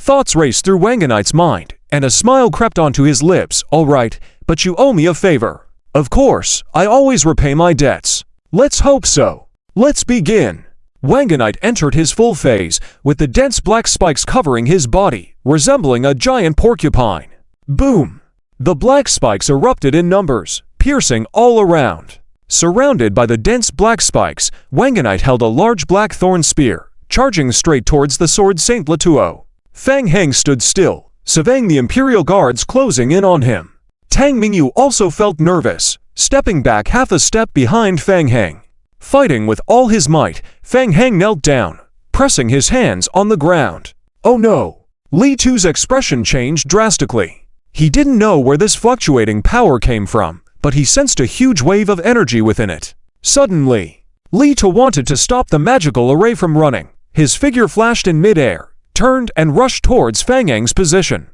Thoughts raced through Wanganite's mind, and a smile crept onto his lips. "All right, but you owe me a favor." "Of course, I always repay my debts." "Let's hope so. Let's begin." Wanganite entered his full phase, with the dense black spikes covering his body, resembling a giant porcupine. Boom! The black spikes erupted in numbers, piercing all around. Surrounded by the dense black spikes, Wanganite held a large black thorn spear, charging straight towards the sword Saint Latuo. Fang Heng stood still, surveying the Imperial Guards closing in on him. Tang Mingyu also felt nervous, stepping back half a step behind Fang Heng. Fighting with all his might, Fang Heng knelt down, pressing his hands on the ground. Oh no! Li Tu's expression changed drastically. He didn't know where this fluctuating power came from, but he sensed a huge wave of energy within it. Suddenly, Li Tu wanted to stop the magical array from running. His figure flashed in midair, turned and rushed towards Fang Heng's position.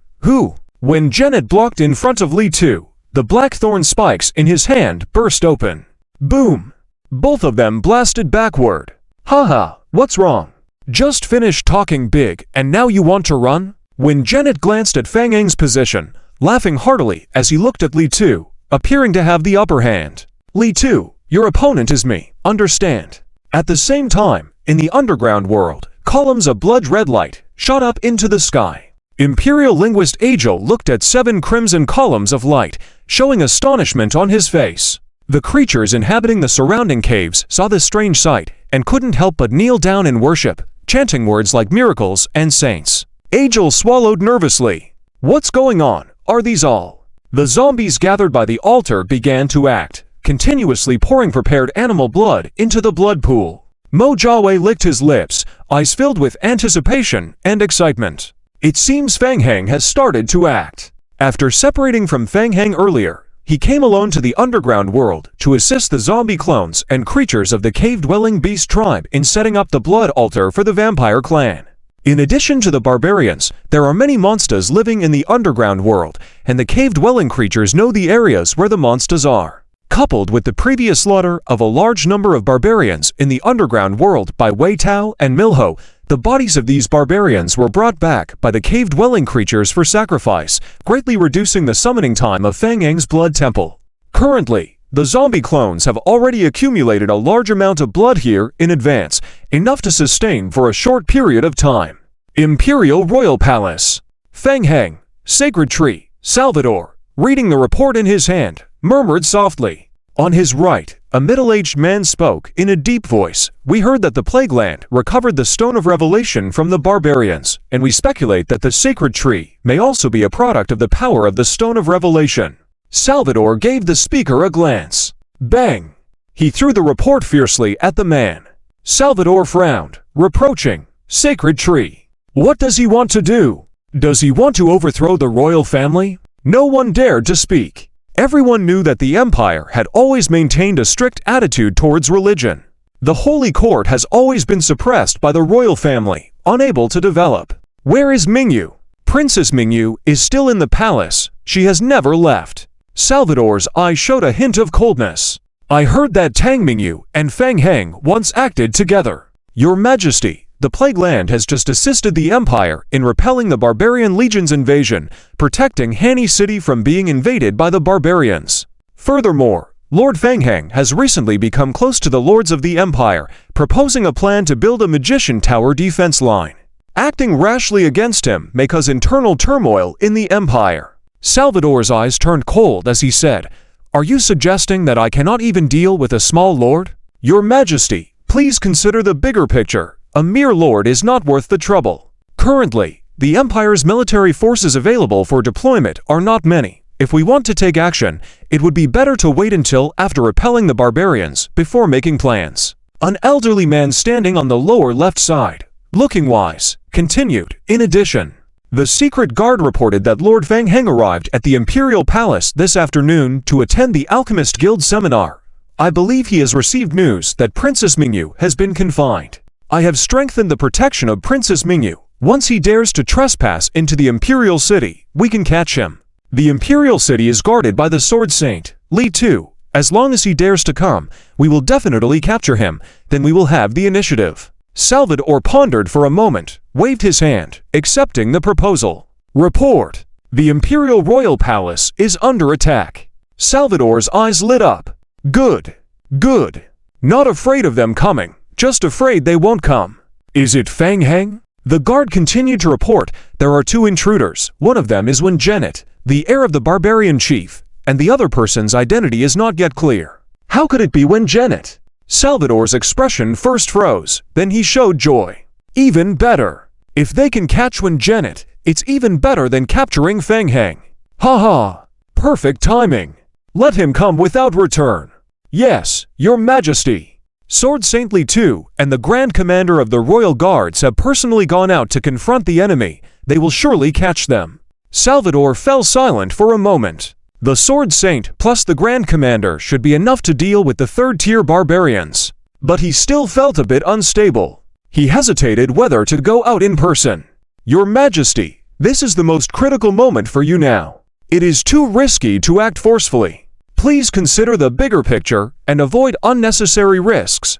When Genet blocked in front of Li Tu, the black thorn spikes in his hand burst open. Boom! Both of them blasted backward. Haha, what's wrong? Just finished talking big and now you want to run? When Genet glanced at Fang Heng's position, laughing heartily as he looked at Li Tu, appearing to have the upper hand. Li Tu, your opponent is me, understand? At the same time, in the underground world, columns of blood-red light shot up into the sky. Imperial linguist Agel looked at 7 crimson columns of light, showing astonishment on his face. The creatures inhabiting the surrounding caves saw this strange sight and couldn't help but kneel down in worship, chanting words like miracles and saints. Agel swallowed nervously. What's going on? Are these all? The zombies gathered by the altar began to act, continuously pouring prepared animal blood into the blood pool. Mo Jiawei licked his lips, eyes filled with anticipation and excitement. It seems Fang Heng has started to act. After separating from Fang Heng earlier, he came alone to the underground world to assist the zombie clones and creatures of the cave-dwelling beast tribe in setting up the blood altar for the vampire clan. In addition to the barbarians, there are many monsters living in the underground world, and the cave-dwelling creatures know the areas where the monsters are. Coupled with the previous slaughter of a large number of barbarians in the underground world by Wei Tao and Milho, the bodies of these barbarians were brought back by the cave-dwelling creatures for sacrifice, greatly reducing the summoning time of Fang Heng's blood temple. Currently, the zombie clones have already accumulated a large amount of blood here in advance, enough to sustain for a short period of time. Imperial Royal Palace. Fang Heng, Sacred Tree, Salvador, reading the report in his hand, murmured softly. On his right, a middle-aged man spoke in a deep voice. We heard that the Plague Land recovered the Stone of Revelation from the barbarians, and we speculate that the Sacred Tree may also be a product of the power of the Stone of Revelation. Salvador gave the speaker a glance. Bang! He threw the report fiercely at the man. Salvador frowned, reproaching. Sacred Tree. What does he want to do? Does he want to overthrow the royal family? No one dared to speak. Everyone knew that the Empire had always maintained a strict attitude towards religion. The Holy Court has always been suppressed by the royal family, unable to develop. Where is Mingyu? Princess Mingyu is still in the palace. She has never left. Salvador's eyes showed a hint of coldness. I heard that Tang Mingyu and Fang Heng once acted together. Your Majesty, the Plague Land has just assisted the Empire in repelling the Barbarian Legion's invasion, protecting Hanny City from being invaded by the barbarians. Furthermore, Lord Fang Heng has recently become close to the Lords of the Empire, proposing a plan to build a Magician Tower defense line. Acting rashly against him may cause internal turmoil in the Empire. Salvador's eyes turned cold as he said, Are you suggesting that I cannot even deal with a small lord? Your Majesty, please consider the bigger picture. A mere lord is not worth the trouble. Currently, the Empire's military forces available for deployment are not many. If we want to take action, it would be better to wait until after repelling the barbarians before making plans. An elderly man standing on the lower left side, looking wise, continued. In addition, the secret guard reported that Lord Fang Heng arrived at the Imperial Palace this afternoon to attend the Alchemist Guild seminar. I believe he has received news that Princess Mingyu has been confined. I have strengthened the protection of Princess Mingyu. Once he dares to trespass into the Imperial City, we can catch him. The Imperial City is guarded by the Sword Saint, Li Tu. As long as he dares to come, we will definitely capture him, then we will have the initiative. Salvador pondered for a moment, waved his hand, accepting the proposal. Report. The Imperial Royal Palace is under attack. Salvador's eyes lit up. Good. Good. Not afraid of them coming, just afraid they won't come. Is it Feng Heng? The guard continued to report there are 2 intruders. One of them is Wen Genet, the heir of the barbarian chief, and the other person's identity is not yet clear. How could it be Wen Genet? Salvador's expression first froze, then he showed joy. Even better. If they can catch Wen Genet, it's even better than capturing Feng Heng. Ha ha. Perfect timing. Let him come without return. Yes, Your Majesty. Sword Saintly II and the Grand Commander of the Royal Guards have personally gone out to confront the enemy. They will surely catch them. Salvador fell silent for a moment. The Sword Saint plus the Grand Commander should be enough to deal with the 3rd-tier barbarians. But he still felt a bit unstable. He hesitated whether to go out in person. Your Majesty, this is the most critical moment for you now. It is too risky to act forcefully. Please consider the bigger picture and avoid unnecessary risks.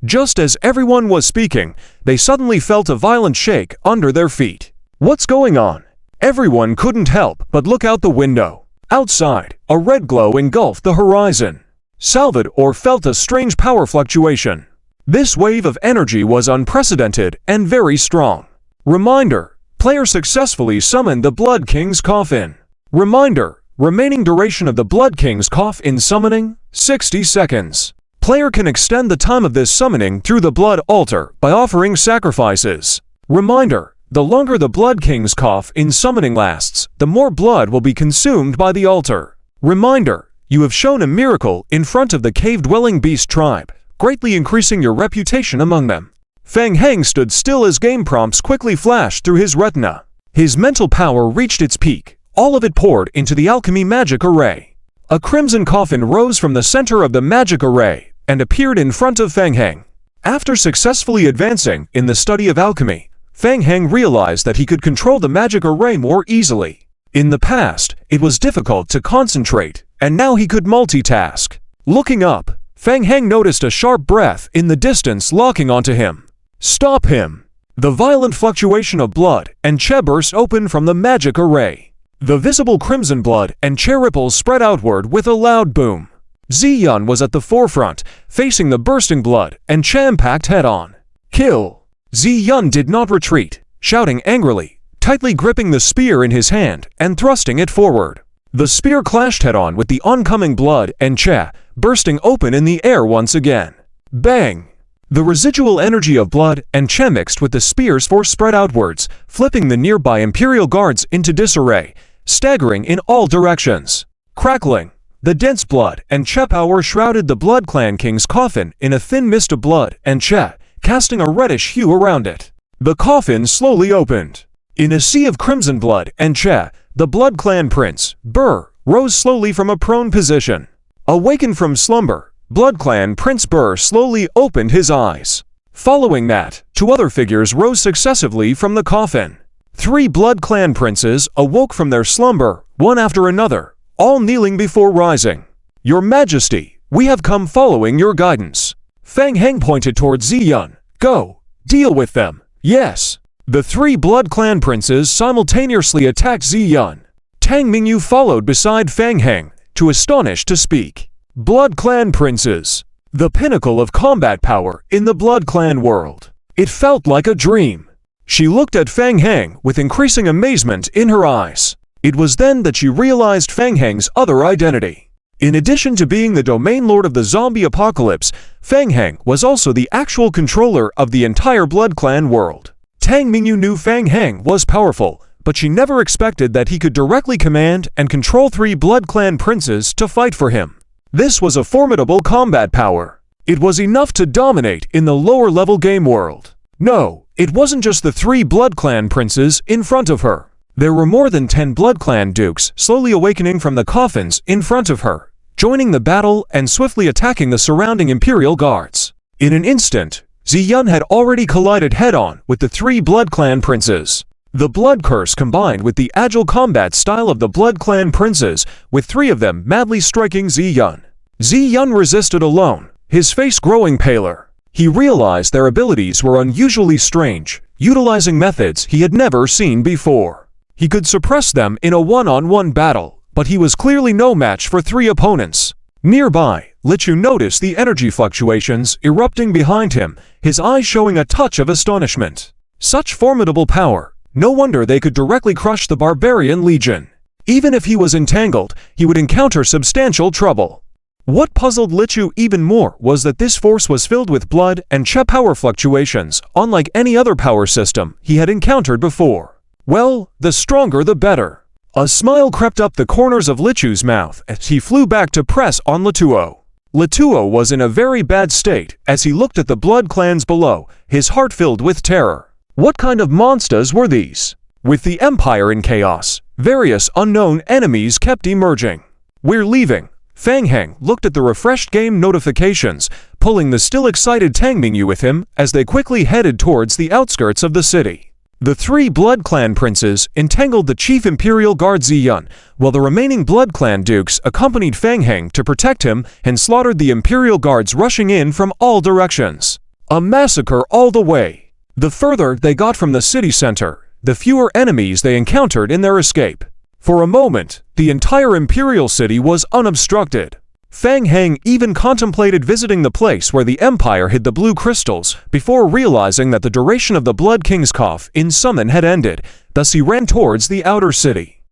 Just as everyone was speaking, they suddenly felt a violent shake under their feet. What's going on? Everyone couldn't help but look out the window. Outside, a red glow engulfed the horizon. Salvador felt a strange power fluctuation. This wave of energy was unprecedented and very strong. Reminder: player successfully summoned the Blood King's coffin. Reminder: remaining duration of the Blood King's cough in summoning, 60 seconds. Player can extend the time of this summoning through the Blood Altar by offering sacrifices. Reminder: the longer the Blood King's cough in summoning lasts, the more blood will be consumed by the altar. Reminder: you have shown a miracle in front of the cave-dwelling beast tribe, greatly increasing your reputation among them. Feng Heng stood still as game prompts quickly flashed through his retina. His mental power reached its peak. All of it poured into the alchemy magic array. A crimson coffin rose from the center of the magic array and appeared in front of Feng Heng. After successfully advancing in the study of alchemy, Feng Heng realized that he could control the magic array more easily. In the past, it was difficult to concentrate, and now he could multitask. Looking up, Feng Heng noticed a sharp breath in the distance locking onto him. Stop him! The violent fluctuation of blood and Che burst open from the magic array. The visible crimson blood and Che ripples spread outward with a loud boom. Ziyun was at the forefront, facing the bursting blood and Che impact head-on. Kill! Ziyun did not retreat, shouting angrily, tightly gripping the spear in his hand and thrusting it forward. The spear clashed head-on with the oncoming blood and Che, bursting open in the air once again. Bang! The residual energy of blood and Che mixed with the spear's force spread outwards, flipping the nearby Imperial Guards into disarray, staggering in all directions. Crackling, the dense blood and Che power shrouded the Blood Clan King's coffin in a thin mist of blood and Che, casting a reddish hue around it. The coffin slowly opened. In a sea of crimson blood and Che, the Blood Clan Prince, Burr, rose slowly from a prone position. Awakened from slumber, Blood Clan Prince Burr slowly opened his eyes. Following that, 2 other figures rose successively from the coffin. 3 Blood Clan princes awoke from their slumber, one after another, all kneeling before rising. Your Majesty, we have come following your guidance. Feng Heng pointed towards Ziyun. Go, deal with them. Yes. The 3 Blood Clan princes simultaneously attacked Ziyun. Tang Mingyu followed beside Feng Heng, too astonished to speak. Blood Clan princes. The pinnacle of combat power in the Blood Clan world. It felt like a dream. She looked at Feng Heng with increasing amazement in her eyes. It was then that she realized Feng Heng's other identity. In addition to being the domain lord of the zombie apocalypse, Feng Heng was also the actual controller of the entire Blood Clan world. Tang Mingyu knew Feng Heng was powerful, but she never expected that he could directly command and control 3 Blood Clan princes to fight for him. This was a formidable combat power. It was enough to dominate in the lower-level game world. No, it wasn't just the 3 Blood Clan princes in front of her. There were more than 10 Blood Clan dukes slowly awakening from the coffins in front of her, joining the battle and swiftly attacking the surrounding Imperial Guards. In an instant, Ziyun had already collided head-on with the 3 Blood Clan princes. The Blood Curse combined with the agile combat style of the Blood Clan princes, with 3 of them madly striking Ziyun. Ziyun resisted alone, his face growing paler. He realized their abilities were unusually strange, utilizing methods he had never seen before. He could suppress them in a one-on-one battle, but he was clearly no match for 3 opponents. Nearby, Lichu noticed the energy fluctuations erupting behind him, his eyes showing a touch of astonishment. Such formidable power, no wonder they could directly crush the barbarian legion. Even if he was entangled, he would encounter substantial trouble. What puzzled Lichu even more was that this force was filled with blood and Che power fluctuations, unlike any other power system he had encountered before. Well, the stronger the better. A smile crept up the corners of Lichu's mouth as he flew back to press on Letuo. Letuo was in a very bad state as he looked at the blood clans below, his heart filled with terror. What kind of monsters were these? With the Empire in chaos, various unknown enemies kept emerging. "We're leaving." Fang Heng looked at the refreshed game notifications, pulling the still excited Tang Mingyu with him as they quickly headed towards the outskirts of the city. The 3 Blood Clan princes entangled the chief Imperial Guard Ziyun, while the remaining Blood Clan dukes accompanied Fang Heng to protect him and slaughtered the Imperial Guards rushing in from all directions. A massacre all the way. The further they got from the city center, the fewer enemies they encountered in their escape. For a moment, the entire Imperial city was unobstructed. Fang Heng even contemplated visiting the place where the Empire hid the blue crystals before realizing that the duration of the Blood King's cough in summon had ended, thus he ran towards the outer city.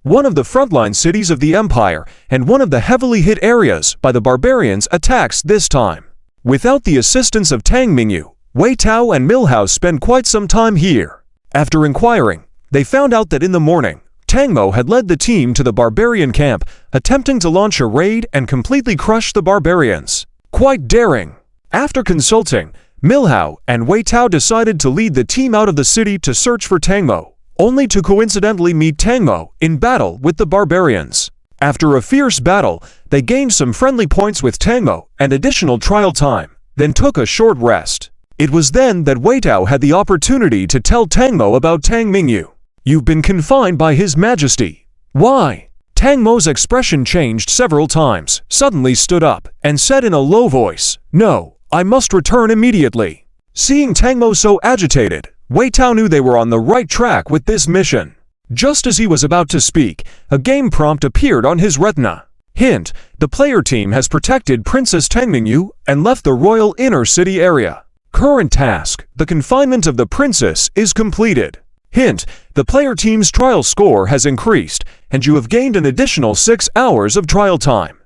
One of the frontline cities of the Empire and one of the heavily hit areas by the barbarians' attacks this time. Without the assistance of Tang Mingyu, Wei Tao and Milhao spent quite some time here. After inquiring, they found out that in the morning, Tang Mo had led the team to the barbarian camp, attempting to launch a raid and completely crush the barbarians. Quite daring. After consulting, Milhao and Wei Tao decided to lead the team out of the city to search for Tang Mo, only to coincidentally meet Tang Mo in battle with the barbarians. After a fierce battle, they gained some friendly points with Tang Mo and additional trial time, then took a short rest. It was then that Wei Tao had the opportunity to tell Tang Mo about Tang Mingyu. "You've been confined by His Majesty." "Why?" Tang Mo's expression changed several times, suddenly stood up, and said in a low voice, "No, I must return immediately." Seeing Tang Mo so agitated, Wei Tao knew they were on the right track with this mission. Just as he was about to speak, a game prompt appeared on his retina. Hint: the player team has protected Princess Tang Mingyu and left the royal inner city area. Current task: the confinement of the princess is completed. Hint: the player team's trial score has increased, and you have gained an additional 6 hours of trial time.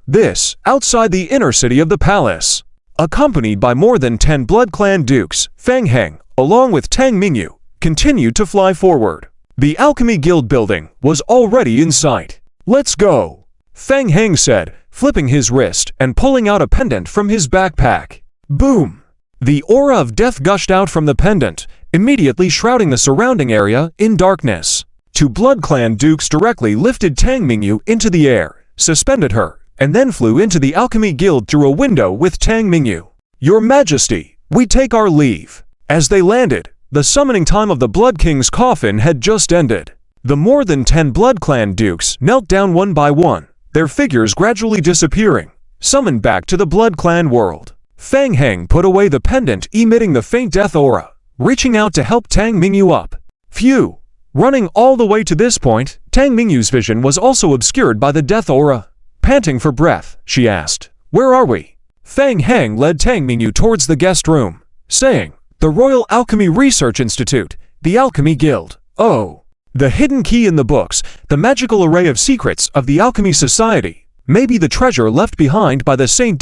This, outside the inner city of the palace. Accompanied by more than 10 Blood Clan dukes, Fang Heng, along with Tang Mingyu, continued to fly forward. The Alchemy Guild building was already in sight. "Let's go," Fang Heng said, flipping his wrist and pulling out a pendant from his backpack. Boom! The aura of death gushed out from the pendant, immediately shrouding the surrounding area in darkness. 2 Blood Clan dukes directly lifted Tang Mingyu into the air, suspended her, and then flew into the Alchemy Guild through a window with Tang Mingyu. "Your Majesty, we take our leave." As they landed, the summoning time of the Blood King's coffin had just ended. The more than 10 Blood Clan dukes knelt down one by one, their figures gradually disappearing, summoned back to the Blood Clan world. Fang Heng put away the pendant emitting the faint death aura, reaching out to help Tang Mingyu up. Phew! Running all the way to this point, Tang Mingyu's vision was also obscured by the death aura. Panting for breath, she asked, "Where are we?" Fang Heng led Tang Mingyu towards the guest room, saying, "The Royal Alchemy Research Institute, the Alchemy Guild." "Oh. The hidden key in the books, the magical array of secrets of the Alchemy Society, may be the treasure left behind by the Saint ...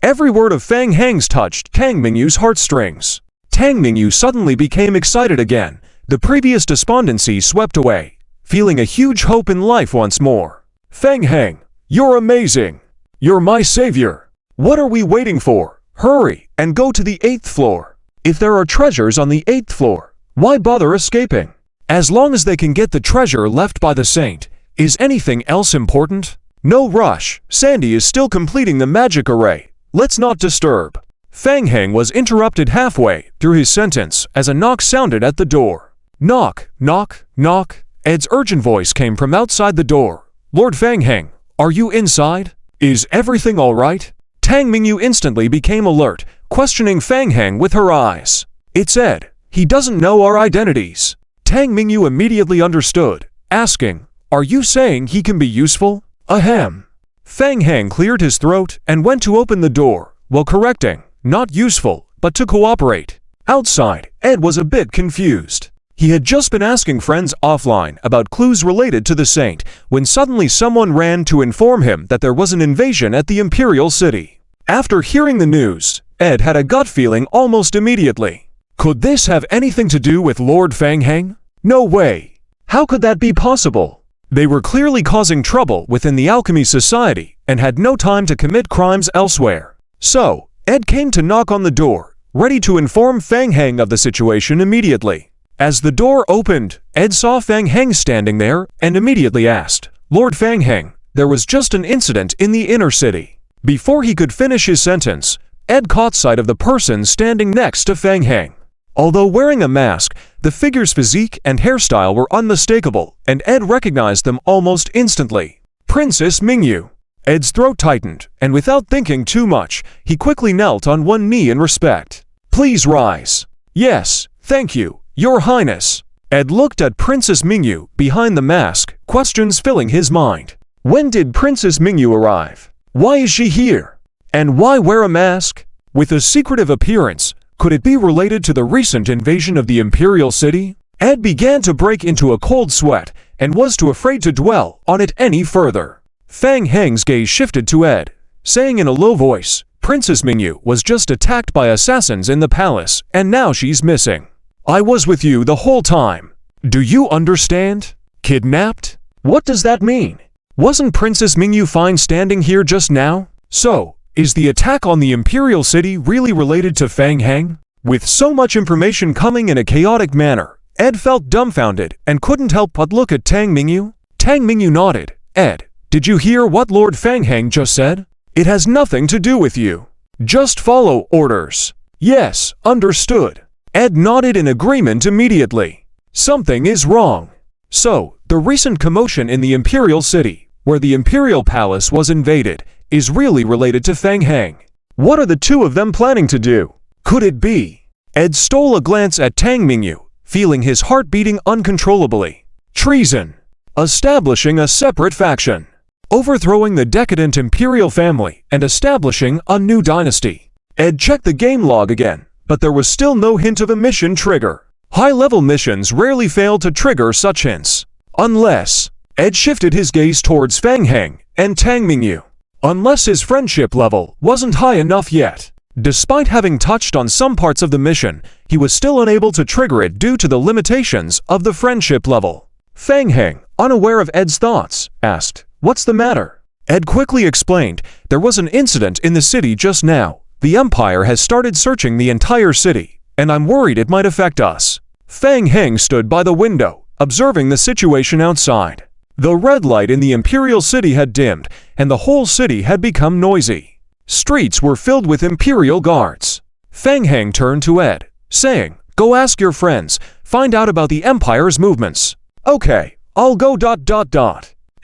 Every word of Fang Heng's touched Tang Mingyu's heartstrings. Tang Mingyu suddenly became excited again, the previous despondency swept away, feeling a huge hope in life once more. "Fang Heng, you're amazing. You're my savior. What are we waiting for? Hurry and go to the 8th floor. If there are treasures on the 8th floor, why bother escaping? As long as they can get the treasure left by the saint, is anything else important? No rush, Sandy is still completing the magic array. Let's not disturb." Fang Heng was interrupted halfway through his sentence as a knock sounded at the door. "Knock, knock, knock." Ed's urgent voice came from outside the door. "Lord Fang Heng, are you inside? Is everything all right?" Tang Mingyu instantly became alert, questioning Fang Heng with her eyes. It's Ed. He doesn't know our identities. Tang Mingyu immediately understood, asking, "Are you saying he can be useful?" Ahem. Fang Heng cleared his throat and went to open the door, while correcting, "Not useful, but to cooperate." Outside, Ed was a bit confused. He had just been asking friends offline about clues related to the saint when suddenly someone ran to inform him that there was an invasion at the Imperial City. After hearing the news, Ed had a gut feeling almost immediately. Could this have anything to do with Lord Fang Heng? No way. How could that be possible? They were clearly causing trouble within the Alchemy Society and had no time to commit crimes elsewhere. So, Ed came to knock on the door, ready to inform Fang Heng of the situation immediately. As the door opened, Ed saw Fang Heng standing there and immediately asked, "Lord Fang Heng, there was just an incident in the inner city." Before he could finish his sentence, Ed caught sight of the person standing next to Fang Heng. Although wearing a mask, the figure's physique and hairstyle were unmistakable, and Ed recognized them almost instantly. Princess Mingyu. Ed's throat tightened, and without thinking too much, he quickly knelt on one knee in respect. "Please rise." "Yes, thank you, Your Highness." Ed looked at Princess Mingyu behind the mask, questions filling his mind. When did Princess Mingyu arrive? Why is she here? And why wear a mask? With a secretive appearance, could it be related to the recent invasion of the Imperial City? Ed began to break into a cold sweat and was too afraid to dwell on it any further. Fang Heng's gaze shifted to Ed, saying in a low voice, "Princess Mingyu was just attacked by assassins in the palace, and now she's missing. I was with you the whole time. Do you understand? Kidnapped? What does that mean? Wasn't Princess Mingyu fine standing here just now? So, is the attack on the Imperial City really related to Fang Heng?" With so much information coming in a chaotic manner, Ed felt dumbfounded and couldn't help but look at Tang Mingyu. Tang Mingyu nodded. "Ed, did you hear what Lord Fang Heng just said? It has nothing to do with you. Just follow orders." "Yes, understood." Ed nodded in agreement immediately. Something is wrong. So, the recent commotion in the Imperial City, where the Imperial Palace was invaded, is really related to Fang Heng. What are the two of them planning to do? Could it be? Ed stole a glance at Tang Mingyu, feeling his heart beating uncontrollably. Treason. Establishing a separate faction. Overthrowing the decadent Imperial family and establishing a new dynasty. Ed checked the game log again, but there was still no hint of a mission trigger. High-level missions rarely fail to trigger such hints. Unless... Ed shifted his gaze towards Fang Heng and Tang Mingyu. Unless his friendship level wasn't high enough yet. Despite having touched on some parts of the mission, he was still unable to trigger it due to the limitations of the friendship level. Fang Heng, unaware of Ed's thoughts, asked, "What's the matter?" Ed quickly explained, "There was an incident in the city just now. The Empire has started searching the entire city, and I'm worried it might affect us." Fang Heng stood by the window, observing the situation outside. The red light in the Imperial City had dimmed, and the whole city had become noisy. Streets were filled with Imperial guards. Fang Heng turned to Ed, saying, "Go ask your friends, find out about the Empire's movements." "Okay, I'll go ...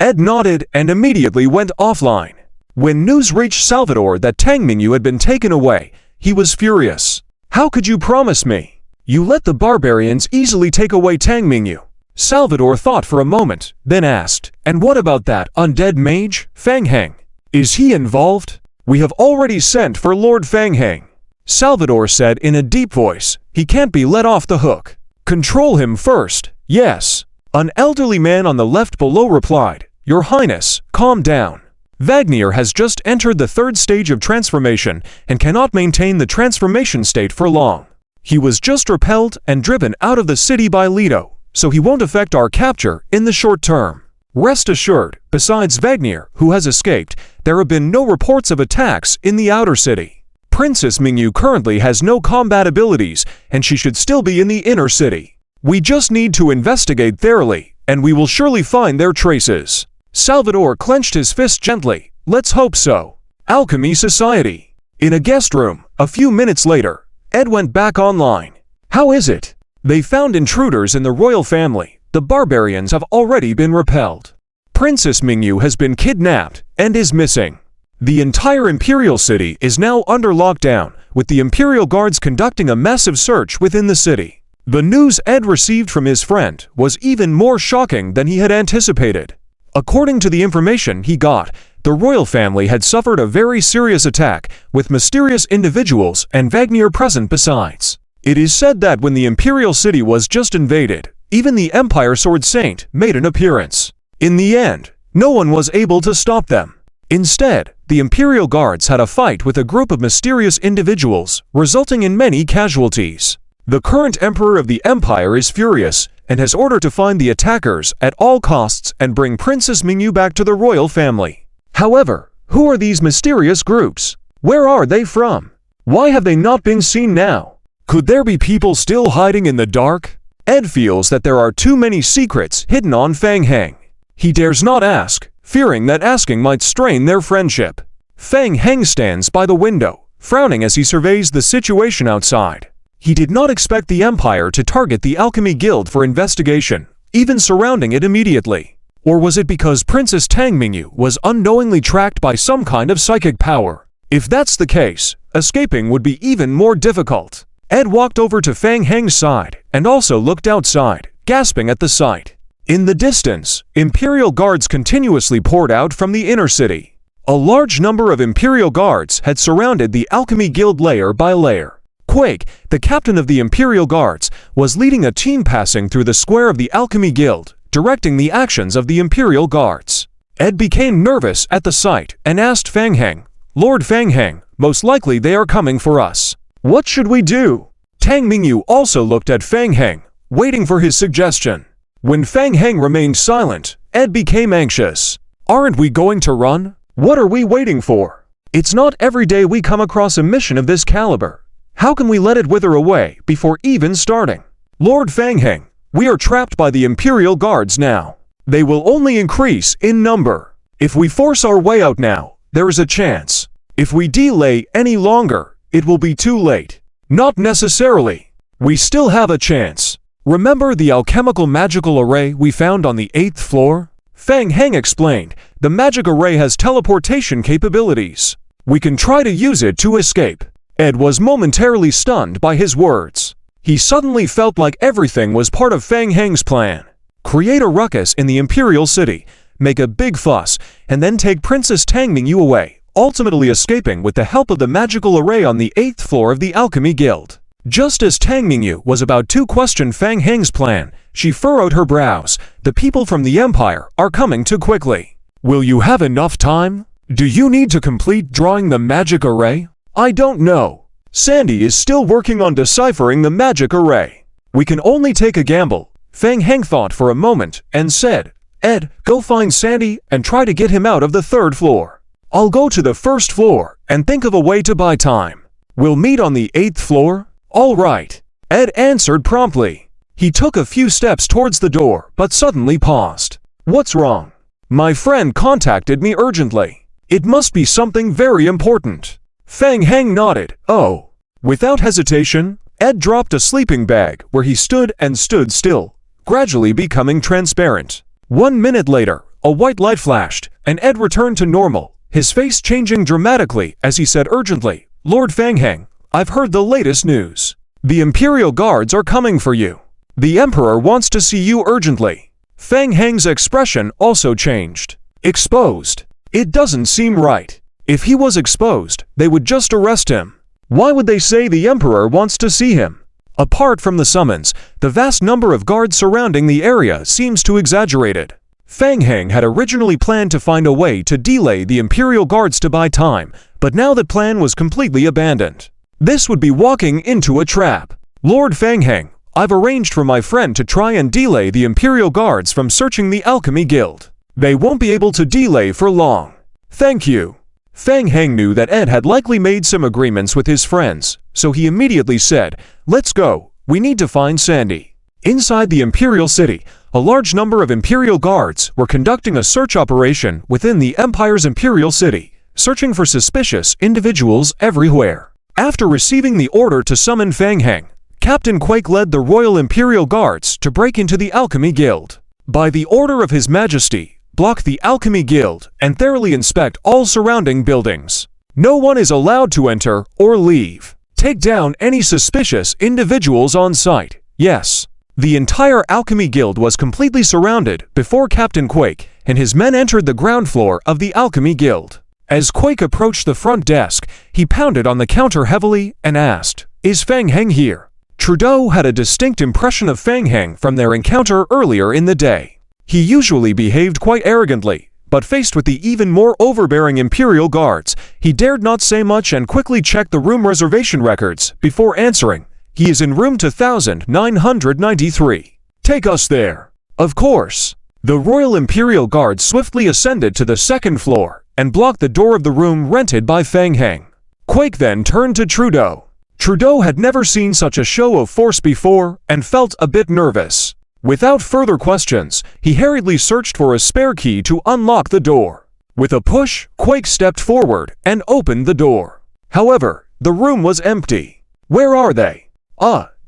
Ed nodded and immediately went offline. When news reached Salvador that Tang Mingyu had been taken away, he was furious. "How could you promise me? You let the barbarians easily take away Tang Mingyu." Salvador thought for a moment, then asked, "And what about that undead mage, Fang Heng? Is he involved?" "We have already sent for Lord Fang Heng," Salvador said in a deep voice. "He can't be let off the hook. Control him first, yes." An elderly man on the left below replied, "Your Highness, calm down. Wagner has just entered the third stage of transformation and cannot maintain the transformation state for long. He was just repelled and driven out of the city by Leto, so he won't affect our capture in the short term. Rest assured, besides Wagner, who has escaped, there have been no reports of attacks in the outer city. Princess Mingyu currently has no combat abilities, and she should still be in the inner city. We just need to investigate thoroughly, and we will surely find their traces." Salvador clenched his fist gently. "Let's hope so." Alchemy Society. In a guest room, a few minutes later, Ed went back online. "How is it?" "They found intruders in the royal family. The barbarians have already been repelled. Princess Mingyu has been kidnapped and is missing. The entire Imperial City is now under lockdown, with the Imperial Guards conducting a massive search within the city. The news Ed received from his friend was even more shocking than he had anticipated. According to the information he got, the royal family had suffered a very serious attack, with mysterious individuals and Wagner present besides. It is said that when the Imperial City was just invaded, even the Empire Sword Saint made an appearance. In the end, no one was able to stop them. Instead, the Imperial Guards had a fight with a group of mysterious individuals, resulting in many casualties. The current Emperor of the Empire is furious and has ordered to find the attackers at all costs and bring Princess Mingyu back to the royal family. However, who are these mysterious groups? Where are they from? Why have they not been seen now? Could there be people still hiding in the dark? Ed feels that there are too many secrets hidden on Fang Heng. He dares not ask, fearing that asking might strain their friendship. Fang Heng stands by the window, frowning as he surveys the situation outside. He did not expect the Empire to target the Alchemy Guild for investigation, even surrounding it immediately. Or was it because Princess Tang Mingyu was unknowingly tracked by some kind of psychic power? If that's the case, escaping would be even more difficult. Ed walked over to Fang Heng's side and also looked outside, gasping at the sight. In the distance, Imperial Guards continuously poured out from the inner city. A large number of Imperial Guards had surrounded the Alchemy Guild layer by layer. Quake, the captain of the Imperial Guards, was leading a team passing through the square of the Alchemy Guild, directing the actions of the Imperial Guards. Ed became nervous at the sight and asked Fang Heng, "Lord Fang Heng, most likely they are coming for us. What should we do?" Tang Mingyu also looked at Fang Heng, waiting for his suggestion. When Fang Heng remained silent, Ed became anxious. "Aren't we going to run? What are we waiting for? It's not every day we come across a mission of this caliber. How can we let it wither away before even starting? Lord Fang Heng, we are trapped by the Imperial Guards now. They will only increase in number. If we force our way out now, there is a chance. If we delay any longer, it will be too late." "Not necessarily. We still have a chance. Remember the alchemical magical array we found on the 8th floor? Fang Heng explained, the magic array has teleportation capabilities. We can try to use it to escape. Ed was momentarily stunned by his words. He suddenly felt like everything was part of Fang Heng's plan. Create a ruckus in the Imperial City, make a big fuss, and then take Princess Tang Mingyu away, ultimately escaping with the help of the magical array on the 8th floor of the Alchemy Guild. Just as Tang Mingyu was about to question Fang Heng's plan, she furrowed her brows. "The people from the Empire are coming too quickly. Will you have enough time? Do you need to complete drawing the magic array?" "I don't know. Sandy is still working on deciphering the magic array. We can only take a gamble." Fang Heng thought for a moment and said, "Ed, go find Sandy and try to get him out of the 3rd floor. I'll go to the 1st floor and think of a way to buy time. We'll meet on the 8th floor?" "All right," Ed answered promptly. He took a few steps towards the door, but suddenly paused. "What's wrong?" "My friend contacted me urgently. It must be something very important." Fang Heng nodded. "Oh." Without hesitation, Ed dropped a sleeping bag where he stood and stood still, gradually becoming transparent. 1 minute later, a white light flashed, and Ed returned to normal, his face changing dramatically as he said urgently, "Lord Fang Heng, I've heard the latest news. The Imperial Guards are coming for you. The Emperor wants to see you urgently." Fang Heng's expression also changed. "Exposed? It doesn't seem right. If he was exposed, they would just arrest him. Why would they say the Emperor wants to see him?" Apart from the summons, the vast number of guards surrounding the area seems too exaggerated. Fang Heng had originally planned to find a way to delay the Imperial Guards to buy time, but now that plan was completely abandoned. This would be walking into a trap. "Lord Fang Heng, I've arranged for my friend to try and delay the Imperial Guards from searching the Alchemy Guild. They won't be able to delay for long. Thank you." Fang Heng knew that Ed had likely made some agreements with his friends, so he immediately said, "Let's go, we need to find Sandy." Inside the Imperial City, a large number of Imperial Guards were conducting a search operation within the Empire's Imperial City, searching for suspicious individuals everywhere. After receiving the order to summon Fang Heng, Captain Quake led the Royal Imperial Guards to break into the Alchemy Guild. By the order of His Majesty, block the Alchemy Guild, and thoroughly inspect all surrounding buildings. No one is allowed to enter or leave. Take down any suspicious individuals on site. Yes. The entire Alchemy Guild was completely surrounded before Captain Quake and his men entered the ground floor of the Alchemy Guild. As Quake approached the front desk, he pounded on the counter heavily and asked, "Is Fang Heng here?" Trudeau had a distinct impression of Fang Heng from their encounter earlier in the day. He usually behaved quite arrogantly, but faced with the even more overbearing Imperial Guards, he dared not say much and quickly checked the room reservation records before answering, "He is in room 2993. Take us there." Of course. The Royal Imperial Guard swiftly ascended to the second floor and blocked the door of the room rented by Fang Heng. Quake then turned to Trudeau. Trudeau had never seen such a show of force before and felt a bit nervous. Without further questions, he hurriedly searched for a spare key to unlock the door. With a push, Quake stepped forward and opened the door. However, the room was empty. Where are they?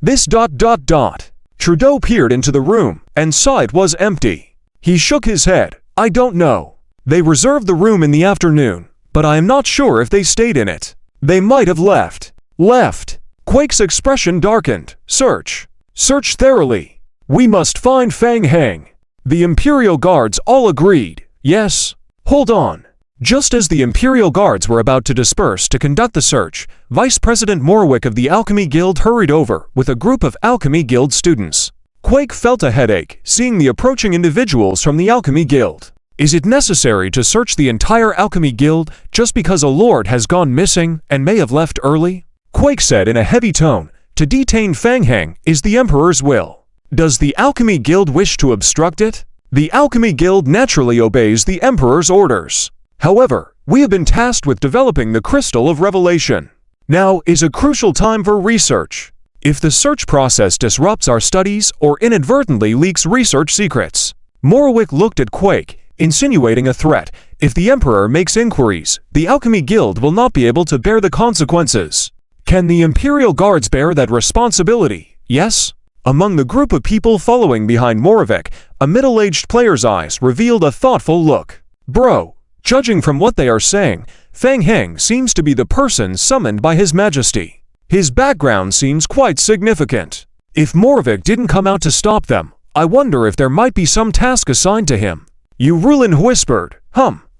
This ... Trudeau peered into the room and saw it was empty. He shook his head. "I don't know. They reserved the room in the afternoon, but I am not sure if they stayed in it. They might have left." Left. Quake's expression darkened. Search. Search thoroughly. We must find Fang Heng. The Imperial Guards all agreed. Yes. Hold on. Just as the Imperial Guards were about to disperse to conduct the search, Vice President ManhwaRecap of the Alchemy Guild hurried over with a group of Alchemy Guild students. Quake felt a headache seeing the approaching individuals from the Alchemy Guild. Is it necessary to search the entire Alchemy Guild just because a lord has gone missing and may have left early? Quake said in a heavy tone, "To detain Fang Heng is the Emperor's will. Does the Alchemy Guild wish to obstruct it? The Alchemy Guild naturally obeys the Emperor's orders. However, we have been tasked with developing the Crystal of Revelation. Now is a crucial time for research. If the search process disrupts our studies or inadvertently leaks research secrets." ManhwaRecap looked at Quake, insinuating a threat. If the Emperor makes inquiries, the Alchemy Guild will not be able to bear the consequences. Can the Imperial Guards bear that responsibility? Yes? Among the group of people following behind ManhwaRecap, a middle-aged player's eyes revealed a thoughtful look. Bro, judging from what they are saying, Fang Heng seems to be the person summoned by His Majesty. His background seems quite significant. If ManhwaRecap didn't come out to stop them, I wonder if there might be some task assigned to him. Yurulin whispered,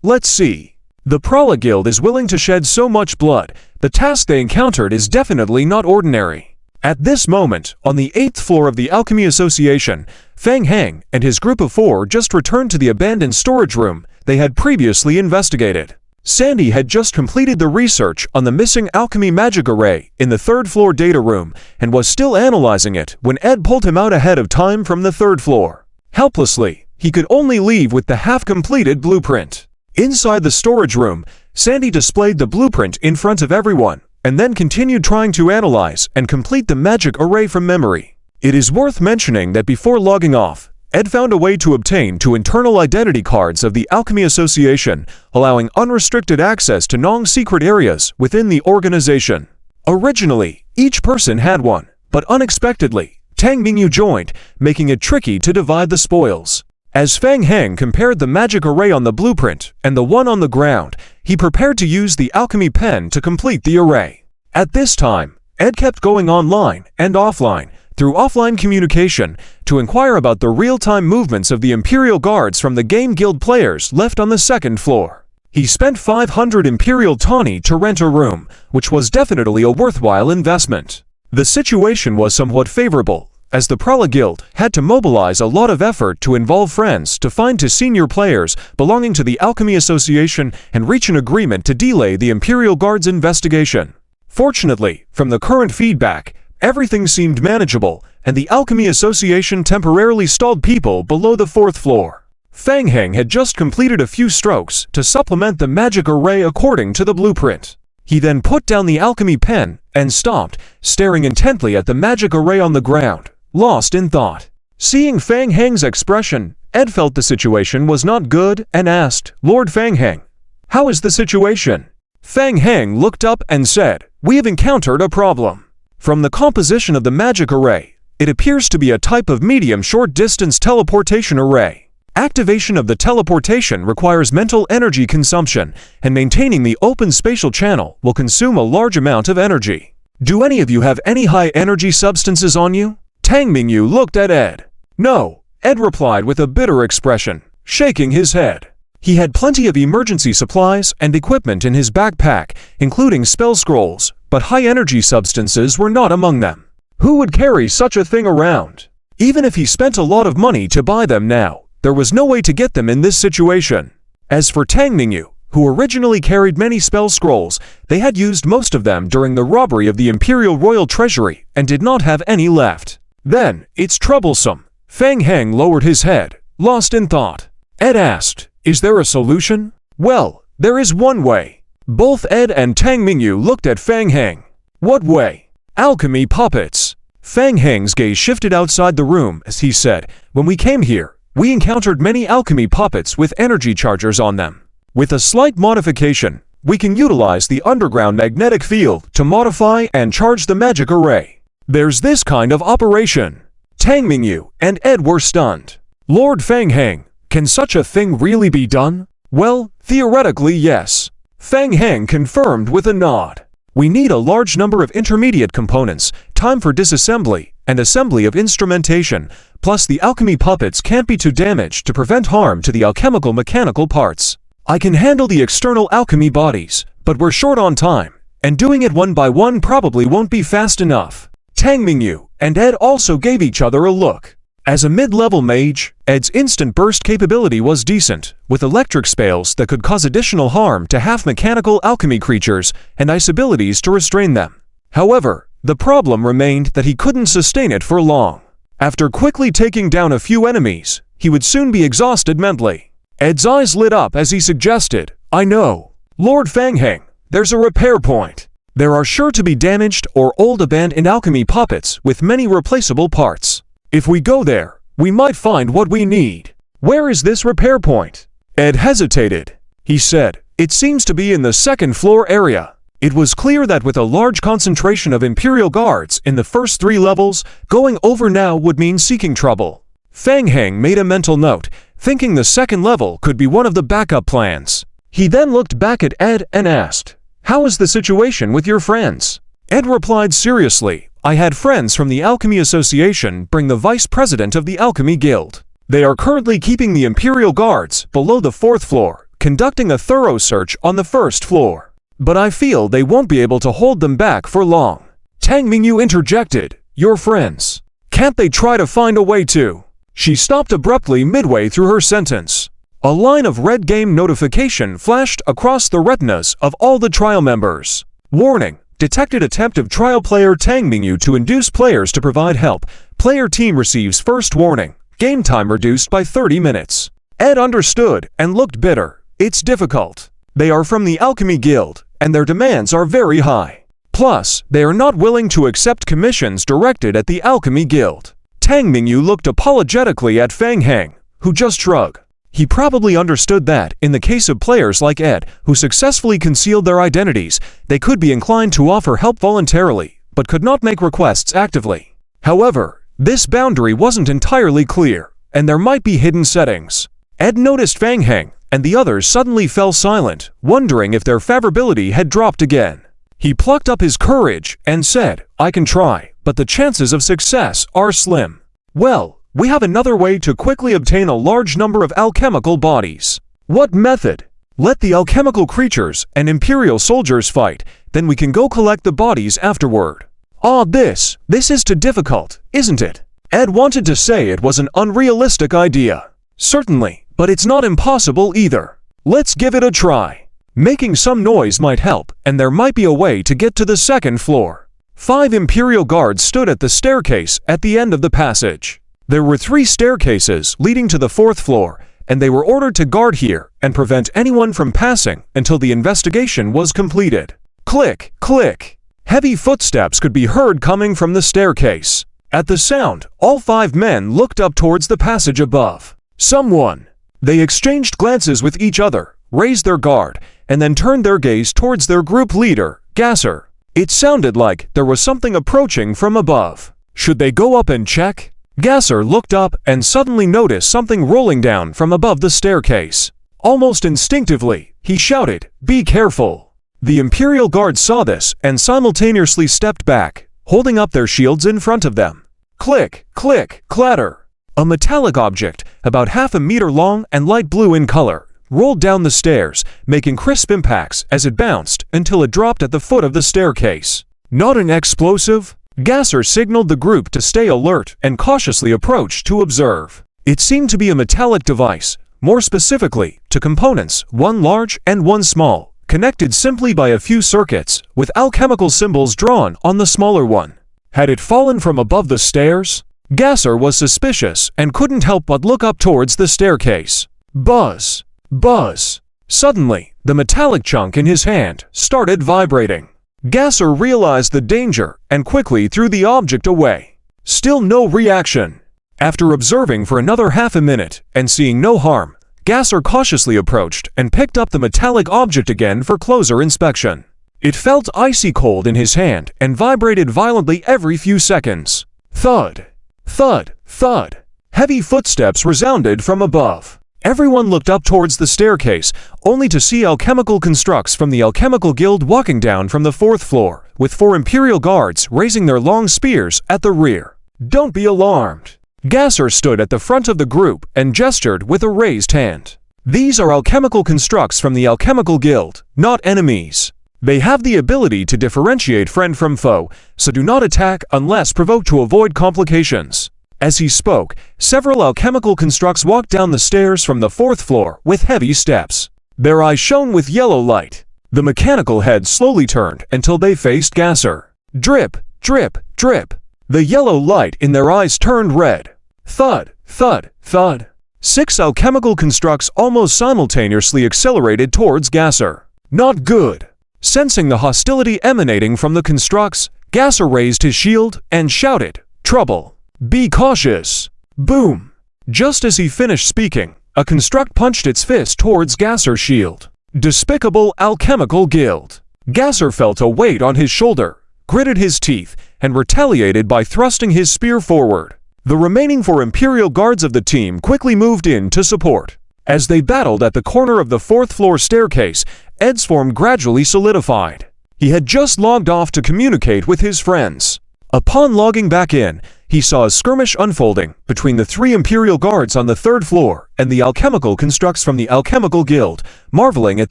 Let's see. The Prala Guild is willing to shed so much blood. The task they encountered is definitely not ordinary. At this moment, on the 8th floor of the Alchemy Association, Fang Heng and his group of 4 just returned to the abandoned storage room they had previously investigated. Sandy had just completed the research on the missing alchemy magic array in the 3rd floor data room and was still analyzing it when Ed pulled him out ahead of time from the 3rd floor. Helplessly, he could only leave with the half-completed blueprint. Inside the storage room, Sandy displayed the blueprint in front of everyone, and then continued trying to analyze and complete the magic array from memory. It is worth mentioning that before logging off, Ed found a way to obtain 2 internal identity cards of the Alchemy Association, allowing unrestricted access to non-secret areas within the organization. Originally, each person had one, but unexpectedly, Tang Mingyu joined, making it tricky to divide the spoils. As Fang Heng compared the magic array on the blueprint and the one on the ground, he prepared to use the alchemy pen to complete the array. At this time, Ed kept going online and offline, through offline communication, to inquire about the real-time movements of the Imperial Guards from the Game Guild players left on the 2nd floor. He spent 500 Imperial Tawny to rent a room, which was definitely a worthwhile investment. The situation was somewhat favorable, as the Prala Guild had to mobilize a lot of effort to involve friends to find 2 senior players belonging to the Alchemy Association and reach an agreement to delay the Imperial Guard's investigation. Fortunately, from the current feedback, everything seemed manageable, and the Alchemy Association temporarily stalled people below the 4th floor. Fang Heng had just completed a few strokes to supplement the magic array according to the blueprint. He then put down the alchemy pen and stopped, staring intently at the magic array on the ground, lost in thought. Seeing Fang Heng's expression, Ed felt the situation was not good and asked, "Lord Fang Heng, how is the situation?" Fang Heng looked up and said, "We have encountered a problem. From the composition of the magic array, it appears to be a type of medium short-distance teleportation array. Activation of the teleportation requires mental energy consumption, and maintaining the open spatial channel will consume a large amount of energy. Do any of you have any high-energy substances on you? Tang Mingyu looked at Ed. No, Ed replied with a bitter expression, shaking his head. He had plenty of emergency supplies and equipment in his backpack, including spell scrolls, but high-energy substances were not among them. Who would carry such a thing around? Even if he spent a lot of money to buy them now, there was no way to get them in this situation. As for Tang Mingyu, who originally carried many spell scrolls, they had used most of them during the robbery of the Imperial Royal Treasury and did not have any left. Then, it's troublesome. Fang Heng lowered his head, lost in thought. Ed asked, "Is there a solution?" "Well, there is one way." Both Ed and Tang Mingyu looked at Fang Heng. "What way?" "Alchemy puppets." Fang Heng's gaze shifted outside the room as he said, "When we came here, we encountered many alchemy puppets with energy chargers on them. With a slight modification, we can utilize the underground magnetic field to modify and charge the magic array. There's this kind of operation." Tang Mingyu and Ed were stunned. "Lord Fang Heng, can such a thing really be done?" "Well, theoretically, yes." Fang Heng confirmed with a nod. "We need a large number of intermediate components, time for disassembly, and assembly of instrumentation, plus the alchemy puppets can't be too damaged to prevent harm to the alchemical mechanical parts. I can handle the external alchemy bodies, but we're short on time, and doing it one by one probably won't be fast enough." Tang Mingyu and Ed also gave each other a look. As a mid-level mage, Ed's instant burst capability was decent, with electric spells that could cause additional harm to half-mechanical alchemy creatures and ice abilities to restrain them. However, the problem remained that he couldn't sustain it for long. After quickly taking down a few enemies, he would soon be exhausted mentally. Ed's eyes lit up as he suggested, "I know. Lord Fang Heng, there's a repair point. There are sure to be damaged or old abandoned alchemy puppets with many replaceable parts. If we go there, we might find what we need." "Where is this repair point?" Ed hesitated. He said, "It seems to be in the second floor area." It was clear that with a large concentration of Imperial Guards in the first 3 levels, going over now would mean seeking trouble. Fang Heng made a mental note, thinking the second level could be one of the backup plans. He then looked back at Ed and asked, "How is the situation with your friends?" Ed replied seriously, "I had friends from the Alchemy Association bring the Vice President of the Alchemy Guild. They are currently keeping the Imperial Guards below the 4th floor, conducting a thorough search on the 1st floor. But I feel they won't be able to hold them back for long." Tang Mingyu interjected, "Your friends. Can't they try to find a way to?" She stopped abruptly midway through her sentence. A line of red game notification flashed across the retinas of all the trial members. "Warning. Detected attempt of trial player Tang Mingyu to induce players to provide help. Player team receives first warning. Game time reduced by 30 minutes." Ed understood and looked bitter. It's difficult. They are from the Alchemy Guild, and their demands are very high. Plus, they are not willing to accept commissions directed at the Alchemy Guild. Tang Mingyu looked apologetically at Fang Heng, who just shrugged. He probably understood that, in the case of players like Ed, who successfully concealed their identities, they could be inclined to offer help voluntarily, but could not make requests actively. However, this boundary wasn't entirely clear, and there might be hidden settings. Ed noticed Fang Heng and the others suddenly fell silent, wondering if their favorability had dropped again. He plucked up his courage and said, "I can try, but the chances of success are slim." "Well, we have another way to quickly obtain a large number of alchemical bodies." "What method?" "Let the alchemical creatures and Imperial soldiers fight, then we can go collect the bodies afterward." "Ah, this is too difficult, isn't it?" Ed wanted to say it was an unrealistic idea. "Certainly. But it's not impossible either. Let's give it a try. Making some noise might help, and there might be a way to get to the 2nd floor." 5 Imperial Guards stood at the staircase at the end of the passage. There were 3 staircases leading to the 4th floor, and they were ordered to guard here and prevent anyone from passing until the investigation was completed. Click, click. Heavy footsteps could be heard coming from the staircase. At the sound, all 5 men looked up towards the passage above. "Someone." They exchanged glances with each other, raised their guard, and then turned their gaze towards their group leader, Gasser. It sounded like there was something approaching from above. Should they go up and check? Gasser looked up and suddenly noticed something rolling down from above the staircase. Almost instinctively, he shouted, "Be careful!" The Imperial Guard saw this and simultaneously stepped back, holding up their shields in front of them. Click, click, clatter. A metallic object, about half a meter long and light blue in color, rolled down the stairs, making crisp impacts as it bounced until it dropped at the foot of the staircase. Not an explosive? Gasser signaled the group to stay alert and cautiously approached to observe. It seemed to be a metallic device, more specifically, to components, one large and one small, connected simply by a few circuits, with alchemical symbols drawn on the smaller one. Had it fallen from above the stairs? Gasser was suspicious and couldn't help but look up towards the staircase. Buzz! Buzz! Suddenly, the metallic chunk in his hand started vibrating. Gasser realized the danger and quickly threw the object away. Still no reaction. After observing for another half a minute and seeing no harm, Gasser cautiously approached and picked up the metallic object again for closer inspection. It felt icy cold in his hand and vibrated violently every few seconds. Thud! Thud! Thud! Heavy footsteps resounded from above. Everyone looked up towards the staircase, only to see alchemical constructs from the Alchemical Guild walking down from the 4th floor, with 4 Imperial Guards raising their long spears at the rear. Don't be alarmed. Gasser stood at the front of the group and gestured with a raised hand. These are alchemical constructs from the Alchemical Guild, not enemies. They have the ability to differentiate friend from foe, so do not attack unless provoked to avoid complications. As he spoke, several alchemical constructs walked down the stairs from the 4th floor with heavy steps. Their eyes shone with yellow light. The mechanical heads slowly turned until they faced Gasser. Drip, drip, drip. The yellow light in their eyes turned red. Thud, thud, thud. 6 alchemical constructs almost simultaneously accelerated towards Gasser. Not good. Sensing the hostility emanating from the constructs, Gasser raised his shield and shouted, "Trouble! Be cautious!" Boom! Just as he finished speaking, a construct punched its fist towards Gasser's shield. Despicable Alchemical Guild! Gasser felt a weight on his shoulder, gritted his teeth, and retaliated by thrusting his spear forward. The remaining 4 Imperial Guards of the team quickly moved in to support. As they battled at the corner of the 4th floor staircase, Ed's form gradually solidified. He had just logged off to communicate with his friends. Upon logging back in, he saw a skirmish unfolding between the 3 Imperial Guards on the 3rd floor and the alchemical constructs from the Alchemical Guild, marveling at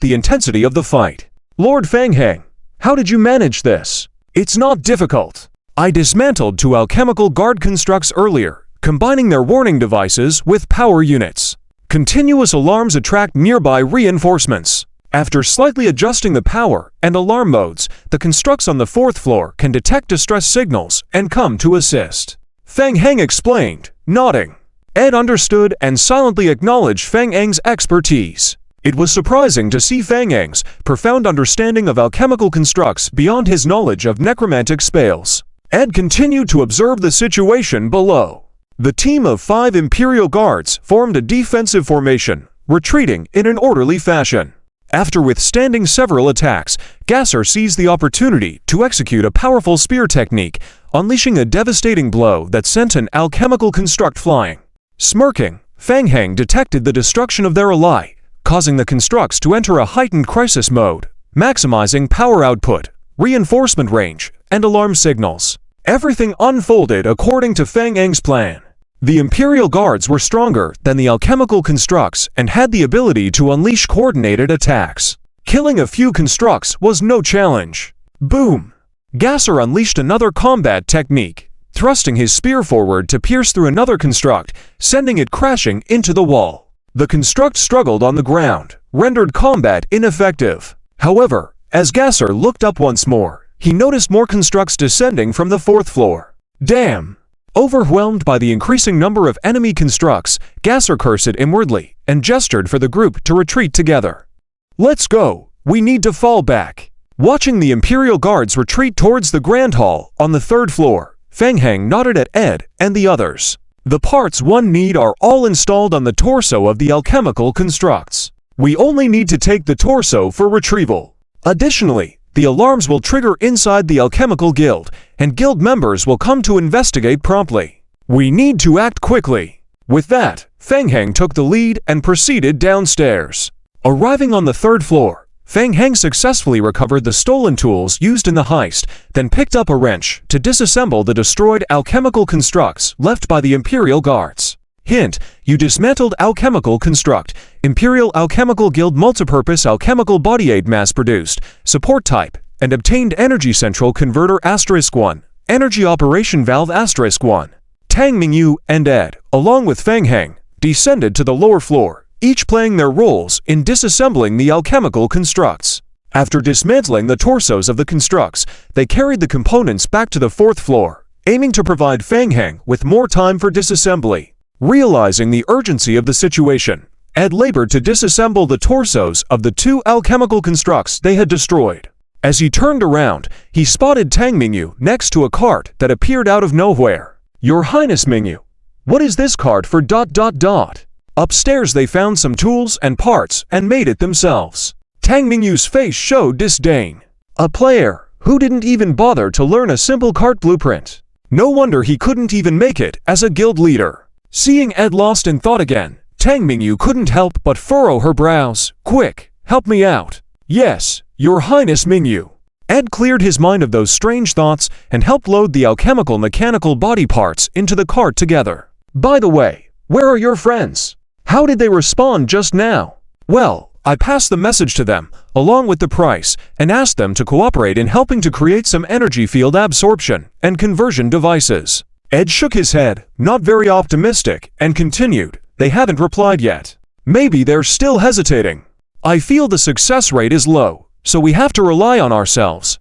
the intensity of the fight. "Lord Fanghang, how did you manage this?" "It's not difficult. I dismantled 2 alchemical guard constructs earlier, combining their warning devices with power units. Continuous alarms attract nearby reinforcements. After slightly adjusting the power and alarm modes, the constructs on the 4th floor can detect distress signals and come to assist." Feng Heng explained, nodding. Ed understood and silently acknowledged Feng Eng's expertise. It was surprising to see Feng Eng's profound understanding of alchemical constructs beyond his knowledge of necromantic spells. Ed continued to observe the situation below. The team of 5 Imperial Guards formed a defensive formation, retreating in an orderly fashion. After withstanding several attacks, Gasser seized the opportunity to execute a powerful spear technique, unleashing a devastating blow that sent an alchemical construct flying. Smirking, Feng Heng detected the destruction of their ally, causing the constructs to enter a heightened crisis mode, maximizing power output, reinforcement range, and alarm signals. Everything unfolded according to Feng Eng's plan. The Imperial Guards were stronger than the alchemical constructs and had the ability to unleash coordinated attacks. Killing a few constructs was no challenge. Boom! Gasser unleashed another combat technique, thrusting his spear forward to pierce through another construct, sending it crashing into the wall. The construct struggled on the ground, rendered combat ineffective. However, as Gasser looked up once more, he noticed more constructs descending from the 4th floor. Damn! Overwhelmed by the increasing number of enemy constructs, Gasser cursed inwardly and gestured for the group to retreat together. "Let's go! We need to fall back!" Watching the Imperial Guards retreat towards the Grand Hall on the 3rd floor, Feng Heng nodded at Ed and the others. "The parts one need are all installed on the torso of the alchemical constructs. We only need to take the torso for retrieval. Additionally, the alarms will trigger inside the Alchemical Guild, and guild members will come to investigate promptly. We need to act quickly. With that, Feng Heng took the lead and proceeded downstairs. Arriving on the third floor, Feng Heng successfully recovered the stolen tools used in the heist, then picked up a wrench to disassemble the destroyed alchemical constructs left by the Imperial Guards. Hint: you dismantled Alchemical Construct, Imperial Alchemical Guild Multipurpose Alchemical Body Aid mass-produced, support type, and obtained Energy Central Converter *1, Energy Operation Valve *1. Tang Mingyu and Ed, along with Feng Heng, descended to the lower floor, each playing their roles in disassembling the alchemical constructs. After dismantling the torsos of the constructs, they carried the components back to the fourth floor, aiming to provide Feng Heng with more time for disassembly. Realizing the urgency of the situation, Ed labored to disassemble the torsos of the 2 alchemical constructs they had destroyed. As he turned around, he spotted Tang Mingyu next to a cart that appeared out of nowhere. "Your Highness Mingyu, what is this cart for ? Upstairs they found some tools and parts and made it themselves. Tang Mingyu's face showed disdain. A player who didn't even bother to learn a simple cart blueprint. No wonder he couldn't even make it as a guild leader. Seeing Ed lost in thought again, Tang Mingyu couldn't help but furrow her brows. "Quick, help me out." "Yes, Your Highness Mingyu." Ed cleared his mind of those strange thoughts and helped load the alchemical mechanical body parts into the cart together. "By the way, where are your friends? How did they respond just now?" "Well, I passed the message to them, along with the price, and asked them to cooperate in helping to create some energy field absorption and conversion devices." Ed shook his head, not very optimistic, and continued, "They haven't replied yet. Maybe they're still hesitating. I feel the success rate is low, so we have to rely on ourselves."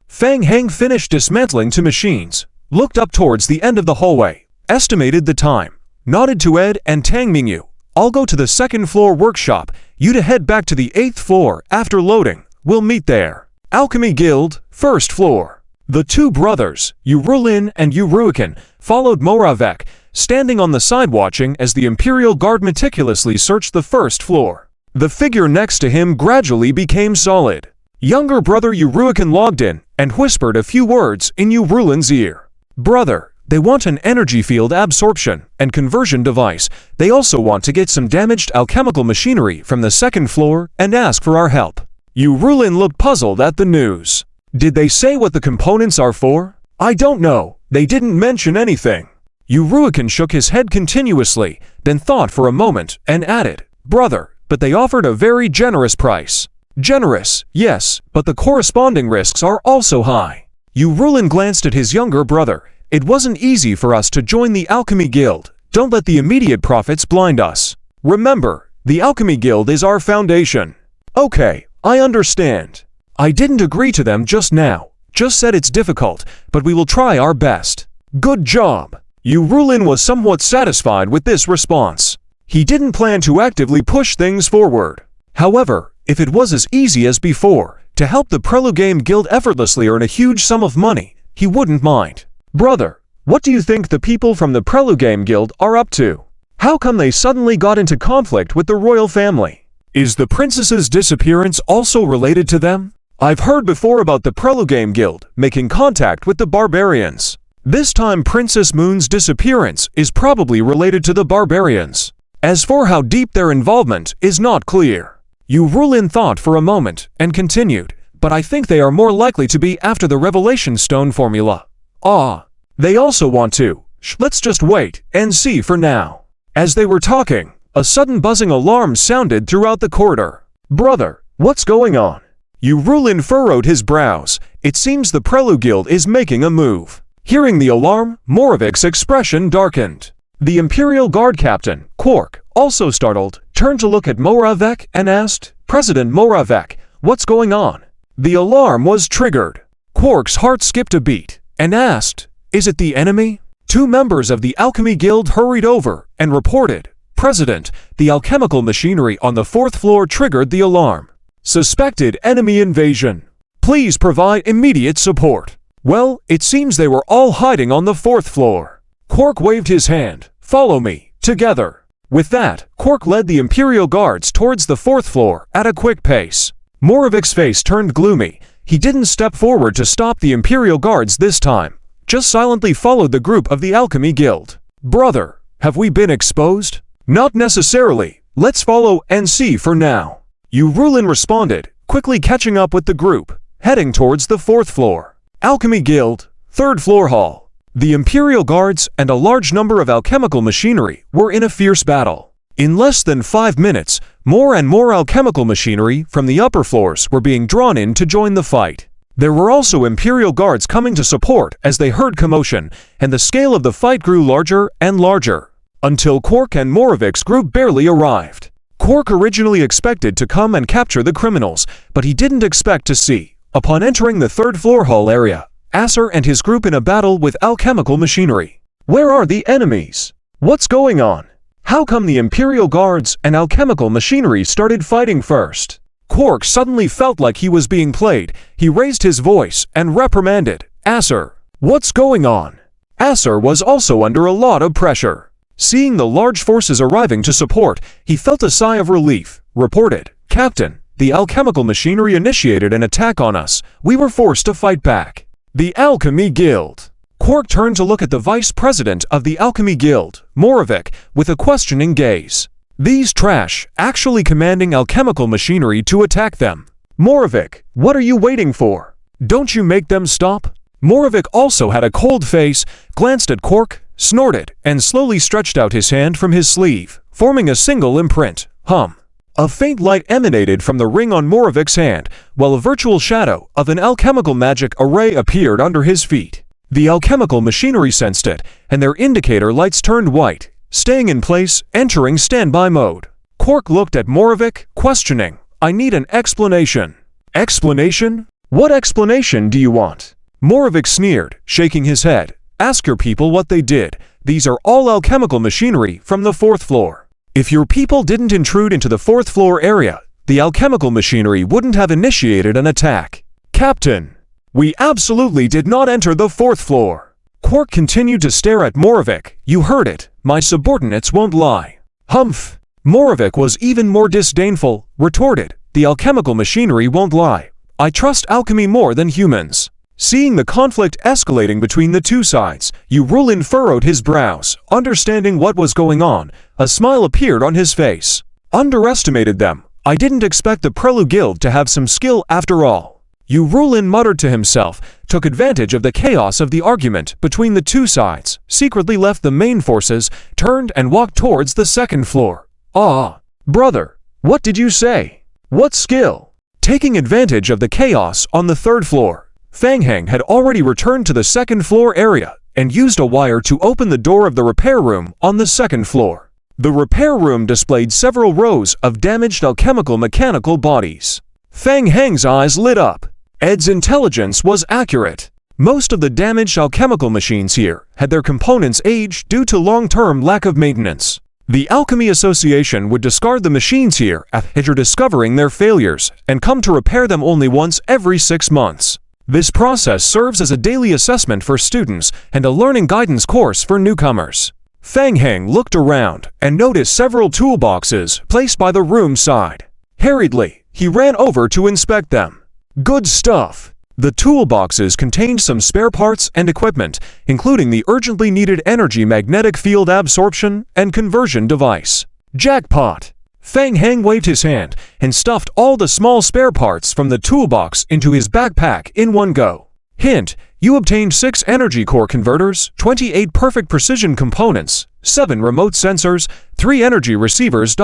Feng Heng finished dismantling 2 machines, looked up towards the end of the hallway, estimated the time, nodded to Ed and Tang Mingyu. "I'll go to the 2nd floor workshop, you to head back to the 8th floor after loading. We'll meet there." Alchemy Guild, 1st floor. The 2 brothers, Yurulin and Yuruikan, followed ManhwaRecap, standing on the side watching as the Imperial Guard meticulously searched the 1st floor. The figure next to him gradually became solid. Younger brother Yuruikan logged in and whispered a few words in Yurulin's ear. "Brother, they want an energy field absorption and conversion device. They also want to get some damaged alchemical machinery from the 2nd floor and ask for our help." Yurulin looked puzzled at the news. "Did they say what the components are for?" "I don't know. They didn't mention anything." Yuruikan shook his head continuously, then thought for a moment and added, "Brother, but they offered a very generous price." "Generous, yes, but the corresponding risks are also high." Yurulin glanced at his younger brother. "It wasn't easy for us to join the Alchemy Guild. Don't let the immediate profits blind us. Remember, the Alchemy Guild is our foundation." "Okay, I understand. I didn't agree to them just now. Just said it's difficult, but we will try our best." "Good job." Yurulin was somewhat satisfied with this response. He didn't plan to actively push things forward. However, if it was as easy as before, to help the Prelude Game Guild effortlessly earn a huge sum of money, he wouldn't mind. "Brother, what do you think the people from the Prelude Game Guild are up to? How come they suddenly got into conflict with the royal family? Is the princess's disappearance also related to them? I've heard before about the Prelude Game Guild making contact with the barbarians. This time Princess Moon's disappearance is probably related to the barbarians. As for how deep their involvement is not clear." Yurulin thought for a moment and continued, "But I think they are more likely to be after the Revelation Stone formula." "Ah, they also want to. Let's just wait and see for now." As they were talking, a sudden buzzing alarm sounded throughout the corridor. "Brother, what's going on?" Yurulin furrowed his brows. It seems the Prelude Guild is making a move. Hearing the alarm, ManhwaRecap's expression darkened. The Imperial Guard captain, Quark, also startled, turned to look at ManhwaRecap and asked, "President ManhwaRecap, what's going on?" The alarm was triggered. Quark's heart skipped a beat and asked, "Is it the enemy?" 2 members of the Alchemy Guild hurried over and reported, "President, the alchemical machinery on the 4th floor triggered the alarm. Suspected enemy invasion. Please provide immediate support." Well, it seems they were all hiding on the 4th floor. Quark waved his hand. "Follow me, together." With that, Quark led the Imperial Guards towards the 4th floor at a quick pace. ManhwaRecap's face turned gloomy. He didn't step forward to stop the Imperial Guards this time, just silently followed the group of the Alchemy Guild. "Brother, have we been exposed?" "Not necessarily. Let's follow and see for now," Yurulin responded, quickly catching up with the group, heading towards the 4th floor. Alchemy Guild, 3rd floor hall. The Imperial Guards and a large number of alchemical machinery were in a fierce battle. In less than 5 minutes, more and more alchemical machinery from the upper floors were being drawn in to join the fight. There were also Imperial Guards coming to support as they heard commotion, and the scale of the fight grew larger and larger, until Quark and Moravic's group barely arrived. Quark originally expected to come and capture the criminals, but he didn't expect to see, upon entering the 3rd floor hall area, Acer and his group in a battle with alchemical machinery. Where are the enemies? What's going on? How come the Imperial Guards and alchemical machinery started fighting first? Quark suddenly felt like he was being played. He raised his voice and reprimanded, "Acer, what's going on?" Acer was also under a lot of pressure. Seeing the large forces arriving to support, he felt a sigh of relief, reported, "Captain, the alchemical machinery initiated an attack on us. We were forced to fight back." The Alchemy Guild. Quark turned to look at the vice president of the Alchemy Guild, Moravic, with a questioning gaze. These trash actually commanding alchemical machinery to attack them. "Moravic, what are you waiting for? Don't you make them stop?" Moravic also had a cold face, glanced at Quark, snorted, and slowly stretched out his hand from his sleeve, forming a single imprint. Hum. A faint light emanated from the ring on Moravic's hand, while a virtual shadow of an alchemical magic array appeared under his feet. The alchemical machinery sensed it, and their indicator lights turned white, staying in place, entering standby mode. Quark looked at Moravic, questioning, "I need an explanation." "Explanation? What explanation do you want?" Moravic sneered, shaking his head. "Ask your people what they did. These are all alchemical machinery from the 4th floor. If your people didn't intrude into the 4th floor area, the alchemical machinery wouldn't have initiated an attack." "Captain, we absolutely did not enter the 4th floor." Quark continued to stare at Moravic. "You heard it. My subordinates won't lie." "Humph." Moravic was even more disdainful, retorted, "The alchemical machinery won't lie. I trust alchemy more than humans." Seeing the conflict escalating between the two sides, Yurulin furrowed his brows, understanding what was going on. A smile appeared on his face. "Underestimated them. I didn't expect the Prelude Guild to have some skill after all." Yurulin muttered to himself, took advantage of the chaos of the argument between the two sides, secretly left the main forces, turned and walked towards the 2nd floor. "Ah, brother, what did you say? What skill?" Taking advantage of the chaos on the 3rd floor, Fang Heng had already returned to the 2nd floor area and used a wire to open the door of the repair room on the 2nd floor. The repair room displayed several rows of damaged alchemical mechanical bodies. Fang Heng's eyes lit up. Ed's intelligence was accurate. Most of the damaged alchemical machines here had their components aged due to long-term lack of maintenance. The Alchemy Association would discard the machines here after discovering their failures and come to repair them only once every 6 months. This process serves as a daily assessment for students and a learning guidance course for newcomers. Fang Heng looked around and noticed several toolboxes placed by the room's side. Hurriedly, he ran over to inspect them. Good stuff. The toolboxes contained some spare parts and equipment, including the urgently needed energy magnetic field absorption and conversion device. Jackpot! Fang Heng waved his hand and stuffed all the small spare parts from the toolbox into his backpack in one go. Hint, you obtained 6 energy core converters, 28 perfect precision components, 7 remote sensors, 3 energy receivers...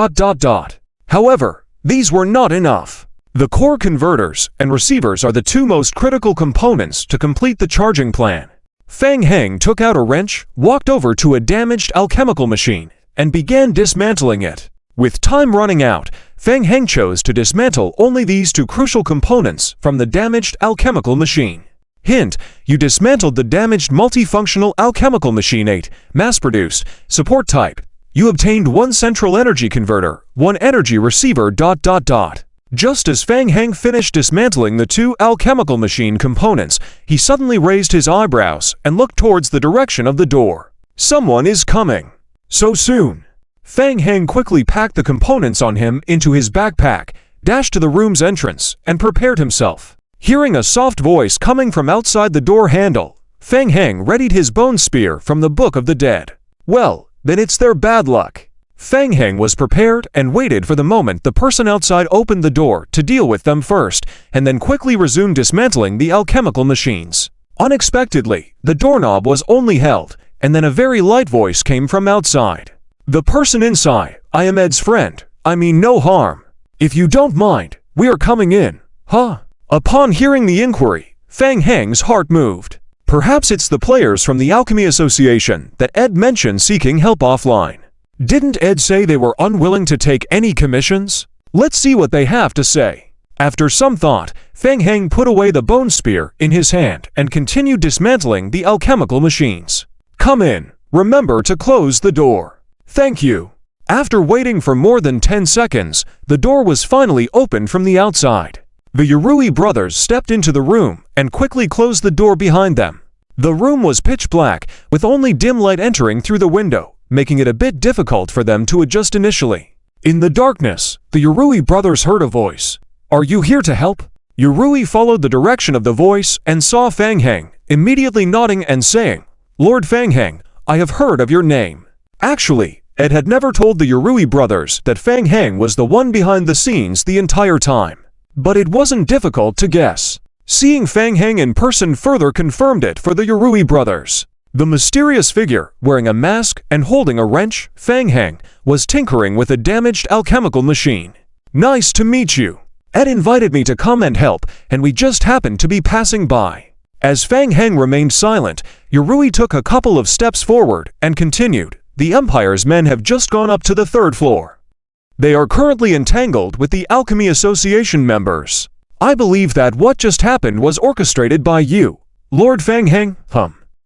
However, these were not enough. The core converters and receivers are the 2 most critical components to complete the charging plan. Fang Heng took out a wrench, walked over to a damaged alchemical machine, and began dismantling it. With time running out, Fang Heng chose to dismantle only these 2 crucial components from the damaged alchemical machine. Hint, you dismantled the damaged multifunctional alchemical machine 8, mass-produced, support type. You obtained 1 central energy converter, 1 energy receiver... Just as Fang Heng finished dismantling the 2 alchemical machine components, he suddenly raised his eyebrows and looked towards the direction of the door. Someone is coming. So soon. Fang Heng quickly packed the components on him into his backpack, dashed to the room's entrance, and prepared himself. Hearing a soft voice coming from outside the door handle, Feng Heng readied his bone spear from the Book of the Dead. Well, then it's their bad luck. Feng Heng was prepared and waited for the moment the person outside opened the door to deal with them first, and then quickly resumed dismantling the alchemical machines. Unexpectedly, the doorknob was only held, and then a very light voice came from outside. "The person inside, I am Ed's friend. I mean no harm. If you don't mind, we are coming in." Huh? Upon hearing the inquiry, Feng Heng's heart moved. Perhaps it's the players from the Alchemy Association that Ed mentioned seeking help offline. Didn't Ed say they were unwilling to take any commissions? Let's see what they have to say. After some thought, Feng Heng put away the bone spear in his hand and continued dismantling the alchemical machines. "Come in. Remember to close the door." "Thank you." After waiting for more than 10 seconds, the door was finally opened from the outside. The Yurui brothers stepped into the room and quickly closed the door behind them. The room was pitch black, with only dim light entering through the window, making it a bit difficult for them to adjust initially. In the darkness, the Yurui brothers heard a voice. "Are you here to help?" Yurui followed the direction of the voice and saw Feng Heng, immediately nodding and saying, "Lord Feng Heng, I have heard of your name." Actually, Ed had never told the Yurui brothers that Feng Heng was the one behind the scenes the entire time. But it wasn't difficult to guess. Seeing Feng Heng in person further confirmed it for the Yurui brothers. The mysterious figure, wearing a mask and holding a wrench, Feng Heng, was tinkering with a damaged alchemical machine. "Nice to meet you. Ed invited me to come and help, and we just happened to be passing by." As Feng Heng remained silent, Yurui took a couple of steps forward and continued, "The Empire's men have just gone up to the 3rd floor. They are currently entangled with the Alchemy Association members. I believe that what just happened was orchestrated by you, Lord Feng Heng."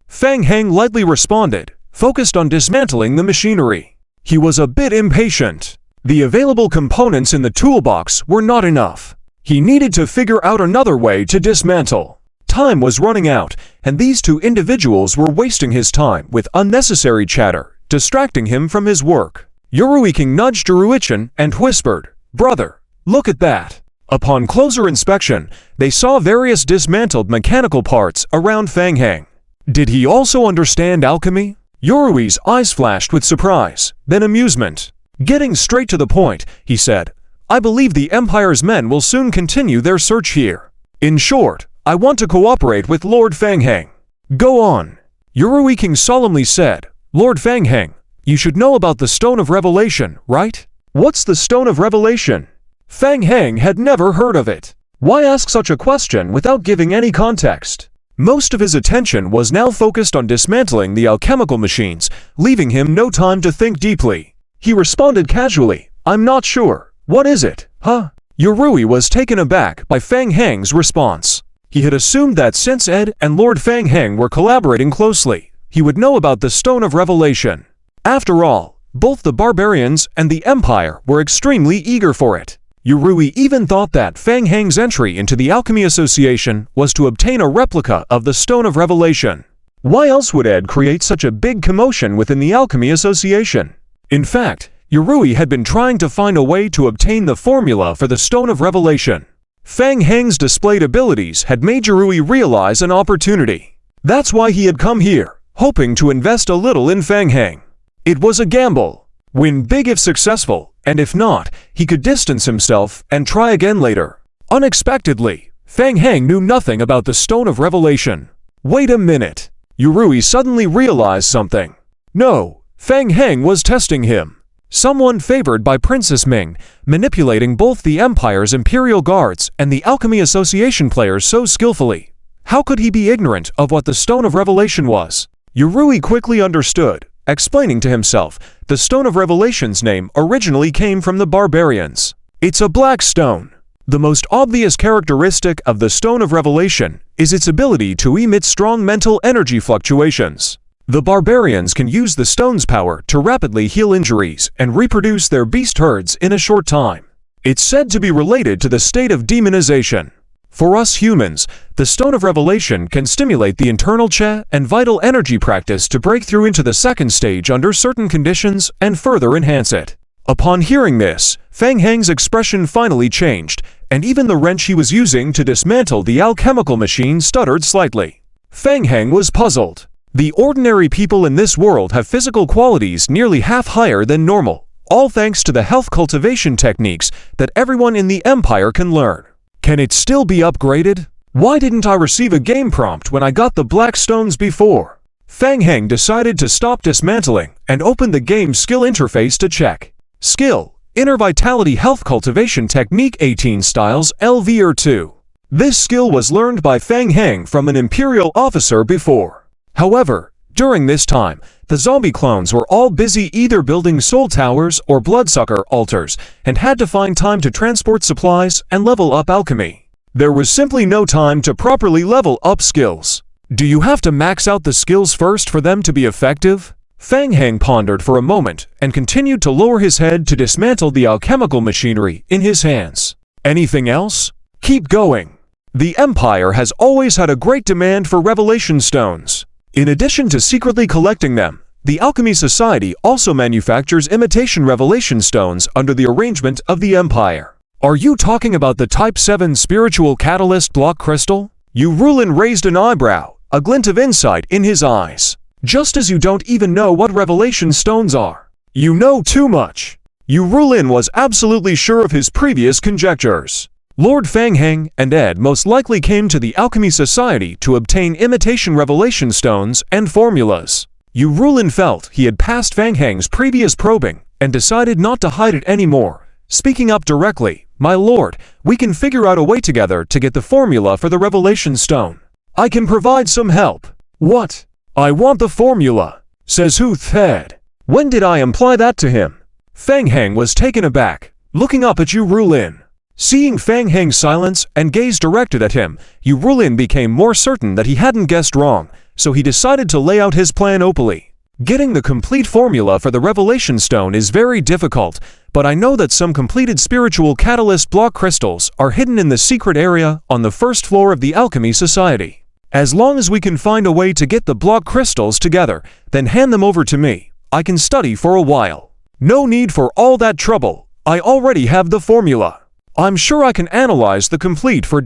Feng Heng lightly responded, focused on dismantling the machinery. He was a bit impatient. The available components in the toolbox were not enough. He needed to figure out another way to dismantle. Time was running out, and these two individuals were wasting his time with unnecessary chatter, distracting him from his work. Yoruiking nudged Yoruichin and whispered, "Brother, look at that." Upon closer inspection, they saw various dismantled mechanical parts around Feng Heng. Did he also understand alchemy? Yorui's eyes flashed with surprise, then amusement. Getting straight to the point, he said, "I believe the Empire's men will soon continue their search here. In short, I want to cooperate with Lord Feng Heng." "Go on," Yurui King solemnly said. "Lord Feng Heng, you should know about the Stone of Revelation, right?" "What's the Stone of Revelation?" Feng Heng had never heard of it. Why ask such a question without giving any context? Most of his attention was now focused on dismantling the alchemical machines, leaving him no time to think deeply. He responded casually, "I'm not sure. What is it, huh?" Yurui was taken aback by Feng Heng's response. He had assumed that since Ed and Lord Feng Heng were collaborating closely, he would know about the Stone of Revelation. After all, both the barbarians and the Empire were extremely eager for it. Yurui even thought that Feng Heng's entry into the Alchemy Association was to obtain a replica of the Stone of Revelation. Why else would Ed create such a big commotion within the Alchemy Association? In fact, Yurui had been trying to find a way to obtain the formula for the Stone of Revelation. Feng Heng's displayed abilities had made Yurui realize an opportunity. That's why he had come here, hoping to invest a little in Feng Heng. It was a gamble. Win big if successful, and if not, he could distance himself and try again later. Unexpectedly, Feng Heng knew nothing about the Stone of Revelation. Wait a minute. Yurui suddenly realized something. No, Feng Heng was testing him. Someone favored by Princess Ming, manipulating both the Empire's Imperial Guards and the Alchemy Association players so skillfully. How could he be ignorant of what the Stone of Revelation was? Yurui quickly understood. Explaining to himself, the Stone of Revelation's name originally came from the barbarians. It's a black stone. The most obvious characteristic of the Stone of Revelation is its ability to emit strong mental energy fluctuations. The barbarians can use the stone's power to rapidly heal injuries and reproduce their beast herds in a short time. It's said to be related to the state of demonization. For us humans, the Stone of Revelation can stimulate the internal Che and vital energy practice to break through into the second stage under certain conditions and further enhance it. Upon hearing this, Feng Heng's expression finally changed, and even the wrench he was using to dismantle the alchemical machine stuttered slightly. Feng Heng was puzzled. The ordinary people in this world have physical qualities nearly half higher than normal, all thanks to the health cultivation techniques that everyone in the Empire can learn. Can it still be upgraded? Why didn't I receive a game prompt when I got the black stones before? Feng Heng decided to stop dismantling and open the game skill interface to check. Skill: Inner Vitality Health Cultivation Technique 18 Styles LVR 2. This skill was learned by Feng Heng from an Imperial officer before. However, during this time, the zombie clones were all busy either building soul towers or bloodsucker altars and had to find time to transport supplies and level up alchemy. There was simply no time to properly level up skills. Do you have to max out the skills first for them to be effective? Feng Heng pondered for a moment and continued to lower his head to dismantle the alchemical machinery in his hands. Anything else? Keep going. The Empire has always had a great demand for revelation stones. In addition to secretly collecting them, the Alchemy Society also manufactures imitation revelation stones under the arrangement of the Empire. Are you talking about the Type 7 Spiritual Catalyst Block Crystal? Yu Rulin raised an eyebrow, a glint of insight in his eyes. Just as you don't even know what revelation stones are. You know too much. Yu Rulin was absolutely sure of his previous conjectures. Lord Feng Heng and Ed most likely came to the Alchemy Society to obtain imitation revelation stones and formulas. Yu Rulin felt he had passed Feng Heng's previous probing and decided not to hide it anymore. Speaking up directly, "My lord, we can figure out a way together to get the formula for the revelation stone. I can provide some help." "What? I want the formula," says Hu Thed. "When did I imply that to him?" Feng Heng was taken aback, looking up at Yu Rulin. Seeing Feng Heng's silence and gaze directed at him, Yu Rulin became more certain that he hadn't guessed wrong, so he decided to lay out his plan openly. "Getting the complete formula for the revelation stone is very difficult, but I know that some completed spiritual catalyst block crystals are hidden in the secret area on the first floor of the Alchemy Society. As long as we can find a way to get the block crystals together, then hand them over to me. I can study for a while. No need for all that trouble. I already have the formula. I'm sure I can analyze the complete for ...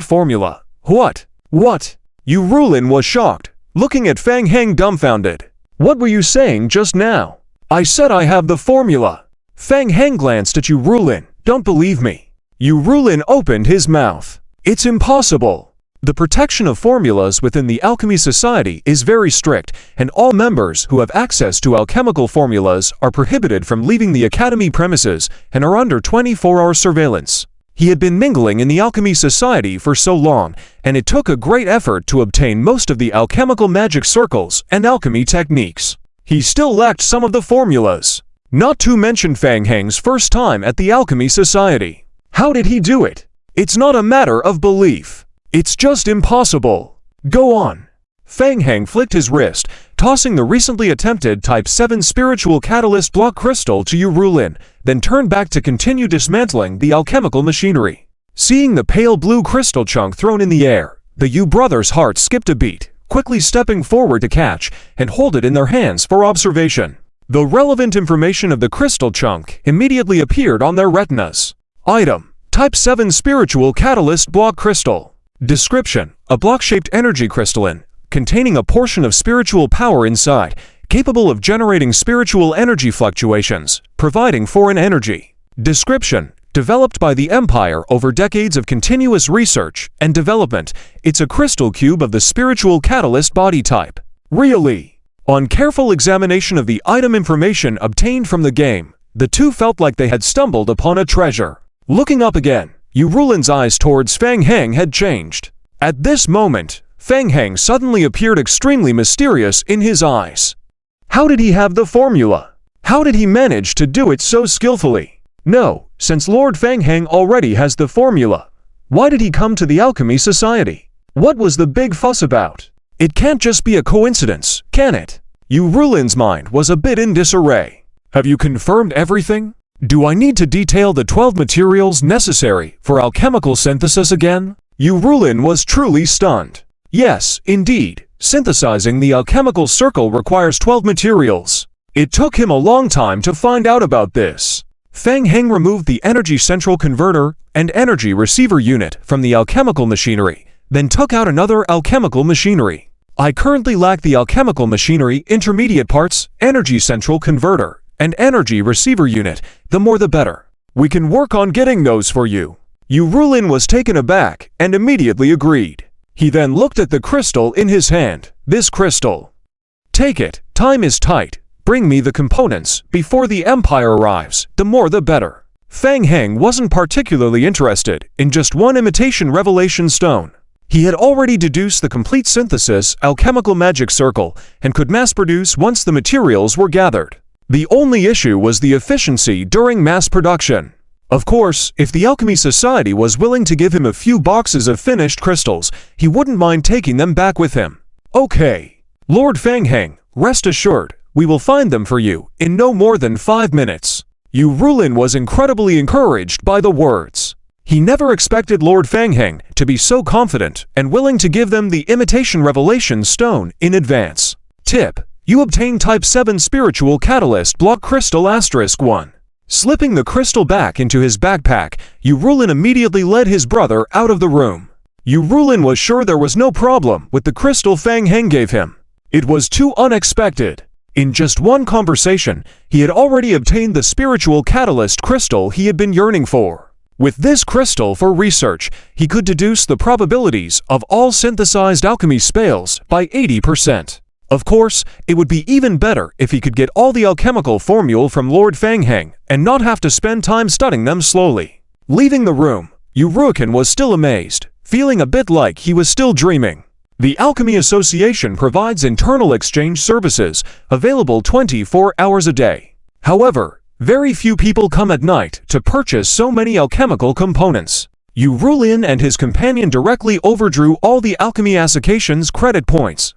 formula." What? Yu Rulin was shocked, looking at Feng Heng dumbfounded. "What were you saying just now?" "I said I have the formula." Feng Heng glanced at Yu Rulin. "Don't believe me." Yu Rulin opened his mouth. "It's impossible. The protection of formulas within the Alchemy Society is very strict, and all members who have access to alchemical formulas are prohibited from leaving the Academy premises and are under 24-hour surveillance." He had been mingling in the Alchemy Society for so long, and it took a great effort to obtain most of the alchemical magic circles and alchemy techniques. He still lacked some of the formulas. Not to mention Feng Heng's first time at the Alchemy Society. How did he do it? It's not a matter of belief. It's just impossible. Go on. Feng Heng flicked his wrist, tossing the recently attempted Type 7 Spiritual Catalyst Block Crystal to Yu Rulin, then turned back to continue dismantling the alchemical machinery. Seeing the pale blue crystal chunk thrown in the air, the Yu brothers' heart skipped a beat, quickly stepping forward to catch and hold it in their hands for observation. The relevant information of the crystal chunk immediately appeared on their retinas. Item: Type 7 Spiritual Catalyst Block Crystal. Description: a block-shaped energy crystalline, containing a portion of spiritual power inside, capable of generating spiritual energy fluctuations, providing foreign energy. Description: developed by the Empire over decades of continuous research and development, it's a crystal cube of the spiritual catalyst body type. Really? On careful examination of the item information obtained from the game, the two felt like they had stumbled upon a treasure. Looking up again, Yu Rulin's eyes towards Feng Heng had changed. At this moment, Feng Heng suddenly appeared extremely mysterious in his eyes. How did he have the formula? How did he manage to do it so skillfully? No, since Lord Feng Heng already has the formula, why did he come to the Alchemy Society? What was the big fuss about? It can't just be a coincidence, can it? Yu Rulin's mind was a bit in disarray. Have you confirmed everything? Do I need to detail the 12 materials necessary for alchemical synthesis again? Yu Rulin was truly stunned. Yes, indeed, synthesizing the alchemical circle requires 12 materials. It took him a long time to find out about this. Feng Heng removed the energy central converter and energy receiver unit from the alchemical machinery, then took out another alchemical machinery. I currently lack the alchemical machinery intermediate parts, energy central converter, and energy receiver unit. The more the better. We can work on getting those for you. Yurulin was taken aback and immediately agreed. He then looked at the crystal in his hand. This crystal. Take it, time is tight. Bring me the components before the Empire arrives, the more the better. Fang Heng wasn't particularly interested in just one imitation revelation stone. He had already deduced the complete synthesis alchemical magic circle and could mass produce once the materials were gathered. The only issue was the efficiency during mass production. Of course, if the Alchemy Society was willing to give him a few boxes of finished crystals, he wouldn't mind taking them back with him. Okay. Lord Fang Heng, rest assured, we will find them for you in no more than 5 minutes. Yurulin was incredibly encouraged by the words. He never expected Lord Fang Heng to be so confident and willing to give them the imitation revelation stone in advance. Tip: you obtain Type 7 Spiritual Catalyst Block Crystal *1. Slipping the crystal back into his backpack, Yurulin immediately led his brother out of the room. Yurulin was sure there was no problem with the crystal Fang Heng gave him. It was too unexpected. In just one conversation, he had already obtained the spiritual catalyst crystal he had been yearning for. With this crystal for research, he could deduce the probabilities of all synthesized alchemy spells by 80%. Of course, it would be even better if he could get all the alchemical formulae from Lord Fang Heng and not have to spend time studying them slowly. Leaving the room, Yurulin was still amazed, feeling a bit like he was still dreaming. The Alchemy Association provides internal exchange services, available 24 hours a day. However, very few people come at night to purchase so many alchemical components. Yurulin and his companion directly overdrew all the Alchemy Association's credit points,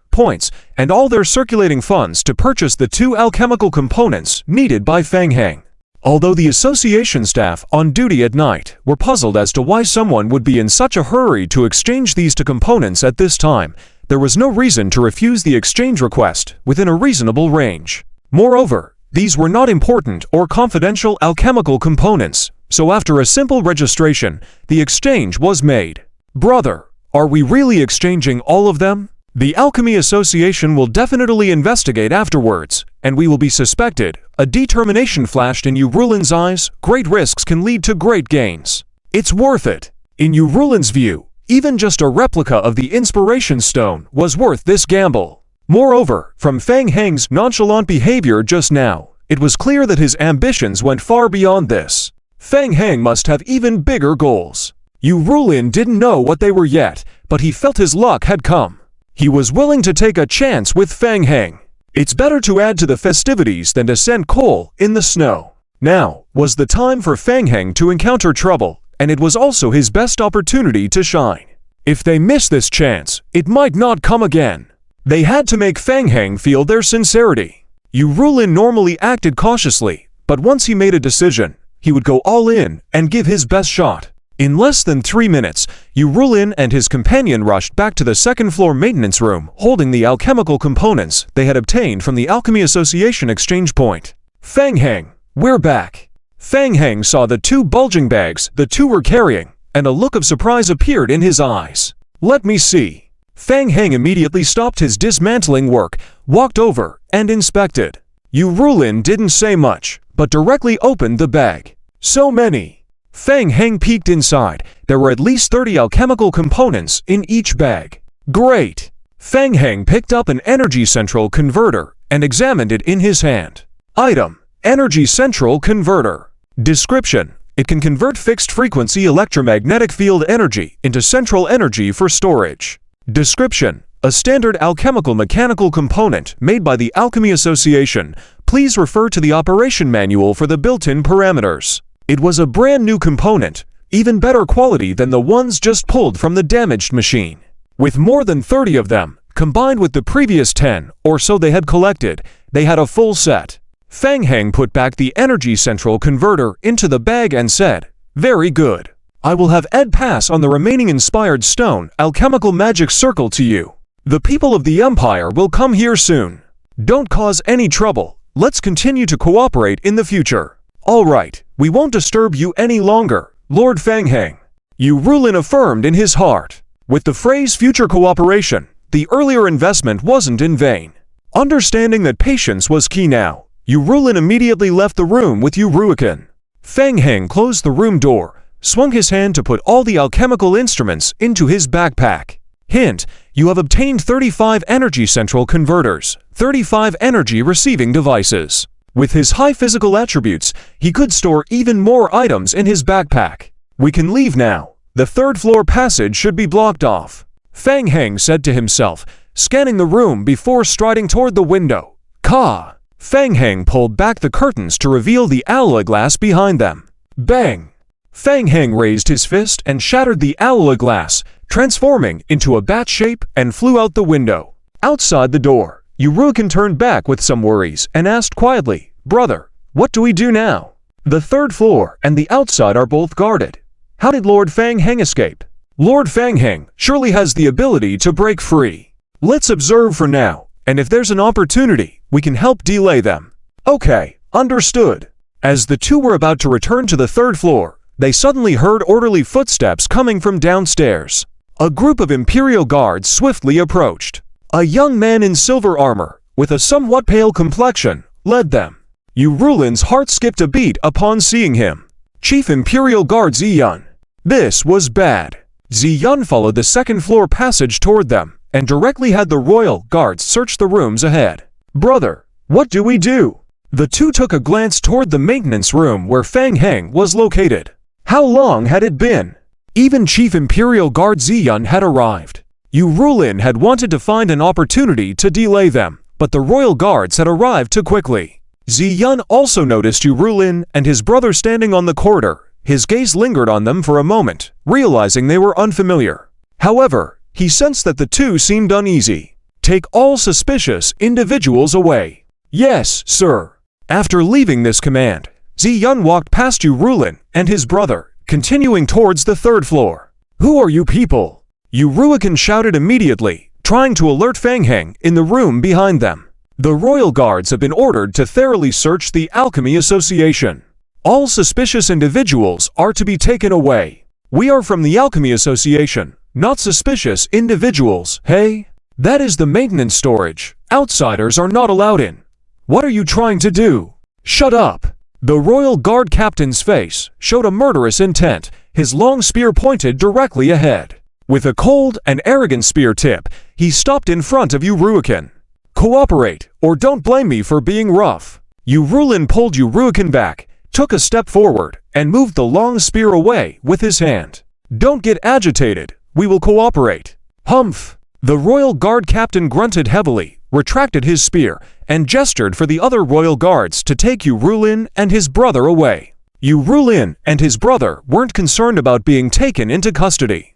and all their circulating funds to purchase the 2 alchemical components needed by Fang Heng. Although the association staff on duty at night were puzzled as to why someone would be in such a hurry to exchange these 2 components at this time, there was no reason to refuse the exchange request within a reasonable range. Moreover, these were not important or confidential alchemical components, so after a simple registration, the exchange was made. Brother, are we really exchanging all of them? The Alchemy Association will definitely investigate afterwards, and we will be suspected. A determination flashed in Yurulin's eyes. Great risks can lead to great gains. It's worth it. In Yurulin's view, even just a replica of the Inspiration Stone was worth this gamble. Moreover, from Fang Heng's nonchalant behavior just now, it was clear that his ambitions went far beyond this. Fang Heng must have even bigger goals. Yurulin didn't know what they were yet, but he felt his luck had come. He was willing to take a chance with Fang Heng. It's better to add to the festivities than to send coal in the snow. Now was the time for Fang Heng to encounter trouble, and it was also his best opportunity to shine. If they miss this chance, it might not come again. They had to make Fang Heng feel their sincerity. Yurulin normally acted cautiously, but once he made a decision, he would go all in and give his best shot. In less than 3 minutes, Yurulin and his companion rushed back to the second-floor maintenance room, holding the alchemical components they had obtained from the Alchemy Association exchange point. Fang Heng, we're back. Fang Heng saw the 2 bulging bags the 2 were carrying, and a look of surprise appeared in his eyes. Let me see. Fang Heng immediately stopped his dismantling work, walked over, and inspected. Yurulin didn't say much, but directly opened the bag. So many. Fang Heng peeked inside. There were at least 30 alchemical components in each bag. Great! Fang Heng picked up an energy central converter and examined it in his hand. Item: Energy Central Converter. Description: it can convert fixed-frequency electromagnetic field energy into central energy for storage. Description: a standard alchemical mechanical component made by the Alchemy Association. Please refer to the operation manual for the built-in parameters. It was a brand new component, even better quality than the ones just pulled from the damaged machine. With more than 30 of them, combined with the previous 10 or so they had collected, they had a full set. Fang Heng put back the energy central converter into the bag and said, "Very good. I will have Ed pass on the remaining inspired stone alchemical magic circle to you. The people of the Empire will come here soon. Don't cause any trouble. Let's continue to cooperate in the future." "All right, we won't disturb you any longer, Lord Fang Heng," Yurulin affirmed in his heart. With the phrase future cooperation, the earlier investment wasn't in vain. Understanding that patience was key now, Yurulin immediately left the room with Yuruikin. Feng Heng closed the room door, swung his hand to put all the alchemical instruments into his backpack. Hint, you have obtained 35 energy central converters, 35 energy receiving devices. With his high physical attributes, he could store even more items in his backpack. We can leave now. The third floor passage should be blocked off, Feng Heng said to himself, scanning the room before striding toward the window. Ka! Feng Heng pulled back the curtains to reveal the alloy glass behind them. Bang! Feng Heng raised his fist and shattered the alloy glass, transforming into a bat shape and flew out the window. Outside the door, Yurukin turned back with some worries and asked quietly, "Brother, what do we do now? The third floor and the outside are both guarded. How did Lord Feng Heng escape? Lord Feng Heng surely has the ability to break free. Let's observe for now, and if there's an opportunity, we can help delay them." Okay, understood. As the two were about to return to the third floor, they suddenly heard orderly footsteps coming from downstairs. A group of Imperial guards swiftly approached. A young man in silver armor, with a somewhat pale complexion, led them. Yurulin's heart skipped a beat upon seeing him. Chief Imperial Guard Ziyun. This was bad. Ziyun followed the second floor passage toward them, and directly had the royal guards search the rooms ahead. "Brother, what do we do?" The two took a glance toward the maintenance room where Feng Heng was located. How long had it been? Even Chief Imperial Guard Ziyun had arrived. Yurulin had wanted to find an opportunity to delay them, but the royal guards had arrived too quickly. Ziyun also noticed Yurulin and his brother standing on the corridor. His gaze lingered on them for a moment, realizing they were unfamiliar. However, he sensed that the two seemed uneasy. "Take all suspicious individuals away." "Yes, sir." After leaving this command, Ziyun walked past Yurulin and his brother, continuing towards the third floor. "Who are you people?" Yuruikin shouted immediately, trying to alert Feng Heng in the room behind them. "The royal guards have been ordered to thoroughly search the Alchemy Association. All suspicious individuals are to be taken away. We are from the Alchemy Association, not suspicious individuals, hey? That is the maintenance storage. Outsiders are not allowed in. What are you trying to do? Shut up." The royal guard captain's face showed a murderous intent, his long spear pointed directly ahead. With a cold and arrogant spear tip, he stopped in front of Yuruikin. "Cooperate, or don't blame me for being rough." Yurulin pulled Yuruikin back, took a step forward, and moved the long spear away with his hand. "Don't get agitated, we will cooperate." "Humph!" The royal guard captain grunted heavily, retracted his spear, and gestured for the other royal guards to take Yurulin and his brother away. Yurulin and his brother weren't concerned about being taken into custody.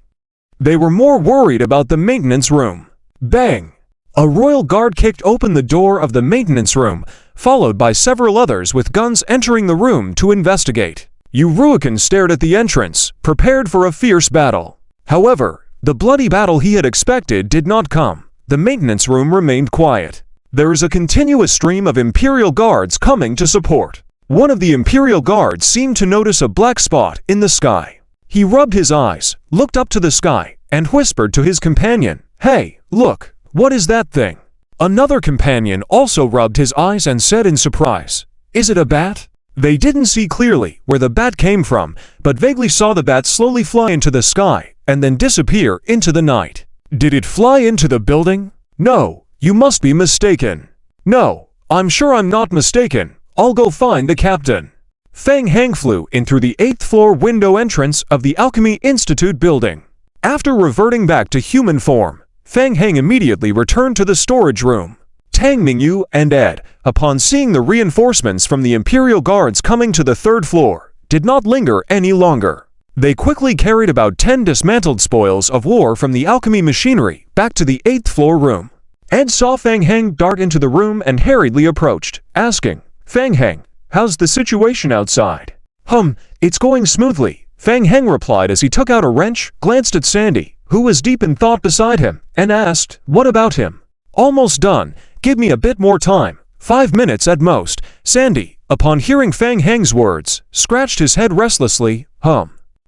They were more worried about the maintenance room. Bang! A royal guard kicked open the door of the maintenance room, followed by several others with guns entering the room to investigate. Yuruikin stared at the entrance, prepared for a fierce battle. However, the bloody battle he had expected did not come. The maintenance room remained quiet. There is a continuous stream of Imperial guards coming to support. One of the Imperial guards seemed to notice a black spot in the sky. He rubbed his eyes, looked up to the sky, and whispered to his companion, "Hey, look, what is that thing?" Another companion also rubbed his eyes and said in surprise, "Is it a bat?" They didn't see clearly where the bat came from, but vaguely saw the bat slowly fly into the sky and then disappear into the night. "Did it fly into the building?" "No, you must be mistaken." "No, I'm sure I'm not mistaken. I'll go find the captain." Feng Heng flew in through the 8th floor window entrance of the Alchemy Institute building. After reverting back to human form, Feng Heng immediately returned to the storage room. Tang Mingyu and Ed, upon seeing the reinforcements from the Imperial Guards coming to the 3rd floor, did not linger any longer. They quickly carried about 10 dismantled spoils of war from the alchemy machinery back to the 8th floor room. Ed saw Feng Heng dart into the room and hurriedly approached, asking, "Feng Heng, how's the situation outside?" It's going smoothly," Feng Heng replied as he took out a wrench, glanced at Sandy, who was deep in thought beside him, and asked, "What about him?" "Almost done. Give me a bit more time. 5 minutes at most." Sandy, upon hearing Feng Heng's words, scratched his head restlessly.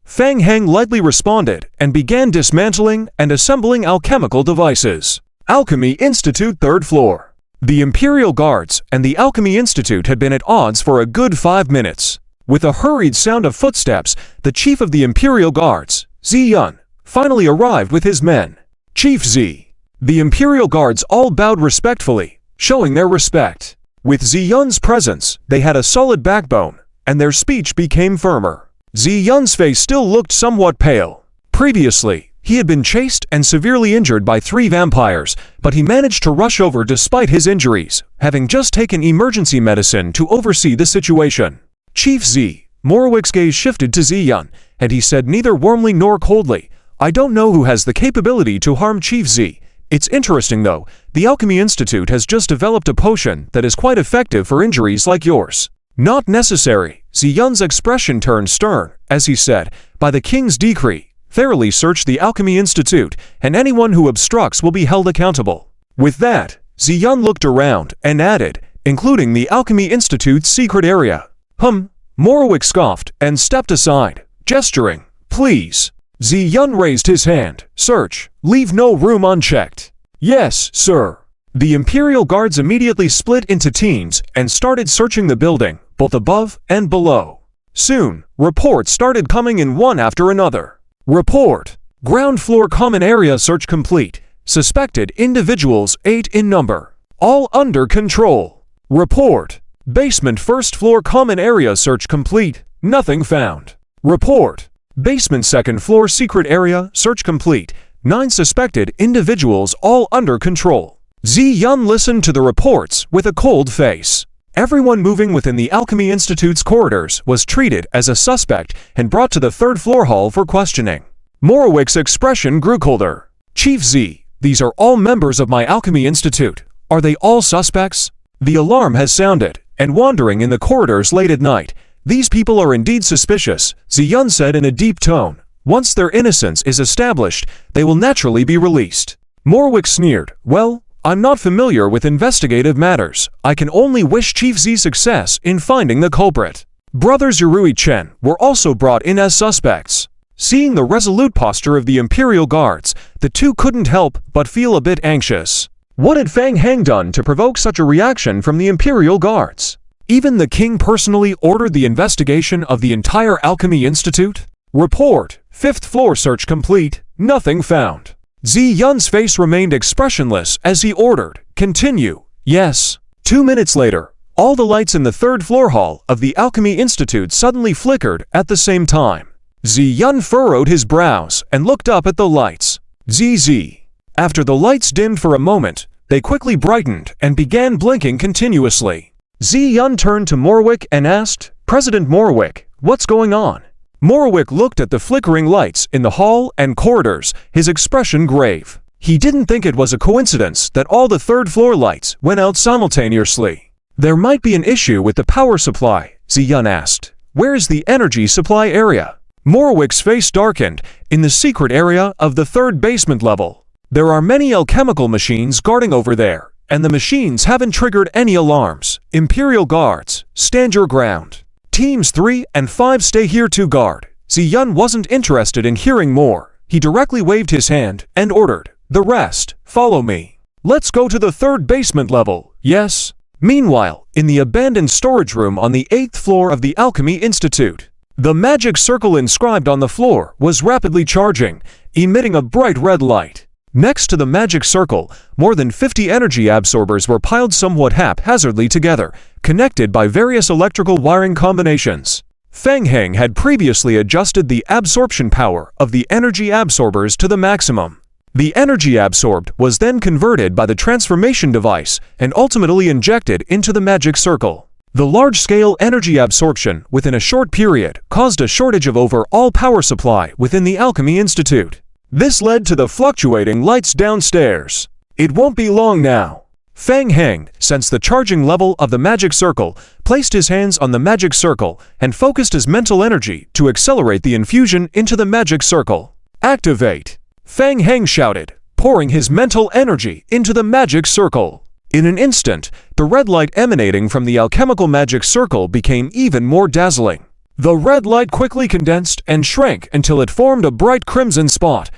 Fang Heng lightly responded and began dismantling and assembling alchemical devices. Alchemy Institute 3rd floor. The Imperial Guards and the Alchemy Institute had been at odds for a good 5 minutes. With a hurried sound of footsteps, the chief of the Imperial Guards, Ziyun, finally arrived with his men. Chief Z. The Imperial Guards all bowed respectfully, showing their respect. With Ziyun's presence, they had a solid backbone, and their speech became firmer. Ziyun's face still looked somewhat pale. Previously, he had been chased and severely injured by 3 vampires, but he managed to rush over despite his injuries, having just taken emergency medicine to oversee the situation. Chief Z. ManhwaRecap's gaze shifted to Ziyun, and he said neither warmly nor coldly, "I don't know who has the capability to harm Chief Z. It's interesting though, the Alchemy Institute has just developed a potion that is quite effective for injuries like yours." "Not necessary." Ziyun's expression turned stern, as he said, "By the king's decree, thoroughly search the Alchemy Institute, and anyone who obstructs will be held accountable." With that, Ziyun looked around and added, "including the Alchemy Institute's secret area." ManhwaRecap scoffed and stepped aside, gesturing, "Please." Ziyun raised his hand. "Search. Leave no room unchecked." "Yes, sir." The Imperial Guards immediately split into teams and started searching the building, both above and below. Soon, reports started coming in one after another. Report: ground floor common area search complete. Suspected individuals 8 in number. All under control. Report: basement first floor common area search complete. Nothing found. Report: basement second floor secret area search complete. 9 suspected individuals all under control. Ziyun listened to the reports with a cold face. Everyone moving within the Alchemy Institute's corridors was treated as a suspect and brought to the 3rd floor hall for questioning. ManhwaRecap's expression grew colder. "Chief Z, these are all members of my Alchemy Institute. Are they all suspects?" "The alarm has sounded, and wandering in the corridors late at night. These people are indeed suspicious," Ziyun said in a deep tone. "Once their innocence is established, they will naturally be released." ManhwaRecap sneered. "Well, I'm not familiar with investigative matters. I can only wish Chief Z success in finding the culprit." Brothers Yurui Chen were also brought in as suspects. Seeing the resolute posture of the Imperial Guards, the two couldn't help but feel a bit anxious. What had Fang Heng done to provoke such a reaction from the Imperial Guards? Even the king personally ordered the investigation of the entire Alchemy Institute? Report: 5th floor search complete. Nothing found. Ziyun's face remained expressionless as he ordered, "Continue." "Yes." 2 minutes later, all the lights in the 3rd floor hall of the Alchemy Institute suddenly flickered at the same time. Ziyun furrowed his brows and looked up at the lights. "ZZ." After the lights dimmed for a moment, they quickly brightened and began blinking continuously. Ziyun turned to ManhwaRecap and asked, "President ManhwaRecap, what's going on?" ManhwaRecap looked at the flickering lights in the hall and corridors, his expression grave. He didn't think it was a coincidence that all the 3rd floor lights went out simultaneously. "There might be an issue with the power supply," Ziyun asked. "Where is the energy supply area?" ManhwaRecap's face darkened. "In the secret area of the 3rd basement level. There are many alchemical machines guarding over there, and the machines haven't triggered any alarms. Imperial Guards, stand your ground. Teams 3 and 5 stay here to guard." Ziyun wasn't interested in hearing more. He directly waved his hand and ordered, "The rest, follow me. Let's go to the 3rd basement level." "Yes." Meanwhile, in the abandoned storage room on the 8th floor of the Alchemy Institute, the magic circle inscribed on the floor was rapidly charging, emitting a bright red light. Next to the magic circle, more than 50 energy absorbers were piled somewhat haphazardly together, connected by various electrical wiring combinations. Fang Heng had previously adjusted the absorption power of the energy absorbers to the maximum. The energy absorbed was then converted by the transformation device and ultimately injected into the magic circle. The large-scale energy absorption within a short period caused a shortage of overall power supply within the Alchemy Institute. This led to the fluctuating lights downstairs. "It won't be long now." Fang Heng sensed the charging level of the magic circle, placed his hands on the magic circle, and focused his mental energy to accelerate the infusion into the magic circle. "Activate!" Fang Heng shouted, pouring his mental energy into the magic circle. In an instant, the red light emanating from the alchemical magic circle became even more dazzling. The red light quickly condensed and shrank until it formed a bright crimson spot.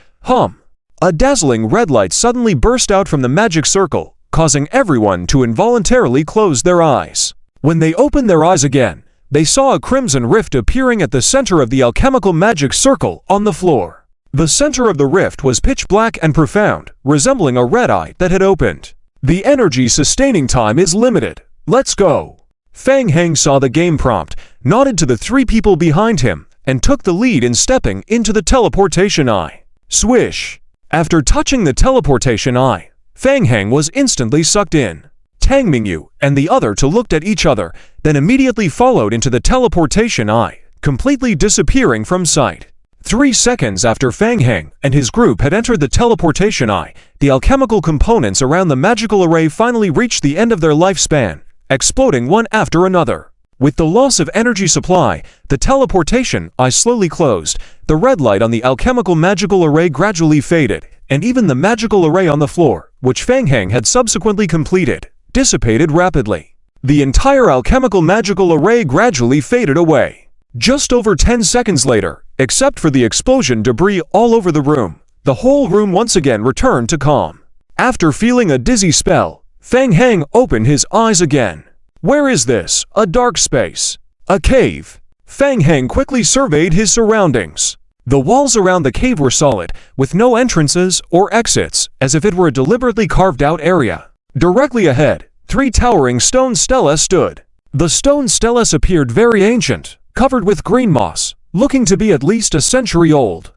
A dazzling red light suddenly burst out from the magic circle, causing everyone to involuntarily close their eyes. When they opened their eyes again, they saw a crimson rift appearing at the center of the alchemical magic circle on the floor. The center of the rift was pitch black and profound, resembling a red eye that had opened. The energy sustaining time is limited. Let's go. Fang Heng saw the game prompt, nodded to the three people behind him, and took the lead in stepping into the teleportation eye. Swish! After touching the teleportation eye, Fang Heng was instantly sucked in. Tang Mingyu and the other two looked at each other, then immediately followed into the teleportation eye, completely disappearing from sight. 3 seconds after Fang Heng and his group had entered the teleportation eye, the alchemical components around the magical array finally reached the end of their lifespan, exploding one after another. With the loss of energy supply, the teleportation eye slowly closed, the red light on the alchemical magical array gradually faded, and even the magical array on the floor, which Fang Heng had subsequently completed, dissipated rapidly. The entire alchemical magical array gradually faded away. Just over 10 seconds later, except for the explosion debris all over the room, the whole room once again returned to calm. After feeling a dizzy spell, Fang Heng opened his eyes again. Where is this? A dark space. A cave. Fang Heng quickly surveyed his surroundings. The walls around the cave were solid, with no entrances or exits, as if it were a deliberately carved out area. Directly ahead, 3 towering stone stelas stood. The stone stelas appeared very ancient, covered with green moss, looking to be at least a century old.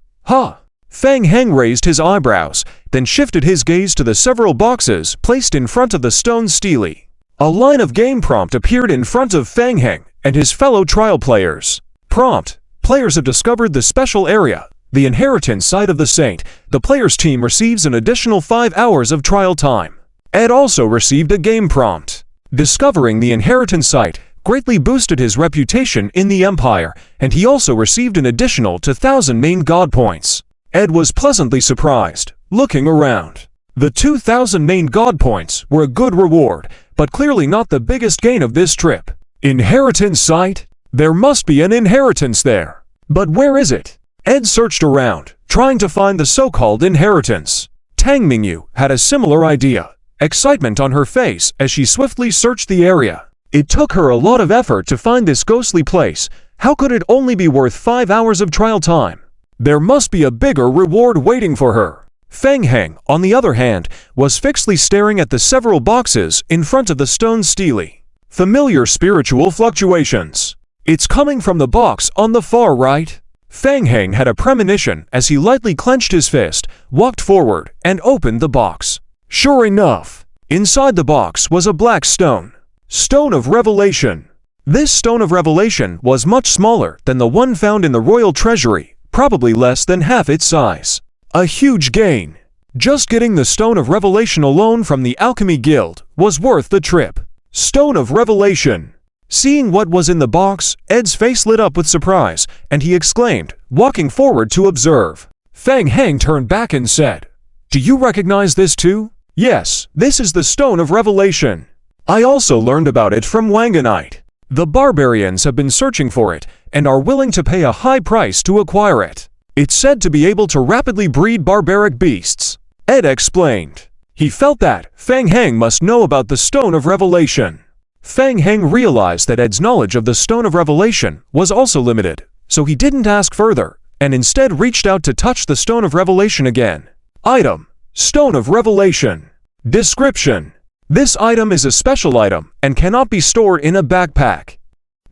Fang Heng raised his eyebrows, then shifted his gaze to the several boxes placed in front of the stone stele. A line of game prompt appeared in front of Fang Heng and his fellow trial players. Prompt: players have discovered the special area, the inheritance site of the saint. The players' team receives an additional 5 hours of trial time. Ed also received a game prompt. Discovering the inheritance site greatly boosted his reputation in the Empire, and he also received an additional 2,000 main god points. Ed was pleasantly surprised, looking around. The 2,000 main god points were a good reward, but clearly not the biggest gain of this trip. Inheritance site? There must be an inheritance there. But where is it? Ed searched around, trying to find the so-called inheritance. Tang Mingyu had a similar idea, excitement on her face as she swiftly searched the area. It took her a lot of effort to find this ghostly place. How could it only be worth 5 hours of trial time? There must be a bigger reward waiting for her. Fang Heng, on the other hand, was fixedly staring at the several boxes in front of the stone stele. Familiar spiritual fluctuations. It's coming from the box on the far right. Fang Heng had a premonition as he lightly clenched his fist, walked forward, and opened the box. Sure enough, inside the box was a black stone. Stone of Revelation. This Stone of Revelation was much smaller than the one found in the royal treasury, probably less than half its size. A huge gain. Just getting the Stone of Revelation alone from the Alchemy Guild was worth the trip. Stone of Revelation. Seeing what was in the box, Ed's face lit up with surprise, and he exclaimed, walking forward to observe. Fang Heng turned back and said, "Do you recognize this too?" "Yes, this is the Stone of Revelation. I also learned about it from Wanganite. The barbarians have been searching for it and are willing to pay a high price to acquire it. It's said to be able to rapidly breed barbaric beasts," Ed explained. He felt that Fang Heng must know about the Stone of Revelation. Fang Heng realized that Ed's knowledge of the Stone of Revelation was also limited, so he didn't ask further, and instead reached out to touch the Stone of Revelation again. Item: Stone of Revelation. Description: this item is a special item and cannot be stored in a backpack.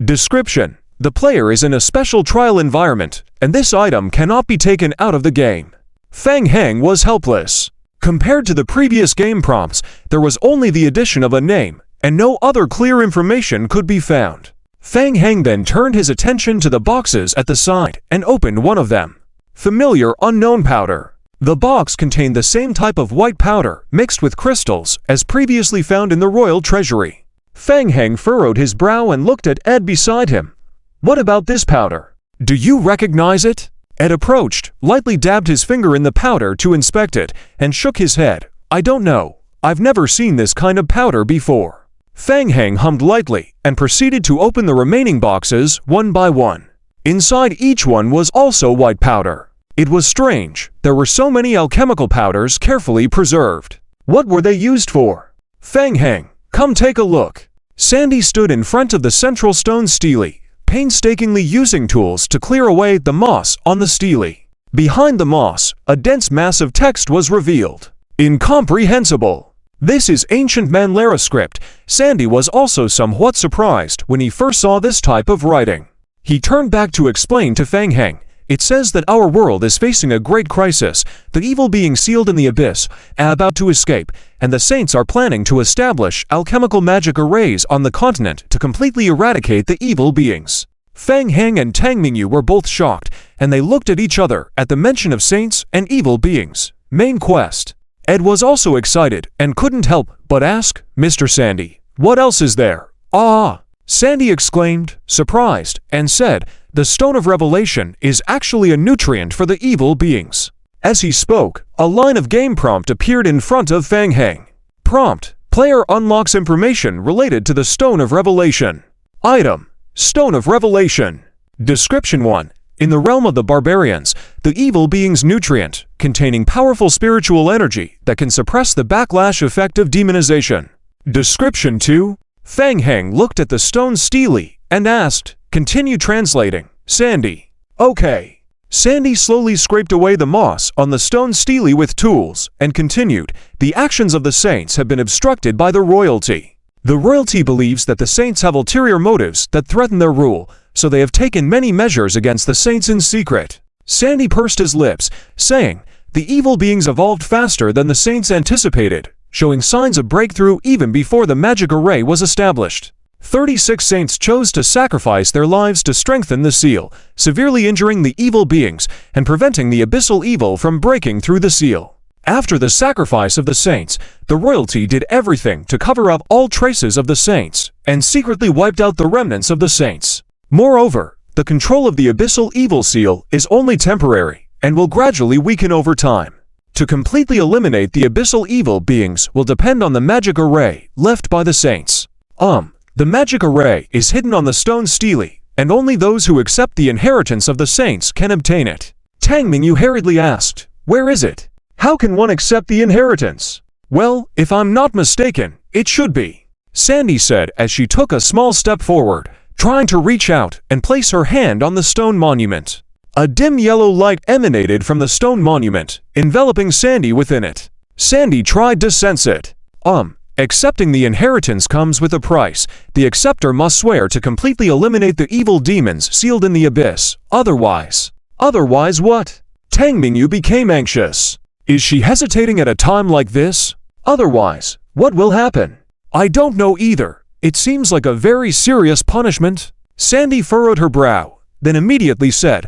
Description: the player is in a special trial environment, and this item cannot be taken out of the game. Fang Heng was helpless. Compared to the previous game prompts, there was only the addition of a name, and no other clear information could be found. Fang Heng then turned his attention to the boxes at the side and opened one of them. Familiar unknown powder. The box contained the same type of white powder mixed with crystals as previously found in the royal treasury. Fang Heng furrowed his brow and looked at Ed beside him. "What about this powder? Do you recognize it?" Ed approached, lightly dabbed his finger in the powder to inspect it, and shook his head. "I don't know. I've never seen this kind of powder before." Fang Heng hummed lightly and proceeded to open the remaining boxes one by one. Inside each one was also white powder. It was strange, there were so many alchemical powders carefully preserved. What were they used for? Fang Heng, come take a look. Sandy stood in front of the central stone stele, painstakingly using tools to clear away the moss on the stele. Behind the moss, a dense mass of text was revealed. Incomprehensible. This is ancient ManhwaRecap. Sandy was also somewhat surprised when he first saw this type of writing. He turned back to explain to Fang Heng. It says that our world is facing a great crisis, the evil being sealed in the abyss, about to escape, and the saints are planning to establish alchemical magic arrays on the continent to completely eradicate the evil beings. Fang Heng and Tang Mingyu were both shocked, and they looked at each other at the mention of saints and evil beings. Main quest. Ed was also excited and couldn't help but ask, Mr. Sandy, what else is there? Ah! Sandy exclaimed, surprised, and said, the Stone of Revelation is actually a nutrient for the evil beings. As he spoke, a line of game prompt appeared in front of Fang Heng. Prompt: player unlocks information related to the Stone of Revelation. Item: Stone of Revelation. Description 1. In the realm of the barbarians, the evil being's nutrient, containing powerful spiritual energy that can suppress the backlash effect of demonization. Description 2. Fang Heng looked at the stone stele and asked, continue translating, Sandy. Okay. Sandy slowly scraped away the moss on the stone stele with tools and continued, the actions of the saints have been obstructed by the royalty. The royalty believes that the saints have ulterior motives that threaten their rule, so they have taken many measures against the saints in secret. Sandy pursed his lips, saying, the evil beings evolved faster than the saints anticipated, showing signs of breakthrough even before the magic array was established. 36 saints chose to sacrifice their lives to strengthen the seal, severely injuring the evil beings and preventing the abyssal evil from breaking through the seal. After the sacrifice of the saints, the royalty did everything to cover up all traces of the saints and secretly wiped out the remnants of the saints. Moreover, the control of the abyssal evil seal is only temporary and will gradually weaken over time. To completely eliminate the abyssal evil beings will depend on the magic array left by the saints. The magic array is hidden on the stone stele, and only those who accept the inheritance of the saints can obtain it. Tang Mingyu hurriedly asked, where is it? How can one accept the inheritance? Well, if I'm not mistaken, it should be, Sandy said as she took a small step forward, trying to reach out and place her hand on the stone monument. A dim yellow light emanated from the stone monument, enveloping Sandy within it. Sandy tried to sense it. Accepting the inheritance comes with a price. The acceptor must swear to completely eliminate the evil demons sealed in the abyss. Otherwise what? Tang Mingyu became anxious. Is she hesitating at a time like this? Otherwise, what will happen? I don't know either. It seems like a very serious punishment. Sandy furrowed her brow, then immediately said,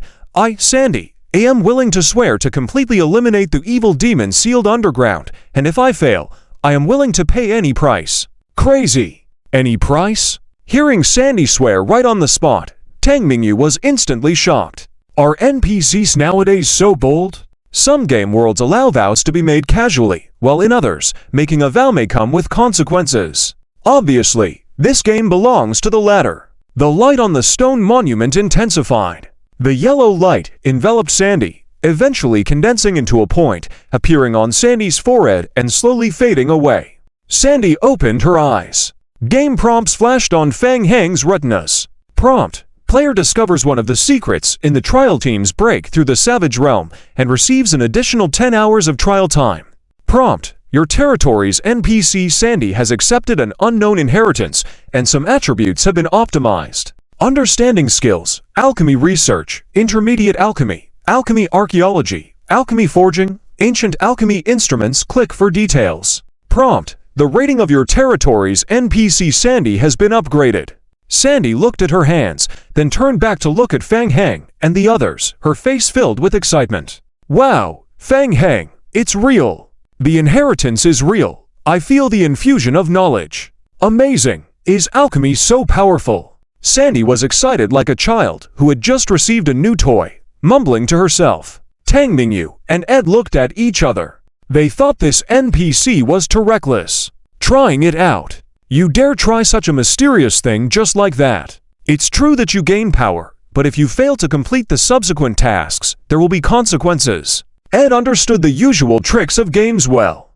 Sandy, am willing to swear to completely eliminate the evil demons sealed underground, and if I fail, I am willing to pay any price. Crazy. Any price? Hearing Sandy swear right on the spot, Tang Mingyu was instantly shocked. Are NPCs nowadays so bold? Some game worlds allow vows to be made casually, while in others, making a vow may come with consequences. Obviously, this game belongs to the latter. The light on the stone monument intensified. The yellow light enveloped Sandy, eventually condensing into a point, appearing on Sandy's forehead and slowly fading away. Sandy opened her eyes. Game prompts flashed on Fang Heng's retinas. Prompt: player discovers one of the secrets in the trial team's break through the Savage Realm and receives an additional 10 hours of trial time. Prompt: your territory's NPC Sandy has accepted an unknown inheritance and some attributes have been optimized. Understanding skills: alchemy research, intermediate alchemy, alchemy archaeology, alchemy forging, ancient alchemy instruments. Click for details. Prompt: the rating of your territory's NPC Sandy has been upgraded. Sandy looked at her hands, then turned back to look at Fang Heng and the others, her face filled with excitement. Wow, Fang Heng, it's real. The inheritance is real. I feel the infusion of knowledge. Amazing. Is alchemy so powerful? Sandy was excited like a child who had just received a new toy, mumbling to herself. Tang Mingyu and Ed looked at each other. They thought this NPC was too reckless. Trying it out. You dare try such a mysterious thing just like that? It's true that you gain power, but if you fail to complete the subsequent tasks, there will be consequences. Ed understood the usual tricks of games well.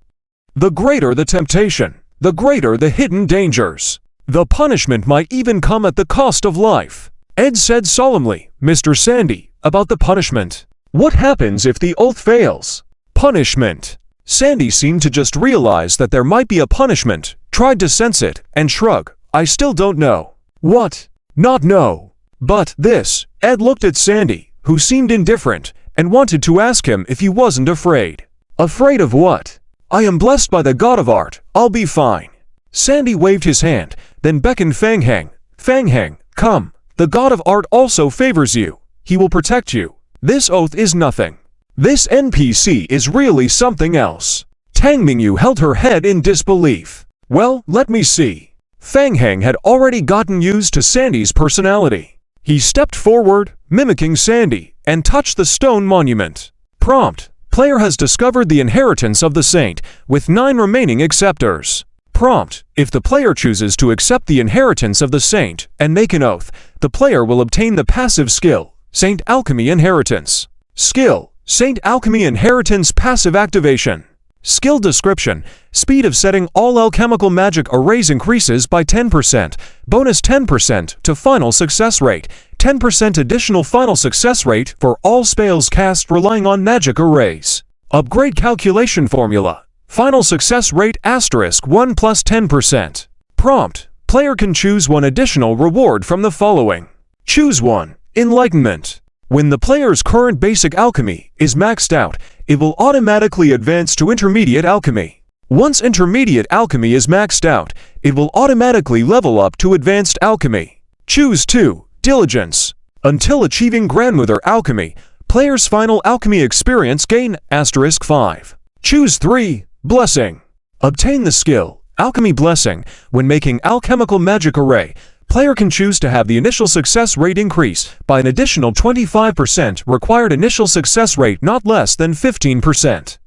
The greater the temptation, the greater the hidden dangers. The punishment might even come at the cost of life. Ed said solemnly, "Mr. Sandy, about the punishment. What happens if the oath fails?" Punishment. Sandy seemed to just realize that there might be a punishment, tried to sense it, and shrug. "I still don't know." "What?" "Not know. But this." Ed looked at Sandy, who seemed indifferent, and wanted to ask him if he wasn't afraid. "Afraid of what?" "I am blessed by the god of art. I'll be fine." Sandy waved his hand, then beckoned Fang Heng. "Fang Heng, come. The god of art also favors you. He will protect you. This oath is nothing. This NPC is really something else." Tang Mingyu held her head in disbelief. "Well, let me see." Fang Heng had already gotten used to Sandy's personality. He stepped forward, mimicking Sandy, and touched the stone monument. Prompt: Player has discovered the inheritance of the saint, with 9 remaining acceptors. Prompt: If the player chooses to accept the inheritance of the saint and make an oath, the player will obtain the passive skill, Saint Alchemy Inheritance. Skill: Saint Alchemy Inheritance Passive Activation. Skill description: Speed of setting all alchemical magic arrays increases by 10%, bonus 10% to final success rate, 10% additional final success rate for all spells cast relying on magic arrays. Upgrade calculation formula: Final success rate *1 plus 10%. Prompt: Player can choose one additional reward from the following. Choose 1. Enlightenment. When the player's current basic alchemy is maxed out, it will automatically advance to intermediate alchemy. Once intermediate alchemy is maxed out, it will automatically level up to advanced alchemy. Choose 2. Diligence. Until achieving grandmother alchemy, player's final alchemy experience gain *5. Choose 3. Blessing. Obtain the skill, Alchemy Blessing. When making alchemical magic array, player can choose to have the initial success rate increase by an additional 25%, required initial success rate not less than 15%.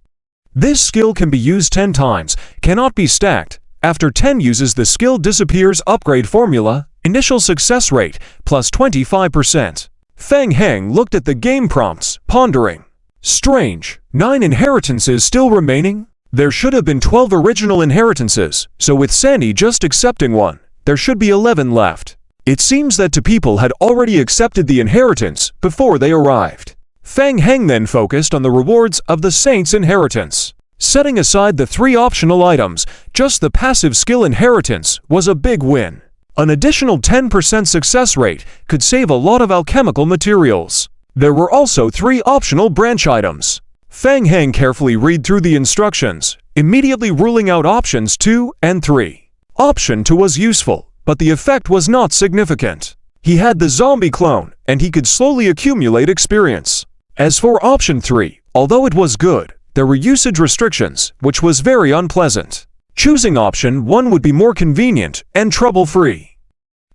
This skill can be used 10 times, cannot be stacked. After 10 uses, the skill disappears. Upgrade formula: Initial success rate plus 25%. Fang Heng looked at the game prompts, pondering. Strange, 9 inheritances still remaining? There should have been 12 original inheritances, so with Sandy just accepting 1, there should be 11 left. It seems that 2 people had already accepted the inheritance before they arrived. Fang Heng then focused on the rewards of the Saint's inheritance. Setting aside the 3 optional items, just the passive skill inheritance was a big win. An additional 10% success rate could save a lot of alchemical materials. There were also 3 optional branch items. Fang Heng carefully read through the instructions, immediately ruling out options 2 and 3. Option 2 was useful, but the effect was not significant. He had the zombie clone, and he could slowly accumulate experience. As for option 3, although it was good, there were usage restrictions, which was very unpleasant. Choosing option 1 would be more convenient and trouble-free.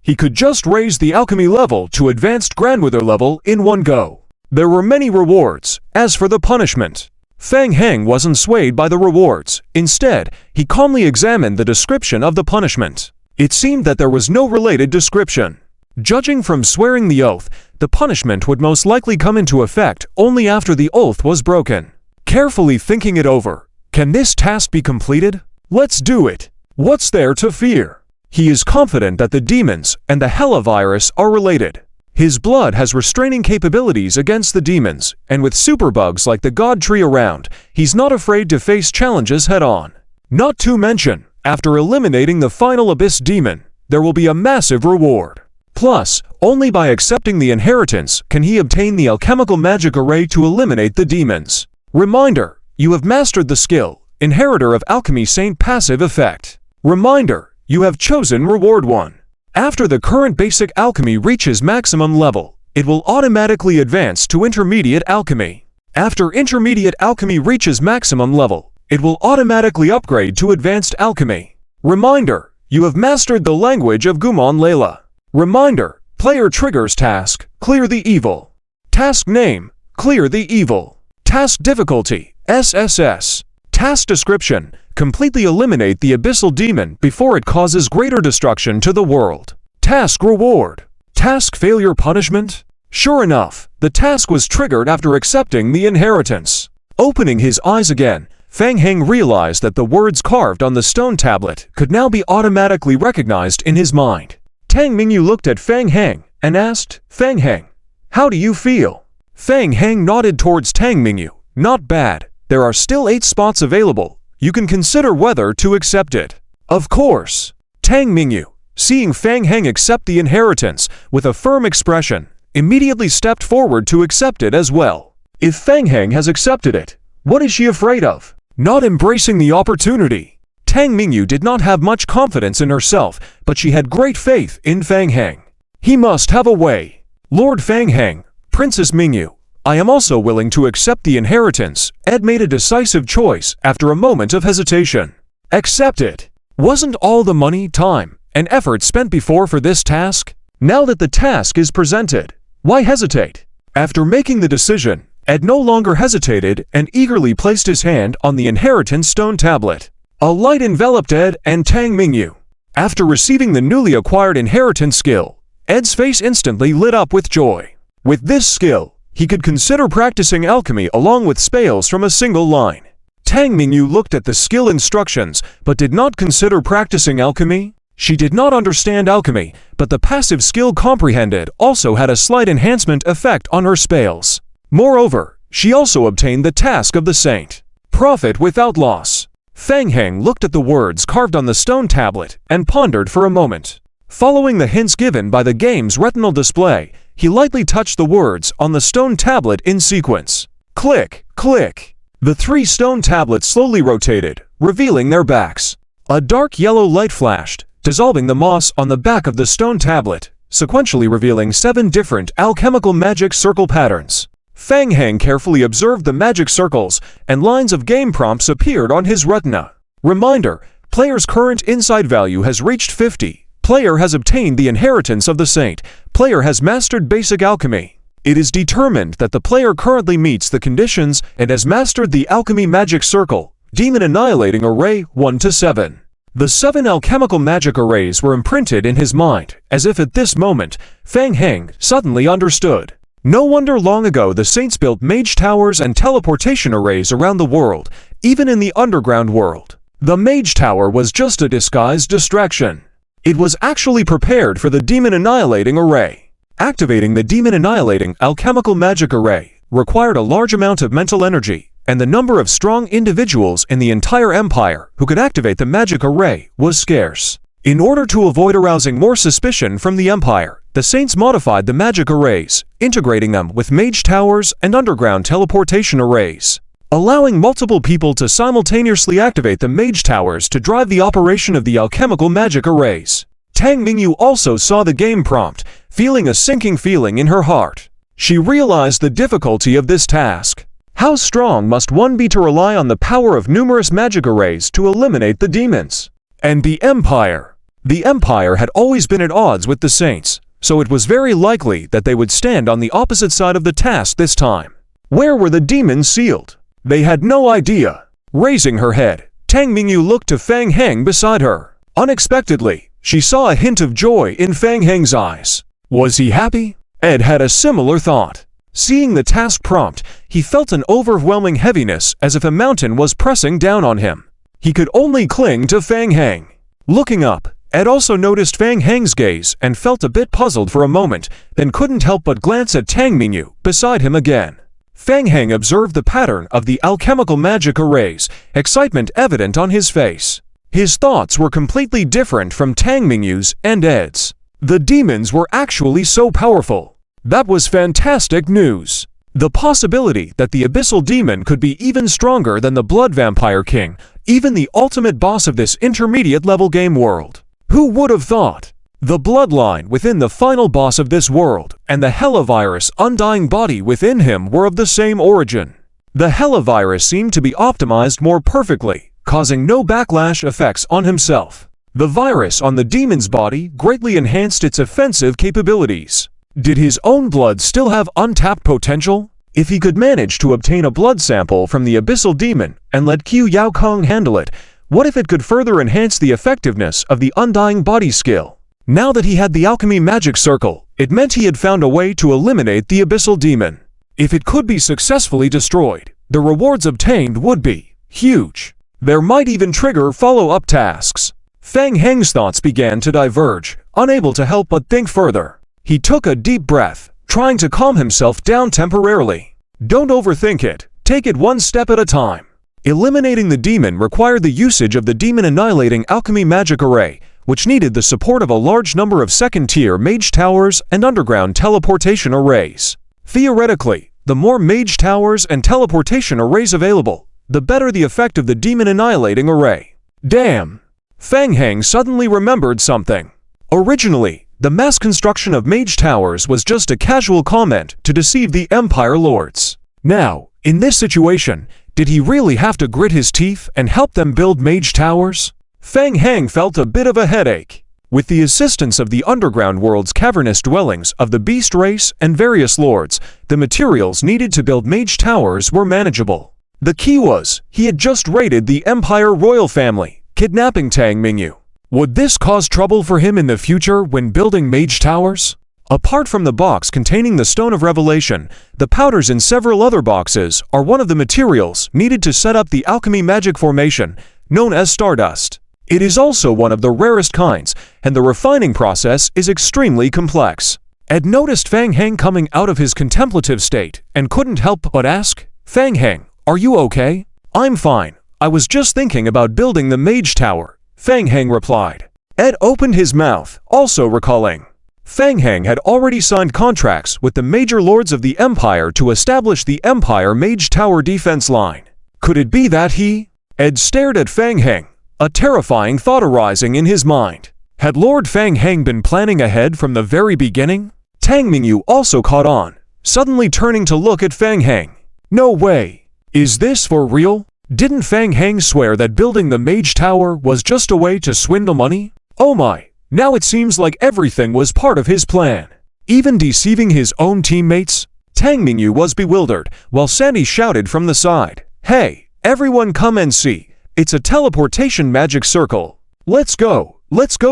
He could just raise the alchemy level to advanced grandmother level in one go. There were many rewards. As for the punishment, Fang Heng wasn't swayed by the rewards. Instead, he calmly examined the description of the punishment. It seemed that there was no related description. Judging from swearing the oath, the punishment would most likely come into effect only after the oath was broken. Carefully thinking it over, can this task be completed? Let's do it. What's there to fear? He is confident that the demons and the Hela virus are related. His blood has restraining capabilities against the demons, and with superbugs like the God Tree around, he's not afraid to face challenges head-on. Not to mention, after eliminating the final Abyss demon, there will be a massive reward. Plus, only by accepting the inheritance can he obtain the alchemical magic array to eliminate the demons. Reminder: you have mastered the skill, Inheritor of Alchemy Saint passive effect. Reminder: you have chosen reward 1. After the current basic alchemy reaches maximum level, it will automatically advance to intermediate alchemy. After intermediate alchemy reaches maximum level, it will automatically upgrade to advanced alchemy. Reminder: you have mastered the language of Gumon Layla. Reminder: player triggers task, Clear the Evil. Task name, Clear the Evil. Task difficulty, SSS. Task description: completely eliminate the abyssal demon before it causes greater destruction to the world. Task reward: task failure punishment. Sure enough, the task was triggered after accepting the inheritance. Opening his eyes again, Fang Heng realized that the words carved on the stone tablet could now be automatically recognized in his mind. Tang Mingyu looked at Fang Heng and asked, "Fang Heng, how do you feel?" Fang Heng nodded towards Tang Mingyu. "Not bad. There are still 8 spots available. You can consider whether to accept it." "Of course." Tang Mingyu, seeing Fang Heng accept the inheritance with a firm expression, immediately stepped forward to accept it as well. If Fang Heng has accepted it, what is she afraid of? Not embracing the opportunity. Tang Mingyu did not have much confidence in herself, but she had great faith in Fang Heng. He must have a way. "Lord Fang Heng, Princess Mingyu, I am also willing to accept the inheritance." Ed made a decisive choice after a moment of hesitation. Accept it. Wasn't all the money, time, and effort spent before for this task? Now that the task is presented, why hesitate? After making the decision, Ed no longer hesitated and eagerly placed his hand on the inheritance stone tablet. A light enveloped Ed and Tang Mingyu. After receiving the newly acquired inheritance skill, Ed's face instantly lit up with joy. With this skill, he could consider practicing alchemy along with spells from a single line. Tang Mingyu looked at the skill instructions but did not consider practicing alchemy. She did not understand alchemy, but the passive skill comprehended also had a slight enhancement effect on her spells. Moreover, she also obtained the task of the saint. Profit without loss. Fang Heng looked at the words carved on the stone tablet and pondered for a moment. Following the hints given by the game's retinal display, he lightly touched the words on the stone tablet in sequence. Click, click. The 3 stone tablets slowly rotated, revealing their backs. A dark yellow light flashed, dissolving the moss on the back of the stone tablet, sequentially revealing 7 different alchemical magic circle patterns. Fang Heng carefully observed the magic circles, and lines of game prompts appeared on his retina. Reminder: player's current insight value has reached 50. Player has obtained the inheritance of the saint. Player has mastered basic alchemy. It is determined that the player currently meets the conditions and has mastered the alchemy magic circle, demon annihilating array 1 to 7. The 7 alchemical magic arrays were imprinted in his mind, as if at this moment, Fang Heng suddenly understood. No wonder long ago the saints built mage towers and teleportation arrays around the world, even in the underground world. The mage tower was just a disguised distraction. It was actually prepared for the demon annihilating array. Activating the demon annihilating alchemical magic array required a large amount of mental energy, and the number of strong individuals in the entire empire who could activate the magic array was scarce. In order to avoid arousing more suspicion from the empire, the saints modified the magic arrays, integrating them with mage towers and underground teleportation arrays, allowing multiple people to simultaneously activate the mage towers to drive the operation of the alchemical magic arrays. Tang Mingyu also saw the game prompt, feeling a sinking feeling in her heart. She realized the difficulty of this task. How strong must one be to rely on the power of numerous magic arrays to eliminate the demons? And the empire. The empire had always been at odds with the saints, so it was very likely that they would stand on the opposite side of the task this time. Where were the demons sealed? They had no idea. Raising her head, Tang Mingyu looked to Fang Heng beside her. Unexpectedly, she saw a hint of joy in Fang Heng's eyes. Was he happy? Ed had a similar thought. Seeing the task prompt, he felt an overwhelming heaviness as if a mountain was pressing down on him. He could only cling to Fang Heng. Looking up, Ed also noticed Fang Heng's gaze and felt a bit puzzled for a moment, then couldn't help but glance at Tang Mingyu beside him again. Fang Heng observed the pattern of the alchemical magic arrays, excitement evident on his face. His thoughts were completely different from Tang Mingyu's and Ed's. The demons were actually so powerful. That was fantastic news. The possibility that the abyssal demon could be even stronger than the blood vampire king, even the ultimate boss of this intermediate level game world. Who would have thought? The bloodline within the final boss of this world and the Helivirus undying body within him were of the same origin. The Helivirus seemed to be optimized more perfectly, causing no backlash effects on himself. The virus on the demon's body greatly enhanced its offensive capabilities. Did his own blood still have untapped potential? If he could manage to obtain a blood sample from the abyssal demon and let Qiu Yaokong handle it, what if it could further enhance the effectiveness of the undying body skill? Now that he had the alchemy magic circle, It meant he had found a way to eliminate the abyssal demon. If it could be successfully destroyed, the rewards obtained would be huge. There might even trigger follow-up tasks. Fang Heng's thoughts began to diverge, unable to help but think further. He took a deep breath, trying to calm himself down temporarily. Don't overthink it. Take it one step at a time. Eliminating the demon required the usage of the demon-annihilating alchemy magic array, which needed the support of a large number of second-tier mage towers and underground teleportation arrays. Theoretically, the more mage towers and teleportation arrays available, the better the effect of the demon-annihilating array. Damn! Fang Heng suddenly remembered something. Originally, the mass construction of mage towers was just a casual comment to deceive the Empire Lords. Now, in this situation, did he really have to grit his teeth and help them build mage towers? Fang Heng felt a bit of a headache. With the assistance of the underground world's cavernous dwellings of the beast race and various lords, the materials needed to build mage towers were manageable. The key was, he had just raided the Empire royal family, kidnapping Tang Mingyu. Would this cause trouble for him in the future when building mage towers? Apart from the box containing the Stone of Revelation, the powders in several other boxes are one of the materials needed to set up the alchemy magic formation, known as Stardust. It is also one of the rarest kinds, and the refining process is extremely complex. Ed noticed Fang Heng coming out of his contemplative state and couldn't help but ask, "Fang Heng, are you okay?" "I'm fine. I was just thinking about building the mage tower," Fang Heng replied. Ed opened his mouth, also recalling. Fang Heng had already signed contracts with the major lords of the Empire to establish the Empire Mage Tower defense line. Could it be that he? Ed stared at Fang Heng, a terrifying thought arising in his mind. Had Lord Fang Heng been planning ahead from the very beginning? Tang Mingyu also caught on, suddenly turning to look at Fang Heng. No way! Is this for real? Didn't Fang Heng swear that building the Mage Tower was just a way to swindle money? Oh my! Now it seems like everything was part of his plan. Even deceiving his own teammates? Tang Mingyu was bewildered, while Sandy shouted from the side, "Hey, everyone come and see. It's a teleportation magic circle. Let's go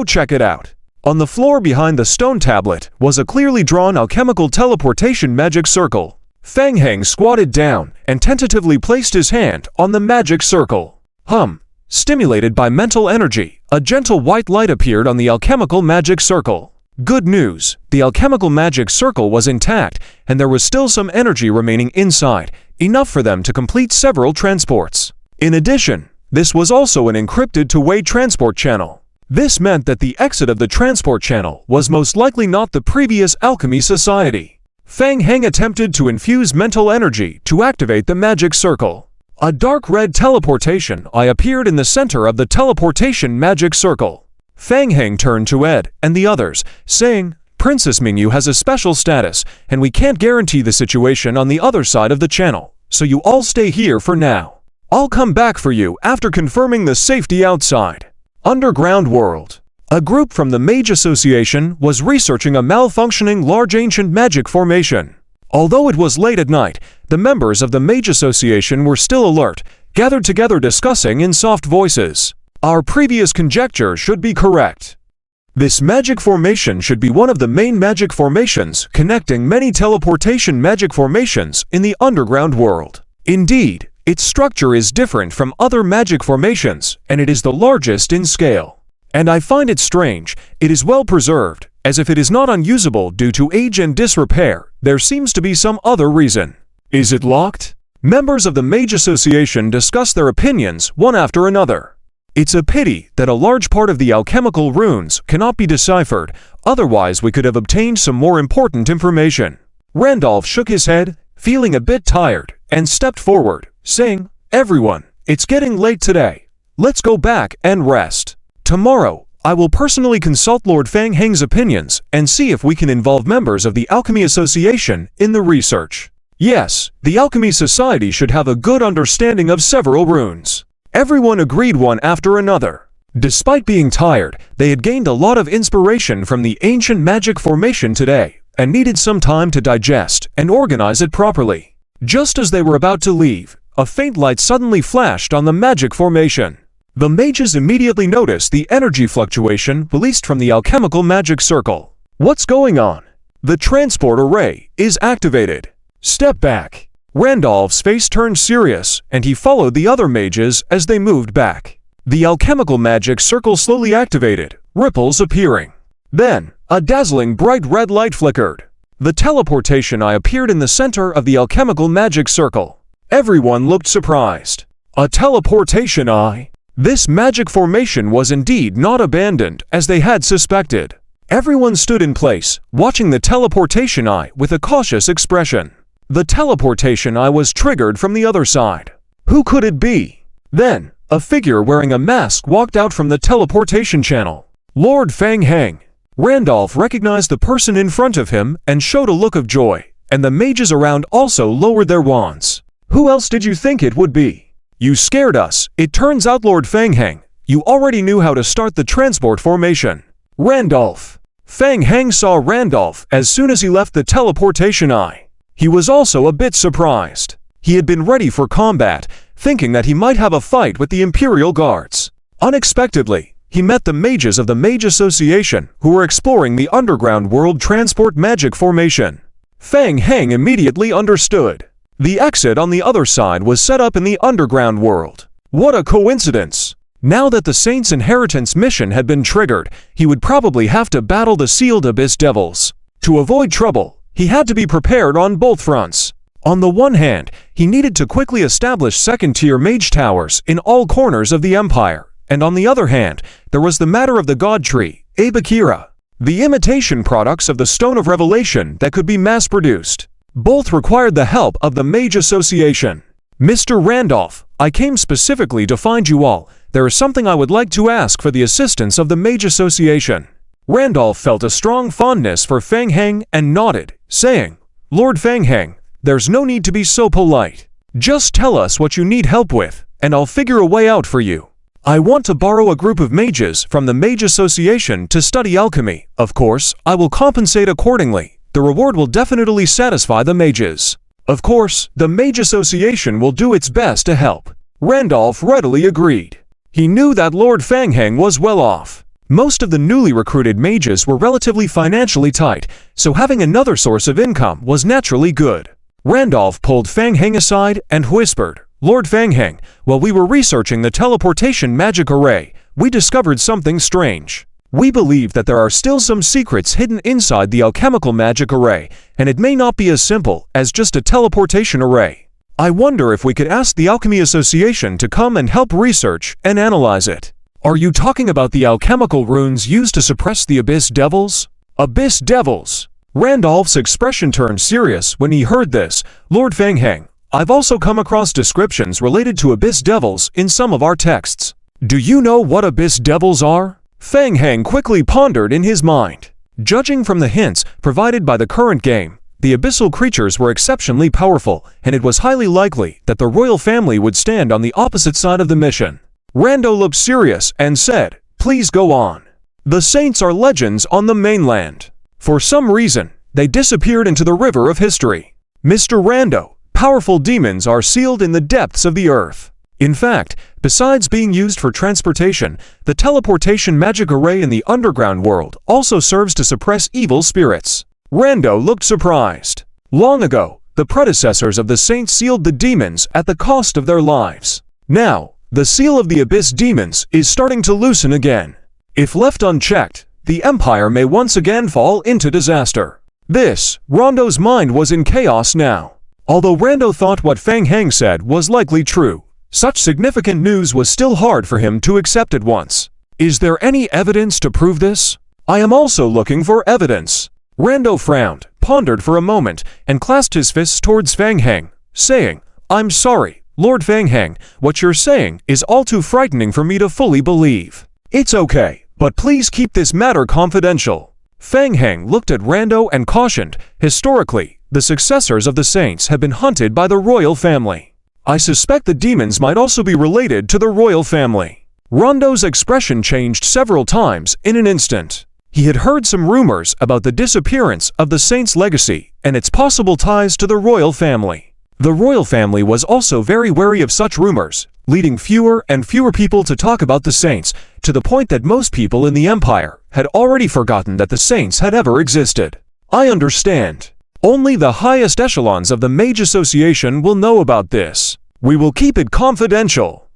check it out." On the floor behind the stone tablet was a clearly drawn alchemical teleportation magic circle. Fang Heng squatted down and tentatively placed his hand on the magic circle. Stimulated by mental energy, a gentle white light appeared on the alchemical magic circle. Good news, the alchemical magic circle was intact, and there was still some energy remaining inside, enough for them to complete several transports. In addition, this was also an encrypted two-way transport channel. This meant that the exit of the transport channel was most likely not the previous alchemy society. Fang Heng attempted to infuse mental energy to activate the magic circle. A dark red teleportation eye appeared in the center of the teleportation magic circle. Fang Heng turned to Ed and the others, saying, "Princess Mingyu has a special status, and we can't guarantee the situation on the other side of the channel, so you all stay here for now. I'll come back for you after confirming the safety outside." Underground world. A group from the Mage Association was researching a malfunctioning large ancient magic formation. Although it was late at night, the members of the Mage Association were still alert, gathered together discussing in soft voices. Our previous conjecture should be correct. This magic formation should be one of the main magic formations connecting many teleportation magic formations in the underground world. Indeed, its structure is different from other magic formations, and it is the largest in scale. And I find it strange, it is well preserved, as if it is not unusable due to age and disrepair. There seems to be some other reason. Is it locked? Members of the Mage Association discuss their opinions one after another. It's a pity that a large part of the alchemical runes cannot be deciphered, otherwise we could have obtained some more important information. Randolph shook his head, feeling a bit tired, and stepped forward, saying, "Everyone, it's getting late today. Let's go back and rest. Tomorrow, I will personally consult Lord Fang Heng's opinions and see if we can involve members of the Alchemy Association in the research. Yes, the Alchemy Society should have a good understanding of several runes." Everyone agreed one after another. Despite being tired, they had gained a lot of inspiration from the ancient magic formation today and needed some time to digest and organize it properly. Just as they were about to leave, a faint light suddenly flashed on the magic formation. The mages immediately noticed the energy fluctuation released from the alchemical magic circle. "What's going on?" The transport array is activated. Step back. Randolph's face turned serious, and he followed the other mages as they moved back. The alchemical magic circle slowly activated, ripples appearing. Then, a dazzling bright red light flickered. The teleportation eye appeared in the center of the alchemical magic circle. Everyone looked surprised. A teleportation eye? This magic formation was indeed not abandoned, as they had suspected. Everyone stood in place, watching the teleportation eye with a cautious expression. The teleportation eye was triggered from the other side. Who could it be? Then, a figure wearing a mask walked out from the teleportation channel. Lord Feng Heng. Randolph recognized the person in front of him and showed a look of joy, and the mages around also lowered their wands. Who else did you think it would be? You scared us. It turns out, Lord Feng Heng, you already knew how to start the transport formation. Randolph. Feng Heng saw Randolph as soon as he left the teleportation eye. He was also a bit surprised. He had been ready for combat, thinking that he might have a fight with the Imperial Guards. Unexpectedly, he met the mages of the Mage Association who were exploring the underground world transport magic formation. Feng Heng immediately understood. The exit on the other side was set up in the underground world. What a coincidence! Now that the Saint's inheritance mission had been triggered, he would probably have to battle the sealed Abyss Devils. To avoid trouble, he had to be prepared on both fronts. On the one hand, he needed to quickly establish second-tier mage towers in all corners of the Empire, and on the other hand, there was the matter of the God Tree, Abakira, the imitation products of the Stone of Revelation that could be mass-produced. Both required the help of the Mage Association. Mr. Randolph, I came specifically to find you all. There is something I would like to ask for the assistance of the Mage Association. Randolph felt a strong fondness for Feng Heng and nodded, saying, Lord Feng Heng, there's no need to be so polite. Just tell us what you need help with, and I'll figure a way out for you. I want to borrow a group of mages from the Mage Association to study alchemy. Of course, I will compensate accordingly. The reward will definitely satisfy the mages. Of course, the Mage Association will do its best to help. Randolph readily agreed. He knew that Lord Feng Heng was well off. Most of the newly recruited mages were relatively financially tight, so having another source of income was naturally good. Randolph pulled Feng Heng aside and whispered, Lord Feng Heng, while we were researching the teleportation magic array, we discovered something strange. We believe that there are still some secrets hidden inside the alchemical magic array, and it may not be as simple as just a teleportation array. I wonder if we could ask the Alchemy Association to come and help research and analyze it. Are you talking about the alchemical runes used to suppress the Abyss Devils? Abyss Devils! Randolph's expression turned serious when he heard this. Lord Feng Heng, I've also come across descriptions related to Abyss Devils in some of our texts. Do you know what Abyss Devils are? Feng Heng quickly pondered in his mind. Judging from the hints provided by the current game, the abyssal creatures were exceptionally powerful, and it was highly likely that the royal family would stand on the opposite side of the mission. Rando looked serious and said, Please go on. The Saints are legends on the mainland. For some reason, they disappeared into the river of history. Mr. Rando, powerful demons are sealed in the depths of the earth. In fact, besides being used for transportation, the teleportation magic array in the underground world also serves to suppress evil spirits. Rando looked surprised. Long ago, the predecessors of the Saints sealed the demons at the cost of their lives. Now, the seal of the Abyss Demons is starting to loosen again. If left unchecked, the Empire may once again fall into disaster. Rando's mind was in chaos now. Although Rando thought what Feng Heng said was likely true, such significant news was still hard for him to accept at once. Is there any evidence to prove this? I am also looking for evidence. Rando frowned, pondered for a moment, and clasped his fists towards Feng Heng, saying, I'm sorry, Lord Feng Heng, what you're saying is all too frightening for me to fully believe. It's okay, but please keep this matter confidential. Feng Heng looked at Rando and cautioned, historically, the successors of the Saints have been hunted by the royal family. I suspect the demons might also be related to the royal family. Rando's expression changed several times in an instant. He had heard some rumors about the disappearance of the Saints' legacy and its possible ties to the royal family. The royal family was also very wary of such rumors, leading fewer and fewer people to talk about the Saints, to the point that most people in the Empire had already forgotten that the Saints had ever existed. I understand. Only the highest echelons of the Mage Association will know about this. We will keep it confidential.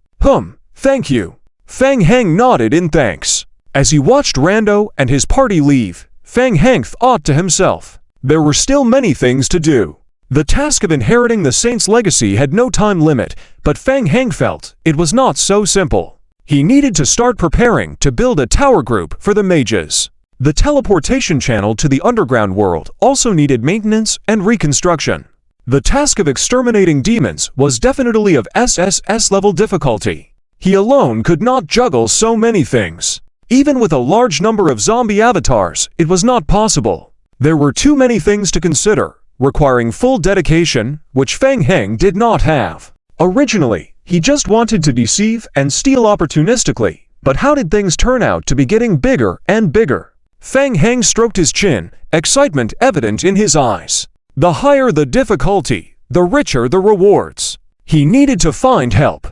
Thank you. Fang Heng nodded in thanks. As he watched Rando and his party leave, Fang Heng thought to himself, there were still many things to do. The task of inheriting the Saint's legacy had no time limit, but Fang Heng felt it was not so simple. He needed to start preparing to build a tower group for the mages. The teleportation channel to the underground world also needed maintenance and reconstruction. The task of exterminating demons was definitely of SSS level difficulty. He alone could not juggle so many things. Even with a large number of zombie avatars, it was not possible. There were too many things to consider, requiring full dedication, which Fang Heng did not have. Originally, he just wanted to deceive and steal opportunistically, but how did things turn out to be getting bigger and bigger? Fang Heng stroked his chin, excitement evident in his eyes. The higher the difficulty, the richer the rewards. He needed to find help.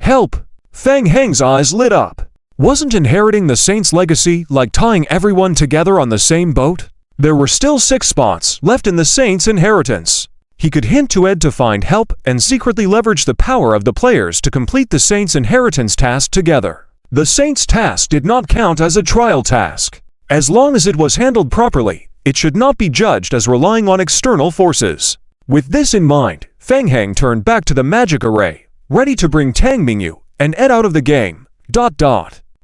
Help! Fang Heng's eyes lit up. Wasn't inheriting the Saint's legacy like tying everyone together on the same boat? There were still 6 spots left in the Saint's inheritance. He could hint to Ed to find help and secretly leverage the power of the players to complete the Saint's inheritance task together. The Saint's task did not count as a trial task. As long as it was handled properly, it should not be judged as relying on external forces. With this in mind, Fang Heng turned back to the magic array, ready to bring Tang Mingyu and Ed out of the game.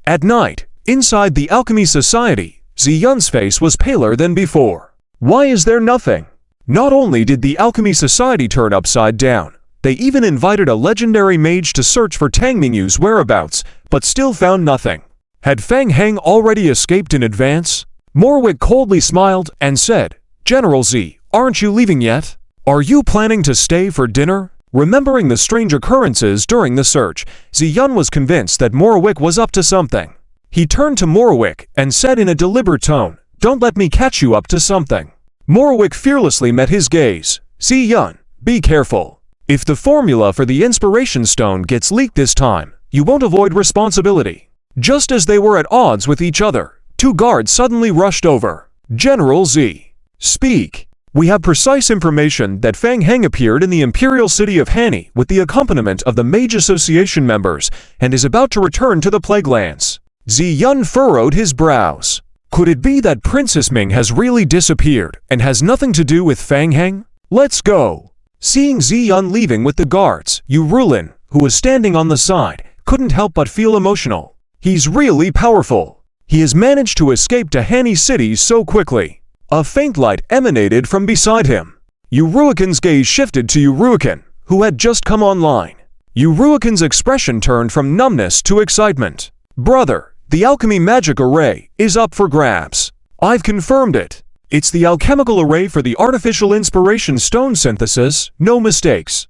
At night, inside the Alchemy Society, Ziyun's face was paler than before. Why is there nothing? Not only did the Alchemy Society turn upside down, they even invited a legendary mage to search for Tang Mingyu's whereabouts, but still found nothing. Had Fang Heng already escaped in advance? ManhwaRecap coldly smiled and said, General Z, aren't you leaving yet? Are you planning to stay for dinner? Remembering the strange occurrences during the search, Ziyun was convinced that ManhwaRecap was up to something. He turned to ManhwaRecap and said in a deliberate tone, don't let me catch you up to something. ManhwaRecap fearlessly met his gaze. Ziyun, be careful. If the formula for the Inspiration Stone gets leaked this time, you won't avoid responsibility. Just as they were at odds with each other, 2 guards suddenly rushed over. General Z. Speak. We have precise information that Fang Heng appeared in the imperial city of Hani with the accompaniment of the Mage Association members and is about to return to the Plaguelands. Ziyun furrowed his brows. Could it be that Princess Ming has really disappeared and has nothing to do with Fang Heng? Let's go. Seeing Ziyun leaving with the guards, Yu Rulin, who was standing on the side, couldn't help but feel emotional. He's really powerful. He has managed to escape to Hani City so quickly. A faint light emanated from beside him. Uruikan's gaze shifted to Uruikan, who had just come online. Uruikan's expression turned from numbness to excitement. Brother, the alchemy magic array is up for grabs. I've confirmed it. It's the alchemical array for the artificial inspiration stone synthesis, no mistakes.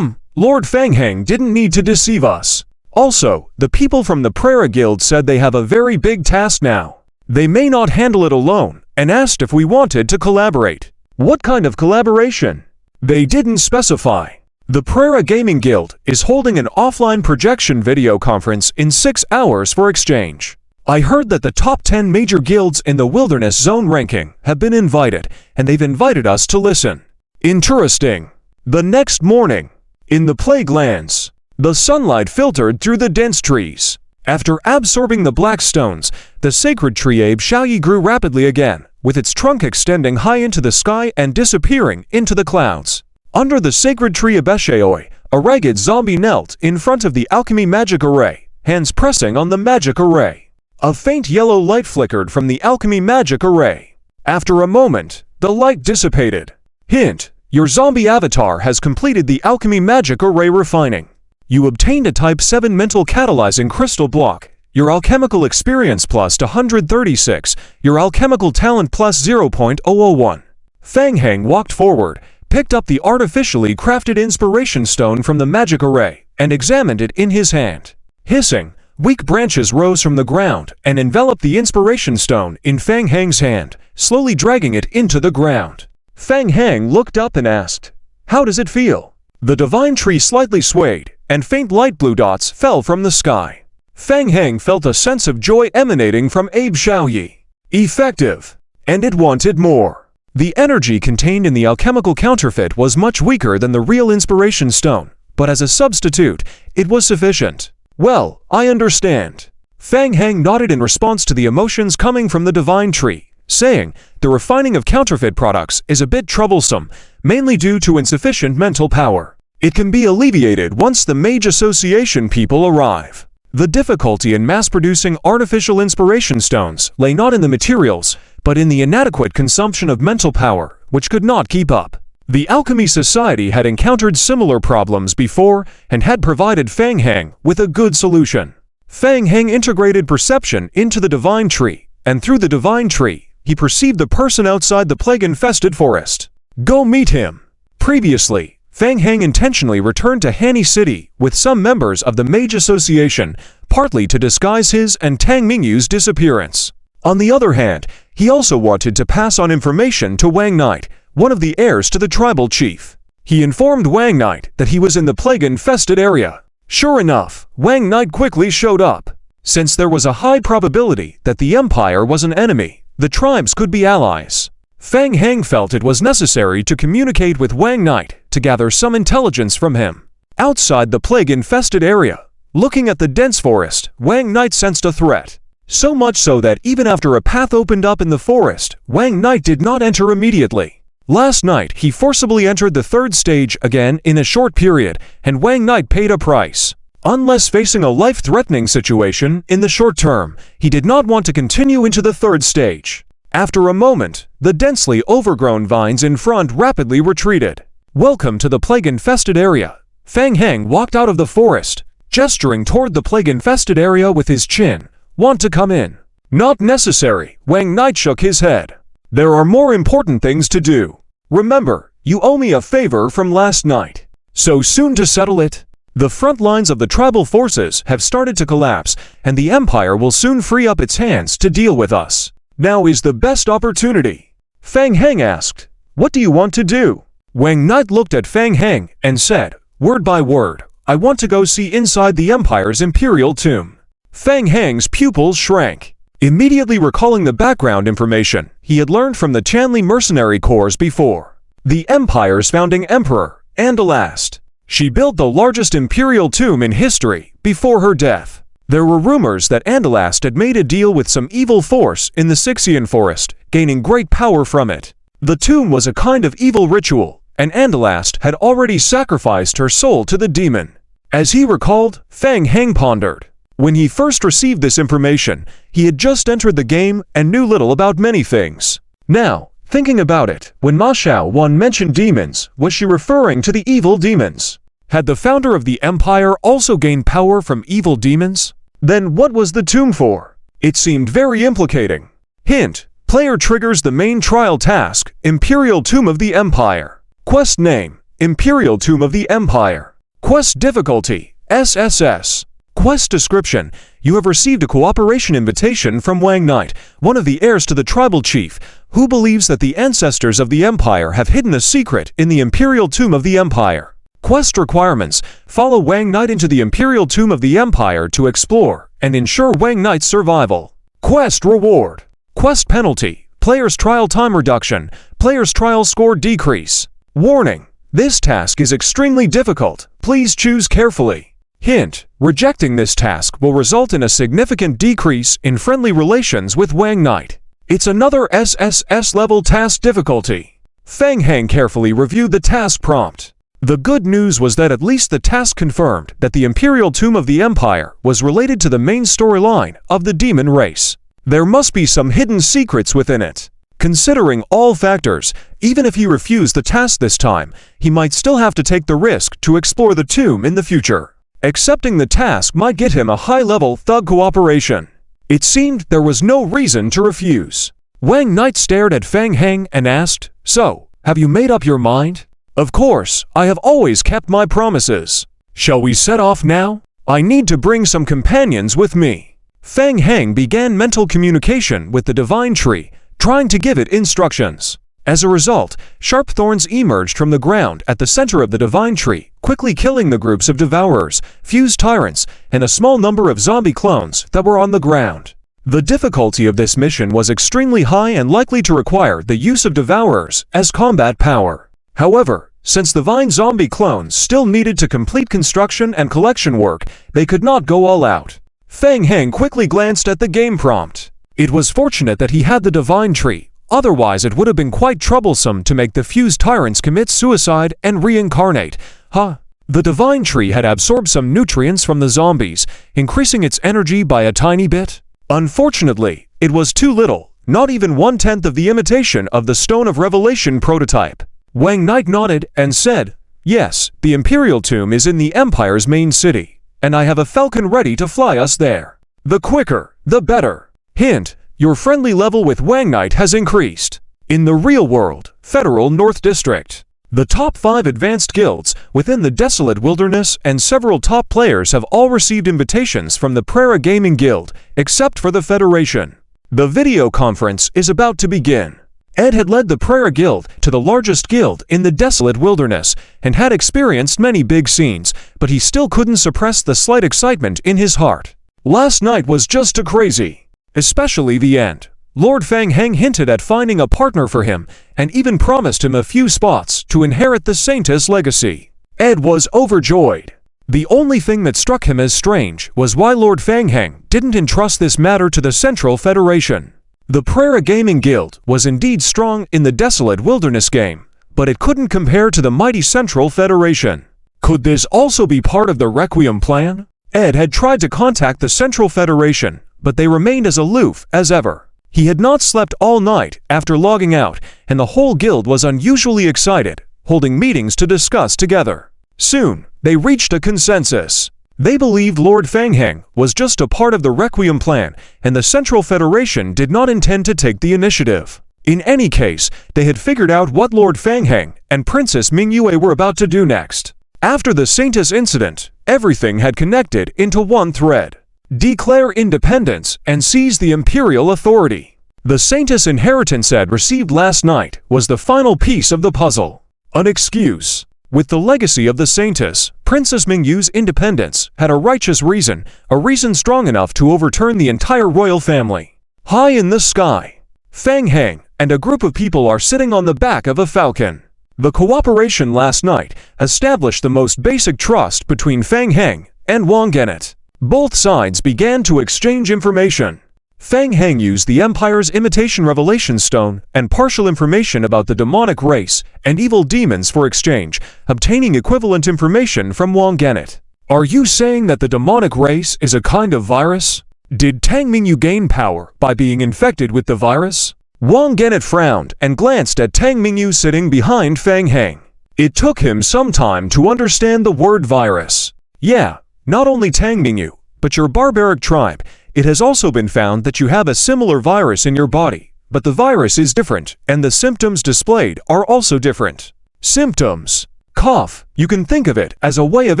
Lord Fang Heng didn't need to deceive us. Also, the people from the Prera Guild said they have a very big task now. They may not handle it alone, and asked if we wanted to collaborate. What kind of collaboration? They didn't specify. The Prera Gaming Guild is holding an offline projection video conference in 6 hours for exchange. I heard that the top 10 major guilds in the Wilderness Zone ranking have been invited, and they've invited us to listen. Interesting. The next morning, in the Plaguelands, the sunlight filtered through the dense trees. After absorbing the black stones, the sacred tree Abe Shaoyi grew rapidly again, with its trunk extending high into the sky and disappearing into the clouds. Under the sacred tree Abesheoi, a ragged zombie knelt in front of the alchemy magic array, hands pressing on the magic array. A faint yellow light flickered from the alchemy magic array. After a moment, the light dissipated. Hint: your zombie avatar has completed the alchemy magic array refining. You obtained a Type 7 mental catalyzing crystal block. Your alchemical experience plus 136. Your alchemical talent plus 0.001. Fang Heng walked forward, picked up the artificially crafted inspiration stone from the magic array, and examined it in his hand. Hissing, weak branches rose from the ground and enveloped the inspiration stone in Fang Heng's hand, slowly dragging it into the ground. Fang Heng looked up and asked, "How does it feel?" The divine tree slightly swayed, and faint light blue dots fell from the sky. Fang Heng felt a sense of joy emanating from Abe Shaoyi. Effective. And it wanted more. The energy contained in the alchemical counterfeit was much weaker than the real inspiration stone, but as a substitute, it was sufficient. Well, I understand. Fang Heng nodded in response to the emotions coming from the divine tree, saying, the refining of counterfeit products is a bit troublesome, mainly due to insufficient mental power. It can be alleviated once the Mage Association people arrive. The difficulty in mass-producing artificial inspiration stones lay not in the materials, but in the inadequate consumption of mental power, which could not keep up. The Alchemy Society had encountered similar problems before and had provided Fang Heng with a good solution. Fang Heng integrated perception into the divine tree, and through the divine tree, he perceived the person outside the plague-infested forest. Go meet him. Previously, Fang Heng intentionally returned to Hanny City with some members of the Mage Association, partly to disguise his and Tang Mingyu's disappearance. On the other hand, he also wanted to pass on information to Wang Knight, one of the heirs to the tribal chief. He informed Wang Knight that he was in the plague-infested area. Sure enough, Wang Knight quickly showed up. Since there was a high probability that the Empire was an enemy, the tribes could be allies. Fang Heng felt it was necessary to communicate with Wang Knight to gather some intelligence from him. Outside the plague-infested area, looking at the dense forest, Wang Knight sensed a threat. So much so that even after a path opened up in the forest, Wang Knight did not enter immediately. Last night, he forcibly entered the third stage again in a short period, and Wang Knight paid a price. Unless facing a life-threatening situation in the short term, he did not want to continue into the third stage. After a moment, the densely overgrown vines in front rapidly retreated. Welcome to the plague-infested area. Fang Heng walked out of the forest, gesturing toward the plague-infested area with his chin. Want to come in? Not necessary. Wang Knight shook his head. There are more important things to do. Remember, you owe me a favor from last night. So soon to settle it? The front lines of the tribal forces have started to collapse, and the Empire will soon free up its hands to deal with us. Now is the best opportunity. Fang Heng asked, what do you want to do? Wang Knight looked at Fang Heng and said, word by word, I want to go see inside the Empire's imperial tomb. Fang Heng's pupils shrank. Immediately recalling the background information he had learned from the Chanli mercenary corps before. The Empire's founding emperor, Andalast. She built the largest imperial tomb in history before her death. There were rumors that Andalast had made a deal with some evil force in the Sixian forest, gaining great power from it. The tomb was a kind of evil ritual, and Andalast had already sacrificed her soul to the demon. As he recalled, Fang Heng pondered. When he first received this information, he had just entered the game and knew little about many things. Now, thinking about it, when Ma Xiaowan mentioned demons, was she referring to the evil demons? Had the founder of the Empire also gained power from evil demons? Then what was the tomb for? It seemed very implicating. Hint: player triggers the main trial task, Imperial Tomb of the Empire. Quest name: Imperial Tomb of the Empire. Quest difficulty: SSS. Quest description: you have received a cooperation invitation from Wang Knight, one of the heirs to the tribal chief, who believes that the ancestors of the Empire have hidden a secret in the Imperial Tomb of the Empire. Quest requirements: follow Wang Knight into the Imperial Tomb of the Empire to explore and ensure Wang Knight's survival. Quest reward: quest penalty, player's trial time reduction, player's trial score decrease. Warning: this task is extremely difficult, please choose carefully. Hint: rejecting this task will result in a significant decrease in friendly relations with Wang Knight. It's another SSS level task difficulty. Fang Heng carefully reviewed the task prompt. The good news was that at least the task confirmed that the Imperial Tomb of the Empire was related to the main storyline of the demon race. There must be some hidden secrets within it. Considering all factors, even if he refused the task this time, he might still have to take the risk to explore the tomb in the future. Accepting the task might get him a high-level thug cooperation. It seemed there was no reason to refuse. Wang Knight stared at Fang Heng and asked, so, have you made up your mind? Of course, I have always kept my promises. Shall we set off now? I need to bring some companions with me. Fang Heng began mental communication with the divine tree, trying to give it instructions. As a result, sharp thorns emerged from the ground at the center of the divine tree, quickly killing the groups of devourers, fused tyrants, and a small number of zombie clones that were on the ground. The difficulty of this mission was extremely high and likely to require the use of devourers as combat power. However, since the Vine zombie clones still needed to complete construction and collection work, they could not go all out. Feng Heng quickly glanced at the game prompt. It was fortunate that he had the divine tree, otherwise it would have been quite troublesome to make the fused tyrants commit suicide and reincarnate. The divine tree had absorbed some nutrients from the zombies, increasing its energy by a tiny bit. Unfortunately, it was too little, not even 1/10 of the imitation of the Stone of Revelation prototype. Wang Knight nodded and said, "Yes, the Imperial Tomb is in the Empire's main city, and I have a falcon ready to fly us there. The quicker, the better. Hint, your friendly level with Wang Knight has increased. In the real world, Federal North District. The top 5 advanced guilds within the Desolate Wilderness and several top players have all received invitations from the Prera Gaming Guild, except for the Federation. The video conference is about to begin." Ed had led the Prera Guild to the largest guild in the Desolate Wilderness and had experienced many big scenes, but he still couldn't suppress the slight excitement in his heart. Last night was just too crazy. Especially the end. Lord Feng Heng hinted at finding a partner for him and even promised him a few spots to inherit the Saintess legacy. Ed was overjoyed. The only thing that struck him as strange was why Lord Feng Heng didn't entrust this matter to the Central Federation. The Prera Gaming Guild was indeed strong in the Desolate Wilderness game, but it couldn't compare to the mighty Central Federation. Could this also be part of the Requiem plan? Ed had tried to contact the Central Federation, but they remained as aloof as ever. He had not slept all night after logging out, and the whole guild was unusually excited, holding meetings to discuss together. Soon, they reached a consensus. They believed Lord Feng Heng was just a part of the Requiem plan, and the Central Federation did not intend to take the initiative. In any case, they had figured out what Lord Feng Heng and Princess Mingyue were about to do next. After the Saintess incident, everything had connected into one thread. Declare independence and seize the imperial authority. The Saintess inheritance Ed received last night was the final piece of the puzzle. An excuse. With the legacy of the Saintess, Princess Mingyu's independence had a righteous reason, a reason strong enough to overturn the entire royal family. High in the sky, Feng Heng and a group of people are sitting on the back of a falcon. The cooperation last night established the most basic trust between Feng Heng and Wang Genet. Both sides began to exchange information. Feng Heng used the Empire's imitation revelation stone and partial information about the demonic race and evil demons for exchange, obtaining equivalent information from Wang Genet. Are you saying that the demonic race is a kind of virus? Did Tang Mingyu gain power by being infected with the virus? Wang Genet frowned and glanced at Tang Mingyu sitting behind Feng Heng. It took him some time to understand the word virus. Yeah. Not only Tang Mingyu, but your barbaric tribe. It has also been found that you have a similar virus in your body, but the virus is different, and the symptoms displayed are also different. Symptoms. Cough. You can think of it as a way of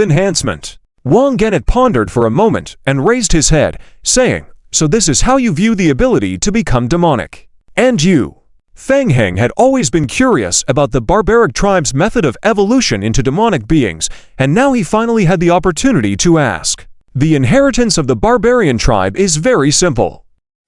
enhancement. Wang Genet pondered for a moment and raised his head, saying, "So this is how you view the ability to become demonic. And you?" Feng Heng had always been curious about the barbaric tribe's method of evolution into demonic beings, and now he finally had the opportunity to ask. The inheritance of the barbarian tribe is very simple.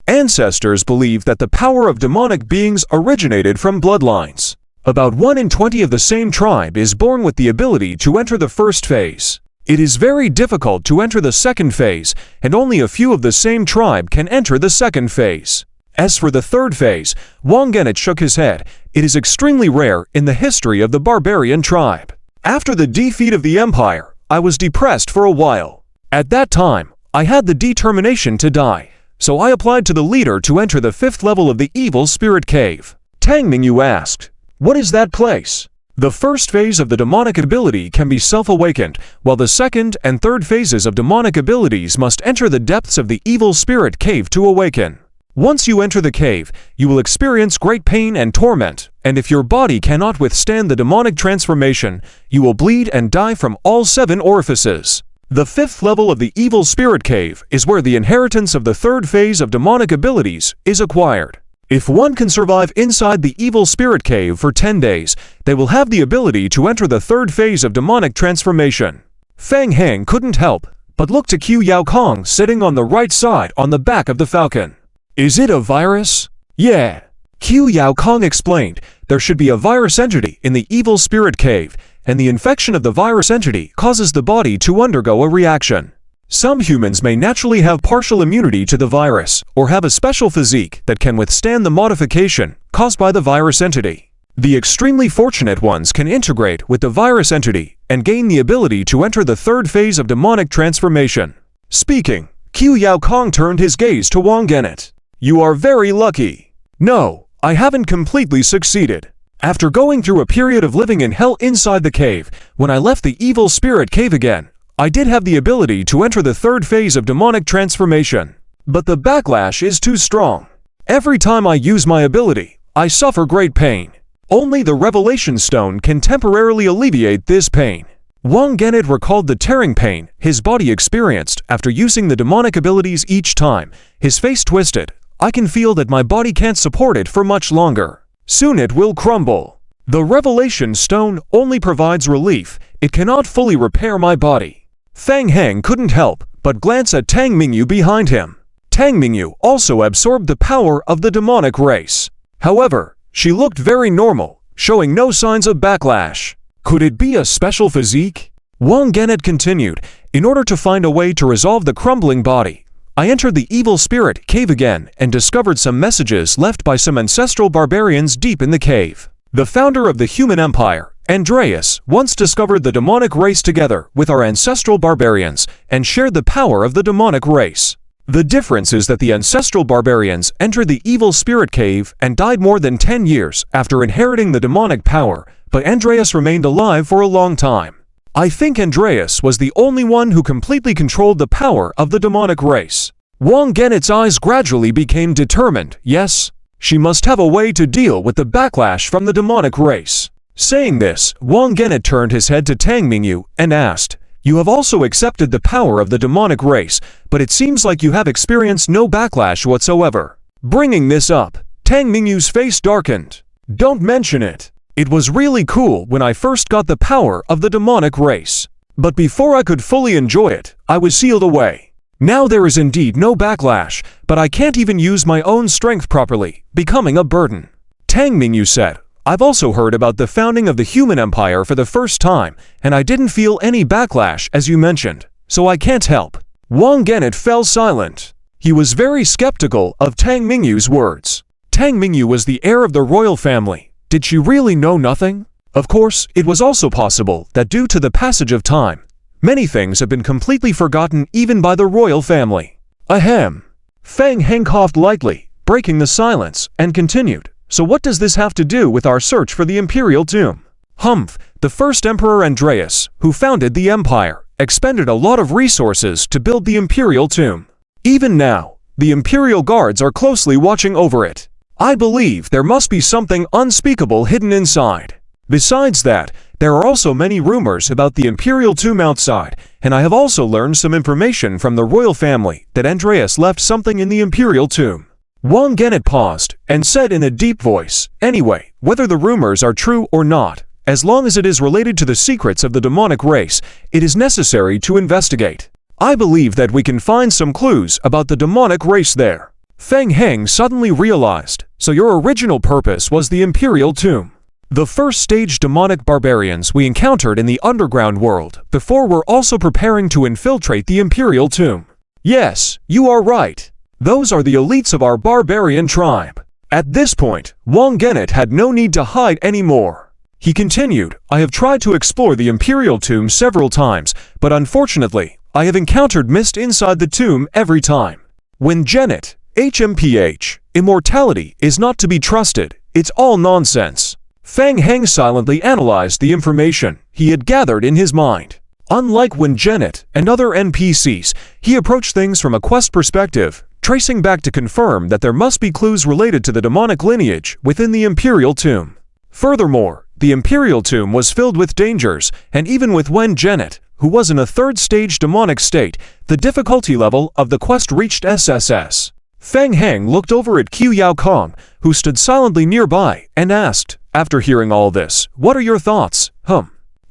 Ancestors believe that the power of demonic beings originated from bloodlines. About 1 in 20 of the same tribe is born with the ability to enter the first phase. It is very difficult to enter the second phase, and only a few of the same tribe can enter the second phase. As for the third phase, Wang Genet shook his head. It is extremely rare in the history of the barbarian tribe. After the defeat of the Empire, I was depressed for a while. At that time, I had the determination to die, so I applied to the leader to enter the 5th level of the Evil Spirit Cave. Tang Mingyu asked, "What is that place?" The first phase of the demonic ability can be self-awakened, while the second and third phases of demonic abilities must enter the depths of the Evil Spirit Cave to awaken. Once you enter the cave, you will experience great pain and torment, and if your body cannot withstand the demonic transformation, you will bleed and die from all 7 orifices. The 5th level of the Evil Spirit Cave is where the inheritance of the 3rd phase of demonic abilities is acquired. If one can survive inside the Evil Spirit Cave for 10 days, they will have the ability to enter the 3rd phase of demonic transformation. Feng Heng couldn't help but look to Qiu Yao Kong sitting on the right side on the back of the falcon. Is it a virus? Yeah. Qiu Yao Kong explained, there should be a virus entity in the evil spirit cave, and the infection of the virus entity causes the body to undergo a reaction. Some humans may naturally have partial immunity to the virus, or have a special physique that can withstand the modification caused by the virus entity. The extremely fortunate ones can integrate with the virus entity and gain the ability to enter the third phase of demonic transformation. Speaking, Qiu Yao Kong turned his gaze to Wang Genet. You are very lucky. No, I haven't completely succeeded. After going through a period of living in hell inside the cave, when I left the evil spirit cave again, I did have the ability to enter the third phase of demonic transformation. But the backlash is too strong. Every time I use my ability, I suffer great pain. Only the Revelation Stone can temporarily alleviate this pain. Wang Genet recalled the tearing pain his body experienced after using the demonic abilities each time. His face twisted. I can feel that my body can't support it for much longer. Soon it will crumble. The Revelation Stone only provides relief. It cannot fully repair my body. Fang Heng couldn't help but glance at Tang Mingyu behind him. Tang Mingyu also absorbed the power of the demonic race. However, she looked very normal, showing no signs of backlash. Could it be a special physique? Wang Genet continued, in order to find a way to resolve the crumbling body, I entered the evil spirit cave again and discovered some messages left by some ancestral barbarians deep in the cave. The founder of the human empire, Andreas, once discovered the demonic race together with our ancestral barbarians and shared the power of the demonic race. The difference is that the ancestral barbarians entered the evil spirit cave and died more than 10 years after inheriting the demonic power, but Andreas remained alive for a long time. I think Andreas was the only one who completely controlled the power of the demonic race. Wang Genet's eyes gradually became determined. Yes, she must have a way to deal with the backlash from the demonic race. Saying this, Wang Genet turned his head to Tang Mingyu and asked, You have also accepted the power of the demonic race, but it seems like you have experienced no backlash whatsoever. Bringing this up, Tang Mingyu's face darkened. Don't mention it. It was really cool when I first got the power of the demonic race. But before I could fully enjoy it, I was sealed away. Now there is indeed no backlash, but I can't even use my own strength properly, becoming a burden. Tang Mingyu said, I've also heard about the founding of the human empire for the first time, and I didn't feel any backlash as you mentioned, so I can't help. Wang Genet fell silent. He was very skeptical of Tang Mingyu's words. Tang Mingyu was the heir of the royal family. Did she really know nothing? Of course, it was also possible that due to the passage of time, many things have been completely forgotten even by the royal family. Ahem. Fang Heng coughed lightly, breaking the silence, and continued. So what does this have to do with our search for the imperial tomb? Humph, the first emperor Andreas, who founded the empire, expended a lot of resources to build the imperial tomb. Even now, the imperial guards are closely watching over it. I believe there must be something unspeakable hidden inside. Besides that, there are also many rumors about the imperial tomb outside, and I have also learned some information from the royal family that Andreas left something in the imperial tomb. Wang Genet paused and said in a deep voice, Anyway, whether the rumors are true or not, as long as it is related to the secrets of the demonic race, it is necessary to investigate. I believe that we can find some clues about the demonic race there. Fang Heng suddenly realized, so your original purpose was the imperial tomb. The first stage demonic barbarians we encountered in the underground world before were also preparing to infiltrate the imperial tomb. Yes, you are right. Those are the elites of our barbarian tribe. At this point, Wang Genet had no need to hide anymore. He continued, I have tried to explore the imperial tomb several times, but unfortunately, I have encountered mist inside the tomb every time. When Genet, HMPH, immortality is not to be trusted, it's all nonsense. Fang Heng silently analyzed the information he had gathered in his mind. Unlike when Genet and other NPCs, he approached things from a quest perspective, tracing back to confirm that there must be clues related to the demonic lineage within the imperial tomb. Furthermore, the imperial tomb was filled with dangers, and even with Wen Genet, who was in a third-stage demonic state, the difficulty level of the quest reached SSS. Fang Heng looked over at Qiu Yao Kong, who stood silently nearby, and asked, After hearing all this, what are your thoughts?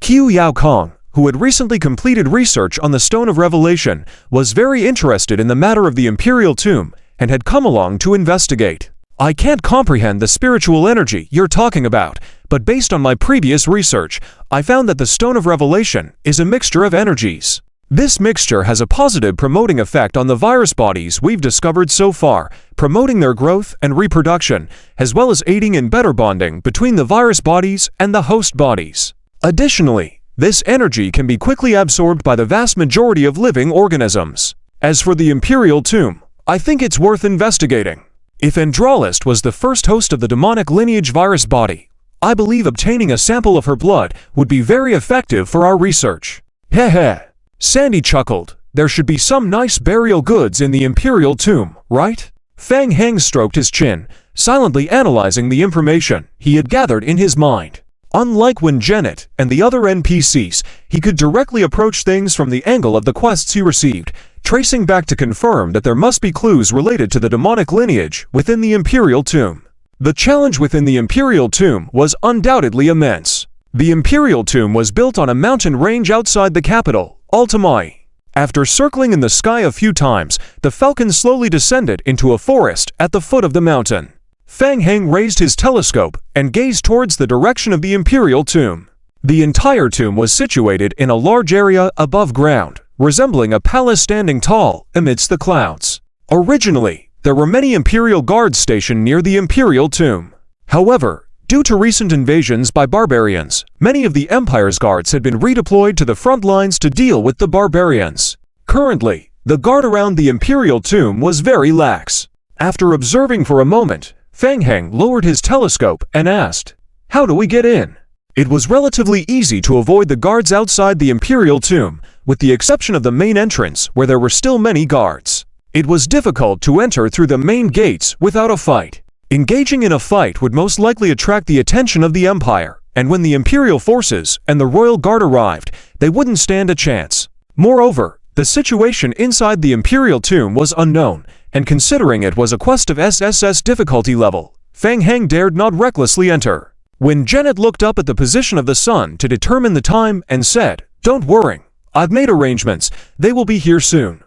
Qiu Yao Kong, who had recently completed research on the Stone of Revelation, was very interested in the matter of the imperial tomb, and had come along to investigate. I can't comprehend the spiritual energy you're talking about, but based on my previous research, I found that the Stone of Revelation is a mixture of energies. This mixture has a positive promoting effect on the virus bodies we've discovered so far, promoting their growth and reproduction, as well as aiding in better bonding between the virus bodies and the host bodies. Additionally, this energy can be quickly absorbed by the vast majority of living organisms. As for the Imperial Tomb, I think it's worth investigating. If DRIZZLE was the first host of the demonic lineage virus body, I believe obtaining a sample of her blood would be very effective for our research. Heh. Sandy chuckled. There should be some nice burial goods in the Imperial Tomb, right? Fang Heng stroked his chin, silently analyzing the information he had gathered in his mind. Unlike when Janet and the other NPCs, he could directly approach things from the angle of the quests he received, tracing back to confirm that there must be clues related to the demonic lineage within the Imperial Tomb. The challenge within the Imperial Tomb was undoubtedly immense. The Imperial Tomb was built on a mountain range outside the capital, Altamai. After circling in the sky a few times, the falcon slowly descended into a forest at the foot of the mountain. Fang Heng raised his telescope and gazed towards the direction of the Imperial Tomb. The entire tomb was situated in a large area above ground, resembling a palace standing tall amidst the clouds. Originally, there were many Imperial guards stationed near the Imperial Tomb. However, due to recent invasions by barbarians, many of the Empire's guards had been redeployed to the front lines to deal with the barbarians. Currently, the guard around the Imperial Tomb was very lax. After observing for a moment, Fang Heng lowered his telescope and asked, "How do we get in?" It was relatively easy to avoid the guards outside the Imperial Tomb, with the exception of the main entrance where there were still many guards. It was difficult to enter through the main gates without a fight. Engaging in a fight would most likely attract the attention of the Empire, and when the Imperial forces and the Royal Guard arrived, they wouldn't stand a chance. Moreover, the situation inside the Imperial Tomb was unknown, and considering it was a quest of SSS difficulty level, Fang Heng dared not recklessly enter. When Janet looked up at the position of the sun to determine the time and said, "Don't worry, I've made arrangements, they will be here soon."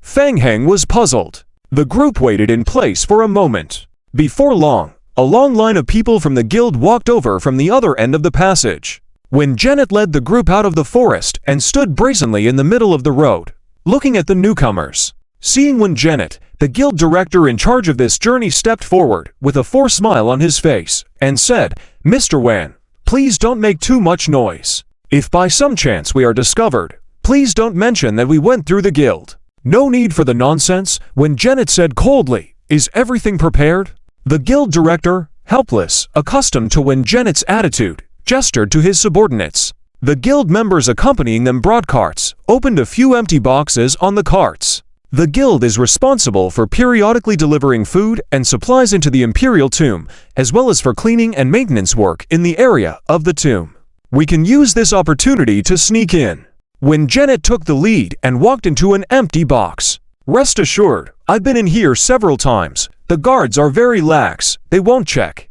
Fang Heng was puzzled. The group waited in place for a moment. Before long, a long line of people from the guild walked over from the other end of the passage. When Janet led the group out of the forest and stood brazenly in the middle of the road, looking at the newcomers. Seeing when Janet, the guild director in charge of this journey, stepped forward with a forced smile on his face and said, "Mr. Wan, please don't make too much noise. If by some chance we are discovered, please don't mention that we went through the guild." "No need for the nonsense," when Janet said coldly, "Is everything prepared?" The guild director, helpless, accustomed to when Janet's attitude, gestured to his subordinates. The guild members accompanying them brought carts, opened a few empty boxes on the carts. The guild is responsible for periodically delivering food and supplies into the Imperial Tomb, as well as for cleaning and maintenance work in the area of the tomb. We can use this opportunity to sneak in. When Janet took the lead and walked into an empty box. "Rest assured, I've been in here several times. The guards are very lax, they won't check."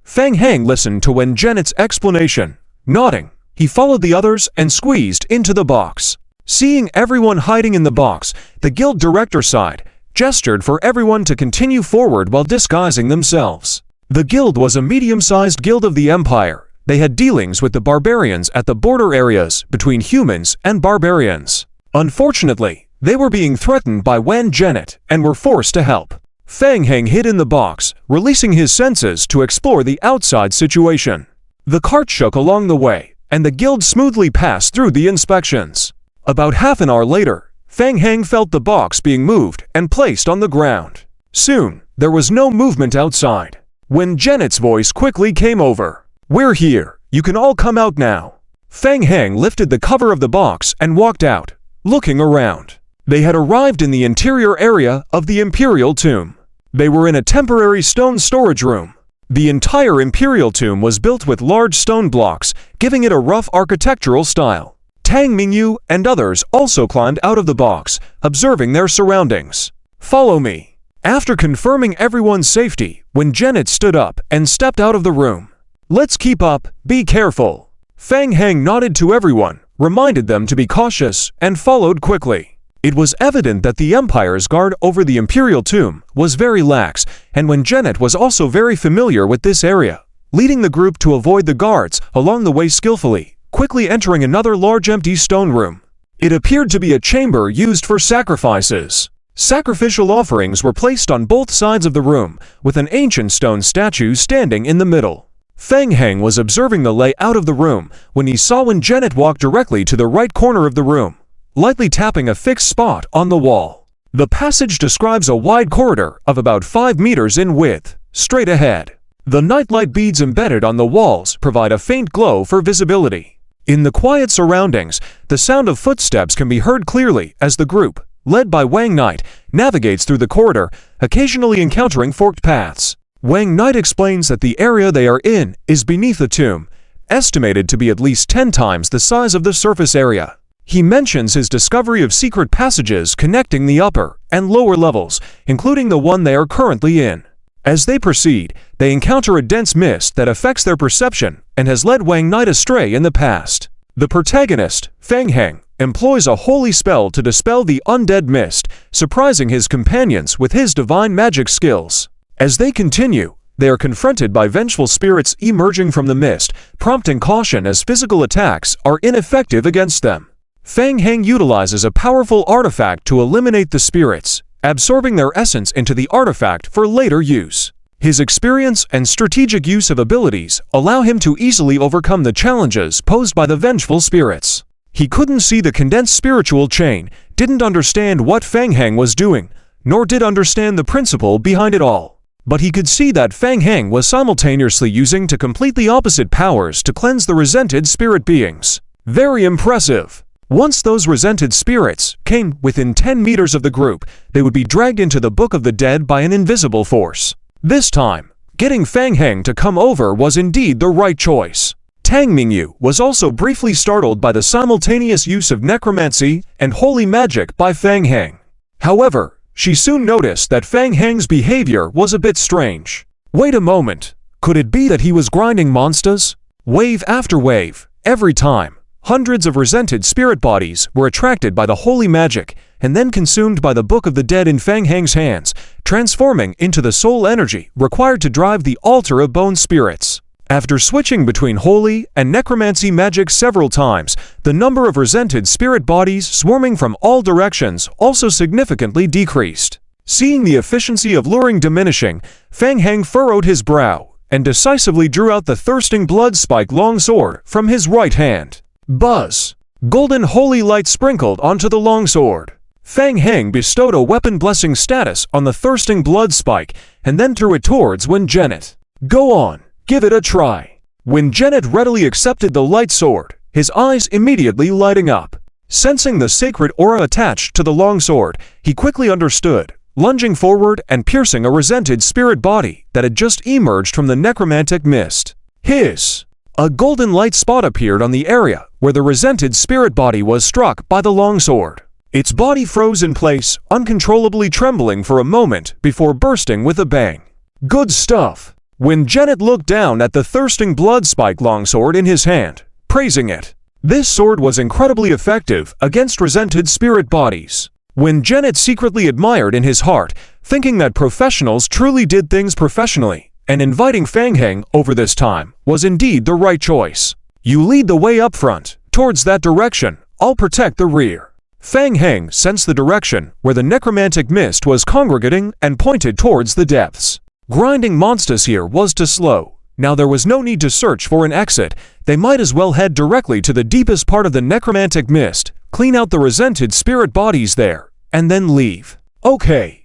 Fang Heng listened to when Janet's explanation. Nodding, he followed the others and squeezed into the box. Seeing everyone hiding in the box, the guild director sighed, gestured for everyone to continue forward while disguising themselves. The guild was a medium-sized guild of the Empire. They had dealings with the barbarians at the border areas between humans and barbarians. Unfortunately, they were being threatened by Wan Janet and were forced to help. Fang Heng hid in the box, releasing his senses to explore the outside situation. The cart shook along the way, and the guild smoothly passed through the inspections. About half an hour later, Fang Heng felt the box being moved and placed on the ground. Soon, there was no movement outside. When Janet's voice quickly came over. "We're here. You can all come out now." Fang Heng lifted the cover of the box and walked out, looking around. They had arrived in the interior area of the Imperial Tomb. They were in a temporary stone storage room. The entire Imperial Tomb was built with large stone blocks, giving it a rough architectural style. Tang Mingyu and others also climbed out of the box, observing their surroundings. "Follow me." After confirming everyone's safety, when Janet stood up and stepped out of the room. "Let's keep up, be careful." Fang Heng nodded to everyone, reminded them to be cautious, and followed quickly. It was evident that the Empire's guard over the Imperial tomb was very lax, and Janet was also very familiar with this area, leading the group to avoid the guards along the way skillfully, quickly entering another large empty stone room. It appeared to be a chamber used for sacrifices. Sacrificial offerings were placed on both sides of the room, with an ancient stone statue standing in the middle. Feng Heng was observing the layout of the room when he saw Janet walk directly to the right corner of the room, lightly tapping a fixed spot on the wall. The passage describes a wide corridor of about 5 meters in width, straight ahead. The nightlight beads embedded on the walls provide a faint glow for visibility. In the quiet surroundings, the sound of footsteps can be heard clearly as the group, led by Wang Knight, navigates through the corridor, occasionally encountering forked paths. Wang Knight explains that the area they are in is beneath the tomb, estimated to be at least 10 times the size of the surface area. He mentions his discovery of secret passages connecting the upper and lower levels, including the one they are currently in. As they proceed, they encounter a dense mist that affects their perception and has led Wang Knight astray in the past. The protagonist, Feng Heng, employs a holy spell to dispel the undead mist, surprising his companions with his divine magic skills. As they continue, they are confronted by vengeful spirits emerging from the mist, prompting caution as physical attacks are ineffective against them. Feng Heng utilizes a powerful artifact to eliminate the spirits, absorbing their essence into the artifact for later use. His experience and strategic use of abilities allow him to easily overcome the challenges posed by the vengeful spirits. He couldn't see the condensed spiritual chain, didn't understand what Feng Heng was doing, nor did understand the principle behind it all. But he could see that Feng Heng was simultaneously using two completely opposite powers to cleanse the resented spirit beings. Very impressive. Once those resented spirits came within 10 meters of the group, they would be dragged into the Book of the Dead by an invisible force. This time, getting Feng Heng to come over was indeed the right choice. Tang Mingyu was also briefly startled by the simultaneous use of necromancy and holy magic by Feng Heng. However, she soon noticed that Feng Heng's behavior was a bit strange. Wait a moment, could it be that he was grinding monsters? Wave after wave, every time, hundreds of resented spirit bodies were attracted by the holy magic and then consumed by the Book of the Dead in Feng Heng's hands, transforming into the soul energy required to drive the altar of bone spirits. After switching between holy and necromancy magic several times, the number of resented spirit bodies swarming from all directions also significantly decreased. Seeing the efficiency of luring diminishing, Feng Heng furrowed his brow and decisively drew out the thirsting blood spike longsword from his right hand. Buzz! Golden holy light sprinkled onto the longsword. Feng Heng bestowed a weapon blessing status on the thirsting blood spike and then threw it towards Janet. Go on, give it a try. Janet readily accepted the light sword, his eyes immediately lighting up. Sensing the sacred aura attached to the longsword, he quickly understood, lunging forward and piercing a resented spirit body that had just emerged from the necromantic mist. Hiss! A golden light spot appeared on the area where the resented spirit body was struck by the longsword. Its body froze in place, uncontrollably trembling for a moment before bursting with a bang. Good stuff! Janet looked down at the thirsting blood spike longsword in his hand, praising it. This sword was incredibly effective against resented spirit bodies. Janet secretly admired in his heart, thinking that professionals truly did things professionally, and inviting Feng Heng over this time was indeed the right choice. You lead the way up front, towards that direction, I'll protect the rear. Feng Heng sensed the direction where the necromantic mist was congregating and pointed towards the depths. Grinding monsters here was too slow. Now there was no need to search for an exit, they might as well head directly to the deepest part of the necromantic mist, clean out the resented spirit bodies there, and then leave. Okay.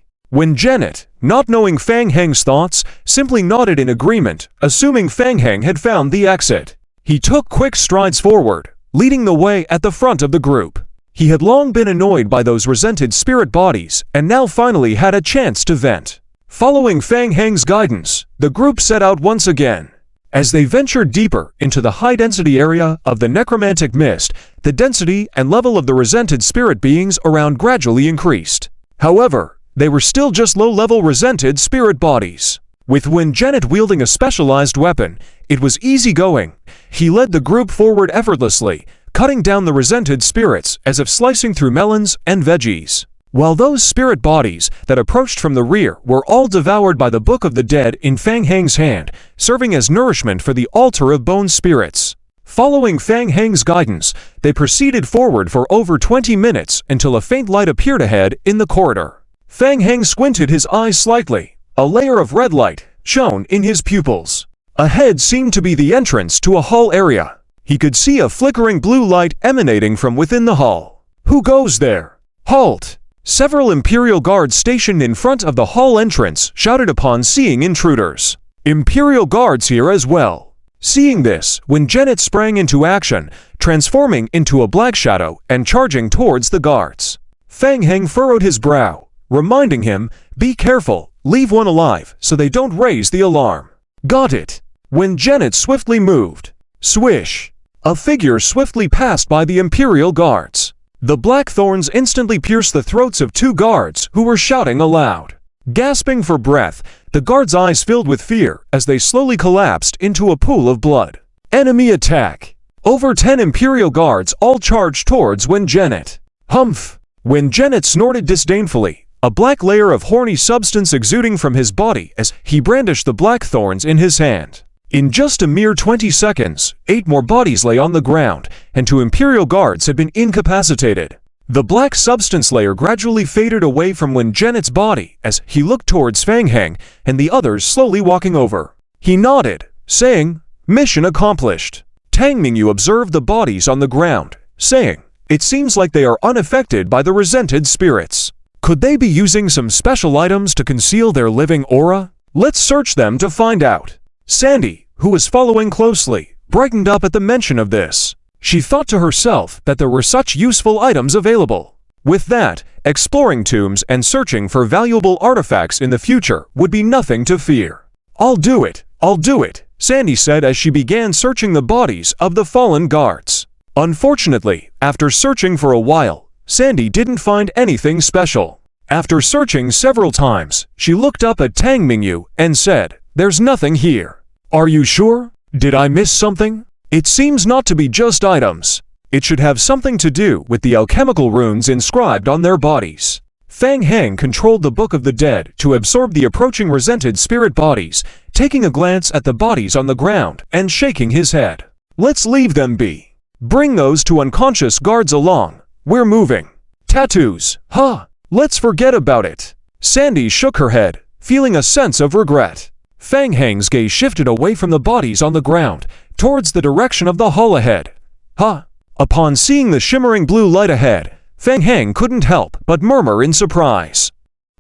Janet, not knowing Feng Heng's thoughts, simply nodded in agreement, assuming Feng Heng had found the exit. He took quick strides forward, leading the way at the front of the group. He had long been annoyed by those resented spirit bodies, and now finally had a chance to vent. Following Feng Heng's guidance, the group set out once again. As they ventured deeper into the high-density area of the necromantic mist, the density and level of the resented spirit beings around gradually increased. However, they were still just low-level resented spirit bodies. With Janet wielding a specialized weapon, it was easy going. He led the group forward effortlessly, cutting down the resented spirits as if slicing through melons and veggies. While those spirit bodies that approached from the rear were all devoured by the Book of the Dead in Fang Heng's hand, serving as nourishment for the altar of bone spirits. Following Fang Heng's guidance, they proceeded forward for over 20 minutes until a faint light appeared ahead in the corridor. Fang Heng squinted his eyes slightly. A layer of red light shone in his pupils. Ahead seemed to be the entrance to a hall area. He could see a flickering blue light emanating from within the hall. Who goes there? Halt! Several Imperial guards stationed in front of the hall entrance shouted upon seeing intruders. Imperial guards here as well. Seeing this, Wenjenet sprang into action, transforming into a black shadow and charging towards the guards. Fang Heng furrowed his brow, reminding him, "Be careful, leave one alive so they don't raise the alarm." Got it. Wenjenet swiftly moved. Swish! A figure swiftly passed by the Imperial guards. The black thorns instantly pierced the throats of two guards who were shouting aloud. Gasping for breath, the guards' eyes filled with fear as they slowly collapsed into a pool of blood. Enemy attack! Over 10 Imperial guards all charged towards Wenjenet. Humph! Wenjenet snorted disdainfully, a black layer of horny substance exuding from his body as he brandished the black thorns in his hand. In just a mere 20 seconds, 8 more bodies lay on the ground, and 2 Imperial guards had been incapacitated. The black substance layer gradually faded away from Wenjenet's body as he looked towards Fang Heng and the others slowly walking over. He nodded, saying, "Mission accomplished." Tang Mingyu observed the bodies on the ground, saying, "It seems like they are unaffected by the resented spirits. Could they be using some special items to conceal their living aura? Let's search them to find out." Sandy, who was following closely, brightened up at the mention of this. She thought to herself that there were such useful items available. With that, exploring tombs and searching for valuable artifacts in the future would be nothing to fear. I'll do it, Sandy said as she began searching the bodies of the fallen guards. Unfortunately, after searching for a while, Sandy didn't find anything special. After searching several times, she looked up at Tang Mingyu and said, "There's nothing here." "Are you sure? Did I miss something? It seems not to be just items. It should have something to do with the alchemical runes inscribed on their bodies." Fang Heng controlled the Book of the Dead to absorb the approaching resented spirit bodies, taking a glance at the bodies on the ground and shaking his head. "Let's leave them be. Bring those 2 unconscious guards along. We're moving." "Tattoos, huh? Let's forget about it." Sandy shook her head, feeling a sense of regret. Fang Heng's gaze shifted away from the bodies on the ground, towards the direction of the hall ahead. Huh? Upon seeing the shimmering blue light ahead, Fang Heng couldn't help but murmur in surprise.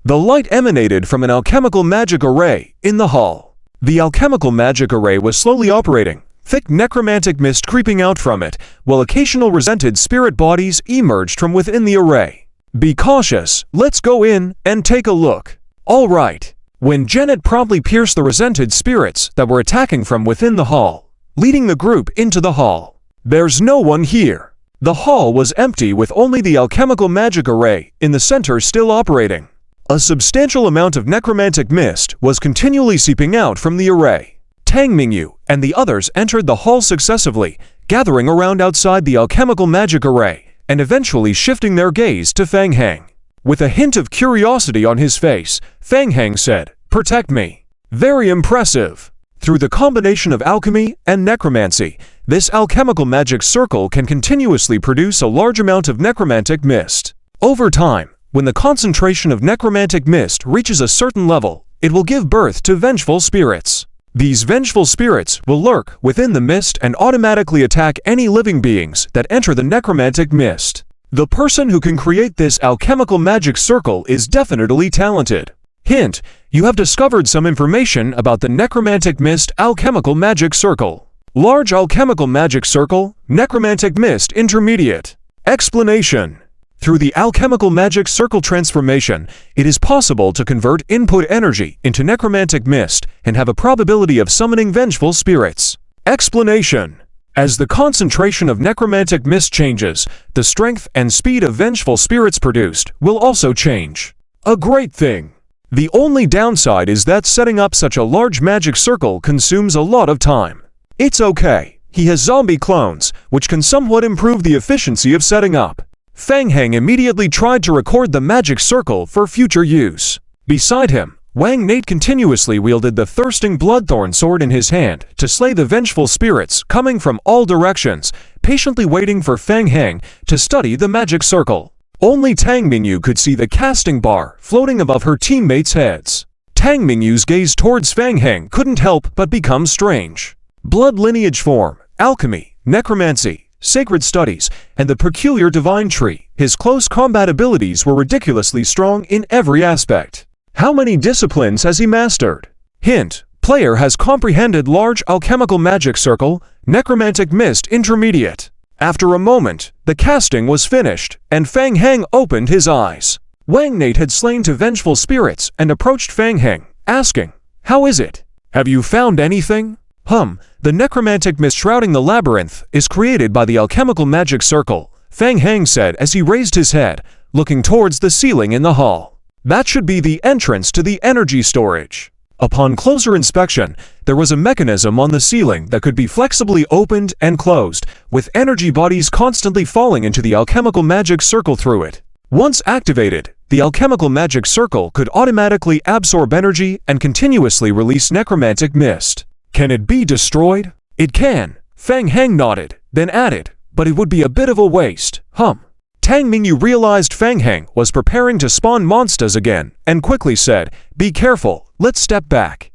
The light emanated from an alchemical magic array in the hall. The alchemical magic array was slowly operating, thick necromantic mist creeping out from it, while occasional resented spirit bodies emerged from within the array. "Be cautious, let's go in and take a look." "All right." Wenjenet promptly pierced the resented spirits that were attacking from within the hall, leading the group into the hall. There's no one here. The hall was empty with only the alchemical magic array in the center still operating. A substantial amount of necromantic mist was continually seeping out from the array. Tang Mingyu and the others entered the hall successively, gathering around outside the alchemical magic array, and eventually shifting their gaze to Fang Heng. With a hint of curiosity on his face, Fang Heng said, "Protect me." Very impressive. Through the combination of alchemy and necromancy, this alchemical magic circle can continuously produce a large amount of necromantic mist. Over time, when the concentration of necromantic mist reaches a certain level, it will give birth to vengeful spirits. These vengeful spirits will lurk within the mist and automatically attack any living beings that enter the necromantic mist. The person who can create this alchemical magic circle is definitely talented. Hint, you have discovered some information about the necromantic mist alchemical magic circle. Large alchemical magic circle, necromantic mist intermediate. Explanation. Through the alchemical magic circle transformation, it is possible to convert input energy into necromantic mist and have a probability of summoning vengeful spirits. Explanation. As the concentration of necromantic mist changes, the strength and speed of vengeful spirits produced will also change. A great thing. The only downside is that setting up such a large magic circle consumes a lot of time. It's okay. He has zombie clones, which can somewhat improve the efficiency of setting up. Fang Heng immediately tried to record the magic circle for future use. Beside him, Wang Nate continuously wielded the thirsting bloodthorn sword in his hand to slay the vengeful spirits coming from all directions, patiently waiting for Fang Heng to study the magic circle. Only Tang Mingyu could see the casting bar floating above her teammates' heads. Tang Mingyu's gaze towards Fang Heng couldn't help but become strange. Blood lineage form, alchemy, necromancy, sacred studies, and the peculiar divine tree, his close combat abilities were ridiculously strong in every aspect. How many disciplines has he mastered? Hint: player has comprehended large alchemical magic circle, necromantic mist intermediate. After a moment, the casting was finished, and Fang Heng opened his eyes. Wang Nate had slain two vengeful spirits and approached Fang Heng, asking, "How is it? Have you found anything?" The necromantic mist shrouding the labyrinth is created by the alchemical magic circle, Fang Heng said as he raised his head, looking towards the ceiling in the hall. That should be the entrance to the energy storage. Upon closer inspection, there was a mechanism on the ceiling that could be flexibly opened and closed, with energy bodies constantly falling into the alchemical magic circle through it. Once activated, the alchemical magic circle could automatically absorb energy and continuously release necromantic mist. Can it be destroyed? It can. Fang Heng nodded, then added, but it would be a bit of a waste. Tang Mingyu realized Fang Heng was preparing to spawn monsters again, and quickly said, "Be careful, let's step back."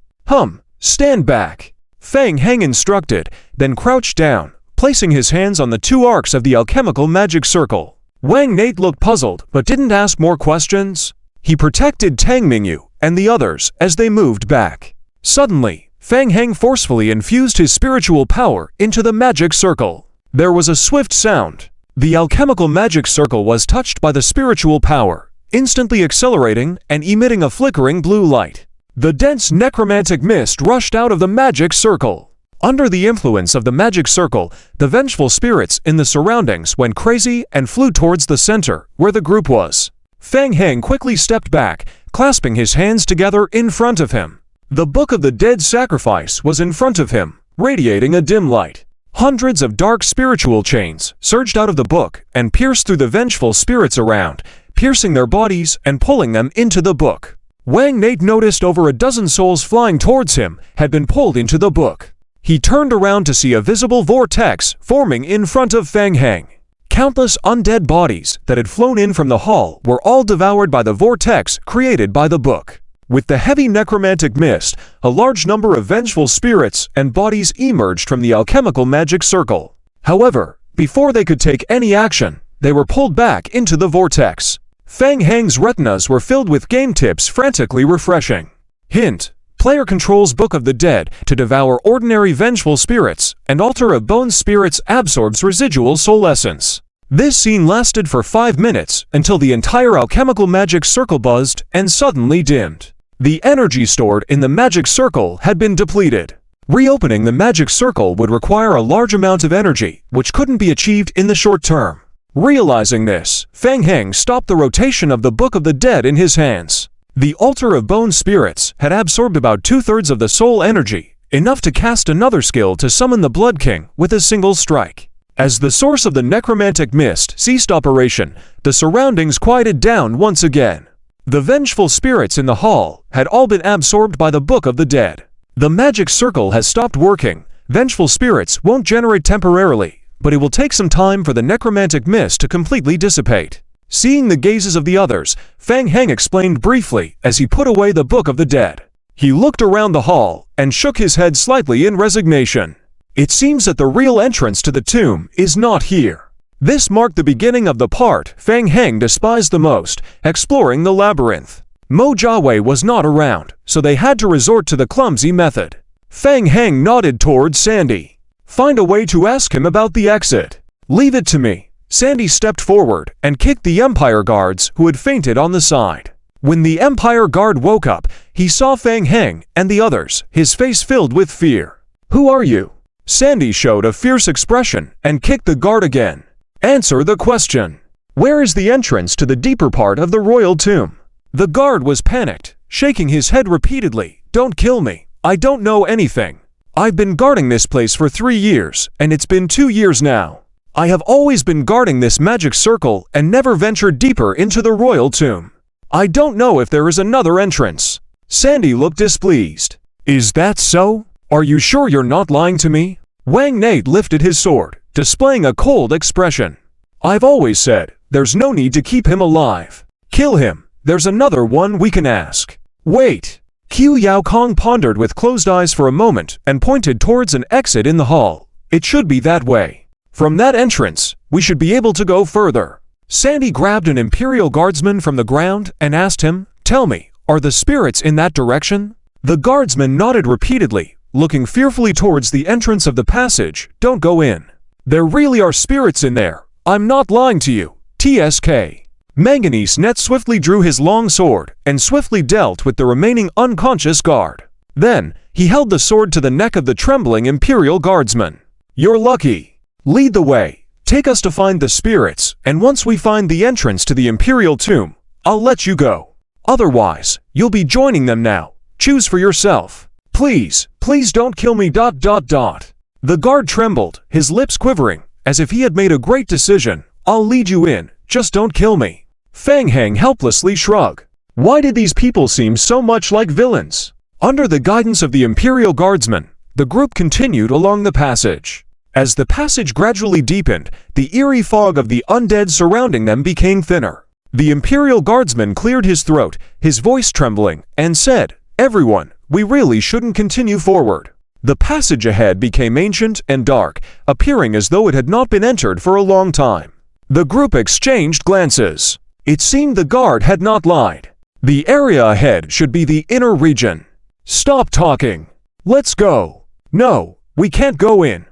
Stand back. Fang Heng instructed, then crouched down, placing his hands on the two arcs of the alchemical magic circle. Wang Nate looked puzzled, but didn't ask more questions. He protected Tang Mingyu and the others as they moved back. Suddenly, Fang Heng forcefully infused his spiritual power into the magic circle. There was a swift sound. The alchemical magic circle was touched by the spiritual power, instantly accelerating and emitting a flickering blue light. The dense necromantic mist rushed out of the magic circle. Under the influence of the magic circle, the vengeful spirits in the surroundings went crazy and flew towards the center, where the group was. Fang Heng quickly stepped back, clasping his hands together in front of him. The Book of the Dead Sacrifice was in front of him, radiating a dim light. Hundreds of dark spiritual chains surged out of the book and pierced through the vengeful spirits around, piercing their bodies and pulling them into the book. Wang Nate noticed over a dozen souls flying towards him had been pulled into the book. He turned around to see a visible vortex forming in front of Fang Heng. Countless undead bodies that had flown in from the hall were all devoured by the vortex created by the book. With the heavy necromantic mist, a large number of vengeful spirits and bodies emerged from the alchemical magic circle. However, before they could take any action, they were pulled back into the vortex. Fang Heng's retinas were filled with game tips frantically refreshing. Hint: player controls Book of the Dead to devour ordinary vengeful spirits, and Altar of Bones spirits absorbs residual soul essence. This scene lasted for 5 minutes until the entire alchemical magic circle buzzed and suddenly dimmed. The energy stored in the magic circle had been depleted. Reopening the magic circle would require a large amount of energy, which couldn't be achieved in the short term. Realizing this, Fang Heng stopped the rotation of the Book of the Dead in his hands. The Altar of Bone spirits had absorbed about 2/3 of the soul energy, enough to cast another skill to summon the Blood King with a single strike. As the source of the necromantic mist ceased operation, the surroundings quieted down once again. The vengeful spirits in the hall had all been absorbed by the Book of the Dead. The magic circle has stopped working. Vengeful spirits won't generate temporarily, but it will take some time for the necromantic mist to completely dissipate. Seeing the gazes of the others, Fang Heng explained briefly as he put away the Book of the Dead. He looked around the hall and shook his head slightly in resignation. It seems that the real entrance to the tomb is not here. This marked the beginning of the part Fang Heng despised the most, exploring the labyrinth. Mo Jiawei was not around, so they had to resort to the clumsy method. Fang Heng nodded towards Sandy. "Find a way to ask him about the exit." "Leave it to me." Sandy stepped forward and kicked the Empire guards who had fainted on the side. When the Empire guard woke up, he saw Fang Heng and the others, his face filled with fear. "Who are you?" Sandy showed a fierce expression and kicked the guard again. "Answer the question. Where is the entrance to the deeper part of the royal tomb?" The guard was panicked, shaking his head repeatedly. "Don't kill me. I don't know anything." I've been guarding this place for 3 years, and it's been 2 years now. I have always been guarding this magic circle and never ventured deeper into the royal tomb. I don't know if there is another entrance." Sandy looked displeased. "Is that so? Are you sure you're not lying to me?" Wang Nate lifted his sword, displaying a cold expression. "I've always said, there's no need to keep him alive. Kill him. There's another one we can ask." "Wait." Qiu Yao Kong pondered with closed eyes for a moment and pointed towards an exit in the hall. "It should be that way. From that entrance, we should be able to go further." Sandy grabbed an Imperial Guardsman from the ground and asked him, "Tell me, are the spirits in that direction?" The guardsman nodded repeatedly, looking fearfully towards the entrance of the passage. "Don't go in. There really are spirits in there. I'm not lying to you. TSK. Manganese Net swiftly drew his long sword and swiftly dealt with the remaining unconscious guard. Then, he held the sword to the neck of the trembling Imperial Guardsman. "You're lucky. Lead the way. Take us to find the spirits, and once we find the entrance to the Imperial tomb, I'll let you go. Otherwise, you'll be joining them now. Choose for yourself. Please, please don't kill me. ... The guard trembled, his lips quivering, as if he had made a great decision. "I'll lead you in, just don't kill me." Fang Heng helplessly shrugged. Why did these people seem so much like villains? Under the guidance of the Imperial Guardsman, the group continued along the passage. As the passage gradually deepened, the eerie fog of the undead surrounding them became thinner. The Imperial Guardsman cleared his throat, his voice trembling, and said, "Everyone, we really shouldn't continue forward." The passage ahead became ancient and dark, appearing as though it had not been entered for a long time. The group exchanged glances. It seemed the guard had not lied. The area ahead should be the inner region. "Stop talking. Let's go." "No, we can't go in.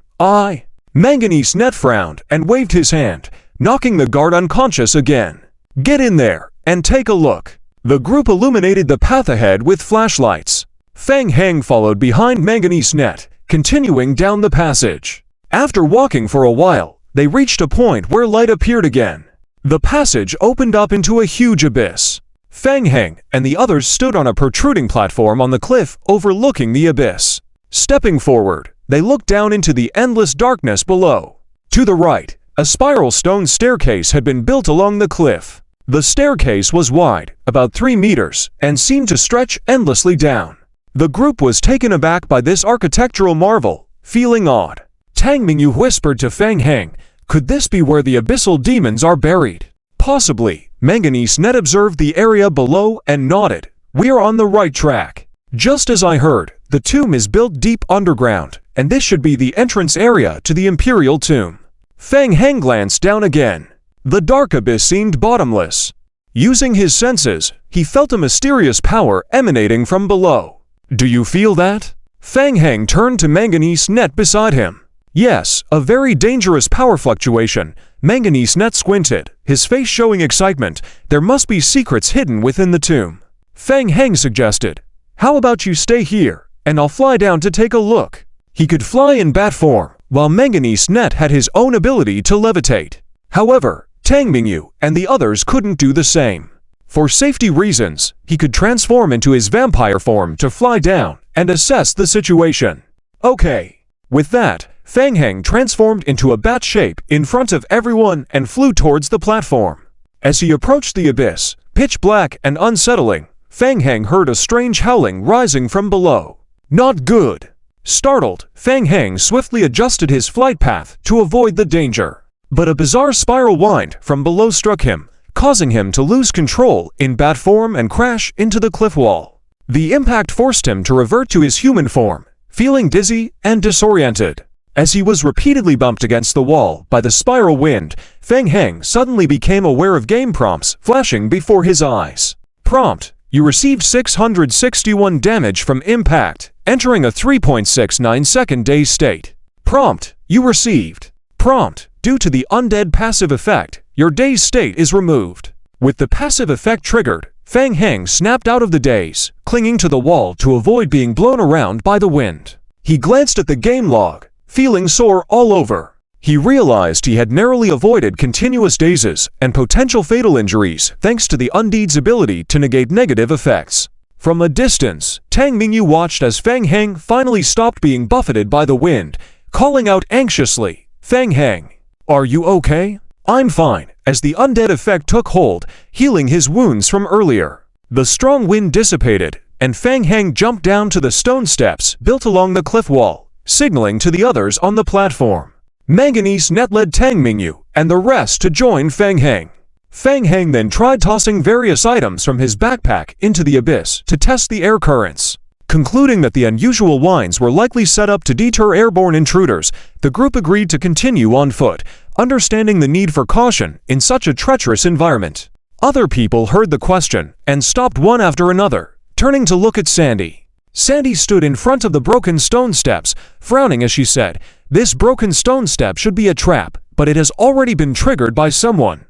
Manganese Net frowned and waved his hand, knocking the guard unconscious again. "Get in there and take a look." The group illuminated the path ahead with flashlights. Fang Heng followed behind Manganese Net, continuing down the passage. After walking for a while, they reached a point where light appeared again. The passage opened up into a huge abyss. Fang Heng and the others stood on a protruding platform on the cliff overlooking the abyss. Stepping forward, they looked down into the endless darkness below. To the right, a spiral stone staircase had been built along the cliff. The staircase was wide, about 3 meters, and seemed to stretch endlessly down. The group was taken aback by this architectural marvel, feeling awed. Tang Mingyu whispered to Fang Heng, "Could this be where the abyssal demons are buried?" "Possibly." Manganese Net observed the area below and nodded. "We're on the right track. Just as I heard, the tomb is built deep underground, and this should be the entrance area to the Imperial tomb." Fang Heng glanced down again. The dark abyss seemed bottomless. Using his senses, he felt a mysterious power emanating from below. "Do you feel that?" Fang Heng turned to Manganese Net beside him. "Yes, a very dangerous power fluctuation." Manganese Net squinted, his face showing excitement. "There must be secrets hidden within the tomb." Fang Heng suggested, "How about you stay here, and I'll fly down to take a look." He could fly in bat form, while Manganese Net had his own ability to levitate. However, Tang Mingyu and the others couldn't do the same. For safety reasons, he could transform into his vampire form to fly down and assess the situation. "Okay." With that, Fang Heng transformed into a bat shape in front of everyone and flew towards the platform. As he approached the abyss, pitch black and unsettling, Fang Heng heard a strange howling rising from below. "Not good." Startled, Fang Heng swiftly adjusted his flight path to avoid the danger. But a bizarre spiral wind from below struck him, causing him to lose control in bat form and crash into the cliff wall. The impact forced him to revert to his human form, feeling dizzy and disoriented. As he was repeatedly bumped against the wall by the spiral wind, Fang Heng suddenly became aware of game prompts flashing before his eyes. Prompt: You received 661 damage from impact, entering a 3.69 second daze state. Prompt: You received. Prompt: Due to the undead passive effect, your daze state is removed. With the passive effect triggered, Fang Heng snapped out of the daze, clinging to the wall to avoid being blown around by the wind. He glanced at the game log, feeling sore all over. He realized he had narrowly avoided continuous dazes and potential fatal injuries thanks to the undead's ability to negate negative effects. From a distance, Tang Mingyu watched as Feng Heng finally stopped being buffeted by the wind, calling out anxiously, "Feng Heng, are you okay?" "I'm fine," as the undead effect took hold, healing his wounds from earlier. The strong wind dissipated, and Feng Heng jumped down to the stone steps built along the cliff wall, signaling to the others on the platform. Manganese Net led Tang Mingyu and the rest to join Feng Heng. Feng Heng then tried tossing various items from his backpack into the abyss to test the air currents. Concluding that the unusual winds were likely set up to deter airborne intruders, the group agreed to continue on foot, understanding the need for caution in such a treacherous environment. Other people heard the question and stopped one after another, turning to look at Sandy. Sandy stood in front of the broken stone steps, frowning as she said, "This broken stone step should be a trap, but it has already been triggered by someone."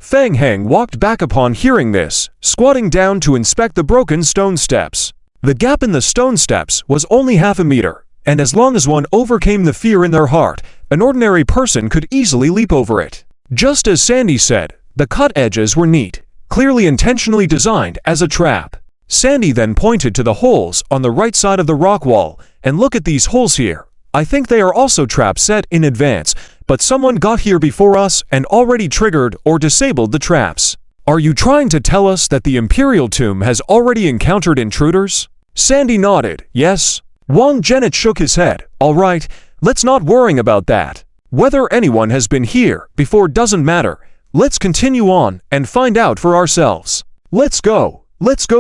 Feng Heng walked back upon hearing this, squatting down to inspect the broken stone steps. The gap in the stone steps was only half a meter, and as long as one overcame the fear in their heart, an ordinary person could easily leap over it. Just as Sandy said, the cut edges were neat, clearly intentionally designed as a trap. Sandy then pointed to the holes on the right side of the rock wall, and "Look at these holes here. I think they are also traps set in advance, but someone got here before us and already triggered or disabled the traps. Are you trying to tell us that the Imperial Tomb has already encountered intruders?" Sandy nodded, "Yes." Wang Genet shook his head. "All right, let's not worry about that. Whether anyone has been here before doesn't matter. Let's continue on and find out for ourselves. Let's go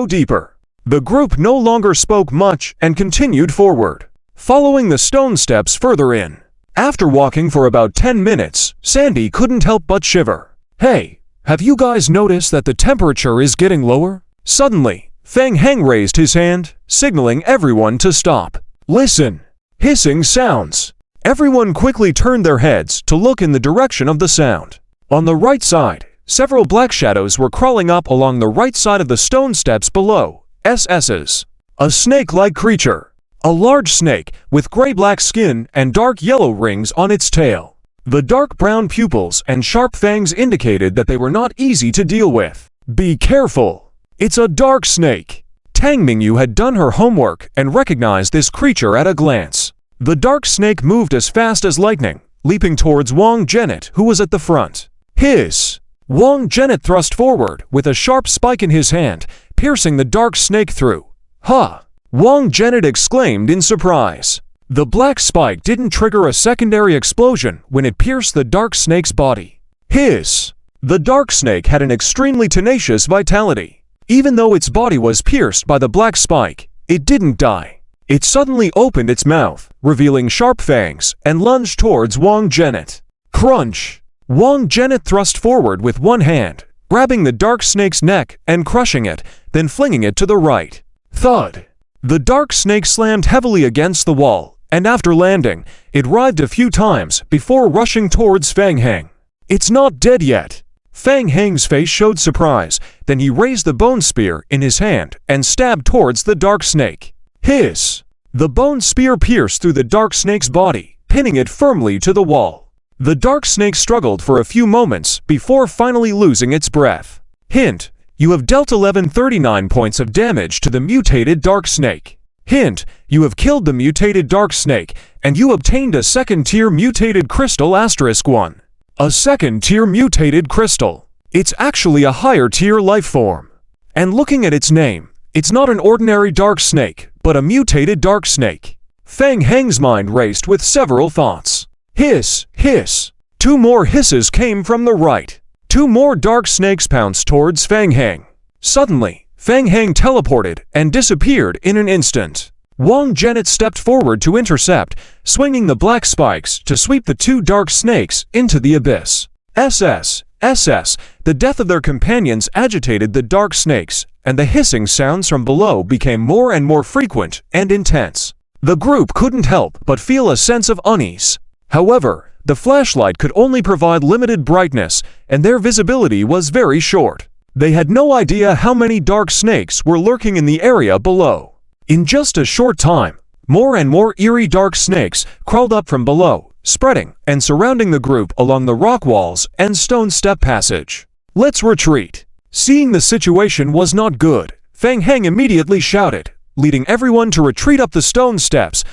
deeper." The group no longer spoke much and continued forward, following the stone steps further in. After walking for about 10 minutes, Sandy couldn't help but shiver. "Hey, have you guys noticed that the temperature is getting lower?" Suddenly, Feng Heng raised his hand, signaling everyone to stop. "Listen!" Hissing sounds. Everyone quickly turned their heads to look in the direction of the sound. On the right side, several black shadows were crawling up along the right side of the stone steps below. SS's. A snake-like creature. A large snake with gray-black skin and dark yellow rings on its tail. The dark brown pupils and sharp fangs indicated that they were not easy to deal with. "Be careful! It's a dark snake!" Tang Mingyu had done her homework and recognized this creature at a glance. The dark snake moved as fast as lightning, leaping towards Wang Genet, who was at the front. Hiss! Wang Genet thrust forward with a sharp spike in his hand, piercing the dark snake through. "Ha!" Wang Genet exclaimed in surprise. The black spike didn't trigger a secondary explosion when it pierced the dark snake's body. Hiss! The dark snake had an extremely tenacious vitality. Even though its body was pierced by the black spike, it didn't die. It suddenly opened its mouth, revealing sharp fangs, and lunged towards Wang Genet. Crunch! Wang Genet thrust forward with one hand, grabbing the dark snake's neck and crushing it, then flinging it to the right. Thud! The dark snake slammed heavily against the wall, and after landing, it writhed a few times before rushing towards Feng Heng. "It's not dead yet." Feng Heng's face showed surprise, then he raised the bone spear in his hand and stabbed towards the dark snake. Hiss! The bone spear pierced through the dark snake's body, pinning it firmly to the wall. The dark snake struggled for a few moments before finally losing its breath. Hint: you have dealt 1139 points of damage to the mutated dark snake. Hint: you have killed the mutated dark snake, and you obtained a second-tier mutated crystal *1. A second-tier mutated crystal. It's actually a higher-tier life form. And looking at its name, it's not an ordinary dark snake, but a mutated dark snake. Feng Heng's mind raced with several thoughts. Hiss! Hiss! 2 more hisses came from the right. 2 more dark snakes pounced towards Feng Heng. Suddenly, Feng Heng teleported and disappeared in an instant. Wang Genet stepped forward to intercept, swinging the black spikes to sweep the 2 dark snakes into the abyss. SS! The death of their companions agitated the dark snakes, and the hissing sounds from below became more and more frequent and intense. The group couldn't help but feel a sense of unease. However, the flashlight could only provide limited brightness, and their visibility was very short. They had no idea how many dark snakes were lurking in the area below. In just a short time, more and more eerie dark snakes crawled up from below, spreading and surrounding the group along the rock walls and stone step passage. "Let's retreat." Seeing the situation was not good, Fang Heng immediately shouted, leading everyone to retreat up the stone steps.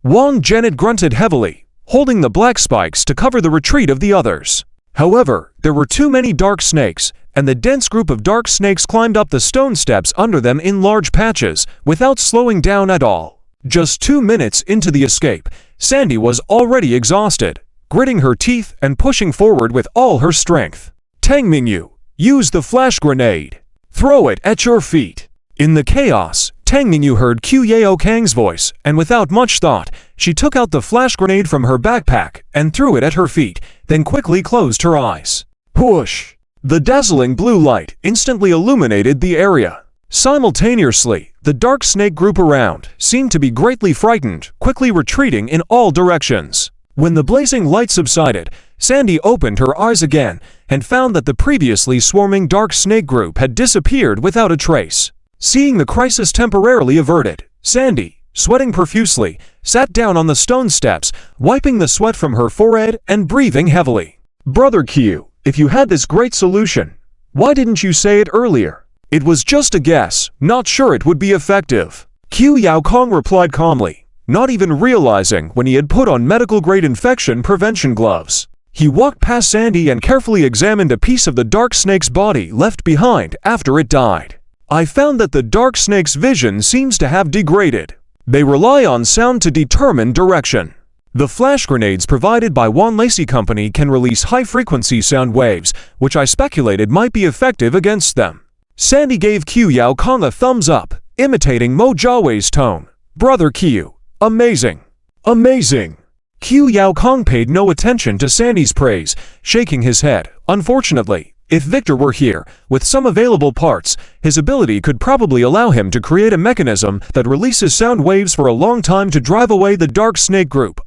Wang Janet grunted heavily, holding the black spikes to cover the retreat of the others. However, there were too many dark snakes, and the dense group of dark snakes climbed up the stone steps under them in large patches, without slowing down at all. Just 2 minutes into the escape, Sandy was already exhausted, gritting her teeth and pushing forward with all her strength. Tang Mingyu, use the flash grenade. Throw it at your feet. In the chaos, Tang Mingyu heard Qiu Yao Kang's voice, and without much thought, she took out the flash grenade from her backpack and threw it at her feet, then quickly closed her eyes. Whoosh! The dazzling blue light instantly illuminated the area. Simultaneously, the dark snake group around seemed to be greatly frightened, quickly retreating in all directions. When the blazing light subsided, Sandy opened her eyes again and found that the previously swarming dark snake group had disappeared without a trace. Seeing the crisis temporarily averted, Sandy, sweating profusely, sat down on the stone steps, wiping the sweat from her forehead and breathing heavily. Brother Qiu, if you had this great solution, why didn't you say it earlier? It was just a guess, not sure it would be effective. Qiu Yao Kong replied calmly, not even realizing when he had put on medical-grade infection prevention gloves. He walked past Sandy and carefully examined a piece of the dark snake's body left behind after it died. I found that the dark snake's vision seems to have degraded. They rely on sound to determine direction. The flash grenades provided by Wan Lacey Company can release high-frequency sound waves, which I speculated might be effective against them. Sandy gave Qiu Yao Kong a thumbs up, imitating Mo Jiawei's tone. Brother Qiu, amazing. Amazing. Qiu Yao Kong paid no attention to Sandy's praise, shaking his head. Unfortunately, if Victor were here, with some available parts, his ability could probably allow him to create a mechanism that releases sound waves for a long time to drive away the dark snake group.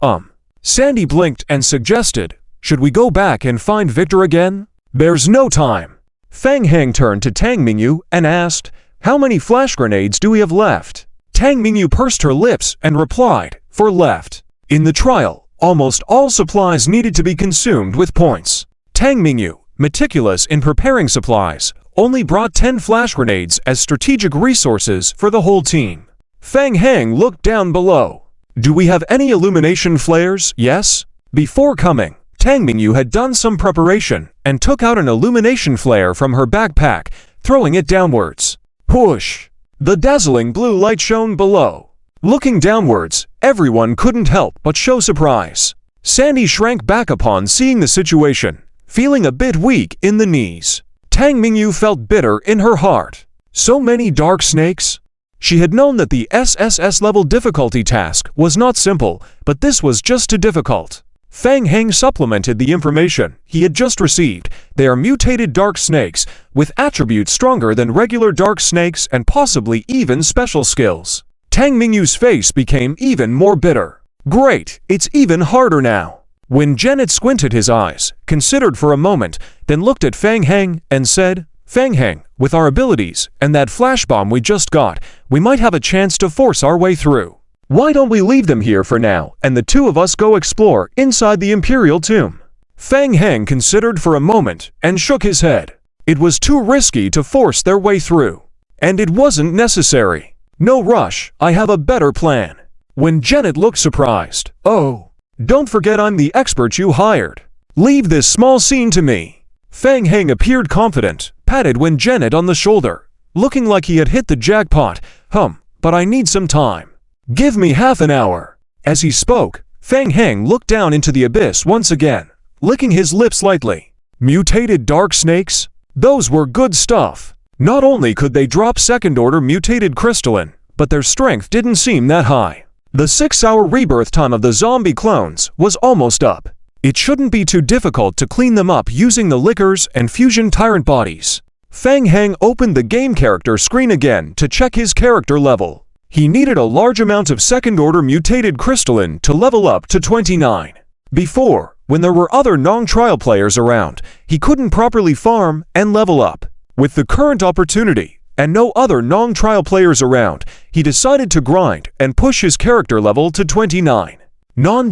Sandy blinked and suggested, should we go back and find Victor again? There's no time. Fang Heng turned to Tang Mingyu and asked, how many flash grenades do we have left? Tang Mingyu pursed her lips and replied, 4 left. In the trial, almost all supplies needed to be consumed with points. Tang Mingyu, meticulous in preparing supplies, only brought 10 flash grenades as strategic resources for the whole team. Fang Heng looked down below. Do we have any illumination flares? Yes? Before coming, Tang Mingyu had done some preparation and took out an illumination flare from her backpack, throwing it downwards. Whoosh! The dazzling blue light shone below. Looking downwards, everyone couldn't help but show surprise. Sandy shrank back upon seeing the situation, feeling a bit weak in the knees. Tang Mingyu felt bitter in her heart. So many dark snakes? She had known that the SSS level difficulty task was not simple, but this was just too difficult. Fang Heng supplemented the information he had just received. They are mutated dark snakes, with attributes stronger than regular dark snakes and possibly even special skills. Tang Mingyu's face became even more bitter. Great, it's even harder now. When Janet squinted his eyes, considered for a moment, then looked at Fang Heng and said, Fang Heng, with our abilities and that flash bomb we just got, we might have a chance to force our way through. Why don't we leave them here for now and the 2 of us go explore inside the Imperial Tomb? Fang Heng considered for a moment and shook his head. It was too risky to force their way through. And it wasn't necessary. No rush, I have a better plan. When Janet looked surprised, oh, don't forget I'm the expert you hired. Leave this small scene to me. Fang Heng appeared confident, patted Wen Janet on the shoulder, looking like he had hit the jackpot. But I need some time. Give me half an hour. As he spoke, Fang Heng looked down into the abyss once again, licking his lips lightly. Mutated dark snakes? Those were good stuff. Not only could they drop second-order mutated crystalline, but their strength didn't seem that high. The 6-hour rebirth time of the zombie clones was almost up. It shouldn't be too difficult to clean them up using the liquors and fusion tyrant bodies. Fang Heng opened the game character screen again to check his character level. He needed a large amount of second-order mutated crystalline to level up to 29. Before, when there were other non-trial players around, he couldn't properly farm and level up. With the current opportunity, and no other non-trial players around, he decided to grind and push his character level to 29.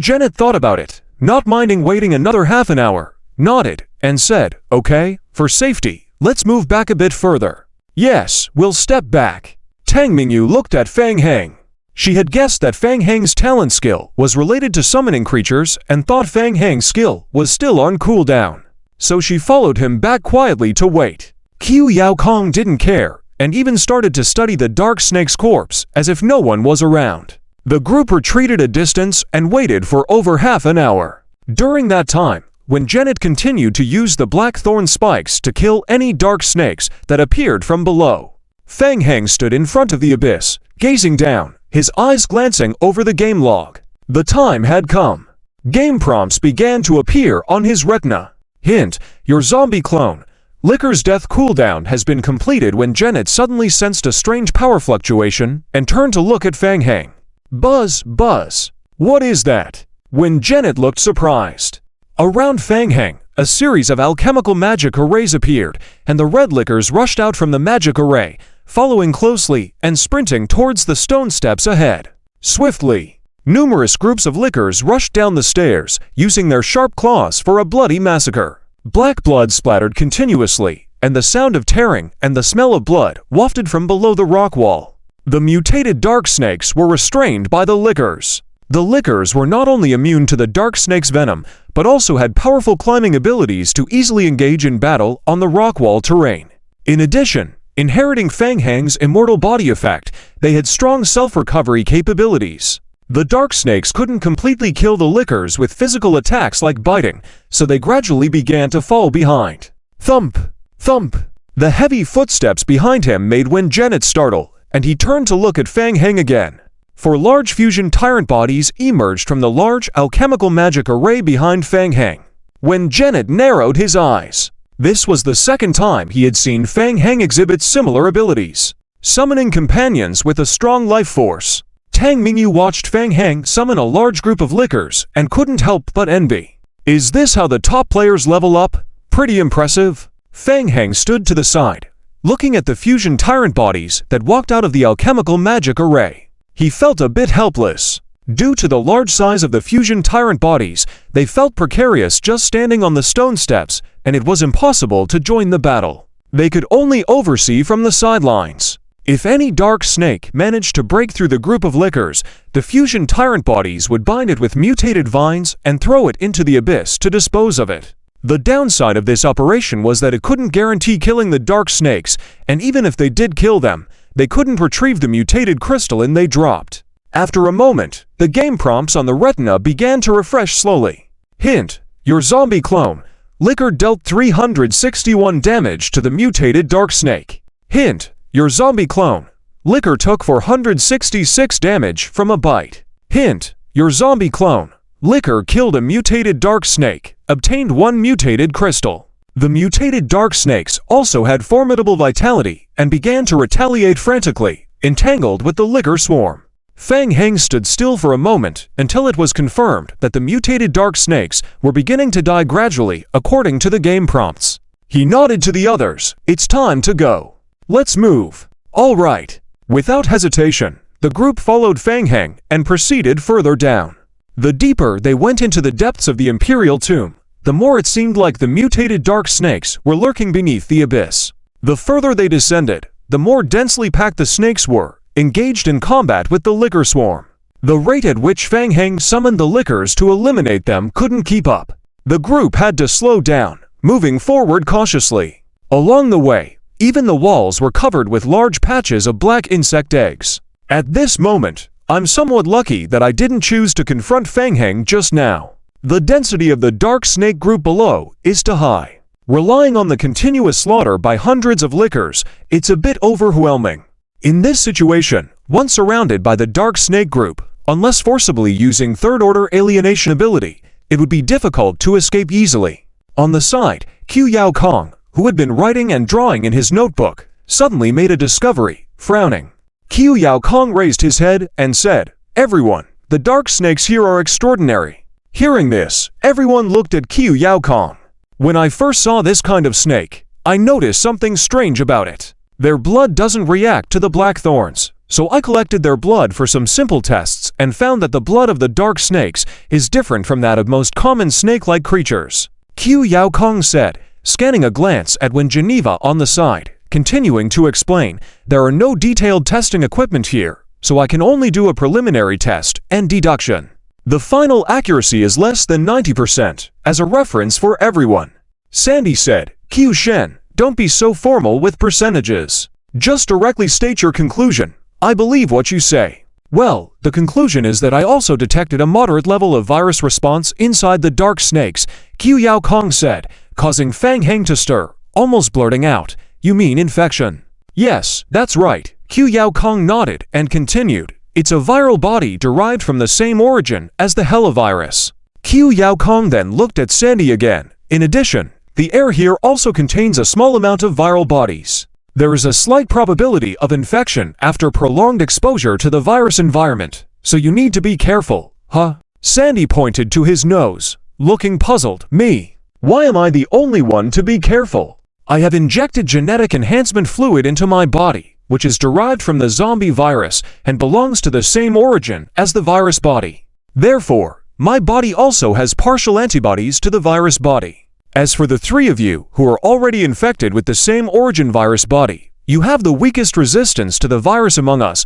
Janet thought about it, not minding waiting another half an hour, nodded, and said, okay, for safety, let's move back a bit further. Yes, we'll step back. Tang Mingyu looked at Fang Heng. She had guessed that Fang Heng's talent skill was related to summoning creatures and thought Fang Heng's skill was still on cooldown. So she followed him back quietly to wait. Qiu Yaokong didn't care and even started to study the dark snake's corpse as if no one was around. The group retreated a distance and waited for over half an hour. During that time, when Janet continued to use the blackthorn spikes to kill any dark snakes that appeared from below, Fang Heng stood in front of the abyss, gazing down, his eyes glancing over the game log. The time had come. Game prompts began to appear on his retina. Hint, your zombie clone. Licker's death cooldown has been completed when Janet suddenly sensed a strange power fluctuation and turned to look at Fang Heng. Buzz, buzz. What is that? When Janet looked surprised. Around Fang Heng, a series of alchemical magic arrays appeared, and the red lickers rushed out from the magic array, following closely and sprinting towards the stone steps ahead. Swiftly, numerous groups of lickers rushed down the stairs, using their sharp claws for a bloody massacre. Black blood splattered continuously, and the sound of tearing and the smell of blood wafted from below the rock wall. The mutated dark snakes were restrained by the lickers. The lickers were not only immune to the dark snake's venom, but also had powerful climbing abilities to easily engage in battle on the rock wall terrain. In addition, inheriting Fang Heng's immortal body effect, they had strong self-recovery capabilities. The dark snakes couldn't completely kill the lickers with physical attacks like biting, so they gradually began to fall behind. Thump! Thump! The heavy footsteps behind him made Wen Janet startle, and he turned to look at Fang Heng again. 4 large fusion tyrant bodies emerged from the large alchemical magic array behind Fang Heng. When Janet narrowed his eyes, this was the second time he had seen Fang Heng exhibit similar abilities, summoning companions with a strong life force. Tang Mingyu watched Fang Heng summon a large group of lickers and couldn't help but envy. Is this how the top players level up? Pretty impressive. Fang Heng stood to the side, looking at the fusion tyrant bodies that walked out of the alchemical magic array. He felt a bit helpless. Due to the large size of the fusion tyrant bodies, they felt precarious just standing on the stone steps, and it was impossible to join the battle. They could only oversee from the sidelines. If any dark snake managed to break through the group of lickers, the fusion tyrant bodies would bind it with mutated vines and throw it into the abyss to dispose of it. The downside of this operation was that it couldn't guarantee killing the dark snakes, and even if they did kill them, they couldn't retrieve the mutated crystalline they dropped. After a moment, the game prompts on the retina began to refresh slowly. Hint, your zombie clone. Licker dealt 361 damage to the mutated dark snake. Hint, your zombie clone. Licker took 466 damage from a bite. Hint, your zombie clone. Licker killed a mutated dark snake, obtained 1 mutated crystal. The mutated dark snakes also had formidable vitality and began to retaliate frantically, entangled with the licker swarm. Fang Heng stood still for a moment until it was confirmed that the mutated dark snakes were beginning to die gradually according to the game prompts. He nodded to the others. It's time to go. Let's move. All right. Without hesitation, the group followed Fang Heng and proceeded further down. The deeper they went into the depths of the Imperial Tomb, the more it seemed like the mutated dark snakes were lurking beneath the abyss. The further they descended, the more densely packed the snakes were, engaged in combat with the licker swarm. The rate at which Fang Heng summoned the lickers to eliminate them couldn't keep up. The group had to slow down, moving forward cautiously. Along the way, even the walls were covered with large patches of black insect eggs. At this moment, I'm somewhat lucky that I didn't choose to confront Fang Heng just now. The density of the dark snake group below is too high. Relying on the continuous slaughter by hundreds of lickers, it's a bit overwhelming. In this situation, once surrounded by the dark snake group, unless forcibly using third-order alienation ability, it would be difficult to escape easily. On the side, Qiu Yaokong, who had been writing and drawing in his notebook, suddenly made a discovery, frowning. Qiu Yaokong raised his head and said, "Everyone, the dark snakes here are extraordinary." Hearing this, everyone looked at Qiu Yaokong. When I first saw this kind of snake, I noticed something strange about it. Their blood doesn't react to the blackthorns, so I collected their blood for some simple tests and found that the blood of the dark snakes is different from that of most common snake-like creatures. Qiu Yaokong said, scanning a glance at Wen Geneva on the side, continuing to explain, "There are no detailed testing equipment here, so I can only do a preliminary test and deduction. The final accuracy is less than 90%, as a reference for everyone." Sandy said, "Qiu Shen, don't be so formal with percentages. Just directly state your conclusion. I believe what you say." "Well, the conclusion is that I also detected a moderate level of virus response inside the dark snakes," Qiu Yaokong said, causing Fang Heng to stir, almost blurting out, "You mean infection?" "Yes, that's right." Qiu Yaokong nodded and continued, "It's a viral body derived from the same origin as the helivirus." Qiu Yaokong then looked at Sandy again. "In addition, the air here also contains a small amount of viral bodies. There is a slight probability of infection after prolonged exposure to the virus environment, so you need to be careful." "Huh?" Sandy pointed to his nose, looking puzzled. "Me? Why am I the only one to be careful? I have injected genetic enhancement fluid into my body, which is derived from the zombie virus and belongs to the same origin as the virus body. Therefore, my body also has partial antibodies to the virus body. As for the three of you who are already infected with the same origin virus body, you have the weakest resistance to the virus among us.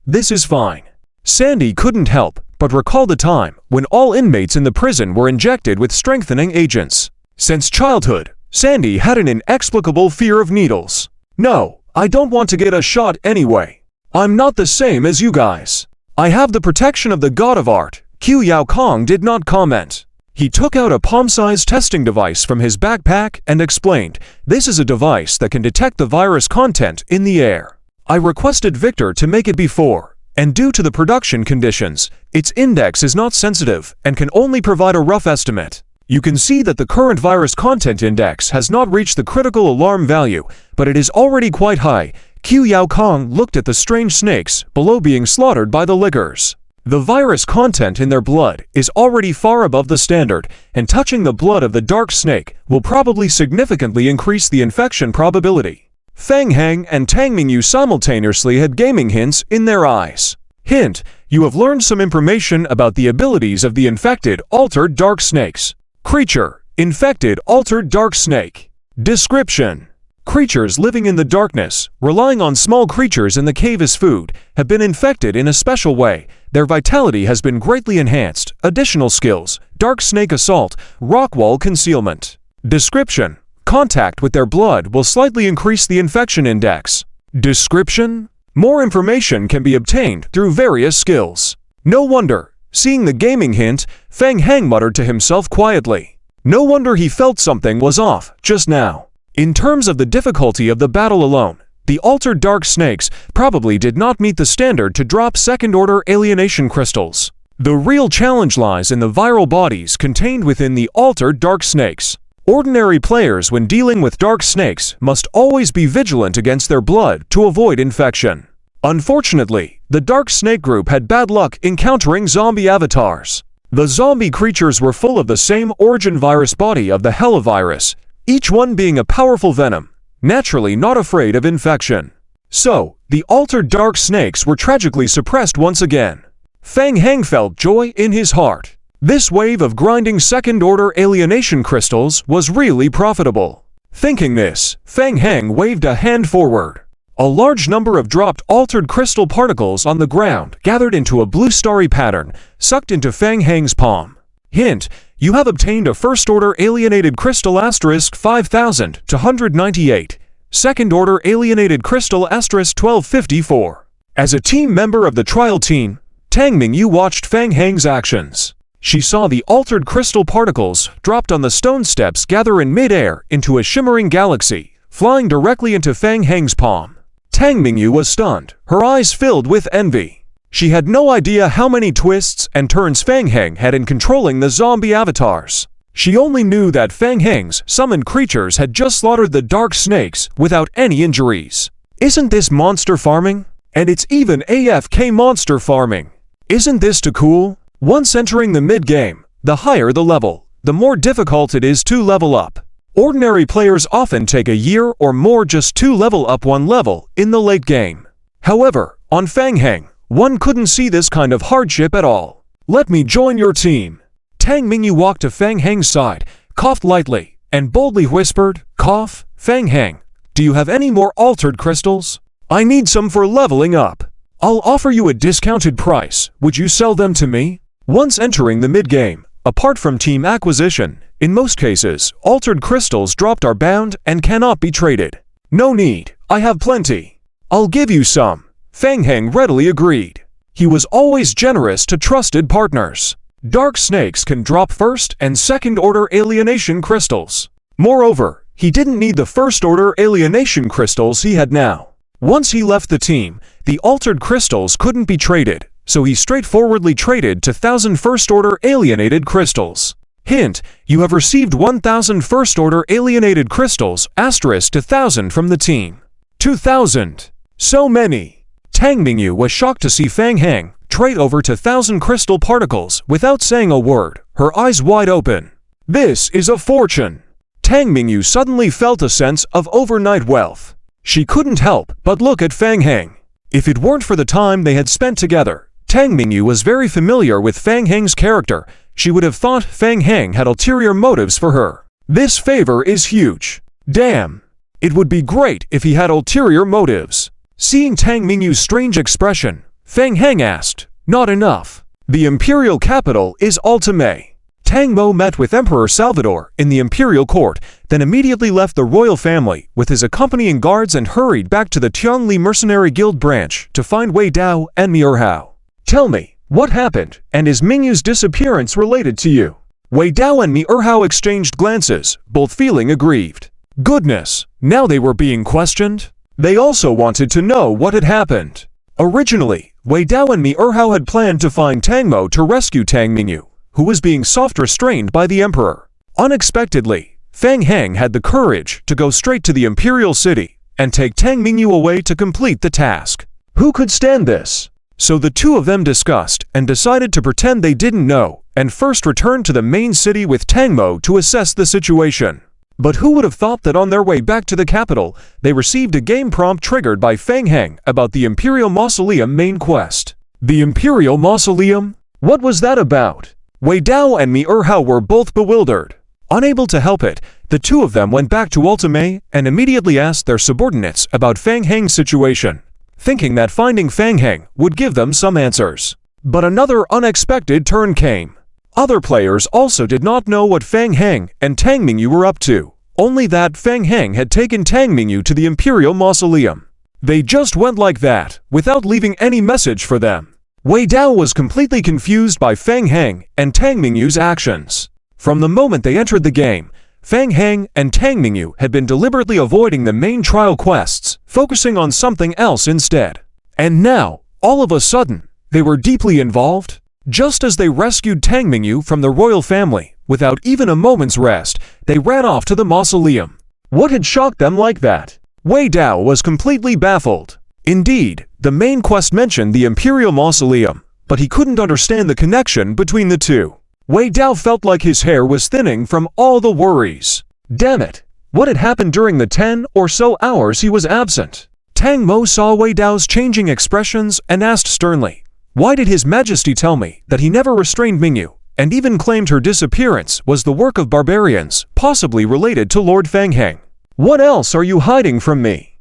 This is fine." Sandy couldn't help but recall the time when all inmates in the prison were injected with strengthening agents. Since childhood, Sandy had an inexplicable fear of needles. "No, I don't want to get a shot anyway. I'm not the same as you guys. I have the protection of the God of Art." Qiu Yaokong did not comment. He took out a palm-sized testing device from his backpack and explained, "This is a device that can detect the virus content in the air. I requested Victor to make it before, and due to the production conditions, its index is not sensitive and can only provide a rough estimate. You can see that the current virus content index has not reached the critical alarm value, but it is already quite high." Qiu Yaokong looked at the strange snakes below being slaughtered by the lickers. The virus content in their blood is already far above the standard, and touching the blood of the dark snake will probably significantly increase the infection probability. Fang Heng and Tang Mingyu simultaneously had gaming hints in their eyes. Hint: you have learned some information about the abilities of the infected altered dark snakes. Creature: infected altered dark snake. Description: creatures living in the darkness, relying on small creatures in the cave as food, have been infected in a special way. Their vitality has been greatly enhanced. Additional skills: dark snake assault, rock wall concealment. Description: contact with their blood will slightly increase the infection index. Description: more information can be obtained through various skills. No wonder. Seeing the gaming hint, Fang Heng muttered to himself quietly. No wonder he felt something was off just now. In terms of the difficulty of the battle alone, the altered dark snakes probably did not meet the standard to drop second-order alienation crystals. The real challenge lies in the viral bodies contained within the altered dark snakes. Ordinary players, when dealing with dark snakes, must always be vigilant against their blood to avoid infection. Unfortunately, the dark snake group had bad luck encountering zombie avatars. The zombie creatures were full of the same origin virus body of the helivirus, each one being a powerful venom, naturally not afraid of infection. So, the altered dark snakes were tragically suppressed once again. Fang Heng felt joy in his heart. This wave of grinding second-order alienation crystals was really profitable. Thinking this, Fang Heng waved a hand forward. A large number of dropped altered crystal particles on the ground gathered into a blue starry pattern, sucked into Fang Heng's palm. Hint: you have obtained a first-order alienated crystal asterisk 5298, second-order alienated crystal asterisk 1254. As a team member of the trial team, Tang Mingyu watched Fang Heng's actions. She saw the altered crystal particles dropped on the stone steps gather in mid-air into a shimmering galaxy, flying directly into Fang Heng's palm. Tang Mingyu was stunned, her eyes filled with envy. She had no idea how many twists and turns Fang Heng had in controlling the zombie avatars. She only knew that Fang Heng's summoned creatures had just slaughtered the dark snakes without any injuries. Isn't this monster farming? And it's even AFK monster farming. Isn't this too cool? Once entering the mid-game, the higher the level, the more difficult it is to level up. Ordinary players often take a year or more just to level up one level in the late game. However, on Fang Heng, one couldn't see this kind of hardship at all. "Let me join your team." Tang Mingyu walked to Fang Heng's side, coughed lightly, and boldly whispered, "Cough, Fang Heng, Do you have any more altered crystals? I need some for leveling up. I'll offer you a discounted price. Would you sell them to me? Once entering the mid-game, apart from team acquisition, in most cases, altered crystals dropped are bound and cannot be traded. No need, I have plenty. I'll give you some. Feng Heng readily agreed. He was always generous to trusted partners. Dark snakes can drop first and second-order alienation crystals. Moreover, he didn't need the first-order alienation crystals he had now. Once he left the team, the altered crystals couldn't be traded, so he straightforwardly traded to 1,000 first-order alienated crystals. Hint, you have received 1,000 first-order alienated crystals asterisk to 1,000 from the team. 2,000. So many. Tang Mingyu was shocked to see Feng Heng trade over to 1,000 crystal particles without saying a word, her eyes wide open. This is a fortune. Tang Mingyu suddenly felt a sense of overnight wealth. She couldn't help but look at Feng Heng. If it weren't for the time they had spent together, Tang Mingyu was very familiar with Feng Heng's character. She would have thought Feng Heng had ulterior motives for her. This favor is huge. Damn. It would be great if he had ulterior motives. Seeing Tang Mingyu's strange expression, Feng Heng asked, "Not enough. The imperial capital is Ultime." Tang Mo met with Emperor Salvador in the imperial court, then immediately left the royal family with his accompanying guards and hurried back to the Tianli Mercenary Guild branch to find Wei Dao and Mi Erhao. "Tell me, what happened, and is Mingyu's disappearance related to you?" Wei Dao and Mi Erhao exchanged glances, both feeling aggrieved. Goodness, now they were being questioned? They also wanted to know what had happened. Originally, Wei Dao and Mi Erhao had planned to find Tang Mo to rescue Tang Mingyu, who was being soft restrained by the emperor. Unexpectedly, Feng Heng had the courage to go straight to the imperial city and take Tang Mingyu away to complete the task. Who could stand this? So the two of them discussed and decided to pretend they didn't know and first returned to the main city with Tang Mo to assess the situation. But who would have thought that on their way back to the capital, they received a game prompt triggered by Feng Heng about the Imperial Mausoleum main quest. The Imperial Mausoleum? What was that about? Wei Dao and Mi Erhao were both bewildered. Unable to help it, the two of them went back to Ultime and immediately asked their subordinates about Feng Heng's situation, thinking that finding Feng Heng would give them some answers. But another unexpected turn came. Other players also did not know what Feng Heng and Tang Mingyu were up to, only that Feng Heng had taken Tang Mingyu to the Imperial Mausoleum. They just went like that, without leaving any message for them. Wei Dao was completely confused by Feng Heng and Tang Mingyu's actions. From the moment they entered the game, Feng Heng and Tang Mingyu had been deliberately avoiding the main trial quests, focusing on something else instead. And now, all of a sudden, they were deeply involved. Just as they rescued Tang Mingyu from the royal family, without even a moment's rest, they ran off to the mausoleum. What had shocked them like that? Wei Dao was completely baffled. Indeed, the main quest mentioned the Imperial Mausoleum, but he couldn't understand the connection between the two. Wei Dao felt like his hair was thinning from all the worries. Damn it! What had happened during the 10 or so hours he was absent? Tang Mo saw Wei Dao's changing expressions and asked sternly, "Why did His Majesty tell me that he never restrained Mingyu, and even claimed her disappearance was the work of barbarians, possibly related to Lord Feng Heng? What else are you hiding from me?"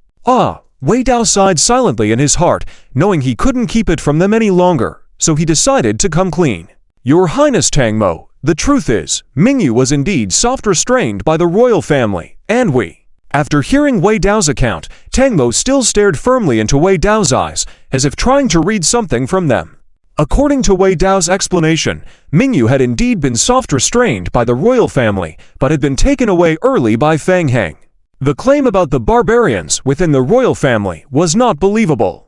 Wei Dao sighed silently in his heart, knowing he couldn't keep it from them any longer, so he decided to come clean. "Your Highness Tang Mo, the truth is, Mingyu was indeed soft restrained by the royal family, and we..." After hearing Wei Dao's account, Tang Mo still stared firmly into Wei Dao's eyes, as if trying to read something from them. According to Wei Dao's explanation, Mingyu had indeed been soft restrained by the royal family, but had been taken away early by Feng Heng. The claim about the barbarians within the royal family was not believable.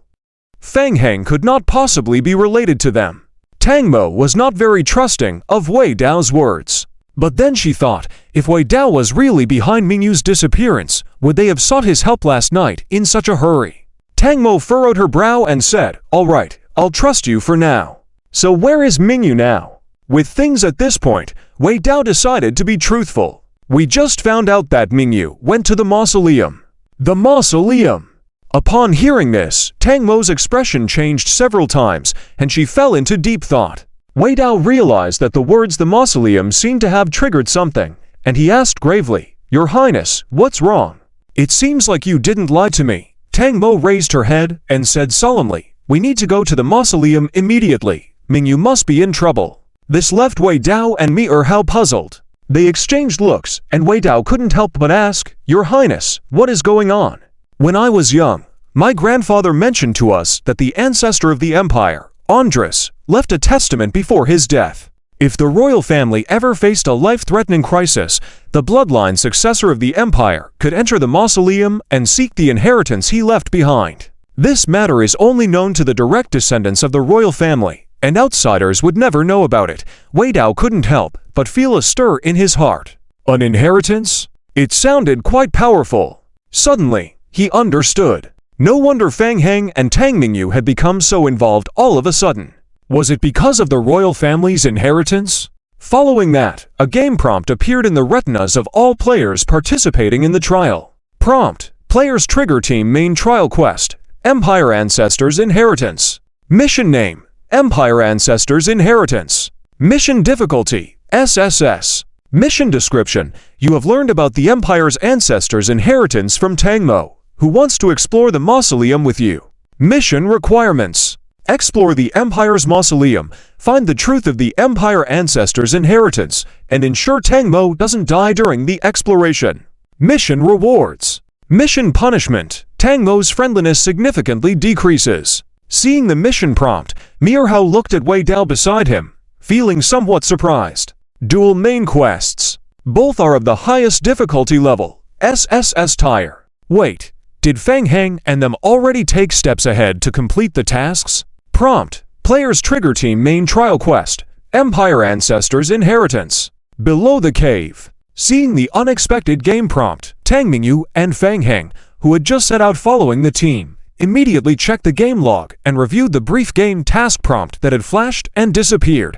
Feng Heng could not possibly be related to them. Tang Mo was not very trusting of Wei Dao's words. But then she thought, if Wei Dao was really behind Mingyu's disappearance, would they have sought his help last night in such a hurry? Tang Mo furrowed her brow and said, "All right, I'll trust you for now." So where is Mingyu now? With things at this point, Wei Dao decided to be truthful. "We just found out that Mingyu went to the mausoleum." The mausoleum! Upon hearing this, Tang Mo's expression changed several times, and she fell into deep thought. Wei Dao realized that the words "the mausoleum" seemed to have triggered something, and he asked gravely, "Your Highness, what's wrong?" It seems like you didn't lie to me. Tang Mo raised her head and said solemnly, "We need to go to the mausoleum immediately. Ming, you must be in trouble." This left Wei Dao and Mi Erhao puzzled. They exchanged looks, and Wei Dao couldn't help but ask, "Your Highness, what is going on?" "When I was young, my grandfather mentioned to us that the ancestor of the empire, Andres, left a testament before his death. If the royal family ever faced a life-threatening crisis, the bloodline successor of the empire could enter the mausoleum and seek the inheritance he left behind. This matter is only known to the direct descendants of the royal family, and outsiders would never know about it." Wei Dao couldn't help but feel a stir in his heart. An inheritance? It sounded quite powerful. Suddenly, he understood. No wonder Fang Heng and Tang Mingyu had become so involved all of a sudden. Was it because of the royal family's inheritance? Following that, a game prompt appeared in the retinas of all players participating in the trial. Prompt: Players Trigger Team Main Trial Quest, Empire Ancestors Inheritance. Mission Name: Empire Ancestors Inheritance. Mission Difficulty: SSS. Mission Description: You have learned about the Empire's ancestors' inheritance from Tang Mo, who wants to explore the mausoleum with you. Mission Requirements: Explore the Empire's mausoleum, find the truth of the Empire ancestors' inheritance, and ensure Tang Mo doesn't die during the exploration. Mission Rewards: Mission Punishment: Tang Mo's friendliness significantly decreases. Seeing the mission prompt, Mi Erhao looked at Wei Dao beside him, feeling somewhat surprised. Dual Main Quests. Both are of the highest difficulty level, SSS Tier. Wait, did Fang Heng and them already take steps ahead to complete the tasks? Prompt: Players Trigger Team Main Trial Quest, Empire Ancestors Inheritance. Below the cave. Seeing the unexpected game prompt, Tang Mingyu and Fang Heng, who had just set out following the team, immediately checked the game log and reviewed the brief game task prompt that had flashed and disappeared.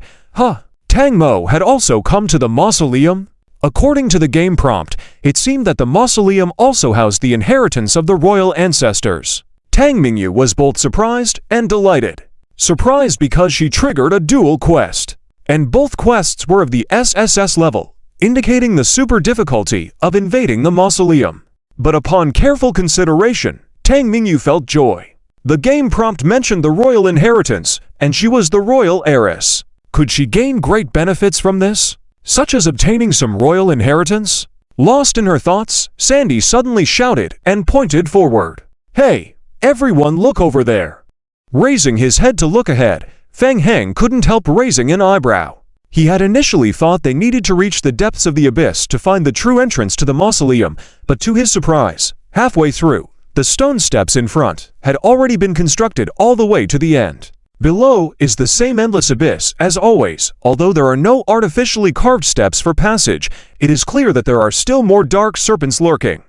Tang Mo had also come to the mausoleum? According to the game prompt, it seemed that the mausoleum also housed the inheritance of the royal ancestors. Tang Mingyu was both surprised and delighted. Surprised because she triggered a dual quest, and both quests were of the SSS level, indicating the super difficulty of invading the mausoleum. But upon careful consideration, Tang Mingyu felt joy. The game prompt mentioned the royal inheritance, and she was the royal heiress. Could she gain great benefits from this, such as obtaining some royal inheritance? Lost in her thoughts, Sandy suddenly shouted and pointed forward. "Hey, everyone look over there." Raising his head to look ahead, Fang Heng couldn't help raising an eyebrow. He had initially thought they needed to reach the depths of the abyss to find the true entrance to the mausoleum, but to his surprise, halfway through, the stone steps in front had already been constructed all the way to the end. Below is the same endless abyss as always. Although there are no artificially carved steps for passage, it is clear that there are still more dark serpents lurking.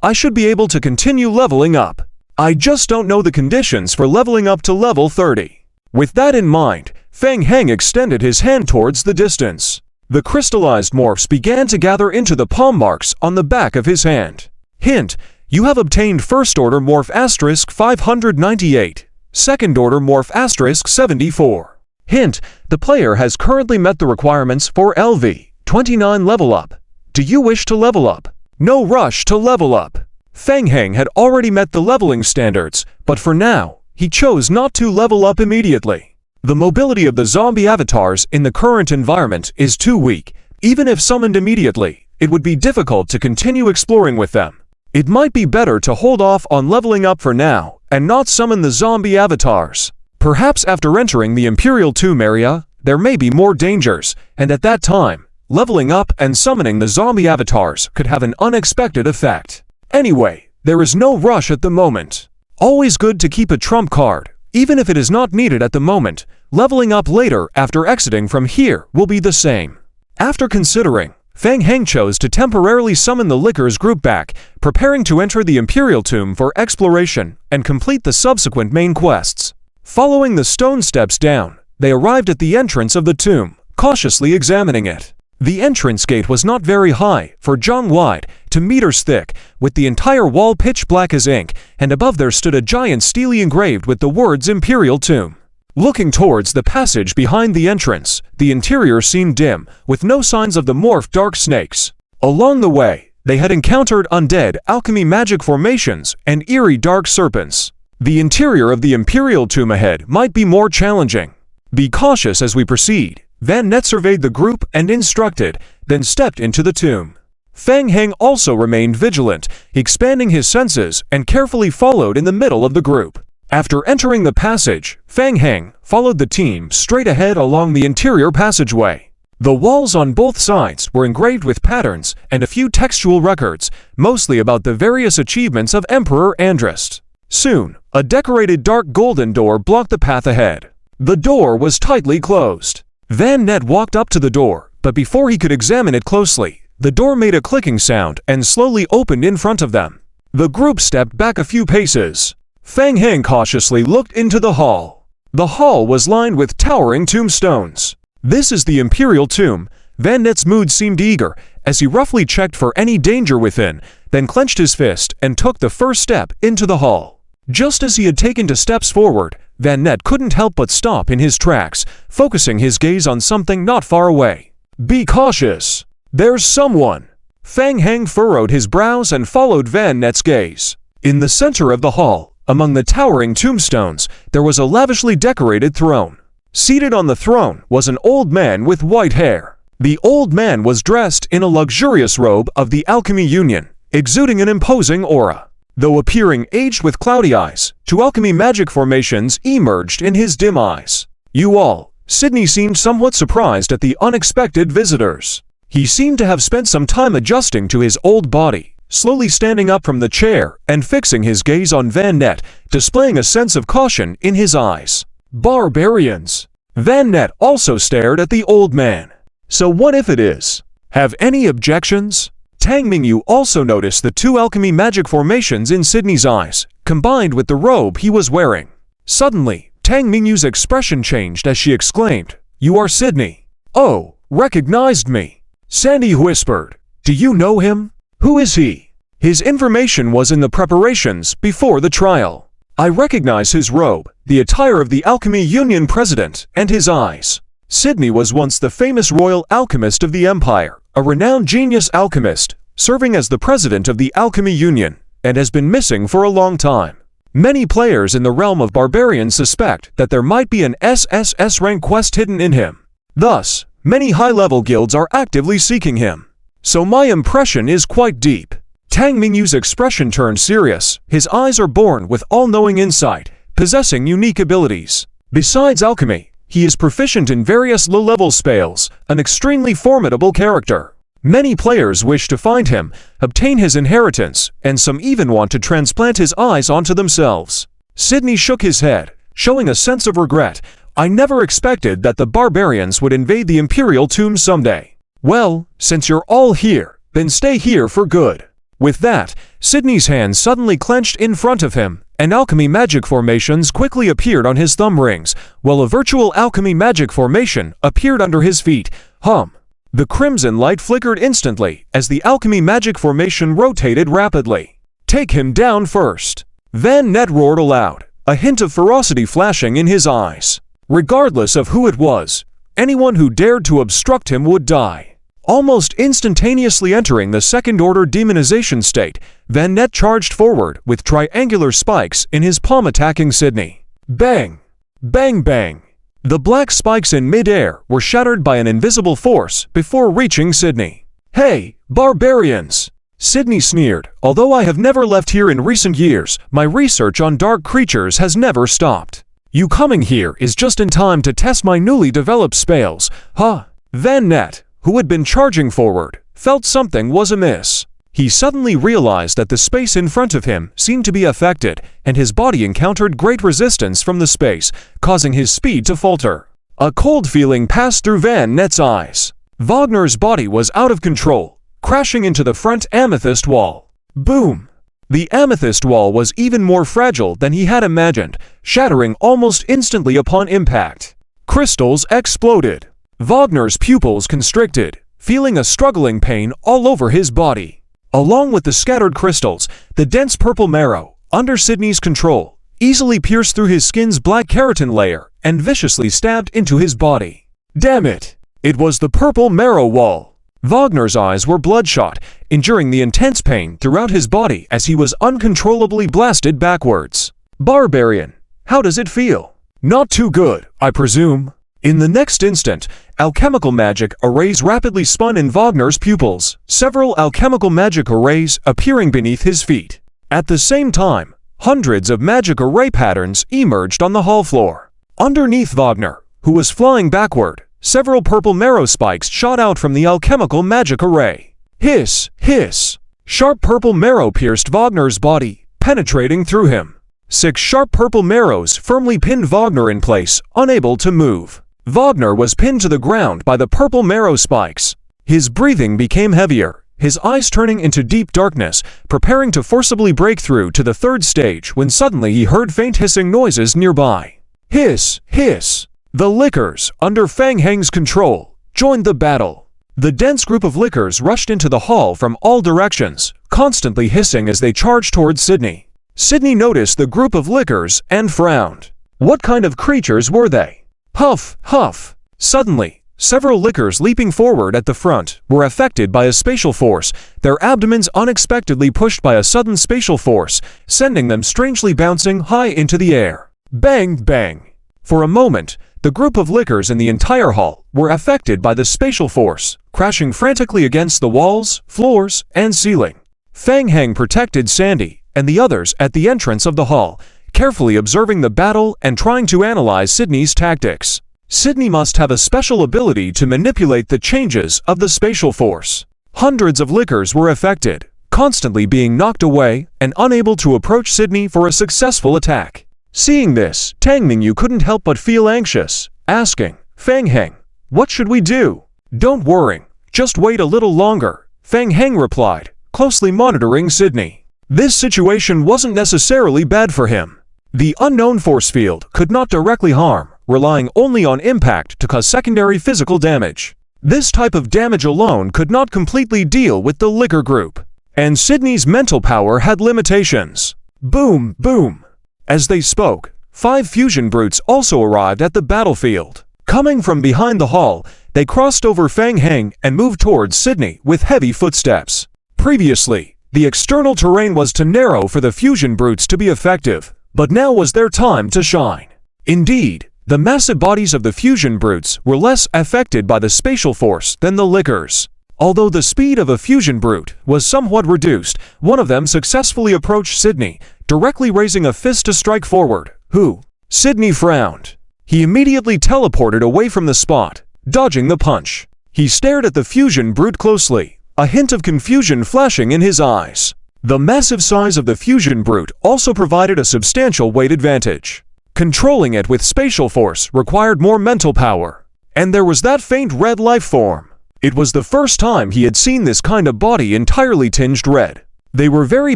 I should be able to continue leveling up. I just don't know the conditions for leveling up to level 30. With that in mind, Fang Heng extended his hand towards the distance. The crystallized morphs began to gather into the palm marks on the back of his hand. Hint: you have obtained First Order Morph * 598, Second Order Morph * 74. Hint: the player has currently met the requirements for LV 29 level up. Do you wish to level up? No rush to level up. Fang Heng had already met the leveling standards, but for now, he chose not to level up immediately. The mobility of the zombie avatars in the current environment is too weak. Even if summoned immediately, it would be difficult to continue exploring with them. It might be better to hold off on leveling up for now, and not summon the zombie avatars. Perhaps after entering the Imperial Tomb area, there may be more dangers, and at that time, leveling up and summoning the zombie avatars could have an unexpected effect. Anyway, there is no rush at the moment. Always good to keep a trump card, even if it is not needed at the moment. Leveling up later after exiting from here will be the same. After considering, Fang Heng chose to temporarily summon the Lickers group back, preparing to enter the Imperial Tomb for exploration and complete the subsequent main quests. Following the stone steps down, they arrived at the entrance of the tomb, cautiously examining it. The entrance gate was not very high, for jong wide, to meters thick, with the entire wall pitch black as ink, and above there stood a giant steely engraved with the words Imperial Tomb. Looking towards the passage behind the entrance, the interior seemed dim, with no signs of the morphed dark snakes. Along the way, They had encountered undead alchemy magic formations and eerie dark serpents. The interior of the Imperial tomb ahead might be more challenging. Be cautious as we proceed. Van Net surveyed the group and instructed, then stepped into the tomb. Feng Heng also remained vigilant, expanding his senses and carefully followed in the middle of the group. After entering the passage, Feng Heng followed the team straight ahead along the interior passageway. The walls on both sides were engraved with patterns and a few textual records, mostly about the various achievements of Emperor Andrist. Soon, a decorated dark golden door blocked the path ahead. The door was tightly closed. Van Net walked up to the door, but before he could examine it closely, the door made a clicking sound and slowly opened in front of them. The group stepped back a few paces. Feng Heng cautiously looked into the hall. The hall was lined with towering tombstones. This is the Imperial tomb. Van Net's mood seemed eager as he roughly checked for any danger within, then clenched his fist and took the first step into the hall. Just as he had taken 2 steps forward, Van Net couldn't help but stop in his tracks, focusing his gaze on something not far away. Be cautious. There's someone. Feng Heng furrowed his brows and followed Van Net's gaze. In the center of the hall, among the towering tombstones, there was a lavishly decorated throne. Seated on the throne was an old man with white hair. The old man was dressed in a luxurious robe of the Alchemy Union, exuding an imposing aura. Though appearing aged with cloudy eyes, 2 alchemy magic formations emerged in his dim eyes. You all, Sydney seemed somewhat surprised at the unexpected visitors. He seemed to have spent some time adjusting to his old body, slowly standing up from the chair and fixing his gaze on Van Net, displaying a sense of caution in his eyes. Barbarians! Van Net also stared at the old man. So what if it is? Have any objections? Tang Mingyu also noticed the 2 alchemy magic formations in Sydney's eyes, combined with the robe he was wearing. Suddenly, Tang Mingyu's expression changed as she exclaimed, "You are Sydney." "Oh, recognized me." Sandy whispered, "Do you know him? Who is he?" His information was in the preparations before the trial. "I recognize his robe, the attire of the Alchemy Union president, and his eyes." Sydney was once the famous royal alchemist of the Empire, a renowned genius alchemist, serving as the president of the Alchemy Union, and has been missing for a long time. Many players in the realm of barbarians suspect that there might be an SSS rank quest hidden in him. Thus, many high-level guilds are actively seeking him. So my impression is quite deep. Tang Mingyu's expression turned serious. His eyes are born with all-knowing insight, possessing unique abilities. Besides alchemy, he is proficient in various low-level spells, an extremely formidable character. Many players wish to find him, obtain his inheritance, and some even want to transplant his eyes onto themselves. Sydney shook his head, showing a sense of regret. "I never expected that the barbarians would invade the Imperial tomb someday." "Well, since you're all here, then stay here for good." With that, Sydney's hand suddenly clenched in front of him, and alchemy magic formations quickly appeared on his thumb rings, while a virtual alchemy magic formation appeared under his feet. The crimson light flickered instantly as the alchemy magic formation rotated rapidly. "Take him down first." Van Net roared aloud, a hint of ferocity flashing in his eyes. Regardless of who it was, anyone who dared to obstruct him would die. Almost instantaneously entering the second-order demonization state, Van Net charged forward with triangular spikes in his palm attacking Sydney. Bang! Bang bang! The black spikes in mid-air were shattered by an invisible force before reaching Sydney. "Hey, barbarians!" Sydney sneered. "Although I have never left here in recent years, my research on dark creatures has never stopped. You coming here is just in time to test my newly developed spells, huh?" Van Net, who had been charging forward, felt something was amiss. He suddenly realized that the space in front of him seemed to be affected, and his body encountered great resistance from the space, causing his speed to falter. A cold feeling passed through Van Net's eyes. Wagner's body was out of control, crashing into the front amethyst wall. Boom! The amethyst wall was even more fragile than he had imagined, shattering almost instantly upon impact. Crystals exploded. Wagner's pupils constricted, feeling a struggling pain all over his body. Along with the scattered crystals, the dense purple marrow, under Sydney's control, easily pierced through his skin's black keratin layer and viciously stabbed into his body. Damn it! It was the purple marrow wall. Wagner's eyes were bloodshot, enduring the intense pain throughout his body as he was uncontrollably blasted backwards. Barbarian, how does it feel? Not too good, I presume. In the next instant, alchemical magic arrays rapidly spun in Wagner's pupils, several alchemical magic arrays appearing beneath his feet. At the same time, hundreds of magic array patterns emerged on the hall floor. Underneath Wagner, who was flying backward, several purple marrow spikes shot out from the alchemical magic array. Hiss, hiss! Sharp purple marrow pierced Wagner's body, penetrating through him. 6 sharp purple marrows firmly pinned Wagner in place, unable to move. Wagner was pinned to the ground by the purple marrow spikes. His breathing became heavier, his eyes turning into deep darkness, preparing to forcibly break through to the 3rd stage when suddenly he heard faint hissing noises nearby. Hiss, hiss! The lickers, under Fang Heng's control, joined the battle. The dense group of lickers rushed into the hall from all directions, constantly hissing as they charged towards Sydney. Sydney noticed the group of lickers and frowned. What kind of creatures were they? Huff, huff! Suddenly, several lickers leaping forward at the front were affected by a spatial force, their abdomens unexpectedly pushed by a sudden spatial force, sending them strangely bouncing high into the air. Bang, bang! For a moment, the group of lickers in the entire hall were affected by the spatial force, crashing frantically against the walls, floors, and ceiling. Fang Heng protected Sandy and the others at the entrance of the hall, carefully observing the battle and trying to analyze Sydney's tactics. Sydney must have a special ability to manipulate the changes of the spatial force. Hundreds of lickers were affected, constantly being knocked away and unable to approach Sydney for a successful attack. Seeing this, Tang Mingyu couldn't help but feel anxious, asking, Fang Heng, what should we do? Don't worry, just wait a little longer, Fang Heng replied, closely monitoring Sydney. This situation wasn't necessarily bad for him. The unknown force field could not directly harm, relying only on impact to cause secondary physical damage. This type of damage alone could not completely deal with the licker group. And Sydney's mental power had limitations. Boom, boom. As they spoke, 5 fusion brutes also arrived at the battlefield. Coming from behind the hall, they crossed over Fang Heng and moved towards Sydney with heavy footsteps. Previously, the external terrain was too narrow for the fusion brutes to be effective, but now was their time to shine. Indeed, the massive bodies of the fusion brutes were less affected by the spatial force than the lickers. Although the speed of a fusion brute was somewhat reduced, one of them successfully approached Sydney, directly raising a fist to strike forward. Who? Sydney frowned. He immediately teleported away from the spot, dodging the punch. He stared at the fusion brute closely, a hint of confusion flashing in his eyes. The massive size of the fusion brute also provided a substantial weight advantage. Controlling it with spatial force required more mental power. And there was that faint red life form. It was the first time he had seen this kind of body entirely tinged red. They were very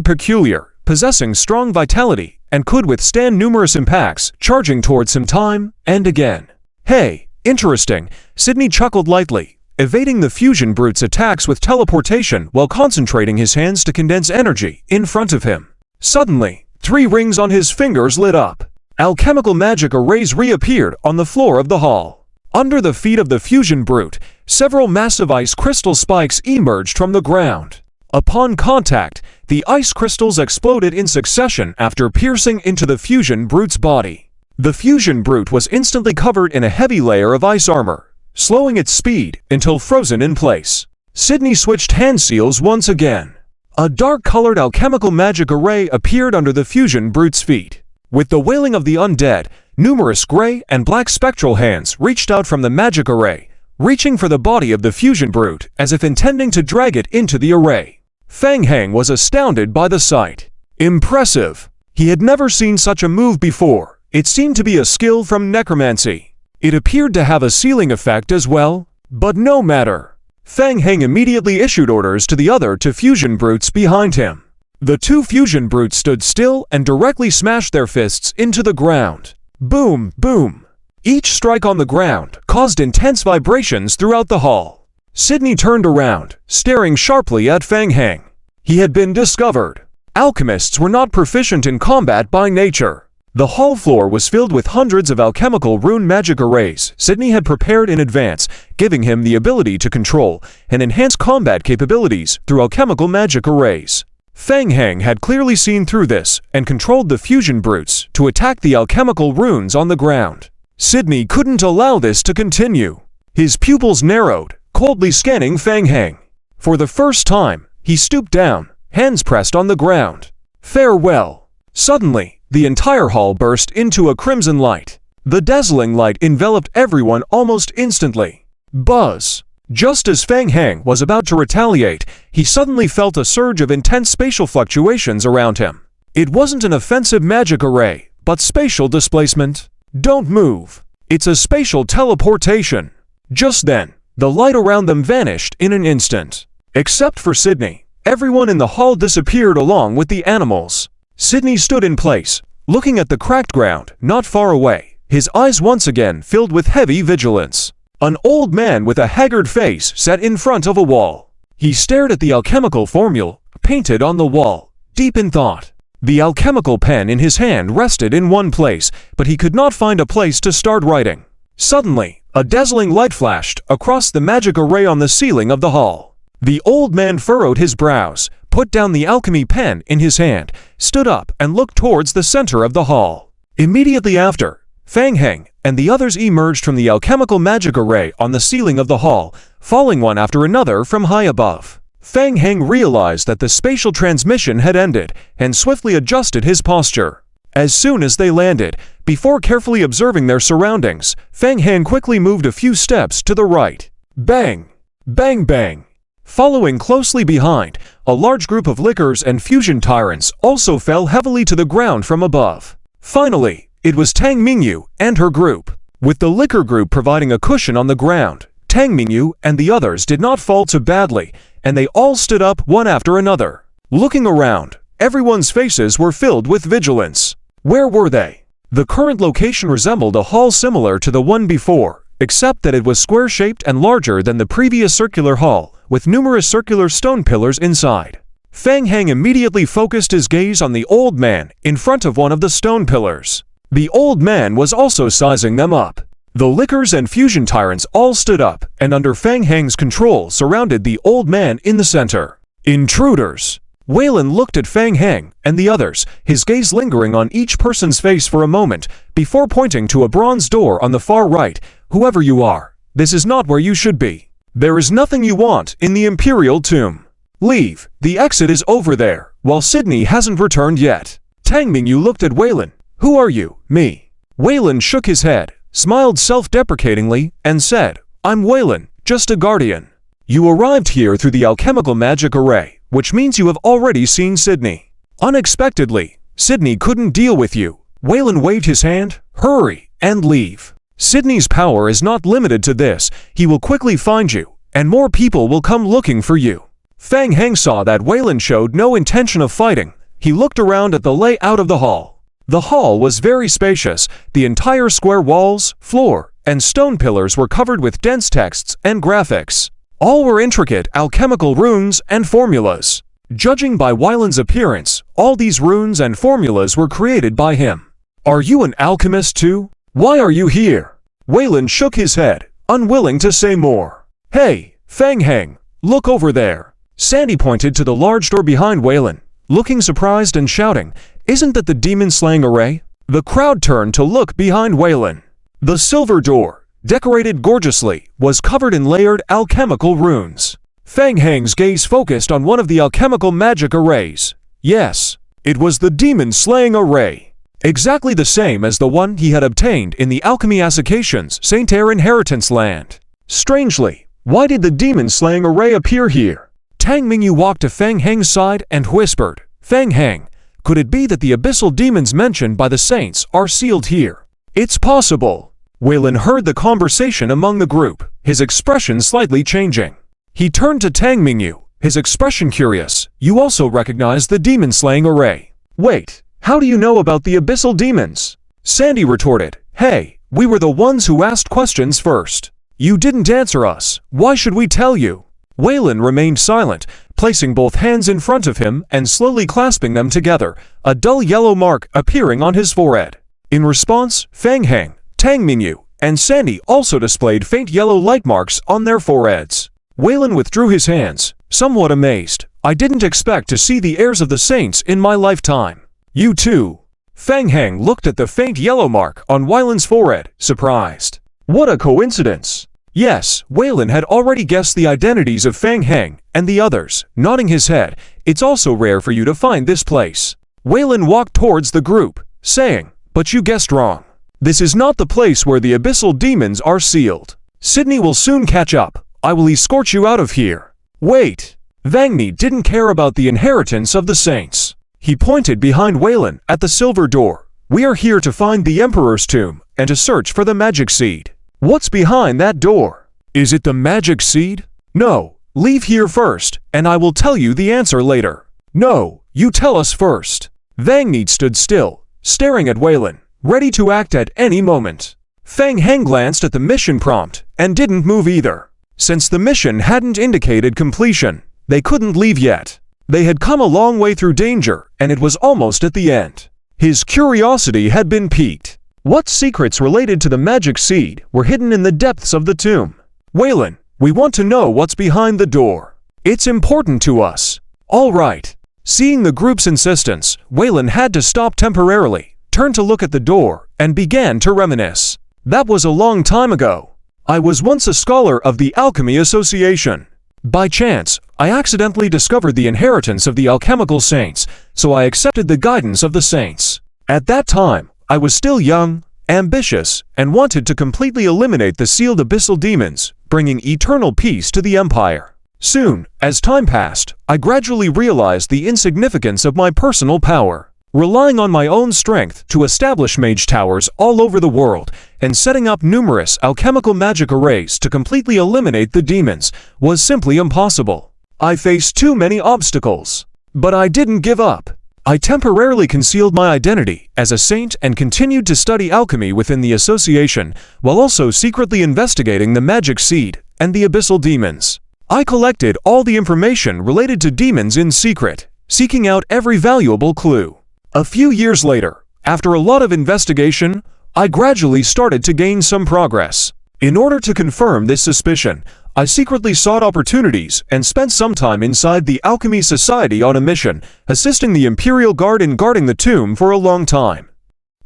peculiar, possessing strong vitality, and could withstand numerous impacts, charging towards him time and again. Hey, interesting, Sydney chuckled lightly, evading the fusion brute's attacks with teleportation while concentrating his hands to condense energy in front of him. Suddenly, 3 rings on his fingers lit up. Alchemical magic arrays reappeared on the floor of the hall. Under the feet of the fusion brute, several massive ice crystal spikes emerged from the ground. Upon contact, the ice crystals exploded in succession after piercing into the fusion brute's body. The fusion brute was instantly covered in a heavy layer of ice armor, slowing its speed until frozen in place. Sydney switched hand seals once again. A dark-colored alchemical magic array appeared under the fusion brute's feet. With the wailing of the undead, numerous gray and black spectral hands reached out from the magic array, reaching for the body of the fusion brute as if intending to drag it into the array. Fang Heng was astounded by the sight. Impressive! He had never seen such a move before. It seemed to be a skill from necromancy. It appeared to have a sealing effect as well, but no matter. Fang Heng immediately issued orders to the other 2 fusion brutes behind him. The 2 fusion brutes stood still and directly smashed their fists into the ground. Boom, boom. Each strike on the ground caused intense vibrations throughout the hall. Sydney turned around, staring sharply at Fang Heng. He had been discovered. Alchemists were not proficient in combat by nature. The hall floor was filled with hundreds of alchemical rune magic arrays Sydney had prepared in advance, giving him the ability to control and enhance combat capabilities through alchemical magic arrays. Feng Heng had clearly seen through this and controlled the fusion brutes to attack the alchemical runes on the ground. Sydney couldn't allow this to continue. His pupils narrowed, coldly scanning Feng Heng. For the first time, he stooped down, hands pressed on the ground. Farewell. Suddenly, the entire hall burst into a crimson light. The dazzling light enveloped everyone almost instantly. Buzz! Just as Feng Heng was about to retaliate, he suddenly felt a surge of intense spatial fluctuations around him. It wasn't an offensive magic array, but spatial displacement. Don't move. It's a spatial teleportation. Just then, the light around them vanished in an instant. Except for Sydney, everyone in the hall disappeared along with the animals. Sydney stood in place, looking at the cracked ground not far away, his eyes once again filled with heavy vigilance. An old man with a haggard face sat in front of a wall. He stared at the alchemical formula painted on the wall, deep in thought. The alchemical pen in his hand rested in one place, but he could not find a place to start writing. Suddenly, a dazzling light flashed across the magic array on the ceiling of the hall. The old man furrowed his brows, put down the alchemy pen in his hand, stood up and looked towards the center of the hall. Immediately after, Feng Heng and the others emerged from the alchemical magic array on the ceiling of the hall, falling one after another from high above. Feng Heng realized that the spatial transmission had ended and swiftly adjusted his posture. As soon as they landed, before carefully observing their surroundings, Feng Heng quickly moved a few steps to the right. Bang! Bang bang! Following closely behind, a large group of lickers and fusion tyrants also fell heavily to the ground from above. Finally, it was Tang Mingyu and her group. With the liquor group providing a cushion on the ground, Tang Mingyu and the others did not fall too badly, and they all stood up one after another. Looking around, everyone's faces were filled with vigilance. Where were they? The current location resembled a hall similar to the one before, except that it was square-shaped and larger than the previous circular hall, with numerous circular stone pillars inside. Feng Heng immediately focused his gaze on the old man in front of one of the stone pillars. The old man was also sizing them up. The lickers and fusion tyrants all stood up and under Feng Heng's control surrounded the old man in the center. Intruders! Waylon looked at Feng Heng and the others, his gaze lingering on each person's face for a moment, before pointing to a bronze door on the far right. Whoever you are, this is not where you should be. There is nothing you want in the Imperial Tomb. Leave, the exit is over there, while Sydney hasn't returned yet. Tang Mingyu looked at Waylon. Who are you? Me. Waylon shook his head, smiled self-deprecatingly, and said, I'm Waylon, just a guardian. You arrived here through the alchemical magic array, which means you have already seen Sydney. Unexpectedly, Sydney couldn't deal with you. Waylon waved his hand, hurry, and leave. Sydney's power is not limited to this, he will quickly find you, and more people will come looking for you. Feng Heng saw that Waylon showed no intention of fighting. He looked around at the layout of the hall. The hall was very spacious, the entire square walls, floor, and stone pillars were covered with dense texts and graphics. All were intricate alchemical runes and formulas. Judging by Waylon's appearance, all these runes and formulas were created by him. Are you an alchemist too? Why are you here? Waylon shook his head, unwilling to say more. Hey, Feng Heng, look over there. Sandy pointed to the large door behind Waylon, looking surprised and shouting, Isn't that the demon-slaying array? The crowd turned to look behind Waylon. The silver door, decorated gorgeously, was covered in layered alchemical runes. Feng Heng's gaze focused on one of the alchemical magic arrays. Yes, it was the demon-slaying array. Exactly the same as the one he had obtained in the Alchemy Assocation's Saint Air Inheritance Land. Strangely, why did the demon-slaying array appear here? Tang Mingyu walked to Feng Heng's side and whispered, Feng Heng, could it be that the abyssal demons mentioned by the saints are sealed here? It's possible. Waylon heard the conversation among the group, his expression slightly changing. He turned to Tang Mingyu, his expression curious. You also recognize the demon-slaying array. Wait, how do you know about the abyssal demons? Sandy retorted, Hey, we were the ones who asked questions first. You didn't answer us, why should we tell you? Waylon remained silent, placing both hands in front of him and slowly clasping them together, a dull yellow mark appearing on his forehead. In response, Fang Heng, Tang Mingyu, and Sandy also displayed faint yellow light marks on their foreheads. Waylon withdrew his hands, somewhat amazed. I didn't expect to see the heirs of the saints in my lifetime. You too. Fang Heng looked at the faint yellow mark on Waylon's forehead, surprised. What a coincidence. Yes, Waylon had already guessed the identities of Fang Heng and the others, nodding his head. It's also rare for you to find this place. Waylon walked towards the group, saying, but you guessed wrong. This is not the place where the abyssal demons are sealed. Sydney will soon catch up. I will escort you out of here. Wait. Vangni didn't care about the inheritance of the saints. He pointed behind Waylon at the silver door. We are here to find the Emperor's tomb and to search for the magic seed. What's behind that door? Is it the magic seed? No. Leave here first, and I will tell you the answer later. No, you tell us first. Vangni stood still, staring at Waylon, ready to act at any moment. Fang Heng glanced at the mission prompt and didn't move either. Since the mission hadn't indicated completion, they couldn't leave yet. They had come a long way through danger, and it was almost at the end. His curiosity had been piqued. What secrets related to the magic seed were hidden in the depths of the tomb? Waylon, we want to know what's behind the door. It's important to us. All right. Seeing the group's insistence, Waylon had to stop temporarily, turn to look at the door, and began to reminisce. That was a long time ago. I was once a scholar of the Alchemy Association. By chance, I accidentally discovered the inheritance of the alchemical saints, so I accepted the guidance of the saints. At that time, I was still young, ambitious, and wanted to completely eliminate the sealed abyssal demons, bringing eternal peace to the Empire. Soon, as time passed, I gradually realized the insignificance of my personal power. Relying on my own strength to establish mage towers all over the world and setting up numerous alchemical magic arrays to completely eliminate the demons was simply impossible. I faced too many obstacles. But I didn't give up. I temporarily concealed my identity as a saint and continued to study alchemy within the association while also secretly investigating the magic seed and the abyssal demons. I collected all the information related to demons in secret, seeking out every valuable clue. A few years later, after a lot of investigation, I gradually started to gain some progress. In order to confirm this suspicion, I secretly sought opportunities and spent some time inside the Alchemy Society on a mission, assisting the Imperial Guard in guarding the tomb for a long time.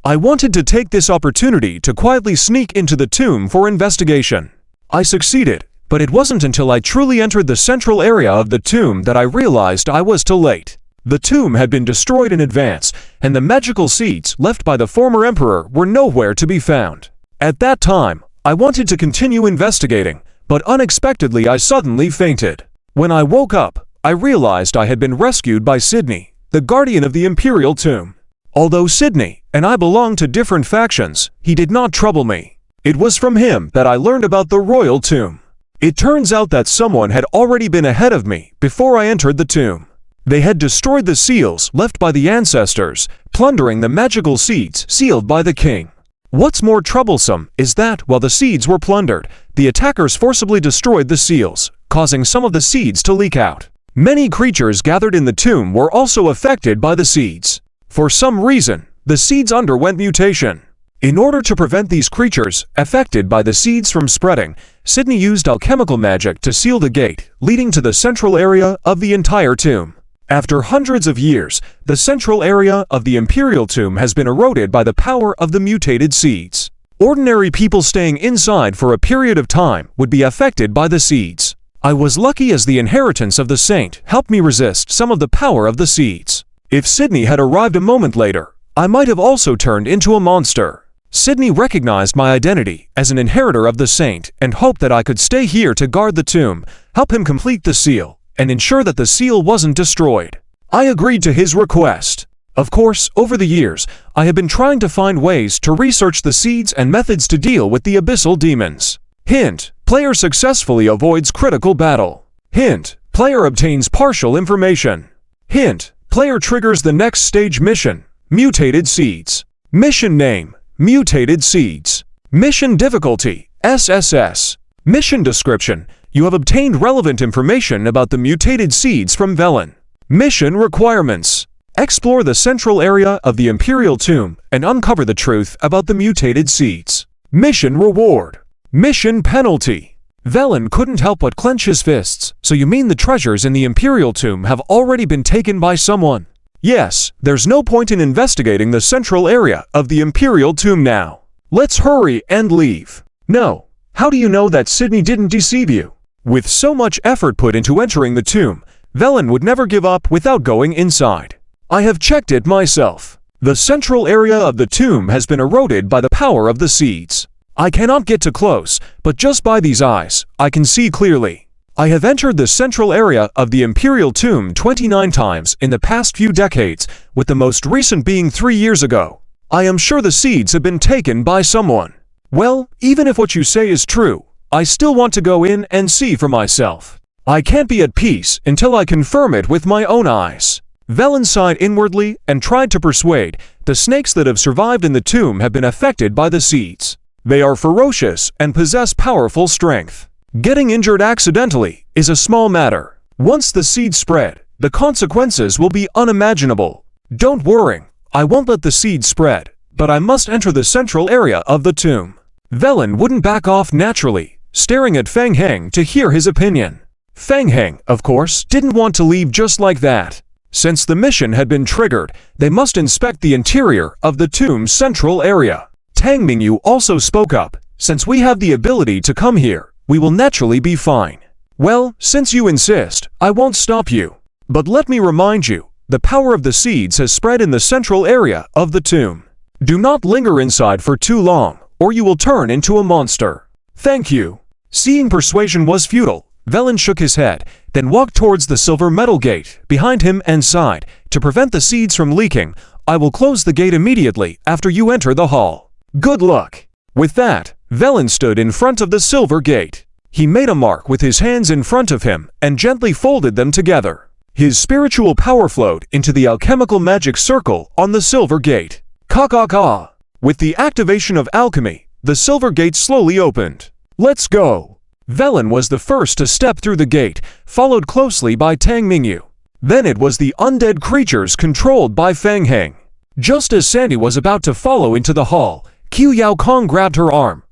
I wanted to take this opportunity to quietly sneak into the tomb for investigation. I succeeded, but it wasn't until I truly entered the central area of the tomb that I realized I was too late. The tomb had been destroyed in advance, and the magical seeds left by the former emperor were nowhere to be found. At that time, I wanted to continue investigating, but unexpectedly I suddenly fainted. When I woke up, I realized I had been rescued by Sydney, the guardian of the Imperial Tomb. Although Sydney and I belonged to different factions, he did not trouble me. It was from him that I learned about the Royal Tomb. It turns out that someone had already been ahead of me before I entered the tomb. They had destroyed the seals left by the ancestors, plundering the magical seeds sealed by the king. What's more troublesome is that, while the seeds were plundered, the attackers forcibly destroyed the seals, causing some of the seeds to leak out. Many creatures gathered in the tomb were also affected by the seeds. For some reason, the seeds underwent mutation. In order to prevent these creatures affected by the seeds from spreading, Sydney used alchemical magic to seal the gate, leading to the central area of the entire tomb. After hundreds of years, the central area of the Imperial Tomb has been eroded by the power of the mutated seeds. Ordinary people staying inside for a period of time would be affected by the seeds. I was lucky as the inheritance of the saint helped me resist some of the power of the seeds. If Sydney had arrived a moment later, I might have also turned into a monster. Sydney recognized my identity as an inheritor of the saint and hoped that I could stay here to guard the tomb, help him complete the seal, and ensure that the seal wasn't destroyed. I agreed to his request. Of course, over the years, I have been trying to find ways to research the seeds and methods to deal with the abyssal demons. Hint: player successfully avoids critical battle. Hint: player obtains partial information. Hint: player triggers the next stage mission, Mutated Seeds. Mission name: Mutated Seeds. Mission difficulty: SSS. Mission description: you have obtained relevant information about the mutated seeds from Velen. Mission requirements: Explore the central area of the Imperial Tomb and uncover the truth about the mutated seeds. Mission reward. Mission penalty. Velen couldn't help but clench his fists. So you mean the treasures in the Imperial Tomb have already been taken by someone? Yes, there's no point in investigating the central area of the Imperial Tomb now. Let's hurry and leave. No. How do you know that Sydney didn't deceive you? With so much effort put into entering the tomb, Velen would never give up without going inside. I have checked it myself. The central area of the tomb has been eroded by the power of the seeds. I cannot get too close, but just by these eyes, I can see clearly. I have entered the central area of the Imperial Tomb 29 times in the past few decades, with the most recent being 3 years ago. I am sure the seeds have been taken by someone. Well, even if what you say is true, I still want to go in and see for myself. I can't be at peace until I confirm it with my own eyes. Velen sighed inwardly and tried to persuade. The snakes that have survived in the tomb have been affected by the seeds. They are ferocious and possess powerful strength. Getting injured accidentally is a small matter. Once the seeds spread, the consequences will be unimaginable. Don't worry, I won't let the seeds spread, but I must enter the central area of the tomb. Velen wouldn't back off naturally, staring at Feng Heng to hear his opinion. Feng Heng, of course, didn't want to leave just like that. Since the mission had been triggered, they must inspect the interior of the tomb's central area. Tang Mingyu also spoke up. Since we have the ability to come here, we will naturally be fine. Well, since you insist, I won't stop you. But let me remind you, the power of the seeds has spread in the central area of the tomb. Do not linger inside for too long, or you will turn into a monster. Thank you. Seeing persuasion was futile, Velen shook his head, then walked towards the silver metal gate behind him and sighed. To prevent the seeds from leaking, I will close the gate immediately after you enter the hall. Good luck. With that, Velen stood in front of the silver gate. He made a mark with his hands in front of him and gently folded them together. His spiritual power flowed into the alchemical magic circle on the silver gate. Ka-ka-ka. With the activation of alchemy, the silver gate slowly opened. Let's go. Velen was the first to step through the gate, followed closely by Tang Mingyu. Then it was the undead creatures controlled by Feng Heng. Just as Sandy was about to follow into the hall, Qiu Yao Kong grabbed her arm.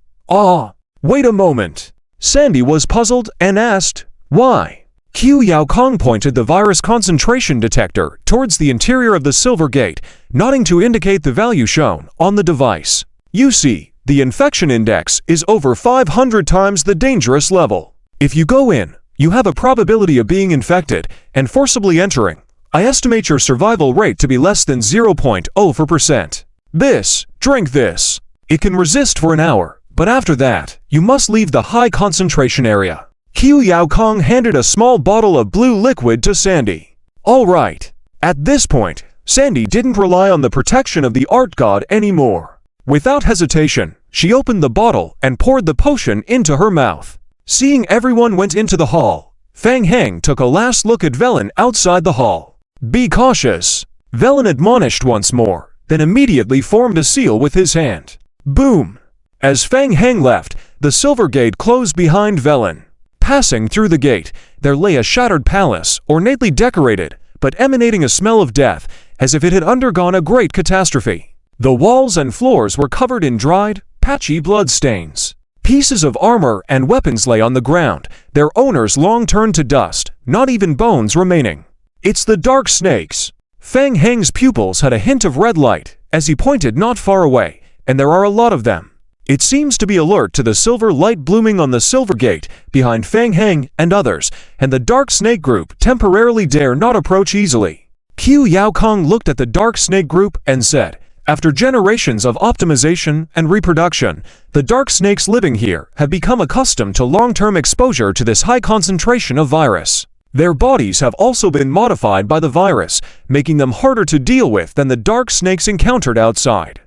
Wait a moment. Sandy was puzzled and asked, why? Qiu Yao Kong pointed the virus concentration detector towards the interior of the silver gate, nodding to indicate the value shown on the device. You see, the infection index is over 500 times the dangerous level. If you go in, you have a probability of being infected and forcibly entering. I estimate your survival rate to be less than 0.04%. Drink this. It can resist for an hour, but after that, you must leave the high concentration area. Qiu Yao Kong handed a small bottle of blue liquid to Sandy. All right. At this point, Sandy didn't rely on the protection of the art god anymore. Without hesitation, she opened the bottle and poured the potion into her mouth. Seeing everyone went into the hall, Feng Heng took a last look at Velen outside the hall. Be cautious. Velen admonished once more, then immediately formed a seal with his hand. Boom! As Feng Heng left, the silver gate closed behind Velen. Passing through the gate, there lay a shattered palace, ornately decorated, but emanating a smell of death, as if it had undergone a great catastrophe. The walls and floors were covered in dried, patchy blood stains. Pieces of armor and weapons lay on the ground, their owners long turned to dust, not even bones remaining. It's the dark snakes. Feng Heng's pupils had a hint of red light, as he pointed not far away, and there are a lot of them. It seems to be alert to the silver light blooming on the silver gate behind Feng Heng and others, and the dark snake group temporarily dare not approach easily. Qiu Yao Kong looked at the dark snake group and said, after generations of optimization and reproduction, the dark snakes living here have become accustomed to long-term exposure to this high concentration of virus. Their bodies have also been modified by the virus, making them harder to deal with than the dark snakes encountered outside.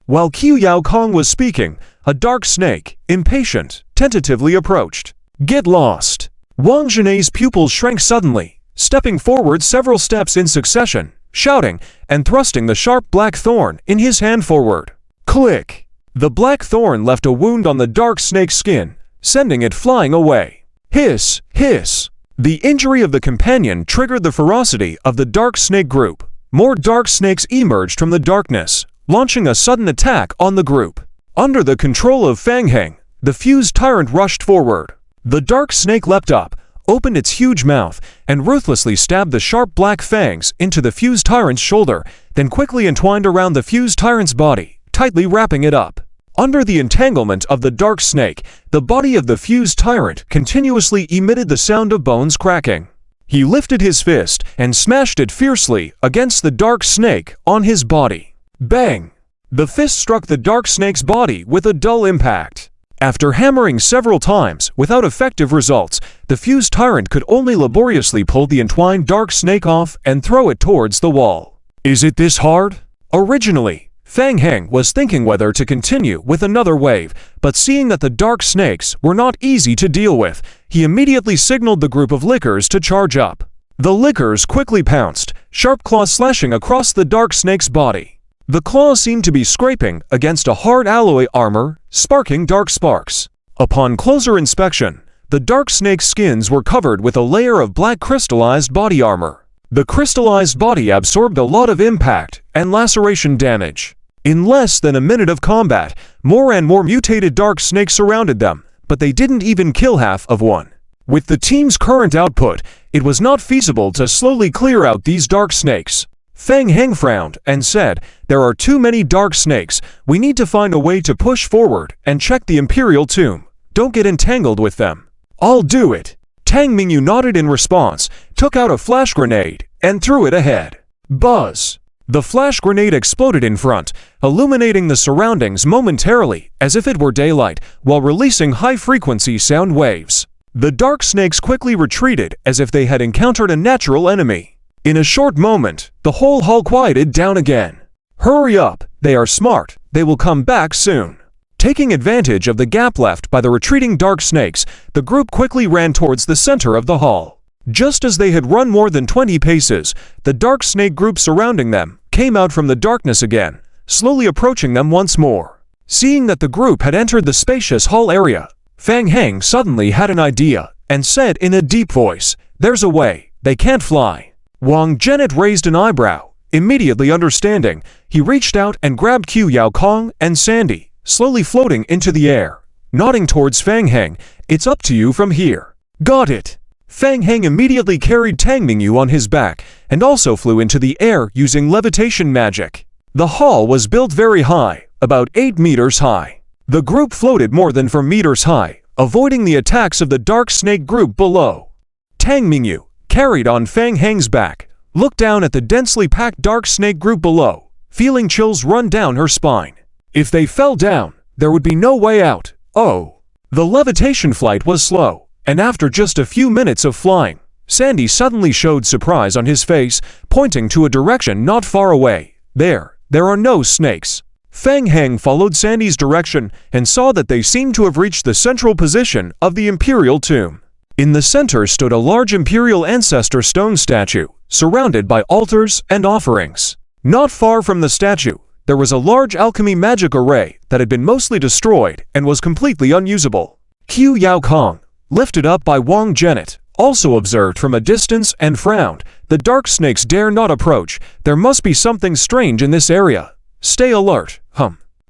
While Qiu Yao Kong was speaking, a dark snake, impatient, tentatively approached. Get lost. Wang Zhenei's pupils shrank suddenly, stepping forward several steps in succession, shouting, and thrusting the sharp black thorn in his hand forward. Click! The black thorn left a wound on the dark snake's skin, sending it flying away. Hiss! Hiss! The injury of the companion triggered the ferocity of the dark snake group. More dark snakes emerged from the darkness, launching a sudden attack on the group. Under the control of Fang Heng, the fused tyrant rushed forward. The dark snake leapt up, opened its huge mouth, and ruthlessly stabbed the sharp black fangs into the fused tyrant's shoulder, then quickly entwined around the fused tyrant's body, tightly wrapping it up. Under the entanglement of the dark snake, the body of the fused tyrant continuously emitted the sound of bones cracking. He lifted his fist and smashed it fiercely against the dark snake on his body. Bang! The fist struck the dark snake's body with a dull impact. After hammering several times without effective results, the fused tyrant could only laboriously pull the entwined dark snake off and throw it towards the wall. Is it this hard? Originally, Fang Heng was thinking whether to continue with another wave, but seeing that the dark snakes were not easy to deal with, he immediately signaled the group of lickers to charge up. The lickers quickly pounced, sharp claws slashing across the dark snake's body. The claws seemed to be scraping against a hard alloy armor, sparking dark sparks. Upon closer inspection, the dark snake's skins were covered with a layer of black crystallized body armor. The crystallized body absorbed a lot of impact and laceration damage. In less than a minute of combat, more and more mutated dark snakes surrounded them, but they didn't even kill half of one. With the team's current output, it was not feasible to slowly clear out these dark snakes. Fang Heng frowned and said, "There are too many dark snakes. We need to find a way to push forward and check the Imperial Tomb. Don't get entangled with them." "I'll do it." Tang Mingyu nodded in response, took out a flash grenade, and threw it ahead. Buzz! The flash grenade exploded in front, illuminating the surroundings momentarily as if it were daylight, while releasing high-frequency sound waves. The dark snakes quickly retreated as if they had encountered a natural enemy. In a short moment, the whole hall quieted down again. "Hurry up! They are smart. They will come back soon." Taking advantage of the gap left by the retreating dark snakes, the group quickly ran towards the center of the hall. Just as they had run more than 20 paces, the dark snake group surrounding them came out from the darkness again, slowly approaching them once more. Seeing that the group had entered the spacious hall area, Fang Heng suddenly had an idea and said in a deep voice, "There's a way. They can't fly." Wang Zhenet raised an eyebrow. Immediately understanding, he reached out and grabbed Qiu Yao Kong and Sandy, slowly floating into the air. Nodding towards Fang Heng, "It's up to you from here." "Got it." Fang Heng immediately carried Tang Mingyu on his back and also flew into the air using levitation magic. The hall was built very high, about 8 meters high. The group floated more than 4 meters high, avoiding the attacks of the dark snake group below. Tang Mingyu, carried on Fang Heng's back, looked down at the densely packed dark snake group below, feeling chills run down her spine. If they fell down, there would be no way out. Oh! The levitation flight was slow, and after just a few minutes of flying, Sandy suddenly showed surprise on his face, pointing to a direction not far away. There are no snakes." Fang Heng followed Sandy's direction and saw that they seemed to have reached the central position of the Imperial Tomb. In the center stood a large Imperial Ancestor stone statue, surrounded by altars and offerings. Not far from the statue, there was a large alchemy magic array that had been mostly destroyed and was completely unusable. Qiu Yao Kong, lifted up by Wang Zhenet, also observed from a distance and frowned. "The dark snakes dare not approach. There must be something strange in this area. Stay alert."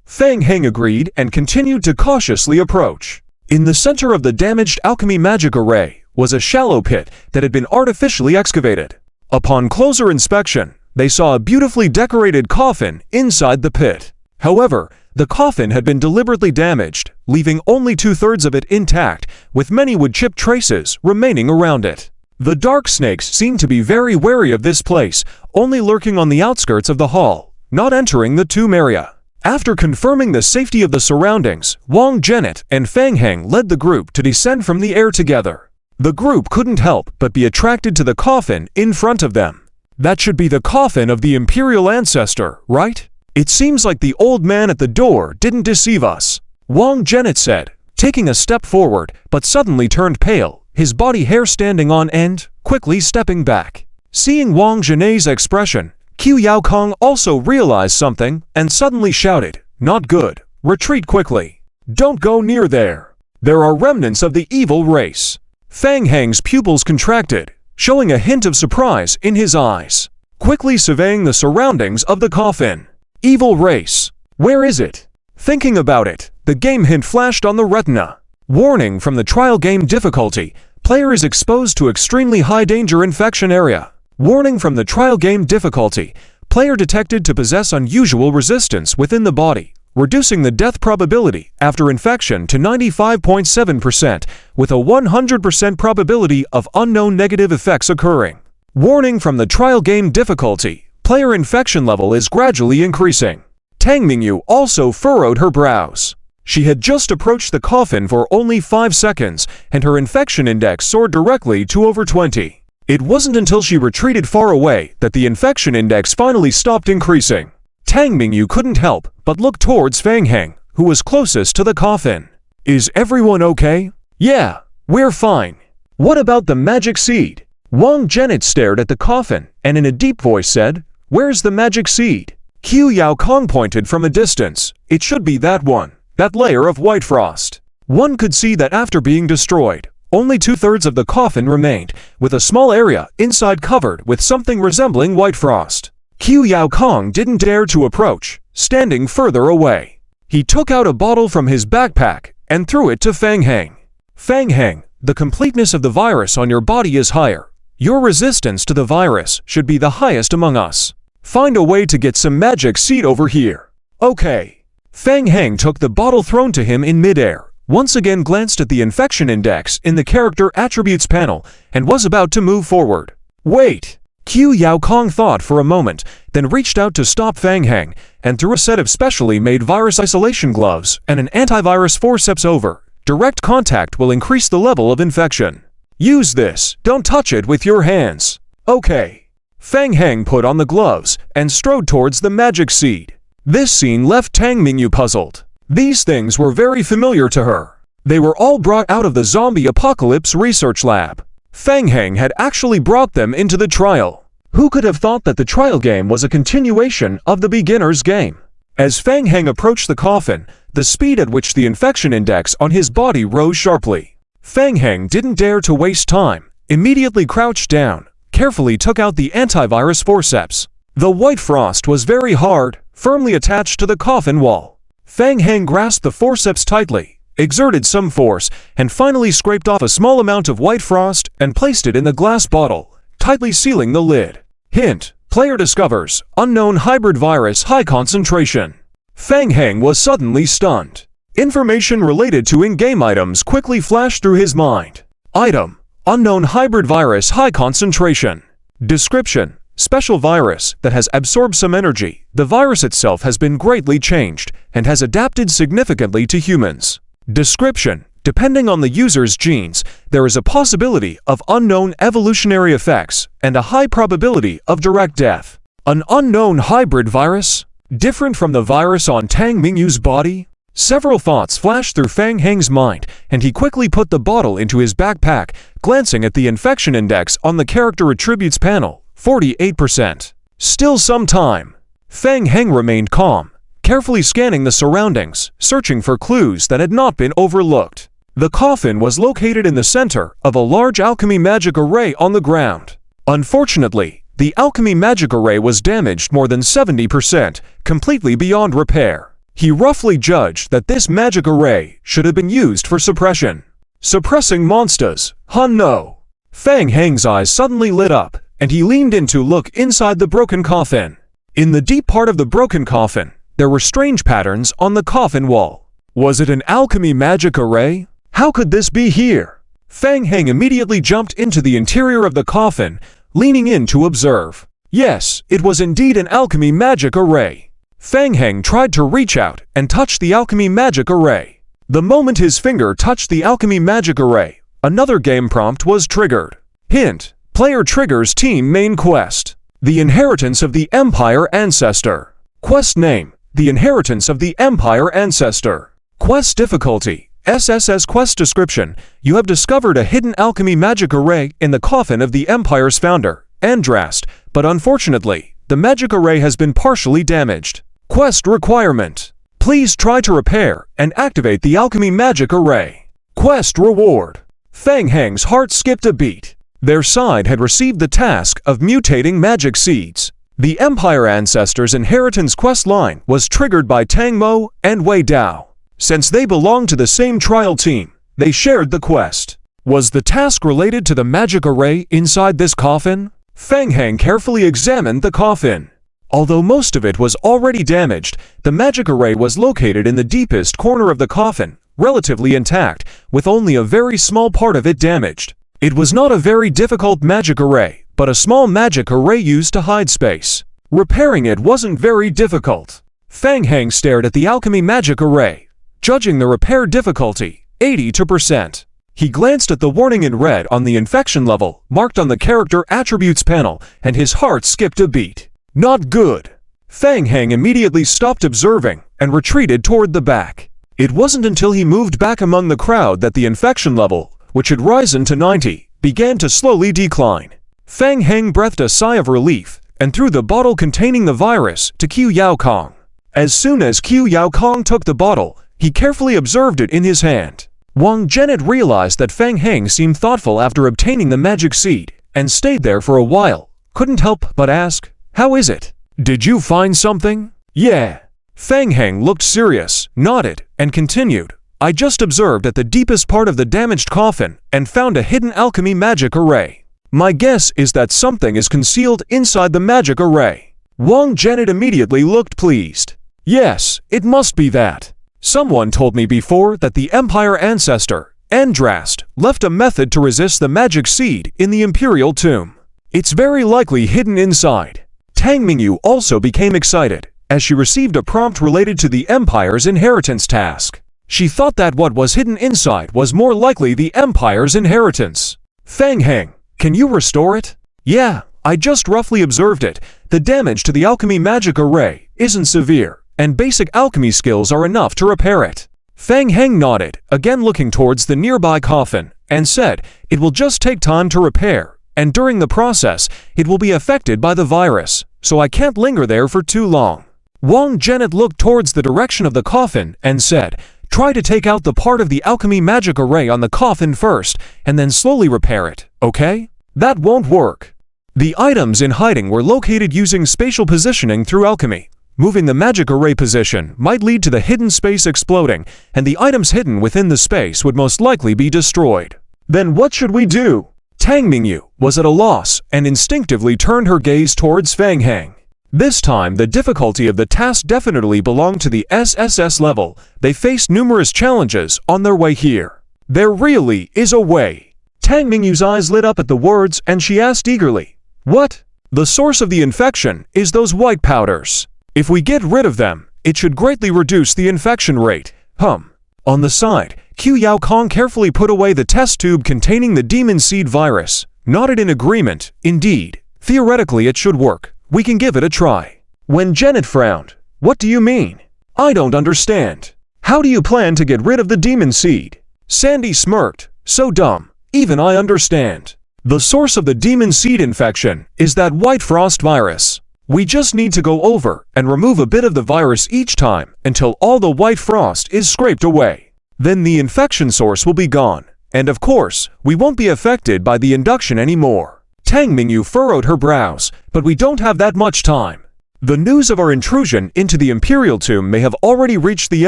Fang Heng agreed and continued to cautiously approach. In the center of the damaged alchemy magic array was a shallow pit that had been artificially excavated. Upon closer inspection, they saw a beautifully decorated coffin inside the pit. However, the coffin had been deliberately damaged, leaving only 2/3 of it intact, with many wood-chip traces remaining around it. The dark snakes seemed to be very wary of this place, only lurking on the outskirts of the hall, not entering the tomb area. After confirming the safety of the surroundings, Wang Zhenet and Fang Heng led the group to descend from the air together. The group couldn't help but be attracted to the coffin in front of them. "That should be the coffin of the Imperial Ancestor, right? It seems like the old man at the door didn't deceive us," Wang Zhenet said, taking a step forward, but suddenly turned pale, his body hair standing on end, quickly stepping back. Seeing Wang Zhenet's expression, Qiu Yao Kong also realized something and suddenly shouted, "Not good. Retreat quickly. Don't go near there. There are remnants of the evil race." Fang Heng's pupils contracted, showing a hint of surprise in his eyes. Quickly surveying the surroundings of the coffin. Evil race. Where is it? Thinking about it, the game hint flashed on the retina. Warning from the trial game difficulty. Player is exposed to extremely high danger infection area. Warning from the trial game difficulty. Player detected to possess unusual resistance within the body, reducing the death probability after infection to 95.7%, with a 100% probability of unknown negative effects occurring. Warning from the trial game difficulty. Player infection level is gradually increasing. Tang Mingyu also furrowed her brows. She had just approached the coffin for only 5 seconds, and her infection index soared directly to over 20. It wasn't until she retreated far away that the infection index finally stopped increasing. Tang Mingyu couldn't help but look towards Fang Heng, who was closest to the coffin. Is everyone okay? Yeah, we're fine. What about the magic seed? Wang Zhenit stared at the coffin and in a deep voice said, "Where's the magic seed?" Qiu Yao Kong pointed from a distance. It should be that one, that layer of white frost. One could see that after being destroyed, only 2/3 of the coffin remained, with a small area inside covered with something resembling white frost. Qiu Yao Kong didn't dare to approach, standing further away. He took out a bottle from his backpack and threw it to Fang Heng. Fang Heng, the completeness of the virus on your body is higher. Your resistance to the virus should be the highest among us. Find a way to get some magic seed over here. Okay. Fang Heng took the bottle thrown to him in midair, once again glanced at the infection index in the character attributes panel, and was about to move forward. Wait! Qiu Yao Kong thought for a moment, then reached out to stop Fang Heng, and threw a set of specially made virus isolation gloves and an antivirus forceps over. Direct contact will increase the level of infection. Use this, don't touch it with your hands. Okay. Fang Heng put on the gloves and strode towards the magic seed. This scene left Tang Mingyu puzzled. These things were very familiar to her. They were all brought out of the zombie apocalypse research lab. Fang Heng had actually brought them into the trial. Who could have thought that the trial game was a continuation of the beginner's game? As Fang Heng approached the coffin, the speed at which the infection index on his body rose sharply. Fang Heng didn't dare to waste time, immediately crouched down, carefully took out the antivirus forceps. The white frost was very hard, firmly attached to the coffin wall. Fang Heng grasped the forceps tightly, exerted some force, and finally scraped off a small amount of white frost and placed it in the glass bottle, tightly sealing the lid. Hint: player discovers unknown hybrid virus high concentration. Fang Heng was suddenly stunned. Information related to in-game items quickly flashed through his mind. Item: unknown hybrid virus high concentration. Description: special virus that has absorbed some energy. The virus itself has been greatly changed and has adapted significantly to humans. Description: depending on the user's genes, there is a possibility of unknown evolutionary effects and a high probability of direct death. An unknown hybrid virus? Different from the virus on Tang Mingyu's body? Several thoughts flashed through Fang Heng's mind, and he quickly put the bottle into his backpack, glancing at the infection index on the character attributes panel, 48%. Still some time. Fang Heng remained calm, carefully scanning the surroundings, searching for clues that had not been overlooked. The coffin was located in the center of a large alchemy magic array on the ground. Unfortunately, the alchemy magic array was damaged more than 70%, completely beyond repair. He roughly judged that this magic array should have been used for suppression. Suppressing monsters, huh? No. Fang Heng's eyes suddenly lit up, and he leaned in to look inside the broken coffin. In the deep part of the broken coffin, there were strange patterns on the coffin wall. Was it an alchemy magic array? How could this be here? Fang Heng immediately jumped into the interior of the coffin, leaning in to observe. Yes, it was indeed an alchemy magic array. Fang Heng tried to reach out and touch the alchemy magic array. The moment his finger touched the alchemy magic array, another game prompt was triggered. Hint: player triggers team main quest. The Inheritance of the Empire Ancestor. Quest name: The Inheritance of the Empire Ancestor. Quest difficulty: SSS. Quest description: you have discovered a hidden alchemy magic array in the coffin of the Empire's founder, Andrast, but unfortunately, the magic array has been partially damaged. Quest requirement: please try to repair and activate the alchemy magic array. Quest reward: Fang Heng's heart skipped a beat. Their side had received the task of mutating magic seeds. The Empire Ancestors' inheritance quest line was triggered by Tang Mo and Wei Dao. Since they belonged to the same trial team, they shared the quest. Was the task related to the magic array inside this coffin? Fang Heng carefully examined the coffin. Although most of it was already damaged, the magic array was located in the deepest corner of the coffin, relatively intact, with only a very small part of it damaged. It was not a very difficult magic array, but a small magic array used to hide space. Repairing it wasn't very difficult. Fang Heng stared at the alchemy magic array, judging the repair difficulty, 82%. He glanced at the warning in red on the infection level, marked on the character attributes panel, and his heart skipped a beat. Not good. Fang Heng immediately stopped observing and retreated toward the back. It wasn't until he moved back among the crowd that the infection level, which had risen to 90, began to slowly decline. Fang Heng breathed a sigh of relief and threw the bottle containing the virus to Qiu Yao Kong. As soon as Qiu Yao Kong took the bottle, he carefully observed it in his hand. Wang Zhenet realized that Fang Heng seemed thoughtful after obtaining the magic seed, and stayed there for a while. Couldn't help but ask, "How is it? Did you find something?" "Yeah." Fang Heng looked serious, nodded, and continued, "I just observed at the deepest part of the damaged coffin and found a hidden alchemy magic array. My guess is that something is concealed inside the magic array." Wang Zhenet immediately looked pleased. "Yes, it must be that. Someone told me before that the Empire Ancestor, Andrast, left a method to resist the magic seed in the Imperial Tomb. It's very likely hidden inside." Tang Mingyu also became excited, as she received a prompt related to the Empire's inheritance task. She thought that what was hidden inside was more likely the Empire's inheritance. "Fang Heng, can you restore it?" "Yeah, I just roughly observed it. The damage to the alchemy magic array isn't severe, and basic alchemy skills are enough to repair it." Fang Heng nodded, again looking towards the nearby coffin, and said, "It will just take time to repair, and during the process, it will be affected by the virus, so I can't linger there for too long." Wang Zhenet looked towards the direction of the coffin and said, "Try to take out the part of the alchemy magic array on the coffin first, and then slowly repair it, okay?" "That won't work." The items in hiding were located using spatial positioning through alchemy. Moving the magic array position might lead to the hidden space exploding, and the items hidden within the space would most likely be destroyed. "Then what should we do?" Tang Mingyu was at a loss and instinctively turned her gaze towards Fang Heng. This time, the difficulty of the task definitely belonged to the SSS level. They faced numerous challenges on their way here. "There really is a way." Tang Mingyu's eyes lit up at the words and she asked eagerly, "What?" "The source of the infection is those white powders. If we get rid of them, it should greatly reduce the infection rate." On the side, Qiu Yao Kong carefully put away the test tube containing the demon seed virus, nodded in agreement. "Indeed, theoretically it should work. We can give it a try." When Zhenet frowned, "What do you mean? I don't understand. How do you plan to get rid of the demon seed?" Sandy smirked, "So dumb, even I understand. The source of the demon seed infection is that white frost virus. We just need to go over and remove a bit of the virus each time until all the white frost is scraped away. Then the infection source will be gone, and of course, we won't be affected by the induction anymore." Tang Mingyu furrowed her brows, "But we don't have that much time. The news of our intrusion into the Imperial Tomb may have already reached the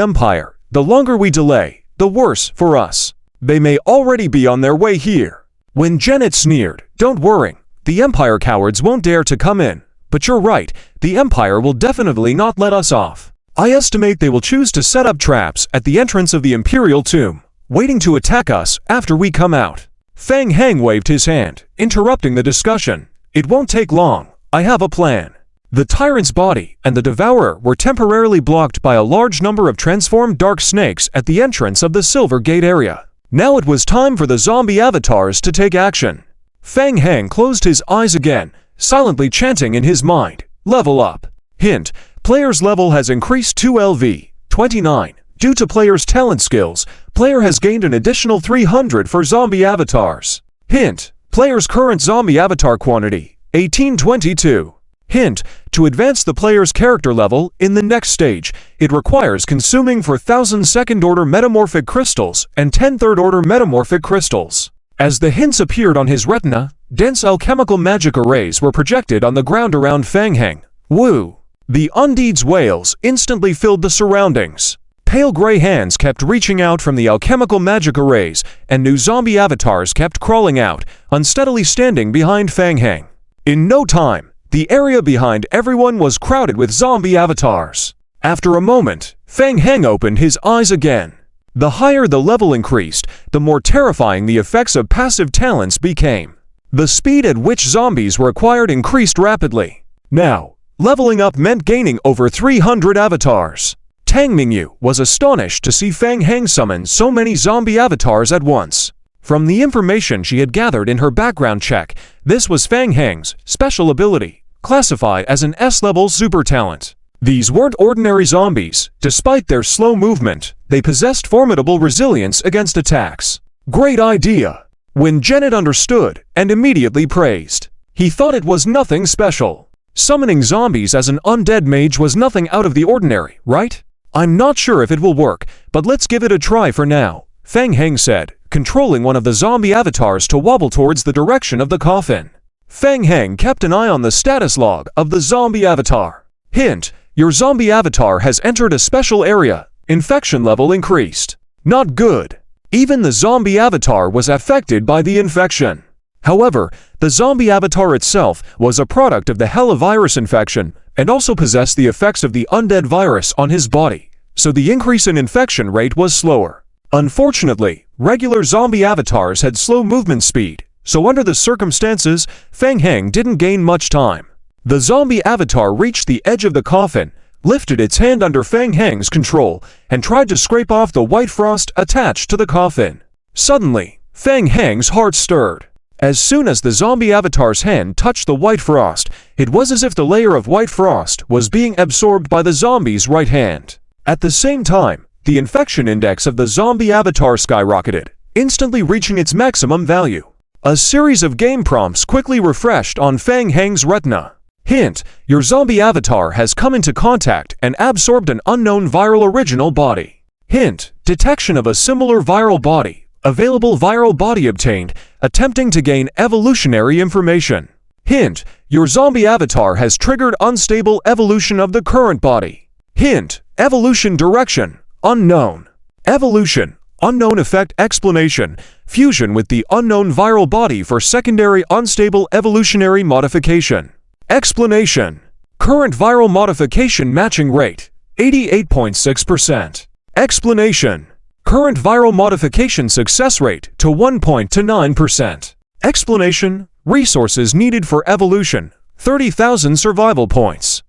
Empire. The longer we delay, the worse for us. They may already be on their way here." When Zhenet sneered, "Don't worry, the Empire cowards won't dare to come in. But you're right, the Empire will definitely not let us off. I estimate they will choose to set up traps at the entrance of the Imperial Tomb, waiting to attack us after we come out." Fang Heng waved his hand, interrupting the discussion. "It won't take long. I have a plan." The tyrant's body and the devourer were temporarily blocked by a large number of transformed dark snakes at the entrance of the Silver Gate area. Now it was time for the zombie avatars to take action. Fang Heng closed his eyes again, silently chanting in his mind, "Level up." Hint: player's level has increased to LV 29. Due to player's talent skills, player has gained an additional 300 for zombie avatars. Hint: player's current zombie avatar quantity, 1822. Hint: to advance the player's character level in the next stage, it requires consuming 4,000 second-order metamorphic crystals and 10 third-order metamorphic crystals. As the hints appeared on his retina, dense alchemical magic arrays were projected on the ground around Fang Heng. Woo! The undead's wails instantly filled the surroundings. Pale gray hands kept reaching out from the alchemical magic arrays, and new zombie avatars kept crawling out, unsteadily standing behind Fang Heng. In no time, the area behind everyone was crowded with zombie avatars. After a moment, Fang Heng opened his eyes again. The higher the level increased, the more terrifying the effects of passive talents became. The speed at which zombies were acquired increased rapidly. Now, leveling up meant gaining over 300 avatars. Tang Mingyu was astonished to see Fang Heng summon so many zombie avatars at once. From the information she had gathered in her background check, this was Fang Heng's special ability, classified as an S-level super talent. These weren't ordinary zombies. Despite their slow movement, they possessed formidable resilience against attacks. Great idea! When Janet understood and immediately praised. He thought it was nothing special. Summoning zombies as an undead mage was nothing out of the ordinary, right? I'm not sure if it will work, but let's give it a try for now, Fang Heng said, controlling one of the zombie avatars to wobble towards the direction of the coffin. Fang Heng kept an eye on the status log of the zombie avatar. Hint: your zombie avatar has entered a special area. Infection level increased. Not good. Even the zombie avatar was affected by the infection. However, the zombie avatar itself was a product of the Hela virus infection and also possessed the effects of the undead virus on his body, so the increase in infection rate was slower. Unfortunately, regular zombie avatars had slow movement speed, so under the circumstances, Fang Heng didn't gain much time. The zombie avatar reached the edge of the coffin, lifted its hand under Fang Heng's control, and tried to scrape off the white frost attached to the coffin. Suddenly, Fang Heng's heart stirred. As soon as the zombie avatar's hand touched the white frost, it was as if the layer of white frost was being absorbed by the zombie's right hand. At the same time, the infection index of the zombie avatar skyrocketed, instantly reaching its maximum value. A series of game prompts quickly refreshed on Fang Heng's retina. Hint: your zombie avatar has come into contact and absorbed an unknown viral original body. Hint: detection of a similar viral body. Available viral body obtained, attempting to gain evolutionary information. Hint: your zombie avatar has triggered unstable evolution of the current body. Hint: evolution direction, unknown. Evolution, unknown effect explanation, fusion with the unknown viral body for secondary unstable evolutionary modification. Explanation: current viral modification matching rate, 88.6%. Explanation: current viral modification success rate to 1.29%. Explanation: resources needed for evolution, 30,000 survival points.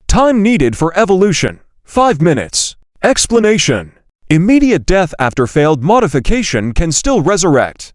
Time needed for evolution, 5 minutes. Explanation: immediate death after failed modification can still resurrect.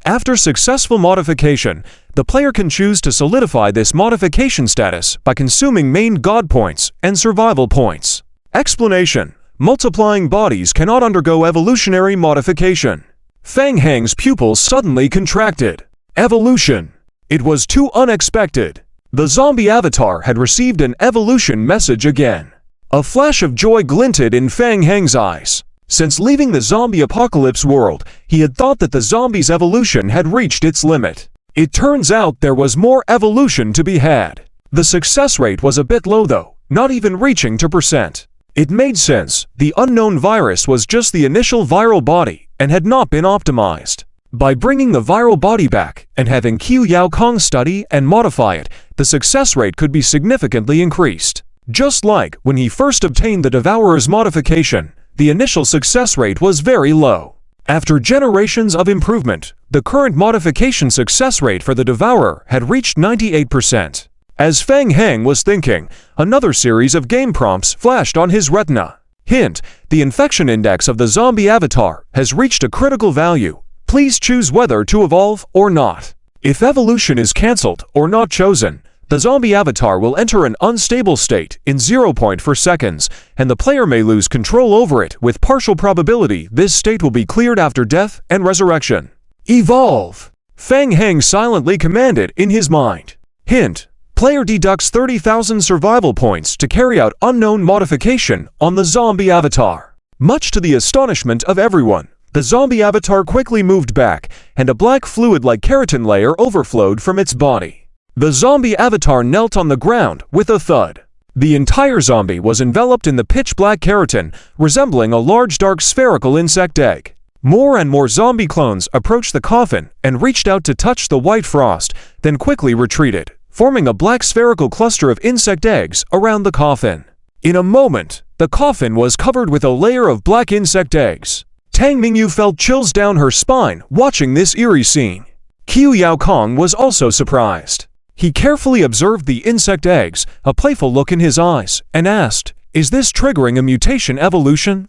After successful modification, the player can choose to solidify this modification status by consuming main god points and survival points. Explanation: multiplying bodies cannot undergo evolutionary modification. Fang Heng's pupils suddenly contracted. Evolution. It was too unexpected. The zombie avatar had received an evolution message again. A flash of joy glinted in Fang Heng's eyes. Since leaving the zombie apocalypse world, he had thought that the zombie's evolution had reached its limit. It turns out there was more evolution to be had. The success rate was a bit low though, not even reaching 2%. It made sense. The unknown virus was just the initial viral body and had not been optimized. By bringing the viral body back and having Qiu Yao Kong study and modify it, the success rate could be significantly increased. Just like when he first obtained the Devourer's modification, the initial success rate was very low. After generations of improvement, the current modification success rate for the Devourer had reached 98%. As Fang Heng was thinking, another series of game prompts flashed on his retina. Hint: the infection index of the zombie avatar has reached a critical value. Please choose whether to evolve or not. If evolution is cancelled or not chosen, the zombie avatar will enter an unstable state in 0 for seconds, and the player may lose control over it with partial probability. This state will be cleared after death and resurrection. Evolve! Fang Heng silently commanded in his mind. Hint: player deducts 30,000 survival points to carry out unknown modification on the zombie avatar. Much to the astonishment of everyone, The zombie avatar quickly moved back, and a black fluid-like keratin layer overflowed from its body. The zombie avatar knelt on the ground with a thud. The entire zombie was enveloped in the pitch-black keratin, resembling a large dark spherical insect egg. More and more zombie clones approached the coffin and reached out to touch the white frost, then quickly retreated, forming a black spherical cluster of insect eggs around the coffin. In a moment, the coffin was covered with a layer of black insect eggs. Tang Mingyu felt chills down her spine watching this eerie scene. Qiu Yaokong was also surprised. He carefully observed the insect eggs, a playful look in his eyes, and asked, "Is this triggering a mutation evolution?"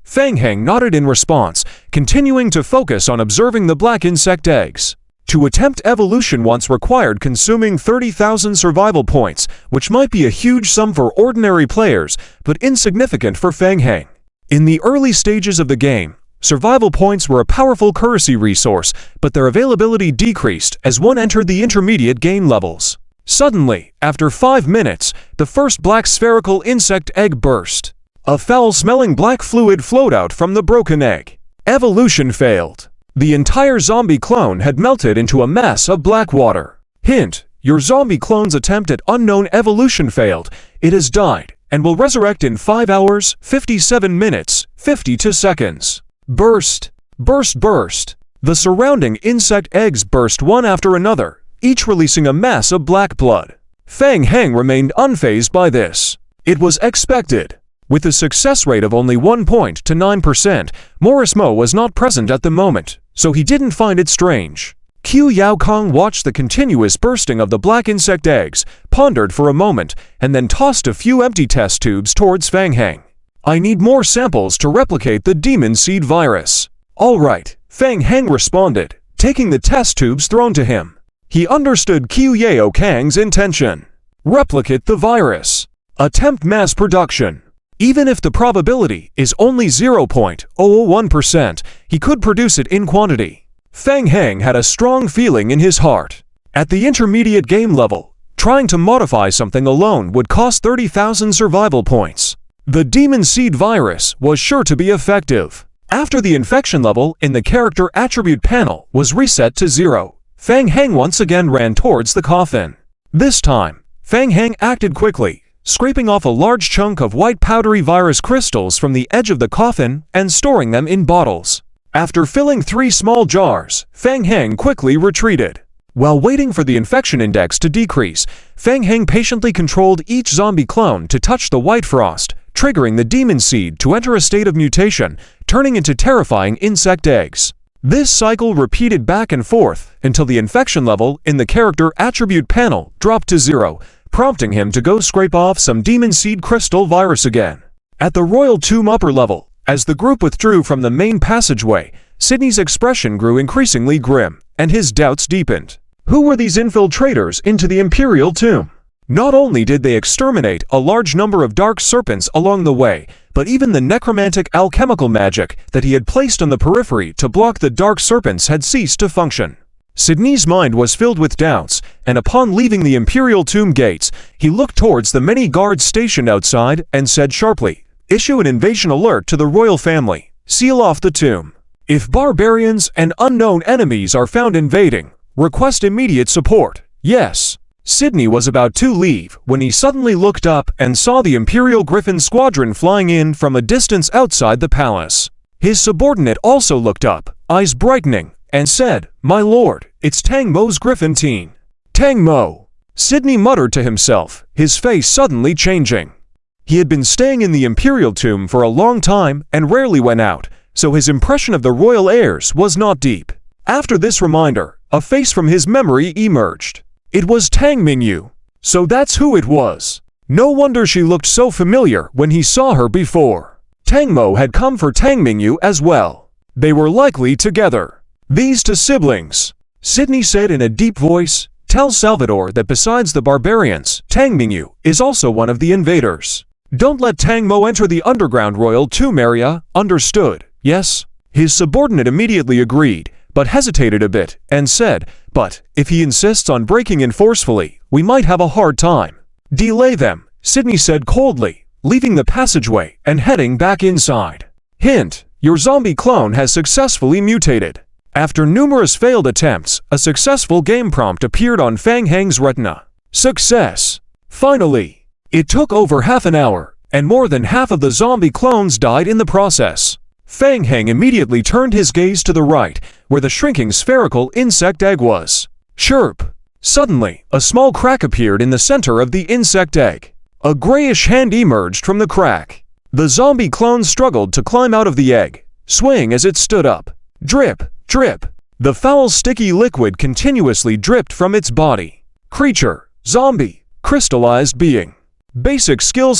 Fang Heng nodded in response, continuing to focus on observing the black insect eggs. To attempt evolution once required consuming 30,000 survival points, which might be a huge sum for ordinary players, but insignificant for Fang Heng. In the early stages of the game, survival points were a powerful currency resource, but their availability decreased as one entered the intermediate game levels. Suddenly, after 5 minutes, the first black spherical insect egg burst. A foul-smelling black fluid flowed out from the broken egg. Evolution failed. The entire zombie clone had melted into a mass of black water. Hint: your zombie clone's attempt at unknown evolution failed. It has died, and will resurrect in 5 hours, 57 minutes, 52 seconds. Burst! Burst! Burst! The surrounding insect eggs burst one after another, each releasing a mass of black blood. Fang Heng remained unfazed by this. It was expected. With a success rate of only 1.9%, Morris Mo was not present at the moment, so he didn't find it strange. Qiu Yaokong watched the continuous bursting of the black insect eggs, pondered for a moment, and then tossed a few empty test tubes towards Fang Heng. "I need more samples to replicate the demon seed virus." "All right," Fang Heng responded, taking the test tubes thrown to him. He understood Qiu Yaokong's intention. Replicate the virus. Attempt mass production. Even if the probability is only 0.001%, he could produce it in quantity. Fang Heng had a strong feeling in his heart. At the intermediate game level, trying to modify something alone would cost 30,000 survival points. The demon seed virus was sure to be effective. After the infection level in the character attribute panel was reset to 0, Fang Heng once again ran towards the coffin. This time, Fang Heng acted quickly, scraping off a large chunk of white powdery virus crystals from the edge of the coffin and storing them in bottles. After filling 3 small jars, Fang Heng quickly retreated. While waiting for the infection index to decrease, Fang Heng patiently controlled each zombie clone to touch the white frost, triggering the demon seed to enter a state of mutation, turning into terrifying insect eggs. This cycle repeated back and forth until the infection level in the character attribute panel dropped to 0, prompting him to go scrape off some demon seed crystal virus again. At the royal tomb upper level, as the group withdrew from the main passageway, Sydney's expression grew increasingly grim, and his doubts deepened. Who were these infiltrators into the imperial tomb? Not only did they exterminate a large number of dark serpents along the way, but even the necromantic alchemical magic that he had placed on the periphery to block the dark serpents had ceased to function. Sydney's mind was filled with doubts, and upon leaving the imperial tomb gates, he looked towards the many guards stationed outside and said sharply, "Issue an invasion alert to the royal family. Seal off the tomb. If barbarians and unknown enemies are found invading, request immediate support. Yes." Sydney was about to leave when he suddenly looked up and saw the Imperial Griffin squadron flying in from a distance outside the palace. His subordinate also looked up, eyes brightening, and said, "My lord, it's Tang Mo's Griffin team." Tang Mo. Sydney muttered to himself, his face suddenly changing. He had been staying in the Imperial tomb for a long time and rarely went out, so his impression of the royal heirs was not deep. After this reminder, a face from his memory emerged. It was Tang Mingyu. So that's who it was. No wonder she looked so familiar when he saw her before. Tang Mo had come for Tang Mingyu as well. They were likely together. "These 2 siblings," Sydney said in a deep voice, "tell Salvador that besides the barbarians, Tang Mingyu is also one of the invaders. Don't let Tang Mo enter the underground royal tomb area, understood, yes?" His subordinate immediately agreed, but hesitated a bit, and said, "But, if he insists on breaking in forcefully, we might have a hard time." "Delay them," Sydney said coldly, leaving the passageway and heading back inside. Hint: Your zombie clone has successfully mutated. After numerous failed attempts, a successful game prompt appeared on Fang Heng's retina. Success! Finally! It took over half an hour, and more than half of the zombie clones died in the process. Fang Heng immediately turned his gaze to the right, where the shrinking spherical insect egg was. Chirp! Suddenly, a small crack appeared in the center of the insect egg. A grayish hand emerged from the crack. The zombie clone struggled to climb out of the egg, swaying as it stood up. Drip! Drip! The foul sticky liquid continuously dripped from its body. Creature, zombie, crystallized being. Basic skill,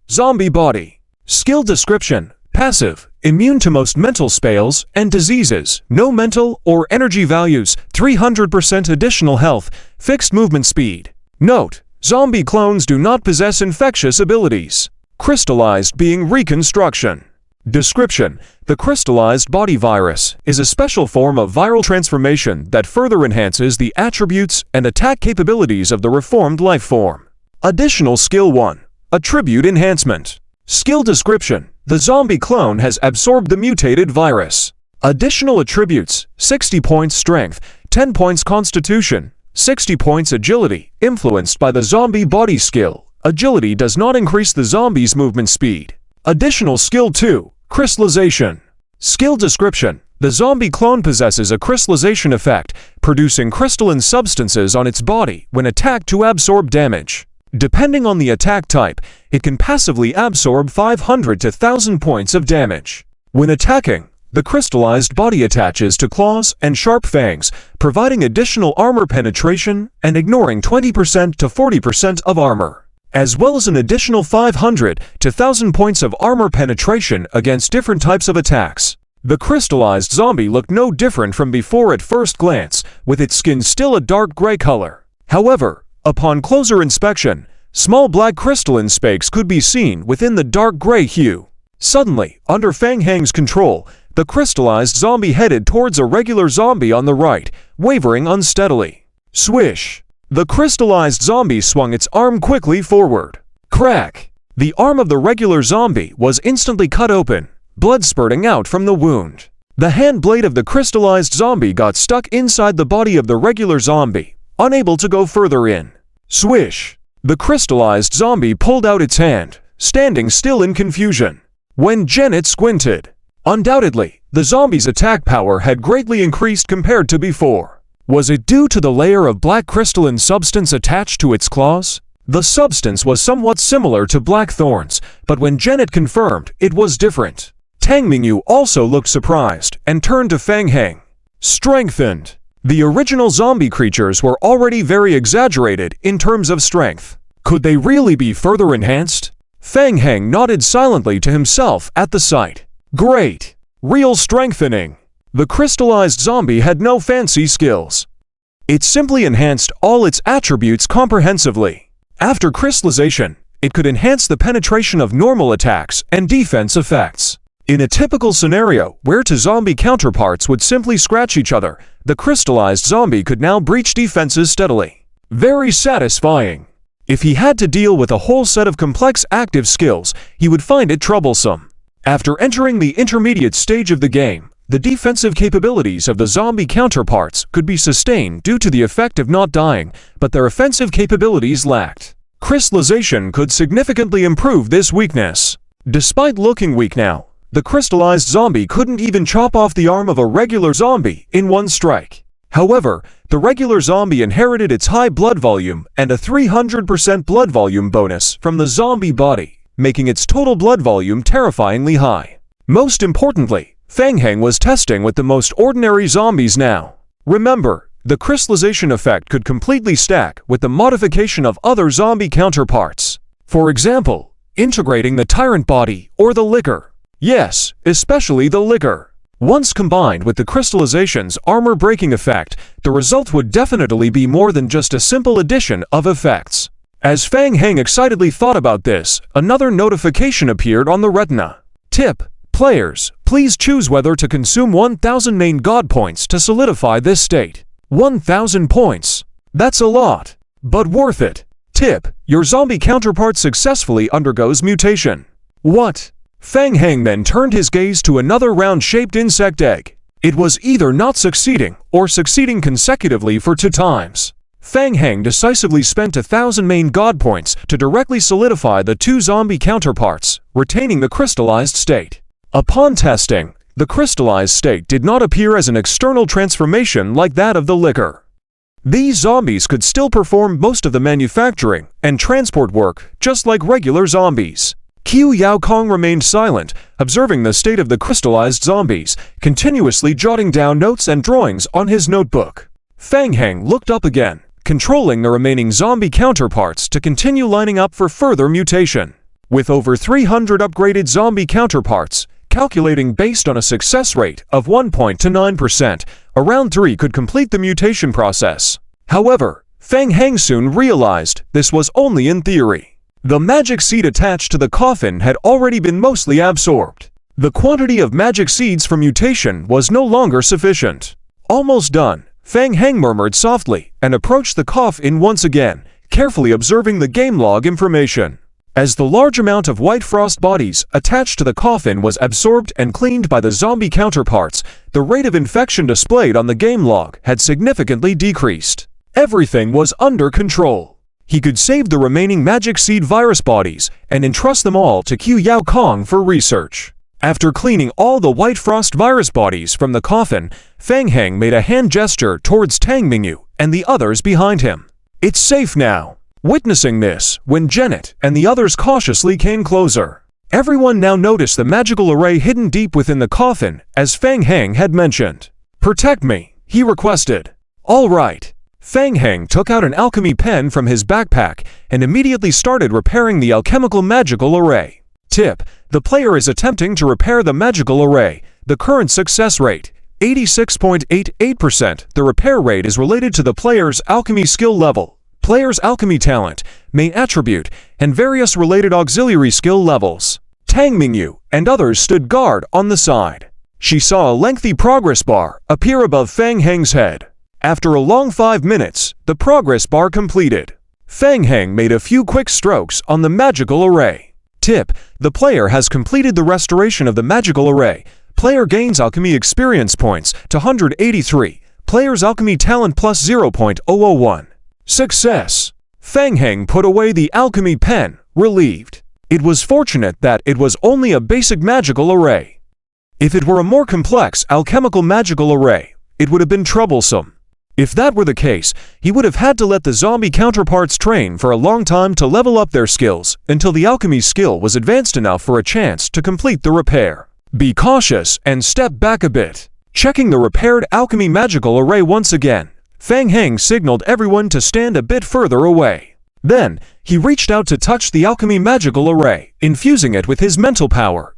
zombie body. Skill description, passive, immune to most mental spells and diseases, no mental or energy values, 300% additional health, fixed movement speed. Note, zombie clones do not possess infectious abilities. Crystallized being reconstruction. Description: the crystallized body virus is a special form of viral transformation that further enhances the attributes and attack capabilities of the reformed life form. Additional skill 1. Attribute enhancement. Skill description: the zombie clone has absorbed the mutated virus. Additional attributes: 60 points strength, 10 points constitution, 60 points agility. Influenced by the zombie body skill, agility does not increase the zombie's movement speed. Additional skill 2. Crystallization. Skill description: the zombie clone possesses a crystallization effect, producing crystalline substances on its body when attacked to absorb damage. Depending on the attack type, it can passively absorb 500 to 1000 points of damage. When attacking, the crystallized body attaches to claws and sharp fangs, providing additional armor penetration and ignoring 20% to 40% of armor, as well as an additional 500 to 1000 points of armor penetration against different types of attacks. The crystallized zombie looked no different from before at first glance, with its skin still a dark gray color. However, upon closer inspection, small black crystalline specks could be seen within the dark gray hue. Suddenly, under Fang Heng's control, the crystallized zombie headed towards a regular zombie on the right, wavering unsteadily. Swish! The crystallized zombie swung its arm quickly forward. Crack! The arm of the regular zombie was instantly cut open, blood spurting out from the wound. The hand blade of the crystallized zombie got stuck inside the body of the regular zombie, unable to go further in. Swish! The crystallized zombie pulled out its hand, standing still in confusion. When Janet squinted, undoubtedly, the zombie's attack power had greatly increased compared to before. Was it due to the layer of black crystalline substance attached to its claws? The substance was somewhat similar to black thorns, but when Janet confirmed, it was different. Tang Mingyu also looked surprised and turned to Fang Heng. Strengthened. The original zombie creatures were already very exaggerated in terms of strength. Could they really be further enhanced? Fang Heng nodded silently to himself at the sight. Great! Real strengthening! The crystallized zombie had no fancy skills. It simply enhanced all its attributes comprehensively. After crystallization, it could enhance the penetration of normal attacks and defense effects. In a typical scenario where two zombie counterparts would simply scratch each other, the crystallized zombie could now breach defenses steadily. Very satisfying. If he had to deal with a whole set of complex active skills, he would find it troublesome. After entering the intermediate stage of the game, the defensive capabilities of the zombie counterparts could be sustained due to the effect of not dying, but their offensive capabilities lacked. Crystallization could significantly improve this weakness. Despite looking weak now, the crystallized zombie couldn't even chop off the arm of a regular zombie in one strike. However, the regular zombie inherited its high blood volume and a 300% blood volume bonus from the zombie body, making its total blood volume terrifyingly high. Most importantly, Fang Heng was testing with the most ordinary zombies now. Remember, the crystallization effect could completely stack with the modification of other zombie counterparts. For example, integrating the tyrant body or the liquor. Yes, especially the liquor. Once combined with the crystallization's armor-breaking effect, the result would definitely be more than just a simple addition of effects. As Fang Heng excitedly thought about this, another notification appeared on the retina. Tip: players, please choose whether to consume 1000 main god points to solidify this state. 1000 points. That's a lot, but worth it. Tip: your zombie counterpart successfully undergoes mutation. What? Fang Heng then turned his gaze to another round-shaped insect egg. It was either not succeeding or succeeding consecutively for 2 times. Fang Heng decisively spent 1,000 main god points to directly solidify the 2 zombie counterparts, retaining the crystallized state. Upon testing, the crystallized state did not appear as an external transformation like that of the liquor. These zombies could still perform most of the manufacturing and transport work just like regular zombies. Qiu Yao Kong remained silent, observing the state of the crystallized zombies, continuously jotting down notes and drawings on his notebook. Fang Heng looked up again, controlling the remaining zombie counterparts to continue lining up for further mutation. With over 300 upgraded zombie counterparts, calculating based on a success rate of 1.29%, around 3 could complete the mutation process. However, Fang Heng soon realized this was only in theory. The magic seed attached to the coffin had already been mostly absorbed. The quantity of magic seeds for mutation was no longer sufficient. Almost done, Fang Heng murmured softly and approached the coffin once again, carefully observing the game log information. As the large amount of white frost bodies attached to the coffin was absorbed and cleaned by the zombie counterparts, the rate of infection displayed on the game log had significantly decreased. Everything was under control. He could save the remaining magic seed virus bodies and entrust them all to Qiu Yao Kong for research. After cleaning all the white frost virus bodies from the coffin, Fang Heng made a hand gesture towards Tang Mingyu and the others behind him. "It's safe now." Witnessing this, when Janet and the others cautiously came closer, everyone now noticed the magical array hidden deep within the coffin, as Fang Heng had mentioned. "Protect me," he requested. "All right." Fang Heng took out an alchemy pen from his backpack and immediately started repairing the alchemical magical array. Tip: the player is attempting to repair the magical array. The current success rate, 86.88%. The repair rate is related to the player's alchemy skill level, player's alchemy talent, main attribute, and various related auxiliary skill levels. Tang Mingyu and others stood guard on the side. She saw a lengthy progress bar appear above Fang Heng's head. After a long 5 minutes, the progress bar completed. Fang Heng made a few quick strokes on the magical array. Tip: the player has completed the restoration of the magical array. Player gains alchemy experience points to 183. Player's alchemy talent plus 0.001. Success! Fang Heng put away the alchemy pen, relieved. It was fortunate that it was only a basic magical array. If it were a more complex alchemical magical array, it would have been troublesome. If that were the case, he would have had to let the zombie counterparts train for a long time to level up their skills until the alchemy skill was advanced enough for a chance to complete the repair. Be cautious and step back a bit. Checking the repaired alchemy magical array once again, Fang Heng signaled everyone to stand a bit further away. Then, he reached out to touch the alchemy magical array, infusing it with his mental power.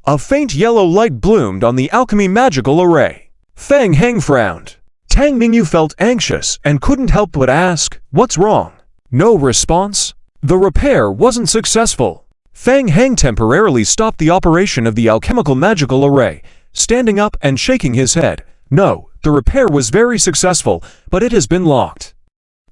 A faint yellow light bloomed on the alchemy magical array. Fang Heng frowned. Tang Mingyu felt anxious and couldn't help but ask, "What's wrong?" No response. The repair wasn't successful. Fang Heng temporarily stopped the operation of the alchemical magical array, standing up and shaking his head. "No, the repair was very successful, but it has been locked.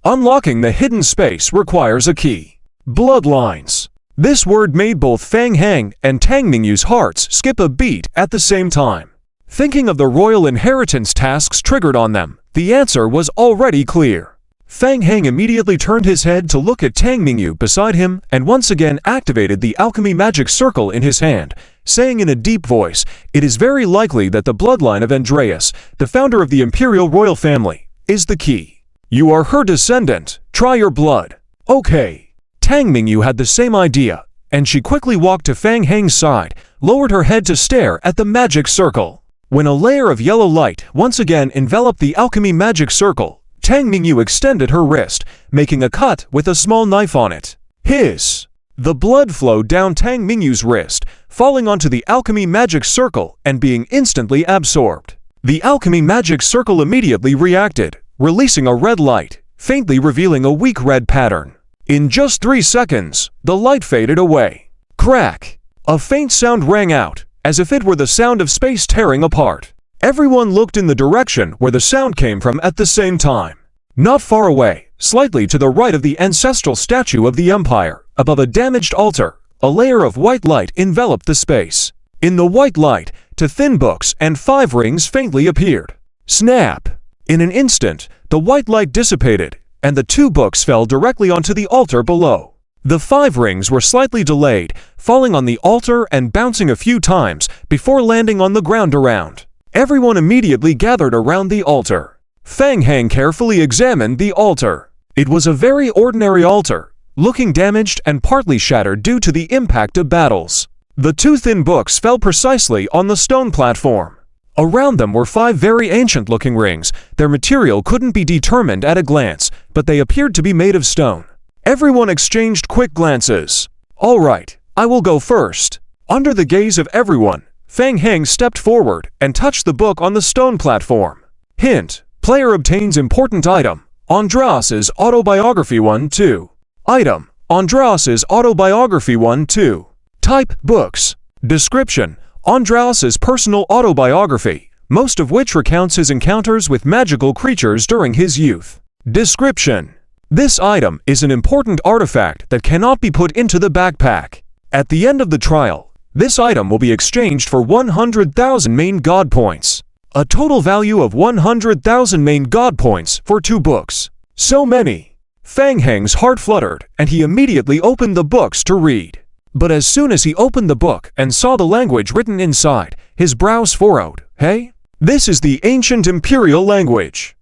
Unlocking the hidden space requires a key." Bloodlines. This word made both Fang Heng and Tang Mingyu's hearts skip a beat at the same time. Thinking of the royal inheritance tasks triggered on them, the answer was already clear. Fang Heng immediately turned his head to look at Tang Mingyu beside him and once again activated the alchemy magic circle in his hand, saying in a deep voice, "It is very likely that the bloodline of Andreas, the founder of the imperial royal family, is the key. You are her descendant, try your blood." "Okay." Tang Mingyu had the same idea, and she quickly walked to Fang Heng's side, lowered her head to stare at the magic circle. When a layer of yellow light once again enveloped the alchemy magic circle, Tang Mingyu extended her wrist, making a cut with a small knife on it. Hiss! The blood flowed down Tang Mingyu's wrist, falling onto the alchemy magic circle and being instantly absorbed. The alchemy magic circle immediately reacted, releasing a red light, faintly revealing a weak red pattern. In just 3 seconds, the light faded away. Crack! A faint sound rang out, as if it were the sound of space tearing apart. Everyone looked in the direction where the sound came from at the same time. Not far away, slightly to the right of the ancestral statue of the Empire, above a damaged altar, A layer of white light enveloped the space. In the white light, 2 thin books and 5 rings faintly appeared. Snap! In an instant, the white light dissipated, and the 2 books fell directly onto the altar below. The 5 rings were slightly delayed, falling on the altar and bouncing a few times before landing on the ground around. Everyone immediately gathered around the altar. Fang Heng carefully examined the altar. It was a very ordinary altar, looking damaged and partly shattered due to the impact of battles. The 2 thin books fell precisely on the stone platform. Around them were 5 very ancient-looking rings. Their material couldn't be determined at a glance, but they appeared to be made of stone. Everyone exchanged quick glances. "All right, I will go first." Under the gaze of everyone, Fang Heng stepped forward and touched the book on the stone platform. Hint: player obtains important item, Andreas's Autobiography 1-2. Item: Andreas's Autobiography 1-2. Type: books. Description: Andreas's personal autobiography, most of which recounts his encounters with magical creatures during his youth. Description: this item is an important artifact that cannot be put into the backpack. At the end of the trial, this item will be exchanged for 100,000 main god points. A total value of 100,000 main god points for 2 books. So many! Fang Heng's heart fluttered, and he immediately opened the books to read. But as soon as he opened the book and saw the language written inside, his brows furrowed. Hey? This is the ancient imperial language.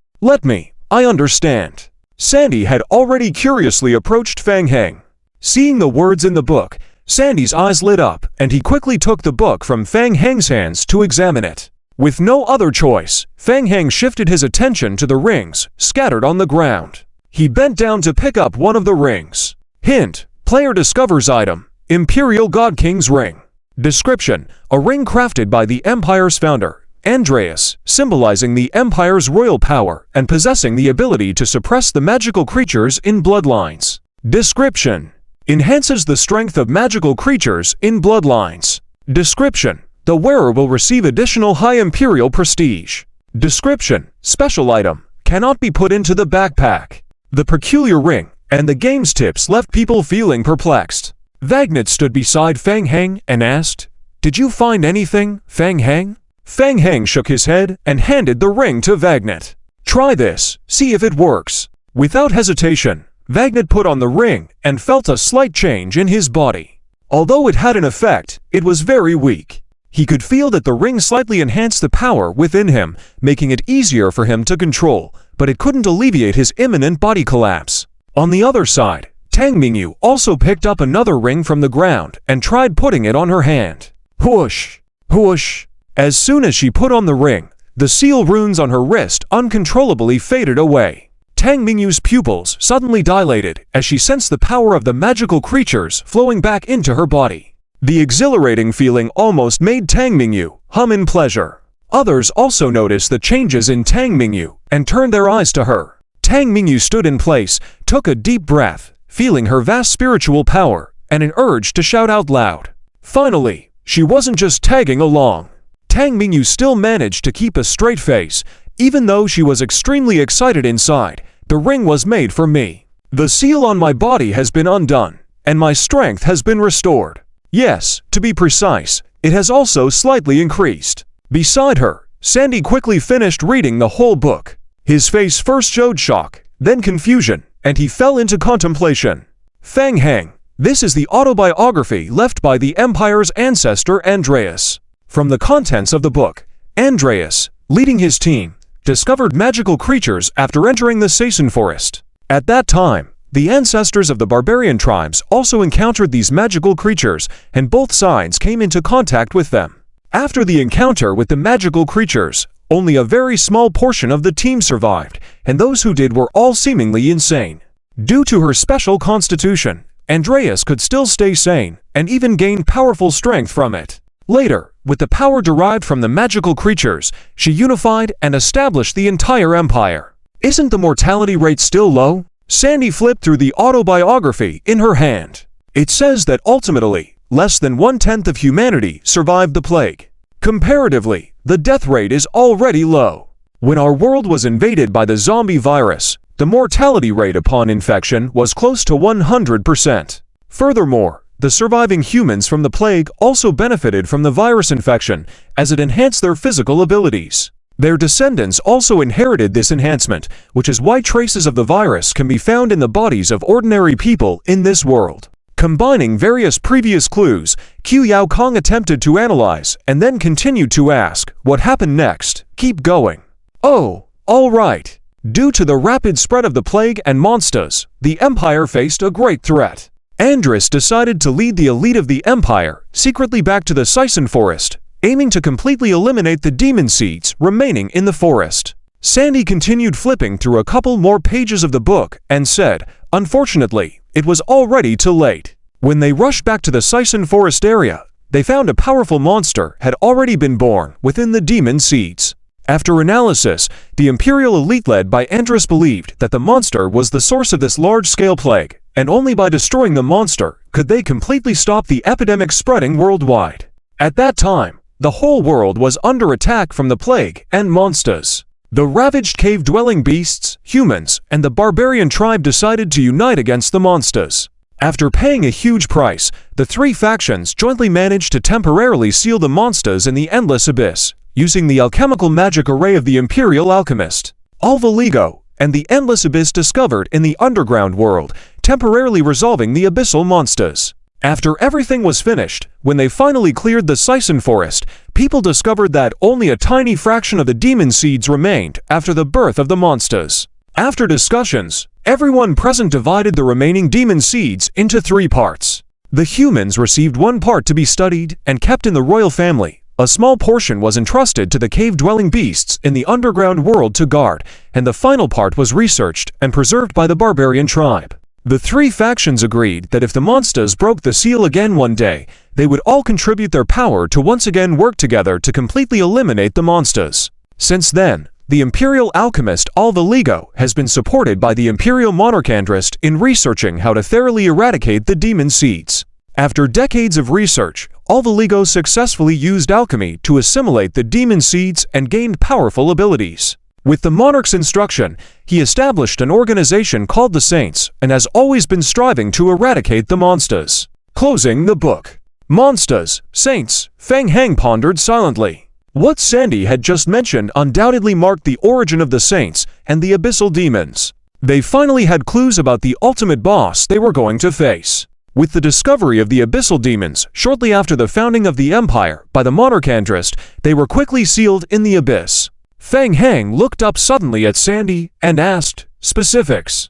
I understand. Sandy had already curiously approached Fang Heng. Seeing the words in the book, Sandy's eyes lit up, and he quickly took the book from Fang Heng's hands to examine it. With no other choice, Fang Heng shifted his attention to the rings scattered on the ground. He bent down to pick up one of the rings. Hint: player discovers item, Imperial God King's Ring. Description: a ring crafted by the Empire's founder, Andreas, symbolizing the Empire's royal power and possessing the ability to suppress the magical creatures in bloodlines. Description: enhances the strength of magical creatures in bloodlines. Description: the wearer will receive additional high Imperial prestige. Description: special item, cannot be put into the backpack. The peculiar ring and the game's tips left people feeling perplexed. Vagnet stood beside Fang Heng and asked, "Did you find anything, Fang Heng?" Fang Heng shook his head and handed the ring to Vagnet. "Try this, see if it works." Without hesitation, Vagnet put on the ring and felt a slight change in his body. Although it had an effect, it was very weak. He could feel that the ring slightly enhanced the power within him, making it easier for him to control, but it couldn't alleviate his imminent body collapse. On the other side, Tang Mingyu also picked up another ring from the ground and tried putting it on her hand. Whoosh! Whoosh! As soon as she put on the ring, the seal runes on her wrist uncontrollably faded away. Tang Mingyu's pupils suddenly dilated as she sensed the power of the magical creatures flowing back into her body. The exhilarating feeling almost made Tang Mingyu hum in pleasure. Others also noticed the changes in Tang Mingyu and turned their eyes to her. Tang Mingyu stood in place, took a deep breath, feeling her vast spiritual power and an urge to shout out loud. Finally, she wasn't just tagging along. Tang Mingyu still managed to keep a straight face, even though she was extremely excited inside. The ring was made for me. The seal on my body has been undone, and my strength has been restored. Yes, to be precise, it has also slightly increased. Beside her, Sandy quickly finished reading the whole book. His face first showed shock, then confusion, and he fell into contemplation. Fang Heng, this is the autobiography left by the Empire's ancestor Andreas. From the contents of the book, Andreas, leading his team, discovered magical creatures after entering the Saisen Forest. At that time, the ancestors of the barbarian tribes also encountered these magical creatures, and both sides came into contact with them. After the encounter with the magical creatures, only a very small portion of the team survived, and those who did were all seemingly insane. Due to her special constitution, Andreas could still stay sane, and even gain powerful strength from it. Later, with the power derived from the magical creatures, she unified and established the entire empire. Isn't the mortality rate still low? Sandy flipped through the autobiography in her hand. It says that ultimately, less than 1/10 of humanity survived the plague. Comparatively, the death rate is already low. When our world was invaded by the zombie virus, the mortality rate upon infection was close to 100%. Furthermore, the surviving humans from the plague also benefited from the virus infection, as it enhanced their physical abilities. Their descendants also inherited this enhancement, which is why traces of the virus can be found in the bodies of ordinary people in this world. Combining various previous clues, Qiu Yao Kong attempted to analyze and then continued to ask, what happened next? Keep going. Oh, all right. Due to the rapid spread of the plague and monsters, the Empire faced a great threat. Andris decided to lead the elite of the Empire secretly back to the Sison Forest, aiming to completely eliminate the demon seeds remaining in the forest. Sandy continued flipping through a couple more pages of the book and said, unfortunately, it was already too late. When they rushed back to the Sison Forest area, they found a powerful monster had already been born within the demon seeds. After analysis, the Imperial elite led by Andris believed that the monster was the source of this large-scale plague, and only by destroying the monster could they completely stop the epidemic spreading worldwide. At that time, the whole world was under attack from the plague and monsters. The ravaged cave-dwelling beasts, humans, and the barbarian tribe decided to unite against the monsters. After paying a huge price, the three factions jointly managed to temporarily seal the monsters in the Endless Abyss, using the alchemical magic array of the Imperial Alchemist. Alvaligo and the Endless Abyss discovered in the underground world, temporarily resolving the abyssal monsters. After everything was finished, when they finally cleared the Sison Forest, people discovered that only a tiny fraction of the demon seeds remained after the birth of the monsters. After discussions, everyone present divided the remaining demon seeds into 3 parts. The humans received 1 part to be studied and kept in the royal family. A small portion was entrusted to the cave-dwelling beasts in the underground world to guard, and the final part was researched and preserved by the barbarian tribe. The 3 factions agreed that if the monsters broke the seal again one day, they would all contribute their power to once again work together to completely eliminate the monsters. Since then, the Imperial Alchemist Alvaligo has been supported by the Imperial Monarchandrist in researching how to thoroughly eradicate the demon seeds. After decades of research, Alvaligo successfully used alchemy to assimilate the demon seeds and gained powerful abilities. With the monarch's instruction, he established an organization called the Saints and has always been striving to eradicate the monsters. Closing the book. Monsters, Saints, Feng Hang pondered silently. What Sandy had just mentioned undoubtedly marked the origin of the Saints and the abyssal demons. They finally had clues about the ultimate boss they were going to face. With the discovery of the abyssal demons shortly after the founding of the Empire by the Monarchandrist, they were quickly sealed in the abyss. Feng Hang looked up suddenly at Sandy and asked, specifics.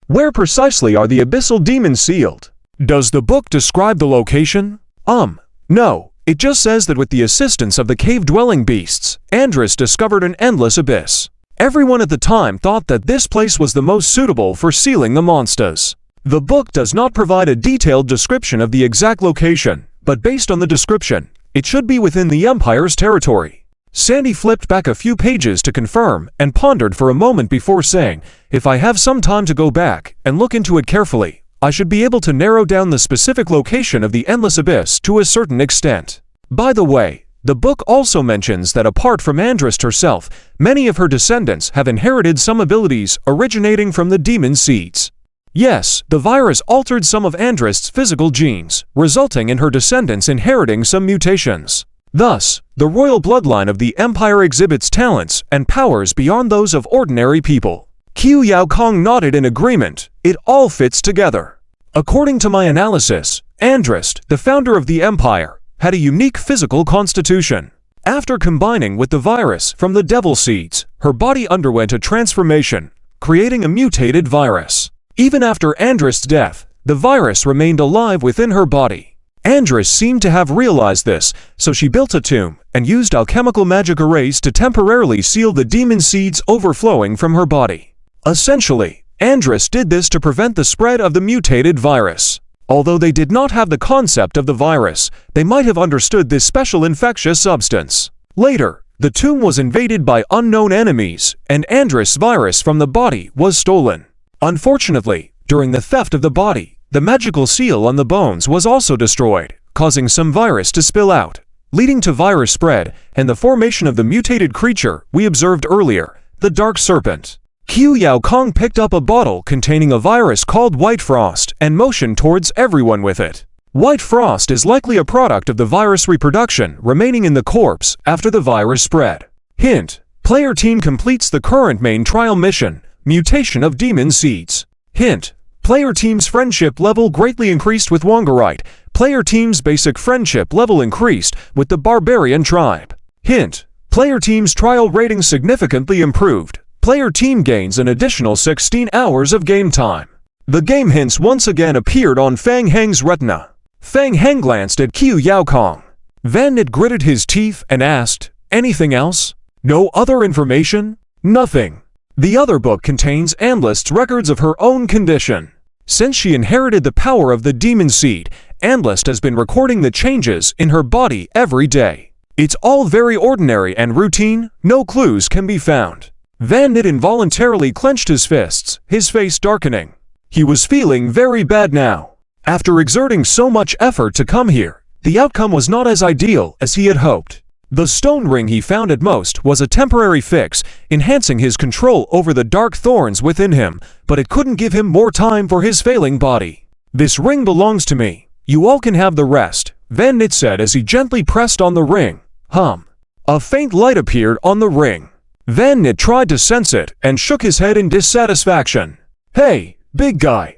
Where precisely are the abyssal demons sealed? Does the book describe the location? No. It just says that with the assistance of the cave-dwelling beasts, Andris discovered an endless abyss. Everyone at the time thought that this place was the most suitable for sealing the monsters. The book does not provide a detailed description of the exact location, but based on the description, it should be within the Empire's territory. Sandy flipped back a few pages to confirm and pondered for a moment before saying, if I have some time to go back and look into it carefully, I should be able to narrow down the specific location of the Endless Abyss to a certain extent. By the way, the book also mentions that apart from Andris herself, many of her descendants have inherited some abilities originating from the demon seeds. Yes, the virus altered some of Andris' physical genes, resulting in her descendants inheriting some mutations. Thus, the royal bloodline of the Empire exhibits talents and powers beyond those of ordinary people. Qiu Yao Kong nodded in agreement. It all fits together. According to my analysis, Andris, the founder of the Empire, had a unique physical constitution. After combining with the virus from the devil seeds, her body underwent a transformation, creating a mutated virus. Even after Andris' death, the virus remained alive within her body. Andris seemed to have realized this, so she built a tomb and used alchemical magic arrays to temporarily seal the demon seeds overflowing from her body. Essentially, Andris did this to prevent the spread of the mutated virus. Although they did not have the concept of the virus, they might have understood this special infectious substance. Later, the tomb was invaded by unknown enemies, and Andris' virus from the body was stolen. Unfortunately, during the theft of the body, the magical seal on the bones was also destroyed, causing some virus to spill out, leading to virus spread and the formation of the mutated creature we observed earlier, the Dark Serpent. Qiu Yao Kong picked up a bottle containing a virus called White Frost and motioned towards everyone with it. White frost is likely a product of the virus reproduction remaining in the corpse after the virus spread. Hint: player team completes the current main trial mission, Mutation of Demon Seeds. Hint: player team's friendship level greatly increased with Wongerite. Player team's basic friendship level increased with the Barbarian tribe. Hint: player team's trial rating significantly improved. Player team gains an additional 16 hours of game time. The game hints once again appeared on Fang Heng's retina. Fang Heng glanced at Qiu Yaokong. Van Nit gritted his teeth and asked, "Anything else? No other information?" "Nothing. The other book contains Analyst's records of her own condition. Since she inherited the power of the demon seed, Analyst has been recording the changes in her body every day. It's all very ordinary and routine, no clues can be found." Van Nit involuntarily clenched his fists, his face darkening. He was feeling very bad now. After exerting so much effort to come here, the outcome was not as ideal as he had hoped. The stone ring he found at most was a temporary fix, enhancing his control over the dark thorns within him, but it couldn't give him more time for his failing body. "This ring belongs to me. You all can have the rest," Van Nit said as he gently pressed on the ring. A faint light appeared on the ring. Van Nit tried to sense it and shook his head in dissatisfaction. "Hey, big guy,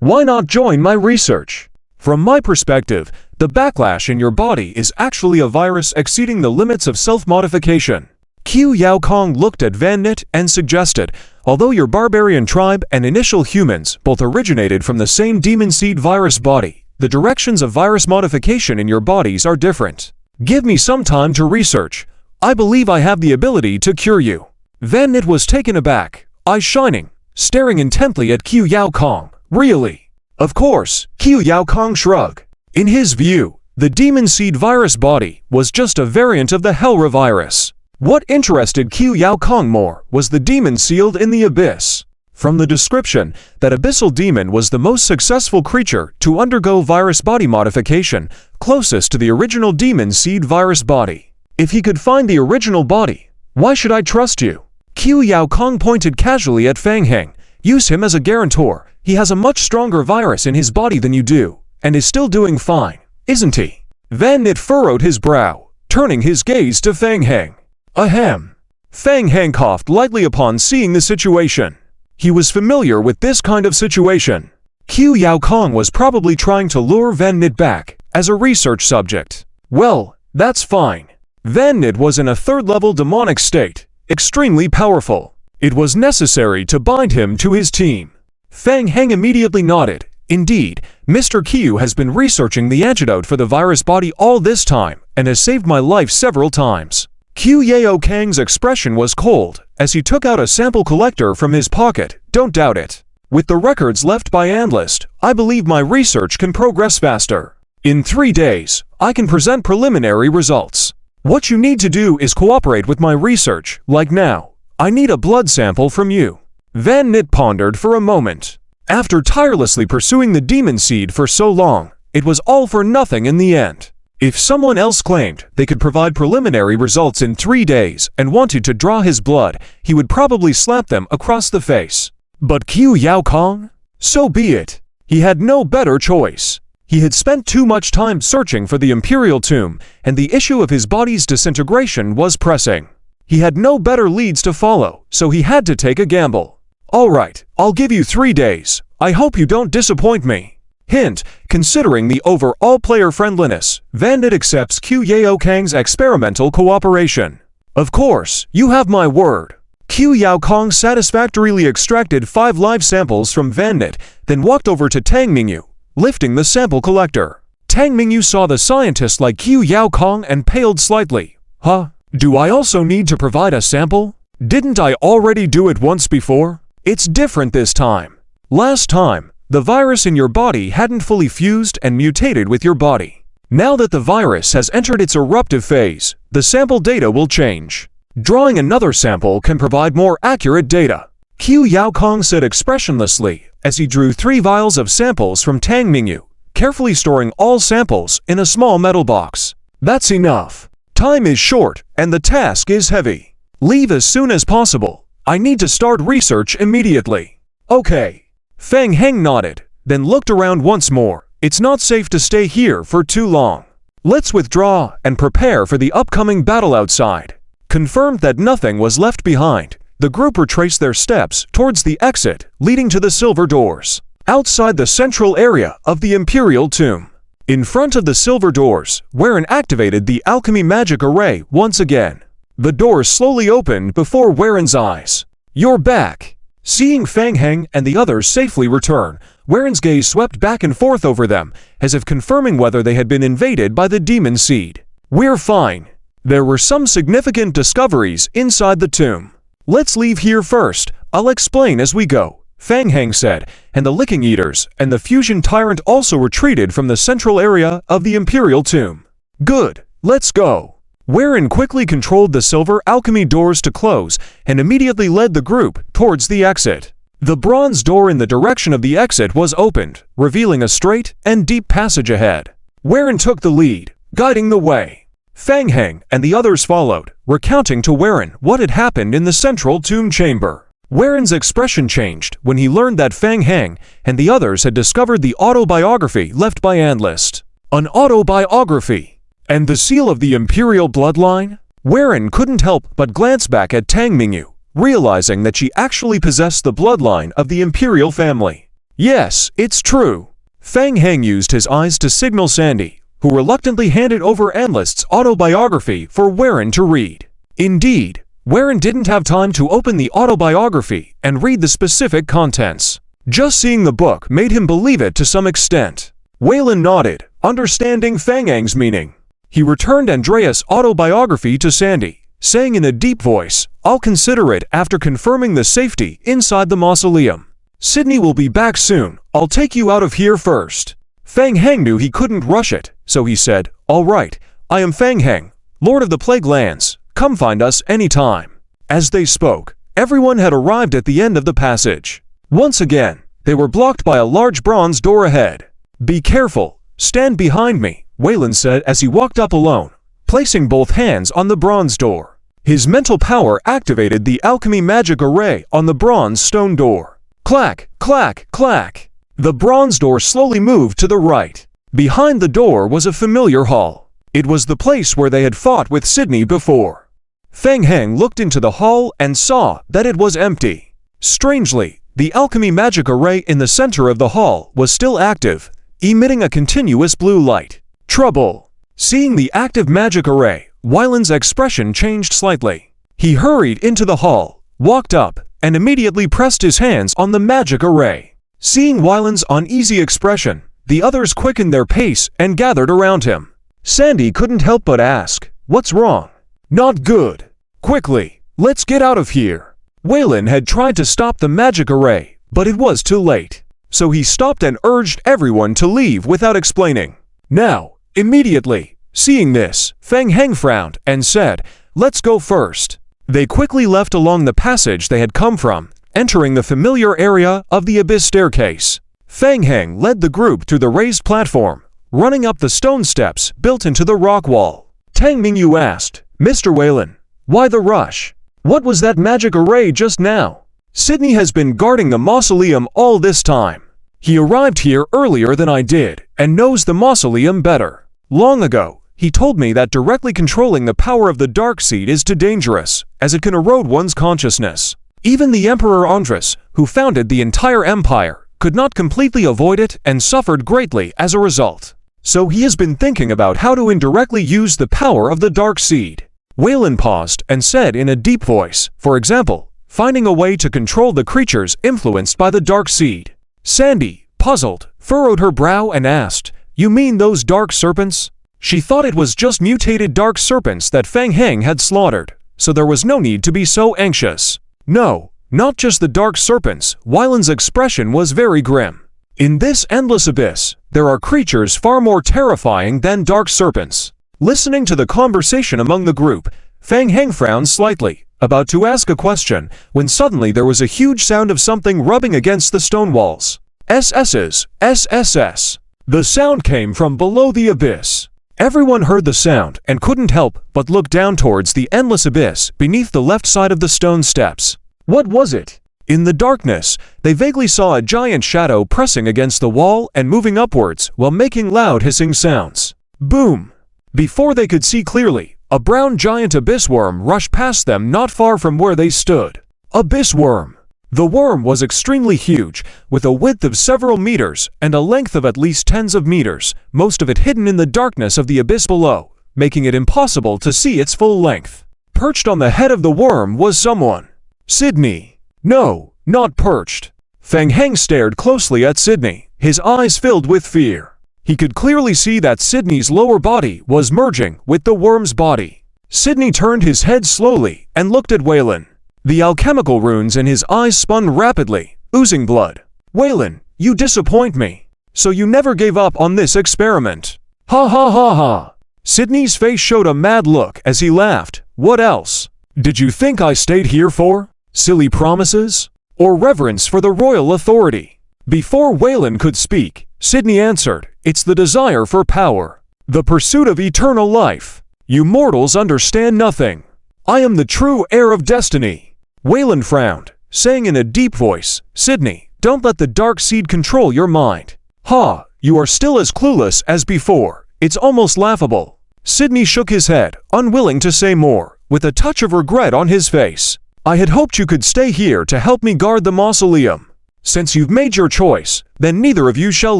why not join my research? From my perspective, the backlash in your body is actually a virus exceeding the limits of self-modification." Qiu Yaokong looked at Van Nit and suggested, "Although your barbarian tribe and initial humans both originated from the same demon seed virus body, the directions of virus modification in your bodies are different. Give me some time to research. I believe I have the ability to cure you." Van Nit was taken aback, eyes shining, staring intently at Qiu Yaokong. "Really?" "Of course," Qiu Yaokong shrugged. In his view, the demon seed virus body was just a variant of the Hellra virus. What interested Qiu Yaokong more was the demon sealed in the abyss. From the description, that abyssal demon was the most successful creature to undergo virus body modification, closest to the original demon seed virus body. If he could find the original body, why should I trust you? Qiu Yaokong pointed casually at Fang Heng. Use him as a guarantor. He has a much stronger virus in his body than you do, and is still doing fine, isn't he? Van Nit furrowed his brow, turning his gaze to Fang Heng. Ahem. Fang Heng coughed lightly upon seeing the situation. He was familiar with this kind of situation. Qiu Yaokong was probably trying to lure Van Nit back as a research subject. Well, that's fine. Van Nit was in a third-level demonic state, extremely powerful. It was necessary to bind him to his team. Fang Heng immediately nodded. Indeed, Mr. Qiu has been researching the antidote for the virus body all this time and has saved my life several times. Qiu Yaokong's expression was cold as he took out a sample collector from his pocket. Don't doubt it. With the records left by Analyst, I believe my research can progress faster. In 3 days, I can present preliminary results. What you need to do is cooperate with my research, like now. I need a blood sample from you. Van Nit pondered for a moment. After tirelessly pursuing the demon seed for so long, it was all for nothing in the end. If someone else claimed they could provide preliminary results in 3 days and wanted to draw his blood, he would probably slap them across the face. But Qiu Yaokong? So be it. He had no better choice. He had spent too much time searching for the Imperial Tomb, and the issue of his body's disintegration was pressing. He had no better leads to follow, so he had to take a gamble. All right, I'll give you 3 days. I hope you don't disappoint me. Hint, considering the overall player friendliness, Van Nit accepts Qiu Yaokong's experimental cooperation. Of course, you have my word. Qiu Yaokong satisfactorily extracted 5 live samples from Van Nit, then walked over to Tang Mingyu, lifting the sample collector. Tang Mingyu saw the scientist like Qiu Yaokong and paled slightly. Huh? Do I also need to provide a sample? Didn't I already do it once before? It's different this time. Last time, the virus in your body hadn't fully fused and mutated with your body. Now that the virus has entered its eruptive phase, the sample data will change. Drawing another sample can provide more accurate data. Qiu Yaokong said expressionlessly as he drew 3 vials of samples from Tang Mingyu, carefully storing all samples in a small metal box. That's enough. Time is short and the task is heavy. Leave as soon as possible. I need to start research immediately. Okay. Fang Heng nodded, then looked around once more, It's not safe to stay here for too long. Let's withdraw and prepare for the upcoming battle outside. Confirmed that nothing was left behind, the group retraced their steps towards the exit leading to the silver doors, outside the central area of the Imperial Tomb. In front of the silver doors, Warren activated the alchemy magic array once again. The doors slowly opened before Warren's eyes. "You're back!" Seeing Fang Heng and the others safely return, Warren's gaze swept back and forth over them, as if confirming whether they had been invaded by the demon seed. "We're fine. There were some significant discoveries inside the tomb. Let's leave here first. I'll explain as we go," Fang Heng said, and the Licking Eaters and the Fusion Tyrant also retreated from the central area of the Imperial Tomb. "Good, let's go." Warren quickly controlled the silver alchemy doors to close and immediately led the group towards the exit. The bronze door in the direction of the exit was opened, revealing a straight and deep passage ahead. Warren took the lead, guiding the way. Fang Heng and the others followed, recounting to Warren what had happened in the central tomb chamber. Warren's expression changed when he learned that Fang Heng and the others had discovered the autobiography left by Analyst. An autobiography? And the seal of the Imperial bloodline? Warren couldn't help but glance back at Tang Mingyu, realizing that she actually possessed the bloodline of the Imperial family. Yes, it's true. Fang Heng used his eyes to signal Sandy, who reluctantly handed over Analyst's autobiography for Warren to read. Indeed, Warren didn't have time to open the autobiography and read the specific contents. Just seeing the book made him believe it to some extent. Waylon nodded, understanding Fang Heng's meaning. He returned Andreas' autobiography to Sandy, saying in a deep voice, "I'll consider it after confirming the safety inside the mausoleum. Sydney will be back soon. I'll take you out of here first." Fang Heng knew he couldn't rush it, so he said, "All right, I am Fang Heng, Lord of the Plague Lands. Come find us anytime." As they spoke, everyone had arrived at the end of the passage. Once again, they were blocked by a large bronze door ahead. "Be careful. Stand behind me," Waylon said as he walked up alone, placing both hands on the bronze door. His mental power activated the alchemy magic array on the bronze stone door. Clack, clack, clack. The bronze door slowly moved to the right. Behind the door was a familiar hall. It was the place where they had fought with Sydney before. Fang Heng looked into the hall and saw that it was empty. Strangely, the alchemy magic array in the center of the hall was still active, emitting a continuous blue light. Trouble. Seeing the active magic array, Waylon's expression changed slightly. He hurried into the hall, walked up, and immediately pressed his hands on the magic array. Seeing Waylon's uneasy expression, the others quickened their pace and gathered around him. Sandy couldn't help but ask, "What's wrong?" "Not good. Quickly, let's get out of here." Waylon had tried to stop the magic array, but it was too late. So he stopped and urged everyone to leave without explaining. Now, immediately. Seeing this, Fang Heng frowned and said, "Let's go first." They quickly left along the passage they had come from, entering the familiar area of the Abyss staircase. Fang Heng led the group to the raised platform, running up the stone steps built into the rock wall. Tang Mingyu asked, "Mr. Waylon, why the rush? What was that magic array just now?" "Sydney has been guarding the mausoleum all this time. He arrived here earlier than I did and knows the mausoleum better. Long ago, he told me that directly controlling the power of the Dark Seed is too dangerous, as it can erode one's consciousness. Even the Emperor Andras, who founded the entire empire, could not completely avoid it and suffered greatly as a result. So he has been thinking about how to indirectly use the power of the Dark Seed." Waylon paused and said in a deep voice, "For example, finding a way to control the creatures influenced by the Dark Seed." Sandy, puzzled, furrowed her brow and asked, "You mean those dark serpents?" She thought it was just mutated dark serpents that Fang Heng had slaughtered, so there was no need to be so anxious. "No, not just the dark serpents." Waylon's expression was very grim. "In this endless abyss, there are creatures far more terrifying than dark serpents." Listening to the conversation among the group, Fang Heng frowned slightly, about to ask a question, when suddenly there was a huge sound of something rubbing against the stone walls. "SS's, SSS." The sound came from below the abyss. Everyone heard the sound and couldn't help but look down towards the endless abyss beneath the left side of the stone steps. What was it? In the darkness, they vaguely saw a giant shadow pressing against the wall and moving upwards while making loud hissing sounds. Boom! Before they could see clearly, a brown giant abyss worm rushed past them not far from where they stood. Abyss worm! The worm was extremely huge, with a width of several meters and a length of at least tens of meters, most of it hidden in the darkness of the abyss below, making it impossible to see its full length. Perched on the head of the worm was someone. Sydney. No, not perched. Feng Heng stared closely at Sydney, his eyes filled with fear. He could clearly see that Sydney's lower body was merging with the worm's body. Sydney turned his head slowly and looked at Waylon. The alchemical runes in his eyes spun rapidly, oozing blood. Waylon, you disappoint me. So you never gave up on this experiment. Ha ha ha ha. Sydney's face showed a mad look as he laughed. What else? Did you think I stayed here for? Silly promises? Or reverence for the royal authority? Before Waylon could speak, Sydney answered, it's the desire for power. The pursuit of eternal life. You mortals understand nothing. I am the true heir of destiny. Waylon frowned, saying in a deep voice, Sydney, don't let the dark seed control your mind. Ha, you are still as clueless as before. It's almost laughable. Sydney shook his head, unwilling to say more, with a touch of regret on his face. I had hoped you could stay here to help me guard the mausoleum. Since you've made your choice, then neither of you shall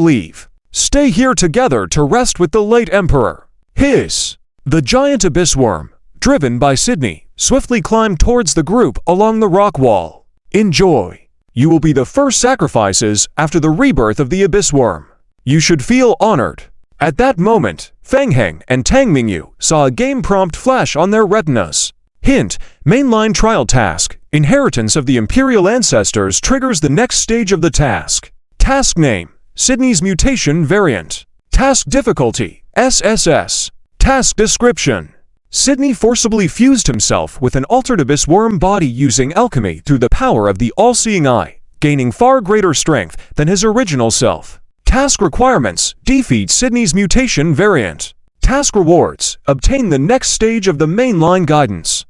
leave. Stay here together to rest with the late emperor. Hiss! The giant abyss worm, driven by Sydney, swiftly climbed towards the group along the rock wall. Enjoy. You will be the first sacrifices after the rebirth of the abyss worm. You should feel honored. At that moment, Feng Heng and Tang Mingyu saw a game prompt flash on their retinas. Hint, mainline trial task, inheritance of the imperial ancestors triggers the next stage of the task. Task name, Sydney's mutation variant. Task difficulty, SSS. Task description. Sydney forcibly fused himself with an altered abyss worm body using alchemy through the power of the all-seeing eye, gaining far greater strength than his original self. Task requirements, defeat Sydney's mutation variant. Task rewards, obtain the next stage of the mainline guidance.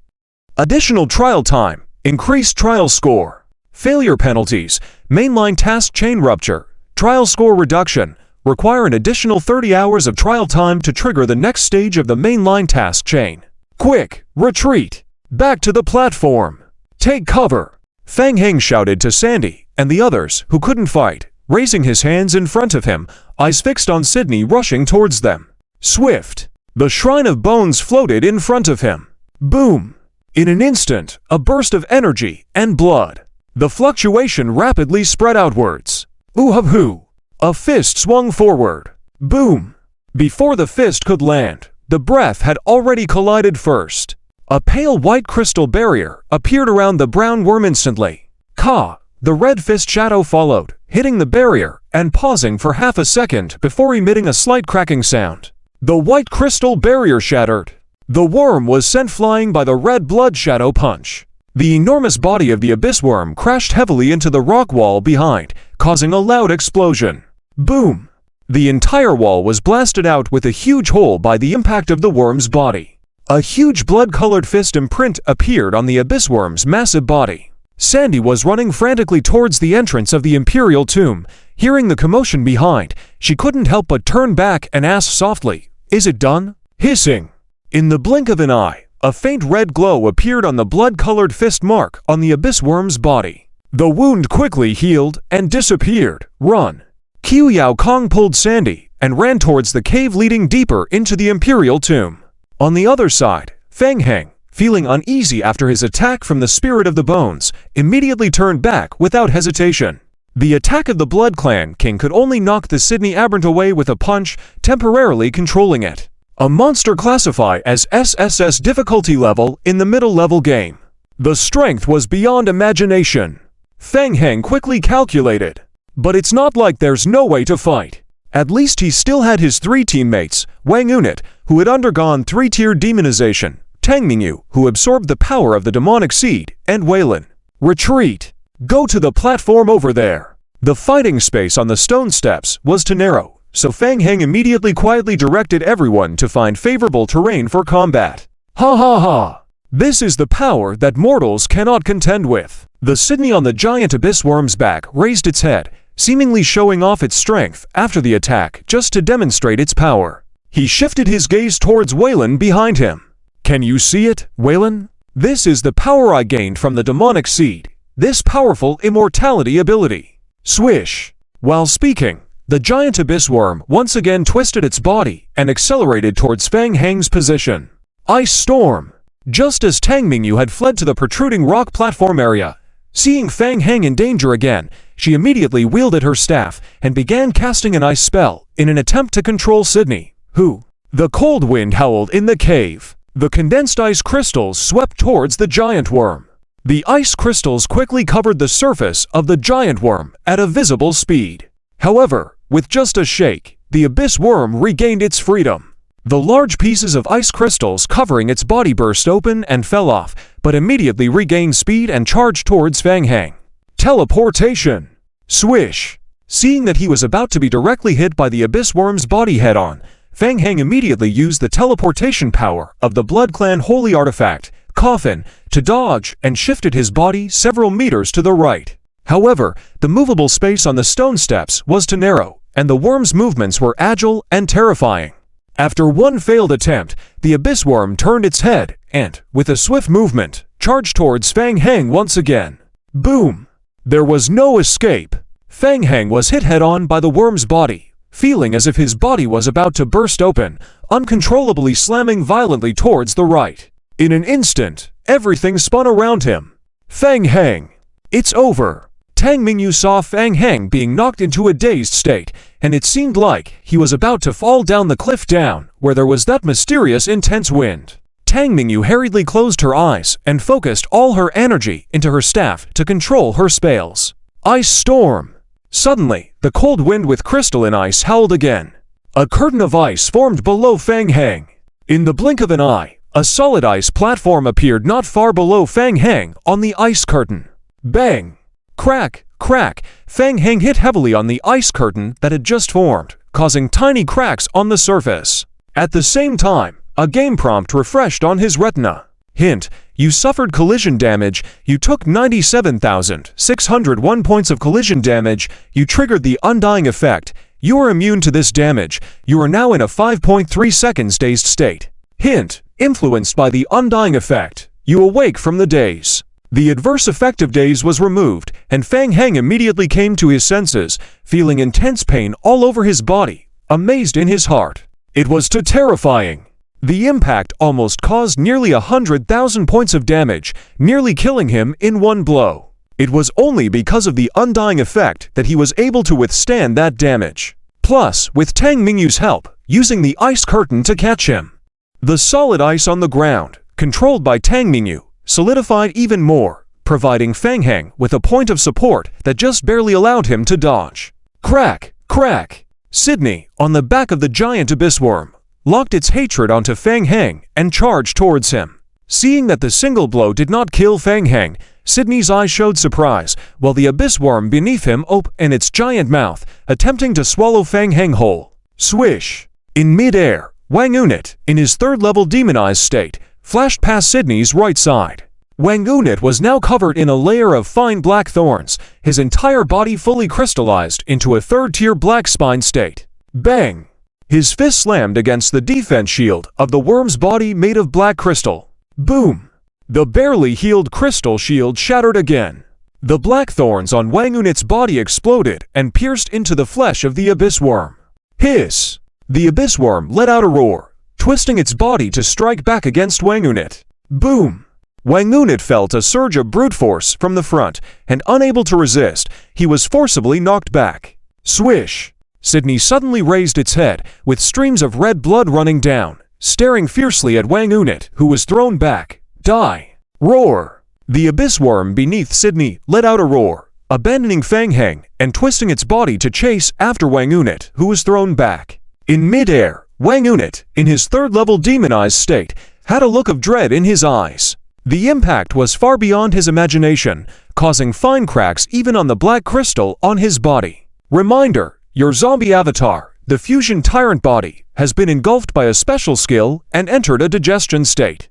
Additional trial time, increased trial score. Failure penalties, mainline task chain rupture, trial score reduction, require an additional 30 hours of trial time to trigger the next stage of the mainline task chain. Quick, retreat! Back to the platform! Take cover! Feng Heng shouted to Sandy and the others who couldn't fight, raising his hands in front of him, eyes fixed on Sydney rushing towards them. Swift! The shrine of bones floated in front of him. Boom! In an instant, a burst of energy and blood. The fluctuation rapidly spread outwards. Ooh-ha-hoo! A fist swung forward. Boom! Before the fist could land, the breath had already collided first. A pale white crystal barrier appeared around the brown worm instantly. Ka! The red fist shadow followed, hitting the barrier and pausing for half a second before emitting a slight cracking sound. The white crystal barrier shattered. The worm was sent flying by the red blood shadow punch. The enormous body of the abyss worm crashed heavily into the rock wall behind, causing a loud explosion. Boom! The entire wall was blasted out with a huge hole by the impact of the worm's body. A huge blood-colored fist imprint appeared on the abyss worm's massive body. Sandy was running frantically towards the entrance of the imperial tomb. Hearing the commotion behind, she couldn't help but turn back and ask softly, "Is it done?" Hissing. In the blink of an eye, a faint red glow appeared on the blood-colored fist mark on the abyss worm's body. The wound quickly healed and disappeared. Run! Qiu Yao Kong pulled Sandy and ran towards the cave leading deeper into the imperial tomb. On the other side, Feng Heng, feeling uneasy after his attack from the spirit of the bones, immediately turned back without hesitation. The attack of the Blood Clan King could only knock the Sydney Aberrant away with a punch, temporarily controlling it. A monster classified as SSS difficulty level in the middle level game. The strength was beyond imagination. Feng Heng quickly calculated. But it's not like there's no way to fight. At least he still had his three teammates, Wang Unit, who had undergone 3-tier demonization, Tang Mingyu, who absorbed the power of the demonic seed, and Waylon. Retreat! Go to the platform over there. The fighting space on the stone steps was too narrow, so Feng Heng immediately quietly directed everyone to find favorable terrain for combat. Ha ha ha! This is the power that mortals cannot contend with. The Sydney on the giant abyss worm's back raised its head, seemingly showing off its strength after the attack just to demonstrate its power. He shifted his gaze towards Waylon behind him. "Can you see it, Waylon? This is the power I gained from the demonic seed. This powerful immortality ability." Swish! While speaking, the giant abyss worm once again twisted its body and accelerated towards Fang Heng's position. Ice Storm! Just as Tang Mingyu had fled to the protruding rock platform area, seeing Fang Heng in danger again, she immediately wielded her staff and began casting an ice spell in an attempt to control Sydney, who... The cold wind howled in the cave. The condensed ice crystals swept towards the giant worm. The ice crystals quickly covered the surface of the giant worm at a visible speed. However, with just a shake, the abyss worm regained its freedom. The large pieces of ice crystals covering its body burst open and fell off, but immediately regained speed and charged towards Fang Heng. Teleportation! Swish! Seeing that he was about to be directly hit by the abyss worm's body head-on, Fang Heng immediately used the teleportation power of the Blood Clan holy artifact, Coffin, to dodge and shifted his body several meters to the right. However, the movable space on the stone steps was too narrow, and the worm's movements were agile and terrifying. After one failed attempt, the abyss worm turned its head and, with a swift movement, charged towards Fang Heng once again. Boom! There was no escape. Fang Heng was hit head-on by the worm's body, feeling as if his body was about to burst open, uncontrollably slamming violently towards the right. In an instant, everything spun around him. Fang Heng! It's over! Tang Mingyu saw Fang Heng being knocked into a dazed state, and it seemed like he was about to fall down the cliff down where there was that mysterious intense wind. Tang Mingyu hurriedly closed her eyes and focused all her energy into her staff to control her spells. Ice Storm! Suddenly, the cold wind with crystalline ice howled again. A curtain of ice formed below Fang Heng. In the blink of an eye, a solid ice platform appeared not far below Fang Heng on the ice curtain. Bang! Crack! Crack! Fang Heng hit heavily on the ice curtain that had just formed, causing tiny cracks on the surface. At the same time, a game prompt refreshed on his retina. Hint: you suffered collision damage. You took 97,601 points of collision damage. You triggered the Undying effect. You are immune to this damage. You are now in a 5.3 seconds dazed state. Hint: influenced by the Undying effect, you awake from the daze. The adverse effect of daze was removed, and Fang Heng immediately came to his senses, feeling intense pain all over his body, amazed in his heart. It was too terrifying. The impact almost caused nearly 100,000 points of damage, nearly killing him in one blow. It was only because of the Undying effect that he was able to withstand that damage. Plus, with Tang Mingyu's help, using the ice curtain to catch him. The solid ice on the ground, controlled by Tang Mingyu, solidified even more, providing Fang Heng with a point of support that just barely allowed him to dodge. Crack! Crack! Sydney, on the back of the giant abyss worm, locked its hatred onto Fang Heng and charged towards him. Seeing that the single blow did not kill Fang Heng, Sydney's eyes showed surprise, while the abyss worm beneath him opened its giant mouth, attempting to swallow Fang Heng whole. Swish! In mid-air, Wang Unit, in his third-level demonized state, flashed past Sydney's right side. Wang Unit was now covered in a layer of fine black thorns, his entire body fully crystallized into a third-tier black spine state. Bang! His fist slammed against the defense shield of the worm's body made of black crystal. Boom! The barely healed crystal shield shattered again. The black thorns on Wang Unit's body exploded and pierced into the flesh of the abyss worm. Hiss! The abyss worm let out a roar, twisting its body to strike back against Wang Unit. Boom! Wang Unit felt a surge of brute force from the front, and unable to resist, he was forcibly knocked back. Swish! Sydney suddenly raised its head, with streams of red blood running down, staring fiercely at Wang Unit, who was thrown back. Die! Roar! The abyss worm beneath Sydney let out a roar, abandoning Fang Heng and twisting its body to chase after Wang Unit, who was thrown back. In mid-air, Wang Unit, in his third-level demonized state, had a look of dread in his eyes. The impact was far beyond his imagination, causing fine cracks even on the black crystal on his body. Reminder: your zombie avatar, the Fusion Tyrant body, has been engulfed by a special skill and entered a digestion state.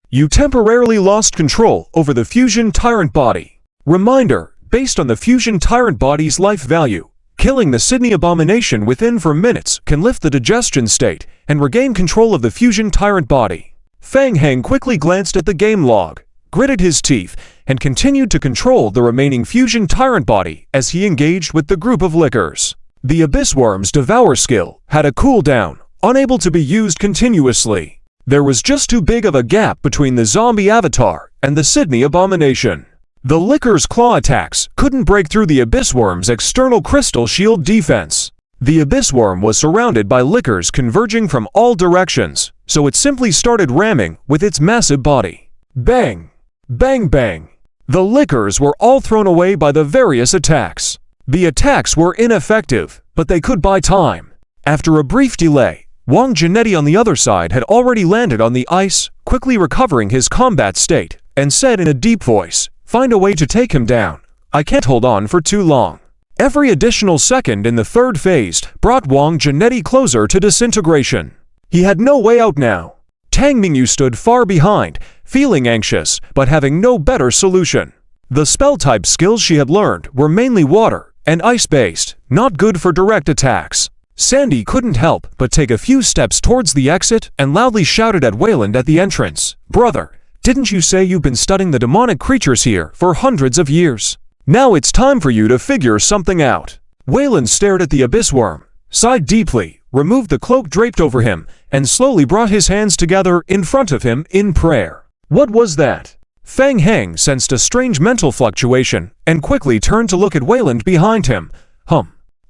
You temporarily lost control over the Fusion Tyrant body. Reminder, based on the fusion tyrant body's life value, killing the Sydney abomination within for minutes can lift the digestion state and regain control of the fusion tyrant body. Fang Heng quickly glanced at the game log, gritted his teeth, and continued to control the remaining fusion tyrant body as he engaged with the group of lickers. The Abyss Worm's Devour skill had a cooldown, unable to be used continuously. There was just too big of a gap between the zombie avatar and the Sydney abomination. The Licker's claw attacks couldn't break through the Abyss Worm's external crystal shield defense. The Abyss Worm was surrounded by Lickers converging from all directions, so it simply started ramming with its massive body. Bang! Bang bang! The Lickers were all thrown away by the various attacks. The attacks were ineffective, but they could buy time. After a brief delay, Wang Janetti on the other side had already landed on the ice, quickly recovering his combat state, and said in a deep voice, "Find a way to take him down. I can't hold on for too long." Every additional second in the third phase brought Wang Janetti closer to disintegration. He had no way out now. Tang Mingyu stood far behind, feeling anxious, but having no better solution. The spell-type skills she had learned were mainly water and ice-based, not good for direct attacks. Sandy couldn't help but take a few steps towards the exit and loudly shouted at Wayland at the entrance, "Brother, didn't you say you've been studying the demonic creatures here for hundreds of years? Now it's time for you to figure something out." Wayland stared at the Abyss Worm, sighed deeply, removed the cloak draped over him, and slowly brought his hands together in front of him in prayer. What was that? Fang Heng sensed a strange mental fluctuation and quickly turned to look at Wayland behind him.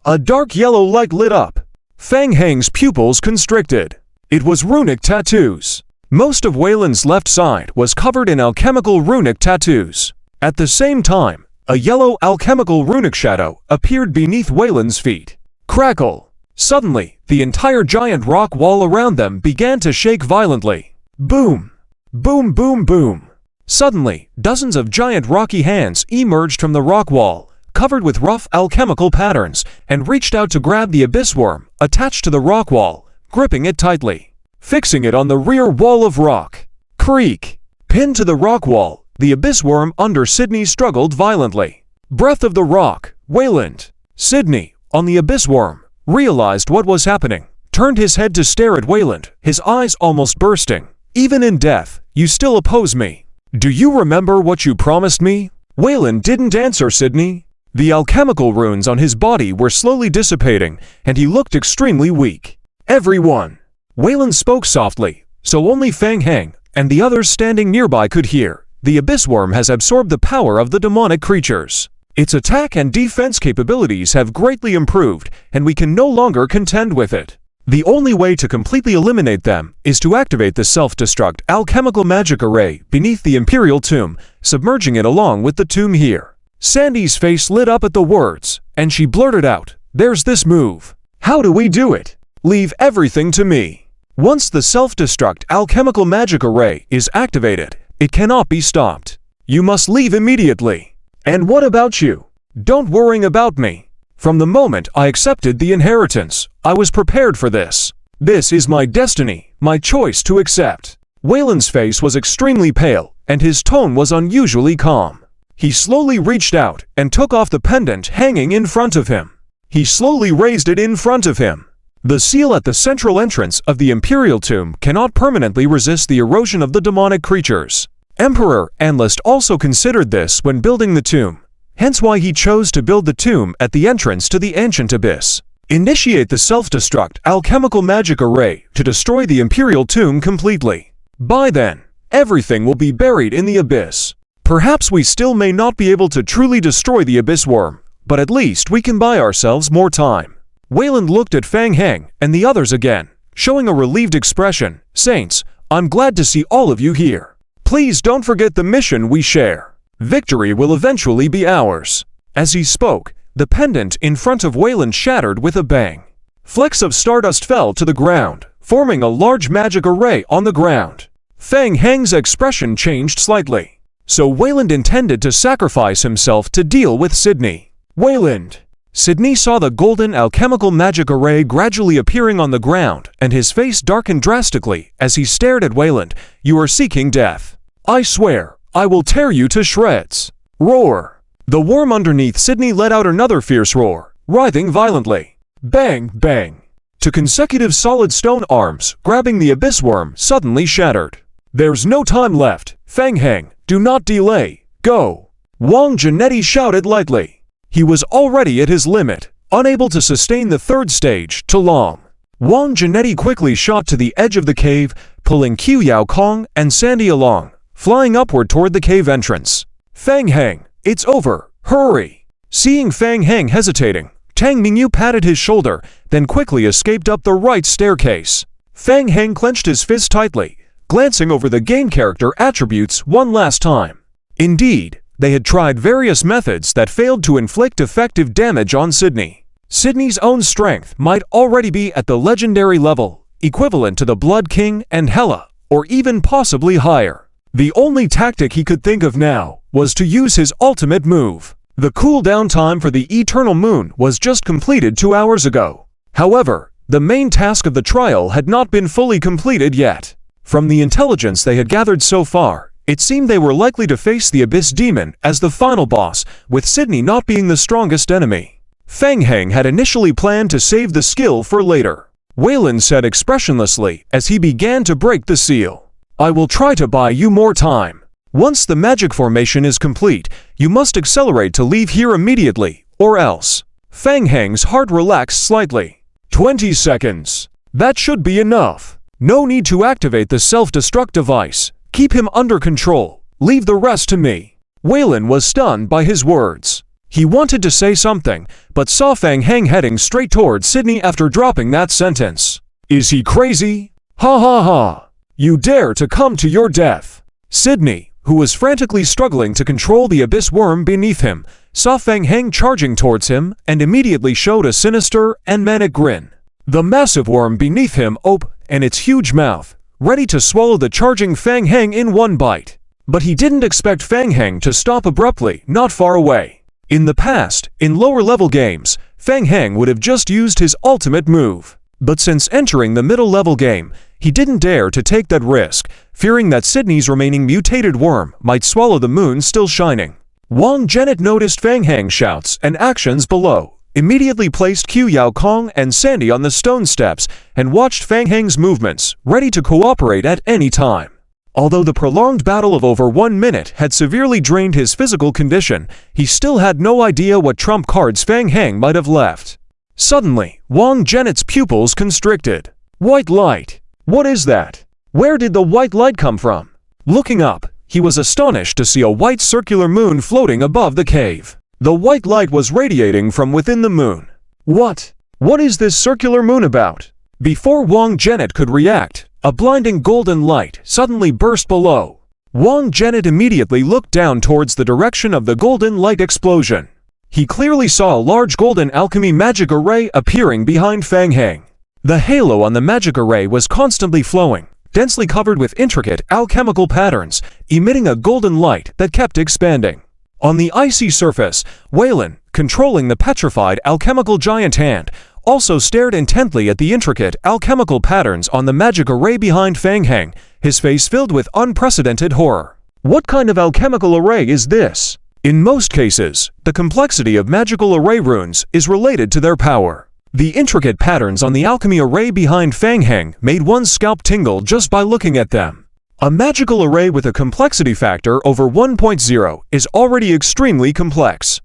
A dark yellow light lit up. Fang Heng's pupils constricted. It was runic tattoos. Most of Wayland's left side was covered in alchemical runic tattoos. At the same time, a yellow alchemical runic shadow appeared beneath Wayland's feet. Crackle! Suddenly, the entire giant rock wall around them began to shake violently. Boom! Boom boom boom! Suddenly, dozens of giant rocky hands emerged from the rock wall, covered with rough alchemical patterns, and reached out to grab the Abyss Worm attached to the rock wall, gripping it tightly, fixing it on the rear wall of rock. Creak! Pinned to the rock wall, the Abyss Worm under Sydney struggled violently. Breath of the rock, Wayland. Sydney, on the Abyss Worm, realized what was happening, turned his head to stare at Wayland, his eyes almost bursting. "Even in death, you still oppose me. Do you remember what you promised me?" Wayland didn't answer Sydney. The alchemical runes on his body were slowly dissipating, and he looked extremely weak. "Everyone!" Wayland spoke softly, so only Fang Heng and the others standing nearby could hear. "The Abyss Worm has absorbed the power of the demonic creatures. Its attack and defense capabilities have greatly improved, and we can no longer contend with it. The only way to completely eliminate them is to activate the self-destruct alchemical magic array beneath the Imperial Tomb, submerging it along with the tomb here." Sandy's face lit up at the words, and she blurted out, "There's this move. How do we do it? Leave everything to me." Once the self-destruct alchemical magic array is activated, it cannot be stopped. You must leave immediately. And what about you? Don't worry about me. From the moment I accepted the inheritance, I was prepared for this. This is my destiny, my choice to accept. Wayland's face was extremely pale, and his tone was unusually calm. He slowly reached out and took off the pendant hanging in front of him. He slowly raised it in front of him. The seal at the central entrance of the Imperial Tomb cannot permanently resist the erosion of the demonic creatures. Emperor Anlist also considered this when building the tomb, hence why he chose to build the tomb at the entrance to the ancient abyss. Initiate the self-destruct alchemical magic array to destroy the Imperial Tomb completely. By then, everything will be buried in the abyss. Perhaps we still may not be able to truly destroy the Abyss Worm, but at least we can buy ourselves more time. Wayland looked at Fang Heng and the others again, showing a relieved expression. "Saints, I'm glad to see all of you here. Please don't forget the mission we share. Victory will eventually be ours." As he spoke, the pendant in front of Wayland shattered with a bang. Flecks of stardust fell to the ground, forming a large magic array on the ground. Fang Heng's expression changed slightly. So Wayland intended to sacrifice himself to deal with Sydney. "Wayland!" Sydney saw the golden alchemical magic array gradually appearing on the ground, and his face darkened drastically as he stared at Wayland. "You are seeking death. I swear, I will tear you to shreds." Roar! The worm underneath Sydney let out another fierce roar, writhing violently. Bang, bang. Two consecutive solid stone arms, grabbing the abyss worm, suddenly shattered. There's no time left. Fang Heng, do not delay. Go. Wang Janetti shouted lightly. He was already at his limit, unable to sustain the third stage too long. Wang Janetti quickly shot to the edge of the cave, pulling Qiu Yao Kong and Sandy along, flying upward toward the cave entrance. Fang Heng, it's over. Hurry. Seeing Fang Heng hesitating, Tang Mingyu patted his shoulder, then quickly escaped up the right staircase. Fang Heng clenched his fist tightly, glancing over the game character attributes one last time. Indeed, they had tried various methods that failed to inflict effective damage on Sydney. Sydney's own strength might already be at the legendary level, equivalent to the Blood King and Hela, or even possibly higher. The only tactic he could think of now was to use his ultimate move. The cooldown time for the Eternal Moon was just completed 2 hours ago. However, the main task of the trial had not been fully completed yet. From the intelligence they had gathered so far, it seemed they were likely to face the Abyss Demon as the final boss, with Sydney not being the strongest enemy. Fang Heng had initially planned to save the skill for later. Waylon said expressionlessly as he began to break the seal. I will try to buy you more time. Once the magic formation is complete, you must accelerate to leave here immediately, or else. Fang Heng's heart relaxed slightly. 20 seconds. That should be enough. No need to activate the self-destruct device. Keep him under control. Leave the rest to me. Waylon was stunned by his words. He wanted to say something, but saw Fang Heng heading straight towards Sydney after dropping that sentence. Is he crazy? Ha ha ha. You dare to come to your death. Sydney, who was frantically struggling to control the abyss worm beneath him, saw Fang Heng charging towards him and immediately showed a sinister and manic grin. The massive worm beneath him opened and its huge mouth, ready to swallow the charging Fang Heng in one bite. But he didn't expect Fang Heng to stop abruptly, not far away. In the past, in lower-level games, Fang Heng would have just used his ultimate move. But since entering the middle-level game, he didn't dare to take that risk, fearing that Sydney's remaining mutated worm might swallow the moon still shining. Wang Janet noticed Fang Heng's shouts and actions below, immediately placed Qiu Yao Kong and Sandy on the stone steps, and watched Fang Heng's movements, ready to cooperate at any time. Although the prolonged battle of over 1 minute had severely drained his physical condition, he still had no idea what trump cards Fang Heng might have left. Suddenly, Wang Janet's pupils constricted. White light. What is that? Where did the white light come from? Looking up, he was astonished to see a white circular moon floating above the cave. The white light was radiating from within the moon. What? What is this circular moon about? Before Wang Janet could react, a blinding golden light suddenly burst below. Wang Janet immediately looked down towards the direction of the golden light explosion. He clearly saw a large golden alchemy magic array appearing behind Fang Heng. The halo on the magic array was constantly flowing, densely covered with intricate alchemical patterns, emitting a golden light that kept expanding. On the icy surface, Waylon, controlling the petrified alchemical giant hand, also stared intently at the intricate alchemical patterns on the magic array behind Fang Heng, his face filled with unprecedented horror. What kind of alchemical array is this? In most cases, the complexity of magical array runes is related to their power. The intricate patterns on the alchemy array behind Fang Heng made one's scalp tingle just by looking at them. A magical array with a complexity factor over 1.0 is already extremely complex.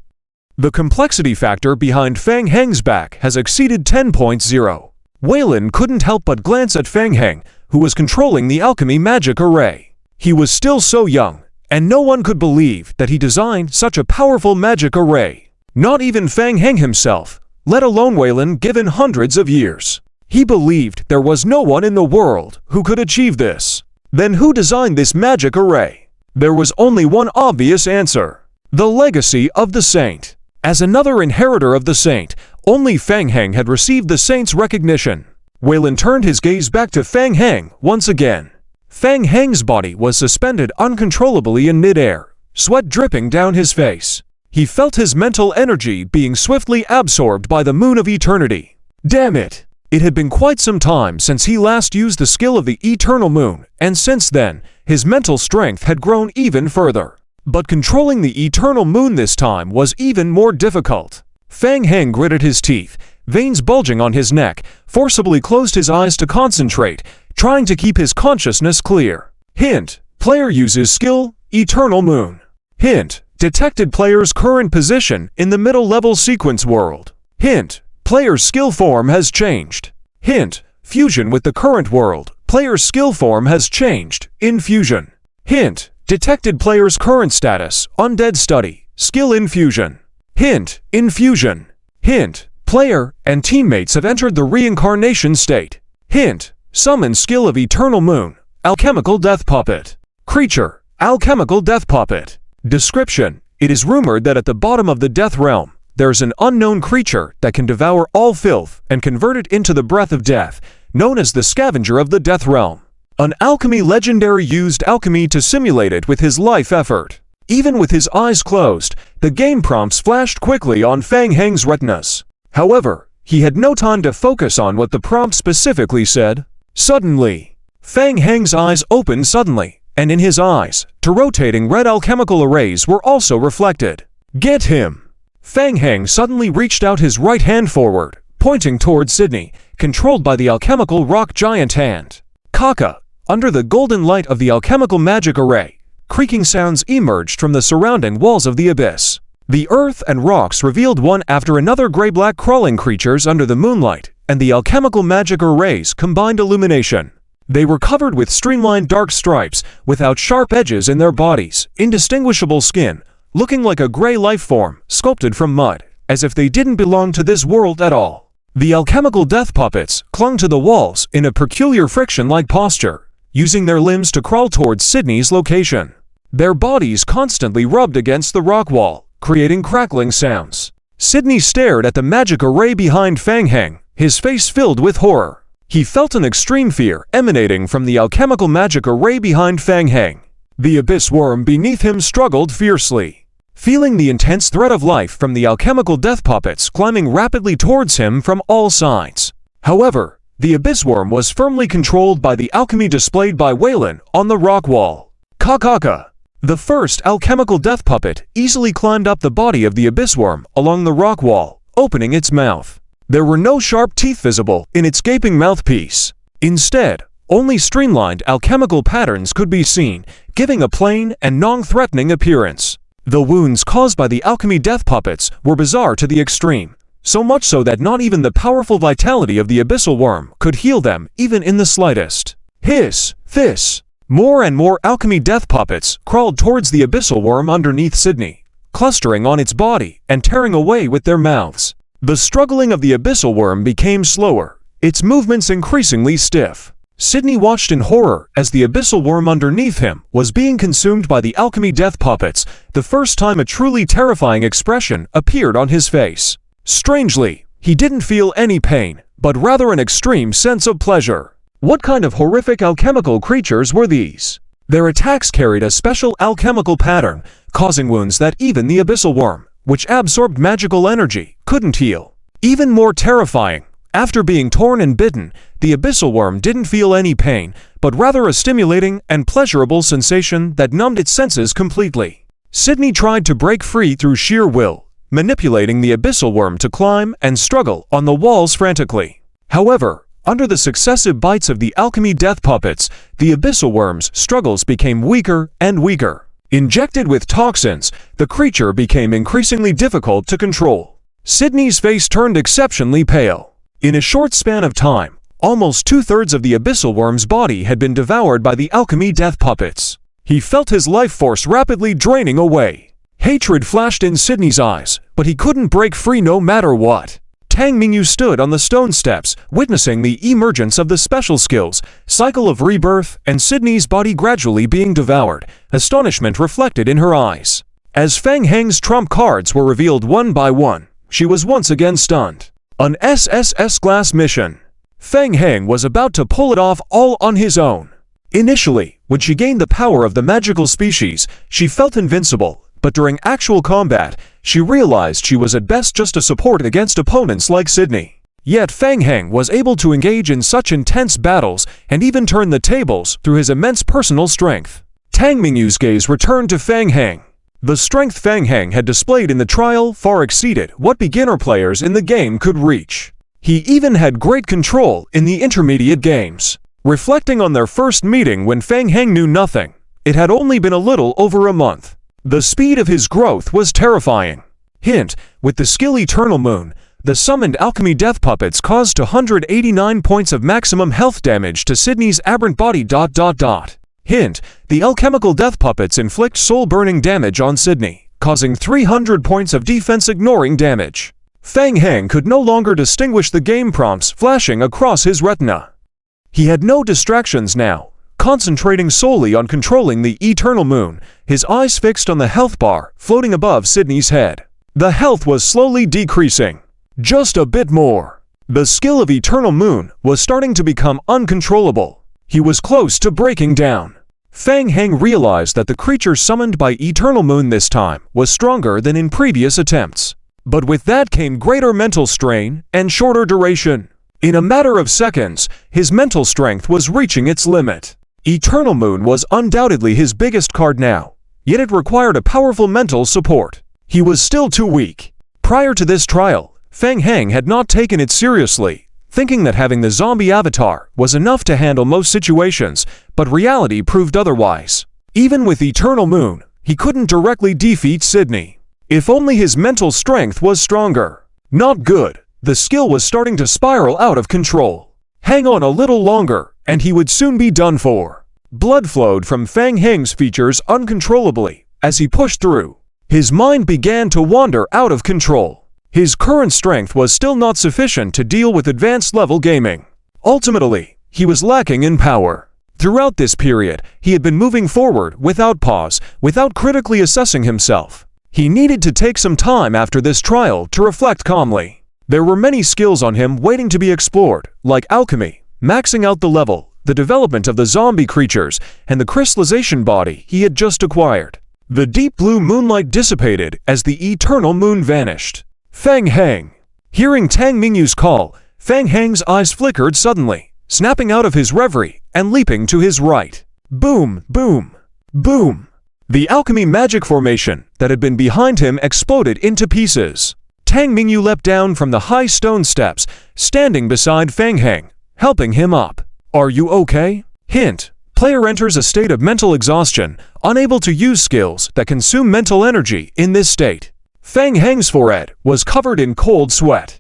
The complexity factor behind Fang Heng's back has exceeded 10.0. Waylon couldn't help but glance at Fang Heng, who was controlling the alchemy magic array. He was still so young, and no one could believe that he designed such a powerful magic array. Not even Fang Heng himself, let alone Waylon, given hundreds of years. He believed there was no one in the world who could achieve this. Then who designed this magic array? There was only one obvious answer: the legacy of the saint. As another inheritor of the saint, only Fang Heng had received the saint's recognition. Waylon turned his gaze back to Fang Heng once again. Fang Heng's body was suspended uncontrollably in midair, sweat dripping down his face. He felt his mental energy being swiftly absorbed by the Moon of Eternity. Damn it! It had been quite some time since he last used the skill of the Eternal Moon, and since then, his mental strength had grown even further. But controlling the eternal moon this time was even more difficult. Fang Heng gritted his teeth, veins bulging on his neck, forcibly closed his eyes to concentrate, trying to keep his consciousness clear. Hint: player uses skill, Eternal Moon. Hint: detected player's current position in the middle level sequence world. Hint: player's skill form has changed. Hint: fusion with the current world. Player's skill form has changed, in fusion. Hint: detected player's current status, Undead Study, skill infusion. Hint: infusion. Hint: player and teammates have entered the reincarnation state. Hint: summon skill of Eternal Moon, Alchemical Death Puppet. Creature: Alchemical Death Puppet. Description: it is rumored that at the bottom of the Death Realm, there's an unknown creature that can devour all filth and convert it into the breath of death, known as the Scavenger of the Death Realm. An alchemy legendary used alchemy to simulate it with his life effort. Even with his eyes closed, the game prompts flashed quickly on Fang Heng's retinas. However, he had no time to focus on what the prompt specifically said. Suddenly, Fang Heng's eyes opened suddenly, and in his eyes, two rotating red alchemical arrays were also reflected. Get him! Fang Heng suddenly reached out his right hand forward, pointing towards Sydney, controlled by the alchemical rock giant hand. Kaka! Under the golden light of the alchemical magic array, creaking sounds emerged from the surrounding walls of the abyss. The earth and rocks revealed one after another gray-black crawling creatures under the moonlight, and the alchemical magic array's combined illumination. They were covered with streamlined dark stripes, without sharp edges in their bodies, indistinguishable skin, looking like a gray life form, sculpted from mud, as if they didn't belong to this world at all. The alchemical death puppets clung to the walls in a peculiar friction-like posture, using their limbs to crawl towards Sydney's location. Their bodies constantly rubbed against the rock wall, creating crackling sounds. Sydney stared at the magic array behind Fang Heng, his face filled with horror. He felt an extreme fear emanating from the alchemical magic array behind Fang Heng. The abyss worm beneath him struggled fiercely, feeling the intense threat of life from the alchemical death puppets climbing rapidly towards him from all sides. However, the abyss worm was firmly controlled by the alchemy displayed by Waylon on the rock wall. Kakaka! The first alchemical death puppet easily climbed up the body of the abyss worm along the rock wall, opening its mouth. There were no sharp teeth visible in its gaping mouthpiece. Instead, only streamlined alchemical patterns could be seen, giving a plain and non-threatening appearance. The wounds caused by the alchemy death puppets were bizarre to the extreme, so much so that not even the powerful vitality of the abyssal worm could heal them even in the slightest. Hiss! Thiss! More and more alchemy death puppets crawled towards the abyssal worm underneath Sydney, clustering on its body and tearing away with their mouths. The struggling of the abyssal worm became slower, its movements increasingly stiff. Sydney watched in horror as the abyssal worm underneath him was being consumed by the alchemy death puppets, the first time a truly terrifying expression appeared on his face. Strangely, he didn't feel any pain, but rather an extreme sense of pleasure. What kind of horrific alchemical creatures were these? Their attacks carried a special alchemical pattern, causing wounds that even the abyssal worm, which absorbed magical energy, couldn't heal. Even more terrifying, after being torn and bitten, the abyssal worm didn't feel any pain, but rather a stimulating and pleasurable sensation that numbed its senses completely. Sydney tried to break free through sheer will, manipulating the abyssal worm to climb and struggle on the walls frantically. However, under the successive bites of the alchemy death puppets, the abyssal worm's struggles became weaker and weaker. Injected with toxins, the creature became increasingly difficult to control. Sydney's face turned exceptionally pale. In a short span of time, almost two-thirds of the abyssal worm's body had been devoured by the alchemy death puppets. He felt his life force rapidly draining away. Hatred flashed in Sydney's eyes, but he couldn't break free no matter what. Tang Mingyu stood on the stone steps, witnessing the emergence of the special skills, cycle of rebirth, and Sydney's body gradually being devoured, astonishment reflected in her eyes. As Fang Heng's trump cards were revealed one by one, she was once again stunned. An SSS class mission. Fang Heng was about to pull it off all on his own. Initially, when she gained the power of the magical species, she felt invincible, but during actual combat, she realized she was at best just a support against opponents like Sydney. Yet Fang Heng was able to engage in such intense battles and even turn the tables through his immense personal strength. Tang Mingyu's gaze returned to Fang Heng. The strength Fang Heng had displayed in the trial far exceeded what beginner players in the game could reach. He even had great control in the intermediate games. Reflecting on their first meeting when Fang Heng knew nothing, it had only been a little over a month. The speed of his growth was terrifying. Hint, with the skill Eternal Moon, the summoned alchemy death puppets caused 189 points of maximum health damage to Sydney's aberrant body. Hint, the alchemical death puppets inflict soul-burning damage on Sydney, causing 300 points of defense-ignoring damage. Fang Heng could no longer distinguish the game prompts flashing across his retina. He had no distractions now. Concentrating solely on controlling the Eternal Moon, his eyes fixed on the health bar floating above Sydney's head. The health was slowly decreasing. Just a bit more. The skill of Eternal Moon was starting to become uncontrollable. He was close to breaking down. Fang Heng realized that the creature summoned by Eternal Moon this time was stronger than in previous attempts. But with that came greater mental strain and shorter duration. In a matter of seconds, his mental strength was reaching its limit. Eternal Moon was undoubtedly his biggest card now, yet it required a powerful mental support. He was still too weak. Prior to this trial, Fang Heng had not taken it seriously, thinking that having the zombie avatar was enough to handle most situations, but reality proved otherwise. Even with Eternal Moon, he couldn't directly defeat Sydney. If only his mental strength was stronger. Not good. The skill was starting to spiral out of control. Hang on a little longer, and he would soon be done for. Blood flowed from Fang Heng's features uncontrollably as he pushed through. His mind began to wander out of control. His current strength was still not sufficient to deal with advanced level gaming. Ultimately, he was lacking in power. Throughout this period, he had been moving forward without pause, without critically assessing himself. He needed to take some time after this trial to reflect calmly. There were many skills on him waiting to be explored, like alchemy, maxing out the level, the development of the zombie creatures, and the crystallization body he had just acquired. The deep blue moonlight dissipated as the Eternal Moon vanished. Fang Heng. Hearing Tang Mingyu's call, Fang Heng's eyes flickered suddenly, snapping out of his reverie and leaping to his right. Boom, boom, boom. The alchemy magic formation that had been behind him exploded into pieces. Tang Mingyu leapt down from the high stone steps, standing beside Fang Heng, helping him up. Are you okay? Hint. Player enters a state of mental exhaustion, unable to use skills that consume mental energy in this state. Fang Heng's forehead was covered in cold sweat.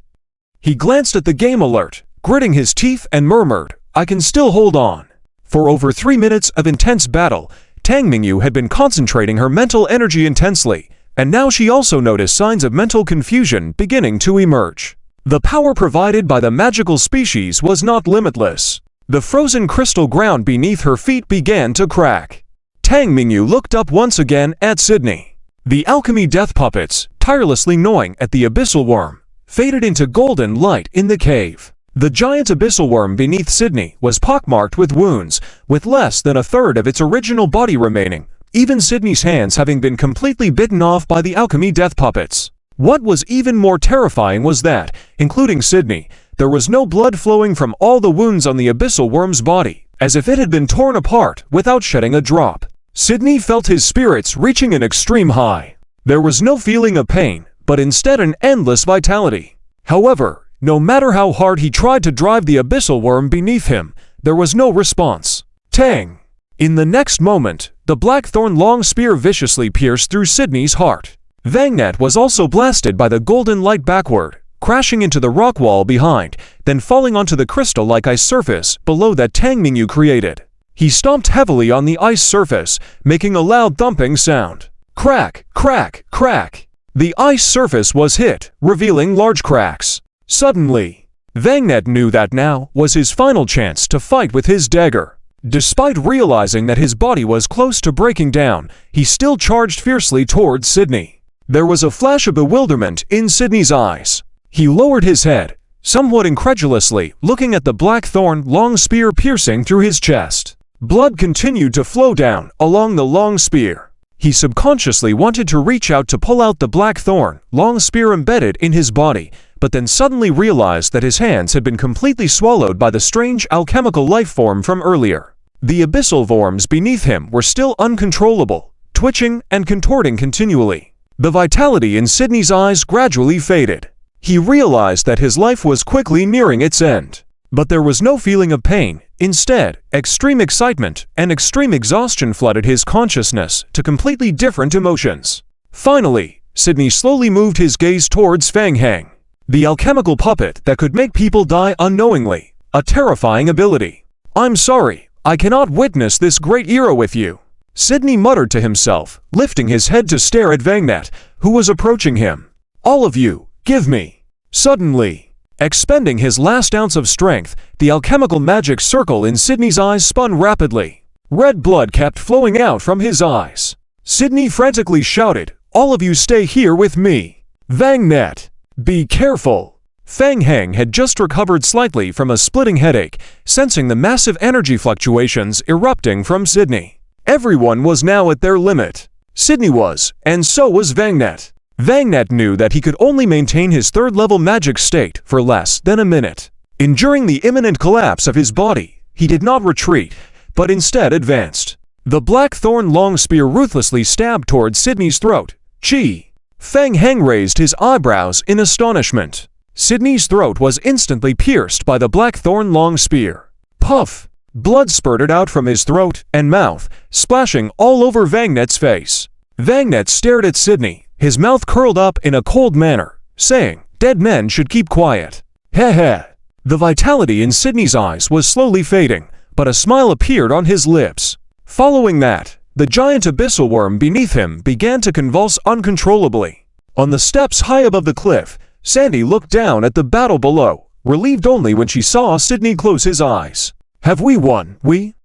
He glanced at the game alert, gritting his teeth and murmured, "I can still hold on." For over 3 minutes of intense battle, Tang Mingyu had been concentrating her mental energy intensely, and now she also noticed signs of mental confusion beginning to emerge. The power provided by the magical species was not limitless. The frozen crystal ground beneath her feet began to crack. Tang Mingyu looked up once again at Sydney. The alchemy death puppets, tirelessly gnawing at the abyssal worm, faded into golden light in the cave. The giant abyssal worm beneath Sydney was pockmarked with wounds, with less than a third of its original body remaining, even Sydney's hands having been completely bitten off by the alchemy death puppets. What was even more terrifying was that, including Sydney, there was no blood flowing from all the wounds on the abyssal worm's body, as if it had been torn apart without shedding a drop. Sydney felt his spirits reaching an extreme high. There was no feeling of pain, but instead an endless vitality. However, no matter how hard he tried to drive the abyssal worm beneath him, there was no response. Tang! In the next moment, the blackthorn long spear viciously pierced through Sydney's heart. Vangnet was also blasted by the golden light backward, crashing into the rock wall behind, then falling onto the crystal-like ice surface below that Tang Mingyu created. He stomped heavily on the ice surface, making a loud thumping sound. Crack, crack, crack. The ice surface was hit, revealing large cracks. Suddenly, Vangnet knew that now was his final chance to fight with his dagger. Despite realizing that his body was close to breaking down, he still charged fiercely towards Sydney. There was a flash of bewilderment in Sydney's eyes. He lowered his head, somewhat incredulously, looking at the blackthorn long spear piercing through his chest. Blood continued to flow down along the long spear. He subconsciously wanted to reach out to pull out the blackthorn long spear embedded in his body, but then suddenly realized that his hands had been completely swallowed by the strange alchemical life form from earlier. The abyssal worms beneath him were still uncontrollable, twitching and contorting continually. The vitality in Sydney's eyes gradually faded. He realized that his life was quickly nearing its end. But there was no feeling of pain. Instead, extreme excitement and extreme exhaustion flooded his consciousness to completely different emotions. Finally, Sydney slowly moved his gaze towards Fang Hang, the alchemical puppet that could make people die unknowingly, a terrifying ability. "I'm sorry, I cannot witness this great era with you," Sydney muttered to himself, lifting his head to stare at Vangnet, who was approaching him. "All of you, give me." Suddenly, expending his last ounce of strength, the alchemical magic circle in Sydney's eyes spun rapidly. Red blood kept flowing out from his eyes. Sydney frantically shouted, "All of you stay here with me. Vangnet, be careful." Fang Hang had just recovered slightly from a splitting headache, sensing the massive energy fluctuations erupting from Sydney. Everyone was now at their limit. Sydney was, and so was Vangnet. Vangnet knew that he could only maintain his third-level magic state for less than a minute. Enduring the imminent collapse of his body, he did not retreat, but instead advanced. The black-thorn long spear ruthlessly stabbed towards Sydney's throat. Chi! Fang Hang raised his eyebrows in astonishment. Sydney's throat was instantly pierced by the black-thorn long spear. Puff! Blood spurted out from his throat and mouth, splashing all over Vangnet's face. Vangnet stared at Sydney, his mouth curled up in a cold manner, saying, "Dead men should keep quiet." Heh. The vitality in Sydney's eyes was slowly fading, but a smile appeared on his lips. Following that, the giant abyssal worm beneath him began to convulse uncontrollably. On the steps high above the cliff, Sandy looked down at the battle below, relieved only when she saw Sydney close his eyes. "Have we won, we?"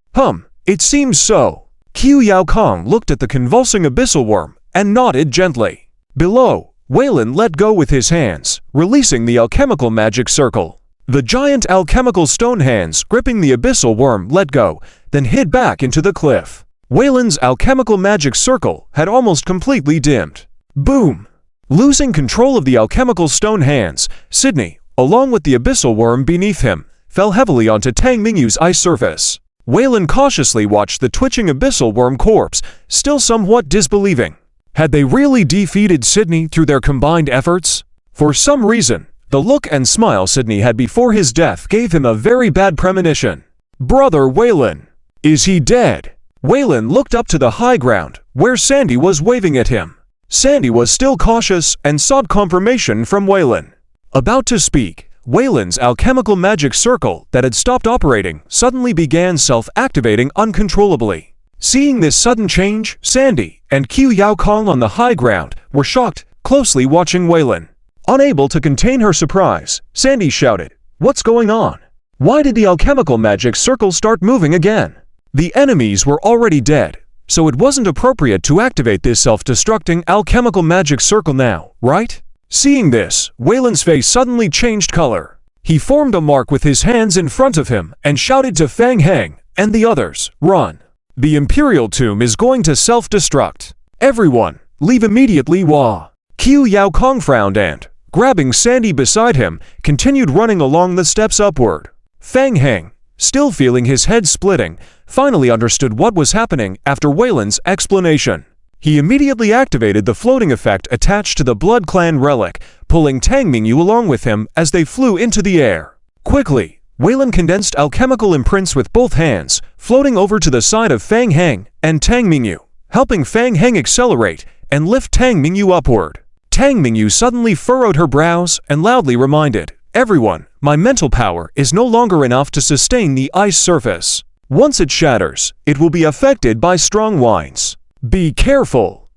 It seems so." Qiu Yao Kong looked at the convulsing abyssal worm and nodded gently. Below, Waylon let go with his hands, releasing the alchemical magic circle. The giant alchemical stone hands gripping the abyssal worm let go, then hid back into the cliff. Waylon's alchemical magic circle had almost completely dimmed. Boom! Losing control of the alchemical stone hands, Sydney, along with the abyssal worm beneath him, fell heavily onto Tang Mingyu's ice surface. Waylon cautiously watched the twitching abyssal worm corpse, still somewhat disbelieving. Had they really defeated Sydney through their combined efforts? For some reason, the look and smile Sydney had before his death gave him a very bad premonition. "Brother Waylon, is he dead?" Waylon looked up to the high ground, where Sandy was waving at him. Sandy was still cautious and sought confirmation from Waylon. About to speak, Waylon's alchemical magic circle that had stopped operating suddenly began self-activating uncontrollably. Seeing this sudden change, Sandy and Qiu Yao Kong on the high ground were shocked, closely watching Waylon. Unable to contain her surprise, Sandy shouted, "What's going on? Why did the alchemical magic circle start moving again?" The enemies were already dead, so it wasn't appropriate to activate this self-destructing alchemical magic circle now, right? Seeing this, Waylon's face suddenly changed color. He formed a mark with his hands in front of him and shouted to Fang Hang and the others, "Run! The Imperial Tomb is going to self-destruct. Everyone, leave immediately!" Wah! Qiu Yao Kong frowned and, grabbing Sandy beside him, continued running along the steps upward. Fang Hang, still feeling his head splitting, finally understood what was happening after Waylon's explanation. He immediately activated the floating effect attached to the Blood Clan relic, pulling Tang Mingyu along with him as they flew into the air. Quickly, Waylon condensed alchemical imprints with both hands, floating over to the side of Fang Hang and Tang Mingyu, helping Fang Hang accelerate and lift Tang Mingyu upward. Tang Mingyu suddenly furrowed her brows and loudly reminded, "Everyone, my mental power is no longer enough to sustain the ice surface. Once it shatters, it will be affected by strong winds. Be careful."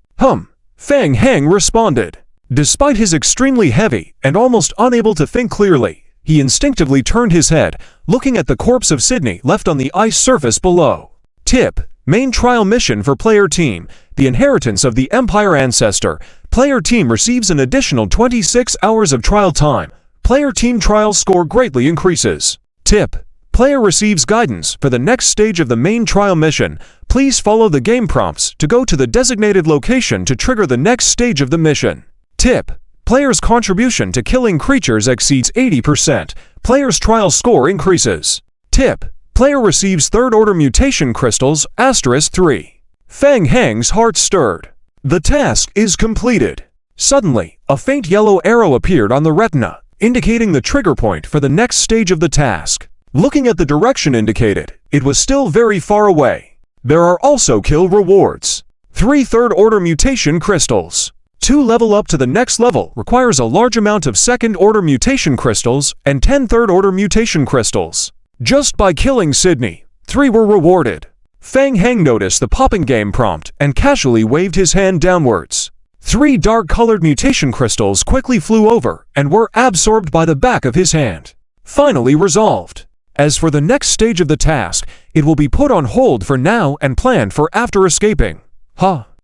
Fang Hang responded. Despite his extremely heavy and almost unable to think clearly, he instinctively turned his head, looking at the corpse of Sydney left on the ice surface below. Tip: Main trial mission for player team, the inheritance of the Empire Ancestor. Player team receives an additional 26 hours of trial time. Player team trial score greatly increases. Tip: Player receives guidance for the next stage of the main trial mission. Please follow the game prompts to go to the designated location to trigger the next stage of the mission. Tip: Player's contribution to killing creatures exceeds 80%. Player's trial score increases. Tip: Player receives third-order mutation crystals *3. Fang Heng's heart stirred. The task is completed. Suddenly, a faint yellow arrow appeared on the retina, indicating the trigger point for the next stage of the task. Looking at the direction indicated, it was still very far away. There are also kill rewards. 3 third-order mutation crystals. To level up to the next level requires a large amount of second-order mutation crystals and 10 third-order mutation crystals. Just by killing Sydney, 3 were rewarded. Fang Heng noticed the popping game prompt and casually waved his hand downwards. 3 dark-colored mutation crystals quickly flew over and were absorbed by the back of his hand. Finally resolved. As for the next stage of the task, it will be put on hold for now and planned for after escaping.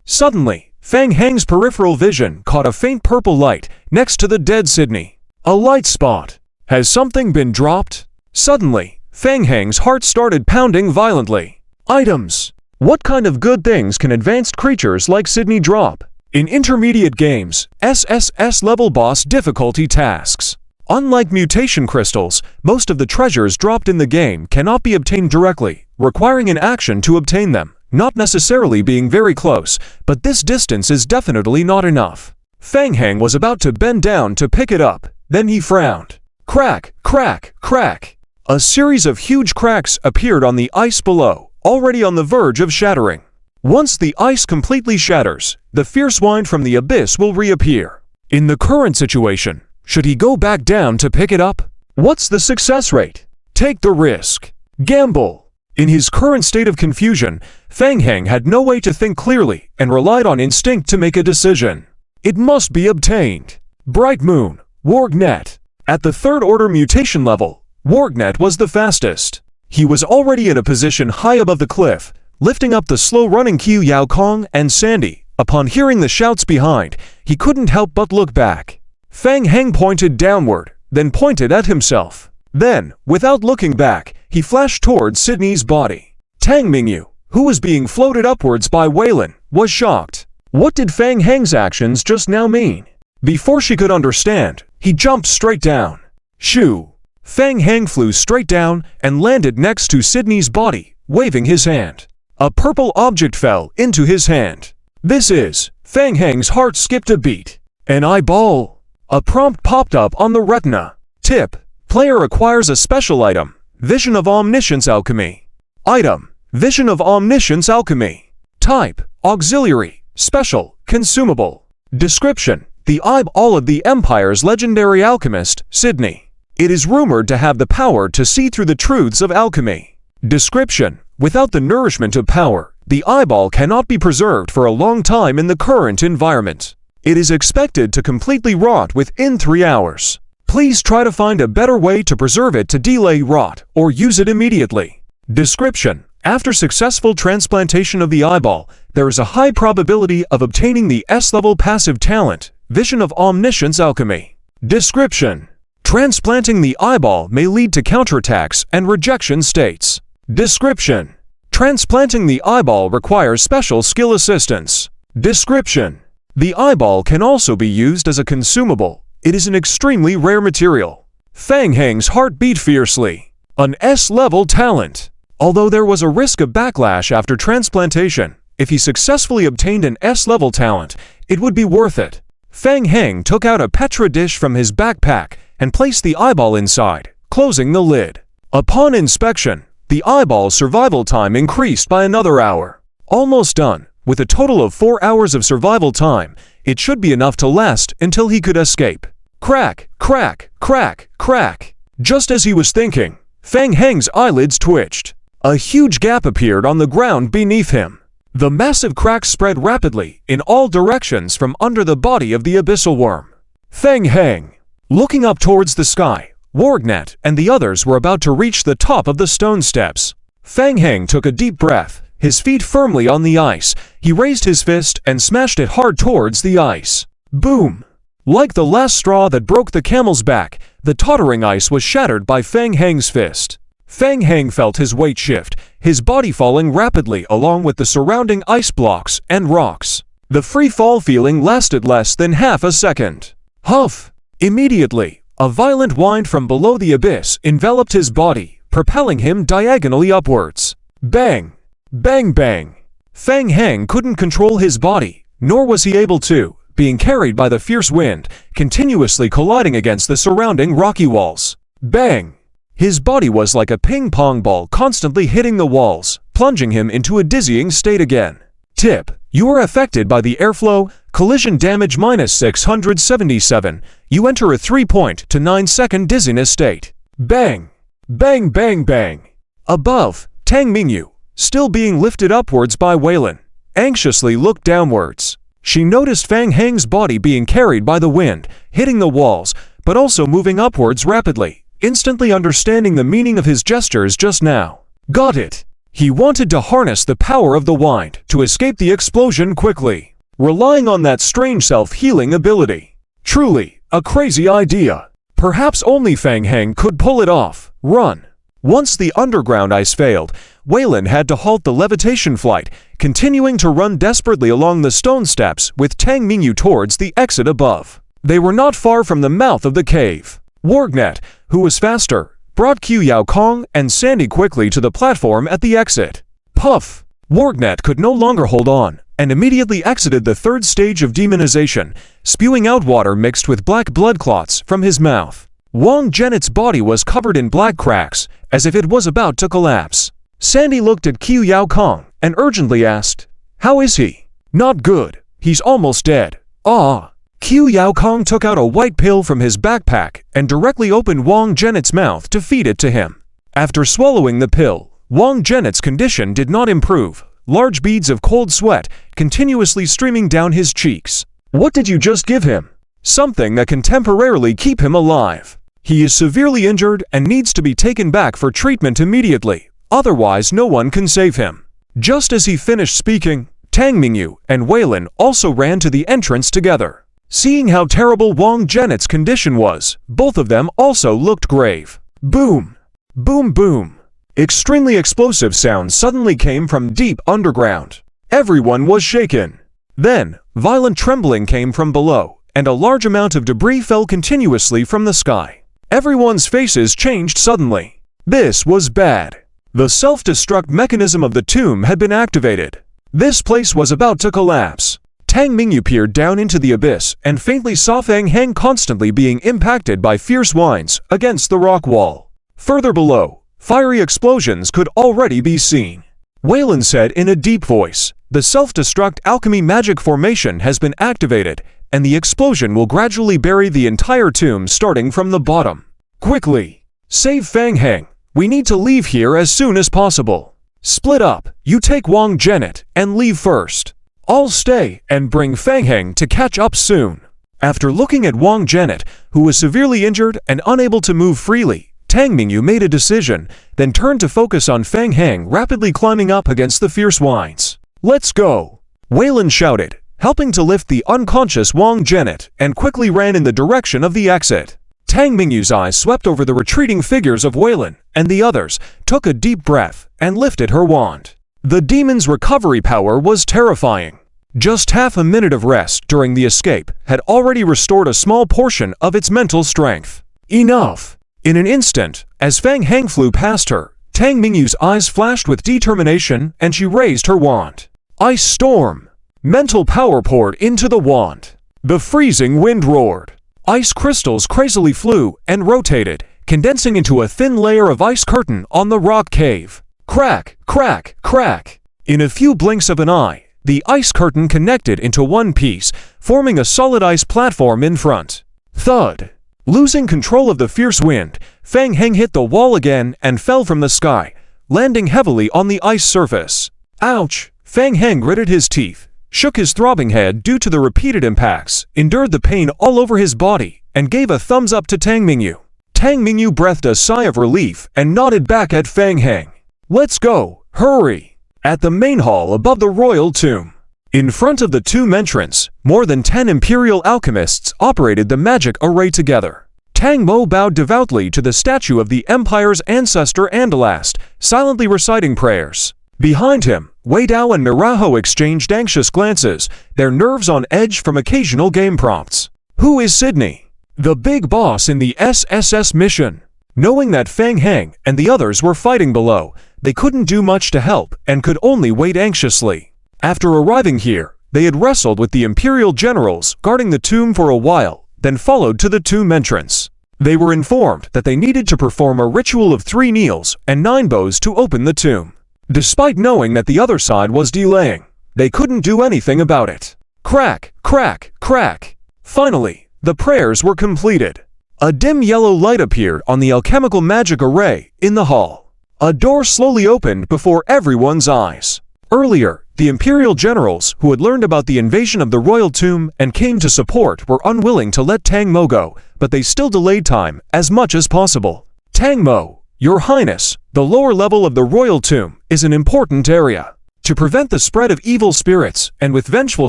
Suddenly, Fang Heng's peripheral vision caught a faint purple light next to the dead Sydney. A light spot. Has something been dropped? Suddenly, Fang Heng's heart started pounding violently. Items. What kind of good things can advanced creatures like Sydney drop? In intermediate games, SSS level boss difficulty tasks. Unlike mutation crystals, most of the treasures dropped in the game cannot be obtained directly, requiring an action to obtain them, not necessarily being very close, but this distance is definitely not enough. Fang Heng was about to bend down to pick it up, then he frowned. Crack, crack, crack. A series of huge cracks appeared on the ice below, already on the verge of shattering. Once the ice completely shatters, the fierce wind from the abyss will reappear. In the current situation, should he go back down to pick it up? What's the success rate? Take the risk. Gamble. In his current state of confusion, Fang Heng had no way to think clearly and relied on instinct to make a decision. It must be obtained. Bright Moon, Wargnet. At the third-order mutation level, Wargnet was the fastest. He was already in a position high above the cliff, lifting up the slow-running Qiu Yao Kong and Sandy. Upon hearing the shouts behind, he couldn't help but look back. Fang Heng pointed downward, then pointed at himself. Then, without looking back, he flashed towards Sydney's body. Tang Mingyu, who was being floated upwards by Weilin, was shocked. What did Fang Heng's actions just now mean? Before she could understand, he jumped straight down. Shoo! Fang Heng flew straight down and landed next to Sydney's body, waving his hand. A purple object fell into his hand. This is... Fang Heng's heart skipped a beat. An eyeball. A prompt popped up on the retina. Tip. Player acquires a special item. Vision of Omniscience Alchemy. Item. Vision of Omniscience Alchemy. Type. Auxiliary. Special. Consumable. Description. The eyeball of the Empire's legendary alchemist, Sydney. It is rumored to have the power to see through the truths of alchemy. Description. Without the nourishment of power, the eyeball cannot be preserved for a long time in the current environment. It is expected to completely rot within 3 hours. Please try to find a better way to preserve it to delay rot or use it immediately. Description. After successful transplantation of the eyeball, there is a high probability of obtaining the S-level passive talent, Vision of Omniscience Alchemy. Description. Transplanting the eyeball may lead to counterattacks and rejection states. Description. Transplanting the eyeball requires special skill assistance. Description. The eyeball can also be used as a consumable. It is an extremely rare material. Fang Heng's heart beat fiercely. An S-level talent. Although there was a risk of backlash after transplantation, if he successfully obtained an S-level talent, it would be worth it. Fang Heng took out a Petra dish from his backpack and placed the eyeball inside, closing the lid. Upon inspection, the eyeball's survival time increased by another hour. Almost done. With a total of 4 hours of survival time, it should be enough to last until he could escape. Crack, crack, crack, crack. Just as he was thinking, Fang Heng's eyelids twitched. A huge gap appeared on the ground beneath him. The massive cracks spread rapidly in all directions from under the body of the abyssal worm. Fang Heng. Looking up towards the sky, Wargnet and the others were about to reach the top of the stone steps. Fang Heng took a deep breath, his feet firmly on the ice. He raised his fist and smashed it hard towards the ice. Boom! Like the last straw that broke the camel's back, the tottering ice was shattered by Fang Heng's fist. Fang Heng felt his weight shift, his body falling rapidly along with the surrounding ice blocks and rocks. The free fall feeling lasted less than half a second. Huff! Immediately, a violent wind from below the abyss enveloped his body, propelling him diagonally upwards. Bang! Bang bang! Fang Heng couldn't control his body, nor was he able to, being carried by the fierce wind, continuously colliding against the surrounding rocky walls. Bang! His body was like a ping-pong ball constantly hitting the walls, plunging him into a dizzying state again. Tip: you are affected by the airflow, collision damage -677, you enter a 3 to 9 second dizziness state. Bang! Bang bang bang! Above, Tang Mingyu, still being lifted upwards by Weilin, anxiously looked downwards. She noticed Fang Heng's body being carried by the wind, hitting the walls, but also moving upwards rapidly, instantly understanding the meaning of his gestures just now. Got it! He wanted to harness the power of the wind to escape the explosion quickly, relying on that strange self-healing ability. Truly, a crazy idea. Perhaps only Fang Heng could pull it off. Run! Once the underground ice failed, Weilin had to halt the levitation flight, continuing to run desperately along the stone steps with Tang Mingyu towards the exit above. They were not far from the mouth of the cave. Wargnet, who was faster, brought Qiu Yao Kong and Sandy quickly to the platform at the exit. Puff! Wargnet could no longer hold on, and immediately exited the third stage of demonization, spewing out water mixed with black blood clots from his mouth. Wang Genet's body was covered in black cracks, as if it was about to collapse. Sandy looked at Qiu Yao Kong and urgently asked, "How is he?" "Not good. He's almost dead." "Ah." Qiu Yao Kong took out a white pill from his backpack and directly opened Wang Genet's mouth to feed it to him. After swallowing the pill, Wang Genet's condition did not improve, large beads of cold sweat continuously streaming down his cheeks. "What did you just give him?" "Something that can temporarily keep him alive. He is severely injured and needs to be taken back for treatment immediately, otherwise no one can save him." Just as he finished speaking, Tang Mingyu and Weilin also ran to the entrance together. Seeing how terrible Wang Genet's condition was, both of them also looked grave. Boom! Boom boom! Extremely explosive sounds suddenly came from deep underground. Everyone was shaken. Then, violent trembling came from below, and a large amount of debris fell continuously from the sky. Everyone's faces changed suddenly. This was bad. The self-destruct mechanism of the tomb had been activated. This place was about to collapse. Tang Mingyu peered down into the abyss and faintly saw Fang Heng constantly being impacted by fierce winds against the rock wall. Further below, fiery explosions could already be seen. Weilin said in a deep voice, "The self-destruct alchemy magic formation has been activated, and the explosion will gradually bury the entire tomb starting from the bottom. Quickly! Save Fang Heng! We need to leave here as soon as possible. Split up, you take Wang Genet and leave first. I'll stay and bring Fang Heng to catch up soon." After looking at Wang Genet, who was severely injured and unable to move freely, Tang Mingyu made a decision, then turned to focus on Fang Heng rapidly climbing up against the fierce winds. "Let's go!" Weilin shouted, helping to lift the unconscious Wang Genet, and quickly ran in the direction of the exit. Tang Mingyu's eyes swept over the retreating figures of Weilin and the others, took a deep breath, and lifted her wand. The demon's recovery power was terrifying. Just half a minute of rest during the escape had already restored a small portion of its mental strength. Enough! In an instant, as Fang Heng flew past her, Tang Mingyu's eyes flashed with determination and she raised her wand. Ice storm! Mental power poured into the wand. The freezing wind roared. Ice crystals crazily flew and rotated, condensing into a thin layer of ice curtain on the rock cave. Crack, crack, crack! In a few blinks of an eye, the ice curtain connected into one piece, forming a solid ice platform in front. Thud! Losing control of the fierce wind, Fang Heng hit the wall again and fell from the sky, landing heavily on the ice surface. Ouch! Fang Heng gritted his teeth, shook his throbbing head due to the repeated impacts, endured the pain all over his body, and gave a thumbs up to Tang Mingyu. Tang Mingyu breathed a sigh of relief and nodded back at Fang Heng. "Let's go, hurry!" At the main hall above the royal tomb. In front of the tomb entrance, more than 10 imperial alchemists operated the magic array together. Tang Mo bowed devoutly to the statue of the empire's ancestor Andalast, silently reciting prayers. Behind him, Wei Dao and Miraho exchanged anxious glances, their nerves on edge from occasional game prompts. Who is Sydney? The big boss in the SSS mission. Knowing that Fang Heng and the others were fighting below, they couldn't do much to help and could only wait anxiously. After arriving here, they had wrestled with the imperial generals guarding the tomb for a while, then followed to the tomb entrance. They were informed that they needed to perform a ritual of 3 kneels and 9 bows to open the tomb. Despite knowing that the other side was delaying, they couldn't do anything about it. Crack, crack, crack. Finally, the prayers were completed. A dim yellow light appeared on the alchemical magic array in the hall. A door slowly opened before everyone's eyes. Earlier, the imperial generals who had learned about the invasion of the royal tomb and came to support were unwilling to let Tang Mo go, but they still delayed time as much as possible. Tang Mo, Your Highness, the lower level of the royal tomb is an important area. To prevent the spread of evil spirits, and with vengeful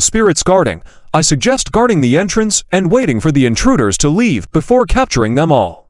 spirits guarding, I suggest guarding the entrance and waiting for the intruders to leave before capturing them all.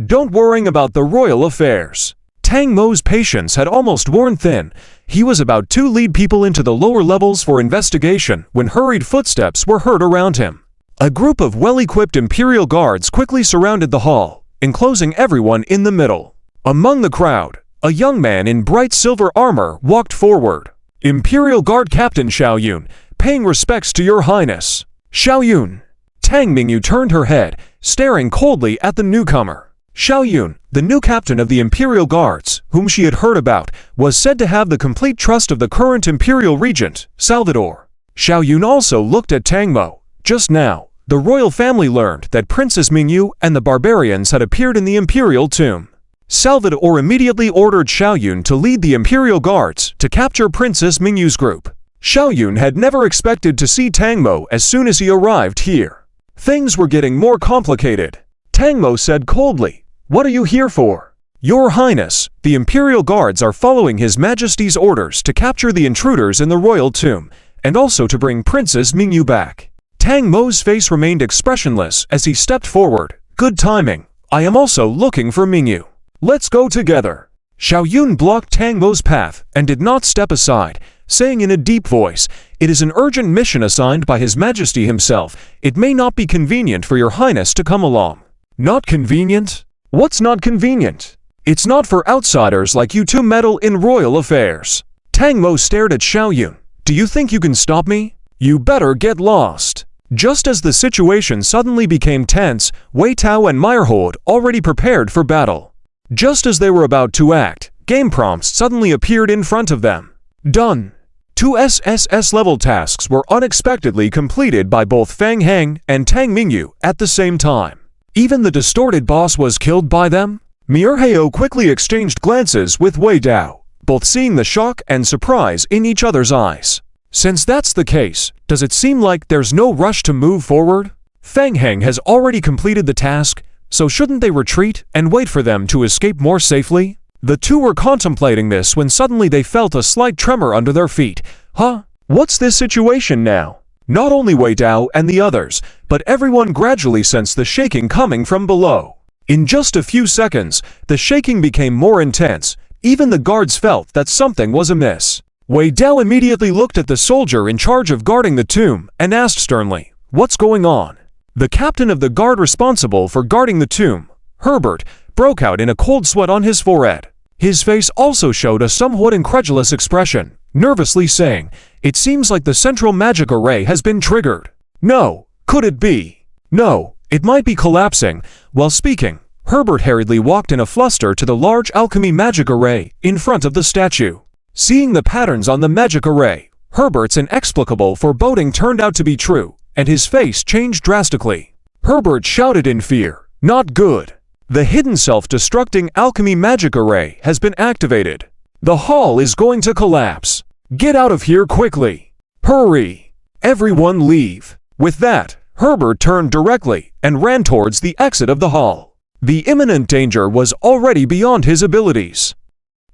Don't worry about the royal affairs. Tang Mo's patience had almost worn thin. He was about to lead people into the lower levels for investigation when hurried footsteps were heard around him. A group of well-equipped imperial guards quickly surrounded the hall, enclosing everyone in the middle. Among the crowd, a young man in bright silver armor walked forward. Imperial Guard Captain Xiao Yun, paying respects to Your Highness. Xiao Yun. Tang Mingyu turned her head, staring coldly at the newcomer. Xiao Yun, the new captain of the Imperial Guards, whom she had heard about, was said to have the complete trust of the current Imperial Regent, Salvador. Xiao Yun also looked at Tang Mo. Just now, the royal family learned that Princess Mingyu and the barbarians had appeared in the Imperial tomb. Salvador immediately ordered Xiao Yun to lead the Imperial Guards to capture Princess Mingyu's group. Xiao Yun had never expected to see Tang Mo as soon as he arrived here. Things were getting more complicated. Tang Mo said coldly, "What are you here for?" "Your Highness, the Imperial Guards are following His Majesty's orders to capture the intruders in the royal tomb, and also to bring Princess Mingyu back." Tang Mo's face remained expressionless as he stepped forward. "Good timing. I am also looking for Mingyu. Let's go together." Xiao Yun blocked Tang Mo's path and did not step aside, saying in a deep voice, "It is an urgent mission assigned by His Majesty himself. It may not be convenient for Your Highness to come along." "Not convenient? What's not convenient? It's not for outsiders like you to meddle in royal affairs." Tang Mo stared at Xiao Yun. "Do you think you can stop me? You better get lost." Just as the situation suddenly became tense, Wei Tao and Meyerhold already prepared for battle. Just as they were about to act, game prompts suddenly appeared in front of them. Done. 2 SSS-level tasks were unexpectedly completed by both Fang Heng and Tang Mingyu at the same time. Even the distorted boss was killed by them? Miurheo quickly exchanged glances with Wei Dao, both seeing the shock and surprise in each other's eyes. Since that's the case, does it seem like there's no rush to move forward? Fang Heng has already completed the task, so shouldn't they retreat and wait for them to escape more safely? The two were contemplating this when suddenly they felt a slight tremor under their feet. Huh? What's this situation now? Not only Wei Dao and the others, but everyone gradually sensed the shaking coming from below. In just a few seconds, the shaking became more intense. Even the guards felt that something was amiss. Wei Dao immediately looked at the soldier in charge of guarding the tomb and asked sternly, "What's going on?" The captain of the guard responsible for guarding the tomb, Herbert, broke out in a cold sweat on his forehead. His face also showed a somewhat incredulous expression, nervously saying, "It seems like the central magic array has been triggered." No, could it be? No, it might be collapsing. While speaking, Herbert hurriedly walked in a fluster to the large alchemy magic array in front of the statue. Seeing the patterns on the magic array, Herbert's inexplicable foreboding turned out to be true, and his face changed drastically. Herbert shouted in fear, "Not good! The hidden self-destructing alchemy magic array has been activated. The hall is going to collapse. Get out of here quickly! Hurry! Everyone leave!" With that, Herbert turned directly and ran towards the exit of the hall. The imminent danger was already beyond his abilities.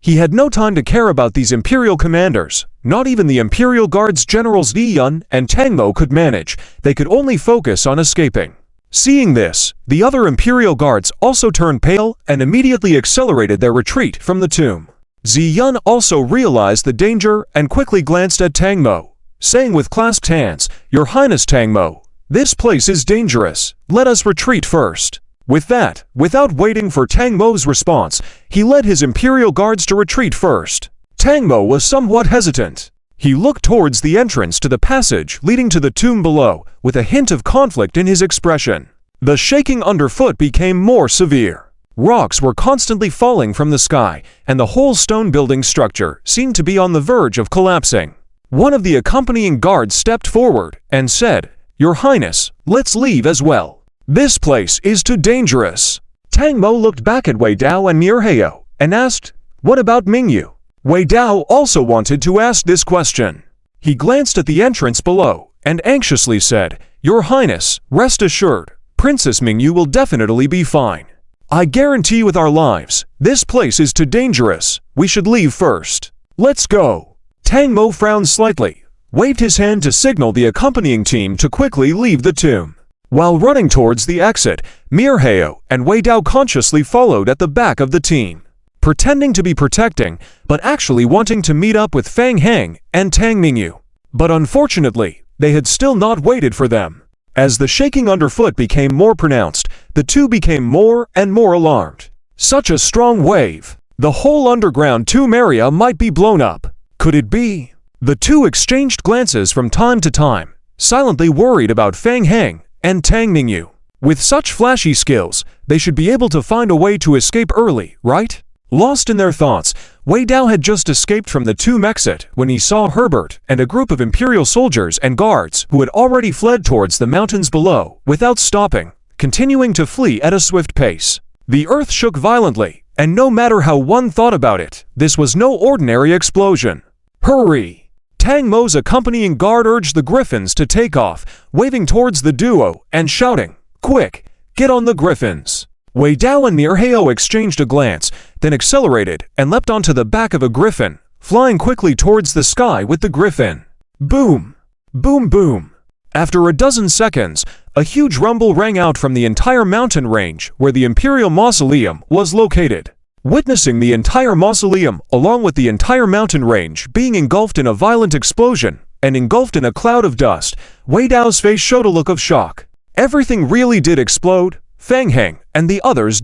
He had no time to care about these Imperial commanders. Not even the Imperial Guards Generals Yi Yun and Tang Mo could manage. They could only focus on escaping. Seeing this, the other Imperial Guards also turned pale and immediately accelerated their retreat from the tomb. Zi Yun also realized the danger and quickly glanced at Tang Mo, saying with clasped hands, "Your Highness Tang Mo, this place is dangerous. Let us retreat first." With that, without waiting for Tang Mo's response, he led his Imperial Guards to retreat first. Tang Mo was somewhat hesitant. He looked towards the entrance to the passage leading to the tomb below, with a hint of conflict in his expression. The shaking underfoot became more severe. Rocks were constantly falling from the sky, and the whole stone building structure seemed to be on the verge of collapsing. One of the accompanying guards stepped forward and said, "Your Highness, let's leave as well. This place is too dangerous." Tang Mo looked back at Wei Dao and ManhwaRecap and asked, "What about Mingyu?" Wei Dao also wanted to ask this question. He glanced at the entrance below and anxiously said, "Your Highness, rest assured, Princess Mingyu will definitely be fine. I guarantee with our lives, this place is too dangerous. We should leave first. Let's go." Tang Mo frowned slightly, waved his hand to signal the accompanying team to quickly leave the tomb. While running towards the exit, ManhwaRecap and Wei Dao consciously followed at the back of the team, pretending to be protecting, but actually wanting to meet up with Fang Heng and Tang Mingyu. But unfortunately, they had still not waited for them. As the shaking underfoot became more pronounced, the two became more and more alarmed. Such a strong wave! The whole underground tomb area might be blown up. Could it be? The two exchanged glances from time to time, silently worried about Fang Heng and Tang Mingyu. With such flashy skills, they should be able to find a way to escape early, right? Lost in their thoughts, Wei Dao had just escaped from the tomb exit when he saw Herbert and a group of Imperial soldiers and guards who had already fled towards the mountains below without stopping, continuing to flee at a swift pace. The earth shook violently, and no matter how one thought about it, this was no ordinary explosion. "Hurry!" Tang Mo's accompanying guard urged the griffins to take off, waving towards the duo and shouting, "Quick, get on the griffins!" Wei Dao and ManhwaRecap exchanged a glance, then accelerated and leapt onto the back of a griffin, flying quickly towards the sky with the griffin. Boom! Boom boom! After a dozen seconds, a huge rumble rang out from the entire mountain range where the Imperial Mausoleum was located. Witnessing the entire mausoleum along with the entire mountain range being engulfed in a violent explosion and engulfed in a cloud of dust, Wei Dao's face showed a look of shock. Everything really did explode? Fang Heng and the others ...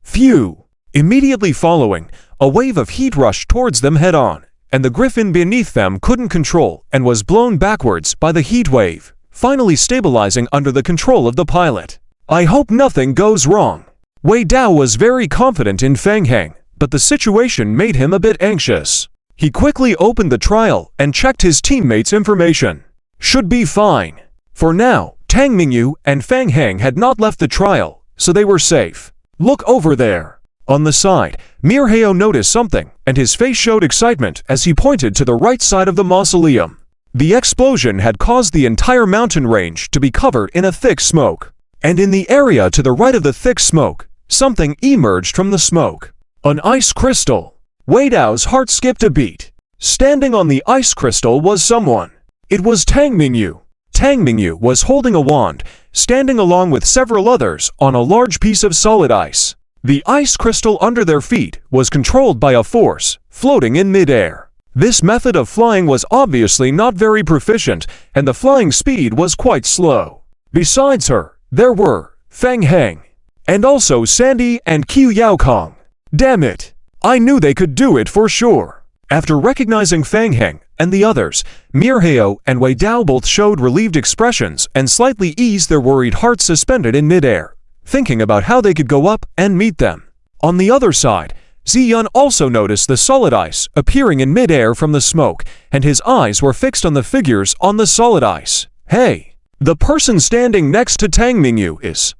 Phew! Immediately following, a wave of heat rushed towards them head-on, and the griffin beneath them couldn't control and was blown backwards by the heat wave, finally stabilizing under the control of the pilot. "I hope nothing goes wrong." Wei Dao was very confident in Fang Heng, but the situation made him a bit anxious. He quickly opened the trial and checked his teammates' information. Should be fine. For now, Tang Mingyu and Fang Heng had not left the trial, so they were safe. "Look over there." On the side, ManhwaRecap noticed something, and his face showed excitement as he pointed to the right side of the mausoleum. The explosion had caused the entire mountain range to be covered in a thick smoke. And in the area to the right of the thick smoke, something emerged from the smoke. An ice crystal. Wei Dao's heart skipped a beat. Standing on the ice crystal was someone. It was Tang Mingyu. Tang Mingyu was holding a wand, standing along with several others on a large piece of solid ice. The ice crystal under their feet was controlled by a force, floating in mid-air. This method of flying was obviously not very proficient, and the flying speed was quite slow. Besides her, there were Fang Heng, and also Sandy and Qiu Yaokong. Damn it! I knew they could do it for sure. After recognizing Fang Heng and the others, ManhwaRecap and Wei Dao both showed relieved expressions and slightly eased their worried hearts suspended in midair, thinking about how they could go up and meet them. On the other side, Ziyun also noticed the solid ice appearing in midair from the smoke, and his eyes were fixed on the figures on the solid ice. Hey! The person standing next to Tang Mingyu is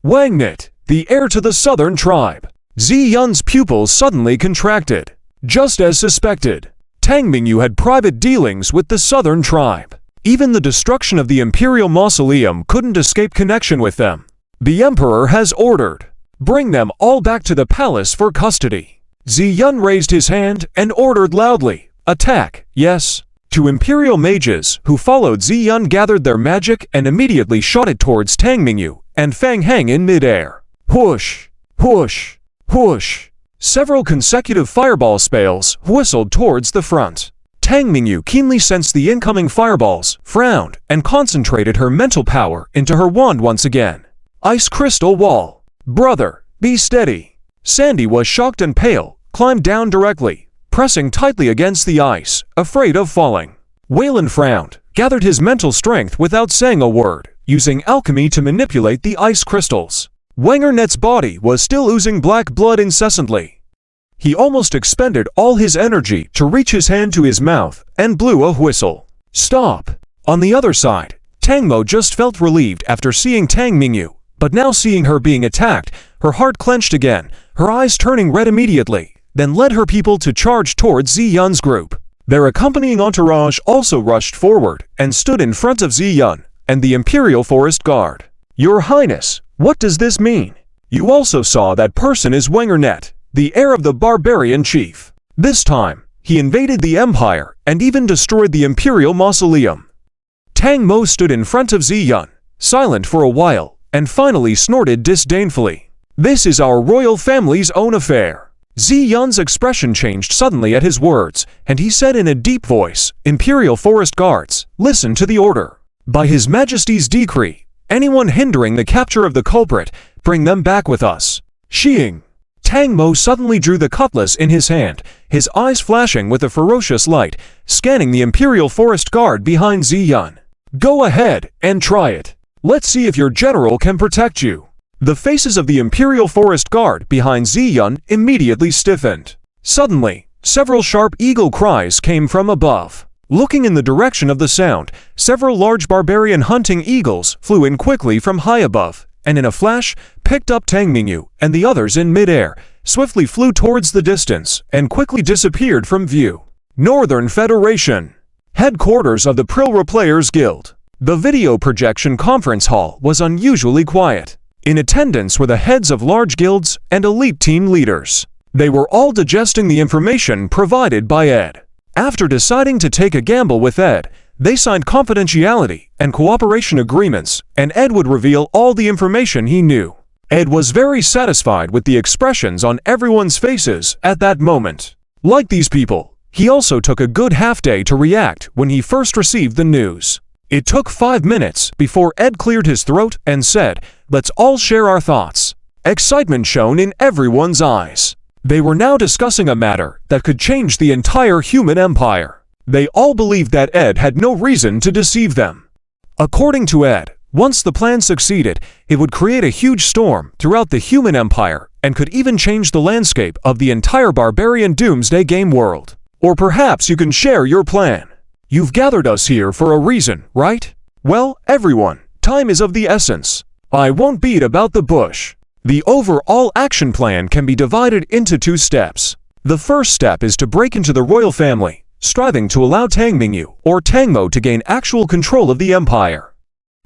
Wang Nit, the heir to the southern tribe. Ziyun's pupils suddenly contracted. Just as suspected, Tang Mingyu had private dealings with the southern tribe. Even the destruction of the Imperial Mausoleum couldn't escape connection with them. The Emperor has ordered. Bring them all back to the palace for custody. Ziyun raised his hand and ordered loudly, "Attack, yes." Two Imperial mages who followed Ziyun gathered their magic and immediately shot it towards Tang Mingyu and Fang Heng in midair. Whoosh! Whoosh! Whoosh! Several consecutive fireball spells whistled towards the front. Tang Mingyu keenly sensed the incoming fireballs, frowned, and concentrated her mental power into her wand once again. Ice crystal wall. Brother, be steady. Sandy was shocked and pale, climbed down directly, pressing tightly against the ice, afraid of falling. Wayland frowned, gathered his mental strength without saying a word, using alchemy to manipulate the ice crystals. Wangernet's body was still oozing black blood incessantly. He almost expended all his energy to reach his hand to his mouth and blew a whistle. Stop! On the other side, Tang Mo just felt relieved after seeing Tang Mingyu, but now seeing her being attacked, her heart clenched again, her eyes turning red immediately, then led her people to charge towards Ziyun's group. Their accompanying entourage also rushed forward and stood in front of Ziyun and the Imperial Forest Guard. Your Highness, what does this mean? You also saw that person is Wangernet, the heir of the barbarian chief. This time, he invaded the Empire and even destroyed the Imperial Mausoleum. Tang Mo stood in front of Ziyun, silent for a while, and finally snorted disdainfully. This is our royal family's own affair. Ziyun's expression changed suddenly at his words, and he said in a deep voice, Imperial Forest Guards, listen to the order. By His Majesty's decree, anyone hindering the capture of the culprit, bring them back with us. Xing. Tang Mo suddenly drew the cutlass in his hand, his eyes flashing with a ferocious light, scanning the Imperial Forest Guard behind Ziyun. Go ahead and try it. Let's see if your general can protect you. The faces of the Imperial Forest Guard behind Ziyun immediately stiffened. Suddenly, several sharp eagle cries came from above. Looking in the direction of the sound, several large barbarian hunting eagles flew in quickly from high above, and in a flash, picked up Tang Mingyu and the others in midair, swiftly flew towards the distance, and quickly disappeared from view. Northern Federation. Headquarters of the Prilra Players Guild. The video projection conference hall was unusually quiet. In attendance were the heads of large guilds and elite team leaders. They were all digesting the information provided by Ed. After deciding to take a gamble with Ed, they signed confidentiality and cooperation agreements, and Ed would reveal all the information he knew. Ed was very satisfied with the expressions on everyone's faces at that moment. Like these people, he also took a good half-day to react when he first received the news. It took 5 minutes before Ed cleared his throat and said, "Let's all share our thoughts." Excitement shone in everyone's eyes. They were now discussing a matter that could change the entire human empire. They all believed that Ed had no reason to deceive them. According to Ed, once the plan succeeded, it would create a huge storm throughout the human empire and could even change the landscape of the entire barbarian doomsday game world. Or perhaps you can share your plan. You've gathered us here for a reason, right? Well, everyone, time is of the essence. I won't beat about the bush. The overall action plan can be divided into 2 steps. The first step is to break into the royal family, striving to allow Tang Mingyu or Tang Mo to gain actual control of the empire.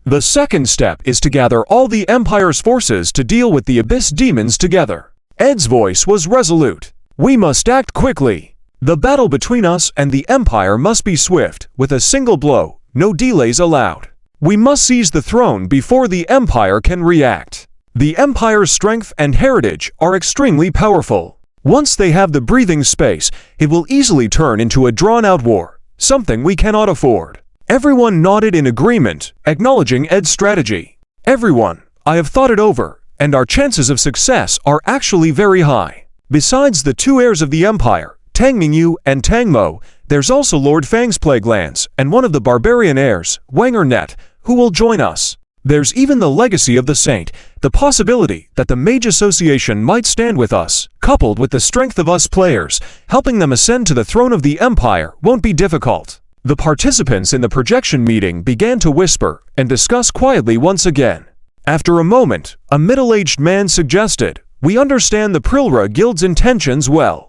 The second step is to gather all the empire's forces to deal with the abyss demons together. Ed's voice was resolute. We must act quickly. The battle between us and the empire must be swift, with a single blow, no delays allowed. We must seize the throne before the empire can react. The empire's strength and heritage are extremely powerful. Once they have the breathing space, it will easily turn into a drawn-out war, something we cannot afford. Everyone nodded in agreement, acknowledging Ed's strategy. Everyone, I have thought it over, and our chances of success are actually very high. Besides the 2 heirs of the empire, Tang Mingyu and Tang Mo, there's also Lord Fang's Plaguelands and one of the barbarian heirs, Wangernet, who will join us. There's even the legacy of the saint, the possibility that the Mage Association might stand with us, coupled with the strength of us players, helping them ascend to the throne of the empire won't be difficult. The participants in the projection meeting began to whisper and discuss quietly once again. After a moment, a middle-aged man suggested, "We understand the Prilra Guild's intentions well.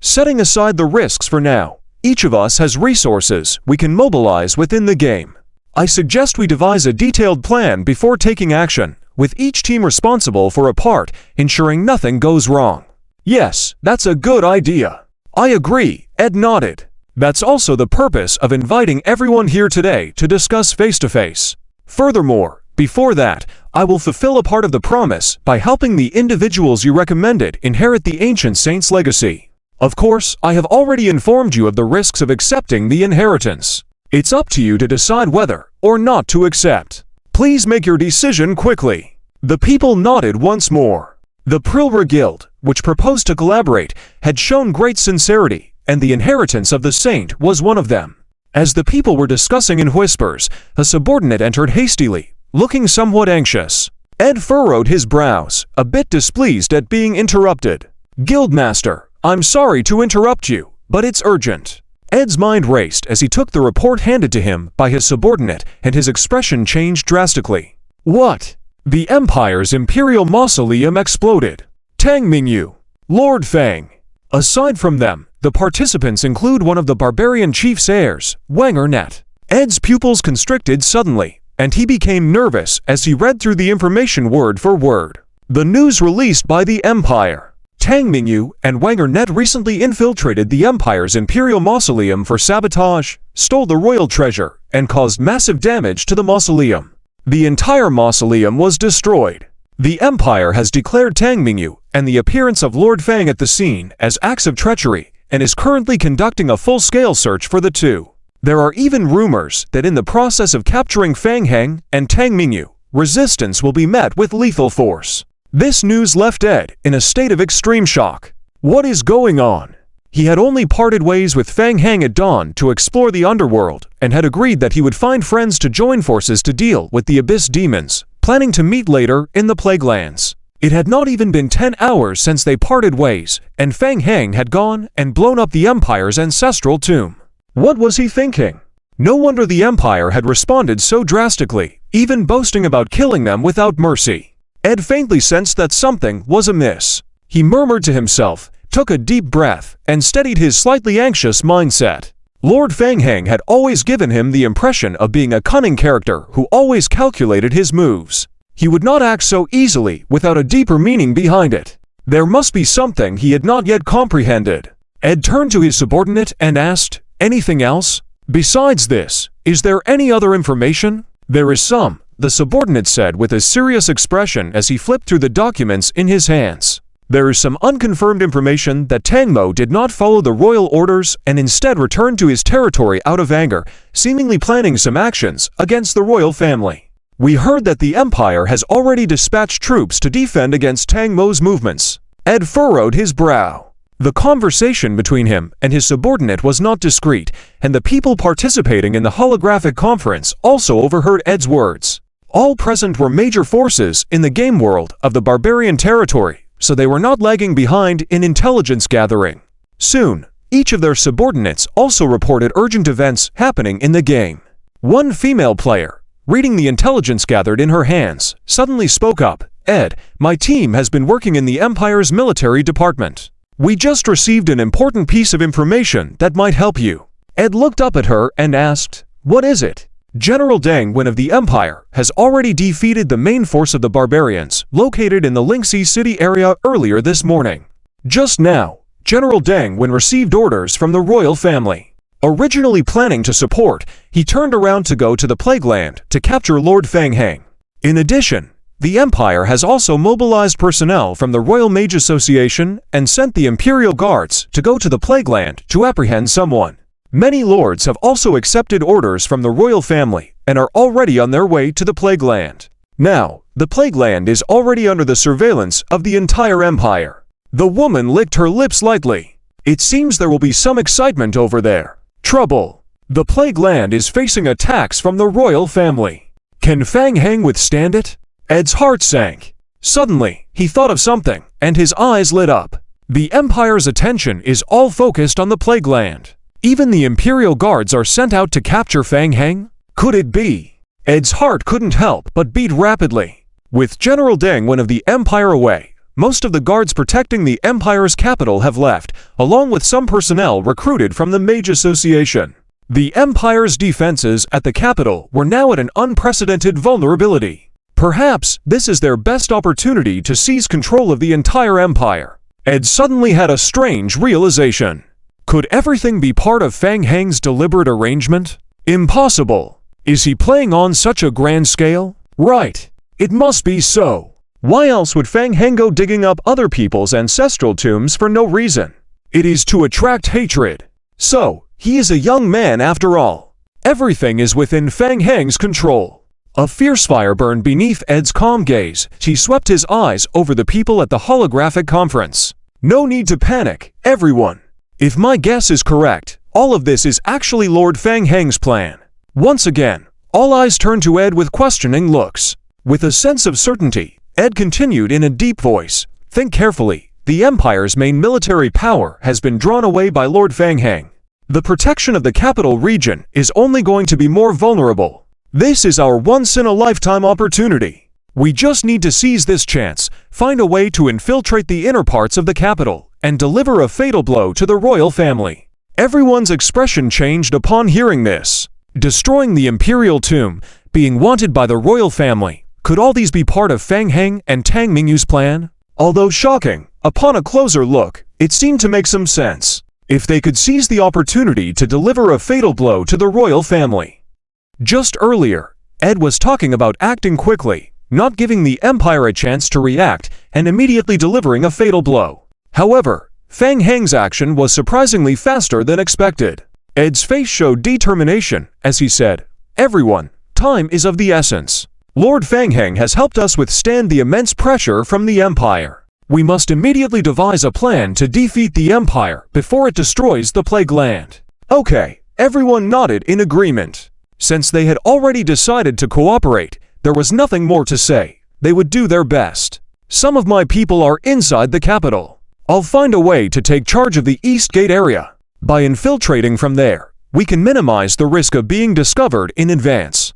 Setting aside the risks for now, each of us has resources we can mobilize within the game. I suggest we devise a detailed plan before taking action, with each team responsible for a part, ensuring nothing goes wrong." Yes, that's a good idea. I agree, Ed nodded. That's also the purpose of inviting everyone here today to discuss face-to-face. Furthermore, before that, I will fulfill a part of the promise by helping the individuals you recommended inherit the ancient saint's legacy. Of course, I have already informed you of the risks of accepting the inheritance. It's up to you to decide whether or not to accept. Please make your decision quickly. The people nodded once more. The Prilra Guild, which proposed to collaborate, had shown great sincerity and the inheritance of the saint was one of them. As the people were discussing in whispers, a subordinate entered hastily, looking somewhat anxious. Ed furrowed his brows, a bit displeased at being interrupted. "Guildmaster, I'm sorry to interrupt you, but it's urgent." Ed's mind raced as he took the report handed to him by his subordinate, and his expression changed drastically. "What?" "The Empire's Imperial Mausoleum exploded. Tang Mingyu, Lord Fang." Aside from them, the participants include one of the barbarian chief's heirs, Wenger Net. Ed's pupils constricted suddenly, and he became nervous as he read through the information word for word. The news released by the Empire. Tang Mingyu and Wenger Net recently infiltrated the Empire's Imperial Mausoleum for sabotage, stole the royal treasure, and caused massive damage to the mausoleum. The entire mausoleum was destroyed. The Empire has declared Tang Mingyu and the appearance of Lord Fang at the scene as acts of treachery and is currently conducting a full-scale search for the two. There are even rumors that in the process of capturing Fang Heng and Tang Mingyu, resistance will be met with lethal force. This news left Ed in a state of extreme shock. What is going on? He had only parted ways with Fang Heng at dawn to explore the underworld and had agreed that he would find friends to join forces to deal with the Abyss demons, planning to meet later in the Plaguelands. It had not even been 10 hours since they parted ways, and Fang Heng had gone and blown up the Empire's ancestral tomb. What was he thinking? No wonder the Empire had responded so drastically, even boasting about killing them without mercy. Ed faintly sensed that something was amiss. He murmured to himself, took a deep breath, and steadied his slightly anxious mindset. Lord Fang Heng had always given him the impression of being a cunning character who always calculated his moves. He would not act so easily without a deeper meaning behind it. There must be something he had not yet comprehended. Ed turned to his subordinate and asked, "Anything else? Besides this, is there any other information?" "There is some," the subordinate said with a serious expression as he flipped through the documents in his hands. "There is some unconfirmed information that Tang Mo did not follow the royal orders and instead returned to his territory out of anger, seemingly planning some actions against the royal family. We heard that the Empire has already dispatched troops to defend against Tang Mo's movements." Ed furrowed his brow. The conversation between him and his subordinate was not discreet, and the people participating in the holographic conference also overheard Ed's words. All present were major forces in the game world of the barbarian territory, so they were not lagging behind in intelligence gathering. Soon, each of their subordinates also reported urgent events happening in the game. One female player, reading the intelligence gathered in her hands, suddenly spoke up, "Ed, my team has been working in the Empire's military department. We just received an important piece of information that might help you." Ed looked up at her and asked, "What is it?" General Deng Wen of the Empire has already defeated the main force of the barbarians located in the Lingxi city area earlier this morning. Just now, General Deng Wen received orders from the royal family. Originally planning to support, he turned around to go to the Plagueland to capture Lord Fang Heng. In addition, the Empire has also mobilized personnel from the Royal Mage Association and sent the Imperial Guards to go to the Plagueland to apprehend someone. Many lords have also accepted orders from the royal family and are already on their way to the Plagueland. Now, the Plagueland is already under the surveillance of the entire empire. The woman licked her lips lightly. It seems there will be some excitement over there. Trouble. The Plagueland is facing attacks from the royal family. Can Fang Heng withstand it? Ed's heart sank. Suddenly, he thought of something, and his eyes lit up. The Empire's attention is all focused on the Plagueland. Even the Imperial Guards are sent out to capture Fang Heng? Could it be? Ed's heart couldn't help but beat rapidly. With General Deng Wen of the Empire away, most of the guards protecting the Empire's capital have left, along with some personnel recruited from the Mage Association. The Empire's defenses at the capital were now at an unprecedented vulnerability. Perhaps this is their best opportunity to seize control of the entire empire. Ed suddenly had a strange realization. Could everything be part of Fang Heng's deliberate arrangement? Impossible. Is he playing on such a grand scale? Right. It must be so. Why else would Fang Heng go digging up other people's ancestral tombs for no reason? It is to attract hatred. So, he is a young man after all. Everything is within Fang Heng's control. A fierce fire burned beneath Ed's calm gaze. He swept his eyes over the people at the holographic conference. No need to panic, everyone. If my guess is correct, all of this is actually Lord Fang Heng's plan. Once again, all eyes turned to Ed with questioning looks. With a sense of certainty, Ed continued in a deep voice, "Think carefully. The Empire's main military power has been drawn away by Lord Fang Heng. The protection of the capital region is only going to be more vulnerable. This is our once-in-a-lifetime opportunity. We just need to seize this chance, find a way to infiltrate the inner parts of the capital, and deliver a fatal blow to the royal family." Everyone's expression changed upon hearing this. Destroying the imperial tomb, being wanted by the royal family, could all these be part of Fang Heng and Tang Mingyu's plan? Although shocking, upon a closer look, it seemed to make some sense. If they could seize the opportunity to deliver a fatal blow to the royal family. Just earlier, Ed was talking about acting quickly, not giving the Empire a chance to react, and immediately delivering a fatal blow. However, Fang Heng's action was surprisingly faster than expected. Ed's face showed determination as he said, "Everyone, time is of the essence. Lord Fang Heng has helped us withstand the immense pressure from the Empire. We must immediately devise a plan to defeat the Empire before it destroys the Plague Land." Okay, everyone nodded in agreement. Since they had already decided to cooperate, there was nothing more to say. They would do their best. "Some of my people are inside the capital. I'll find a way to take charge of the East Gate area. By infiltrating from there, we can minimize the risk of being discovered in advance."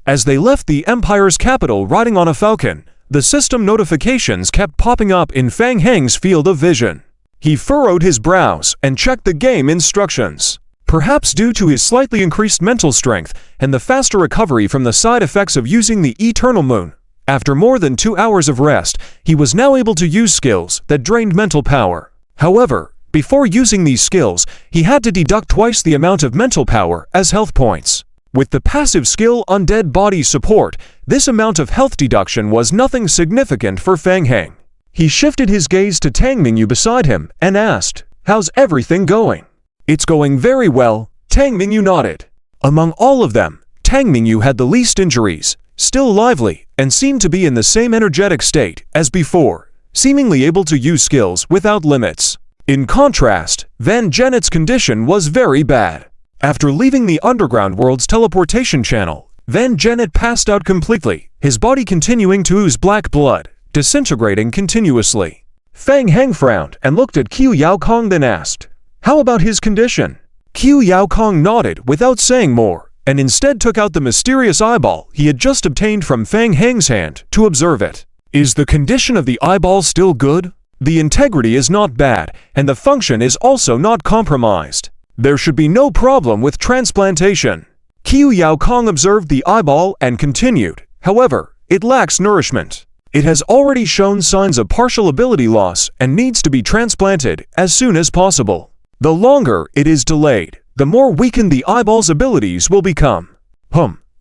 As they left the Empire's capital riding on a falcon, the system notifications kept popping up in Fang Heng's field of vision. He furrowed his brows and checked the game instructions. Perhaps due to his slightly increased mental strength and the faster recovery from the side effects of using the Eternal Moon, after more than 2 hours of rest, he was now able to use skills that drained mental power. However, before using these skills, he had to deduct twice the amount of mental power as health points. With the passive skill Undead Body Support, this amount of health deduction was nothing significant for Fang Heng. He shifted his gaze to Tang Mingyu beside him and asked, "How's everything going?" "It's going very well," Tang Mingyu nodded. Among all of them, Tang Mingyu had the least injuries, still lively, and seemed to be in the same energetic state as before, seemingly able to use skills without limits. In contrast, Van Genet's condition was very bad. After leaving the underground world's teleportation channel, Van Genet passed out completely, his body continuing to ooze black blood, disintegrating continuously. Fang Heng frowned and looked at Qiu Yaokong then asked, "How about his condition?" Qiu Yaokong nodded without saying more, and instead took out the mysterious eyeball he had just obtained from Fang Heng's hand to observe it. "Is the condition of the eyeball still good? The integrity is not bad, and the function is also not compromised. There should be no problem with transplantation." Qiu Yaokong observed the eyeball and continued, "However, it lacks nourishment. It has already shown signs of partial ability loss and needs to be transplanted as soon as possible. The longer it is delayed, the more weakened the eyeball's abilities will become.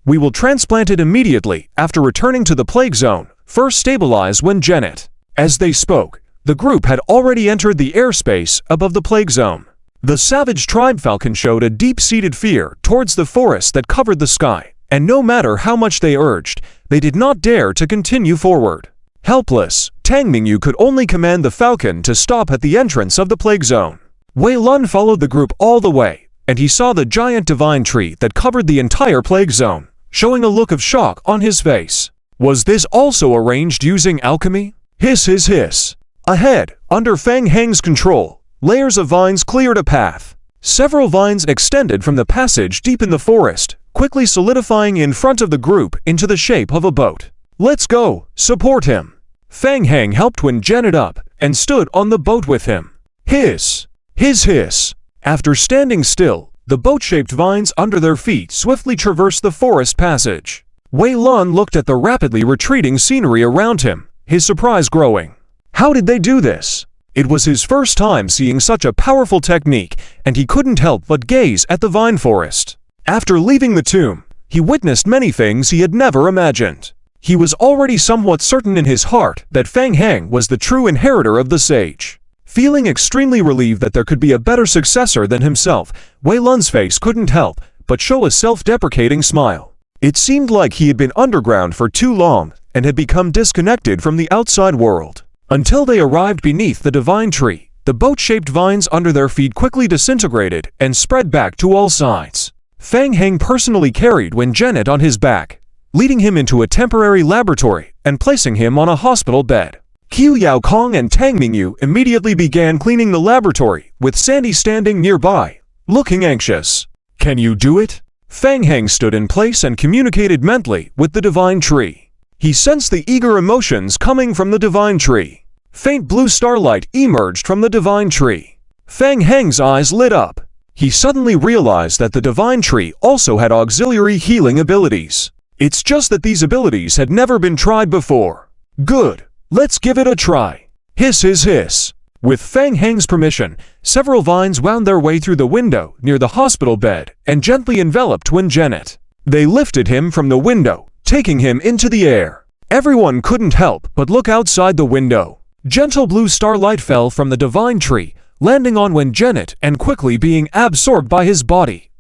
We will transplant it immediately after returning to the Plague Zone. First stabilize when Genet." As they spoke, the group had already entered the airspace above the Plague Zone. The savage tribe falcon showed a deep-seated fear towards the forest that covered the sky, and no matter how much they urged, they did not dare to continue forward. Helpless, Tang Mingyu could only command the falcon to stop at the entrance of the Plague Zone. Wei Lun followed the group all the way, and he saw the giant divine tree that covered the entire Plague Zone, showing a look of shock on his face. Was this also arranged using alchemy? Hiss hiss hiss. Ahead, under Fang Heng's control, layers of vines cleared a path. Several vines extended from the passage deep in the forest, quickly solidifying in front of the group into the shape of a boat. "Let's go, support him." Fang Heng helped Wen Genet up and stood on the boat with him. Hiss! Hiss hiss! After standing still, the boat-shaped vines under their feet swiftly traversed the forest passage. Wei Lun looked at the rapidly retreating scenery around him, his surprise growing. How did they do this? It was his first time seeing such a powerful technique, and he couldn't help but gaze at the vine forest. After leaving the tomb, he witnessed many things he had never imagined. He was already somewhat certain in his heart that Fang Heng was the true inheritor of the sage. Feeling extremely relieved that there could be a better successor than himself, Wei Lun's face couldn't help but show a self-deprecating smile. It seemed like he had been underground for too long and had become disconnected from the outside world. Until they arrived beneath the divine tree, the boat-shaped vines under their feet quickly disintegrated and spread back to all sides. Fang Heng personally carried Wen Zhenet on his back, leading him into a temporary laboratory and placing him on a hospital bed. Qiu Yaokong and Tang Mingyu immediately began cleaning the laboratory, with Sandy standing nearby, looking anxious. "Can you do it?" Fang Heng stood in place and communicated mentally with the divine tree. He sensed the eager emotions coming from the divine tree. Faint blue starlight emerged from the divine tree. Fang Heng's eyes lit up. He suddenly realized that the divine tree also had auxiliary healing abilities. It's just that these abilities had never been tried before. "Good. Let's give it a try." Hiss, hiss, hiss. With Fang Heng's permission, several vines wound their way through the window near the hospital bed and gently enveloped Wen Zhenet. They lifted him from the window, taking him into the air. Everyone couldn't help but look outside the window. Gentle blue starlight fell from the divine tree, landing on Wen Zhenet and quickly being absorbed by his body.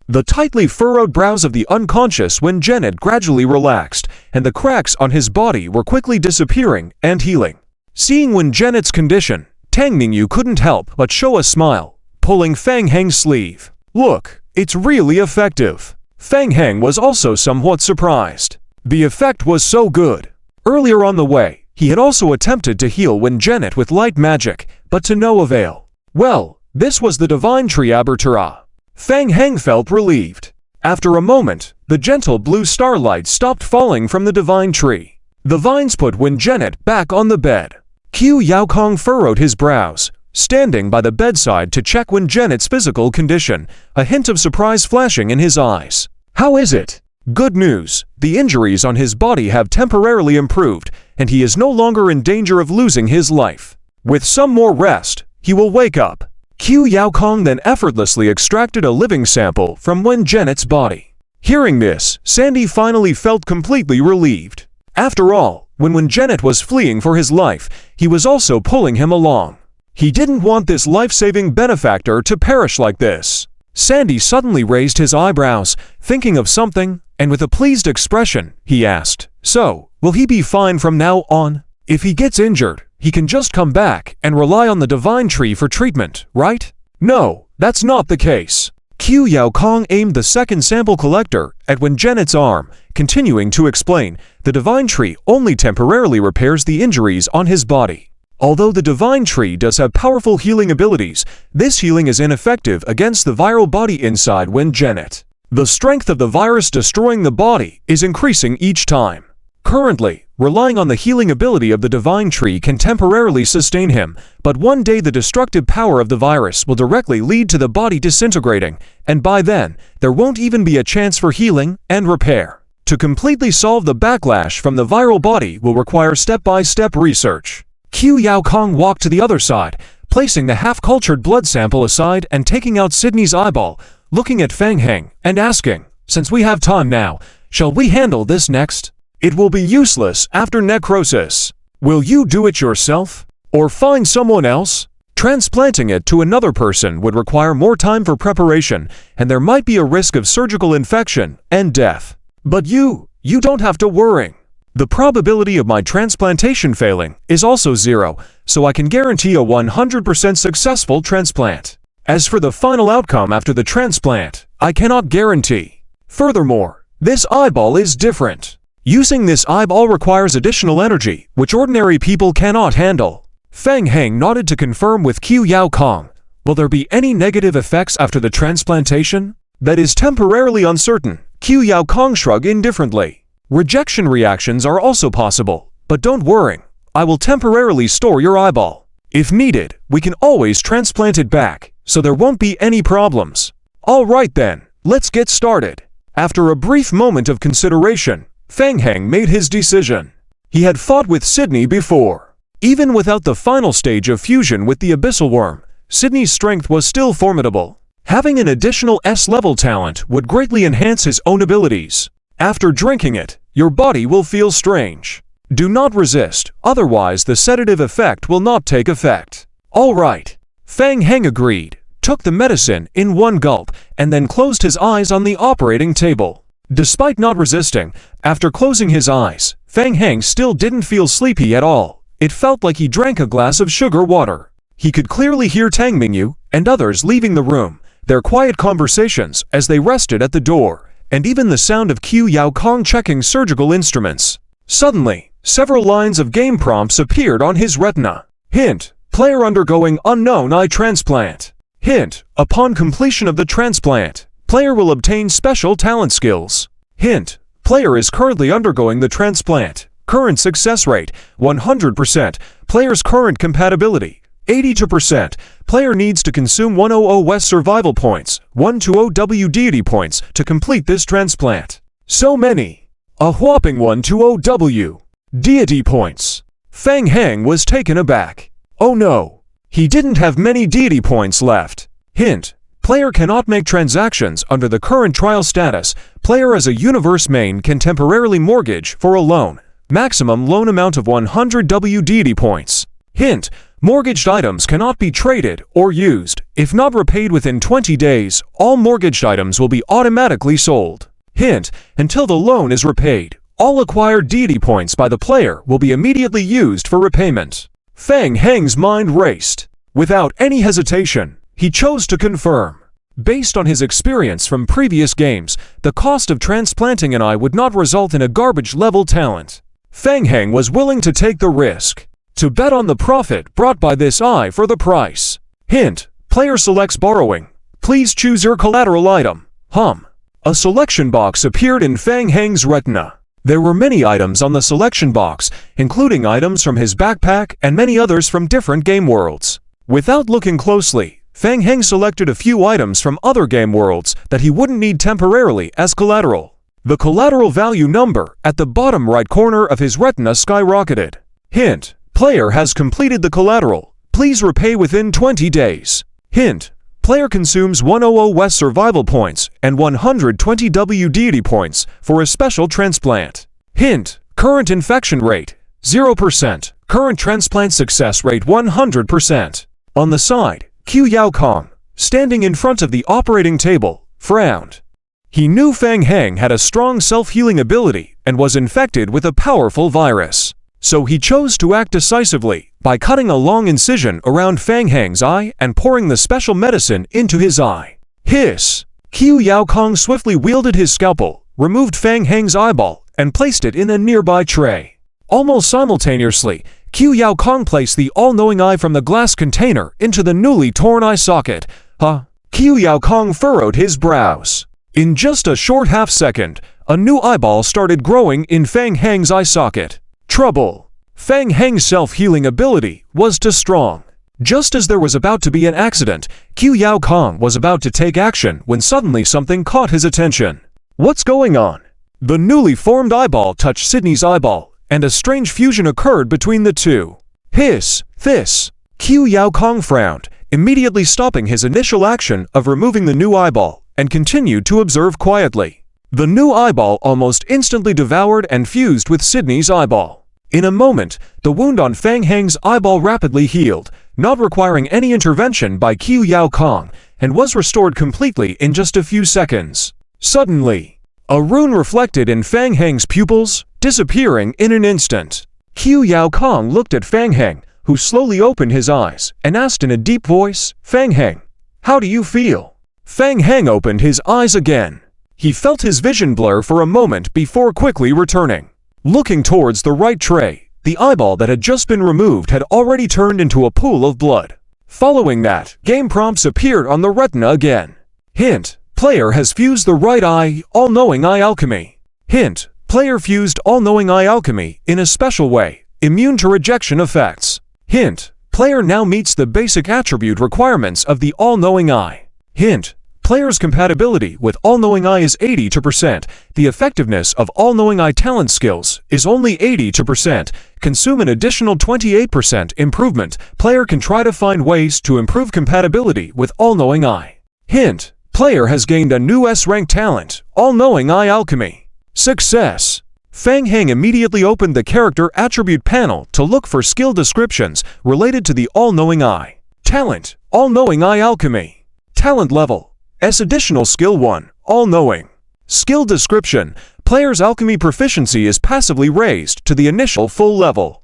The tightly furrowed brows of the unconscious Wen Zhenet gradually relaxed, and the cracks on his body were quickly disappearing and healing. Seeing Wen Zhenet's condition, Tang Mingyu couldn't help but show a smile, pulling Fang Heng's sleeve. "Look, it's really effective." Fang Heng was also somewhat surprised. The effect was so good. Earlier on the way, he had also attempted to heal Wen Zhenet with light magic, but to no avail. Well, this was the divine tree Abertura. Fang Heng felt relieved. After a moment, the gentle blue starlight stopped falling from the divine tree. The vines put Wen Zhenet back on the bed. Qiu Yaokong furrowed his brows, standing by the bedside to check Wen Zhenet's physical condition, a hint of surprise flashing in his eyes. "How is it?" "Good news. The injuries on his body have temporarily improved, and he is no longer in danger of losing his life. With some more rest, he will wake up." Qiu Yaokong then effortlessly extracted a living sample from Wen Zhenet's body. Hearing this, Sandy finally felt completely relieved. After all, when Wen Zhenet was fleeing for his life, he was also pulling him along. He didn't want this life-saving benefactor to perish like this. Sandy suddenly raised his eyebrows, thinking of something, and with a pleased expression, he asked, "So, will he be fine from now on? If he gets injured, he can just come back and rely on the divine tree for treatment, right?" "No, that's not the case." Qiu Yaokong aimed the second sample collector at Wen Zhenet's arm, continuing to explain, "The divine tree only temporarily repairs the injuries on his body. Although the divine tree does have powerful healing abilities, this healing is ineffective against the viral body inside Wen Zhenet. The strength of the virus destroying the body is increasing each time. Currently, relying on the healing ability of the divine tree can temporarily sustain him, but one day the destructive power of the virus will directly lead to the body disintegrating, and by then, there won't even be a chance for healing and repair. To completely solve the backlash from the viral body will require step-by-step research." Qiu Yaokong walked to the other side, placing the half-cultured blood sample aside and taking out Sydney's eyeball, looking at Fang Heng and asking, "Since we have time now, shall we handle this next? It will be useless after necrosis. Will you do it yourself? Or find someone else? Transplanting it to another person would require more time for preparation, and there might be a risk of surgical infection and death. But you don't have to worry. The probability of my transplantation failing is also 0, so I can guarantee a 100% successful transplant. As for the final outcome after the transplant, I cannot guarantee. Furthermore, this eyeball is different. Using this eyeball requires additional energy, which ordinary people cannot handle." Fang Heng nodded to confirm with Qiu Yaokong. "Will there be any negative effects after the transplantation?" "That is temporarily uncertain," Qiu Yaokong shrugged indifferently. "Rejection reactions are also possible, but don't worry. I will temporarily store your eyeball. If needed, we can always transplant it back, so there won't be any problems." "All right then, let's get started." After a brief moment of consideration, Fang Heng made his decision. He had fought with Sydney before. Even without the final stage of fusion with the Abyssal Worm, Sydney's strength was still formidable. Having an additional S-level talent would greatly enhance his own abilities. After drinking it, your body will feel strange. Do not resist, otherwise the sedative effect will not take effect. "All right." Fang Heng agreed, took the medicine in one gulp, and then closed his eyes on the operating table. Despite not resisting, after closing his eyes, Fang Heng still didn't feel sleepy at all. It felt like he drank a glass of sugar water. He could clearly hear Tang Mingyu and others leaving the room, their quiet conversations as they rested at the door, and even the sound of Qiu Yaokong checking surgical instruments. Suddenly, several lines of game prompts appeared on his retina. Hint: player undergoing unknown eye transplant. Hint: upon completion of the transplant, player will obtain special talent skills. Hint: player is currently undergoing the transplant. Current success rate, 100%. Player's current compatibility, 82%. Player needs to consume 100 West survival points, 120 deity points to complete this transplant. So many. A whopping 120 deity points. Fang Heng was taken aback. Oh no. He didn't have many deity points left. Hint: player cannot make transactions under the current trial status. Player as a universe main can temporarily mortgage for a loan. Maximum loan amount of 100 deity points. Hint: mortgaged items cannot be traded or used. If not repaid within 20 days, all mortgaged items will be automatically sold. Hint: until the loan is repaid, all acquired deity points by the player will be immediately used for repayment. Fang Heng's mind raced. Without any hesitation, he chose to confirm. Based on his experience from previous games, the cost of transplanting an eye would not result in a garbage-level talent. Fang Heng was willing to take the risk, to bet on the profit brought by this eye for the price. Hint: player selects borrowing. Please choose your collateral item. A selection box appeared in Fang Heng's retina. There were many items on the selection box, including items from his backpack and many others from different game worlds. Without looking closely, Fang Heng selected a few items from other game worlds that he wouldn't need temporarily as collateral. The collateral value number at the bottom right corner of his retina skyrocketed. Hint: player has completed the collateral. Please repay within 20 days. Hint: player consumes 100 West survival points and 120 W deity points for a special transplant. Hint: current infection rate, 0%. Current transplant success rate, 100%. On the side, Qiu Yaokong, standing in front of the operating table, frowned. He knew Fang Heng had a strong self-healing ability and was infected with a powerful virus. So he chose to act decisively by cutting a long incision around Fang Heng's eye and pouring the special medicine into his eye. Hiss! Qiu Yaokong swiftly wielded his scalpel, removed Fang Heng's eyeball, and placed it in a nearby tray. Almost simultaneously, Qiu Yaokong placed the all-knowing eye from the glass container into the newly torn eye socket. Qiu Yaokong furrowed his brows. In just a short half-second, a new eyeball started growing in Fang Heng's eye socket. Trouble. Fang Heng's self-healing ability was too strong. Just as there was about to be an accident, Qiu Yaokong was about to take action when suddenly something caught his attention. What's going on? The newly formed eyeball touched Sydney's eyeball, and a strange fusion occurred between the two. Hiss! This! Qiu Yaokong frowned, immediately stopping his initial action of removing the new eyeball, and continued to observe quietly. The new eyeball almost instantly devoured and fused with Sydney's eyeball. In a moment, the wound on Fang Heng's eyeball rapidly healed, not requiring any intervention by Qiu Yaokong, and was restored completely in just a few seconds. Suddenly, a rune reflected in Fang Heng's pupils, disappearing in an instant. Qiu Yaokong looked at Fang Heng, who slowly opened his eyes, and asked in a deep voice, "Fang Heng, how do you feel?" Fang Heng opened his eyes again. He felt his vision blur for a moment before quickly returning. Looking towards the right tray, the eyeball that had just been removed had already turned into a pool of blood. Following that, game prompts appeared on the retina again. Hint: player has fused the right eye, all-knowing eye alchemy. Hint: player fused all-knowing eye alchemy in a special way, immune to rejection effects. Hint: player now meets the basic attribute requirements of the all-knowing eye. Hint: player's compatibility with all-knowing eye is 82%. The effectiveness of all-knowing eye talent skills is only 82%. Consume an additional 28% improvement. Player can try to find ways to improve compatibility with all-knowing eye. Hint: player has gained a new S-rank talent, all-knowing eye alchemy. Success! Fang Heng immediately opened the character attribute panel to look for skill descriptions related to the all-knowing eye. Talent: all-knowing eye alchemy. Talent level: S. Additional skill 1, all-knowing. Skill description: player's alchemy proficiency is passively raised to the initial full level.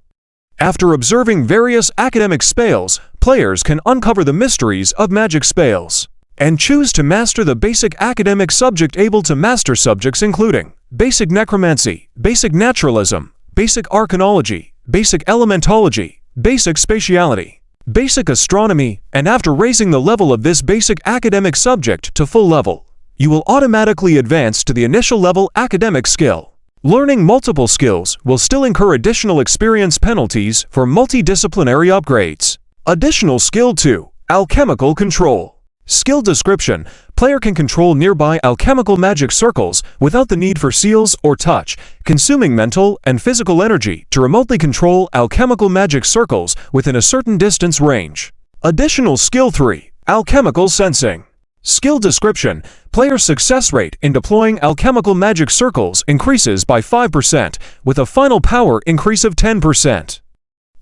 After observing various academic spells, players can uncover the mysteries of magic spells and choose to master the basic academic subject, able to master subjects including basic necromancy, basic naturalism, basic arcanology, basic elementology, basic spatiality, basic astronomy, and after raising the level of this basic academic subject to full level, you will automatically advance to the initial level academic skill. Learning multiple skills will still incur additional experience penalties for multidisciplinary upgrades. Additional Skill 2. Alchemical Control. Skill description: player can control nearby alchemical magic circles without the need for seals or touch, consuming mental and physical energy to remotely control alchemical magic circles within a certain distance range. Additional Skill 3. Alchemical Sensing. Skill description: player success rate in deploying alchemical magic circles increases by 5%, with a final power increase of 10%.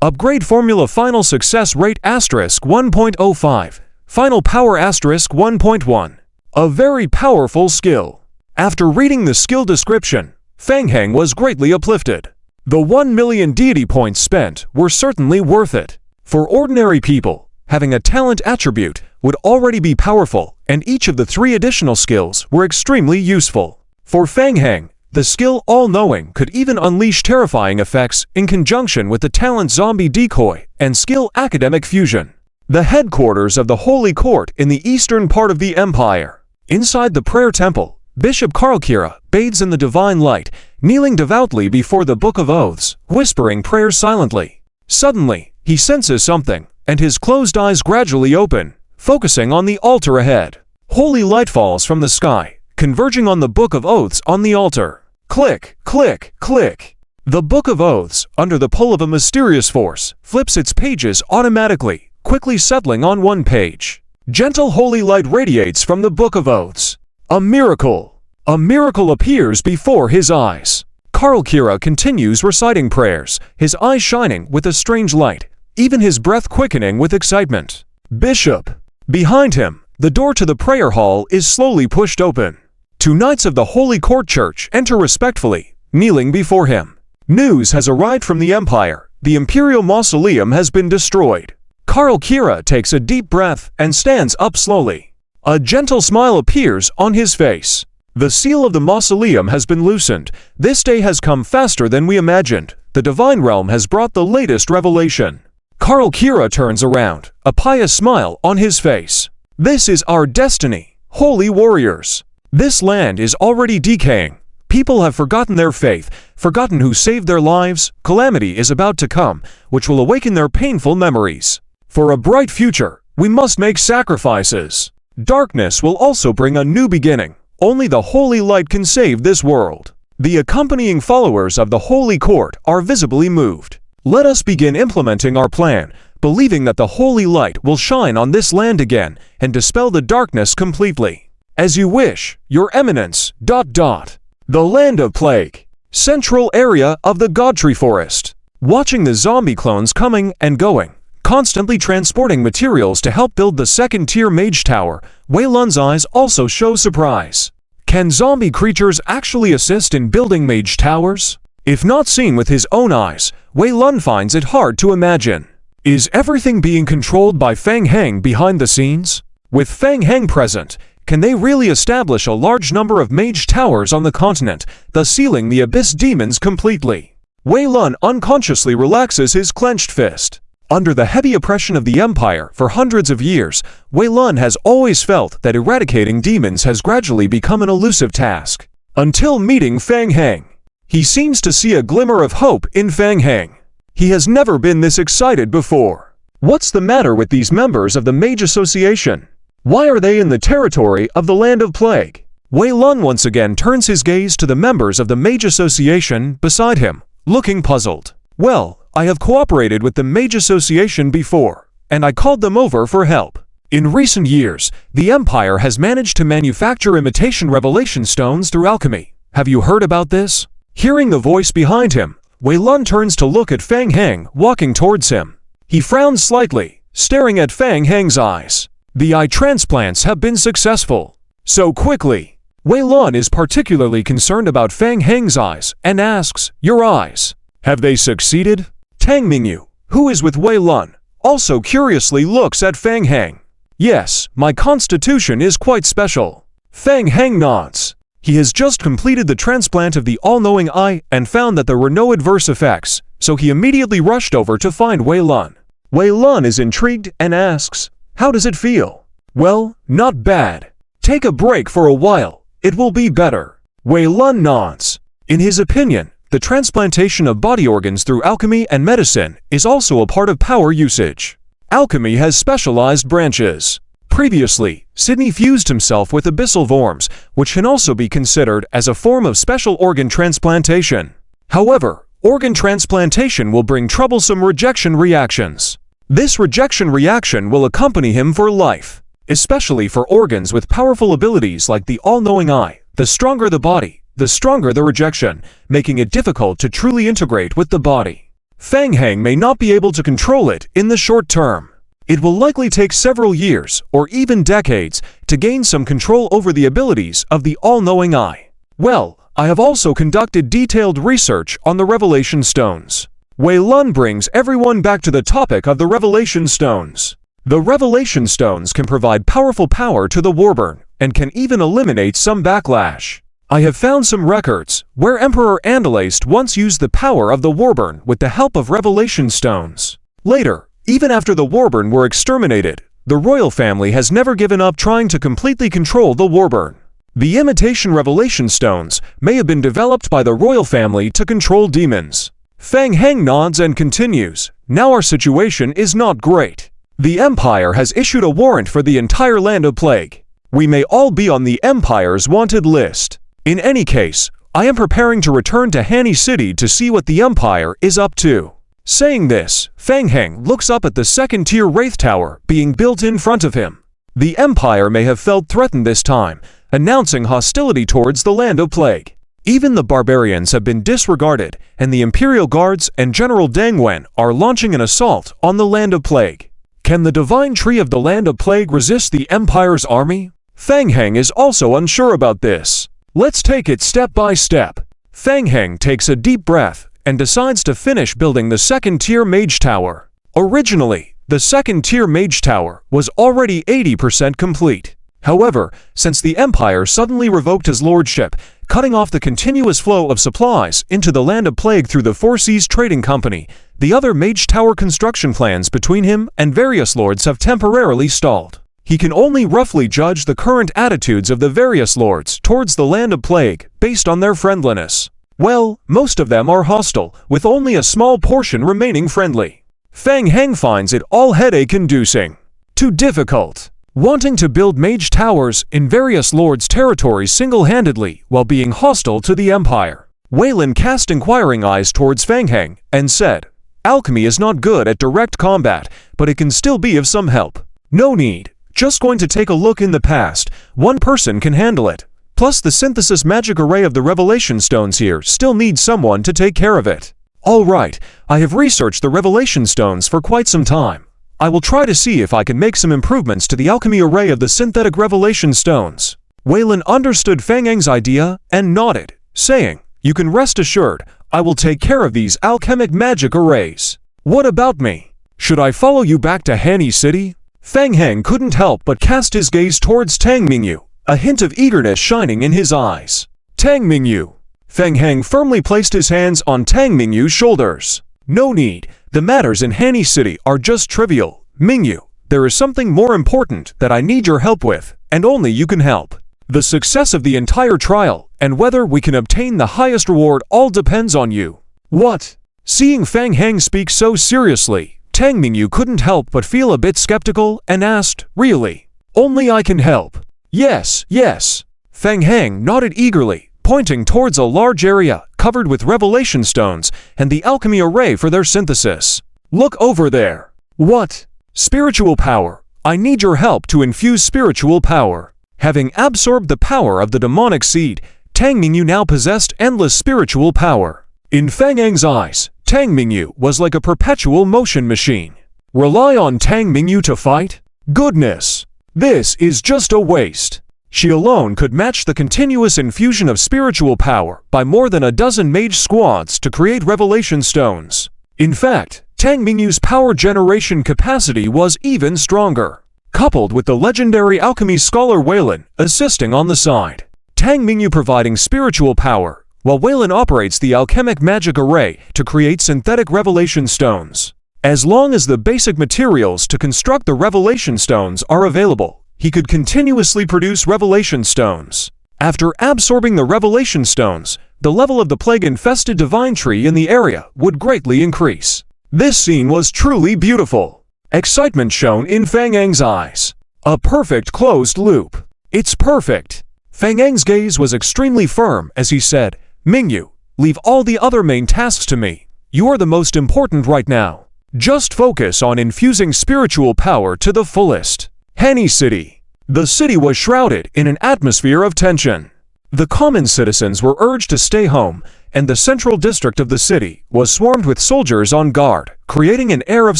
Upgrade formula: final success rate * 1.05, final power * 1.1. A very powerful skill. After reading the skill description, Feng Heng was greatly uplifted. The 1 million deity points spent were certainly worth it. For ordinary people, having a talent attribute would already be powerful, and each of the 3 additional skills were extremely useful. For Feng Heng, the skill All-Knowing could even unleash terrifying effects in conjunction with the talent Zombie Decoy and skill Academic Fusion. The headquarters of the Holy Court in the eastern part of the Empire. Inside the prayer temple, Bishop Karlkira bathes in the divine light, kneeling devoutly before the Book of Oaths, whispering prayers silently. Suddenly, he senses something, and his closed eyes gradually open, focusing on the altar ahead. Holy light falls from the sky, converging on the Book of Oaths on the altar. Click, click, click. The Book of Oaths, under the pull of a mysterious force, flips its pages automatically, quickly settling on one page. Gentle holy light radiates from the Book of Oaths. A miracle! A miracle appears before his eyes. Karlkira continues reciting prayers, his eyes shining with a strange light, even his breath quickening with excitement. Bishop! Behind him, the door to the prayer hall is slowly pushed open. 2 knights of the Holy Court Church enter respectfully, kneeling before him. News has arrived from the Empire. The Imperial Mausoleum has been destroyed. Karlkira takes a deep breath and stands up slowly. A gentle smile appears on his face. The seal of the mausoleum has been loosened. This day has come faster than we imagined. The Divine Realm has brought the latest revelation. Karlkira turns around, a pious smile on his face. This is our destiny, holy warriors. This land is already decaying. People have forgotten their faith, forgotten who saved their lives. Calamity is about to come, which will awaken their painful memories. For a bright future, we must make sacrifices. Darkness will also bring a new beginning. Only the holy light can save this world. The accompanying followers of the Holy Court are visibly moved. Let us begin implementing our plan, believing that the holy light will shine on this land again and dispel the darkness completely. As you wish, Your Eminence. The Land of Plague. Central area of the Godtree Forest. Watching the zombie clones coming and going, constantly transporting materials to help build the second-tier mage tower, Wei Lun's eyes also show surprise. Can zombie creatures actually assist in building mage towers? If not seen with his own eyes, Wei Lun finds it hard to imagine. Is everything being controlled by Feng Heng behind the scenes? With Feng Heng present, can they really establish a large number of mage towers on the continent, thus sealing the abyss demons completely? Wei Lun unconsciously relaxes his clenched fist. Under the heavy oppression of the Empire for hundreds of years, Wei Lun has always felt that eradicating demons has gradually become an elusive task. Until meeting Feng Heng. He seems to see a glimmer of hope in Feng Heng. He has never been this excited before. What's the matter with these members of the Mage Association? Why are they in the territory of the Land of Plague? Wei Lun once again turns his gaze to the members of the Mage Association beside him, looking puzzled. Well, I have cooperated with the Mage Association before, and I called them over for help. In recent years, the Empire has managed to manufacture imitation revelation stones through alchemy. Have you heard about this? Hearing the voice behind him, Wei Lun turns to look at Feng Heng walking towards him. He frowns slightly, staring at Feng Heng's eyes. The eye transplants have been successful. So quickly. Wei Lun is particularly concerned about Feng Heng's eyes and asks, "Your eyes, have they succeeded?" Tang Mingyu, who is with Wei Lun, also curiously looks at Fang Heng. Yes, my constitution is quite special. Fang Heng nods. He has just completed the transplant of the all-knowing eye and found that there were no adverse effects, so he immediately rushed over to find Wei Lun. Wei Lun is intrigued and asks, "How does it feel?" "Well, not bad. Take a break for a while. It will be better." Wei Lun nods. In his opinion, the transplantation of body organs through alchemy and medicine is also a part of power usage. Alchemy has specialized branches. Previously, Sydney fused himself with abyssal worms, which can also be considered as a form of special organ transplantation. However, organ transplantation will bring troublesome rejection reactions. This rejection reaction will accompany him for life, especially for organs with powerful abilities like the all-knowing eye. The stronger the body, the stronger the rejection, making it difficult to truly integrate with the body. Fang Heng may not be able to control it in the short term. It will likely take several years, or even decades, to gain some control over the abilities of the all-knowing eye. Well, I have also conducted detailed research on the Revelation Stones. Wei Lun brings everyone back to the topic of the Revelation Stones. The Revelation Stones can provide powerful power to the Warburn, and can even eliminate some backlash. I have found some records where Emperor Andalaste once used the power of the Warburn with the help of Revelation Stones. Later, even after the Warburn were exterminated, the royal family has never given up trying to completely control the Warburn. The imitation Revelation Stones may have been developed by the royal family to control demons. Fang Heng nods and continues, "Now our situation is not great. The Empire has issued a warrant for the entire Land of Plague. We may all be on the Empire's wanted list. In any case, I am preparing to return to Hanny City to see what the Empire is up to." Saying this, Fang Heng looks up at the second-tier Wraith Tower being built in front of him. The Empire may have felt threatened this time, announcing hostility towards the Land of Plague. Even the barbarians have been disregarded, and the Imperial Guards and General Deng Wen are launching an assault on the Land of Plague. Can the Divine Tree of the Land of Plague resist the Empire's army? Fang Heng is also unsure about this. Let's take it step by step. Fang Heng takes a deep breath and decides to finish building the second-tier Mage Tower. Originally, the second-tier Mage Tower was already 80% complete. However, since the Empire suddenly revoked his lordship, cutting off the continuous flow of supplies into the Land of Plague through the Four Seas Trading Company, the other Mage Tower construction plans between him and various lords have temporarily stalled. He can only roughly judge the current attitudes of the various lords towards the Land of Plague based on their friendliness. Well, most of them are hostile, with only a small portion remaining friendly. Fang Heng finds it all headache-inducing. Too difficult. Wanting to build mage towers in various lords' territories single-handedly while being hostile to the Empire. Wei Lun cast inquiring eyes towards Fang Heng and said, "Alchemy is not good at direct combat, but it can still be of some help. No need. Just going to take a look in the past. One person can handle it. Plus the synthesis magic array of the Revelation Stones here still needs someone to take care of it. All right, I have researched the Revelation Stones for quite some time. I will try to see if I can make some improvements to the alchemy array of the synthetic Revelation Stones." Wei Lun understood Fang Heng's idea and nodded, saying, "You can rest assured, I will take care of these alchemic magic arrays. What about me? Should I follow you back to Hanny City?" Fang Heng couldn't help but cast his gaze towards Tang Mingyu, a hint of eagerness shining in his eyes. "Tang Mingyu." Fang Heng firmly placed his hands on Tang Mingyu's shoulders. "No need. The matters in Hanny City are just trivial. Mingyu, there is something more important that I need your help with, and only you can help. The success of the entire trial, and whether we can obtain the highest reward all depends on you." "What?" Seeing Fang Heng speak so seriously, Tang Mingyu couldn't help but feel a bit skeptical and asked, "Really? Only I can help?" "Yes, yes." Fang Heng nodded eagerly, pointing towards a large area covered with Revelation Stones and the alchemy array for their synthesis. "Look over there." "What?" "Spiritual power. I need your help to infuse spiritual power." Having absorbed the power of the demonic seed, Tang Mingyu now possessed endless spiritual power. In Fang Heng's eyes, Tang Mingyu was like a perpetual motion machine. Rely on Tang Mingyu to fight? Goodness! This is just a waste. She alone could match the continuous infusion of spiritual power by more than a dozen mage squads to create Revelation Stones. In fact, Tang Mingyu's power generation capacity was even stronger, coupled with the legendary alchemy scholar Weilin assisting on the side. Tang Mingyu providing spiritual power, while Weilin operates the alchemic magic array to create synthetic revelation stones. As long as the basic materials to construct the revelation stones are available, he could continuously produce revelation stones. After absorbing the revelation stones, the level of the plague-infested divine tree in the area would greatly increase. This scene was truly beautiful. Excitement shone in Fang Eng's eyes. A perfect closed loop. It's perfect. Fang Eng's gaze was extremely firm as he said, Mingyu, leave all the other main tasks to me. You are the most important right now. Just focus on infusing spiritual power to the fullest. Hanny City. The city was shrouded in an atmosphere of tension. The common citizens were urged to stay home, and the central district of the city was swarmed with soldiers on guard, creating an air of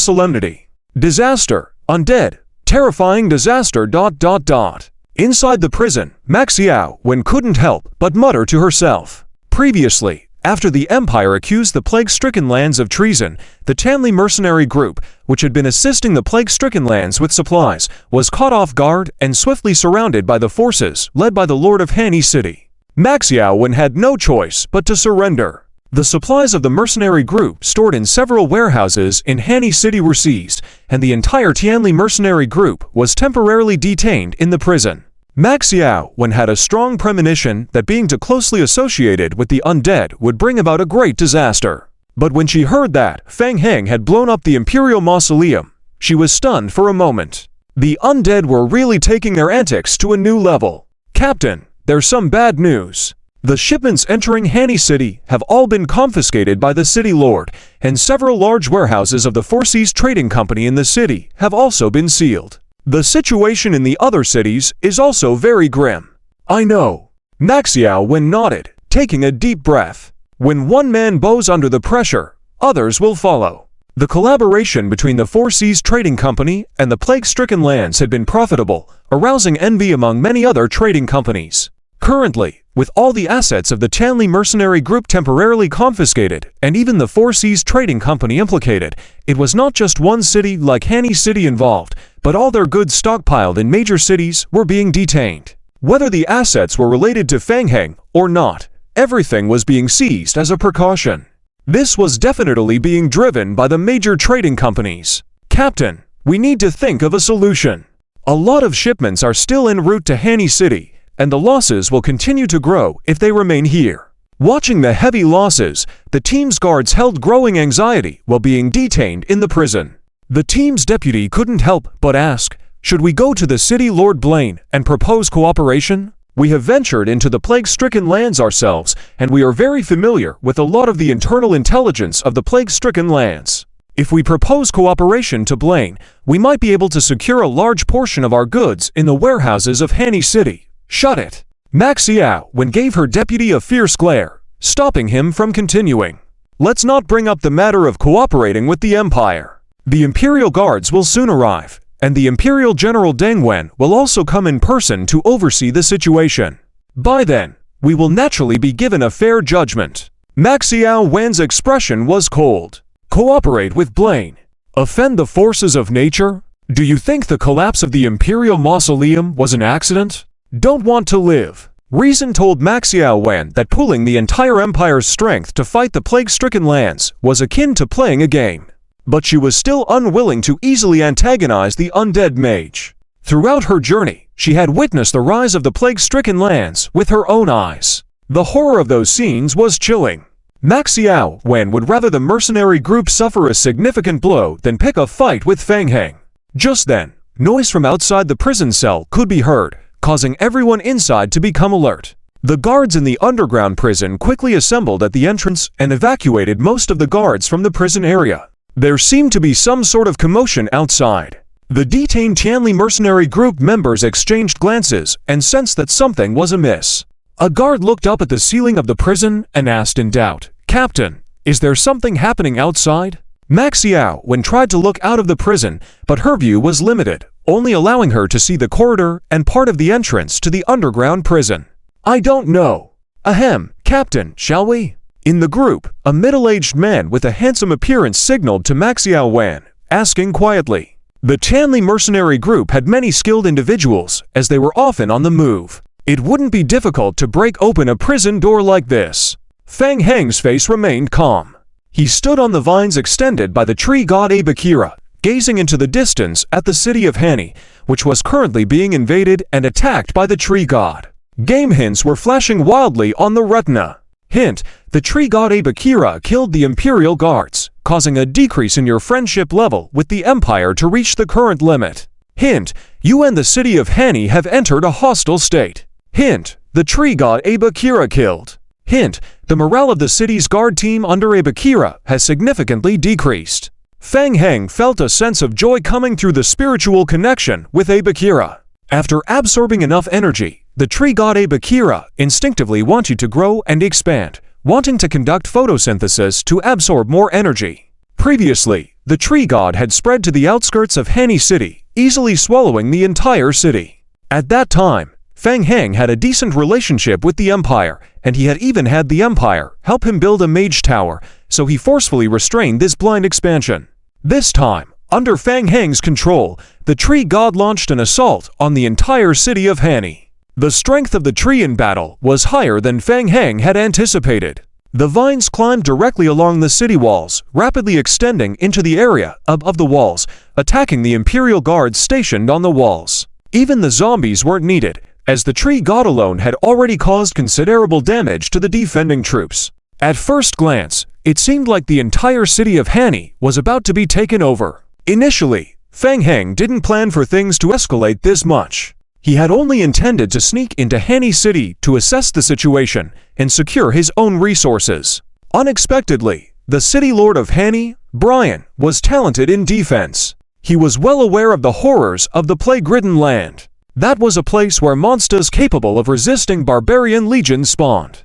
solemnity. Disaster, undead, terrifying disaster. Inside the prison, Maxiao Wen couldn't help but mutter to herself. Previously, after the Empire accused the plague-stricken lands of treason, the Tanli mercenary group, which had been assisting the plague-stricken lands with supplies, was caught off guard and swiftly surrounded by the forces led by the Lord of Hanny City. Maxiao Wen had no choice but to surrender. The supplies of the mercenary group stored in several warehouses in Hanny City were seized, and the entire Tianli mercenary group was temporarily detained in the prison. Maxiao Wen had a strong premonition that being too closely associated with the undead would bring about a great disaster. But when she heard that Fang Heng had blown up the Imperial Mausoleum, she was stunned for a moment. The undead were really taking their antics to a new level. Captain, there's some bad news. The shipments entering Hanny City have all been confiscated by the city lord, and several large warehouses of the Four Seas Trading Company in the city have also been sealed. The situation in the other cities is also very grim. I know. Maxiao Wen nodded, taking a deep breath. When one man bows under the pressure, others will follow. The collaboration between the Four Seas Trading Company and the plague-stricken lands had been profitable, arousing envy among many other trading companies. Currently, with all the assets of the Tanli mercenary group temporarily confiscated and even the Four Seas Trading Company implicated, it was not just one city like Hanny City involved, but all their goods stockpiled in major cities were being detained. Whether the assets were related to Fang Heng or not, everything was being seized as a precaution. This was definitely being driven by the major trading companies. Captain, we need to think of a solution. A lot of shipments are still en route to Hanny City, and the losses will continue to grow if they remain here. Watching the heavy losses, the team's guards held growing anxiety while being detained in the prison. The team's deputy couldn't help but ask, should we go to the city Lord Blaine and propose cooperation? We have ventured into the plague-stricken lands ourselves, and we are very familiar with a lot of the internal intelligence of the plague-stricken lands. If we propose cooperation to Blaine, we might be able to secure a large portion of our goods in the warehouses of Hanny City. Shut it! Maxiao Wen gave her deputy a fierce glare, stopping him from continuing. Let's not bring up the matter of cooperating with the Empire. The Imperial Guards will soon arrive, and the Imperial General Deng Wen will also come in person to oversee the situation. By then, we will naturally be given a fair judgment. Maxiao Wen's expression was cold. Cooperate with Blaine? Offend the forces of nature? Do you think the collapse of the Imperial Mausoleum was an accident? Don't want to live. Reason told Maxiao Wen that pooling the entire Empire's strength to fight the plague-stricken lands was akin to playing a game. But she was still unwilling to easily antagonize the undead mage. Throughout her journey, she had witnessed the rise of the plague-stricken lands with her own eyes. The horror of those scenes was chilling. Maxiao Wen would rather the mercenary group suffer a significant blow than pick a fight with Fang Heng. Just then, noise from outside the prison cell could be heard, causing everyone inside to become alert. The guards in the underground prison quickly assembled at the entrance and evacuated most of the guards from the prison area. There seemed to be some sort of commotion outside. The detained Tianli mercenary group members exchanged glances and sensed that something was amiss. A guard looked up at the ceiling of the prison and asked in doubt, "Captain, is there something happening outside?" Maxiao Wen tried to look out of the prison, but her view was limited, only allowing her to see the corridor and part of the entrance to the underground prison. "I don't know. Ahem, Captain, shall we?" In the group, a middle-aged man with a handsome appearance signaled to Max Wan, asking quietly. The Chanli mercenary group had many skilled individuals, as they were often on the move. It wouldn't be difficult to break open a prison door like this. Feng Heng's face remained calm. He stood on the vines extended by the tree god Abakira, gazing into the distance at the city of Hani, which was currently being invaded and attacked by the tree god. Game hints were flashing wildly on the retina. Hint: the tree god Abakira killed the Imperial Guards, causing a decrease in your friendship level with the Empire to reach the current limit. Hint: you and the city of Hani have entered a hostile state. Hint: the tree god Abakira killed. Hint: the morale of the city's guard team under Abakira has significantly decreased. Feng Heng felt a sense of joy coming through the spiritual connection with Abakira. After absorbing enough energy, the tree god Abakira instinctively wanted to grow and expand, wanting to conduct photosynthesis to absorb more energy. Previously, the tree god had spread to the outskirts of Hani City, easily swallowing the entire city. At that time, Feng Heng had a decent relationship with the Empire, and he had even had the Empire help him build a mage tower, so he forcefully restrained this blind expansion. This time, under Feng Heng's control, the tree god launched an assault on the entire city of Hani. The strength of the tree in battle was higher than Feng Heng had anticipated. The vines climbed directly along the city walls, rapidly extending into the area above the walls, attacking the Imperial Guards stationed on the walls. Even the zombies weren't needed, as the tree god alone had already caused considerable damage to the defending troops. At first glance, it seemed like the entire city of Hani was about to be taken over. Initially, Feng Heng didn't plan for things to escalate this much. He had only intended to sneak into Hani City to assess the situation and secure his own resources. Unexpectedly, the city lord of Hani, Brian, was talented in defense. He was well aware of the horrors of the plague-ridden land. That was a place where monsters capable of resisting barbarian legions spawned.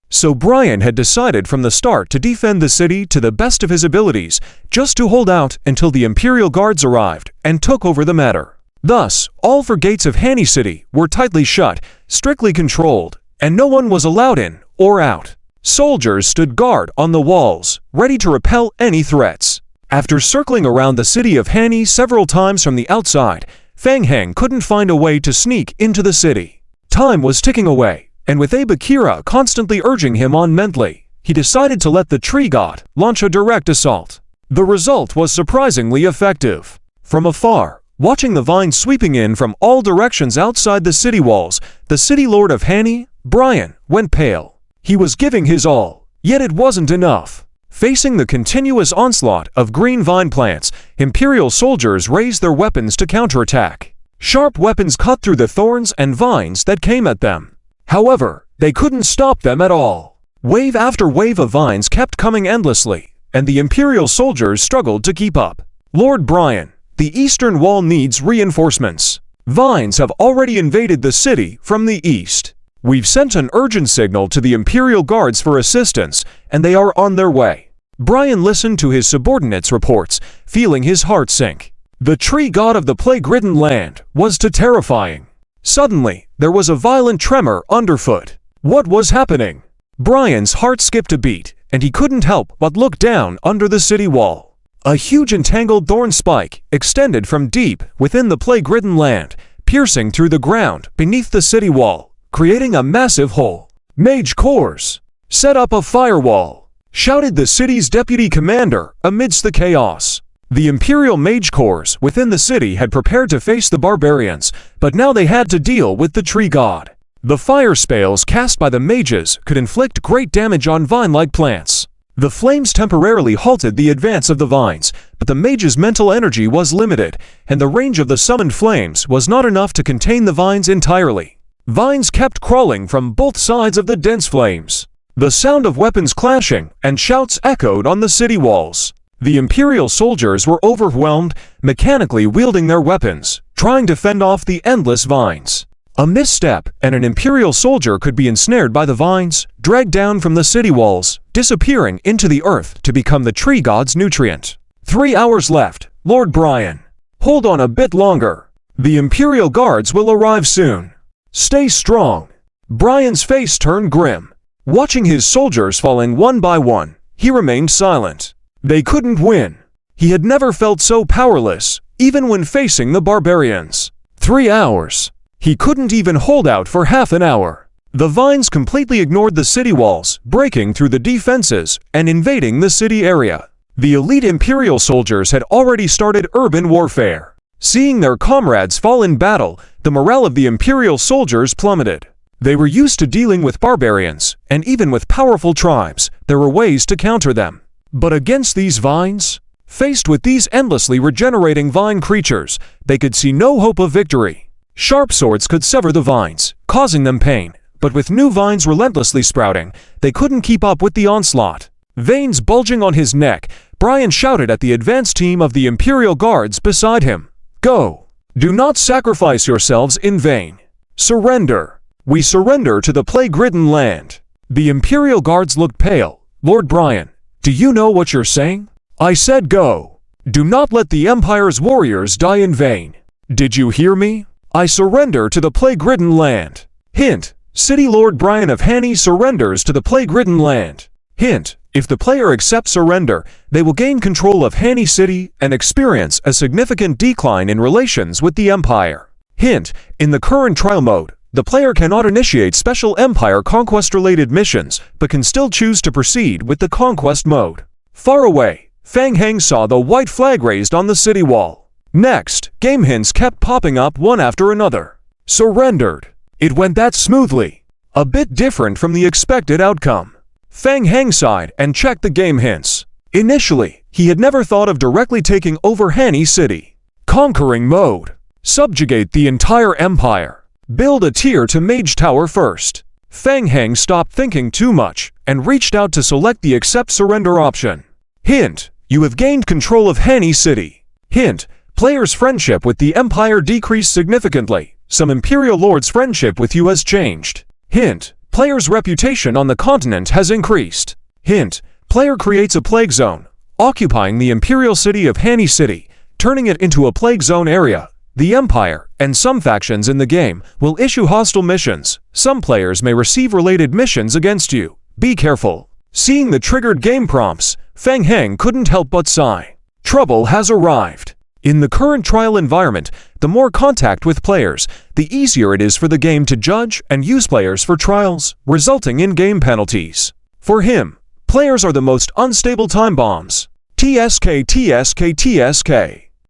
So Brian had decided from the start to defend the city to the best of his abilities, just to hold out until the Imperial Guards arrived and took over the matter. Thus, all four gates of Hani City were tightly shut, strictly controlled, and no one was allowed in or out. Soldiers stood guard on the walls, ready to repel any threats. After circling around the city of Hani several times from the outside, Feng Heng couldn't find a way to sneak into the city. Time was ticking away, and with Abakira constantly urging him on mentally, he decided to let the tree god launch a direct assault. The result was surprisingly effective. From afar, watching the vines sweeping in from all directions outside the city walls, the city lord of Hani, Brian, went pale. He was giving his all, yet it wasn't enough. Facing the continuous onslaught of green vine plants, Imperial soldiers raised their weapons to counterattack. Sharp weapons cut through the thorns and vines that came at them. However, they couldn't stop them at all. Wave after wave of vines kept coming endlessly, and the Imperial soldiers struggled to keep up. Lord Brian, the eastern wall needs reinforcements. Vines have already invaded the city from the east. We've sent an urgent signal to the Imperial Guards for assistance, and they are on their way. Brian listened to his subordinates' reports, feeling his heart sink. The tree god of the plague-ridden land was too terrifying. Suddenly, there was a violent tremor underfoot. What was happening? Brian's heart skipped a beat, and he couldn't help but look down under the city wall. A huge entangled thorn spike extended from deep within the plague-ridden land, piercing through the ground beneath the city wall, creating a massive hole. Mage Corps, set up a firewall, shouted the city's deputy commander amidst the chaos. The Imperial Mage Corps within the city had prepared to face the barbarians, but now they had to deal with the tree god. The fire spells cast by the mages could inflict great damage on vine-like plants. The flames temporarily halted the advance of the vines, but the mage's mental energy was limited, and the range of the summoned flames was not enough to contain the vines entirely. Vines kept crawling from both sides of the dense flames. The sound of weapons clashing and shouts echoed on the city walls. The Imperial soldiers were overwhelmed, mechanically wielding their weapons, trying to fend off the endless vines. A misstep, and an Imperial soldier could be ensnared by the vines, dragged down from the city walls, disappearing into the earth to become the tree god's nutrient. 3 hours left, Lord Brian. Hold on a bit longer. The Imperial guards will arrive soon. Stay strong. Brian's face turned grim. Watching his soldiers falling one by one, he remained silent. They couldn't win. He had never felt so powerless, even when facing the barbarians. 3 hours. He couldn't even hold out for half an hour. The vines completely ignored the city walls, breaking through the defenses and invading the city area. The elite Imperial soldiers had already started urban warfare. Seeing their comrades fall in battle, the morale of the Imperial soldiers plummeted. They were used to dealing with barbarians, and even with powerful tribes, there were ways to counter them. But against these vines, faced with these endlessly regenerating vine creatures, they could see no hope of victory. Sharp swords could sever the vines, causing them pain, but with new vines relentlessly sprouting, they couldn't keep up with the onslaught. Veins bulging on his neck, Brian shouted at the advance team of the Imperial Guards beside him. Go! Do not sacrifice yourselves in vain. Surrender! We surrender to the plague-ridden land. The Imperial Guards looked pale. Lord Brian, do you know what you're saying? I said go. Do not let the Empire's warriors die in vain. Did you hear me? I surrender to the plague-ridden land. Hint, City Lord Brian of Hanny surrenders to the plague-ridden land. Hint, if the player accepts surrender, they will gain control of Hanny City and experience a significant decline in relations with the Empire. Hint, in the current trial mode, the player cannot initiate special Empire conquest-related missions, but can still choose to proceed with the conquest mode. Far away, Fang Heng saw the white flag raised on the city wall. Next, game hints kept popping up one after another. Surrendered. It went that smoothly. A bit different from the expected outcome. Fang Heng sighed and checked the game hints. Initially, he had never thought of directly taking over Hanny City. Conquering mode. Subjugate the entire empire. Build a tier to Mage Tower first. Fang Heng stopped thinking too much and reached out to select the accept surrender option. Hint, you have gained control of Hanny City. Hint, players' friendship with the Empire decreased significantly. Some Imperial Lord's friendship with you has changed. Hint, player's reputation on the continent has increased. Hint, player creates a plague zone, occupying the Imperial city of Hanny City, turning it into a plague zone area. The Empire, and some factions in the game, will issue hostile missions. Some players may receive related missions against you. Be careful. Seeing the triggered game prompts, Fang Heng couldn't help but sigh. Trouble has arrived. In the current trial environment, the more contact with players, the easier it is for the game to judge and use players for trials, resulting in game penalties. For him, players are the most unstable time bombs. TSK.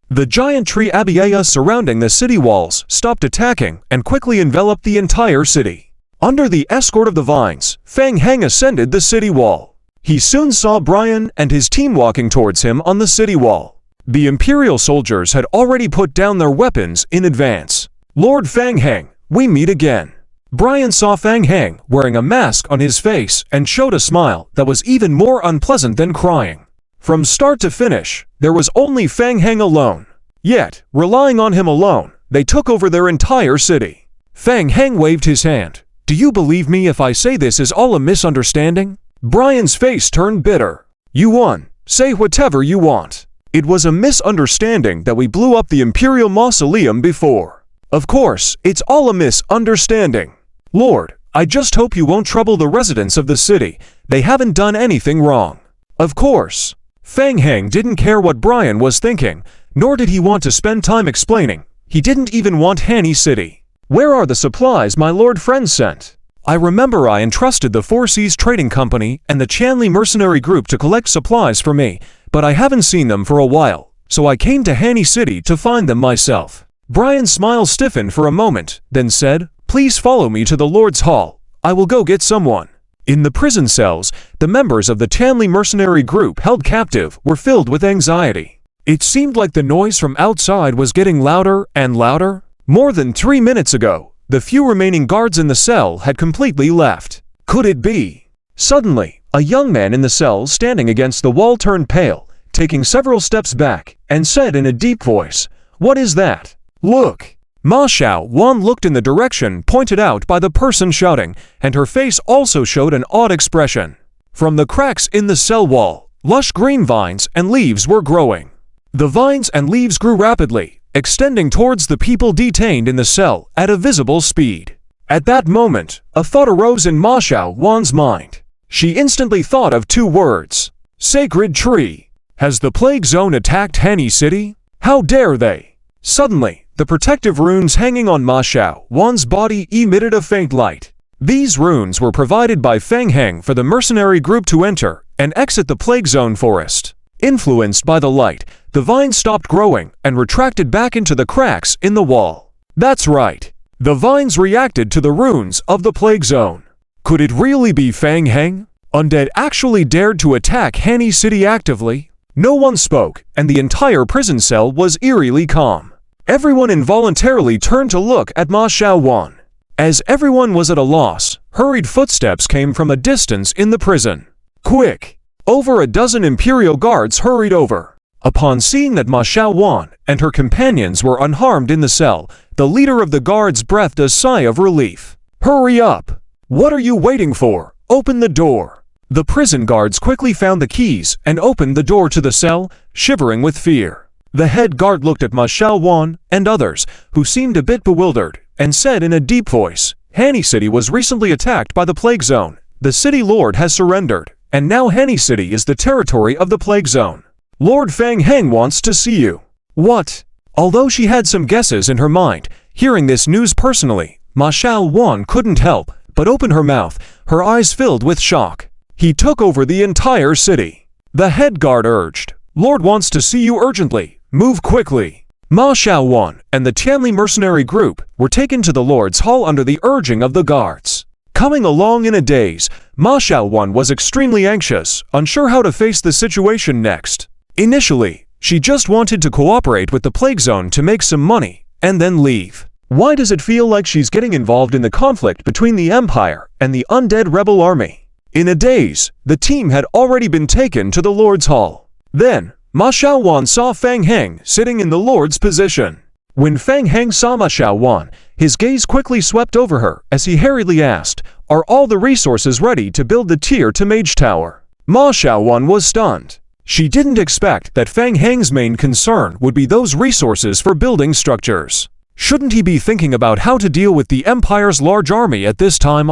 The giant tree abiea surrounding the city walls stopped attacking and quickly enveloped the entire city. Under the escort of the vines, Fang Heng ascended the city wall. He soon saw Brian and his team walking towards him on the city wall. The Imperial soldiers had already put down their weapons in advance. Lord Fang Heng, we meet again. Brian saw Fang Heng wearing a mask on his face and showed a smile that was even more unpleasant than crying. From start to finish, there was only Fang Heng alone. Yet, relying on him alone, they took over their entire city. Fang Heng waved his hand. Do you believe me if I say this is all a misunderstanding? Brian's face turned bitter. You won. Say whatever you want. It was a misunderstanding that we blew up the Imperial Mausoleum before. Of course, it's all a misunderstanding. Lord, I just hope you won't trouble the residents of the city. They haven't done anything wrong. Of course. Fang Heng didn't care what Brian was thinking, nor did he want to spend time explaining. He didn't even want Hanny City. Where are the supplies my lord friend sent? I remember I entrusted the Four Seas Trading Company and the Chanley Mercenary Group to collect supplies for me, but I haven't seen them for a while, so I came to Hanny City to find them myself. Brian's smile stiffened for a moment, then said, Please follow me to the Lord's Hall. I will go get someone. In the prison cells, the members of the Chanley Mercenary Group held captive were filled with anxiety. It seemed like the noise from outside was getting louder and louder. More than 3 minutes ago, the few remaining guards in the cell had completely left. Could it be? Suddenly, a young man in the cell standing against the wall turned pale, taking several steps back, and said in a deep voice, What is that? Look! Ma Xiaowan looked in the direction pointed out by the person shouting, and her face also showed an odd expression. From the cracks in the cell wall, lush green vines and leaves were growing. The vines and leaves grew rapidly, extending towards the people detained in the cell at a visible speed. At that moment, a thought arose in Ma Xiaowan's mind. She instantly thought of two words. Sacred Tree. Has the Plague Zone attacked Hanny City? How dare they? Suddenly, the protective runes hanging on Ma Xiaowan's body emitted a faint light. These runes were provided by Feng Heng for the mercenary group to enter and exit the Plague Zone forest. Influenced by the light, the vines stopped growing and retracted back into the cracks in the wall. That's right. The vines reacted to the runes of the Plague Zone. Could it really be Feng Heng? Undead actually dared to attack Hanny City actively? No one spoke, and the entire prison cell was eerily calm. Everyone involuntarily turned to look at Ma Xiaowan. As everyone was at a loss, hurried footsteps came from a distance in the prison. Quick! Over a dozen Imperial guards hurried over. Upon seeing that Ma Xiaowan and her companions were unharmed in the cell, the leader of the guards breathed a sigh of relief. Hurry up! What are you waiting for? Open the door! The prison guards quickly found the keys and opened the door to the cell, shivering with fear. The head guard looked at Ma Xiaowan and others, who seemed a bit bewildered, and said in a deep voice, Hanny City was recently attacked by the Plague Zone. The city lord has surrendered, and now Hanny City is the territory of the Plague Zone. Lord Feng Heng wants to see you. What? Although she had some guesses in her mind, hearing this news personally, Ma Xiaowan couldn't help but open her mouth, her eyes filled with shock. He took over the entire city. The head guard urged, Lord wants to see you urgently. Move quickly. Ma Xiaowan and the Tianli mercenary group were taken to the Lord's Hall under the urging of the guards. Coming along in a daze, Ma Xiaowan was extremely anxious, unsure how to face the situation next. Initially, she just wanted to cooperate with the Plague Zone to make some money, and then leave. Why does it feel like she's getting involved in the conflict between the Empire and the undead rebel army? In a daze, the team had already been taken to the Lord's Hall. Then, Ma Xiaowan saw Feng Heng sitting in the Lord's position. When Feng Heng saw Ma Xiaowan, his gaze quickly swept over her as he hurriedly asked, Are all the resources ready to build the Tier 2 Mage Tower? Ma Xiaowan was stunned. She didn't expect that Feng Heng's main concern would be those resources for building structures. Shouldn't he be thinking about how to deal with the Empire's large army at this time?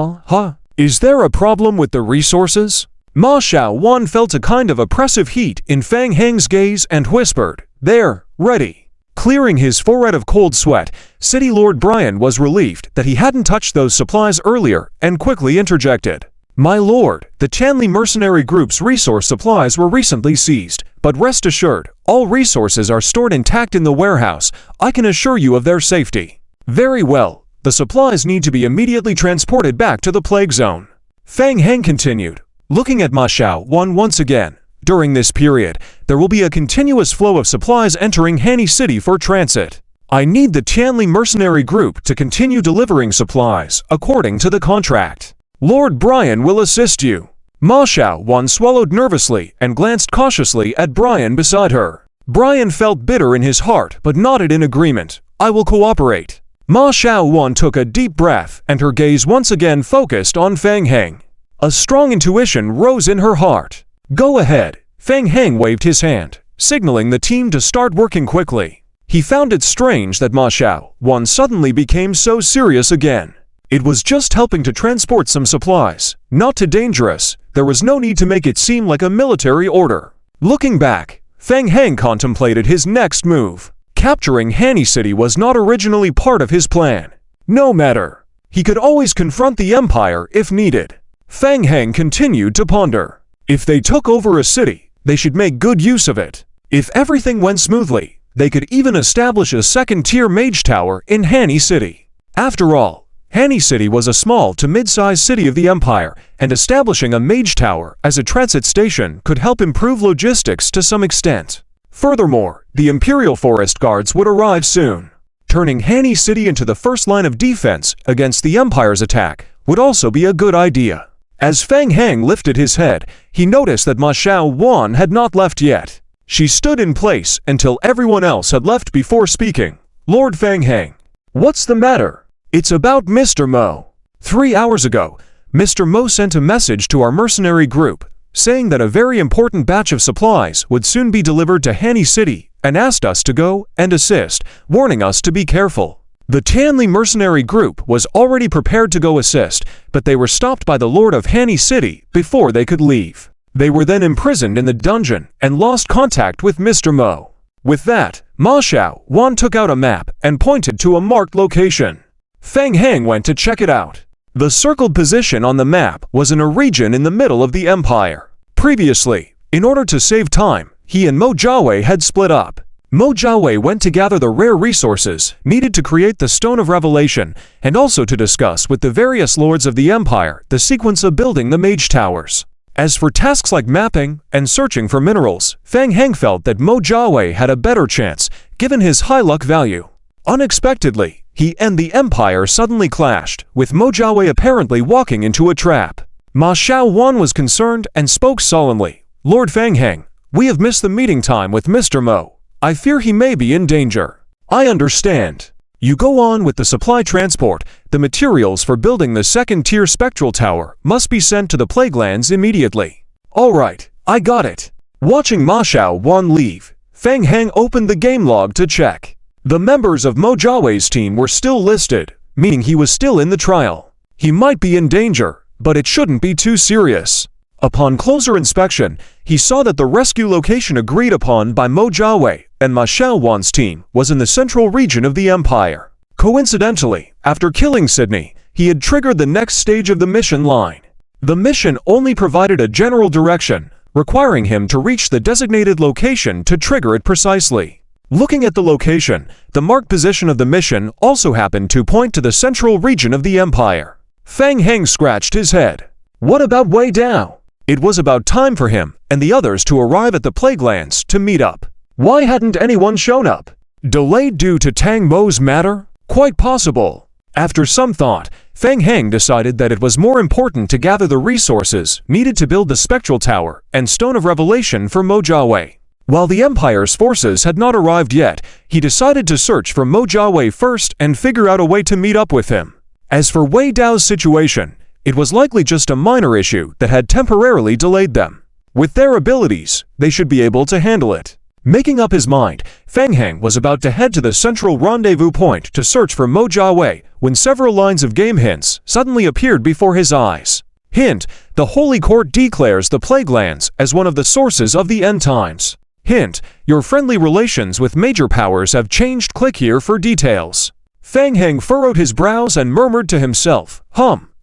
Is there a problem with the resources? Ma Xiaowan felt a kind of oppressive heat in Feng Heng's gaze and whispered, There, ready. Clearing his forehead of cold sweat, City Lord Brian was relieved that he hadn't touched those supplies earlier and quickly interjected. My lord, the Tianli mercenary group's resource supplies were recently seized, but rest assured, all resources are stored intact in the warehouse. I can assure you of their safety. Very well. The supplies need to be immediately transported back to the Plague Zone. Feng Heng continued, looking at Ma Xiaowan once again. During this period, there will be a continuous flow of supplies entering Hanny City for transit. I need the Tianli mercenary group to continue delivering supplies according to the contract. Lord Brian will assist you. Ma Xiaowan swallowed nervously and glanced cautiously at Brian beside her. Brian felt bitter in his heart but nodded in agreement. I will cooperate. Ma Xiaowan took a deep breath and her gaze once again focused on Feng Heng. A strong intuition rose in her heart. Go ahead. Feng Heng waved his hand, signaling the team to start working quickly. He found it strange that Ma Xiaowan suddenly became so serious again. It was just helping to transport some supplies, not too dangerous. There was no need to make it seem like a military order. Looking back, Feng Heng contemplated his next move. Capturing Hanny City was not originally part of his plan. No matter. He could always confront the Empire if needed. Feng Heng continued to ponder. If they took over a city, they should make good use of it. If everything went smoothly, they could even establish a second-tier mage tower in Hanny City. After all, Hanny City was a small to mid-sized city of the Empire, and establishing a mage tower as a transit station could help improve logistics to some extent. Furthermore, the Imperial Forest Guards would arrive soon. Turning Hanny City into the first line of defense against the Empire's attack would also be a good idea. As Feng Heng lifted his head, he noticed that Ma Xiaowan had not left yet. She stood in place until everyone else had left before speaking. Lord Feng Heng. What's the matter? It's about Mr. Mo. 3 hours ago, Mr. Mo sent a message to our mercenary group, saying that a very important batch of supplies would soon be delivered to Hanny City and asked us to go and assist, warning us to be careful. The Tianli mercenary group was already prepared to go assist, but they were stopped by the Lord of Hanny City before they could leave. They were then imprisoned in the dungeon and lost contact with Mr. Mo. With that, Ma Xiaowan took out a map and pointed to a marked location. Feng Heng went to check it out. The circled position on the map was in a region in the middle of the empire. Previously, in order to save time, he and Mo Jiawei had split up. Mo Jiawei went to gather the rare resources needed to create the Stone of Revelation and also to discuss with the various lords of the empire the sequence of building the mage towers. As for tasks like mapping and searching for minerals, Feng Heng felt that Mo Jiawei had a better chance given his high luck value. Unexpectedly, he and the empire suddenly clashed, with Mo Jiawei apparently walking into a trap. Ma Xiaowan was concerned and spoke sullenly. "Lord Feng Heng, we have missed the meeting time with Mr. Mo. I fear he may be in danger." "I understand. You go on with the supply transport. The materials for building the second-tier spectral tower must be sent to the Plaguelands immediately." "All right, I got it." Watching Ma Xiaowan leave, Feng Heng opened the game log to check. The members of Mo Jiawei's team were still listed, meaning he was still in the trial. He might be in danger, but it shouldn't be too serious. Upon closer inspection, he saw that the rescue location agreed upon by Mo Jiawei and Ma Xiaowan's team was in the central region of the empire. Coincidentally, after killing Sydney, he had triggered the next stage of the mission line. The mission only provided a general direction, requiring him to reach the designated location to trigger it precisely. Looking at the location, the marked position of the mission also happened to point to the central region of the empire. Feng Heng scratched his head. What about Wei Dao? It was about time for him and the others to arrive at the Plaguelands to meet up. Why hadn't anyone shown up? Delayed due to Tang Mo's matter? Quite possible. After some thought, Feng Heng decided that it was more important to gather the resources needed to build the Spectral Tower and Stone of Revelation for Mo Jiawei. While the Empire's forces had not arrived yet, he decided to search for Mo Jiawei first and figure out a way to meet up with him. As for Wei Dao's situation, it was likely just a minor issue that had temporarily delayed them. With their abilities, they should be able to handle it. Making up his mind, Feng Heng was about to head to the central rendezvous point to search for Mo Jiawei when several lines of game hints suddenly appeared before his eyes. Hint: the Holy Court declares the Plaguelands as one of the sources of the end times. Hint: your friendly relations with major powers have changed. Click here for details. Feng Heng furrowed his brows and murmured to himself,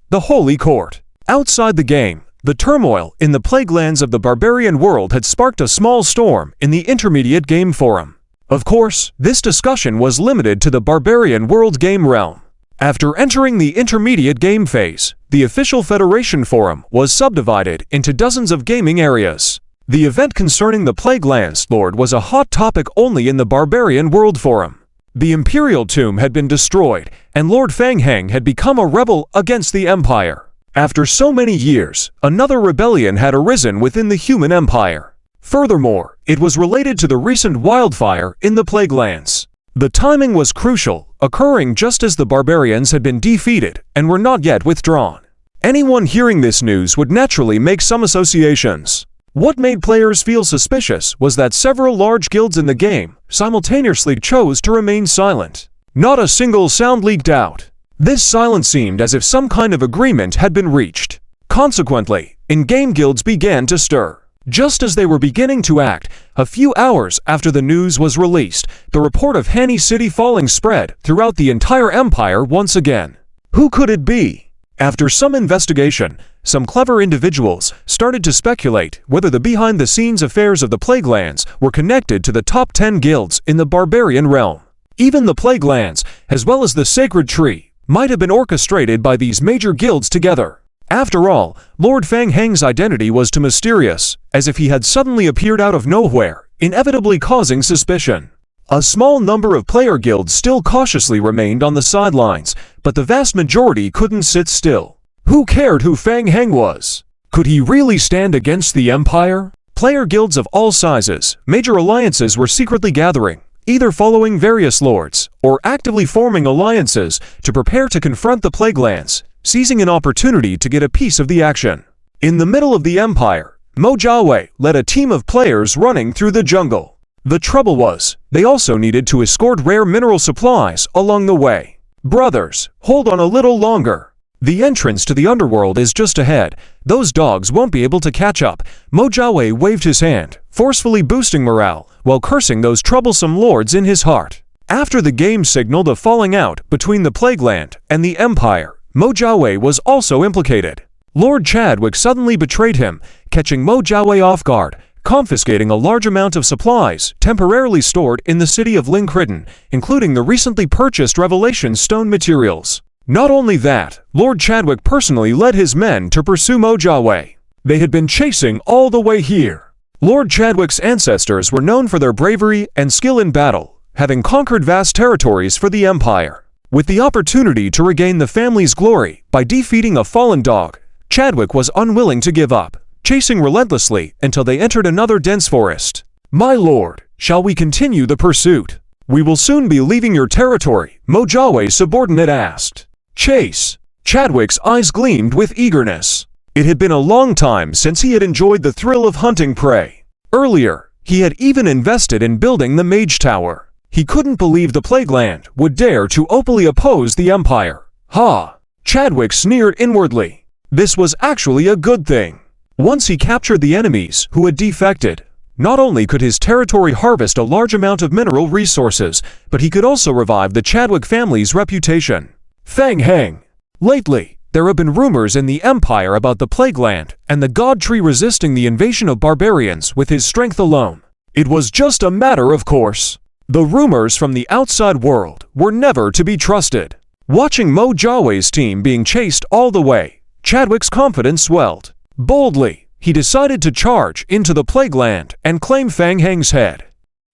the Holy Court. Outside the game, the turmoil in the Plaguelands of the barbarian world had sparked a small storm in the intermediate game forum. Of course, this discussion was limited to the barbarian world game realm. After entering the intermediate game phase, the official Federation forum was subdivided into dozens of gaming areas. The event concerning the Plaguelands Lord was a hot topic only in the barbarian world forum. The Imperial Tomb had been destroyed, and Lord Feng Heng had become a rebel against the Empire. After so many years, another rebellion had arisen within the human empire. Furthermore, it was related to the recent wildfire in the Plaguelands. The timing was crucial, occurring just as the barbarians had been defeated and were not yet withdrawn. Anyone hearing this news would naturally make some associations. What made players feel suspicious was that several large guilds in the game simultaneously chose to remain silent. Not a single sound leaked out. This silence seemed as if some kind of agreement had been reached. Consequently, in-game guilds began to stir. Just as they were beginning to act, a few hours after the news was released, the report of Hanny City falling spread throughout the entire empire once again. Who could it be? After some investigation, some clever individuals started to speculate whether the behind-the-scenes affairs of the Plaguelands were connected to the top 10 guilds in the barbarian realm. Even the Plaguelands, as well as the Sacred Tree, might have been orchestrated by these major guilds together. After all, Lord Feng Heng's identity was too mysterious, as if he had suddenly appeared out of nowhere, inevitably causing suspicion. A small number of player guilds still cautiously remained on the sidelines, but the vast majority couldn't sit still. Who cared who Feng Heng was? Could he really stand against the Empire? Player guilds of all sizes, major alliances were secretly gathering, either following various lords, or actively forming alliances to prepare to confront the Plaguelands, seizing an opportunity to get a piece of the action. In the middle of the Empire, Mo Jiawei led a team of players running through the jungle. The trouble was, they also needed to escort rare mineral supplies along the way. Brothers, hold on a little longer. The entrance to the underworld is just ahead. Those dogs won't be able to catch up. Mojave waved his hand, forcefully boosting morale, while cursing those troublesome lords in his heart. After the game signaled a falling out between the Plagueland and the Empire, Mojave was also implicated. Lord Chadwick suddenly betrayed him, catching Mojave off guard, confiscating a large amount of supplies temporarily stored in the city of Linkridden, including the recently purchased Revelation stone materials. Not only that, Lord Chadwick personally led his men to pursue Mojave. They had been chasing all the way here. Lord Chadwick's ancestors were known for their bravery and skill in battle, having conquered vast territories for the Empire. With the opportunity to regain the family's glory by defeating a fallen dog, Chadwick was unwilling to give up, chasing relentlessly until they entered another dense forest. "My lord, shall we continue the pursuit? We will soon be leaving your territory," Mojawe's subordinate asked. "Chase." Chadwick's eyes gleamed with eagerness. It had been a long time since he had enjoyed the thrill of hunting prey. Earlier, he had even invested in building the Mage Tower. He couldn't believe the Plagueland would dare to openly oppose the Empire. Ha! Chadwick sneered inwardly. This was actually a good thing. Once he captured the enemies who had defected, not only could his territory harvest a large amount of mineral resources, but he could also revive the Chadwick family's reputation. Fang Heng. Lately, there have been rumors in the Empire about the Plagueland and the God Tree resisting the invasion of barbarians with his strength alone. It was just a matter of course. The rumors from the outside world were never to be trusted. Watching Mojawe's team being chased all the way, Chadwick's confidence swelled. Boldly, he decided to charge into the Plagueland and claim Fang Heng's head.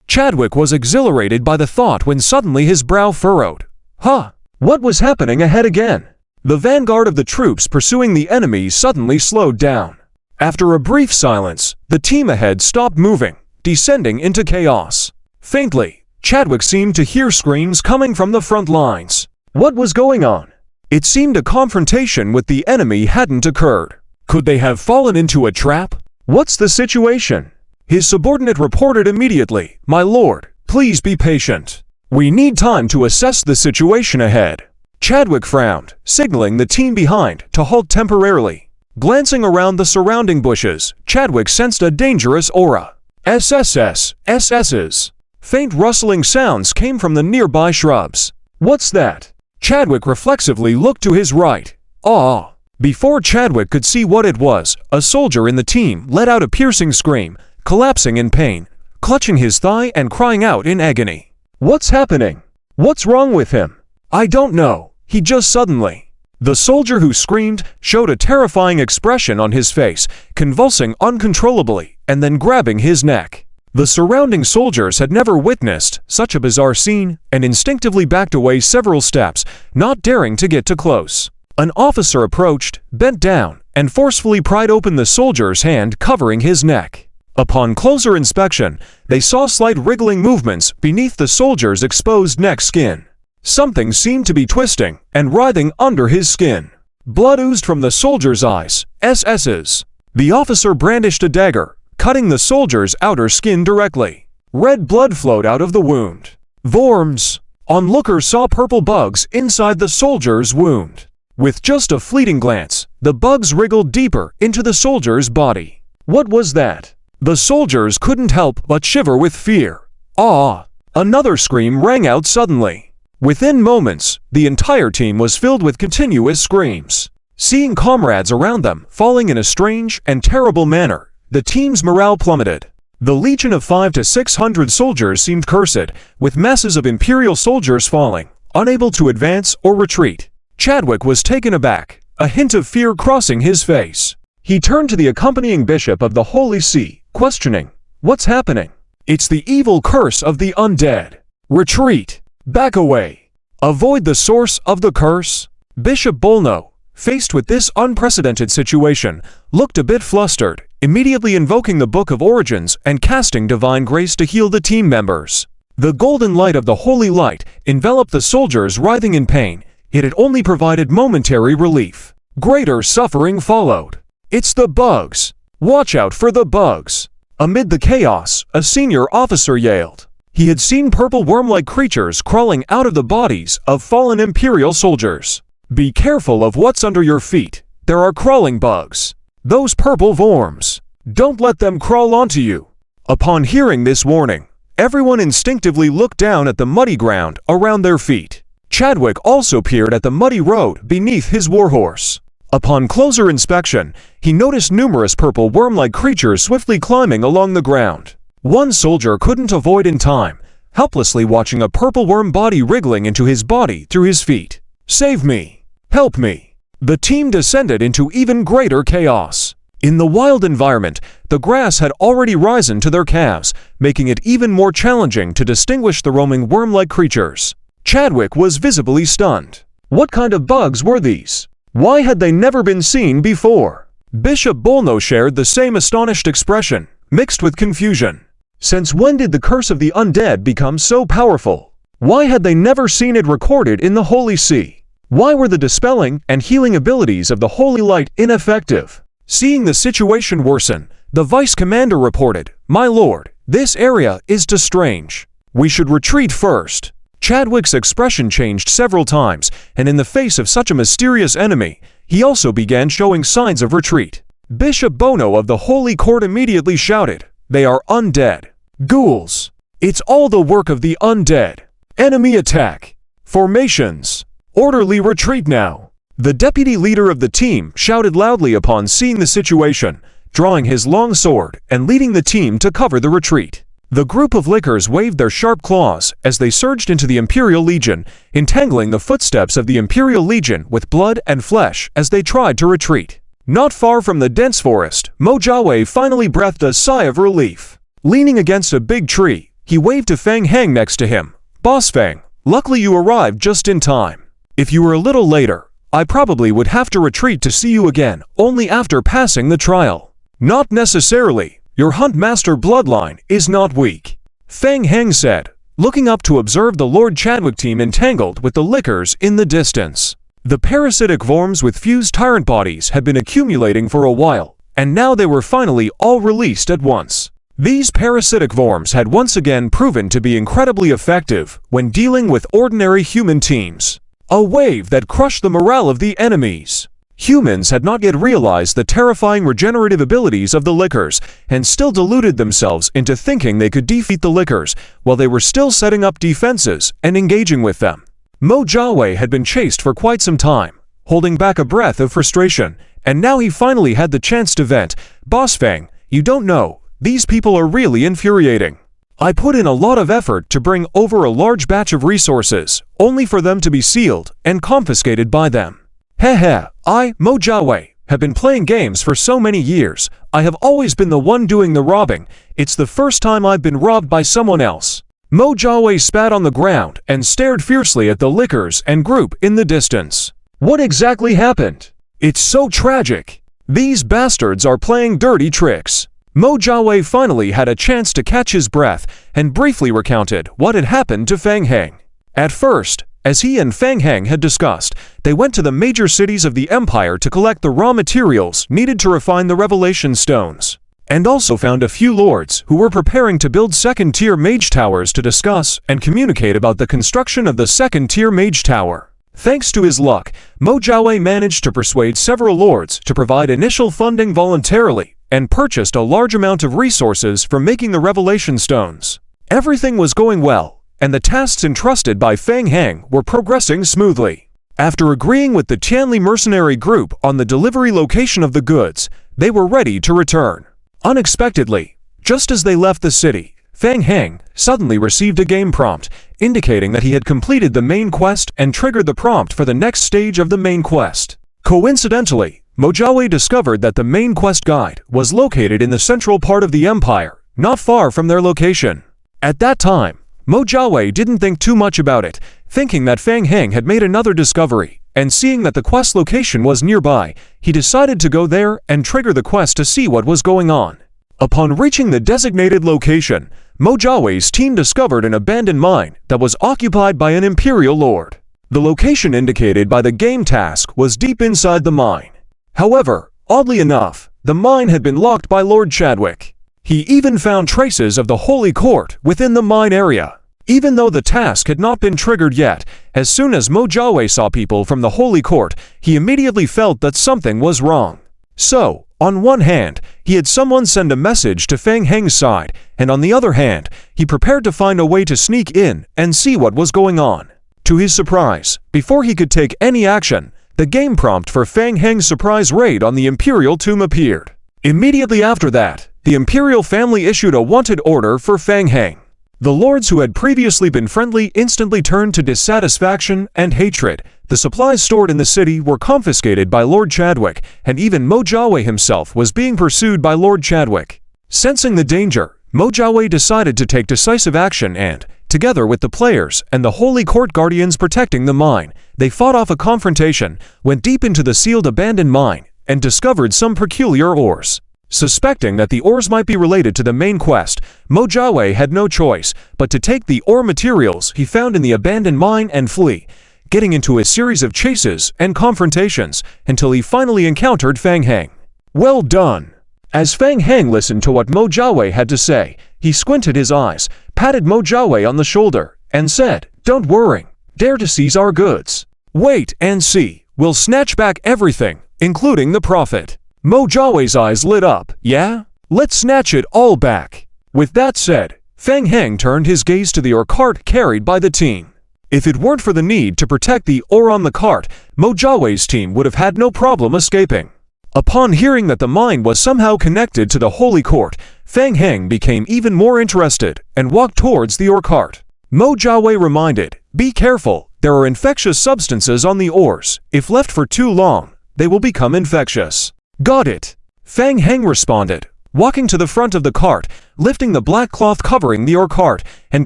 Chadwick was exhilarated by the thought when suddenly his brow furrowed. Huh! What was happening ahead again? The vanguard of the troops pursuing the enemy suddenly slowed down. After a brief silence, the team ahead stopped moving, descending into chaos. Faintly, Chadwick seemed to hear screams coming from the front lines. What was going on? It seemed a confrontation with the enemy hadn't occurred. Could they have fallen into a trap? What's the situation? His subordinate reported immediately, "My lord, please be patient. We need time to assess the situation ahead." Chadwick frowned, signaling the team behind to halt temporarily. Glancing around the surrounding bushes, Chadwick sensed a dangerous aura. SS's. Faint rustling sounds came from the nearby shrubs. What's that? Chadwick reflexively looked to his right. Ah! Before Chadwick could see what it was, a soldier in the team let out a piercing scream, collapsing in pain, clutching his thigh and crying out in agony. What's happening? What's wrong with him? I don't know. He just suddenly. The soldier who screamed showed a terrifying expression on his face, convulsing uncontrollably and then grabbing his neck. The surrounding soldiers had never witnessed such a bizarre scene and instinctively backed away several steps, not daring to get too close. An officer approached, bent down, and forcefully pried open the soldier's hand covering his neck. Upon closer inspection, they saw slight wriggling movements beneath the soldier's exposed neck skin. Something seemed to be twisting and writhing under his skin. Blood oozed from the soldier's eyes. SS's. The officer brandished a dagger, cutting the soldier's outer skin directly. Red blood flowed out of the wound. Worms. Onlookers saw purple bugs inside the soldier's wound. With just a fleeting glance, the bugs wriggled deeper into the soldier's body. What was that? The soldiers couldn't help but shiver with fear. Ah! Another scream rang out suddenly. Within moments, the entire team was filled with continuous screams. Seeing comrades around them falling in a strange and terrible manner, the team's morale plummeted. The legion of 500 to 600 soldiers seemed cursed, with masses of Imperial soldiers falling, unable to advance or retreat. Chadwick was taken aback, a hint of fear crossing his face. He turned to the accompanying bishop of the Holy See, questioning, "What's happening?" "It's the evil curse of the undead. Retreat. Back away. Avoid the source of the curse." Bishop Bolno, faced with this unprecedented situation, looked a bit flustered, immediately invoking the Book of Origins and casting divine grace to heal the team members. The golden light of the holy light enveloped the soldiers writhing in pain. It had only provided momentary relief. Greater suffering followed. "It's the bugs. Watch out for the bugs." Amid the chaos, a senior officer yelled. He had seen purple worm-like creatures crawling out of the bodies of fallen Imperial soldiers. Be careful of what's under your feet. There are crawling bugs. Those purple worms. Don't let them crawl onto you. Upon hearing this warning, everyone instinctively looked down at the muddy ground around their feet. Chadwick also peered at the muddy road beneath his warhorse. Upon closer inspection, he noticed numerous purple worm-like creatures swiftly climbing along the ground. One soldier couldn't avoid in time, helplessly watching a purple worm body wriggling into his body through his feet. "Save me! Help me!" The team descended into even greater chaos. In the wild environment, the grass had already risen to their calves, making it even more challenging to distinguish the roaming worm-like creatures. Chadwick was visibly stunned. What kind of bugs were these? Why had they never been seen before? Bishop Bolno shared the same astonished expression, mixed with confusion. Since when did the curse of the undead become so powerful? Why had they never seen it recorded in the Holy See? Why were the dispelling and healing abilities of the Holy Light ineffective? Seeing the situation worsen, the Vice Commander reported, "My lord, this area is too strange. We should retreat first." Chadwick's expression changed several times, and in the face of such a mysterious enemy, he also began showing signs of retreat. Bishop Bono of the Holy Court immediately shouted, "They are undead. Ghouls. It's all the work of the undead. Enemy attack. Formations. Orderly retreat now." The deputy leader of the team shouted loudly upon seeing the situation, drawing his long sword and leading the team to cover the retreat. The group of lickers waved their sharp claws as they surged into the Imperial Legion, entangling the footsteps of the Imperial Legion with blood and flesh as they tried to retreat. Not far from the dense forest, Mojaway finally breathed a sigh of relief. Leaning against a big tree, he waved to Fang Heng next to him. "Boss Fang, luckily you arrived just in time. If you were a little later, I probably would have to retreat to see you again only after passing the trial." "Not necessarily. Your Huntmaster bloodline is not weak," Fang Heng said, looking up to observe the Lord Chadwick team entangled with the lickers in the distance. The parasitic worms with fused tyrant bodies had been accumulating for a while, and now they were finally all released at once. These parasitic worms had once again proven to be incredibly effective when dealing with ordinary human teams. A wave that crushed the morale of the enemies. Humans had not yet realized the terrifying regenerative abilities of the lickers, and still deluded themselves into thinking they could defeat the lickers while they were still setting up defenses and engaging with them. Mojaway had been chased for quite some time, holding back a breath of frustration, and now he finally had the chance to vent. "Boss Fang, you don't know, these people are really infuriating. I put in a lot of effort to bring over a large batch of resources, only for them to be sealed and confiscated by them. I, Mojaway, have been playing games for so many years. I have always been the one doing the robbing. It's the first time I've been robbed by someone else." Mojaway spat on the ground and stared fiercely at the lickers and group in the distance. "What exactly happened? It's so tragic. These bastards are playing dirty tricks." Mojaway finally had a chance to catch his breath and briefly recounted what had happened to Fang Heng. At first, as he and Fang Heng had discussed, they went to the major cities of the Empire to collect the raw materials needed to refine the Revelation Stones, and also found a few lords who were preparing to build second-tier mage towers to discuss and communicate about the construction of the second-tier mage tower. Thanks to his luck, Mojaway managed to persuade several lords to provide initial funding voluntarily and purchased a large amount of resources for making the Revelation Stones. Everything was going well, and the tasks entrusted by Fang Heng were progressing smoothly. After agreeing with the Tianli mercenary group on the delivery location of the goods, they were ready to return. Unexpectedly, just as they left the city, Fang Heng suddenly received a game prompt, indicating that he had completed the main quest and triggered the prompt for the next stage of the main quest. Coincidentally, Mojaway discovered that the main quest guide was located in the central part of the Empire, not far from their location. At that time, Mojaway didn't think too much about it, thinking that Fang Heng had made another discovery, and seeing that the quest location was nearby, he decided to go there and trigger the quest to see what was going on. Upon reaching the designated location, Mojaway's team discovered an abandoned mine that was occupied by an Imperial Lord. The location indicated by the game task was deep inside the mine. However, oddly enough, the mine had been locked by Lord Chadwick. He even found traces of the Holy Court within the mine area. Even though the task had not been triggered yet, as soon as Mo Jiawei saw people from the Holy Court, he immediately felt that something was wrong. So, on one hand, he had someone send a message to Feng Heng's side, and on the other hand, he prepared to find a way to sneak in and see what was going on. To his surprise, before he could take any action, the game prompt for Feng Heng's surprise raid on the Imperial tomb appeared. Immediately after that, the Imperial family issued a wanted order for Feng Heng. The lords who had previously been friendly instantly turned to dissatisfaction and hatred. The supplies stored in the city were confiscated by Lord Chadwick, and even Mo Jiawei himself was being pursued by Lord Chadwick. Sensing the danger, Mo Jiawei decided to take decisive action and, together with the players and the Holy Court guardians protecting the mine, they fought off a confrontation, went deep into the sealed abandoned mine, and discovered some peculiar ores. Suspecting that the ores might be related to the main quest, Mo Jiawei had no choice but to take the ore materials he found in the abandoned mine and flee, getting into a series of chases and confrontations until he finally encountered Feng Heng. Well done! As Feng Heng listened to what Mo Jiawei had to say, he squinted his eyes, patted Mo Jiawei on the shoulder, and said, "Don't worry, dare to seize our goods. Wait and see, we'll snatch back everything, including the profit." Mo Jiawei's eyes lit up. "Yeah? Let's snatch it all back." With that said, Feng Heng turned his gaze to the ore cart carried by the team. If it weren't for the need to protect the ore on the cart, Mo Jiawei's team would have had no problem escaping. Upon hearing that the mine was somehow connected to the Holy Court, Feng Heng became even more interested and walked towards the ore cart. Mo Jiawei reminded, "Be careful, there are infectious substances on the ores. If left for too long, they will become infectious." "Got it," Feng Heng responded, walking to the front of the cart, lifting the black cloth covering the ore cart, and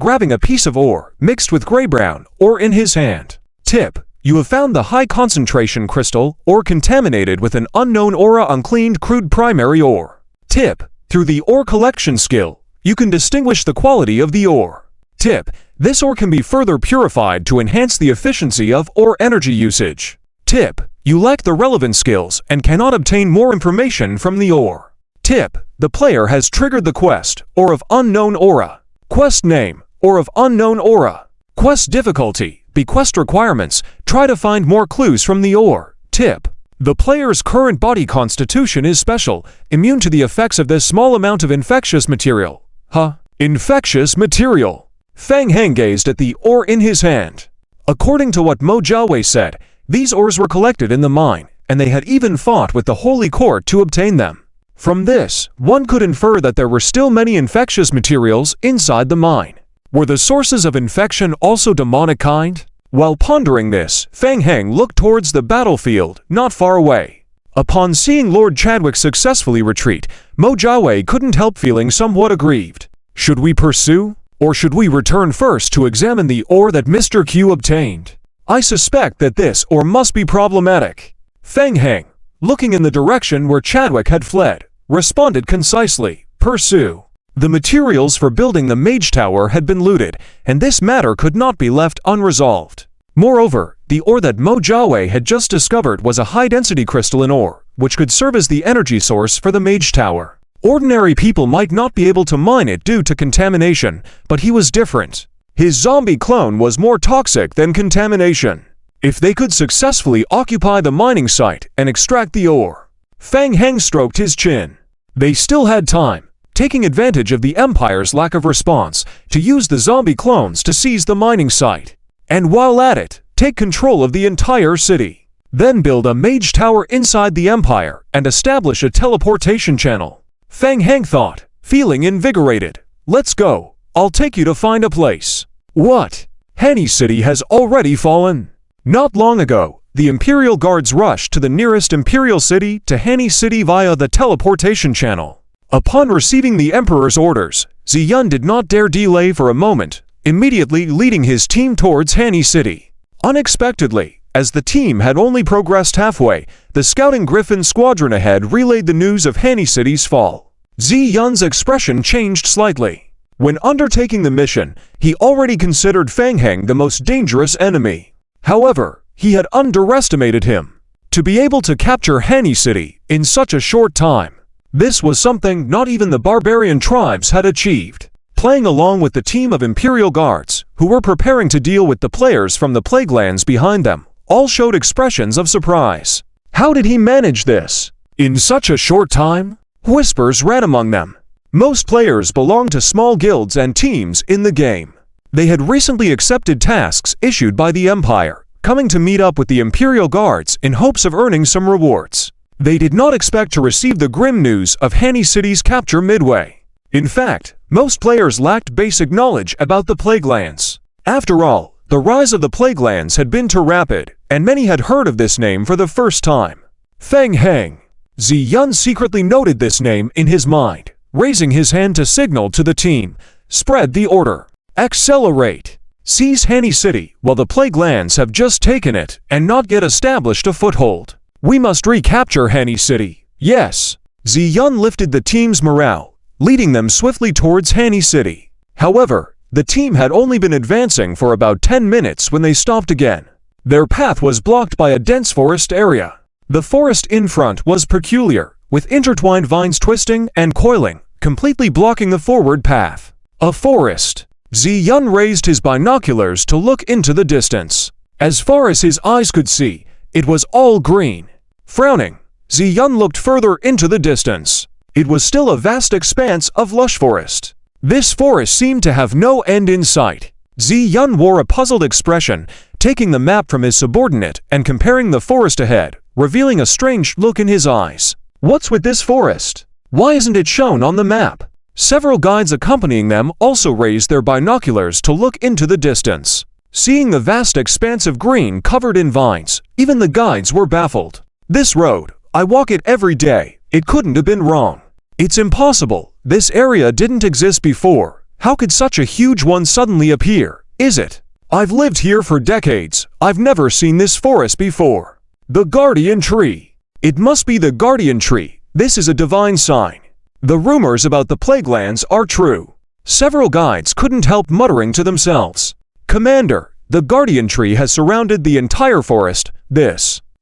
grabbing a piece of ore, mixed with gray-brown, ore in his hand. Tip: you have found the high-concentration crystal, or contaminated with an unknown aura uncleaned crude primary ore. Tip: through the ore collection skill, you can distinguish the quality of the ore. Tip: this ore can be further purified to enhance the efficiency of ore energy usage. Tip: you lack the relevant skills and cannot obtain more information from the ore. Tip: the player has triggered the quest, Ore of Unknown Aura. Quest name, Ore of Unknown Aura. Quest difficulty, Bequest requirements, try to find more clues from the ore. Tip: the player's current body constitution is special, immune to the effects of this small amount of infectious material. Infectious material. Feng Heng gazed at the ore in his hand. According to what Mo Jiawei said, these ores were collected in the mine, and they had even fought with the Holy Court to obtain them. From this, one could infer that there were still many infectious materials inside the mine. Were the sources of infection also demonic kind? While pondering this, Feng Heng looked towards the battlefield, not far away. Upon seeing Lord Chadwick successfully retreat, Mo Jiawei couldn't help feeling somewhat aggrieved. Should we pursue? Or should we return first to examine the ore that Mr. Q obtained? I suspect that this ore must be problematic. Feng Heng, looking in the direction where Chadwick had fled, responded concisely, "Pursue." The materials for building the Mage Tower had been looted, and this matter could not be left unresolved. Moreover, the ore that Mo Jiawei had just discovered was a high-density crystalline ore, which could serve as the energy source for the Mage Tower. Ordinary people might not be able to mine it due to contamination, but he was different. His zombie clone was more toxic than contamination. If they could successfully occupy the mining site and extract the ore. Feng Heng stroked his chin. They still had time, taking advantage of the Empire's lack of response, to use the zombie clones to seize the mining site. And while at it, take control of the entire city. Then build a Mage Tower inside the Empire and establish a teleportation channel. Feng Heng thought, feeling invigorated. "Let's go. I'll take you to find a place." What? Hanny City has already fallen? Not long ago, the Imperial Guards rushed to the nearest Imperial City to Hanny City via the teleportation channel. Upon receiving the Emperor's orders, Ziyun did not dare delay for a moment, immediately leading his team towards Hanny City. Unexpectedly, as the team had only progressed halfway, the scouting Griffin squadron ahead relayed the news of Hanny City's fall. Ziyun's expression changed slightly. When undertaking the mission, he already considered Feng Heng the most dangerous enemy. However, he had underestimated him. To be able to capture Hanny City in such a short time, This was something not even the barbarian tribes had achieved. Playing along with the team of Imperial Guards, who were preparing to deal with the players from the Plague Lands behind them, all showed expressions of surprise. How did he manage this? In such a short time? Whispers ran among them. Most players belonged to small guilds and teams in the game. They had recently accepted tasks issued by the Empire, coming to meet up with the Imperial Guards in hopes of earning some rewards. They did not expect to receive the grim news of Hani City's capture midway. In fact, most players lacked basic knowledge about the Plague Lands. After all, the rise of the Plague Lands had been too rapid, and many had heard of this name for the first time. Feng Heng. Ziyun secretly noted this name in his mind, raising his hand to signal to the team. Spread the order. Accelerate. Seize Hani City while the Plague Lands have just taken it and not yet established a foothold. We must recapture Hani City. Yes. Ziyun lifted the team's morale, leading them swiftly towards Hani City. However, the team had only been advancing for about 10 minutes when they stopped again. Their path was blocked by a dense forest area. The forest in front was peculiar, with intertwined vines twisting and coiling, completely blocking the forward path. A forest. Ziyun raised his binoculars to look into the distance. As far as his eyes could see, it was all green. Frowning, Ziyun looked further into the distance. It was still a vast expanse of lush forest. This forest seemed to have no end in sight. Ziyun wore a puzzled expression, taking the map from his subordinate and comparing the forest ahead, revealing a strange look in his eyes. What's with this forest? Why isn't it shown on the map? Several guides accompanying them also raised their binoculars to look into the distance. Seeing the vast expanse of green covered in vines, even the guides were baffled. This road, I walk it every day. It couldn't have been wrong. It's impossible. This area didn't exist before. How could such a huge one suddenly appear? Is it? I've lived here for decades. I've never seen this forest before. The Guardian Tree. It must be the Guardian Tree. This is a divine sign. The rumors about the Plague Lands are true. Several guides couldn't help muttering to themselves. Commander, the Guardian Tree has surrounded the entire forest.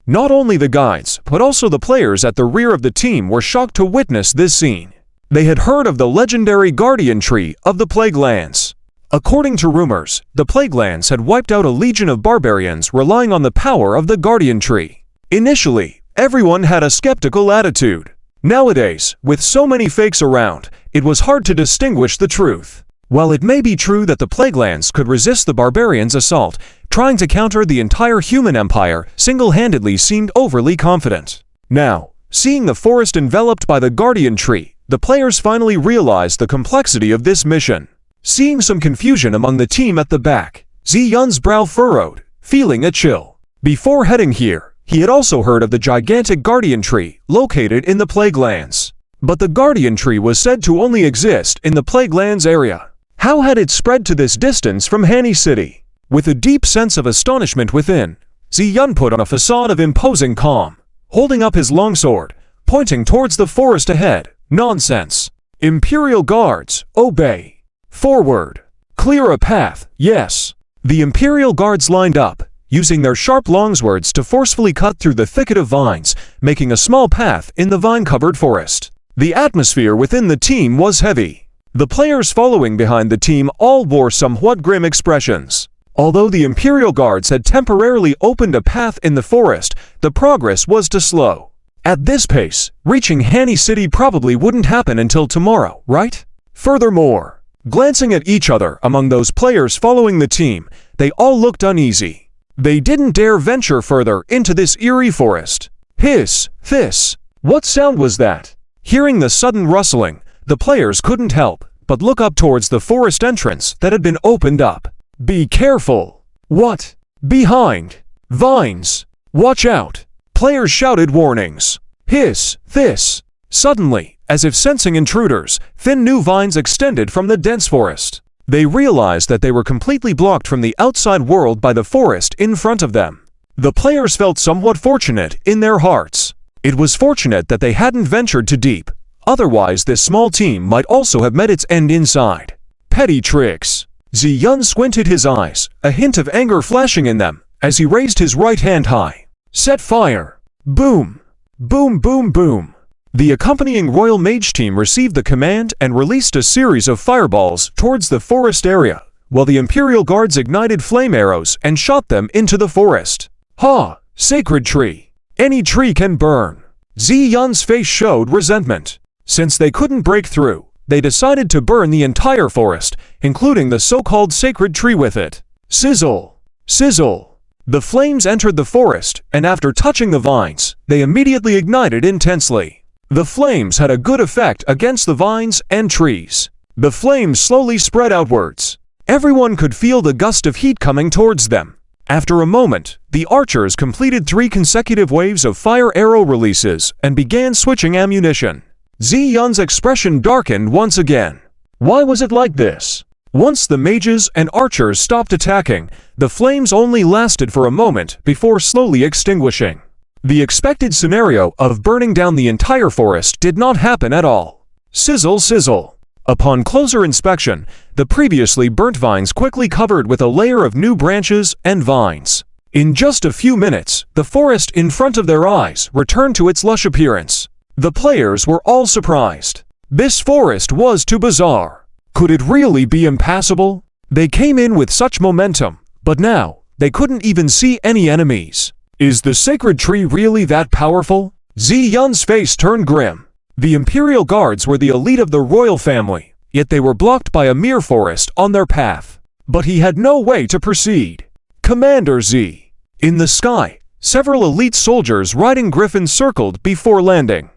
Not only the guides, but also the players at the rear of the team were shocked to witness this scene. They had heard of the legendary Guardian Tree of the Plague Lands. According to rumors, the Plague Lands had wiped out a legion of barbarians relying on the power of the Guardian Tree. Initially, everyone had a skeptical attitude. Nowadays, with so many fakes around, it was hard to distinguish the truth. While it may be true that the Plague Lands could resist the barbarians' assault, trying to counter the entire human empire single-handedly seemed overly confident. Now, seeing the forest enveloped by the Guardian Tree, the players finally realized the complexity of this mission. Seeing some confusion among the team at the back, Ziyun's brow furrowed, feeling a chill. Before heading here, he had also heard of the gigantic Guardian Tree located in the Plague Lands. But the Guardian Tree was said to only exist in the Plague Lands area. How had it spread to this distance from Hani City? With a deep sense of astonishment within, Ziyun put on a facade of imposing calm, holding up his longsword, pointing towards the forest ahead. Nonsense. Imperial Guards, obey. Forward. Clear a path, yes. The Imperial Guards lined up, using their sharp longswords to forcefully cut through the thicket of vines, making a small path in the vine-covered forest. The atmosphere within the team was heavy. The players following behind the team all wore somewhat grim expressions. Although the Imperial Guards had temporarily opened a path in the forest, the progress was too slow. At this pace, reaching Hani City probably wouldn't happen until tomorrow, right? Furthermore, glancing at each other among those players following the team, they all looked uneasy. They didn't dare venture further into this eerie forest. Hiss, hiss. What sound was that? Hearing the sudden rustling, the players couldn't help but look up towards the forest entrance that had been opened up. Be careful. What? Behind. Vines. Watch out. Players shouted warnings. Hiss, hiss. Suddenly, as if sensing intruders, thin new vines extended from the dense forest. They realized that they were completely blocked from the outside world by the forest in front of them. The players felt somewhat fortunate in their hearts. It was fortunate that they hadn't ventured too deep. Otherwise, this small team might also have met its end inside. Petty tricks. Ziyun squinted his eyes, a hint of anger flashing in them, as he raised his right hand high. Set fire. Boom. Boom, boom, boom. The accompanying Royal Mage team received the command and released a series of fireballs towards the forest area, while the Imperial Guards ignited flame arrows and shot them into the forest. Ha! Sacred tree! Any tree can burn. Ziyun's face showed resentment. Since they couldn't break through, they decided to burn the entire forest, including the so-called sacred tree with it. Sizzle! Sizzle! The flames entered the forest, and after touching the vines, they immediately ignited intensely. The flames had a good effect against the vines and trees. The flames slowly spread outwards. Everyone could feel the gust of heat coming towards them. After a moment, the archers completed 3 consecutive waves of fire arrow releases and began switching ammunition. Ziyun's expression darkened once again. Why was it like this? Once the mages and archers stopped attacking, the flames only lasted for a moment before slowly extinguishing. The expected scenario of burning down the entire forest did not happen at all. Sizzle, sizzle. Upon closer inspection, the previously burnt vines quickly covered with a layer of new branches and vines. In just a few minutes, the forest in front of their eyes returned to its lush appearance. The players were all surprised. This forest was too bizarre. Could it really be impassable? They came in with such momentum, but now, they couldn't even see any enemies. Is the sacred tree really that powerful? Ziyun's face turned grim. The Imperial Guards were the elite of the royal family, yet they were blocked by a mere forest on their path. But he had no way to proceed. Commander Z. In the sky, several elite soldiers riding griffins circled before landing.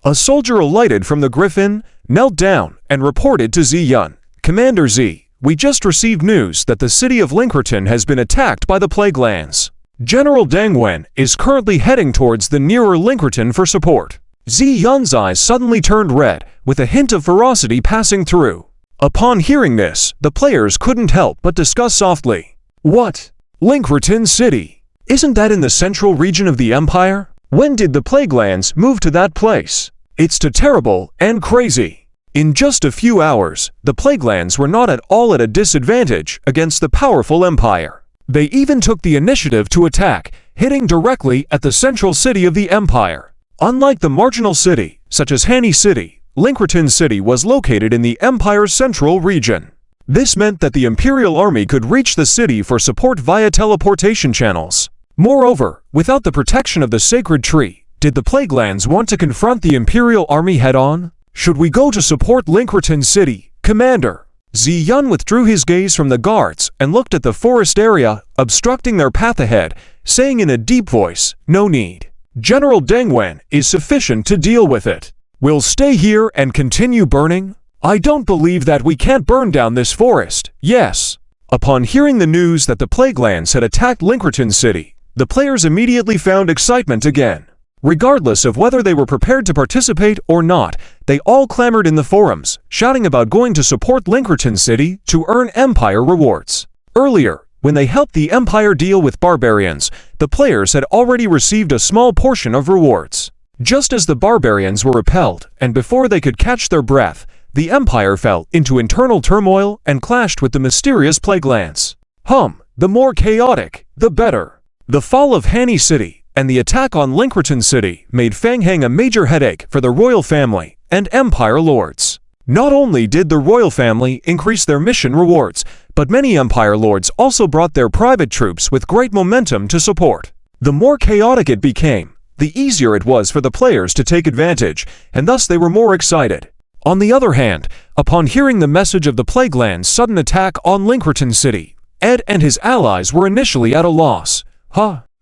A soldier alighted from the griffin, knelt down, and reported to Ziyun. Commander Z, we just received news that the city of Linkerton has been attacked by the plague lands. General Deng Wen is currently heading towards the nearer Linkerton for support. Ziyun's eyes suddenly turned red, with a hint of ferocity passing through. Upon hearing this, the players couldn't help but discuss softly. What? Linkerton City? Isn't that in the central region of the Empire? When did the plague lands move to that place? It's too terrible and crazy. In just a few hours, the plague lands were not at all at a disadvantage against the powerful Empire. They even took the initiative to attack, hitting directly at the central city of the Empire. Unlike the marginal city, such as Hanny City, Linkerton City was located in the Empire's central region. This meant that the Imperial Army could reach the city for support via teleportation channels. Moreover, without the protection of the sacred tree, did the plague lands want to confront the Imperial Army head-on? Should we go to support Linkerton City, Commander? Ziyun withdrew his gaze from the guards and looked at the forest area, obstructing their path ahead, saying in a deep voice, no need. General Deng Wen is sufficient to deal with it. We'll stay here and continue burning? I don't believe that we can't burn down this forest, yes. Upon hearing the news that the plague lands had attacked Linkerton City, the players immediately found excitement again. Regardless of whether they were prepared to participate or not, they all clamored in the forums, shouting about going to support Linkerton City to earn Empire rewards. Earlier, when they helped the Empire deal with barbarians, the players had already received a small portion of rewards. Just as the barbarians were repelled, and before they could catch their breath, the Empire fell into internal turmoil and clashed with the mysterious plague lands. The more chaotic, the better. The fall of Hanny City and the attack on Linkerton City made Fang Heng a major headache for the royal family and Empire lords. Not only did the royal family increase their mission rewards, but many Empire lords also brought their private troops with great momentum to support. The more chaotic it became, the easier it was for the players to take advantage, and thus they were more excited. On the other hand, upon hearing the message of the Plague Land's sudden attack on Linkerton City, Ed and his allies were initially at a loss.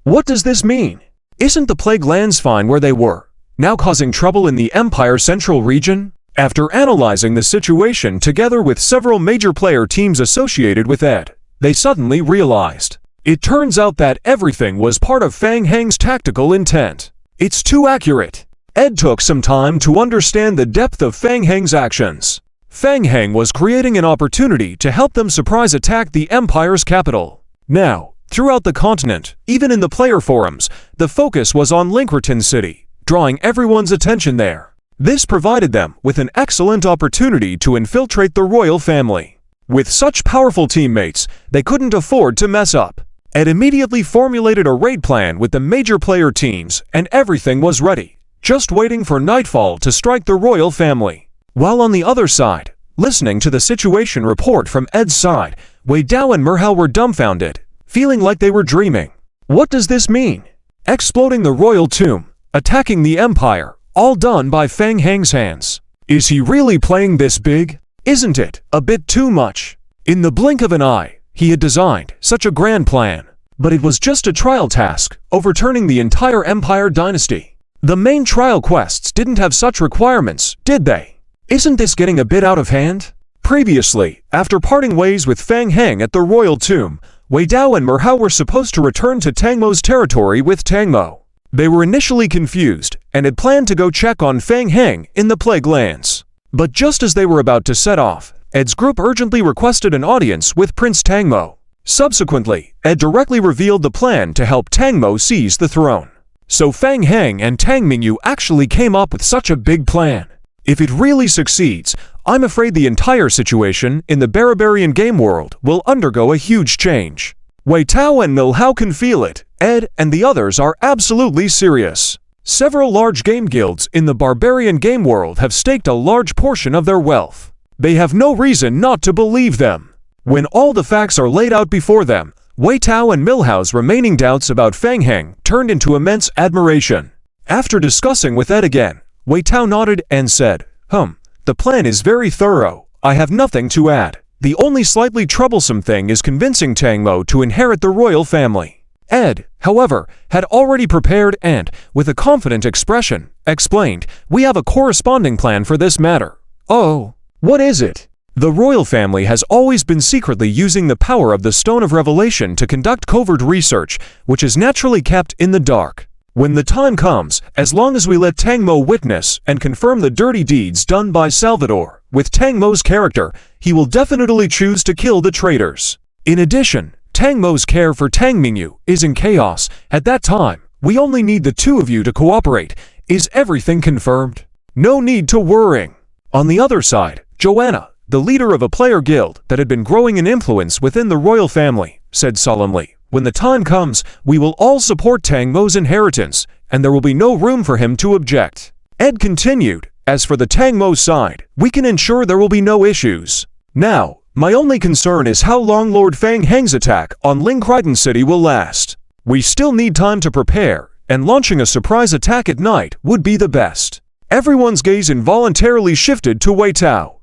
What does this mean? Isn't the Plague Lands fine where they were, now causing trouble in the Empire Central region? After analyzing the situation together with several major player teams associated with Ed, they suddenly realized. It turns out that everything was part of Fang Heng's tactical intent. It's too accurate. Ed took some time to understand the depth of Fang Heng's actions. Fang Heng was creating an opportunity to help them surprise attack the Empire's capital. Now, throughout the continent, even in the player forums, the focus was on Linkerton City, drawing everyone's attention there. This provided them with an excellent opportunity to infiltrate the royal family. With such powerful teammates, they couldn't afford to mess up. Ed immediately formulated a raid plan with the major player teams, and everything was ready. just waiting for nightfall to strike the royal family. While on the other side, listening to the situation report from Ed's side, Wei Dao and Merhao were dumbfounded, feeling like they were dreaming. What does this mean? Exploding the royal tomb, attacking the empire, all done by Feng Heng's hands. Is he really playing this big? Isn't it a bit too much? In the blink of an eye, he had designed such a grand plan. But it was just a trial task, overturning the entire empire dynasty. The main trial quests didn't have such requirements, did they? Isn't this getting a bit out of hand? Previously, after parting ways with Feng Heng at the royal tomb, Wei Dao and Merhao were supposed to return to Tangmo's territory with Tangmo. They were initially confused and had planned to go check on Feng Heng in the Plague Lands. But just as they were about to set off, Ed's group urgently requested an audience with Prince Tangmo. Subsequently, Ed directly revealed the plan to help Tangmo seize the throne. So Feng Heng and Tang Mingyu actually came up with such a big plan. If it really succeeds, I'm afraid the entire situation in the Barbarian game world will undergo a huge change. Wei Tao and Milhao can feel it. Ed and the others are absolutely serious. Several large game guilds in the Barbarian game world have staked a large portion of their wealth. They have no reason not to believe them. When all the facts are laid out before them, Wei Tao and Milhao's remaining doubts about Feng Heng turned into immense admiration. After discussing with Ed again, Wei Tao nodded and said, the plan is very thorough. I have nothing to add. The only slightly troublesome thing is convincing Tangmo to inherit the royal family. Ed, however, had already prepared and, with a confident expression, explained, we have a corresponding plan for this matter. Oh, what is it? The royal family has always been secretly using the power of the Stone of Revelation to conduct covert research, which is naturally kept in the dark. When the time comes, as long as we let Tangmo witness and confirm the dirty deeds done by Salvador, with Tangmo's character, he will definitely choose to kill the traitors. In addition, Tangmo's care for Tang Mingyu is in chaos. At that time, we only need the two of you to cooperate. Is everything confirmed? No need to worrying. On the other side, Joanna, the leader of a player guild that had been growing in influence within the royal family, said solemnly, when the time comes, we will all support Tangmo's inheritance, and there will be no room for him to object. Ed continued, as for the Tangmo side, we can ensure there will be no issues. Now, my only concern is how long Lord Feng Heng's attack on Lingkriden City will last. We still need time to prepare, and launching a surprise attack at night would be the best. Everyone's gaze involuntarily shifted to Wei Tao.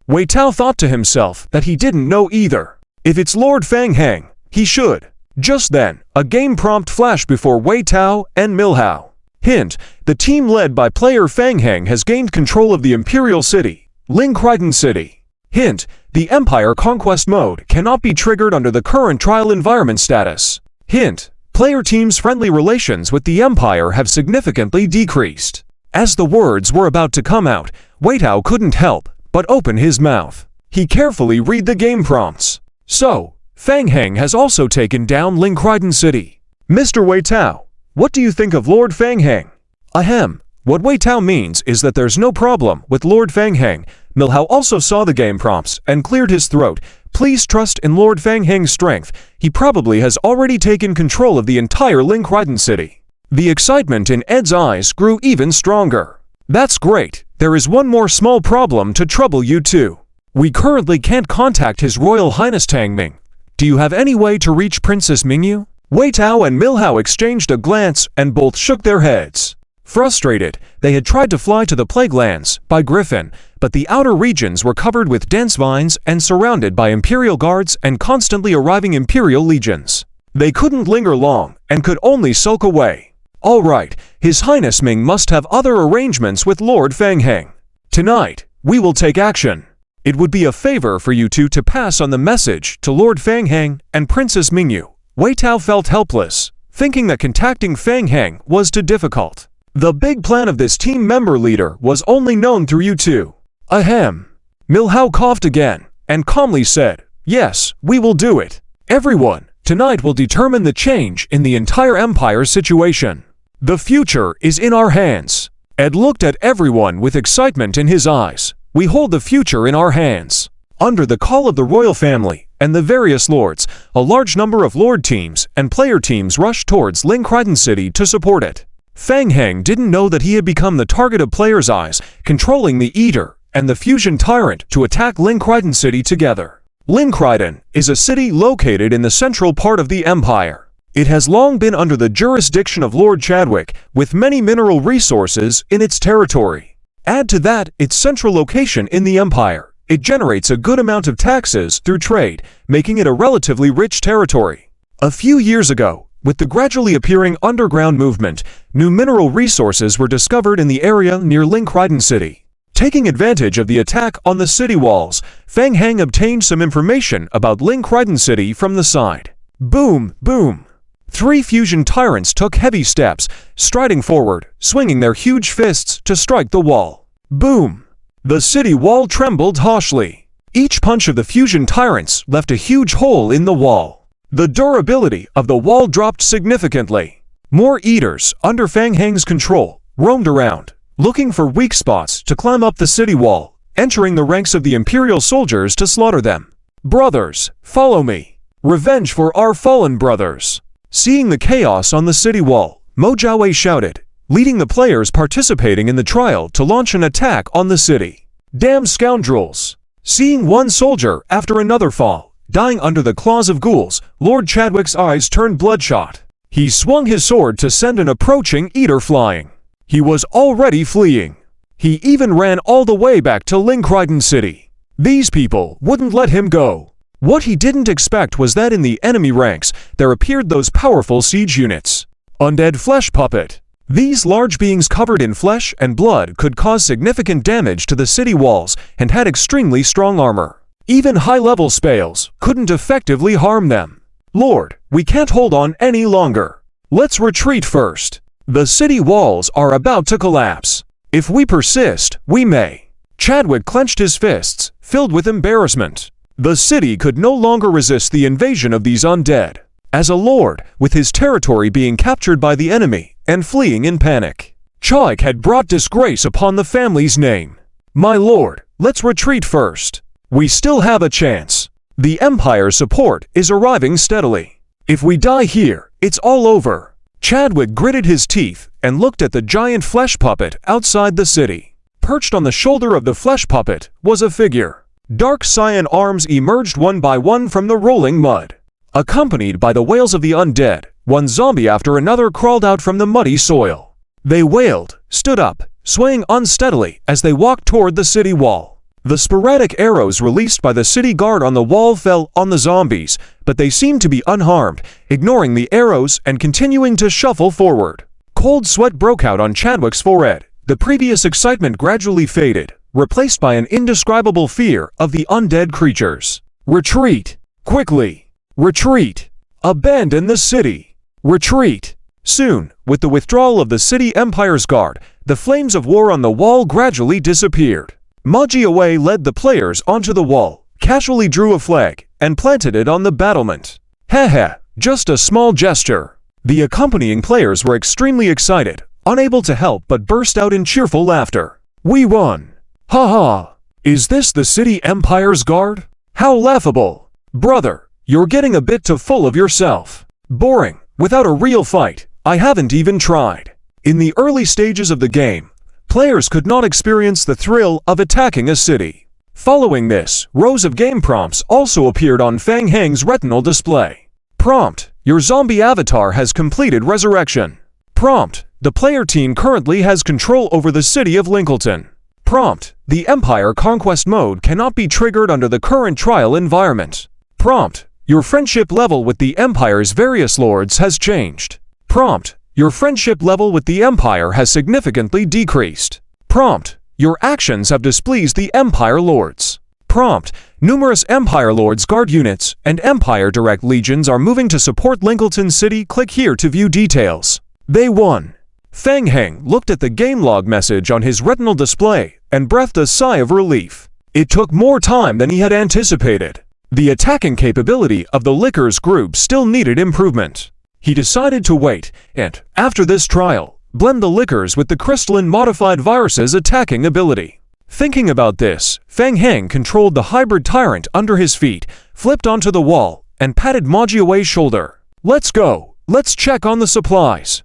Wei Tao thought to himself that he didn't know either. If it's Lord Feng Heng, he should. Just then, a game prompt flashed before Wei Tao and Milhao. Hint, the team led by player Feng Heng has gained control of the Imperial City, Lingkriden City. Hint, the Empire Conquest mode cannot be triggered under the current trial environment status. Hint, player team's friendly relations with the Empire have significantly decreased. As the words were about to come out, Wei Tao couldn't help but open his mouth. He carefully read the game prompts. So, Feng Heng has also taken down Lingkriden City. Mr. Wei Tao, what do you think of Lord Feng Heng? Ahem. What Wei Tao means is that there's no problem with Lord Feng Heng. Milhao also saw the game prompts and cleared his throat. Please trust in Lord Feng Heng's strength. He probably has already taken control of the entire Lingkriden City. The excitement in Ed's eyes grew even stronger. That's great. There is one more small problem to trouble you two. We currently can't contact His Royal Highness Tangming. Do you have any way to reach Princess Mingyu? Wei Tao and Milhao exchanged a glance and both shook their heads. Frustrated, they had tried to fly to the Plague Lands by Griffin, but the outer regions were covered with dense vines and surrounded by Imperial guards and constantly arriving Imperial legions. They couldn't linger long and could only sulk away. All right, His Highness Ming must have other arrangements with Lord Feng Heng. Tonight, we will take action. It would be a favor for you two to pass on the message to Lord Feng Heng and Princess Mingyu. Wei Tao felt helpless, thinking that contacting Feng Heng was too difficult. The big plan of this team member leader was only known through you two. Ahem. Milhao coughed again and calmly said, yes, we will do it. Everyone, tonight will determine the change in the entire Empire's situation. The future is in our hands. Ed looked at everyone with excitement in his eyes. We hold the future in our hands. Under the call of the royal family and the various lords, a large number of lord teams and player teams rushed towards Lingkriden City to support it. Fang Heng didn't know that he had become the target of players' eyes, controlling the Eater and the Fusion Tyrant to attack Linkryden City together. Linkryden is a city located in the central part of the Empire. It has long been under the jurisdiction of Lord Chadwick, with many mineral resources in its territory. Add to that its central location in the Empire. It generates a good amount of taxes through trade, making it a relatively rich territory. A few years ago, with the gradually appearing underground movement, new mineral resources were discovered in the area near Linkryden City. Taking advantage of the attack on the city walls, Fang Heng obtained some information about Linkryden City from the side. Boom, boom. 3 fusion tyrants took heavy steps, striding forward, swinging their huge fists to strike the wall. Boom. The city wall trembled harshly. Each punch of the fusion tyrants left a huge hole in the wall. The durability of the wall dropped significantly. More eaters, under Fang Heng's control, roamed around, looking for weak spots to climb up the city wall, entering the ranks of the Imperial soldiers to slaughter them. Brothers, follow me. Revenge for our fallen brothers. Seeing the chaos on the city wall, ManhwaRecap shouted, leading the players participating in the trial to launch an attack on the city. Damn scoundrels! Seeing one soldier after another fall, dying under the claws of ghouls, Lord Chadwick's eyes turned bloodshot. He swung his sword to send an approaching eater flying. He was already fleeing. He even ran all the way back to Linkryden City. These people wouldn't let him go. What he didn't expect was that in the enemy ranks, there appeared those powerful siege units. Undead Flesh Puppet. These large beings covered in flesh and blood could cause significant damage to the city walls and had extremely strong armor. Even high-level spells couldn't effectively harm them. Lord, we can't hold on any longer. Let's retreat first. The city walls are about to collapse. If we persist, we may. Chadwick clenched his fists, filled with embarrassment. The city could no longer resist the invasion of these undead. As a lord, with his territory being captured by the enemy and fleeing in panic, Chadwick had brought disgrace upon the family's name. My lord, let's retreat first. We still have a chance. The Empire's support is arriving steadily. If we die here, it's all over. Chadwick gritted his teeth and looked at the giant flesh puppet outside the city. Perched on the shoulder of the flesh puppet was a figure. Dark cyan arms emerged one by one from the rolling mud. Accompanied by the wails of the undead, one zombie after another crawled out from the muddy soil. They wailed, stood up, swaying unsteadily as they walked toward the city wall. The sporadic arrows released by the city guard on the wall fell on the zombies, but they seemed to be unharmed, ignoring the arrows and continuing to shuffle forward. Cold sweat broke out on Chadwick's forehead. The previous excitement gradually faded, replaced by an indescribable fear of the undead creatures. Retreat! Quickly! Retreat! Abandon the city! Retreat! Soon, with the withdrawal of the city Empire's guard, the flames of war on the wall gradually disappeared. ManhwaRecap led the players onto the wall, casually drew a flag, and planted it on the battlement. Heh, just a small gesture. The accompanying players were extremely excited, unable to help but burst out in cheerful laughter. We won! Ha ha! Is this the city Empire's guard? How laughable! Brother, you're getting a bit too full of yourself. Boring, without a real fight. I haven't even tried. In the early stages of the game, players could not experience the thrill of attacking a city. Following this, rows of game prompts also appeared on Fang Heng's retinal display. Prompt: your zombie avatar has completed resurrection. Prompt: the player team currently has control over the city of Linkleton. Prompt: the Empire Conquest mode cannot be triggered under the current trial environment. Prompt: your friendship level with the Empire's various lords has changed. Prompt: your friendship level with the Empire has significantly decreased. Prompt: your actions have displeased the Empire Lords. Prompt: numerous Empire Lords guard units and Empire Direct Legions are moving to support Linkleton City. Click here to view details. They won. Fang Heng looked at the game log message on his retinal display and breathed a sigh of relief. It took more time than he had anticipated. The attacking capability of the Lickers group still needed improvement. He decided to wait and, after this trial, blend the Lickers with the crystalline modified virus's attacking ability. Thinking about this, Fang Heng controlled the hybrid tyrant under his feet, flipped onto the wall, and patted ManhwaRecap's shoulder. Let's go. Let's check on the supplies.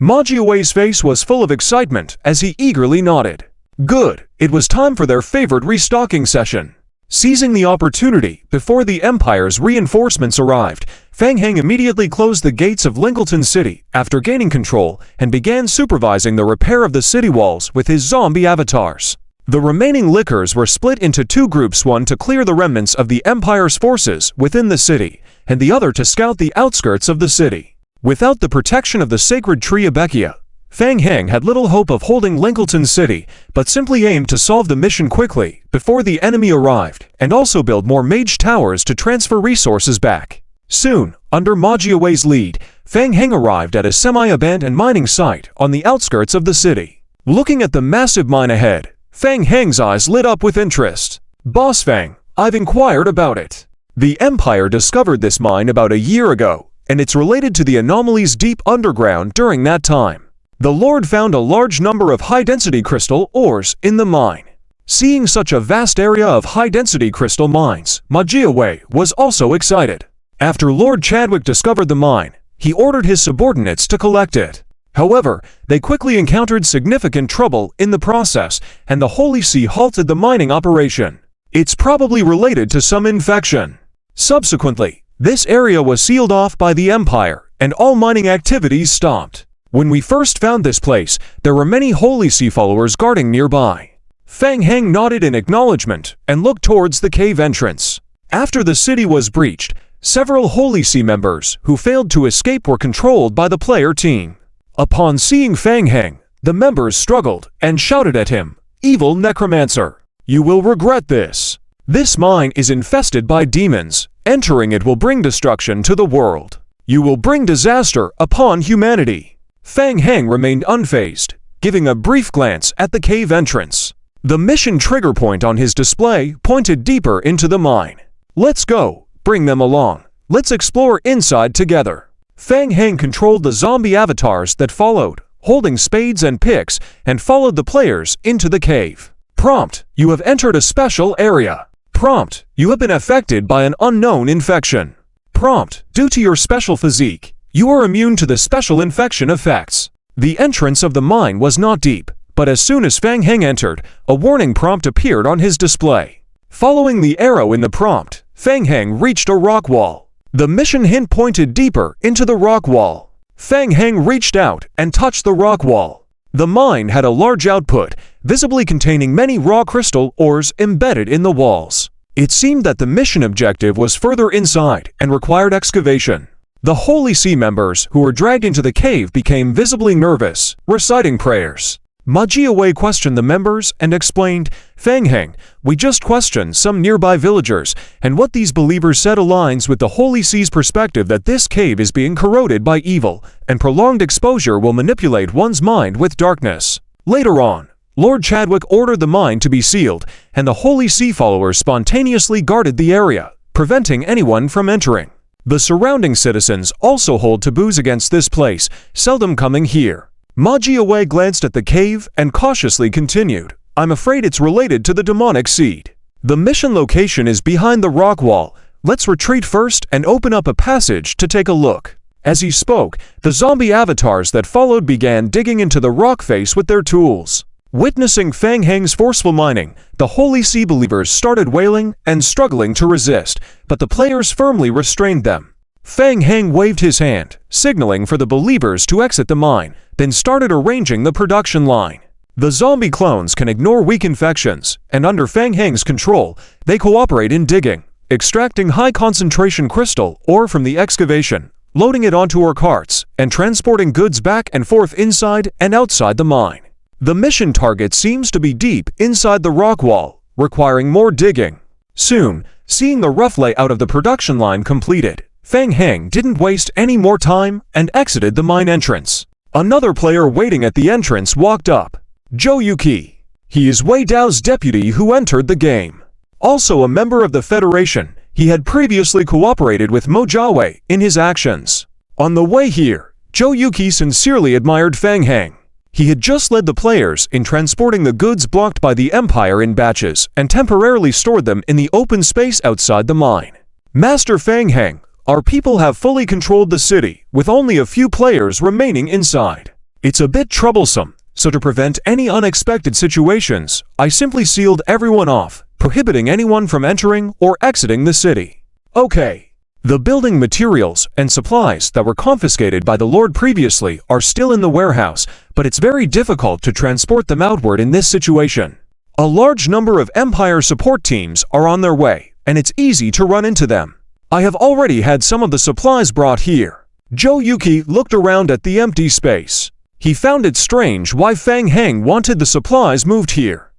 Ma Jiawei's face was full of excitement as he eagerly nodded. Good, it was time for their favorite restocking session. Seizing the opportunity before the Empire's reinforcements arrived, Fang Heng immediately closed the gates of Lincoln City after gaining control and began supervising the repair of the city walls with his zombie avatars. The remaining lickers were split into two groups, one to clear the remnants of the Empire's forces within the city, and the other to scout the outskirts of the city. Without the protection of the sacred tree Abekia, Fang Heng had little hope of holding Lincoln City, but simply aimed to solve the mission quickly before the enemy arrived, and also build more mage towers to transfer resources back. Soon, under Ma Jiawei's lead, Fang Heng arrived at a semi-abandoned mining site on the outskirts of the city. Looking at the massive mine ahead, Fang Heng's eyes lit up with interest. "Boss Fang, I've inquired about it. The Empire discovered this mine about a year ago, and it's related to the anomalies deep underground during that time. The Lord found a large number of high-density crystal ores in the mine." Seeing such a vast area of high-density crystal mines, Ma Jiawei was also excited. After Lord Chadwick discovered the mine, he ordered his subordinates to collect it. However, they quickly encountered significant trouble in the process, and the Holy See halted the mining operation. It's probably related to some infection. Subsequently, this area was sealed off by the Empire, and all mining activities stopped. When we first found this place, there were many Holy See followers guarding nearby. Fang Heng nodded in acknowledgement and looked towards the cave entrance. After the city was breached, several Holy See members who failed to escape were controlled by the player team. Upon seeing Fang Heng, the members struggled and shouted at him, "Evil necromancer! You will regret this. This mine is infested by demons. Entering it will bring destruction to the world. You will bring disaster upon humanity." Fang Heng remained unfazed, giving a brief glance at the cave entrance. The mission trigger point on his display pointed deeper into the mine. "Let's go, bring them along. Let's explore inside together." Fang Heng controlled the zombie avatars that followed, holding spades and picks, and followed the players into the cave. Prompt: You have entered a special area. Prompt: You have been affected by an unknown infection. Prompt: Due to your special physique, you are immune to the special infection effects. The entrance of the mine was not deep, but as soon as Fang Heng entered, a warning prompt appeared on his display. Following the arrow in the prompt, Fang Heng reached a rock wall. The mission hint pointed deeper into the rock wall. Fang Heng reached out and touched the rock wall. The mine had a large output, visibly containing many raw crystal ores embedded in the walls. It seemed that the mission objective was further inside and required excavation. The Holy See members who were dragged into the cave became visibly nervous, reciting prayers. Ma Jiawei questioned the members and explained, "Fang Heng, we just questioned some nearby villagers, and what these believers said aligns with the Holy See's perspective that this cave is being corroded by evil, and prolonged exposure will manipulate one's mind with darkness." Later on, Lord Chadwick ordered the mine to be sealed, and the Holy See followers spontaneously guarded the area, preventing anyone from entering. The surrounding citizens also hold taboos against this place, seldom coming here. Ma Jiawei glanced at the cave and cautiously continued, "I'm afraid it's related to the demonic seed. The mission location is behind the rock wall. Let's retreat first and open up a passage to take a look." As he spoke, the zombie avatars that followed began digging into the rock face with their tools. Witnessing Fang Heng's forceful mining, the Holy See believers started wailing and struggling to resist, but the players firmly restrained them. Fang Heng waved his hand, signaling for the believers to exit the mine, then started arranging the production line. The zombie clones can ignore weak infections, and under Fang Heng's control, they cooperate in digging, extracting high-concentration crystal ore from the excavation, loading it onto our carts, and transporting goods back and forth inside and outside the mine. The mission target seems to be deep inside the rock wall, requiring more digging. Soon, seeing the rough layout of the production line completed, Fang Heng didn't waste any more time and exited the mine entrance. Another player waiting at the entrance walked up. Zhou Yuqi. He is Wei Dao's deputy who entered the game. Also a member of the Federation, he had previously cooperated with Ma Jiawei in his actions. On the way here, Zhou Yuqi sincerely admired Fang Heng. He had just led the players in transporting the goods blocked by the Empire in batches and temporarily stored them in the open space outside the mine. "Master Fang Heng, our people have fully controlled the city, with only a few players remaining inside. It's a bit troublesome, so to prevent any unexpected situations, I simply sealed everyone off, prohibiting anyone from entering or exiting the city. Okay. The building materials and supplies that were confiscated by the Lord previously are still in the warehouse, but it's very difficult to transport them outward in this situation. A large number of Empire support teams are on their way, and it's easy to run into them. I have already had some of the supplies brought here. Joe Yuki looked around at the empty space. He found it strange why Fang Heng wanted the supplies moved here.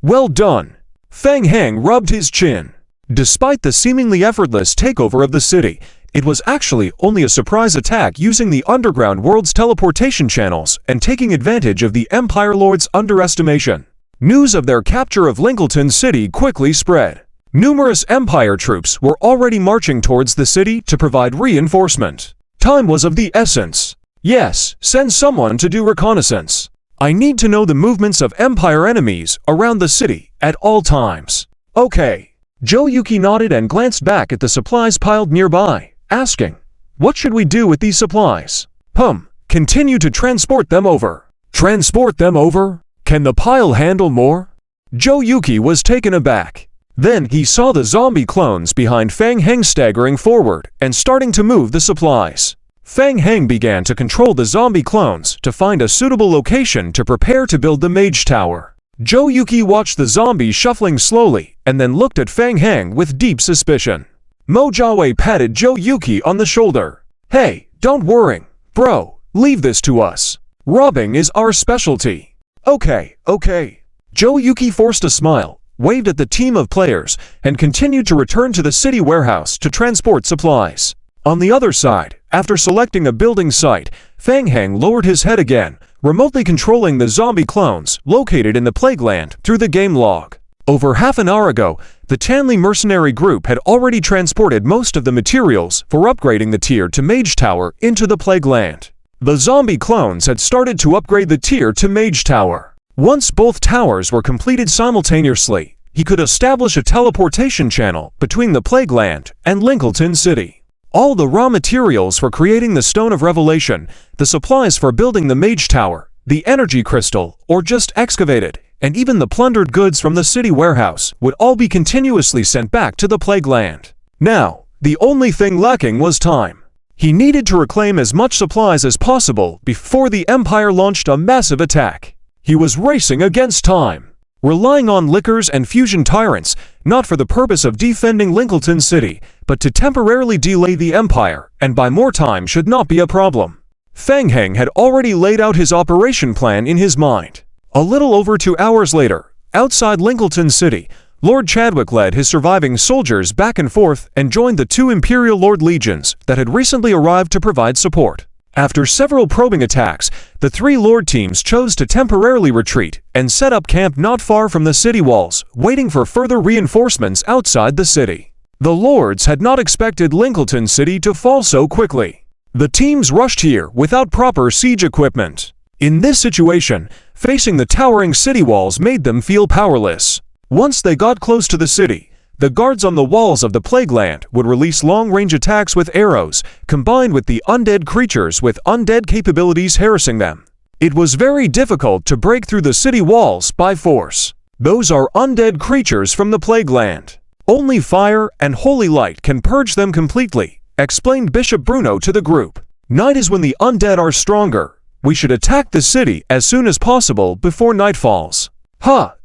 Well done. Fang Heng rubbed his chin. Despite the seemingly effortless takeover of the city, it was actually only a surprise attack using the underground world's teleportation channels and taking advantage of the Empire Lord's underestimation. News of their capture of Lincoln City quickly spread. Numerous Empire troops were already marching towards the city to provide reinforcement. Time was of the essence. Yes, send someone to do reconnaissance. I need to know the movements of Empire enemies around the city at all times. Okay. Joe Yuki nodded and glanced back at the supplies piled nearby, asking, "What should we do with these supplies?" Continue to transport them over. Transport them over? Can the pile handle more? Joe Yuki was taken aback. Then he saw the zombie clones behind Fang Heng staggering forward and starting to move the supplies. Fang Heng began to control the zombie clones to find a suitable location to prepare to build the Mage Tower. Joe Yuki watched the zombies shuffling slowly and then looked at Fang Heng with deep suspicion. Mo Jiawei patted Joe Yuki on the shoulder. "Hey, don't worry, bro, leave this to us. Robbing is our specialty." Okay. Joe Yuki forced a smile, waved at the team of players, and continued to return to the city warehouse to transport supplies. On the other side, after selecting a building site, Fang Heng lowered his head again, remotely controlling the zombie clones located in the Plague Land through the game log. Over half an hour ago, the Tanley mercenary group had already transported most of the materials for upgrading the tier to Mage Tower into the Plague Land. The zombie clones had started to upgrade the tier to Mage Tower. Once both towers were completed simultaneously, he could establish a teleportation channel between the Plague Land and Lincoln City. All the raw materials for creating the Stone of Revelation, the supplies for building the Mage Tower, the energy crystal, or just excavated, and even the plundered goods from the city warehouse would all be continuously sent back to the Plague Land. Now, the only thing lacking was time. He needed to reclaim as much supplies as possible before the Empire launched a massive attack. He was racing against time, relying on liquors and fusion tyrants, not for the purpose of defending Lincoln City, but to temporarily delay the Empire and buy more time should not be a problem. Fang Heng had already laid out his operation plan in his mind. A little over 2 hours later, outside Lincoln City, Lord Chadwick led his surviving soldiers back and forth and joined the 2 Imperial Lord Legions that had recently arrived to provide support. After several probing attacks, the 3 Lord teams chose to temporarily retreat and set up camp not far from the city walls, waiting for further reinforcements outside the city. The Lords had not expected Lincoln City to fall so quickly. The teams rushed here without proper siege equipment. In this situation, facing the towering city walls made them feel powerless. Once they got close to the city, the guards on the walls of the Plague Land would release long-range attacks with arrows, combined with the undead creatures with undead capabilities harassing them. It was very difficult to break through the city walls by force. Those are undead creatures from the Plague Land. Only fire and holy light can purge them completely, explained Bishop Bruno to the group. Night is when the undead are stronger. We should attack the city as soon as possible before night falls.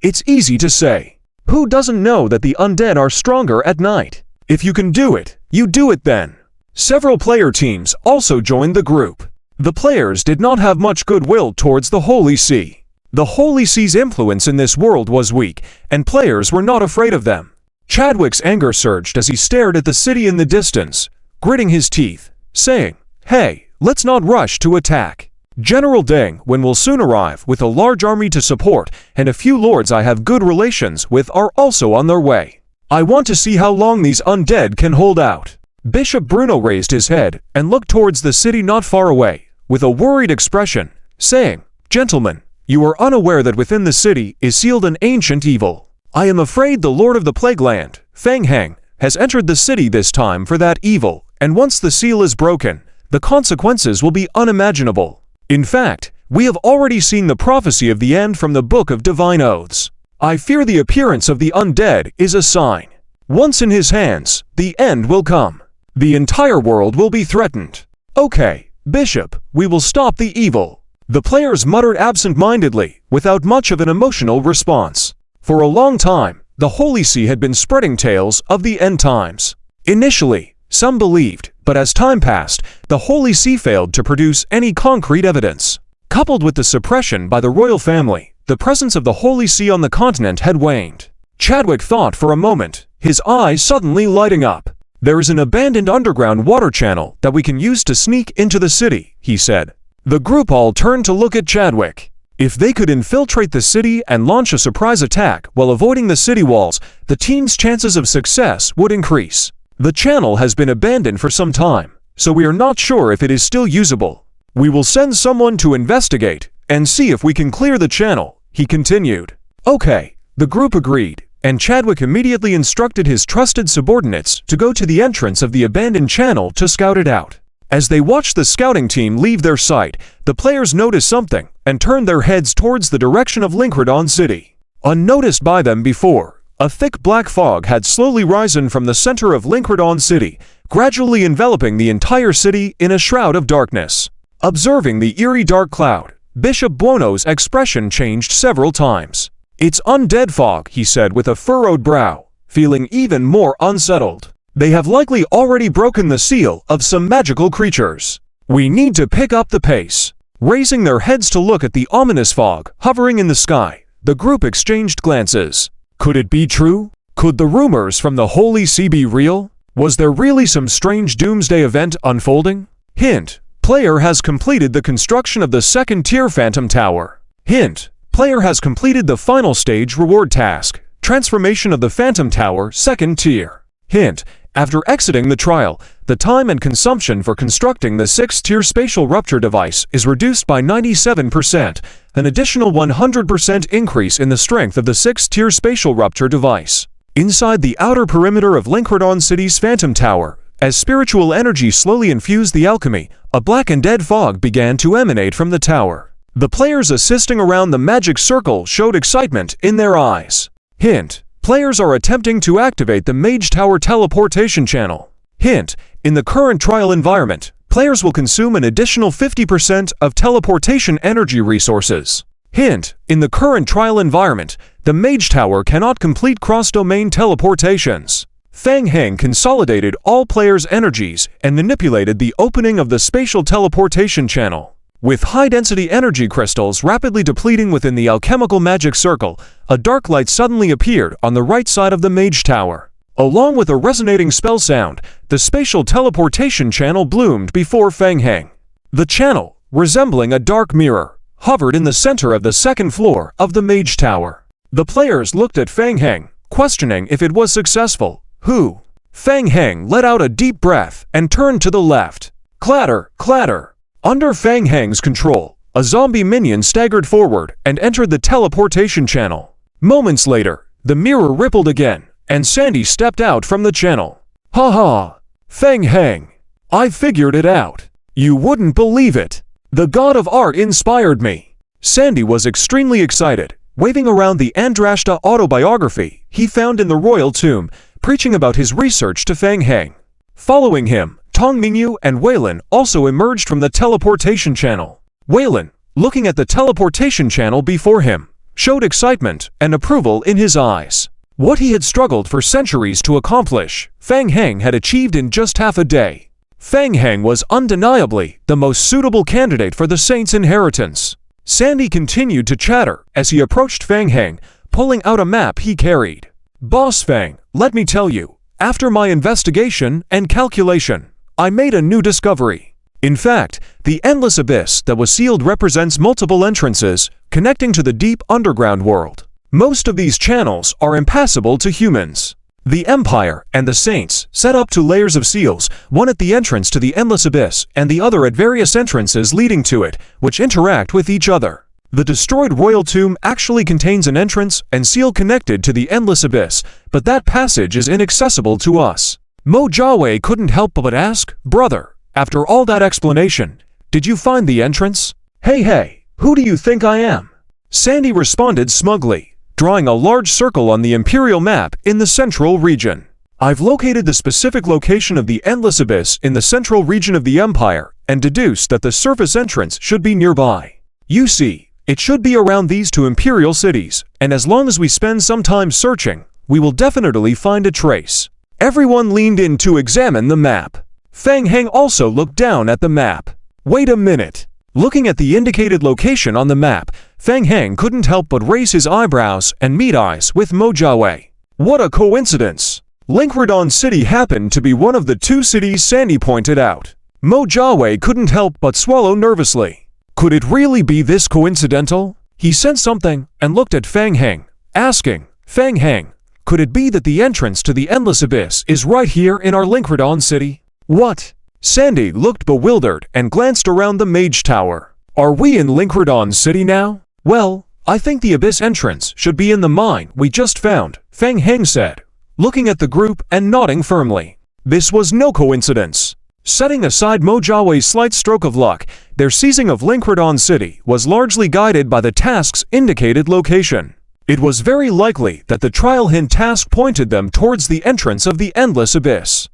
It's easy to say. Who doesn't know that the undead are stronger at night? If you can do it, you do it then. Several player teams also joined the group. The players did not have much goodwill towards the Holy See. The Holy See's influence in this world was weak, and players were not afraid of them. Chadwick's anger surged as he stared at the city in the distance, gritting his teeth, saying, "Hey, let's not rush to attack. General Deng Wen will soon arrive with a large army to support, and a few lords I have good relations with are also on their way. I want to see how long these undead can hold out." Bishop Bruno raised his head and looked towards the city not far away, with a worried expression, saying, "Gentlemen, you are unaware that within the city is sealed an ancient evil. I am afraid the Lord of the Plague Land, Fang Heng, has entered the city this time for that evil, and once the seal is broken, the consequences will be unimaginable. In fact, we have already seen the prophecy of the end from the Book of Divine Oaths. I fear the appearance of the undead is a sign. Once in his hands, the end will come. The entire world will be threatened. Okay, Bishop, we will stop the evil. The players muttered absent-mindedly, without much of an emotional response. For a long time, the Holy See had been spreading tales of the end times. Initially, some believed, but as time passed, the Holy See failed to produce any concrete evidence. Coupled with the suppression by the royal family, the presence of the Holy See on the continent had waned. Chadwick thought for a moment, his eyes suddenly lighting up. There is an abandoned underground water channel that we can use to sneak into the city, he said. The group all turned to look at Chadwick. If they could infiltrate the city and launch a surprise attack while avoiding the city walls, the team's chances of success would increase. The channel has been abandoned for some time, so we are not sure if it is still usable. We will send someone to investigate and see if we can clear the channel, he continued. Okay, the group agreed, and Chadwick immediately instructed his trusted subordinates to go to the entrance of the abandoned channel to scout it out. As they watched the scouting team leave their sight, the players noticed something and turned their heads towards the direction of Linkredon City. Unnoticed by them before, a thick black fog had slowly risen from the center of Linkredon City, gradually enveloping the entire city in a shroud of darkness. Observing the eerie dark cloud, Bishop Buono's expression changed several times. It's undead fog, he said with a furrowed brow, feeling even more unsettled. They have likely already broken the seal of some magical creatures. We need to pick up the pace. Raising their heads to look at the ominous fog hovering in the sky, the group exchanged glances. Could it be true? Could the rumors from the Holy See be real? Was there really some strange doomsday event unfolding? Hint: player has completed the construction of the second-tier Phantom Tower. Hint: player has completed the final stage reward task, transformation of the Phantom Tower second tier. Hint: after exiting the trial, the time and consumption for constructing the 6th-tier spatial rupture device is reduced by 97%, an additional 100% increase in the strength of the 6th-tier spatial rupture device. Inside the outer perimeter of Linkredon City's Phantom Tower, as spiritual energy slowly infused the alchemy, a black and dead fog began to emanate from the tower. The players assisting around the magic circle showed excitement in their eyes. Hint: players are attempting to activate the Mage Tower teleportation channel. Hint: in the current trial environment, players will consume an additional 50% of teleportation energy resources. Hint: in the current trial environment, the Mage Tower cannot complete cross-domain teleportations. Fang Heng consolidated all players' energies and manipulated the opening of the spatial teleportation channel. With high-density energy crystals rapidly depleting within the alchemical magic circle, a dark light suddenly appeared on the right side of the Mage Tower. Along with a resonating spell sound, the spatial teleportation channel bloomed before Fang Heng. The channel, resembling a dark mirror, hovered in the center of the second floor of the Mage Tower. The players looked at Fang Heng, questioning if it was successful. Who? Fang Heng let out a deep breath and turned to the left. Clatter, clatter. Under Fang Heng's control, a zombie minion staggered forward and entered the teleportation channel. Moments later, the mirror rippled again, and Sandy stepped out from the channel. Ha ha! Fang Heng! I figured it out. You wouldn't believe it. The god of art inspired me. Sandy was extremely excited, waving around the Andrashta autobiography he found in the royal tomb, preaching about his research to Fang Heng. Following him, Tong Mingyu and Weilin also emerged from the teleportation channel. Weilin, looking at the teleportation channel before him, showed excitement and approval in his eyes. What he had struggled for centuries to accomplish, Fang Heng had achieved in just half a day. Fang Heng was undeniably the most suitable candidate for the Saint's inheritance. Sandy continued to chatter as he approached Fang Heng, pulling out a map he carried. Boss Fang, let me tell you, after my investigation and calculation, I made a new discovery. In fact, the endless abyss that was sealed represents multiple entrances connecting to the deep underground world. Most of these channels are impassable to humans. The Empire and the Saints set up two layers of seals, one at the entrance to the endless abyss and the other at various entrances leading to it, which interact with each other. The destroyed royal tomb actually contains an entrance and seal connected to the endless abyss, but that passage is inaccessible to us. Mo Jiawei couldn't help but ask, "Brother, after all that explanation, did you find the entrance?" Hey, who do you think I am? Sandy responded smugly, drawing a large circle on the Imperial map in the central region. I've located the specific location of the Endless Abyss in the central region of the Empire and deduced that the surface entrance should be nearby. You see, it should be around these two Imperial cities, and as long as we spend some time searching, we will definitely find a trace. Everyone leaned in to examine the map. Feng Heng also looked down at the map. Wait a minute. Looking at the indicated location on the map, Feng Heng couldn't help but raise his eyebrows and meet eyes with ManhwaRecap. What a coincidence! Linkredon City happened to be one of the two cities Sandy pointed out. ManhwaRecap couldn't help but swallow nervously. Could it really be this coincidental? He sensed something and looked at Feng Heng, asking, Feng Heng, could it be that the entrance to the Endless Abyss is right here in our Linkredon City? What? Sandy looked bewildered and glanced around the Mage Tower. Are we in Linkredon City now? Well, I think the Abyss entrance should be in the mine we just found, Feng Heng said, looking at the group and nodding firmly. This was no coincidence. Setting aside ManhwaRecap's slight stroke of luck, their seizing of Linkredon City was largely guided by the task's indicated location. It was very likely that the trial hint task pointed them towards the entrance of the Endless Abyss.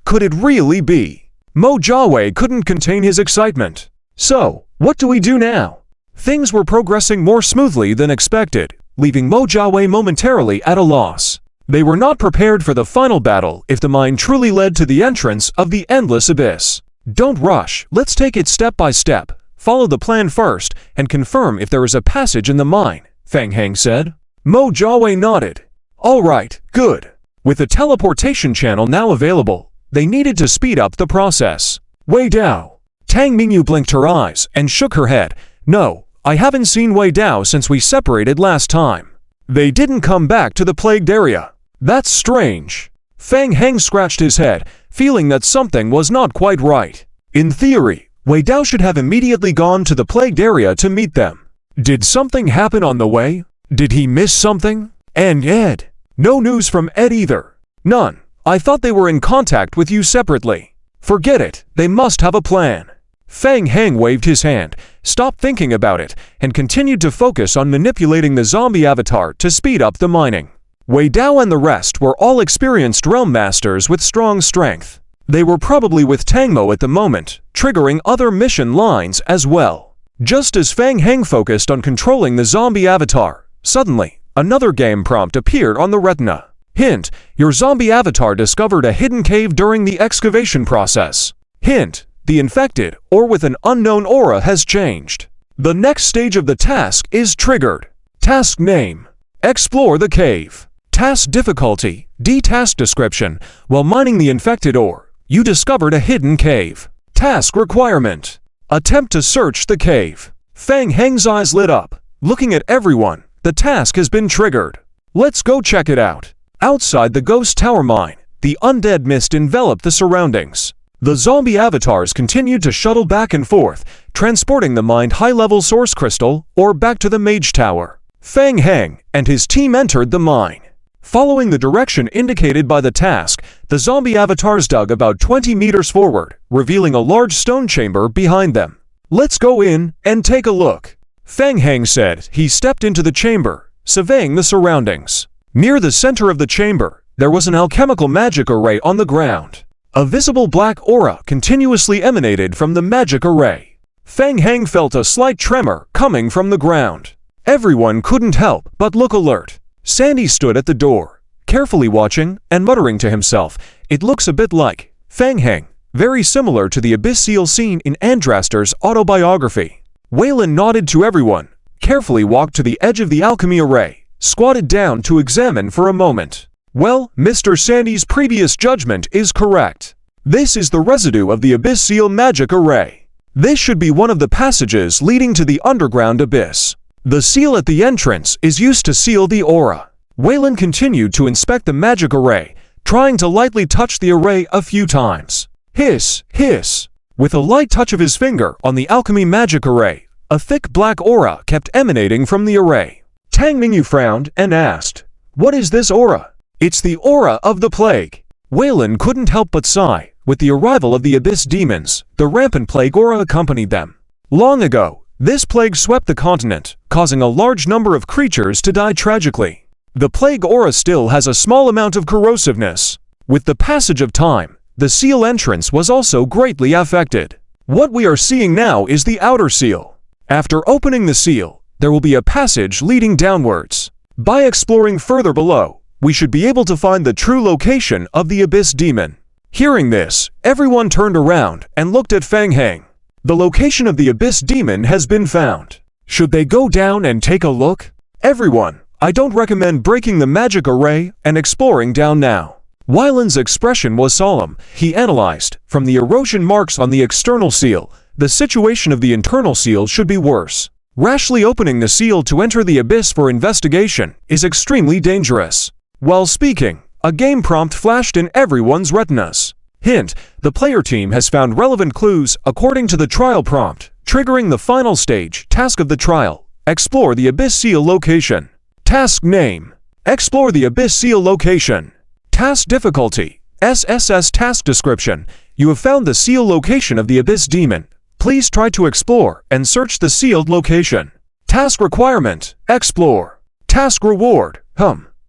Could it really be? ManhwaRecap couldn't contain his excitement. So, what do we do now? Things were progressing more smoothly than expected, leaving ManhwaRecap momentarily at a loss. They were not prepared for the final battle if the mine truly led to the entrance of the Endless Abyss. Don't rush, let's take it step by step. Follow the plan first and confirm if there is a passage in the mine, Feng Heng said. ManhwaRecap nodded. Alright, good. With the teleportation channel now available, they needed to speed up the process. Wei Dao. Tang Mingyu blinked her eyes and shook her head. No, I haven't seen Wei Dao since we separated last time. They didn't come back to the plagued area. That's strange. Feng Heng scratched his head, feeling that something was not quite right. In theory, Wei Dao should have immediately gone to the plagued area to meet them. Did something happen on the way? Did he miss something? And Ed? No news from Ed either. None. I thought they were in contact with you separately. Forget it, they must have a plan. Feng Heng waved his hand, stopped thinking about it, and continued to focus on manipulating the zombie avatar to speed up the mining. Wei Dao and the rest were all experienced realm masters with strong strength. They were probably with Tangmo at the moment, triggering other mission lines as well. Just as Feng Heng focused on controlling the zombie avatar, suddenly, another game prompt appeared on the retina. Hint, your zombie avatar discovered a hidden cave during the excavation process. Hint, the infected or with an unknown aura has changed. The next stage of the task is triggered. Task name: Explore the cave. Task difficulty: D. Task description: while mining the infected ore, you discovered a hidden cave. Task requirement: attempt to search the cave. Feng Heng's eyes lit up. Looking at everyone, the task has been triggered. Let's go check it out. Outside the Ghost Tower mine, the undead mist enveloped the surroundings. The zombie avatars continued to shuttle back and forth, transporting the mined high-level source crystal or back to the Mage Tower. Feng Heng and his team entered the mine. Following the direction indicated by the task, the zombie avatars dug about 20 meters forward, revealing a large stone chamber behind them. Let's go in and take a look, Feng Heng said. He stepped into the chamber, surveying the surroundings. Near the center of the chamber, there was an alchemical magic array on the ground. A visible black aura continuously emanated from the magic array. Feng Heng felt a slight tremor coming from the ground. Everyone couldn't help but look alert. Sandy stood at the door, carefully watching and muttering to himself. It looks a bit like Feng Heng, very similar to the abyss seal seen in Andraster's autobiography. Waylon nodded to everyone, carefully walked to the edge of the alchemy array, squatted down to examine for a moment. Well, Mr. Sandy's previous judgment is correct. This is the residue of the abyss seal magic array. This should be one of the passages leading to the underground abyss. The seal at the entrance is used to seal the aura. Waylon continued to inspect the magic array, trying to lightly touch the array a few times. Hiss, hiss. With a light touch of his finger on the alchemy magic array, a thick black aura kept emanating from the array. Tang Mingyu frowned and asked, "What is this aura?" "It's the aura of the plague." Waylon couldn't help but sigh. With the arrival of the abyss demons, the rampant plague aura accompanied them. Long ago, this plague swept the continent, causing a large number of creatures to die tragically. The plague aura still has a small amount of corrosiveness. With the passage of time, the seal entrance was also greatly affected. What we are seeing now is the outer seal. After opening the seal, there will be a passage leading downwards. By exploring further below, we should be able to find the true location of the Abyss Demon. Hearing this, everyone turned around and looked at Feng Heng. The location of the Abyss Demon has been found. Should they go down and take a look? Everyone, I don't recommend breaking the magic array and exploring down now. Weiland's expression was solemn. He analyzed, from the erosion marks on the external seal, the situation of the internal seal should be worse. Rashly opening the seal to enter the abyss for investigation is extremely dangerous. While speaking, a game prompt flashed in everyone's retinas. Hint, the player team has found relevant clues according to the trial prompt, triggering the final stage task of the trial. Explore the Abyss Seal location. Task name: Explore the Abyss Seal location. Task difficulty: SSS. Task description: You have found the seal location of the Abyss Demon. Please try to explore and search the sealed location. Task requirement: Explore. Task reward: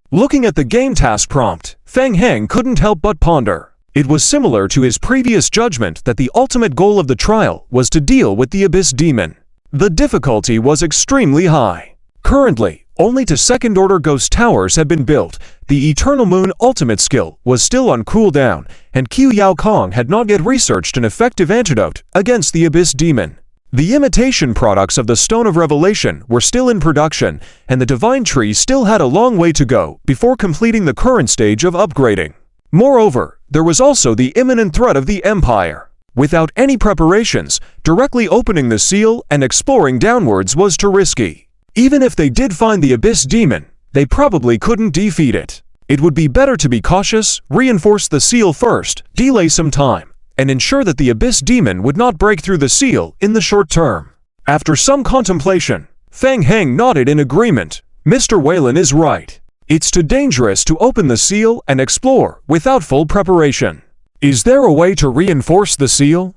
Looking at the game task prompt, Feng Heng couldn't help but ponder. It was similar to his previous judgment that the ultimate goal of the trial was to deal with the Abyss Demon. The difficulty was extremely high. Currently, only 2 second-order ghost towers have been built. The Eternal Moon ultimate skill was still on cooldown, and Qiu Yao Kong had not yet researched an effective antidote against the Abyss Demon. The imitation products of the Stone of Revelation were still in production, and the Divine Tree still had a long way to go before completing the current stage of upgrading. Moreover, there was also the imminent threat of the Empire. Without any preparations, directly opening the seal and exploring downwards was too risky. Even if they did find the Abyss Demon, they probably couldn't defeat it. It would be better to be cautious, reinforce the seal first, delay some time, and ensure that the Abyss Demon would not break through the seal in the short term. After some contemplation, Feng Heng nodded in agreement. Mr. Weiland is right. It's too dangerous to open the seal and explore without full preparation. Is there a way to reinforce the seal?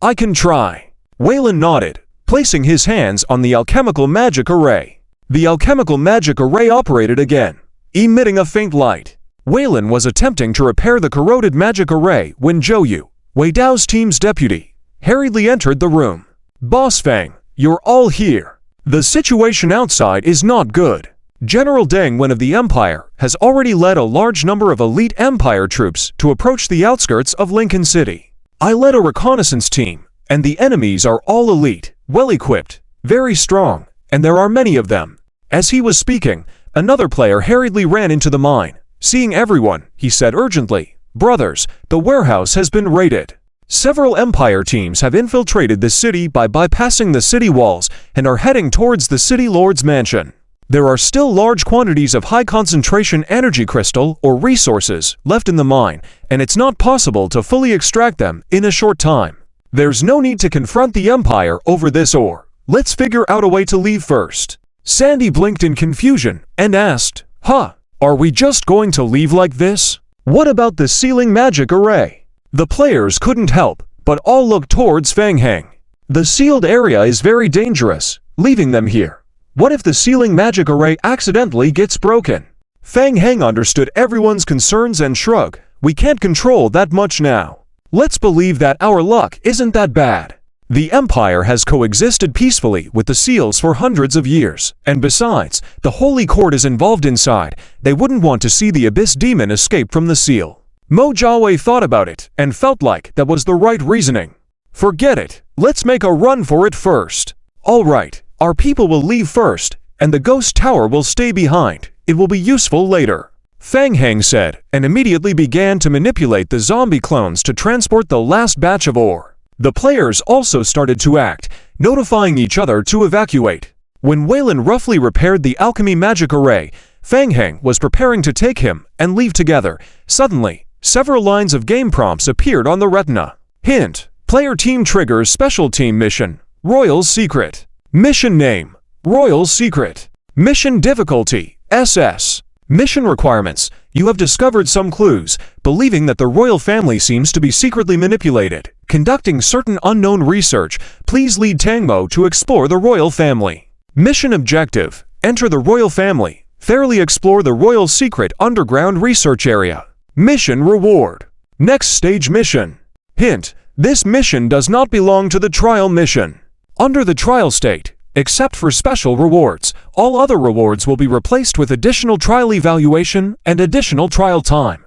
I can try. Weiland nodded, placing his hands on the alchemical magic array. The alchemical magic array operated again, emitting a faint light. Weiland was attempting to repair the corroded magic array when Zhou Yu, Wei Dao's team's deputy, hurriedly entered the room. Boss Feng, you're all here. The situation outside is not good. General Deng Wen of the Empire has already led a large number of elite Empire troops to approach the outskirts of Lincoln City. I led a reconnaissance team, and the enemies are all elite, well-equipped, very strong, and there are many of them. As he was speaking, another player hurriedly ran into the mine. Seeing everyone, he said urgently, "Brothers, the warehouse has been raided." Several Empire teams have infiltrated the city by bypassing the city walls and are heading towards the city lord's mansion. There are still large quantities of high-concentration energy crystal or resources left in the mine, and it's not possible to fully extract them in a short time. There's no need to confront the Empire over this ore. Let's figure out a way to leave first. Sandy blinked in confusion and asked, Are we just going to leave like this? What about the sealing magic array? The players couldn't help, but all looked towards Feng Heng. The sealed area is very dangerous, leaving them here. What if the sealing magic array accidentally gets broken? Feng Heng understood everyone's concerns and shrugged. We can't control that much now. Let's believe that our luck isn't that bad. The Empire has coexisted peacefully with the seals for hundreds of years, and besides, the Holy Court is involved inside. They wouldn't want to see the Abyss Demon escape from the seal. Mo Jiawei thought about it and felt like that was the right reasoning. Forget it. Let's make a run for it first. All right. Our people will leave first, and the ghost tower will stay behind. It will be useful later. Feng Heng said, and immediately began to manipulate the zombie clones to transport the last batch of ore. The players also started to act, notifying each other to evacuate. When Weiland roughly repaired the alchemy magic array, Feng Heng was preparing to take him and leave together. Suddenly, several lines of game prompts appeared on the retina. Hint: Player team triggers special team mission, Royal's Secret. Mission name: Royal Secret. Mission difficulty: SS. Mission requirements. You have discovered some clues, believing that the royal family seems to be secretly manipulated. Conducting certain unknown research, please lead Tangmo to explore the royal family. Mission objective. Enter the royal family. Thoroughly explore the royal secret underground research area. Mission reward. Next stage mission. Hint: this mission does not belong to the trial mission. Under the trial state, except for special rewards, all other rewards will be replaced with additional trial evaluation and additional trial time.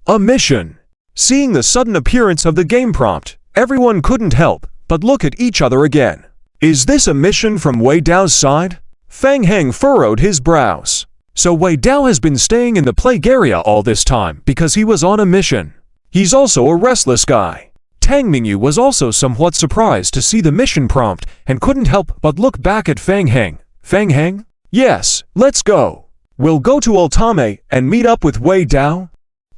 A mission. Seeing the sudden appearance of the game prompt, everyone couldn't help but look at each other again. Is this a mission from Wei Dao's side? Fang Heng furrowed his brows. So Wei Dao has been staying in the plague area all this time because he was on a mission. He's also a restless guy. Tang Mingyu was also somewhat surprised to see the mission prompt and couldn't help but look back at Fang Heng. Fang Heng? Yes, let's go. We'll go to Altame and meet up with Wei Dao.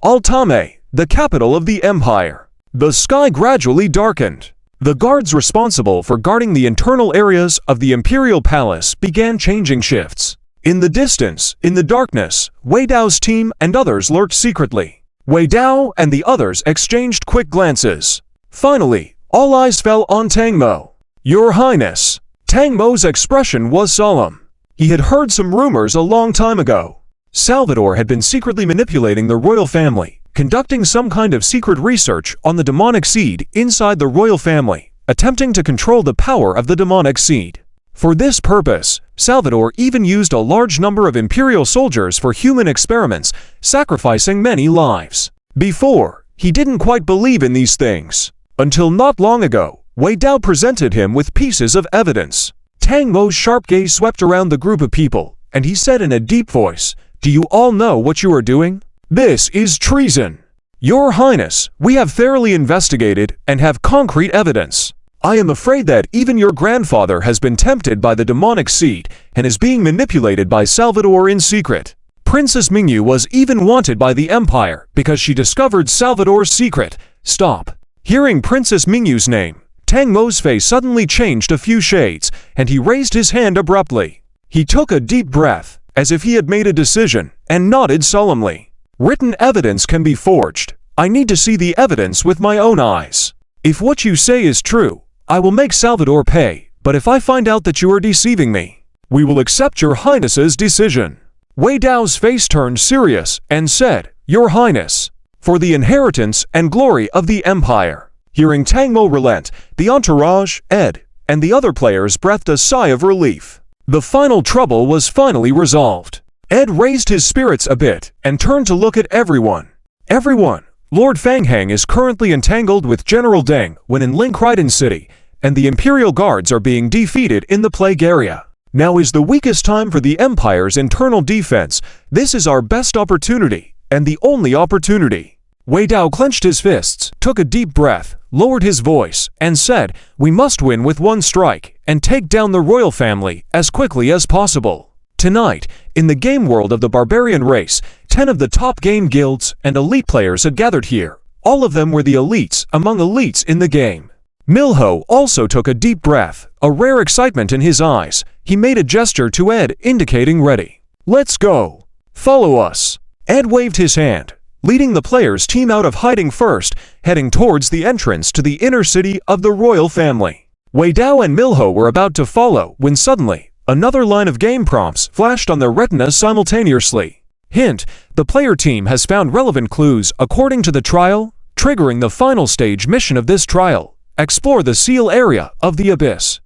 Altame, the capital of the empire. The sky gradually darkened. The guards responsible for guarding the internal areas of the imperial palace began changing shifts. In the distance, in the darkness, Wei Dao's team and others lurked secretly. Wei Dao and the others exchanged quick glances. Finally, all eyes fell on Tangmo. Your Highness. Tangmo's expression was solemn. He had heard some rumors a long time ago. Salvador had been secretly manipulating the royal family, conducting some kind of secret research on the demonic seed inside the royal family, attempting to control the power of the demonic seed. For this purpose, Salvador even used a large number of imperial soldiers for human experiments, sacrificing many lives. Before, he didn't quite believe in these things. Until not long ago, Wei Dao presented him with pieces of evidence. Tang Mo's sharp gaze swept around the group of people, and he said in a deep voice, "Do you all know what you are doing? This is treason. Your Highness, we have thoroughly investigated and have concrete evidence. I am afraid that even your grandfather has been tempted by the demonic seed and is being manipulated by Salvador in secret. Princess Mingyu was even wanted by the Empire because she discovered Salvador's secret." Stop. Hearing Princess Mingyu's name, Tang Mo's face suddenly changed a few shades, and he raised his hand abruptly. He took a deep breath, as if he had made a decision, and nodded solemnly. Written evidence can be forged. I need to see the evidence with my own eyes. If what you say is true, I will make Salvador pay, but if I find out that you are deceiving me, we will accept your Highness's decision. Wei Dao's face turned serious and said, Your Highness, for the inheritance and glory of the Empire. Hearing Tang Mo relent, the entourage, Ed, and the other players breathed a sigh of relief. The final trouble was finally resolved. Ed raised his spirits a bit and turned to look at everyone. Everyone, Lord Fang Heng is currently entangled with General Deng when in Linkriden City, and the Imperial Guards are being defeated in the plague area. Now is the weakest time for the Empire's internal defense. This is our best opportunity, and the only opportunity. Wei Dao clenched his fists, took a deep breath, lowered his voice, and said, We must win with one strike, and take down the royal family as quickly as possible. Tonight, in the game world of the barbarian race, 10 of the top game guilds and elite players had gathered here. All of them were the elites among elites in the game. Milho also took a deep breath, a rare excitement in his eyes. He made a gesture to Ed, indicating ready. Let's go. Follow us. Ed waved his hand, leading the players' team out of hiding first, heading towards the entrance to the inner city of the royal family. Wei Dao and Milho were about to follow when suddenly, another line of game prompts flashed on their retinas simultaneously. Hint, the player team has found relevant clues according to the trial, triggering the final stage mission of this trial. Explore the seal area of the abyss.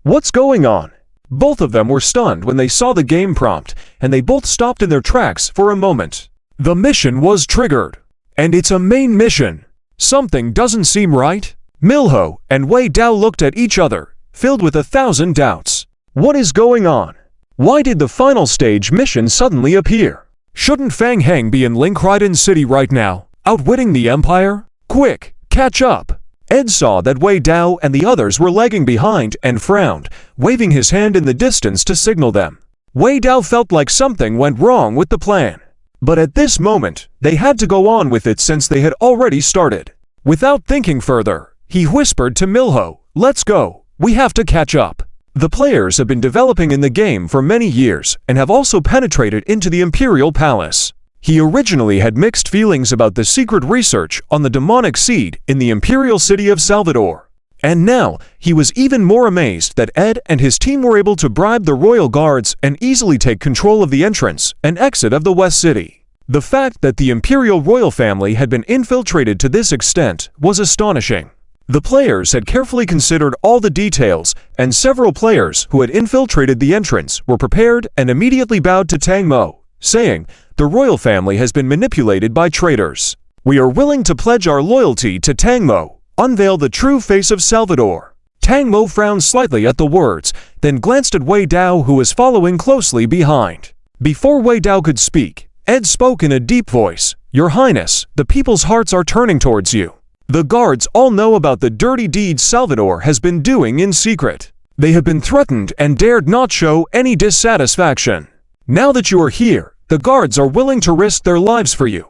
What's going on? Both of them were stunned when they saw the game prompt, and they both stopped in their tracks for a moment. The mission was triggered. And it's a main mission. Something doesn't seem right. Milho and Wei Dao looked at each other, filled with 1,000 doubts. What is going on? Why did the final stage mission suddenly appear? Shouldn't Fang Heng be in Linkriden City right now, outwitting the Empire? Quick, catch up! Ed saw that Wei Dao and the others were lagging behind and frowned, waving his hand in the distance to signal them. Wei Dao felt like something went wrong with the plan. But at this moment, they had to go on with it since they had already started. Without thinking further, he whispered to Milho, Let's go, we have to catch up. The players have been developing in the game for many years and have also penetrated into the Imperial Palace. He originally had mixed feelings about the secret research on the demonic seed in the Imperial City of Salvador. And now, he was even more amazed that Ed and his team were able to bribe the royal guards and easily take control of the entrance and exit of the West City. The fact that the Imperial royal family had been infiltrated to this extent was astonishing. The players had carefully considered all the details, and several players who had infiltrated the entrance were prepared and immediately bowed to Tang Mo, saying, "The royal family has been manipulated by traitors. We are willing to pledge our loyalty to Tang Mo, unveil the true face of Salvador." Tang Mo frowned slightly at the words, then glanced at Wei Dao, who was following closely behind. Before Wei Dao could speak, Ed spoke in a deep voice, "Your Highness, the people's hearts are turning towards you. The guards all know about the dirty deeds Salvador has been doing in secret. They have been threatened and dared not show any dissatisfaction. Now that you are here, the guards are willing to risk their lives for you."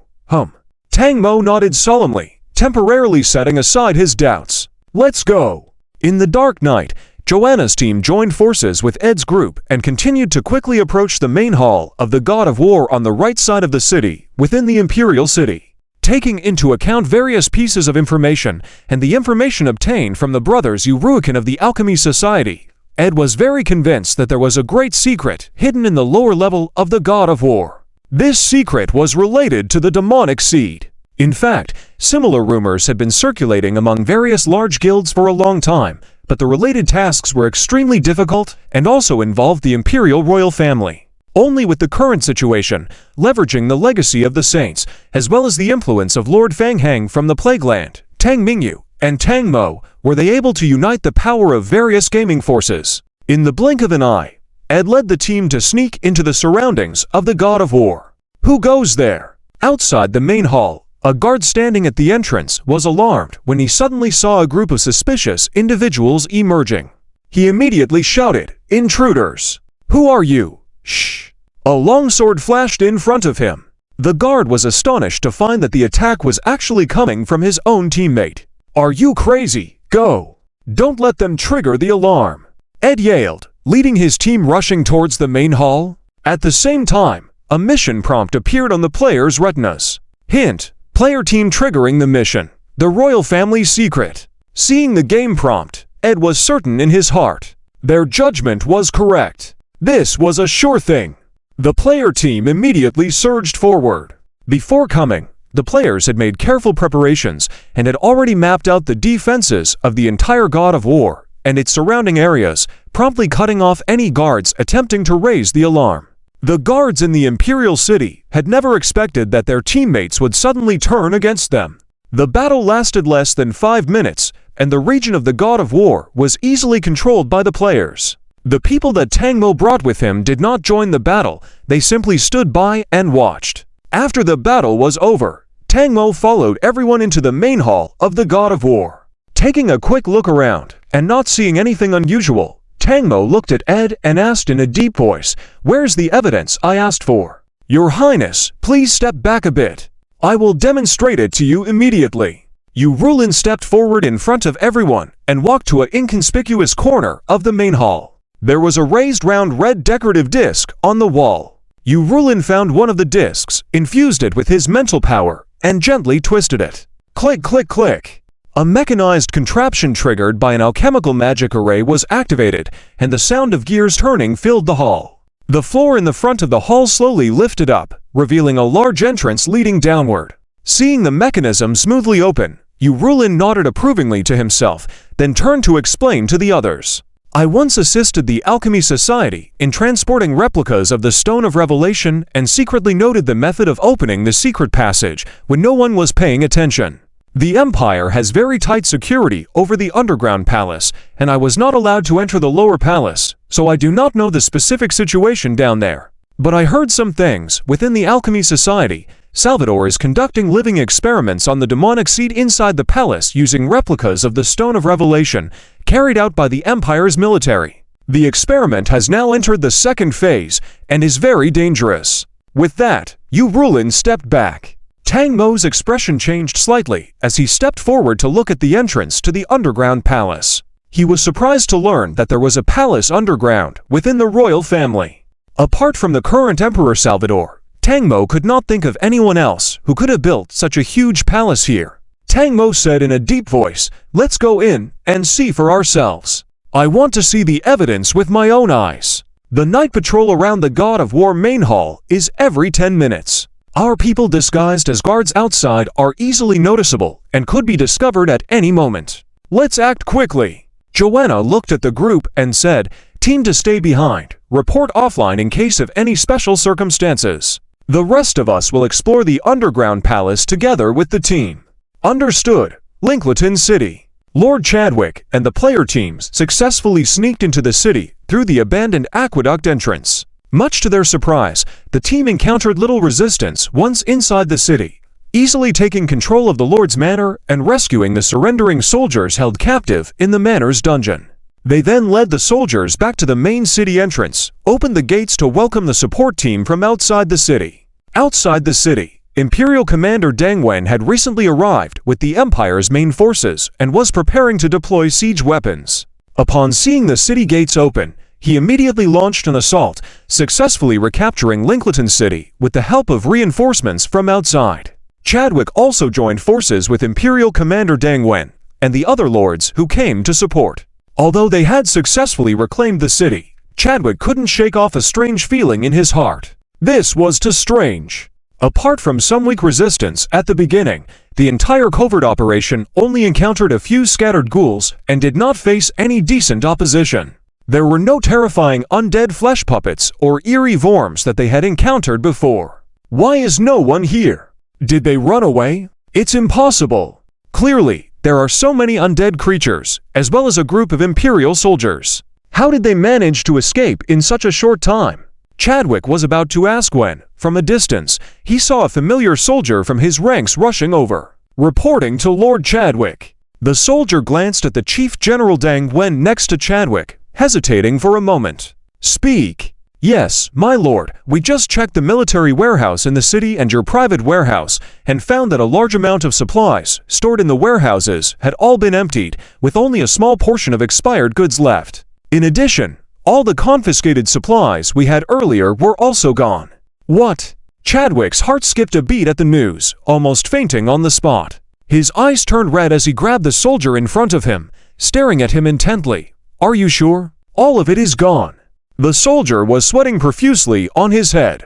Tang Mo nodded solemnly, temporarily setting aside his doubts. "Let's go." In the dark night, Joanna's team joined forces with Ed's group and continued to quickly approach the main hall of the God of War on the right side of the city, within the Imperial City. Taking into account various pieces of information and the information obtained from the brothers Uruikan of the Alchemy Society, Ed was very convinced that there was a great secret hidden in the lower level of the God of War. This secret was related to the demonic seed. In fact, similar rumors had been circulating among various large guilds for a long time, but the related tasks were extremely difficult and also involved the Imperial royal family. Only with the current situation, leveraging the legacy of the saints, as well as the influence of Lord Fang Heng from the Plague Land, Tang Mingyu, and Tang Mo, were they able to unite the power of various gaming forces. In the blink of an eye, Ed led the team to sneak into the surroundings of the God of War. "Who goes there?" Outside the main hall, a guard standing at the entrance was alarmed when he suddenly saw a group of suspicious individuals emerging. He immediately shouted, "Intruders! Who are you?" "Shh!" A longsword flashed in front of him. The guard was astonished to find that the attack was actually coming from his own teammate. "Are you crazy? Go! Don't let them trigger the alarm!" Ed yelled, leading his team rushing towards the main hall. At the same time, a mission prompt appeared on the players' retinas. Hint: player team triggering the mission. The royal family's secret. Seeing the game prompt, Ed was certain in his heart. Their judgment was correct. This was a sure thing. The player team immediately surged forward. Before coming, the players had made careful preparations and had already mapped out the defenses of the entire God of War and its surrounding areas, promptly cutting off any guards attempting to raise the alarm. The guards in the Imperial City had never expected that their teammates would suddenly turn against them. The battle lasted less than 5 minutes, and the region of the God of War was easily controlled by the players. The people that Tang Mo brought with him did not join the battle, they simply stood by and watched. After the battle was over, Tang Mo followed everyone into the main hall of the God of War. Taking a quick look around, and not seeing anything unusual, Tang Mo looked at Ed and asked in a deep voice, "Where's the evidence I asked for?" "Your Highness, please step back a bit. I will demonstrate it to you immediately." Urulin stepped forward in front of everyone and walked to an inconspicuous corner of the main hall. There was a raised round red decorative disc on the wall. Urulin found one of the discs, infused it with his mental power, and gently twisted it. Click, click, click. A mechanized contraption triggered by an alchemical magic array was activated, and the sound of gears turning filled the hall. The floor in the front of the hall slowly lifted up, revealing a large entrance leading downward. Seeing the mechanism smoothly open, Urulin nodded approvingly to himself, then turned to explain to the others. "I once assisted the Alchemy Society in transporting replicas of the Stone of Revelation and secretly noted the method of opening the secret passage when no one was paying attention. The Empire has very tight security over the underground palace, and I was not allowed to enter the lower palace, so I do not know the specific situation down there. But I heard some things. Within the Alchemy Society, Salvador is conducting living experiments on the demonic seed inside the palace using replicas of the Stone of Revelation, carried out by the Empire's military. The experiment has now entered the second phase and is very dangerous." With that, Urulin stepped back. Tang Mo's expression changed slightly as he stepped forward to look at the entrance to the underground palace. He was surprised to learn that there was a palace underground within the royal family. Apart from the current Emperor Salvador, Tangmo could not think of anyone else who could have built such a huge palace here. Tangmo said in a deep voice, "Let's go in and see for ourselves. I want to see the evidence with my own eyes." The night patrol around the God of War main hall is every 10 minutes. Our people disguised as guards outside are easily noticeable and could be discovered at any moment. Let's act quickly. Joanna looked at the group and said, "Team to stay behind. Report offline in case of any special circumstances. The rest of us will explore the underground palace together with the team." Understood. Lincoln City. Lord Chadwick and the player teams successfully sneaked into the city through the abandoned aqueduct entrance. Much to their surprise, the team encountered little resistance once inside the city, easily taking control of the Lord's Manor and rescuing the surrendering soldiers held captive in the Manor's dungeon. They then led the soldiers back to the main city entrance, opened the gates to welcome the support team from outside the city. Outside the city, Imperial Commander Deng Wen had recently arrived with the Empire's main forces and was preparing to deploy siege weapons. Upon seeing the city gates open, he immediately launched an assault, successfully recapturing Lincoln City with the help of reinforcements from outside. Chadwick also joined forces with Imperial Commander Deng Wen and the other lords who came to support. Although they had successfully reclaimed the city, Chadwick couldn't shake off a strange feeling in his heart. This was too strange. Apart from some weak resistance at the beginning, the entire covert operation only encountered a few scattered ghouls and did not face any decent opposition. There were no terrifying undead flesh puppets or eerie worms that they had encountered before. Why is no one here? Did they run away? It's impossible. Clearly, there are so many undead creatures, as well as a group of Imperial soldiers. How did they manage to escape in such a short time? Chadwick was about to ask when, from a distance, he saw a familiar soldier from his ranks rushing over. Reporting to Lord Chadwick. The soldier glanced at the Chief General Deng Wen next to Chadwick, hesitating for a moment. "Speak." "Yes, my lord, we just checked the military warehouse in the city and your private warehouse, and found that a large amount of supplies stored in the warehouses had all been emptied, with only a small portion of expired goods left. In addition, all the confiscated supplies we had earlier were also gone." "What?" Chadwick's heart skipped a beat at the news, almost fainting on the spot. His eyes turned red as he grabbed the soldier in front of him, staring at him intently. "Are you sure? All of it is gone." The soldier was sweating profusely on his head.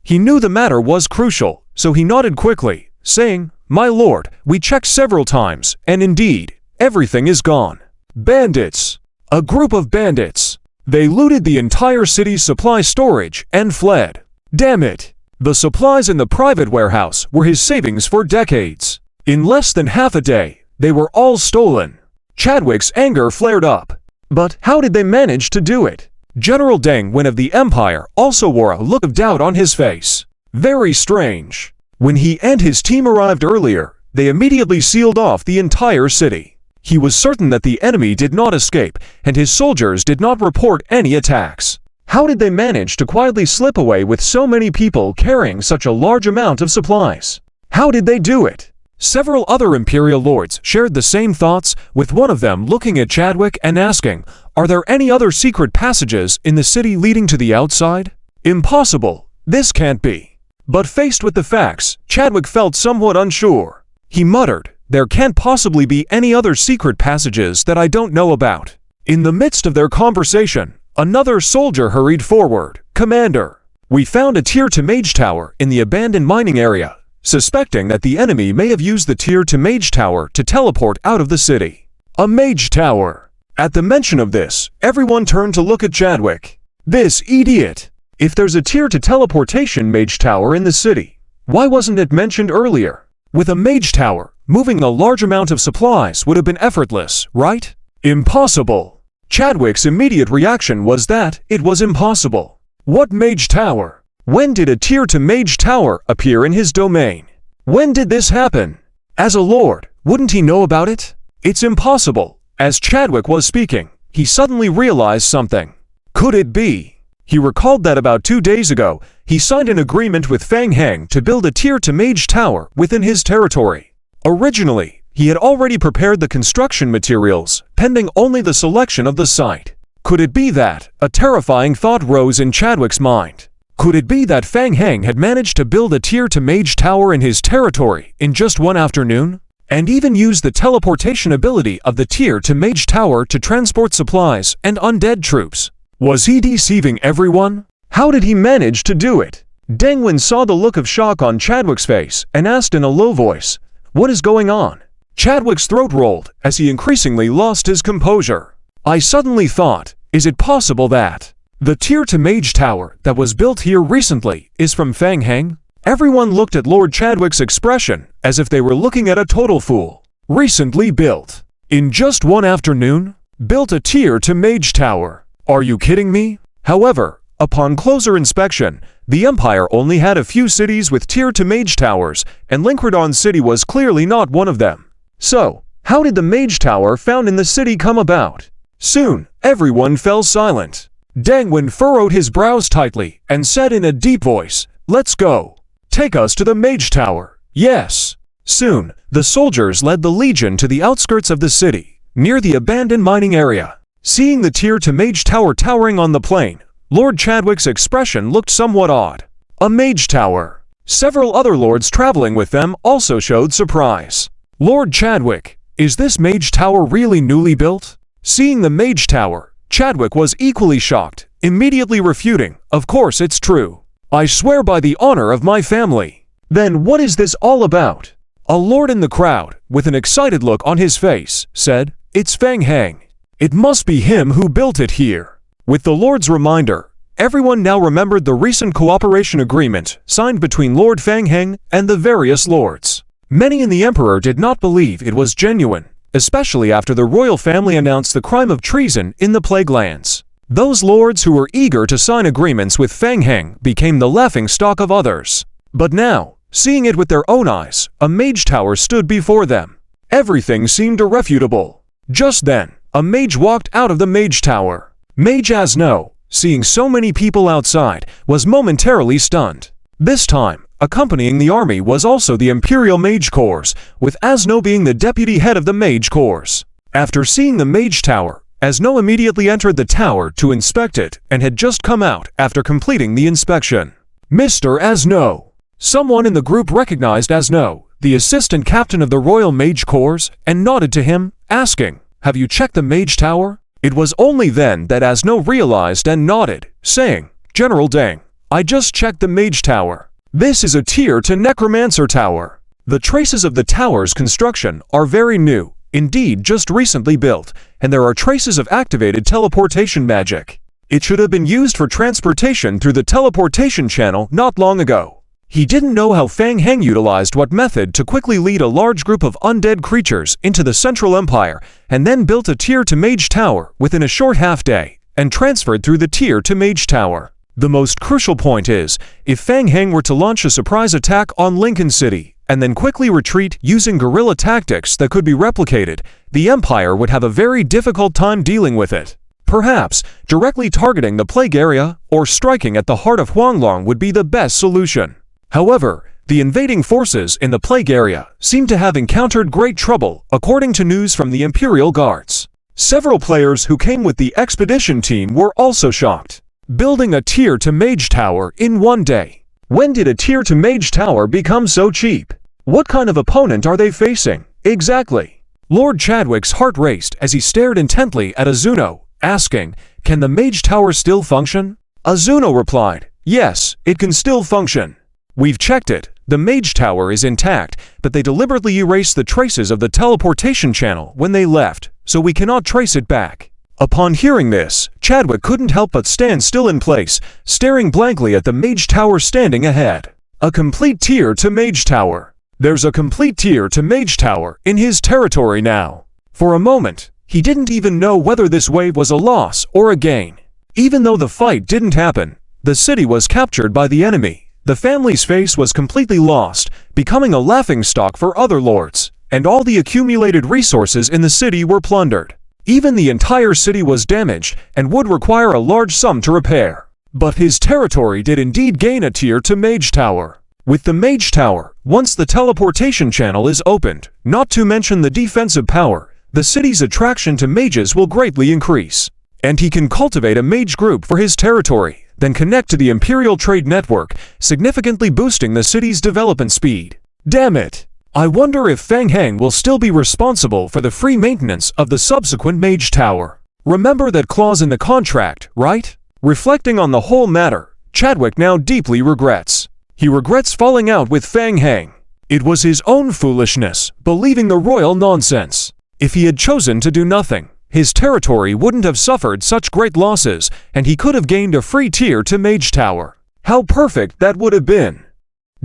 He knew the matter was crucial, so he nodded quickly, saying, "My lord, we checked several times, and indeed, everything is gone." Bandits. A group of bandits. They looted the entire city's supply storage and fled. Damn it! The supplies in the private warehouse were his savings for decades. In less than half a day, they were all stolen. Chadwick's anger flared up. But how did they manage to do it? General Deng Wen of the Empire also wore a look of doubt on his face. Very strange. When he and his team arrived earlier, they immediately sealed off the entire city. He was certain that the enemy did not escape, and his soldiers did not report any attacks. How did they manage to quietly slip away with so many people carrying such a large amount of supplies? How did they do it? Several other Imperial lords shared the same thoughts, with one of them looking at Chadwick and asking, "Are there any other secret passages in the city leading to the outside?" Impossible. This can't be. But faced with the facts, Chadwick felt somewhat unsure. He muttered, "There can't possibly be any other secret passages that I don't know about." In the midst of their conversation, another soldier hurried forward. "Commander, we found a tier to mage tower in the abandoned mining area, suspecting that the enemy may have used the tier to mage tower to teleport out of the city." A mage tower. At the mention of this, everyone turned to look at Chadwick. This idiot! If there's a tier to teleportation mage tower in the city, why wasn't it mentioned earlier? With a mage tower, moving a large amount of supplies would have been effortless, right? Impossible. Chadwick's immediate reaction was that it was impossible. What mage tower? When did a tier to mage tower appear in his domain? When did this happen? As a lord, wouldn't he know about it? It's impossible. As Chadwick was speaking, he suddenly realized something. Could it be? He recalled that about 2 days ago, he signed an agreement with Fang Heng to build a tier to mage tower within his territory. Originally, He had already prepared the construction materials, pending only the selection of the site. Could it be that? A terrifying thought rose in Chadwick's mind. Could it be that Fang Heng had managed to build a tier to mage tower in his territory in just one afternoon? And even used the teleportation ability of the tier to mage tower to transport supplies and undead troops? Was he deceiving everyone? How did he manage to do it? Deng Wen saw the look of shock on Chadwick's face and asked in a low voice, "What is going on?" Chadwick's throat rolled as he increasingly lost his composure. I suddenly thought, is it possible that the tier to mage tower that was built here recently is from Fang Heng? Everyone looked at Lord Chadwick's expression as if they were looking at a total fool. Recently built. In just one afternoon? Built a tier to mage tower. Are you kidding me? However, upon closer inspection, the Empire only had a few cities with tier to mage towers, and Linkredon City was clearly not one of them. So, how did the mage tower found in the city come about? Soon, everyone fell silent. Deng Wen furrowed his brows tightly and said in a deep voice, "Let's go. Take us to the mage tower." Yes. Soon, the soldiers led the legion to the outskirts of the city, near the abandoned mining area. Seeing the tier to mage tower towering on the plain, Lord Chadwick's expression looked somewhat odd. A mage tower. Several other lords traveling with them also showed surprise. Lord Chadwick, is this mage tower really newly built? Seeing the mage tower, Chadwick was equally shocked, immediately refuting, "Of course it's true. I swear by the honor of my family." Then what is this all about? A lord in the crowd, with an excited look on his face, said, "It's Fang Heng. It must be him who built it here." With the lord's reminder, everyone now remembered the recent cooperation agreement signed between Lord Fang Heng and the various lords. Many in the Emperor did not believe it was genuine, especially after the royal family announced the crime of treason in the Plague Lands. Those lords who were eager to sign agreements with Fang Heng became the laughingstock of others. But now, seeing it with their own eyes, a mage tower stood before them. Everything seemed irrefutable. Just then, a mage walked out of the mage tower. Mage Asno, seeing so many people outside, was momentarily stunned. This time, accompanying the army was also the Imperial Mage Corps, with Asno being the deputy head of the Mage Corps. After seeing the Mage Tower, Asno immediately entered the tower to inspect it and had just come out after completing the inspection. "Mr. Asno." Someone in the group recognized Asno, the assistant captain of the Royal Mage Corps, and nodded to him, asking, "Have you checked the Mage Tower?" It was only then that Asno realized and nodded, saying, "General Deng, I just checked the Mage Tower. This is a tier to Necromancer Tower. The traces of the tower's construction are very new, indeed just recently built, and there are traces of activated teleportation magic. It should have been used for transportation through the teleportation channel not long ago." He didn't know how Fang Heng utilized what method to quickly lead a large group of undead creatures into the Central Empire, and then built a tier to Mage Tower within a short half-day, and transferred through the tier to Mage Tower. The most crucial point is, if Fang Heng were to launch a surprise attack on Lincoln City, and then quickly retreat using guerrilla tactics that could be replicated, the Empire would have a very difficult time dealing with it. Perhaps, directly targeting the plague area, or striking at the heart of Huanglong would be the best solution. However, the invading forces in the plague area seem to have encountered great trouble, according to news from the Imperial Guards. Several players who came with the expedition team were also shocked. Building a tier to Mage Tower in one day. When did a tier to Mage Tower become so cheap? What kind of opponent are they facing? Exactly. Lord Chadwick's heart raced as he stared intently at Azuno, asking, "Can the Mage Tower still function?" Azuno replied, "Yes, it can still function. We've checked it. The Mage Tower is intact, but they deliberately erased the traces of the teleportation channel when they left, so we cannot trace it back." Upon hearing this, Chadwick couldn't help but stand still in place, staring blankly at the Mage Tower standing ahead. A complete tier to Mage Tower. There's a complete tier to Mage Tower in his territory now. For a moment, he didn't even know whether this wave was a loss or a gain. Even though the fight didn't happen, the city was captured by the enemy. The family's face was completely lost, becoming a laughingstock for other lords, and all the accumulated resources in the city were plundered. Even the entire city was damaged and would require a large sum to repair. But his territory did indeed gain a tier to Mage Tower. With the Mage Tower, once the teleportation channel is opened, not to mention the defensive power, the city's attraction to mages will greatly increase. And he can cultivate a mage group for his territory, then connect to the Imperial Trade Network, significantly boosting the city's development speed. Damn it! I wonder if Feng Heng will still be responsible for the free maintenance of the subsequent Mage Tower. Remember that clause in the contract, right? Reflecting on the whole matter, Chadwick now deeply regrets. He regrets falling out with Feng Heng. It was his own foolishness, believing the royal nonsense. If he had chosen to do nothing, his territory wouldn't have suffered such great losses, and he could have gained a free tier to Mage Tower. How perfect that would have been!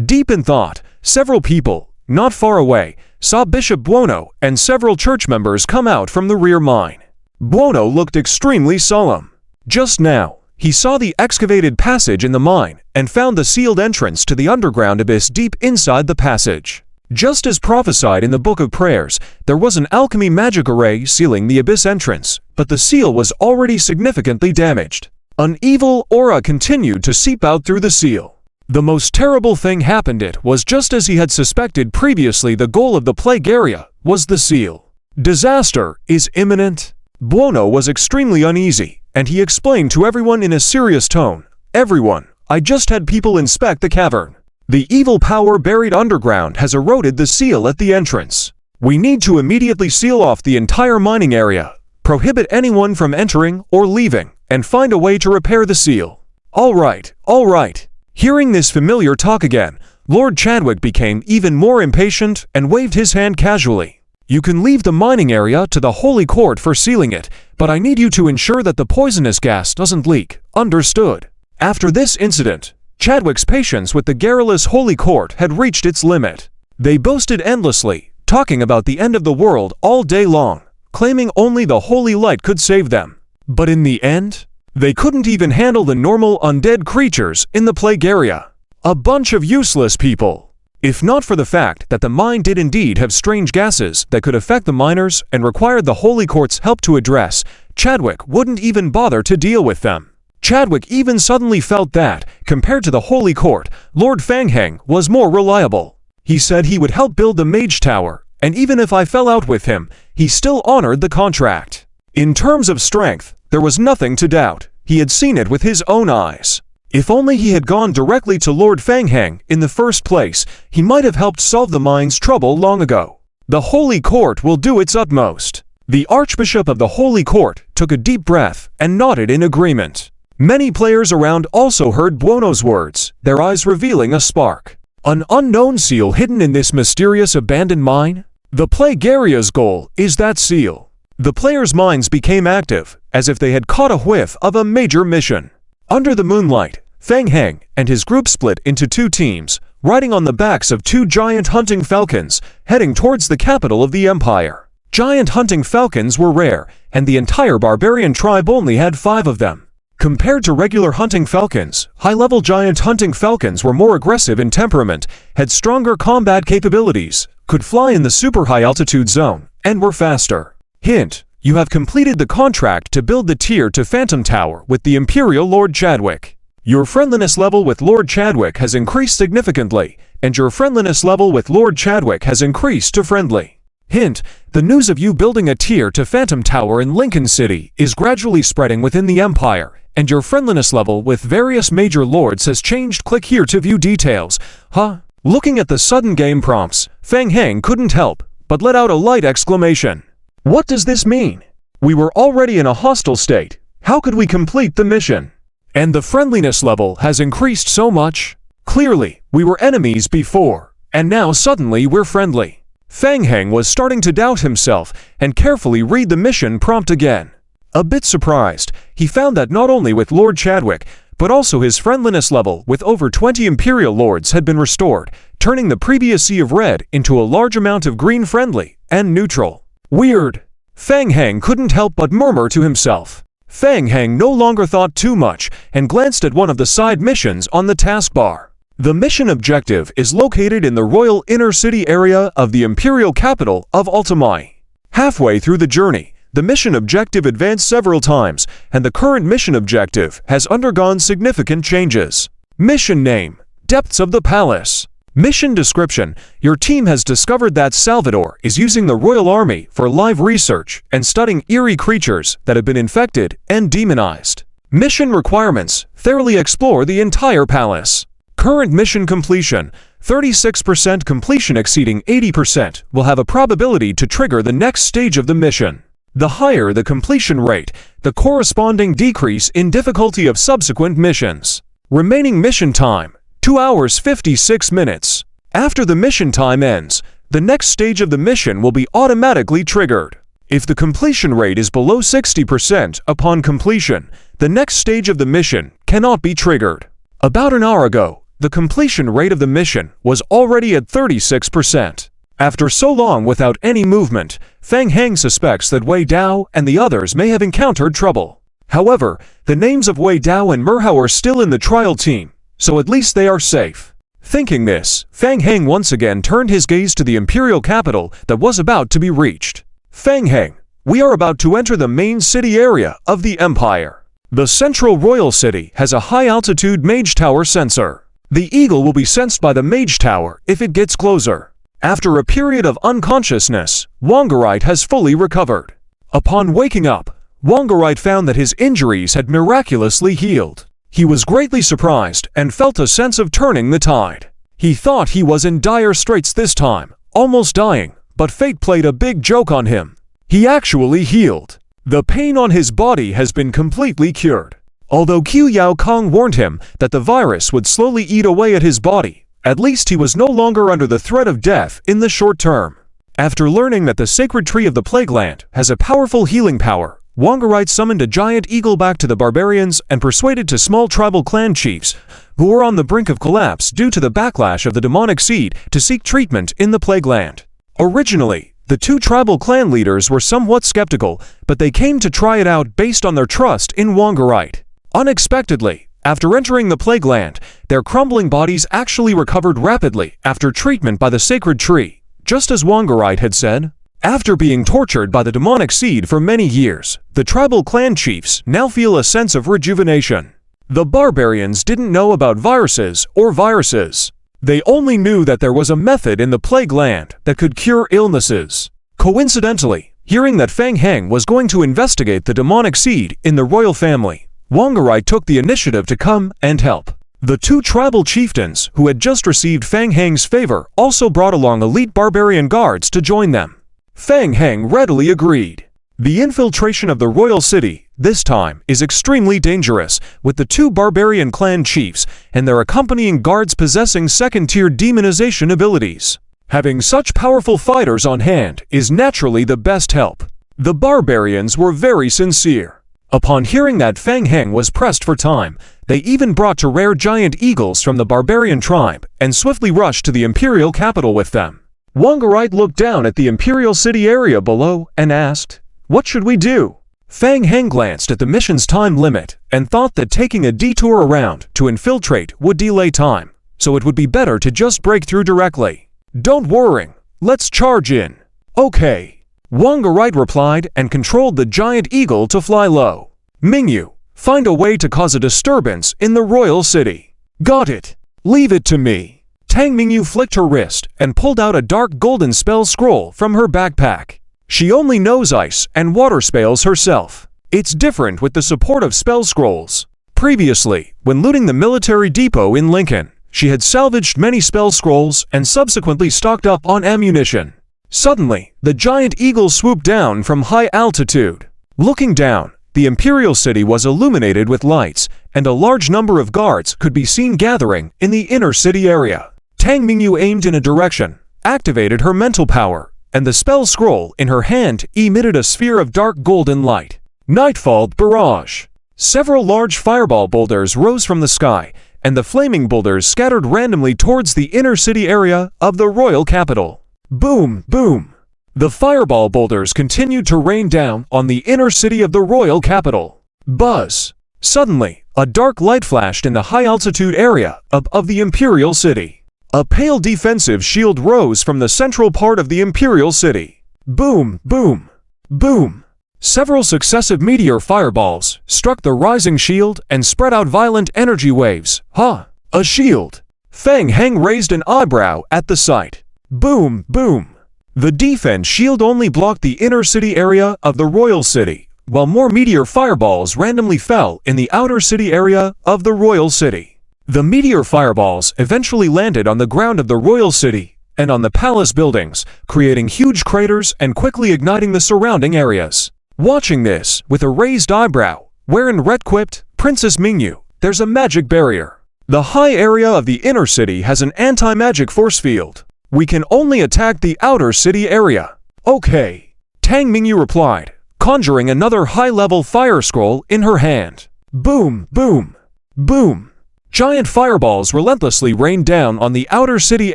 Deep in thought, several people, not far away, saw Bishop Buono and several church members come out from the rear mine. Buono looked extremely solemn. Just now, he saw the excavated passage in the mine and found the sealed entrance to the underground abyss deep inside the passage. Just as prophesied in the Book of Prayers, there was an alchemy magic array sealing the abyss entrance, but the seal was already significantly damaged. An evil aura continued to seep out through the seal. The most terrible thing happened. It was just as he had suspected previously. The goal of the plague area was the seal. Disaster is imminent. Buono was extremely uneasy, and he explained to everyone in a serious tone, "Everyone, I just had people inspect the cavern. The evil power buried underground has eroded the seal at the entrance. We need to immediately seal off the entire mining area, prohibit anyone from entering or leaving, and find a way to repair the seal." All right, all right. Hearing this familiar talk again, Lord Chadwick became even more impatient and waved his hand casually. "You can leave the mining area to the Holy Court for sealing it, but I need you to ensure that the poisonous gas doesn't leak. Understood?" After this incident, Chadwick's patience with the garrulous Holy Court had reached its limit. They boasted endlessly, talking about the end of the world all day long, claiming only the holy light could save them. But in the end, they couldn't even handle the normal undead creatures in the plague area. A bunch of useless people. If not for the fact that the mine did indeed have strange gases that could affect the miners and required the Holy Court's help to address, Chadwick wouldn't even bother to deal with them. Chadwick even suddenly felt that, compared to the Holy Court, Lord Feng Heng was more reliable. He said he would help build the Mage Tower, and even if I fell out with him, he still honored the contract. In terms of strength, there was nothing to doubt. He had seen it with his own eyes. If only he had gone directly to Lord Feng Heng in the first place, he might have helped solve the mine's trouble long ago. The Holy Court will do its utmost. The Archbishop of the Holy Court took a deep breath and nodded in agreement. Many players around also heard Buono's words, their eyes revealing a spark. An unknown seal hidden in this mysterious abandoned mine? The plague area's goal is that seal. The players' minds became active, as if they had caught a whiff of a major mission. Under the moonlight, Feng Heng and his group split into two teams, riding on the backs of two giant hunting falcons, heading towards the capital of the empire. Giant hunting falcons were rare, and the entire barbarian tribe only had 5 of them. Compared to regular hunting falcons, high-level giant hunting falcons were more aggressive in temperament, had stronger combat capabilities, could fly in the super high-altitude zone, and were faster. Hint: you have completed the contract to build the tier to Phantom Tower with the Imperial Lord Chadwick. Your friendliness level with Lord Chadwick has increased significantly, and your friendliness level with Lord Chadwick has increased to friendly. Hint: the news of you building a tier to Phantom Tower in Lincoln City is gradually spreading within the Empire, and your friendliness level with various major lords has changed. Click here to view details. Huh? Looking at the sudden game prompts, Feng Heng couldn't help but let out a light exclamation. What does this mean? We were already in a hostile state. How could we complete the mission? And the friendliness level has increased so much? Clearly, we were enemies before, and now suddenly we're friendly. Feng Heng was starting to doubt himself and carefully read the mission prompt again. A bit surprised, he found that not only with Lord Chadwick, but also his friendliness level with over 20 Imperial Lords had been restored, turning the previous sea of red into a large amount of green friendly and neutral. Weird. Feng Heng couldn't help but murmur to himself. Feng Heng no longer thought too much and glanced at one of the side missions on the taskbar. The mission objective is located in the royal inner city area of the imperial capital of Altamai. Halfway through the journey, the mission objective advanced several times, and the current mission objective has undergone significant changes. Mission name: Depths of the Palace. Mission description: your team has discovered that Salvador is using the Royal Army for live research and studying eerie creatures that have been infected and demonized. Mission requirements: thoroughly explore the entire palace. Current mission completion: 36% completion exceeding 80% will have a probability to trigger the next stage of the mission. The higher the completion rate, the corresponding decrease in difficulty of subsequent missions. Remaining mission time: 2 hours 56 minutes. After the mission time ends, the next stage of the mission will be automatically triggered. If the completion rate is below 60% upon completion, the next stage of the mission cannot be triggered. About an hour ago, the completion rate of the mission was already at 36%. After so long without any movement, Fang Heng suspects that Wei Dao and the others may have encountered trouble. However, the names of Wei Dao and Merhao are still in the trial team, so at least they are safe. Thinking this, Fang Heng once again turned his gaze to the imperial capital that was about to be reached. Fang Heng, we are about to enter the main city area of the empire. The central royal city has a high-altitude mage tower sensor. The eagle will be sensed by the mage tower if it gets closer. After a period of unconsciousness, Wongerite has fully recovered. Upon waking up, Wongerite found that his injuries had miraculously healed. He was greatly surprised and felt a sense of turning the tide. He thought he was in dire straits this time, almost dying, but fate played a big joke on him. He actually healed. The pain on his body has been completely cured. Although Qiu Yao Kong warned him that the virus would slowly eat away at his body, at least he was no longer under the threat of death in the short term. After learning that the sacred tree of the Plague Land has a powerful healing power, Wongerite summoned a giant eagle back to the barbarians and persuaded two small tribal clan chiefs, who were on the brink of collapse due to the backlash of the demonic seed, to seek treatment in the Plague Land. Originally, the two tribal clan leaders were somewhat skeptical, but they came to try it out based on their trust in Wongerite. Unexpectedly, after entering the Plague Land, their crumbling bodies actually recovered rapidly after treatment by the sacred tree, just as Wongerite had said. After being tortured by the demonic seed for many years, the tribal clan chiefs now feel a sense of rejuvenation. The barbarians didn't know about viruses or viruses. They only knew that there was a method in the Plague Land that could cure illnesses. Coincidentally, hearing that Fang Heng was going to investigate the demonic seed in the royal family, Wongerite took the initiative to come and help. The two tribal chieftains who had just received Fang Heng's favor also brought along elite barbarian guards to join them. Fang Heng readily agreed. The infiltration of the royal city, this time, is extremely dangerous, with the two barbarian clan chiefs and their accompanying guards possessing second-tier demonization abilities. Having such powerful fighters on hand is naturally the best help. The barbarians were very sincere. Upon hearing that Fang Heng was pressed for time, they even brought two rare giant eagles from the barbarian tribe and swiftly rushed to the imperial capital with them. Wongerite looked down at the imperial city area below and asked, "What should we do?" Fang Heng glanced at the mission's time limit and thought that taking a detour around to infiltrate would delay time, so it would be better to just break through directly. "Don't worry, let's charge in." "Okay." Wongerite replied and controlled the giant eagle to fly low. "Mingyu, find a way to cause a disturbance in the royal city." "Got it. Leave it to me." Tang Mingyu flicked her wrist and pulled out a dark golden spell scroll from her backpack. She only knows ice and water spells herself. It's different with the support of spell scrolls. Previously, when looting the military depot in Lincoln, she had salvaged many spell scrolls and subsequently stocked up on ammunition. Suddenly, the giant eagle swooped down from high altitude. Looking down, the imperial city was illuminated with lights, and a large number of guards could be seen gathering in the inner city area. Tang Mingyu aimed in a direction, activated her mental power, and the spell scroll in her hand emitted a sphere of dark golden light. Nightfall Barrage. Several large fireball boulders rose from the sky, and the flaming boulders scattered randomly towards the inner city area of the royal capital. Boom, boom. The fireball boulders continued to rain down on the inner city of the royal capital. Buzz. Suddenly, a dark light flashed in the high-altitude area of the imperial city. A pale defensive shield rose from the central part of the imperial city. Boom, boom, boom. Several successive meteor fireballs struck the rising shield and spread out violent energy waves. A shield. Fang Heng raised an eyebrow at the sight. Boom, boom. The defense shield only blocked the inner city area of the royal city, while more meteor fireballs randomly fell in the outer city area of the royal city. The meteor fireballs eventually landed on the ground of the royal city and on the palace buildings, creating huge craters and quickly igniting the surrounding areas. Watching this, with a raised eyebrow, ManhwaRecap quipped, "Princess Mingyu, there's a magic barrier. The high area of the inner city has an anti-magic force field. We can only attack the outer city area." "Okay," Tang Mingyu replied, conjuring another high-level fire scroll in her hand. Boom, boom, boom. Giant fireballs relentlessly rained down on the outer city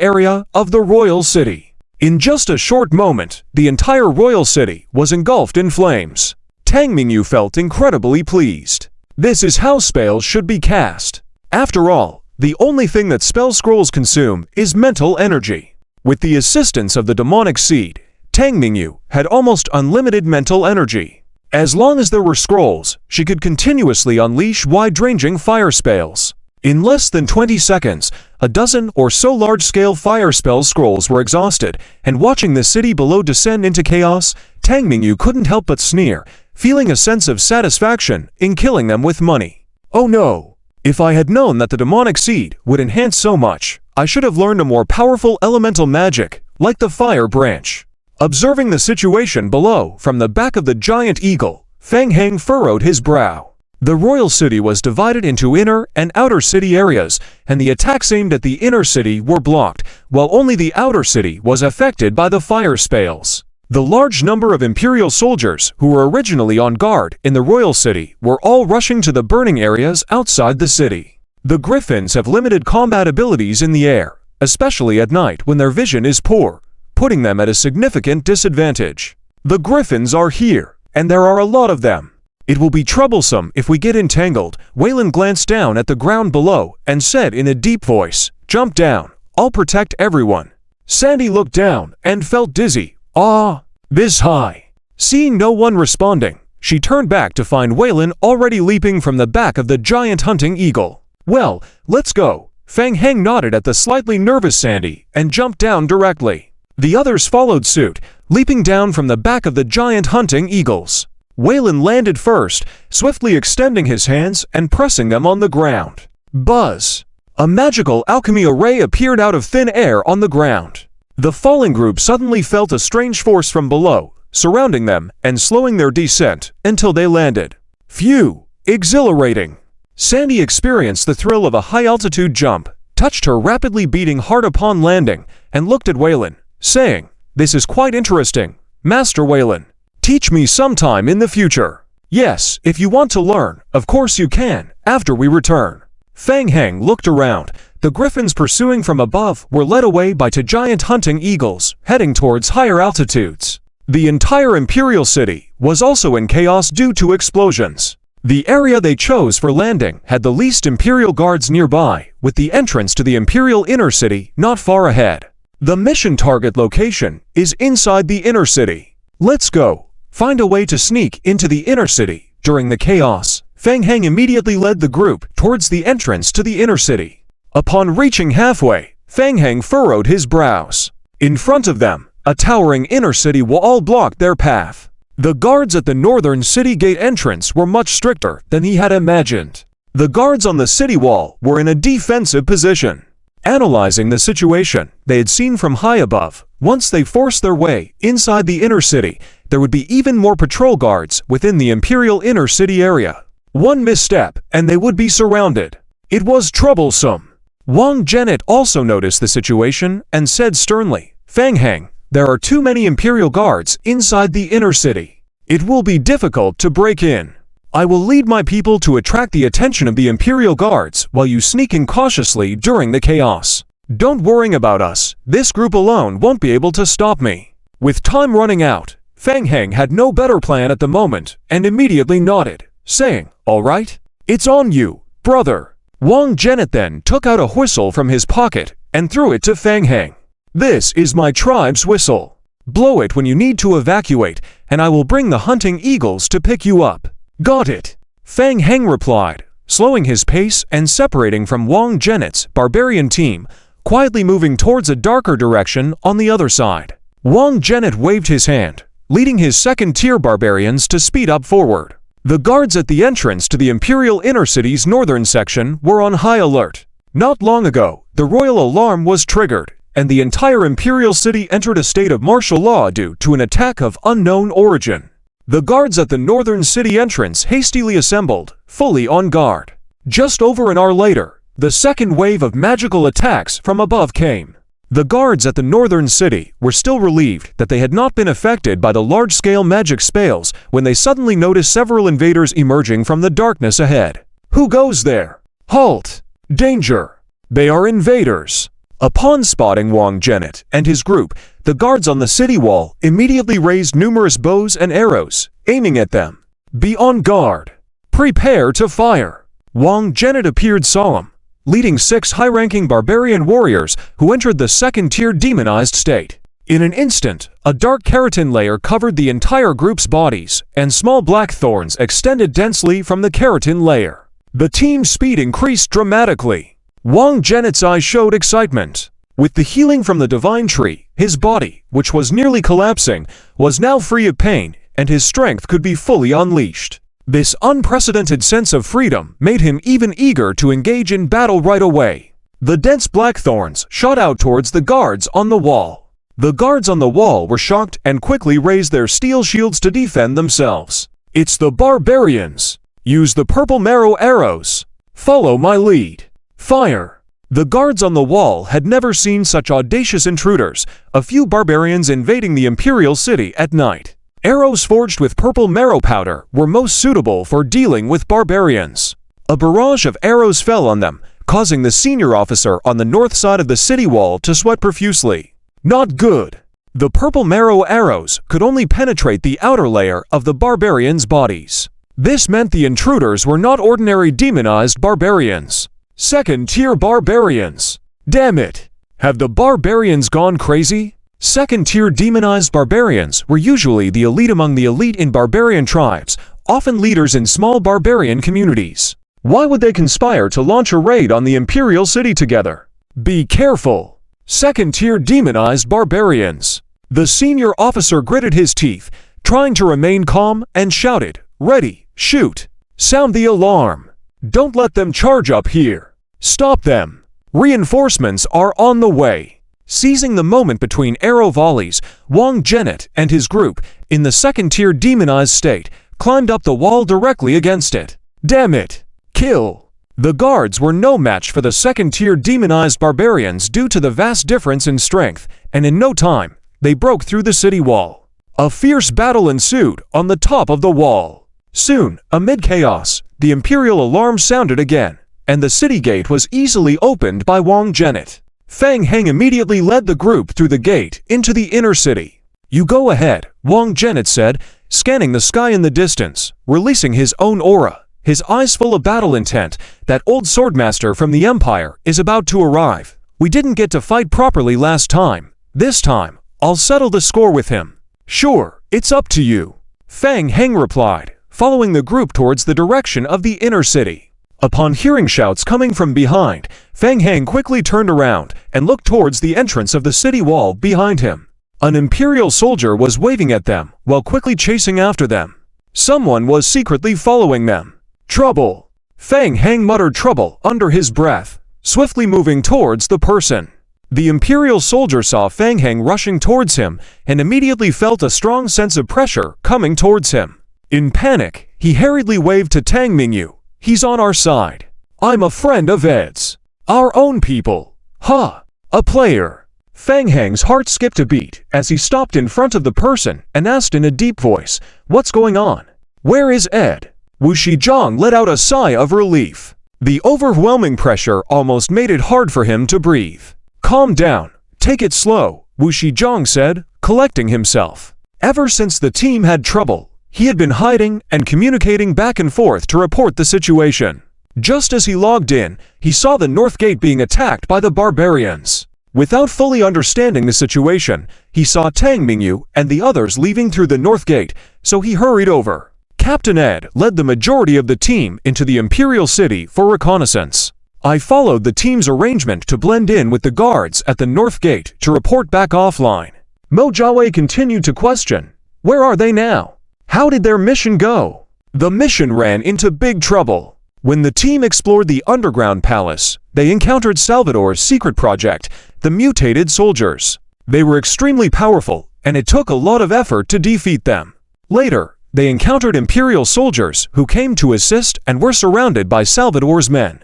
area of the royal city. In just a short moment, the entire royal city was engulfed in flames. Tang Mingyu felt incredibly pleased. This is how spells should be cast. After all, the only thing that spell scrolls consume is mental energy. With the assistance of the demonic seed, Tang Mingyu had almost unlimited mental energy. As long as there were scrolls, she could continuously unleash wide-ranging fire spells. In less than 20 seconds, a dozen or so large-scale fire spell scrolls were exhausted, and watching the city below descend into chaos, Tang Mingyu couldn't help but sneer, feeling a sense of satisfaction in killing them with money. Oh no! If I had known that the demonic seed would enhance so much, I should have learned a more powerful elemental magic, like the fire branch. Observing the situation below from the back of the giant eagle, Fang Heng furrowed his brow. The royal city was divided into inner and outer city areas, and the attacks aimed at the inner city were blocked, while only the outer city was affected by the fire spells. The large number of imperial soldiers who were originally on guard in the royal city were all rushing to the burning areas outside the city. The griffins have limited combat abilities in the air, especially at night when their vision is poor, putting them at a significant disadvantage. The griffins are here, and there are a lot of them. It will be troublesome if we get entangled. Waylon glanced down at the ground below and said in a deep voice, "Jump down, I'll protect everyone." Sandy looked down and felt dizzy. "Ah, this high." Seeing no one responding, she turned back to find Waylon already leaping from the back of the giant hunting eagle. "Well, let's go." Fang Heng nodded at the slightly nervous Sandy and jumped down directly. The others followed suit, leaping down from the back of the giant hunting eagles. Waylon landed first, swiftly extending his hands and pressing them on the ground. Buzz! A magical alchemy array appeared out of thin air on the ground. The falling group suddenly felt a strange force from below, surrounding them and slowing their descent until they landed. Phew! Exhilarating! Sandy experienced the thrill of a high-altitude jump, touched her rapidly beating heart upon landing, and looked at Waylon, saying, "This is quite interesting, Master Waylon. Teach me sometime in the future." "Yes, if you want to learn, of course you can, after we return." Fang Heng looked around. The griffins pursuing from above were led away by two giant hunting eagles, heading towards higher altitudes. The entire imperial city was also in chaos due to explosions. The area they chose for landing had the least imperial guards nearby, with the entrance to the imperial inner city not far ahead. The mission target location is inside the inner city. "Let's go. Find a way to sneak into the inner city." During the chaos, Fang Heng immediately led the group towards the entrance to the inner city. Upon reaching halfway, Fang Heng furrowed his brows. In front of them, a towering inner city wall blocked their path. The guards at the northern city gate entrance were much stricter than he had imagined. The guards on the city wall were in a defensive position. Analyzing the situation they had seen from high above, once they forced their way inside the inner city, there would be even more patrol guards within the imperial inner city area. One misstep, and they would be surrounded. It was troublesome. Wang Genet also noticed the situation and said sternly, "Fang Heng, there are too many imperial guards inside the inner city. It will be difficult to break in. I will lead my people to attract the attention of the imperial guards while you sneak in cautiously during the chaos. Don't worry about us, this group alone won't be able to stop me." With time running out, Fang Heng had no better plan at the moment and immediately nodded, saying, "All right, it's on you, brother." Wang Genet then took out a whistle from his pocket and threw it to Fang Heng. "This is my tribe's whistle. Blow it when you need to evacuate, and I will bring the hunting eagles to pick you up." "Got it," Fang Heng replied, slowing his pace and separating from Wang Genet's barbarian team, quietly moving towards a darker direction on the other side. Wang Genet waved his hand, leading his second-tier barbarians to speed up forward. The guards at the entrance to the Imperial Inner City's northern section were on high alert. Not long ago, the royal alarm was triggered, and the entire Imperial City entered a state of martial law due to an attack of unknown origin. The guards at the northern city entrance hastily assembled, fully on guard. Just over an hour later, the second wave of magical attacks from above came. The guards at the northern city were still relieved that they had not been affected by the large-scale magic spells when they suddenly noticed several invaders emerging from the darkness ahead. Who goes there? Halt! Danger! They are invaders! Upon spotting Wang Genet and his group, the guards on the city wall immediately raised numerous bows and arrows, aiming at them. Be on guard! Prepare to fire! Wang Genet appeared solemn, leading 6 high-ranking barbarian warriors who entered the second-tier demonized state. In an instant, a dark keratin layer covered the entire group's bodies, and small black thorns extended densely from the keratin layer. The team's speed increased dramatically. Wang Genet's eyes showed excitement. With the healing from the divine tree, his body, which was nearly collapsing, was now free of pain, and his strength could be fully unleashed. This unprecedented sense of freedom made him even eager to engage in battle right away. The dense black thorns shot out towards the guards on the wall. The guards on the wall were shocked and quickly raised their steel shields to defend themselves. It's the barbarians! Use the purple marrow arrows! Follow my lead! Fire! The guards on the wall had never seen such audacious intruders, a few barbarians invading the Imperial City at night. Arrows forged with purple marrow powder were most suitable for dealing with barbarians. A barrage of arrows fell on them, causing the senior officer on the north side of the city wall to sweat profusely. Not good! The purple marrow arrows could only penetrate the outer layer of the barbarians' bodies. This meant the intruders were not ordinary demonized barbarians. Second-tier barbarians! Damn it! Have the barbarians gone crazy? Second-tier demonized barbarians were usually the elite among the elite in barbarian tribes, often leaders in small barbarian communities. Why would they conspire to launch a raid on the Imperial City together? Be careful! Second-tier demonized barbarians! The senior officer gritted his teeth, trying to remain calm, and shouted, "Ready, shoot! Sound the alarm! Don't let them charge up here! Stop them! Reinforcements are on the way!" Seizing the moment between arrow volleys, Wang Genet and his group, in the second-tier demonized state, climbed up the wall directly against it. Damn it! Kill! The guards were no match for the second-tier demonized barbarians due to the vast difference in strength, and in no time, they broke through the city wall. A fierce battle ensued on the top of the wall. Soon, amid chaos, the Imperial alarm sounded again, and the city gate was easily opened by Wang Genet. Fang Heng immediately led the group through the gate into the inner city. You go ahead, Wang Genet said, scanning the sky in the distance, releasing his own aura, his eyes full of battle intent. That old swordmaster from the Empire is about to arrive. We didn't get to fight properly last time. This time, I'll settle the score with him. Sure, it's up to you. Fang Heng replied, following the group towards the direction of the inner city. Upon hearing shouts coming from behind, Fang Heng quickly turned around and looked towards the entrance of the city wall behind him. An Imperial soldier was waving at them while quickly chasing after them. Someone was secretly following them. Trouble! Fang Heng muttered trouble under his breath, swiftly moving towards the person. The Imperial soldier saw Fang Heng rushing towards him and immediately felt a strong sense of pressure coming towards him. In panic, he hurriedly waved to Tang Mingyu. He's on our side. I'm a friend of Ed's. Our own people. Ha! A player. Fang Heng's heart skipped a beat as he stopped in front of the person and asked in a deep voice, "What's going on? Where is Ed?" Wu Shizhong let out a sigh of relief. The overwhelming pressure almost made it hard for him to breathe. Calm down. Take it slow, Wu Shizhong said, collecting himself. Ever since the team had trouble, he had been hiding and communicating back and forth to report the situation. Just as he logged in, he saw the north gate being attacked by the barbarians. Without fully understanding the situation, he saw Tang Mingyu and the others leaving through the north gate, so he hurried over. Captain Ed led the majority of the team into the Imperial City for reconnaissance. I followed the team's arrangement to blend in with the guards at the North Gate to report back offline. ManhwaRecap continued to question, "Where are they now? How did their mission go?" The mission ran into big trouble. When the team explored the underground palace, they encountered Salvador's secret project, the mutated soldiers. They were extremely powerful, and it took a lot of effort to defeat them. Later, they encountered Imperial soldiers who came to assist and were surrounded by Salvador's men.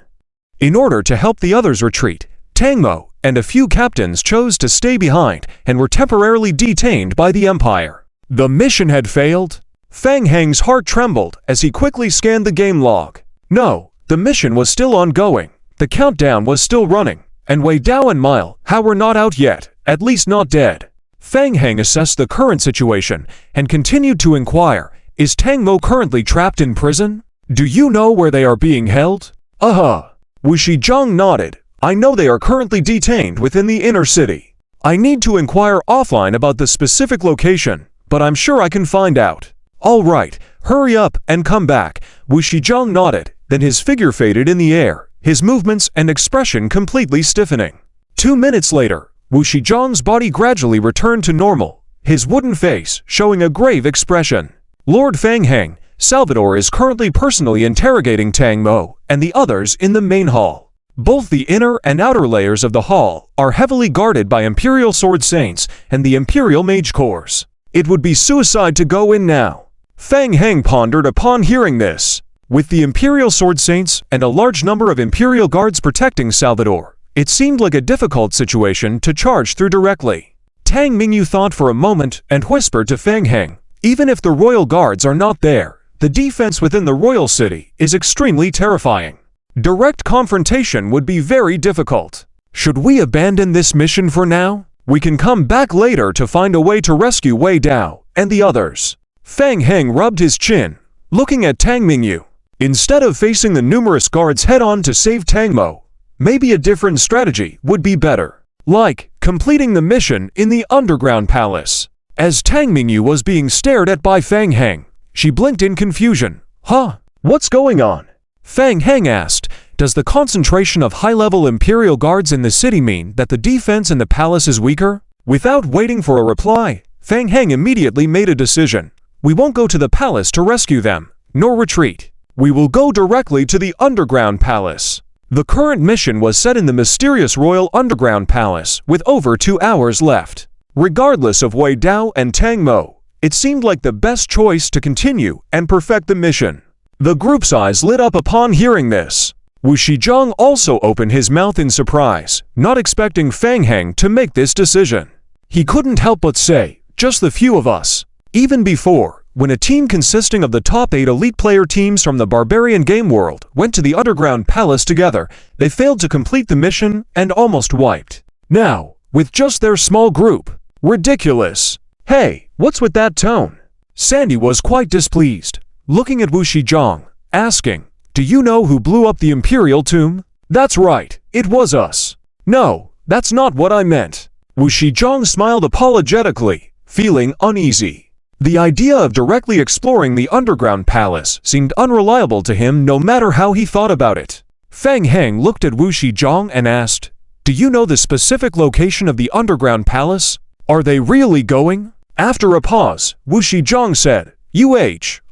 In order to help the others retreat, Tang Mo and a few captains chose to stay behind and were temporarily detained by the Empire. The mission had failed. Fang Heng's heart trembled as he quickly scanned the game log. No, the mission was still ongoing. The countdown was still running, and Wei Dao and Mile Hao were not out yet, at least not dead. Fang Heng assessed the current situation and continued to inquire, "Is Tang Mo currently trapped in prison? Do you know where they are being held?" Wu Shizhong nodded. "I know they are currently detained within the inner city. I need to inquire offline about the specific location, but I'm sure I can find out." "All right, hurry up and come back." Wu Shizhong nodded, then his figure faded in the air, his movements and expression completely stiffening. 2 minutes later, Wu Shizhong's body gradually returned to normal, his wooden face showing a grave expression. "Lord Fang Heng, Salvador is currently personally interrogating Tang Mo and the others in the main hall. Both the inner and outer layers of the hall are heavily guarded by Imperial Sword Saints and the Imperial Mage Corps. It would be suicide to go in now." Fang Heng pondered upon hearing this. With the Imperial Sword Saints and a large number of Imperial Guards protecting Salvador, it seemed like a difficult situation to charge through directly. Tang Mingyu thought for a moment and whispered to Fang Heng, "Even if the Royal Guards are not there, the defense within the Royal City is extremely terrifying. Direct confrontation would be very difficult. Should we abandon this mission for now? We can come back later to find a way to rescue Wei Dao and the others." Fang Heng rubbed his chin, looking at Tang Mingyu. Instead of facing the numerous guards head-on to save Tang Mo, maybe a different strategy would be better. Like completing the mission in the underground palace. As Tang Mingyu was being stared at by Fang Heng, she blinked in confusion. "Huh? What's going on?" Fang Heng asked, "Does the concentration of high-level Imperial Guards in the city mean that the defense in the palace is weaker?" Without waiting for a reply, Fang Heng immediately made a decision. "We won't go to the palace to rescue them, nor retreat. We will go directly to the underground palace." The current mission was set in the mysterious Royal Underground Palace, with over 2 hours left. Regardless of Wei Dao and Tang Mo, it seemed like the best choice to continue and perfect the mission. The group's eyes lit up upon hearing this. Wu Shizhong also opened his mouth in surprise, not expecting Fang Heng to make this decision. He couldn't help but say, "Just the few of us." Even before, when a team consisting of the top 8 elite player teams from the Barbarian game world went to the Underground Palace together, they failed to complete the mission and almost wiped. Now, with just their small group. Ridiculous. "Hey, what's with that tone?" Sandy was quite displeased, looking at Wu Shizhong, asking, "Do you know who blew up the Imperial Tomb?" "That's right, it was us." "No, that's not what I meant." Wu Shizhong smiled apologetically, feeling uneasy. The idea of directly exploring the underground palace seemed unreliable to him no matter how he thought about it. Fang Heng looked at Wu Shizhong and asked, "Do you know the specific location of the underground palace? Are they really going?" After a pause, Wu Shizhong said,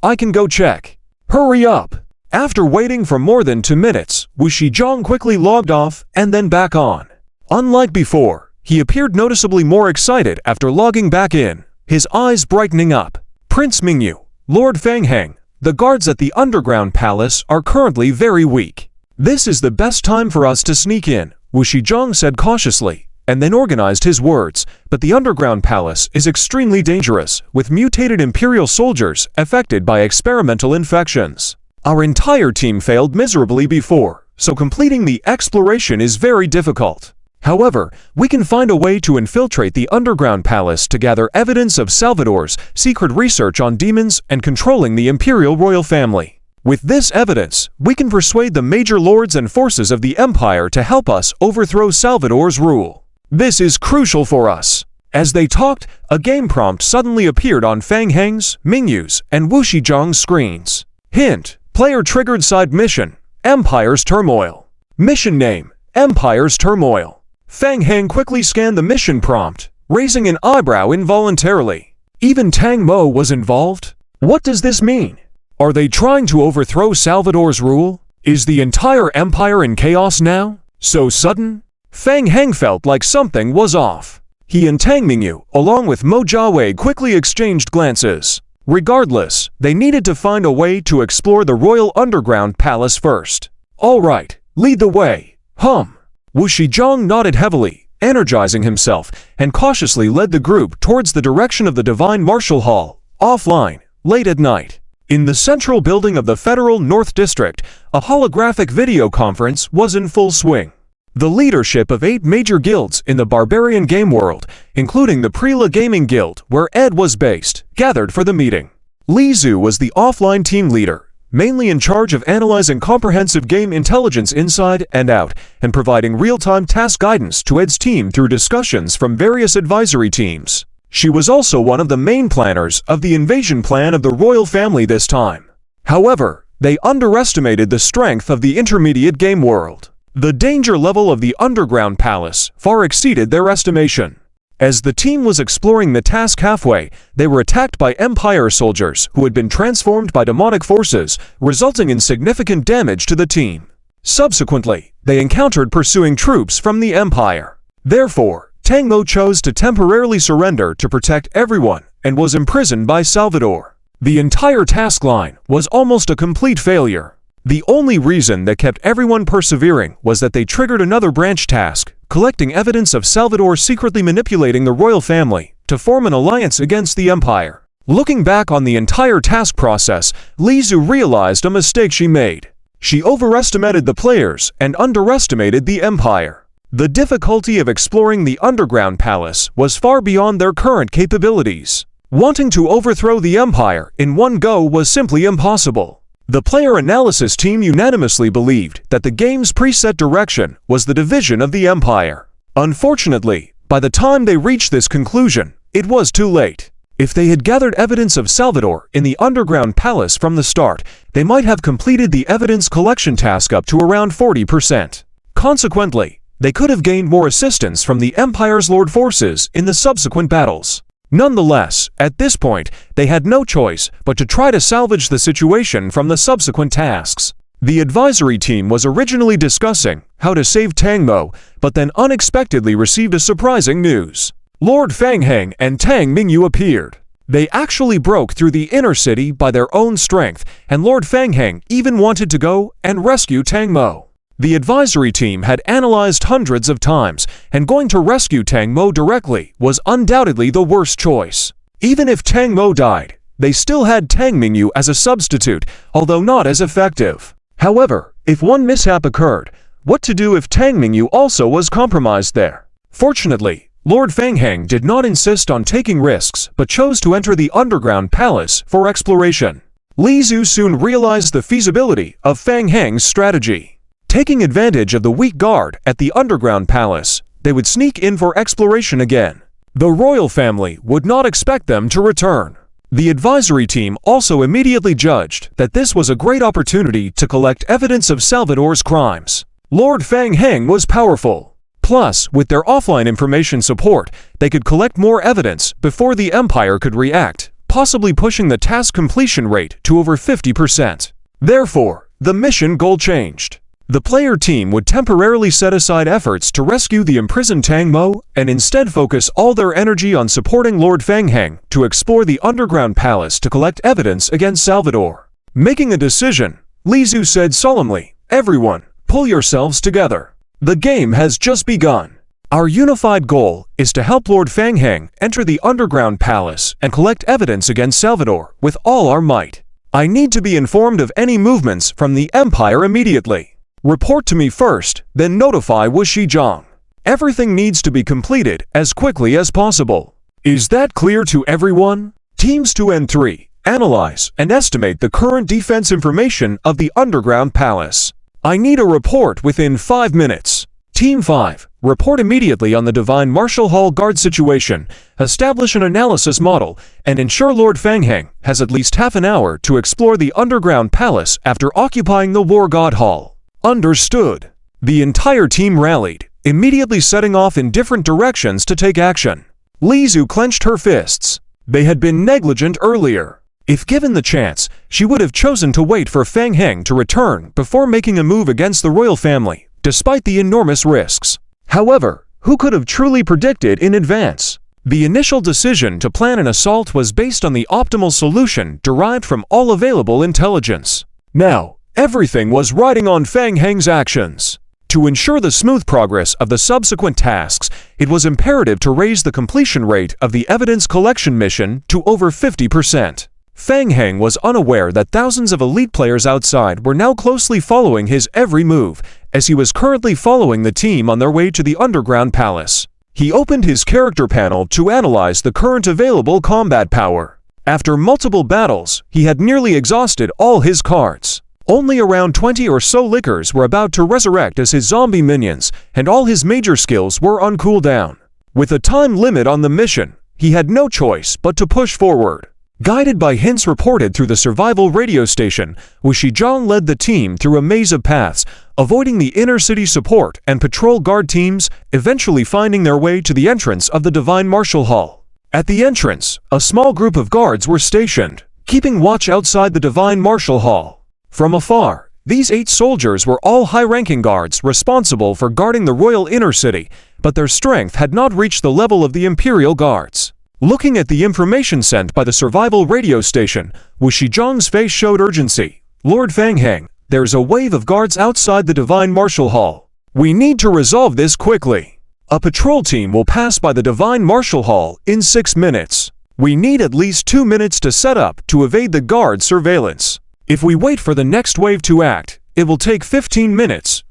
I can go check." "Hurry up." After waiting for more than 2 minutes, Wu Shizhong quickly logged off and then back on. Unlike before, he appeared noticeably more excited after logging back in, his eyes brightening up. "Prince Mingyu, Lord Fang Heng, the guards at the underground palace are currently very weak. This is the best time for us to sneak in," Wu Shizhong said cautiously, and then organized his words. "But the underground palace is extremely dangerous, with mutated Imperial soldiers affected by experimental infections. Our entire team failed miserably before, so completing the exploration is very difficult. However, we can find a way to infiltrate the underground palace to gather evidence of Salvador's secret research on demons and controlling the Imperial royal family. With this evidence, we can persuade the major lords and forces of the Empire to help us overthrow Salvador's rule. This is crucial for us." As they talked, a game prompt suddenly appeared on Fang Heng's, Mingyu's, and Wu Shizhang's screens. Hint: player triggered side mission, Empire's Turmoil. Mission name: Empire's Turmoil. Fang Heng quickly scanned the mission prompt, raising an eyebrow involuntarily. Even Tang Mo was involved? What does this mean? Are they trying to overthrow Salvador's rule? Is the entire empire in chaos now? So sudden? Fang Heng felt like something was off. He and Tang Mingyu, along with Mo Jiawei, quickly exchanged glances. Regardless, they needed to find a way to explore the royal underground palace first. All right, lead the way. Wu Shizhang nodded heavily, energizing himself, and cautiously led the group towards the direction of the Divine Martial Hall, offline, late at night. In the central building of the Federal North District, a holographic video conference was in full swing. The leadership of 8 major guilds in the barbarian game world, including the Prela Gaming Guild, where Ed was based, gathered for the meeting. Li Zhu was the offline team leader, mainly in charge of analyzing comprehensive game intelligence inside and out, and providing real-time task guidance to Ed's team through discussions from various advisory teams. She was also one of the main planners of the invasion plan of the royal family this time. However, they underestimated the strength of the intermediate game world. The danger level of the underground palace far exceeded their estimation. As the team was exploring the task halfway, they were attacked by Empire soldiers who had been transformed by demonic forces, resulting in significant damage to the team. Subsequently, they encountered pursuing troops from the Empire. Therefore, Tang Mo chose to temporarily surrender to protect everyone and was imprisoned by Salvador. The entire task line was almost a complete failure. The only reason that kept everyone persevering was that they triggered another branch task, collecting evidence of Salvador secretly manipulating the royal family to form an alliance against the Empire. Looking back on the entire task process, Li Zhu realized a mistake she made. She overestimated the players and underestimated the Empire. The difficulty of exploring the underground palace was far beyond their current capabilities. Wanting to overthrow the Empire in one go was simply impossible. The player analysis team unanimously believed that the game's preset direction was the division of the Empire. Unfortunately, by the time they reached this conclusion, it was too late. If they had gathered evidence of Salvador in the underground palace from the start, they might have completed the evidence collection task up to around 40%. Consequently, they could have gained more assistance from the Empire's Lord forces in the subsequent battles. Nonetheless, at this point, they had no choice but to try to salvage the situation from the subsequent tasks. The advisory team was originally discussing how to save Tang Mo, but then unexpectedly received a surprising news. Lord Fang Heng and Tang Mingyu appeared. They actually broke through the inner city by their own strength, and Lord Fang Heng even wanted to go and rescue Tang Mo. The advisory team had analyzed hundreds of times, and going to rescue Tang Mo directly was undoubtedly the worst choice. Even if Tang Mo died, they still had Tang Mingyu as a substitute, although not as effective. However, if one mishap occurred, what to do if Tang Mingyu also was compromised there? Fortunately, Lord Fang Heng did not insist on taking risks, but chose to enter the underground palace for exploration. Li Zhu soon realized the feasibility of Fang Heng's strategy. Taking advantage of the weak guard at the underground palace, they would sneak in for exploration again. The royal family would not expect them to return. The advisory team also immediately judged that this was a great opportunity to collect evidence of Salvador's crimes. Lord Fang Heng was powerful. Plus, with their offline information support, they could collect more evidence before the Empire could react, possibly pushing the task completion rate to over 50%. Therefore, the mission goal changed. The player team would temporarily set aside efforts to rescue the imprisoned Tang Mo and instead focus all their energy on supporting Lord Fang Heng to explore the underground palace to collect evidence against Salvador. Making a decision, Li Zhu said solemnly, "Everyone, pull yourselves together. The game has just begun. Our unified goal is to help Lord Fang Heng enter the underground palace and collect evidence against Salvador with all our might. I need to be informed of any movements from the Empire immediately. Report to me first, then notify Wu Shizhang. Everything needs to be completed as quickly as possible. Is that clear to everyone? Teams 2 and 3, analyze and estimate the current defense information of the underground palace. I need a report within 5 minutes. Team 5, Report immediately on the Divine Martial Hall guard situation, establish an analysis model, and ensure Lord Feng Heng has at least half an hour to explore the underground palace after occupying the War God Hall. Understood. The entire team rallied, immediately setting off in different directions to take action. Li Zu clenched her fists. They had been negligent earlier. If given the chance, she would have chosen to wait for Feng Heng to return before making a move against the royal family, despite the enormous risks. However, who could have truly predicted in advance? The initial decision to plan an assault was based on the optimal solution derived from all available intelligence. Now, everything was riding on Feng Heng's actions. To ensure the smooth progress of the subsequent tasks, it was imperative to raise the completion rate of the evidence collection mission to over 50%. Feng Heng was unaware that thousands of elite players outside were now closely following his every move, as he was currently following the team on their way to the underground palace. He opened his character panel to analyze the current available combat power. After multiple battles, he had nearly exhausted all his cards. Only around 20 or so lickers were about to resurrect as his zombie minions, and all his major skills were on cooldown. With a time limit on the mission, he had no choice but to push forward. Guided by hints reported through the survival radio station, Wu Shizhong led the team through a maze of paths, avoiding the inner city support and patrol guard teams, eventually finding their way to the entrance of the Divine Martial Hall. At the entrance, a small group of guards were stationed, keeping watch outside the Divine Martial Hall. From afar, these 8 soldiers were all high-ranking guards responsible for guarding the royal inner city, but their strength had not reached the level of the Imperial Guards. Looking at the information sent by the survival radio station, Wu Shizhong's face showed urgency. Lord Feng Heng, there's a wave of guards outside the Divine Martial Hall. We need to resolve this quickly. A patrol team will pass by the Divine Martial Hall in 6 minutes. We need at least 2 minutes to set up to evade the guard surveillance. If we wait for the next wave to act, it will take 15 minutes,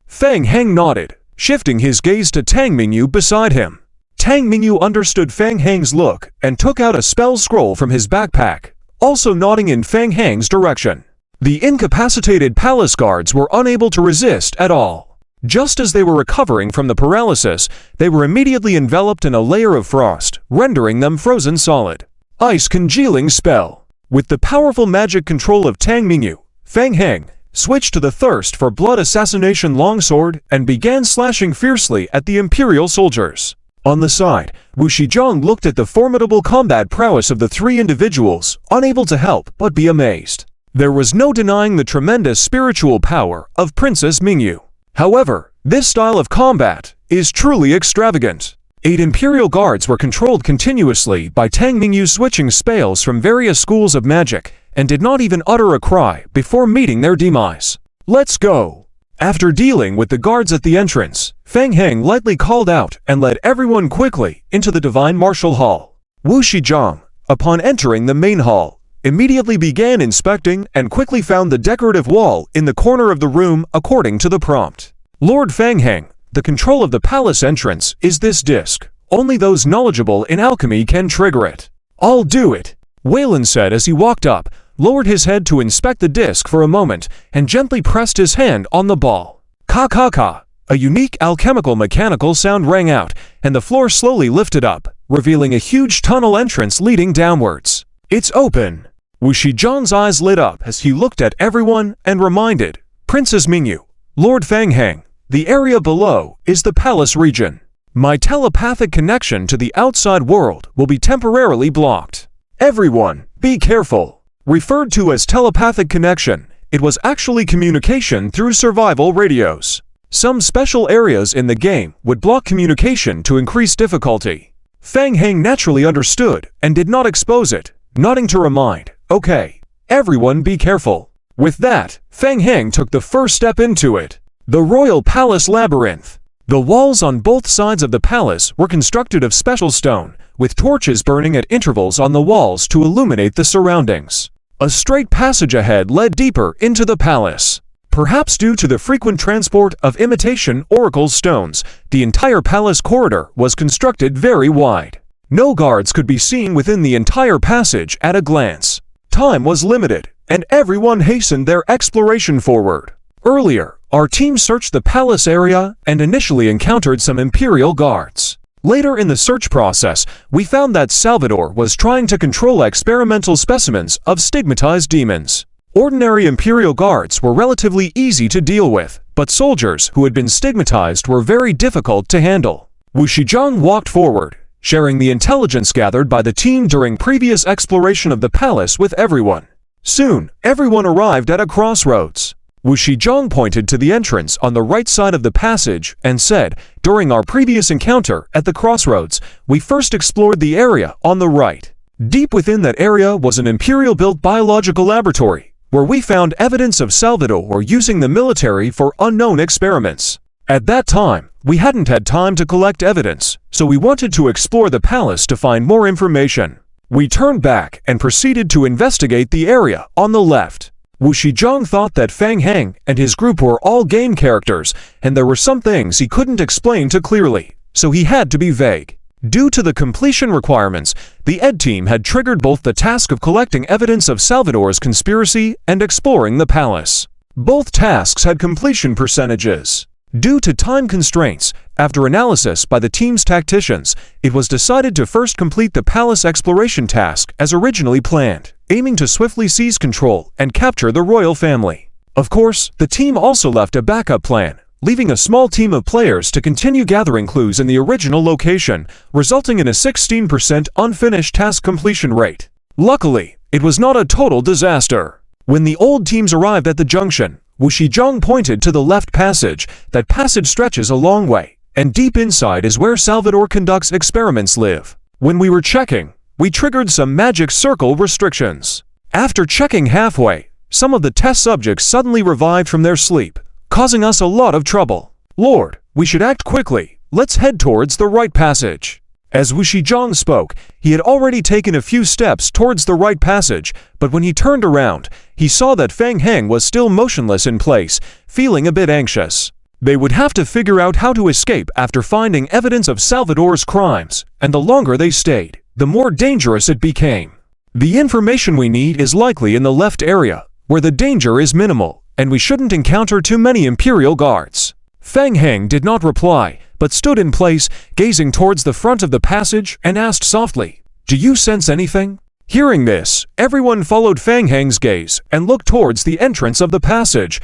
Feng Heng nodded, shifting his gaze to Tang Mingyu beside him. Tang Mingyu understood Feng Heng's look and took out a spell scroll from his backpack, also nodding in Feng Heng's direction. The incapacitated palace guards were unable to resist at all. Just as they were recovering from the paralysis, they were immediately enveloped in a layer of frost, rendering them frozen solid. Ice congealing spell. With the powerful magic control of Tang Mingyu, Feng Heng switched to the thirst for blood assassination longsword and began slashing fiercely at the Imperial soldiers. On the side, Wu Shizhong looked at the formidable combat prowess of the 3 individuals, unable to help but be amazed. There was no denying the tremendous spiritual power of Princess Mingyu. However, this style of combat is truly extravagant. 8 Imperial guards were controlled continuously by Tang Mingyu, switching spells from various schools of magic, and did not even utter a cry before meeting their demise. Let's go! After dealing with the guards at the entrance, Feng Heng lightly called out and led everyone quickly into the Divine Martial Hall. Wu Shizhong, upon entering the main hall, immediately began inspecting and quickly found the decorative wall in the corner of the room according to the prompt. Lord Feng Heng, the control of the palace entrance is this disc. Only those knowledgeable in alchemy can trigger it. I'll do it, Waylon said as he walked up, lowered his head to inspect the disc for a moment, and gently pressed his hand on the ball. Ka-ka-ka! A unique alchemical mechanical sound rang out, and the floor slowly lifted up, revealing a huge tunnel entrance leading downwards. It's open! Wu Shizhong's eyes lit up as he looked at everyone and reminded, Princess Mingyu, Lord Feng Heng, the area below is the palace region. My telepathic connection to the outside world will be temporarily blocked. Everyone, be careful! Referred to as telepathic connection, it was actually communication through survival radios. Some special areas in the game would block communication to increase difficulty. Feng Heng naturally understood and did not expose it, nodding to remind, okay, everyone be careful. With that, Feng Heng took the first step into it. The Royal Palace Labyrinth. The walls on both sides of the palace were constructed of special stone, with torches burning at intervals on the walls to illuminate the surroundings. A straight passage ahead led deeper into the palace. Perhaps due to the frequent transport of imitation oracle stones, the entire palace corridor was constructed very wide. No guards could be seen within the entire passage at a glance. Time was limited, and everyone hastened their exploration forward. Earlier, Our team searched the palace area and initially encountered some Imperial guards. Later in the search process, we found that Salvador was trying to control experimental specimens of stigmatized demons. Ordinary Imperial guards were relatively easy to deal with, but soldiers who had been stigmatized were very difficult to handle. Wu Shizhong walked forward, sharing the intelligence gathered by the team during previous exploration of the palace with everyone. Soon, everyone arrived at a crossroads. Wu Shizhong pointed to the entrance on the right side of the passage and said, "During our previous encounter at the crossroads, we first explored the area on the right. Deep within that area was an Imperial-built biological laboratory, where we found evidence of Salvador using the military for unknown experiments. At that time, we hadn't had time to collect evidence, so we wanted to explore the palace to find more information. We turned back and proceeded to investigate the area on the left." Wu Shizhong thought that Fang Heng and his group were all game characters, and there were some things he couldn't explain too clearly, so he had to be vague. Due to the completion requirements, the ED team had triggered both the task of collecting evidence of Salvador's conspiracy and exploring the palace. Both tasks had completion percentages. Due to time constraints, after analysis by the team's tacticians, it was decided to first complete the palace exploration task as originally planned, aiming to swiftly seize control and capture the royal family. Of course, the team also left a backup plan, leaving a small team of players to continue gathering clues in the original location, resulting in a 16% unfinished task completion rate. Luckily, it was not a total disaster. When the old teams arrived at the junction, Wu Shizhong pointed to the left passage. That passage stretches a long way, and deep inside is where Salvador conducts experiments live. When we were checking, we triggered some magic circle restrictions. After checking halfway, some of the test subjects suddenly revived from their sleep, causing us a lot of trouble. Lord, we should act quickly. Let's head towards the right passage. As Wu Shizhong spoke, he had already taken a few steps towards the right passage, but when he turned around, he saw that Fang Heng was still motionless in place, feeling a bit anxious. They would have to figure out how to escape after finding evidence of Salvador's crimes, and the longer they stayed, the more dangerous it became. The information we need is likely in the left area, where the danger is minimal, and we shouldn't encounter too many Imperial guards. Fang Heng did not reply, but stood in place, gazing towards the front of the passage and asked softly, "Do you sense anything?" Hearing this, everyone followed Fang Heng's gaze and looked towards the entrance of the passage.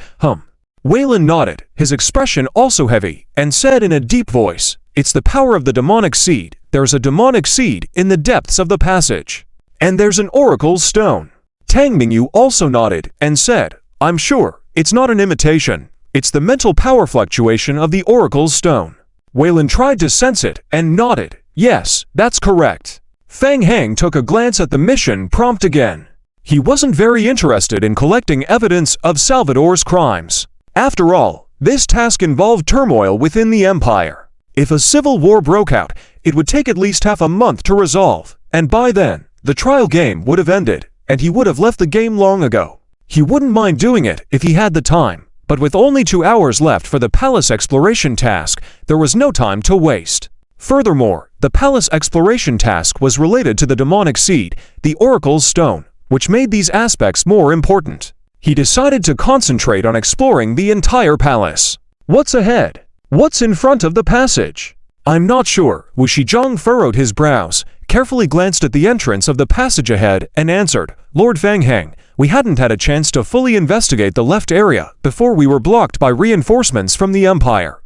Waylon nodded, his expression also heavy, and said in a deep voice, "It's the power of the demonic seed. There's a demonic seed in the depths of the passage. And there's an oracle stone." Tang Mingyu also nodded and said, "I'm sure, it's not an imitation. It's the mental power fluctuation of the oracle's stone." Waylon tried to sense it and nodded. "Yes, that's correct." Fang Heng took a glance at the mission prompt again. He wasn't very interested in collecting evidence of Salvador's crimes. After all, this task involved turmoil within the empire. If a civil war broke out, it would take at least half a month to resolve, and by then, the trial game would have ended, and he would have left the game long ago. He wouldn't mind doing it if he had the time, but with only 2 hours left for the palace exploration task, there was no time to waste. Furthermore, the palace exploration task was related to the demonic seed, the oracle's stone, which made these aspects more important. He decided to concentrate on exploring the entire palace. What's ahead? What's in front of the passage? I'm not sure. Wu Shizhong furrowed his brows, carefully glanced at the entrance of the passage ahead, and answered, "Lord Fang Heng, we hadn't had a chance to fully investigate the left area before we were blocked by reinforcements from the Empire."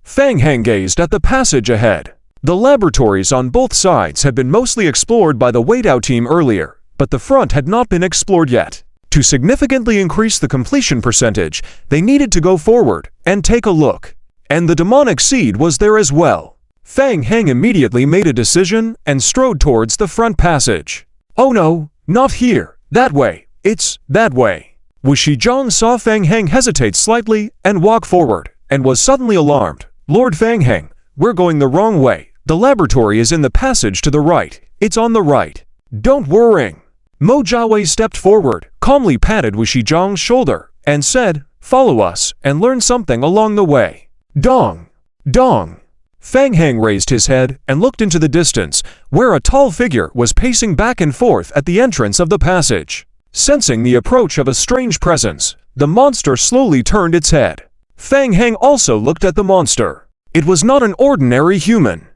Fang Heng gazed at the passage ahead. The laboratories on both sides had been mostly explored by the Wade-out team earlier, but the front had not been explored yet. To significantly increase the completion percentage, they needed to go forward and take a look. And the demonic seed was there as well. Fang Heng immediately made a decision and strode towards the front passage. "Oh no, not here. That way. It's that way." Wu Shizhong saw Fang Heng hesitate slightly and walk forward, and was suddenly alarmed. "Lord Fang Heng, we're going the wrong way. The laboratory is in the passage to the right. It's on the right." "Don't worry." Mo Jiawei stepped forward, calmly patted Wu Shizhong's shoulder, and said, "Follow us and learn something along the way." Dong! Dong! Fang Heng raised his head and looked into the distance, where a tall figure was pacing back and forth at the entrance of the passage. Sensing the approach of a strange presence, the monster slowly turned its head. Fang Heng also looked at the monster. It was not an ordinary human.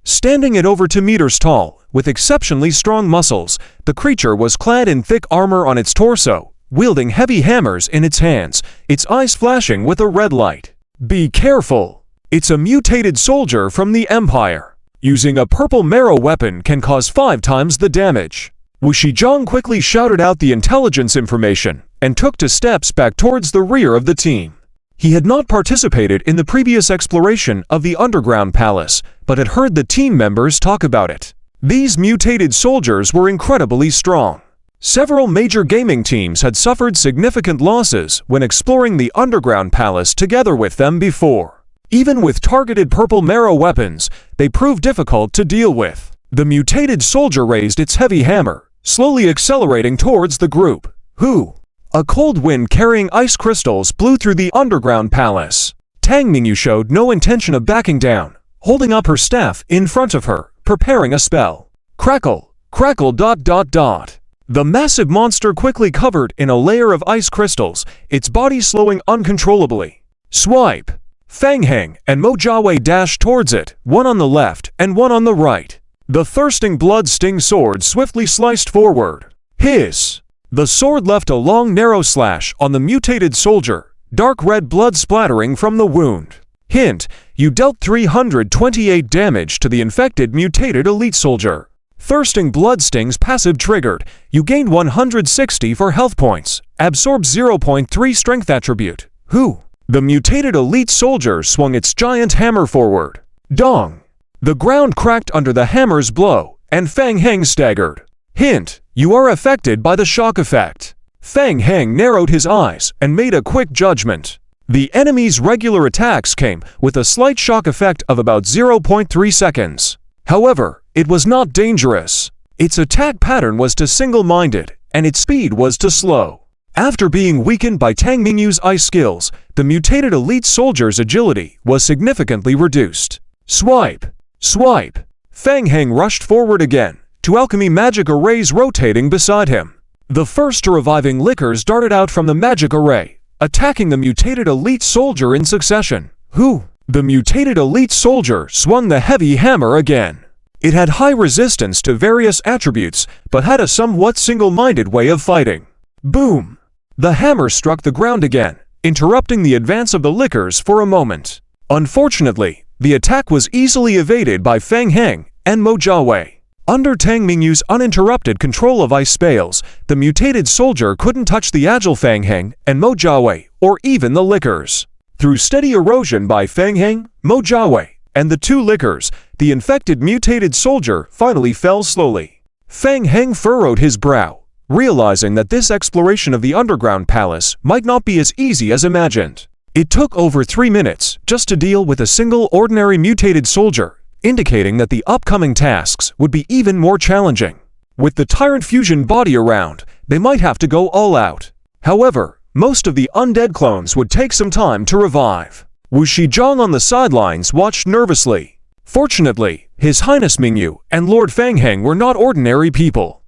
Standing at over 2 meters tall, with exceptionally strong muscles, the creature was clad in thick armor on its torso, wielding heavy hammers in its hands, its eyes flashing with a red light. Be careful! It's a mutated soldier from the Empire. Using a purple marrow weapon can cause 5 times the damage. Wu Shizhong quickly shouted out the intelligence information and took 2 steps back towards the rear of the team. He had not participated in the previous exploration of the underground palace, but had heard the team members talk about it. These mutated soldiers were incredibly strong. Several major gaming teams had suffered significant losses when exploring the underground palace together with them before. Even with targeted purple marrow weapons, they proved difficult to deal with. The mutated soldier raised its heavy hammer, slowly accelerating towards the group. A cold wind carrying ice crystals blew through the underground palace. Tang Mingyu showed no intention of backing down, holding up her staff in front of her, preparing a spell. Crackle, crackle ... The massive monster quickly covered in a layer of ice crystals, its body slowing uncontrollably. Swipe! Fang Heng and Mo Jiawei dashed towards it, one on the left and one on the right. The thirsting blood-sting sword swiftly sliced forward. Hiss! The sword left a long narrow slash on the mutated soldier, dark red blood splattering from the wound. Hint, you dealt 328 damage to the infected mutated elite soldier. Thirsting blood stings passive triggered, you gained 160 for health points, absorbs 0.3 strength attribute. The mutated elite soldier swung its giant hammer forward. Dong! The ground cracked under the hammer's blow, and Fang Heng staggered. Hint, you are affected by the shock effect. Fang Heng narrowed his eyes and made a quick judgment. The enemy's regular attacks came with a slight shock effect of about 0.3 seconds. However, it was not dangerous. Its attack pattern was too single-minded, and its speed was too slow. After being weakened by Tang Mingyu's ice skills, the mutated elite soldier's agility was significantly reduced. Swipe! Swipe! Fang Heng rushed forward again, 2 alchemy magic arrays rotating beside him. The first 2 reviving liquors darted out from the magic array, attacking the mutated elite soldier in succession. The mutated elite soldier swung the heavy hammer again. It had high resistance to various attributes, but had a somewhat single-minded way of fighting. Boom! The hammer struck the ground again, interrupting the advance of the liquors for a moment. Unfortunately, the attack was easily evaded by Fang Heng and Mo Jiawei. Under Tang Mingyu's uninterrupted control of ice spells, the mutated soldier couldn't touch the agile Fang Heng and Mo Jiawei, or even the liquors. Through steady erosion by Fang Heng, Mo Jiawei, and the 2 liquors, the infected mutated soldier finally fell slowly. Fang Heng furrowed his brow, realizing that this exploration of the underground palace might not be as easy as imagined. It took over 3 minutes just to deal with a single ordinary mutated soldier, indicating that the upcoming tasks would be even more challenging. With the Tyrant Fusion body around, they might have to go all out. However, most of the undead clones would take some time to revive. Wu Shizhong on the sidelines watched nervously. Fortunately, His Highness Mingyu and Lord Fang Heng were not ordinary people.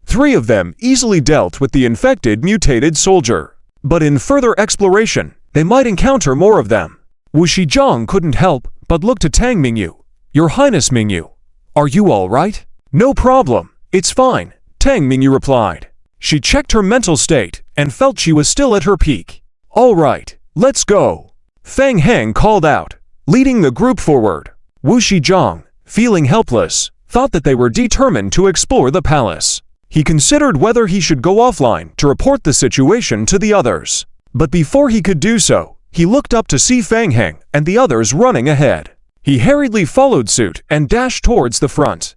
3 of them easily dealt with the infected mutated soldier. But in further exploration, they might encounter more of them. Wu Shizhong couldn't help but look to Tang Mingyu. Your Highness Mingyu, are you all right? No problem, it's fine, Tang Mingyu replied. She checked her mental state and felt she was still at her peak. All right, let's go. Fang Heng called out, leading the group forward. Wu Shizhong, feeling helpless, thought that they were determined to explore the palace. He considered whether he should go offline to report the situation to the others. But before he could do so, he looked up to see Fang Heng and the others running ahead. He hurriedly followed suit and dashed towards the front.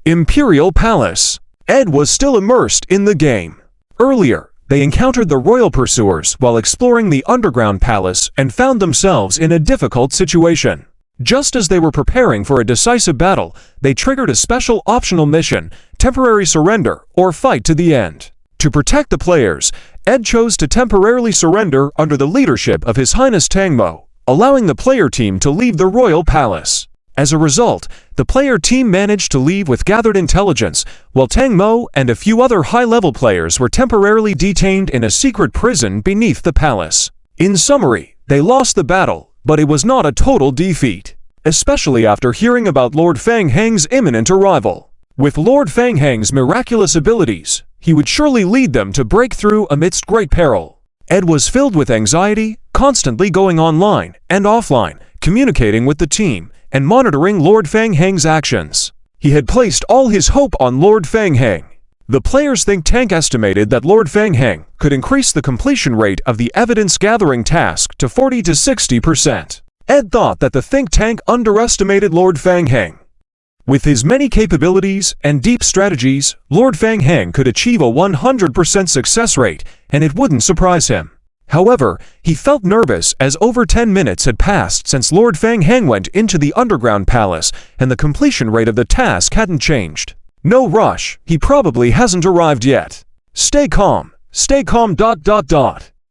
Imperial Palace. Ed was still immersed in the game. Earlier, they encountered the royal pursuers while exploring the underground palace and found themselves in a difficult situation. Just as they were preparing for a decisive battle, they triggered a special optional mission, temporary surrender or fight to the end. To protect the players, Ed chose to temporarily surrender under the leadership of His Highness Tang Mo, allowing the player team to leave the royal palace. As a result, the player team managed to leave with gathered intelligence, while Tang Mo and a few other high-level players were temporarily detained in a secret prison beneath the palace. In summary, they lost the battle, but it was not a total defeat, especially after hearing about Lord Fang Heng's imminent arrival. With Lord Fang Heng's miraculous abilities, he would surely lead them to break through amidst great peril. Ed was filled with anxiety, constantly going online and offline, communicating with the team, and monitoring Lord Fang Heng's actions. He had placed all his hope on Lord Fang Heng. The players' think tank estimated that Lord Fang Heng could increase the completion rate of the evidence-gathering task to 40 to 60%. Ed thought that the think tank underestimated Lord Fang Heng. With his many capabilities and deep strategies, Lord Fang Heng could achieve a 100% success rate, and it wouldn't surprise him. However, he felt nervous as over 10 minutes had passed since Lord Fang Heng went into the underground palace, and the completion rate of the task hadn't changed. No rush, he probably hasn't arrived yet. Stay calm, stay calm.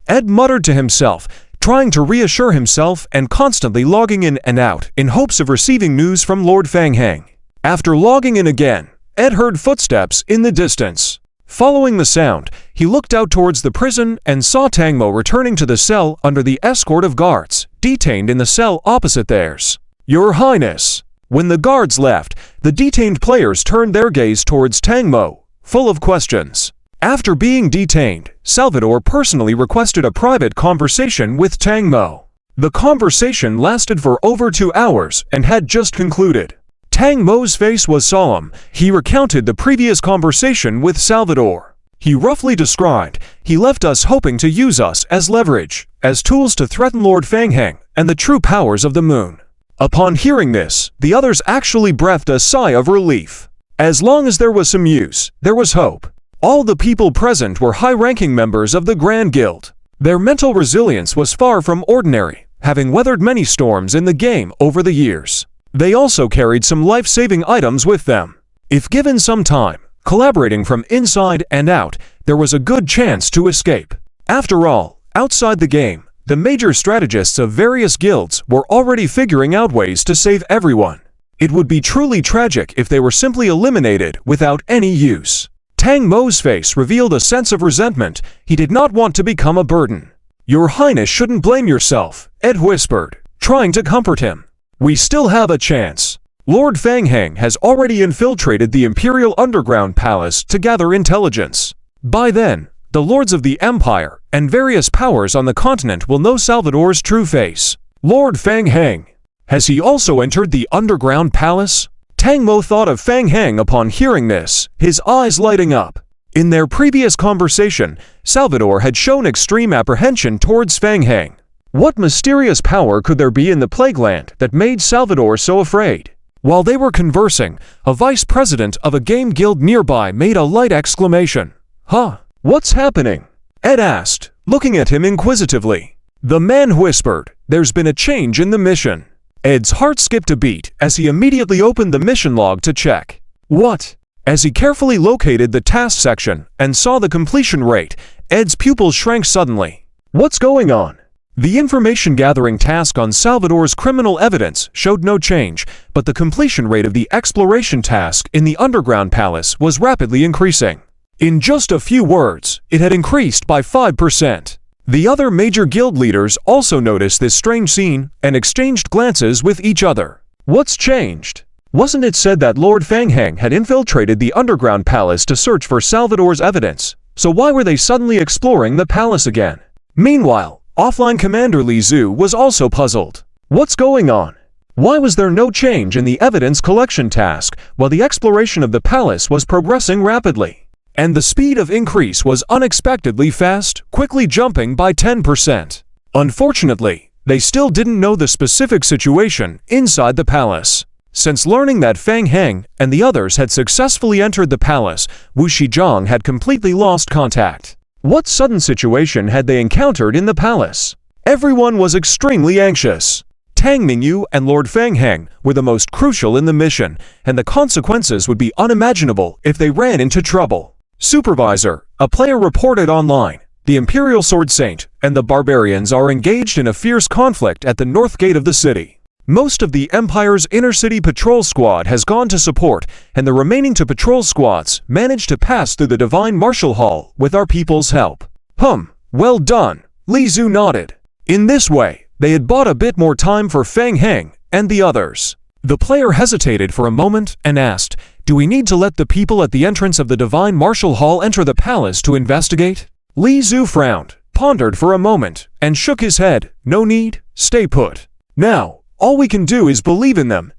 Ed muttered to himself, trying to reassure himself and constantly logging in and out in hopes of receiving news from Lord Fang Heng. After logging in again, Ed heard footsteps in the distance. Following the sound, he looked out towards the prison and saw Tang Mo returning to the cell under the escort of guards, detained in the cell opposite theirs. Your Highness. When the guards left, the detained players turned their gaze towards Tang Mo, full of questions. After being detained, Salvador personally requested a private conversation with Tang Mo. The conversation lasted for over 2 hours and had just concluded. Tang Mo's face was solemn. He recounted the previous conversation with Salvador. He roughly described, "He left us hoping to use us as leverage, as tools to threaten Lord Fang Heng and the true powers of the moon." Upon hearing this, the others actually breathed a sigh of relief. As long as there was some use, there was hope. All the people present were high-ranking members of the Grand Guild. Their mental resilience was far from ordinary, having weathered many storms in the game over the years. They also carried some life-saving items with them. If given some time, collaborating from inside and out, there was a good chance to escape. After all, outside the game, the major strategists of various guilds were already figuring out ways to save everyone. It would be truly tragic if they were simply eliminated without any use. Tang Mo's face revealed a sense of resentment. He did not want to become a burden. Your Highness shouldn't blame yourself, Ed whispered, trying to comfort him. We still have a chance. Lord Fang Heng has already infiltrated the Imperial Underground Palace to gather intelligence. By then, the Lords of the Empire and various powers on the continent will know Salvador's true face. Lord Fang Heng. Has he also entered the Underground Palace? Tang Mo thought of Fang Heng upon hearing this, his eyes lighting up. In their previous conversation, Salvador had shown extreme apprehension towards Fang Heng. What mysterious power could there be in the Plague Land that made Salvador so afraid? While they were conversing, a vice president of a game guild nearby made a light exclamation. Huh? What's happening? Ed asked, looking at him inquisitively. The man whispered, there's been a change in the mission. Ed's heart skipped a beat as he immediately opened the mission log to check. What? As he carefully located the task section and saw the completion rate, Ed's pupils shrank suddenly. What's going on? The information-gathering task on Salvador's criminal evidence showed no change, but the completion rate of the exploration task in the Underground Palace was rapidly increasing. In just a few words, it had increased by 5%. The other major guild leaders also noticed this strange scene and exchanged glances with each other. What's changed? Wasn't it said that Lord Fang Heng had infiltrated the Underground Palace to search for Salvador's evidence? So why were they suddenly exploring the palace again? Meanwhile, offline Commander Li Zhu was also puzzled. What's going on? Why was there no change in the evidence collection task while the exploration of the palace was progressing rapidly? And the speed of increase was unexpectedly fast, quickly jumping by 10%. Unfortunately, they still didn't know the specific situation inside the palace. Since learning that Fang Heng and the others had successfully entered the palace, Wu Shizhong had completely lost contact. What sudden situation had they encountered in the palace? Everyone was extremely anxious. Tang Mingyu and Lord Fang Heng were the most crucial in the mission, and the consequences would be unimaginable if they ran into trouble. Supervisor, a player reported online, the Imperial Sword Saint and the Barbarians are engaged in a fierce conflict at the north gate of the city. Most of the Empire's inner-city patrol squad has gone to support, and the remaining two patrol squads managed to pass through the Divine Martial Hall with our people's help. Well done. Li Zhu nodded. In this way, they had bought a bit more time for Feng Heng and the others. The player hesitated for a moment and asked, "Do we need to let the people at the entrance of the Divine Martial Hall enter the palace to investigate?" Li Zhu frowned, pondered for a moment, and shook his head. "No need, stay put. Now, all we can do is believe in them, ...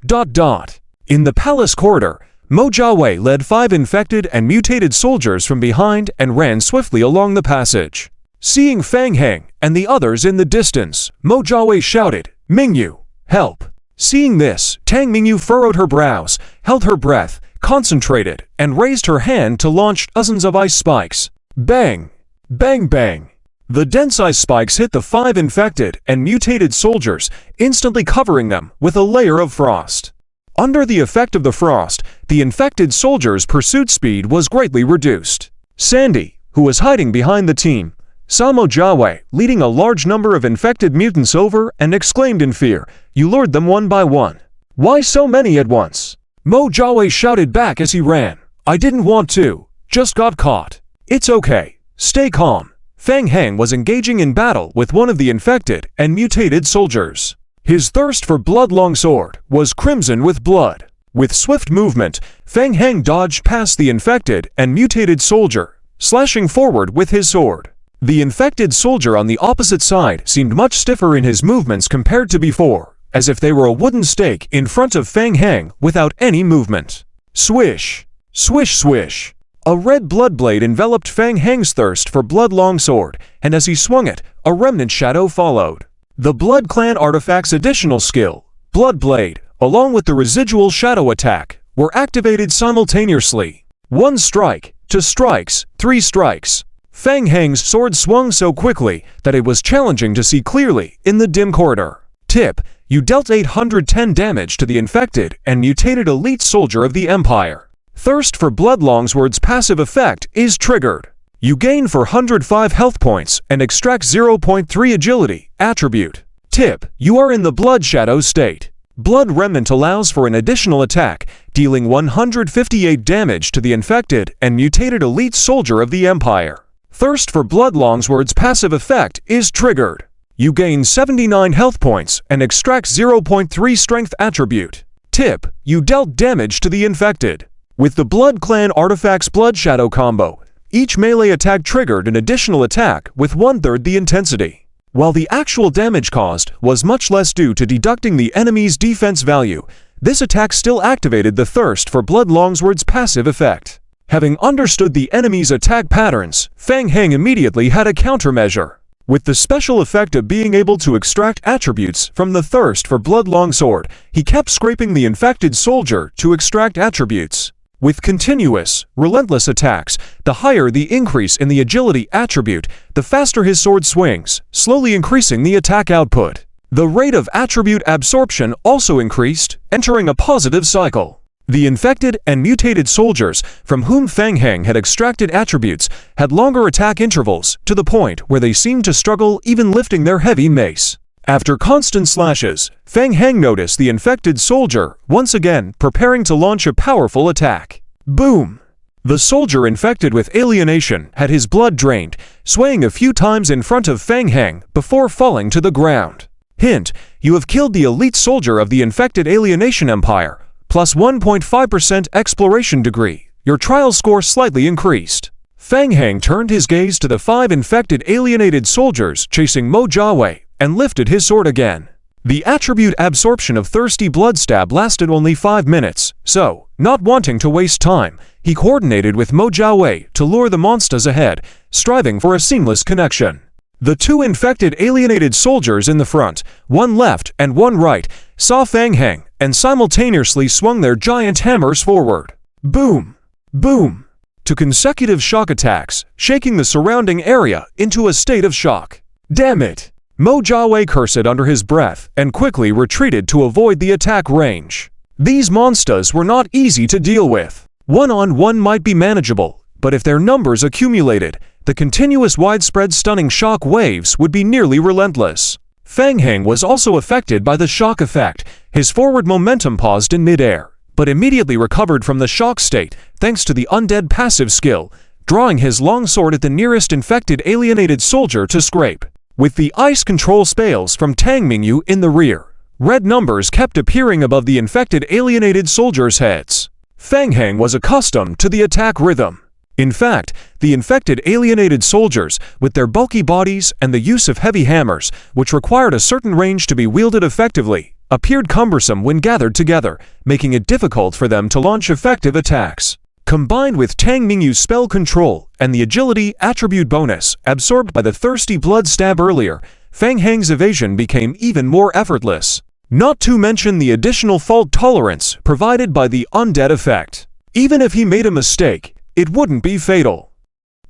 In the palace corridor, Mo Jiawei led 5 infected and mutated soldiers from behind and ran swiftly along the passage. Seeing Feng Heng and the others in the distance, Mo Jiawei shouted, "Mingyu, help!" Seeing this, Tang Mingyu furrowed her brows, held her breath, concentrated, and raised her hand to launch dozens of ice spikes. Bang! Bang bang! The dense ice spikes hit the 5 infected and mutated soldiers, instantly covering them with a layer of frost. Under the effect of the frost, the infected soldiers' pursuit speed was greatly reduced. Sandy, who was hiding behind the team, saw Mo Jiawei leading a large number of infected mutants over and exclaimed in fear, "You lured them one by one. Why so many at once?" Mo Jiawei shouted back as he ran, "I didn't want to, just got caught. It's okay, stay calm." Feng Heng was engaging in battle with one of the infected and mutated soldiers. His thirst for blood longsword was crimson with blood. With swift movement, Feng Heng dodged past the infected and mutated soldier, slashing forward with his sword. The infected soldier on the opposite side seemed much stiffer in his movements compared to before, as if they were a wooden stake in front of Feng Heng without any movement. Swish! Swish swish! A red blood blade enveloped Feng Heng's thirst for blood longsword, and as he swung it, a remnant shadow followed. The Blood Clan artifact's additional skill, Blood Blade, along with the residual shadow attack, were activated simultaneously. 1 strike, 2 strikes, 3 strikes. Feng Heng's sword swung so quickly that it was challenging to see clearly in the dim corridor. Tip: you dealt 810 damage to the infected and mutated elite soldier of the Empire. Thirst for Blood Longsword's passive effect is triggered. You gain 405 health points and extract 0.3 agility attribute. Tip: you are in the Blood Shadow state. Blood Remnant allows for an additional attack, dealing 158 damage to the infected and mutated elite soldier of the Empire. Thirst for Blood Longsword's passive effect is triggered. You gain 79 health points and extract 0.3 strength attribute. Tip: you dealt damage to the infected. With the Blood Clan Artifact's Blood Shadow combo, each melee attack triggered an additional attack with 1/3 the intensity. While the actual damage caused was much less due to deducting the enemy's defense value, this attack still activated the Thirst for Blood Longsword's passive effect. Having understood the enemy's attack patterns, Feng Heng immediately had a countermeasure. With the special effect of being able to extract attributes from the Thirst for Blood Longsword, he kept scraping the infected soldier to extract attributes. With continuous, relentless attacks, the higher the increase in the agility attribute, the faster his sword swings, slowly increasing the attack output. The rate of attribute absorption also increased, entering a positive cycle. The infected and mutated soldiers from whom Feng Heng had extracted attributes had longer attack intervals to the point where they seemed to struggle even lifting their heavy mace. After constant slashes, Feng Heng noticed the infected soldier once again preparing to launch a powerful attack. Boom! The soldier infected with alienation had his blood drained, swaying a few times in front of Feng Heng before falling to the ground. Hint: you have killed the elite soldier of the infected alienation empire, plus 1.5% exploration degree. Your trial score slightly increased. Feng Heng turned his gaze to the 5 infected alienated soldiers chasing Mo Jiawei and lifted his sword again. The attribute absorption of Thirsty Blood Stab lasted only 5 minutes, so, not wanting to waste time, he coordinated with Mo Jiawei to lure the monsters ahead, striving for a seamless connection. The 2 infected alienated soldiers in the front, one left and one right, saw Feng Heng and simultaneously swung their giant hammers forward. Boom! Boom! To consecutive shock attacks, shaking the surrounding area into a state of shock. Damn it! Mo Jiawei cursed under his breath and quickly retreated to avoid the attack range. These monsters were not easy to deal with. One-on-one might be manageable, but if their numbers accumulated, the continuous widespread stunning shock waves would be nearly relentless. Feng Heng was also affected by the shock effect. His forward momentum paused in midair, but immediately recovered from the shock state thanks to the undead passive skill, drawing his longsword at the nearest infected alienated soldier to scrape. With the ice control spells from Tang Mingyu in the rear, red numbers kept appearing above the infected alienated soldiers' heads. Fang Heng was accustomed to the attack rhythm. In fact, the infected alienated soldiers, with their bulky bodies and the use of heavy hammers, which required a certain range to be wielded effectively, appeared cumbersome when gathered together, making it difficult for them to launch effective attacks. Combined with Tang Mingyu's spell control and the agility attribute bonus absorbed by the thirsty blood stab earlier, Fang Heng's evasion became even more effortless. Not to mention the additional fault tolerance provided by the undead effect. Even if he made a mistake, it wouldn't be fatal.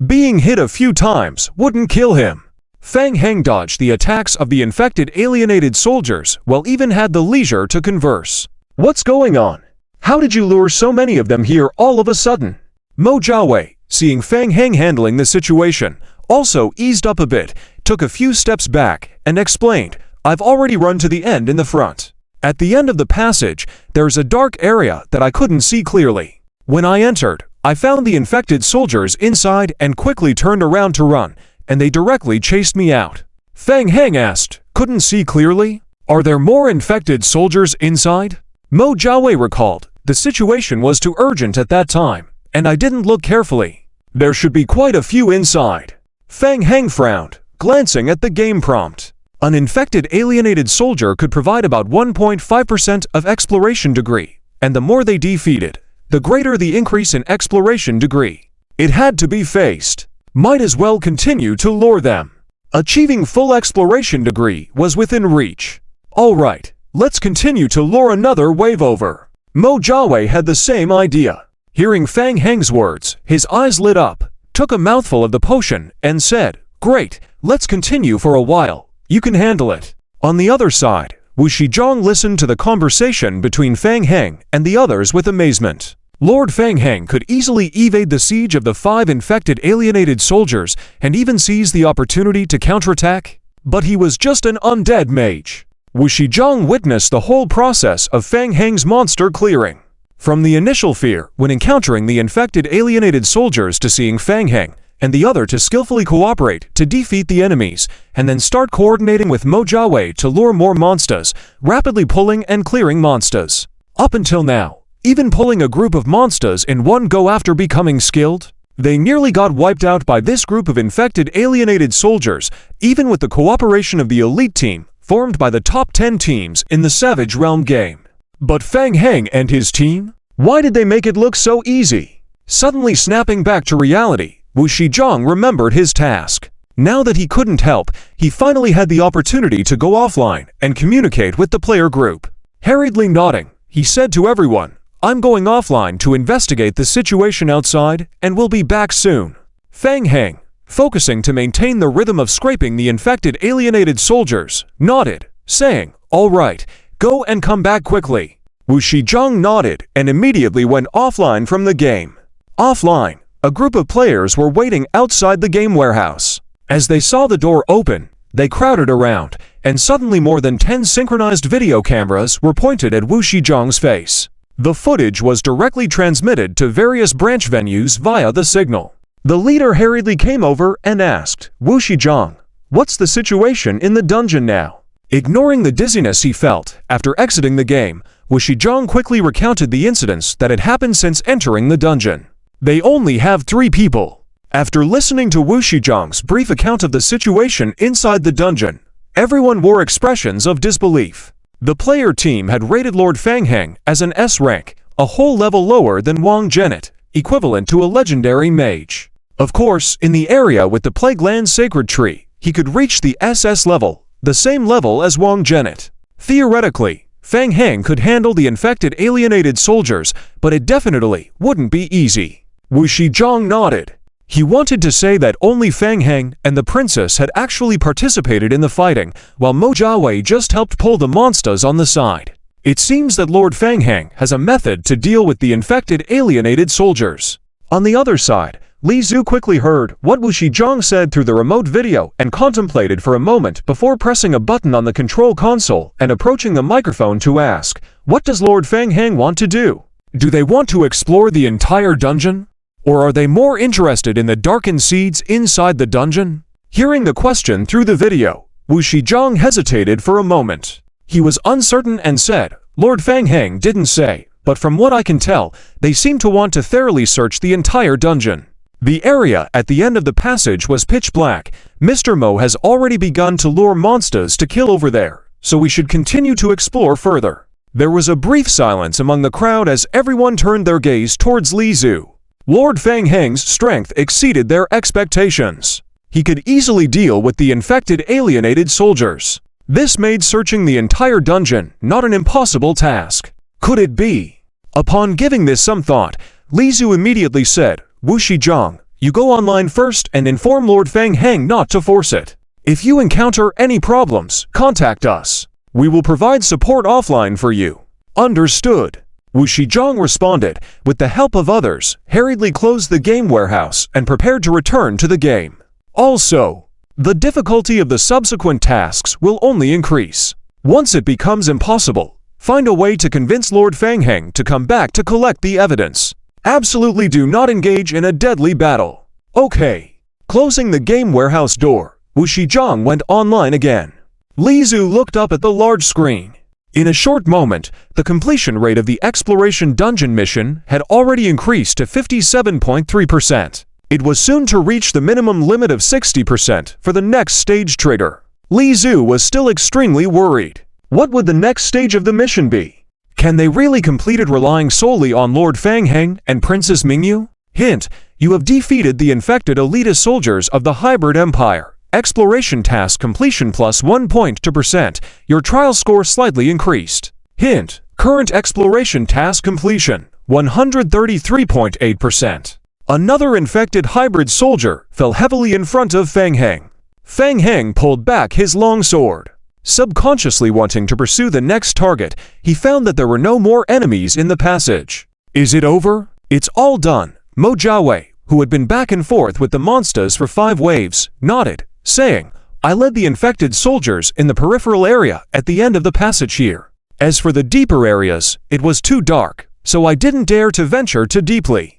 Being hit a few times wouldn't kill him. Fang Heng dodged the attacks of the infected alienated soldiers while even had the leisure to converse. "What's going on? How did you lure so many of them here all of a sudden?" Mo Jiawei, seeing Fang Heng handling the situation, also eased up a bit, took a few steps back, and explained, "I've already run to the end in the front. At the end of the passage, there's a dark area that I couldn't see clearly. When I entered, I found the infected soldiers inside and quickly turned around to run, and they directly chased me out." Fang Heng asked, "Couldn't see clearly? Are there more infected soldiers inside?" Mo Jiawei recalled, "The situation was too urgent at that time, and I didn't look carefully. There should be quite a few inside." Fang Heng frowned, glancing at the game prompt. An infected alienated soldier could provide about 1.5% of exploration degree, and the more they defeated, the greater the increase in exploration degree. It had to be faced. Might as well continue to lure them. Achieving full exploration degree was within reach. Alright, let's continue to lure another wave over. Mo Jiawei had the same idea. Hearing Fang Heng's words, his eyes lit up, took a mouthful of the potion, and said, "Great, let's continue for a while. You can handle it." On the other side, Wu Shizhong listened to the conversation between Fang Heng and the others with amazement. Lord Fang Heng could easily evade the siege of the 5 infected alienated soldiers and even seize the opportunity to counterattack. But he was just an undead mage. Wu Shizhong witnessed the whole process of Fang Heng's monster clearing. From the initial fear when encountering the infected alienated soldiers to seeing Fang Heng and the other to skillfully cooperate to defeat the enemies, and then start coordinating with Mo Jiawei to lure more monsters, rapidly pulling and clearing monsters. Up until now, even pulling a group of monsters in one go after becoming skilled, they nearly got wiped out by this group of infected alienated soldiers, even with the cooperation of the elite team, formed by the top 10 teams in the Savage Realm game. But Fang Heng and his team? Why did they make it look so easy? Suddenly snapping back to reality, Wu Shizhong remembered his task. Now that he couldn't help, he finally had the opportunity to go offline and communicate with the player group. Hurriedly nodding, he said to everyone, "I'm going offline to investigate the situation outside and will be back soon." Fang Heng, focusing to maintain the rhythm of scraping the infected alienated soldiers, nodded, saying, "All right, go and come back quickly." Wu Shizhong nodded and immediately went offline from the game. Offline, a group of players were waiting outside the game warehouse. As they saw the door open, they crowded around, and suddenly more than 10 synchronized video cameras were pointed at Wu Shizhong's face. The footage was directly transmitted to various branch venues via the signal. The leader hurriedly came over and asked, "Wu Shizhong, what's the situation in the dungeon now?" Ignoring the dizziness he felt after exiting the game, Wu Shizhong quickly recounted the incidents that had happened since entering the dungeon. They only have 3 people. After listening to Wu Shizhong's brief account of the situation inside the dungeon, everyone wore expressions of disbelief. The player team had rated Lord Fang Heng as an S rank, a whole level lower than Wang Genet, equivalent to a legendary mage. Of course, in the area with the Plague Land Sacred Tree, he could reach the SS level, the same level as Wang Genet. Theoretically, Fang Heng could handle the infected alienated soldiers, but it definitely wouldn't be easy. Wu Shizhong nodded. He wanted to say that only Fang Heng and the princess had actually participated in the fighting, while Mo Jiawei just helped pull the monsters on the side. It seems that Lord Fang Heng has a method to deal with the infected alienated soldiers. On the other side, Li Zhu quickly heard what Wu Shizhong said through the remote video and contemplated for a moment before pressing a button on the control console and approaching the microphone to ask, "What does Lord Fang Heng want to do? Do they want to explore the entire dungeon? Or are they more interested in the darkened seeds inside the dungeon?" Hearing the question through the video, Wu Shizhong hesitated for a moment. He was uncertain and said, "Lord Fang Heng didn't say, but from what I can tell, they seem to want to thoroughly search the entire dungeon." The area at the end of the passage was pitch black. Mr. Mo has already begun to lure monsters to kill over there, so we should continue to explore further. There was a brief silence among the crowd as everyone turned their gaze towards Li Zhu. Lord Fang Heng's strength exceeded their expectations. He could easily deal with the infected alienated soldiers. This made searching the entire dungeon not an impossible task. Could it be? Upon giving this some thought, Li Zhu immediately said, "Wu Shizhong, you go online first and inform Lord Fang Heng not to force it. If you encounter any problems, contact us. We will provide support offline for you." Understood. Wu Shizhong responded, with the help of others, hurriedly closed the game warehouse and prepared to return to the game. Also, the difficulty of the subsequent tasks will only increase. Once it becomes impossible, find a way to convince Lord Fang Heng to come back to collect the evidence. Absolutely do not engage in a deadly battle. Okay. Closing the game warehouse door, Wu Shizhong went online again. Li Zhu looked up at the large screen. In a short moment, the completion rate of the exploration dungeon mission had already increased to 57.3%. It was soon to reach the minimum limit of 60% for the next stage trigger. Li Zhu was still extremely worried. What would the next stage of the mission be? Can they really complete it relying solely on Lord Fang Heng and Princess Mingyu? Hint: you have defeated the infected elitist soldiers of the Hybrid Empire. Exploration task completion plus 1.2%. Your trial score slightly increased. Hint: current exploration task completion 133.8%. Another infected hybrid soldier fell heavily in front of Fang Heng. Fang Heng pulled back his long sword. Subconsciously wanting to pursue the next target, he found that there were no more enemies in the passage. Is it over? It's all done. Mo Jiawei, who had been back and forth with the monsters for 5 waves, nodded, saying, "I led the infected soldiers in the peripheral area at the end of the passage here. As for the deeper areas, it was too dark, so I didn't dare to venture too deeply."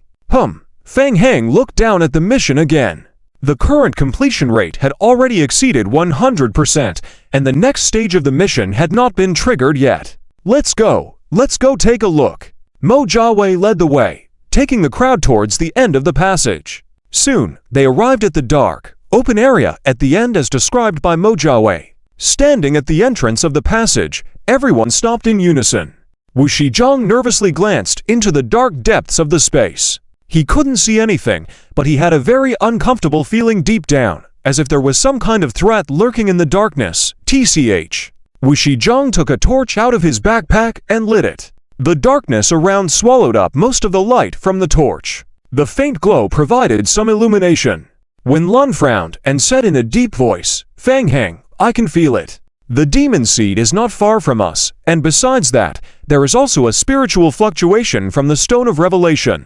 Fang Heng looked down at the mission again. The current completion rate had already exceeded 100%, and the next stage of the mission had not been triggered yet. Let's go take a look." Mo Jiawei led the way, taking the crowd towards the end of the passage. Soon, they arrived at the dark, open area at the end as described by Mo Jiawei. Standing at the entrance of the passage, everyone stopped in unison. Wu Shizhong nervously glanced into the dark depths of the space. He couldn't see anything, but he had a very uncomfortable feeling deep down, as if there was some kind of threat lurking in the darkness. TCH. Wu Shizhong took a torch out of his backpack and lit it. The darkness around swallowed up most of the light from the torch. The faint glow provided some illumination. When Lun frowned and said in a deep voice, "Fang Heng, I can feel it. The demon seed is not far from us, and besides that, there is also a spiritual fluctuation from the Stone of Revelation."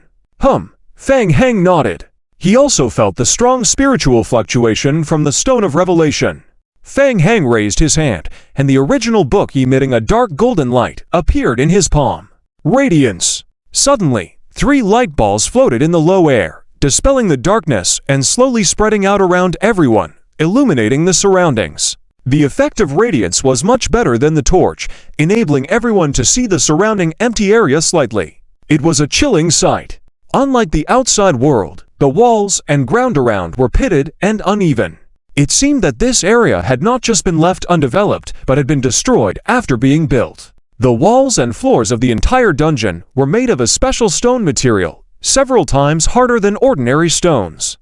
Fang Heng nodded. He also felt the strong spiritual fluctuation from the Stone of Revelation. Fang Heng raised his hand, and the original book emitting a dark golden light appeared in his palm. Radiance. Suddenly, 3 light balls floated in the low air, dispelling the darkness and slowly spreading out around everyone, illuminating the surroundings. The effect of radiance was much better than the torch, enabling everyone to see the surrounding empty area slightly. It was a chilling sight. Unlike the outside world, the walls and ground around were pitted and uneven. It seemed that this area had not just been left undeveloped, but had been destroyed after being built. The walls and floors of the entire dungeon were made of a special stone material, several times harder than ordinary stones.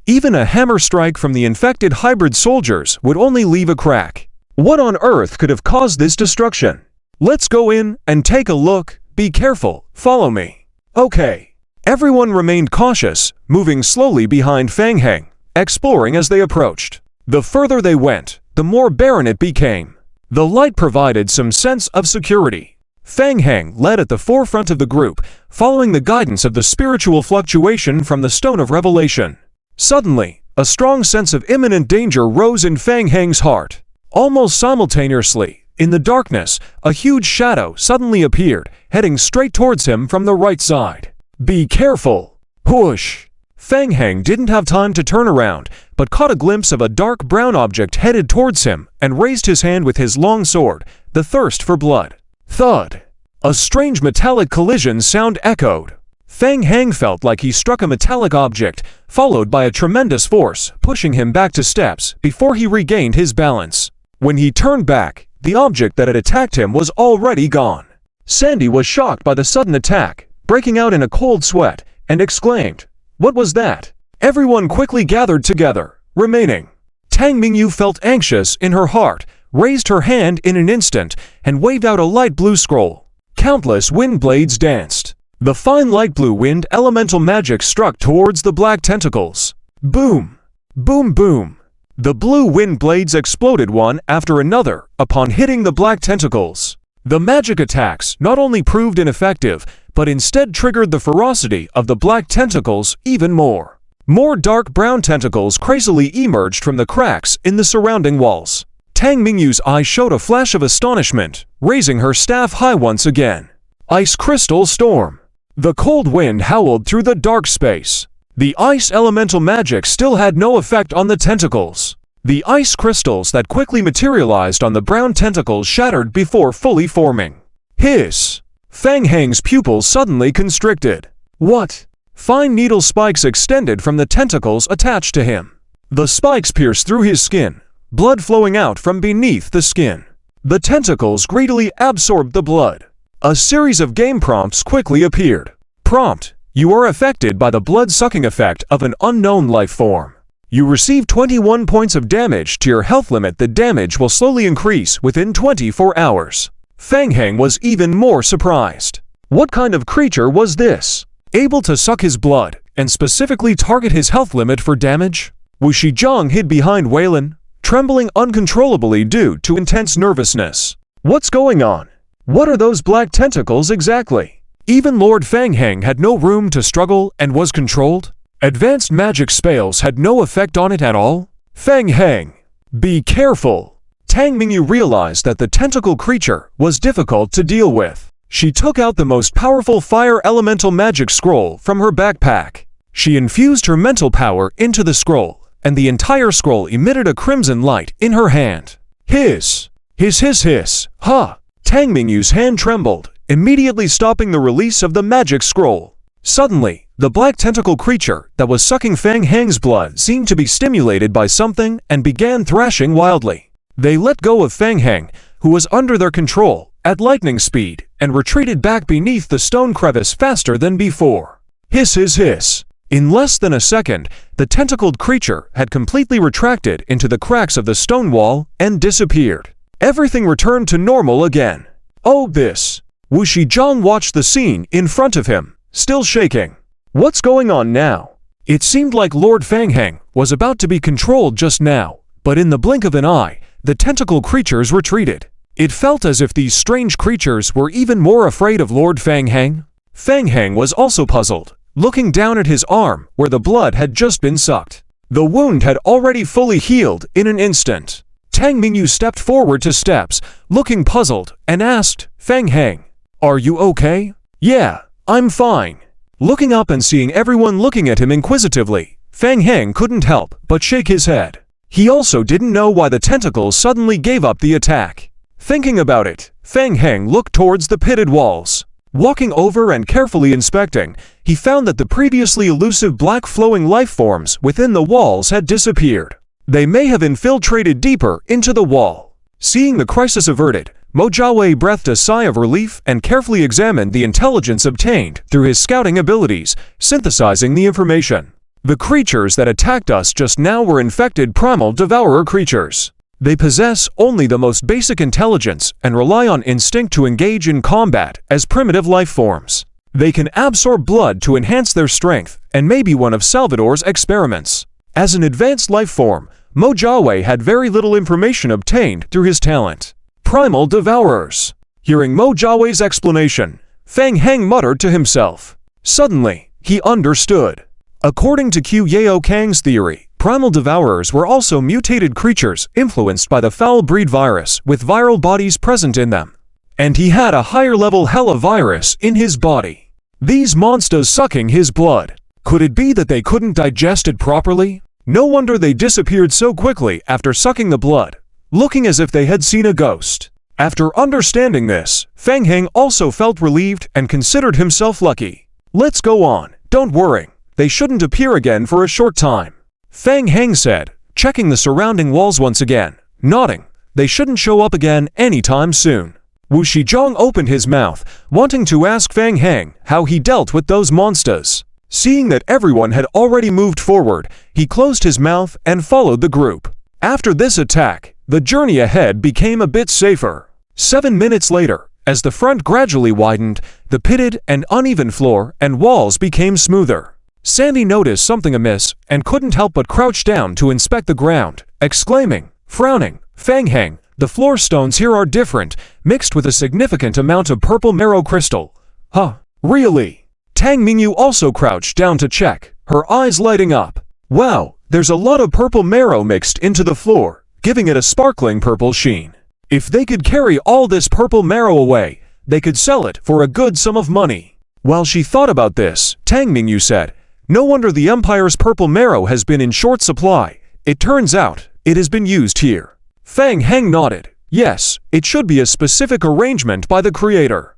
Even a hammer strike from the infected hybrid soldiers would only leave a crack. What on earth could have caused this destruction? Let's go in and take a look. Be careful, follow me. Okay. Everyone remained cautious, moving slowly behind Fang Heng, exploring as they approached. The further they went, the more barren it became. The light provided some sense of security. Fang Heng led at the forefront of the group, following the guidance of the spiritual fluctuation from the Stone of Revelation. Suddenly, a strong sense of imminent danger rose in Fang Heng's heart. Almost simultaneously, in the darkness, a huge shadow suddenly appeared, heading straight towards him from the right side. Be careful! Whoosh! Fang Heng didn't have time to turn around, but caught a glimpse of a dark brown object headed towards him and raised his hand with his long sword, the thirst for blood. Thud! A strange metallic collision sound echoed. Fang Heng felt like he struck a metallic object, followed by a tremendous force, pushing him back to steps before he regained his balance. When he turned back, the object that had attacked him was already gone. Sandy was shocked by the sudden attack, breaking out in a cold sweat, and exclaimed, "What was that?" Everyone quickly gathered together, remaining. Tang Mingyu felt anxious in her heart, raised her hand in an instant, and waved out a light blue scroll. Countless wind blades danced. The fine light blue wind elemental magic struck towards the black tentacles. Boom! Boom boom! The blue wind blades exploded one after another upon hitting the black tentacles. The magic attacks not only proved ineffective, but instead triggered the ferocity of the black tentacles even more. More dark brown tentacles crazily emerged from the cracks in the surrounding walls. Tang Mingyu's eyes showed a flash of astonishment, raising her staff high once again. Ice Crystal Storm. The cold wind howled through the dark space. The ice elemental magic still had no effect on the tentacles. The ice crystals that quickly materialized on the brown tentacles shattered before fully forming. Hiss! Fang Heng's pupils suddenly constricted. What? Fine needle spikes extended from the tentacles attached to him. The spikes pierced through his skin, blood flowing out from beneath the skin. The tentacles greedily absorbed the blood. A series of game prompts quickly appeared. Prompt: you are affected by the blood-sucking effect of an unknown life form. You receive 21 points of damage to your health limit. The damage will slowly increase within 24 hours. Fang Heng was even more surprised. What kind of creature was this? Able to suck his blood and specifically target his health limit for damage? Wu Shizhong hid behind Weilin, trembling uncontrollably due to intense nervousness. What's going on? What are those black tentacles exactly? Even Lord Fang Heng had no room to struggle and was controlled? Advanced magic spells had no effect on it at all? Fang Heng, be careful! Tang Mingyu realized that the tentacle creature was difficult to deal with. She took out the most powerful fire elemental magic scroll from her backpack. She infused her mental power into the scroll, and the entire scroll emitted a crimson light in her hand. Hiss! Hiss hiss hiss! Ha! Tang Mingyu's hand trembled, immediately stopping the release of the magic scroll. Suddenly, the black tentacle creature that was sucking Fang Heng's blood seemed to be stimulated by something and began thrashing wildly. They let go of Fang Heng, who was under their control, at lightning speed, and retreated back beneath the stone crevice faster than before. Hiss hiss hiss! In less than a second, the tentacled creature had completely retracted into the cracks of the stone wall and disappeared. Everything returned to normal again. Oh this! Wu Shizhong watched the scene in front of him, still shaking. What's going on now? It seemed like Lord Fang Heng was about to be controlled just now, but in the blink of an eye, the tentacle creatures retreated. It felt as if these strange creatures were even more afraid of Lord Fang Heng. Fang Heng was also puzzled, looking down at his arm where the blood had just been sucked. The wound had already fully healed in an instant. Tang Mingyu stepped forward 2 steps, looking puzzled, and asked, Fang Heng, are you okay? Yeah, I'm fine. Looking up and seeing everyone looking at him inquisitively, Fang Heng couldn't help but shake his head. He also didn't know why the tentacles suddenly gave up the attack. Thinking about it, Fang Heng looked towards the pitted walls. Walking over and carefully inspecting, he found that the previously elusive black flowing life forms within the walls had disappeared. They may have infiltrated deeper into the wall. Seeing the crisis averted, Mo Jiawei breathed a sigh of relief and carefully examined the intelligence obtained through his scouting abilities, synthesizing the information. The creatures that attacked us just now were infected primal devourer creatures. They possess only the most basic intelligence and rely on instinct to engage in combat as primitive life forms. They can absorb blood to enhance their strength and may be one of Salvador's experiments. As an advanced life form, Mo Jiawei had very little information obtained through his talent. Primal devourers. Hearing Mo Jiawei's explanation, Fang Heng muttered to himself. Suddenly, he understood. According to Qu Yao Kang's theory, primal devourers were also mutated creatures influenced by the foul breed virus with viral bodies present in them. And he had a higher level Hela virus in his body. These monsters sucking his blood. Could it be that they couldn't digest it properly? No wonder they disappeared so quickly after sucking the blood, looking as if they had seen a ghost. After understanding this, Feng Heng also felt relieved and considered himself lucky. Let's go on, don't worry. They shouldn't appear again for a short time, Feng Heng said, checking the surrounding walls once again, nodding. They shouldn't show up again anytime soon. Wu Shizhong opened his mouth, wanting to ask Feng Heng how he dealt with those monsters. Seeing that everyone had already moved forward, he closed his mouth and followed the group. After this attack, the journey ahead became a bit safer. 7 minutes later, as the front gradually widened, the pitted and uneven floor and walls became smoother. Sandy noticed something amiss and couldn't help but crouch down to inspect the ground, exclaiming, frowning, Feng Heng, the floor stones here are different, mixed with a significant amount of purple marrow crystal. Huh, really? Tang Mingyu also crouched down to check, her eyes lighting up. Wow, there's a lot of purple marrow mixed into the floor, giving it a sparkling purple sheen. If they could carry all this purple marrow away, they could sell it for a good sum of money. While she thought about this, Tang Mingyu said, no wonder the Empire's purple marrow has been in short supply. It turns out, it has been used here. Feng Heng nodded. Yes, it should be a specific arrangement by the creator.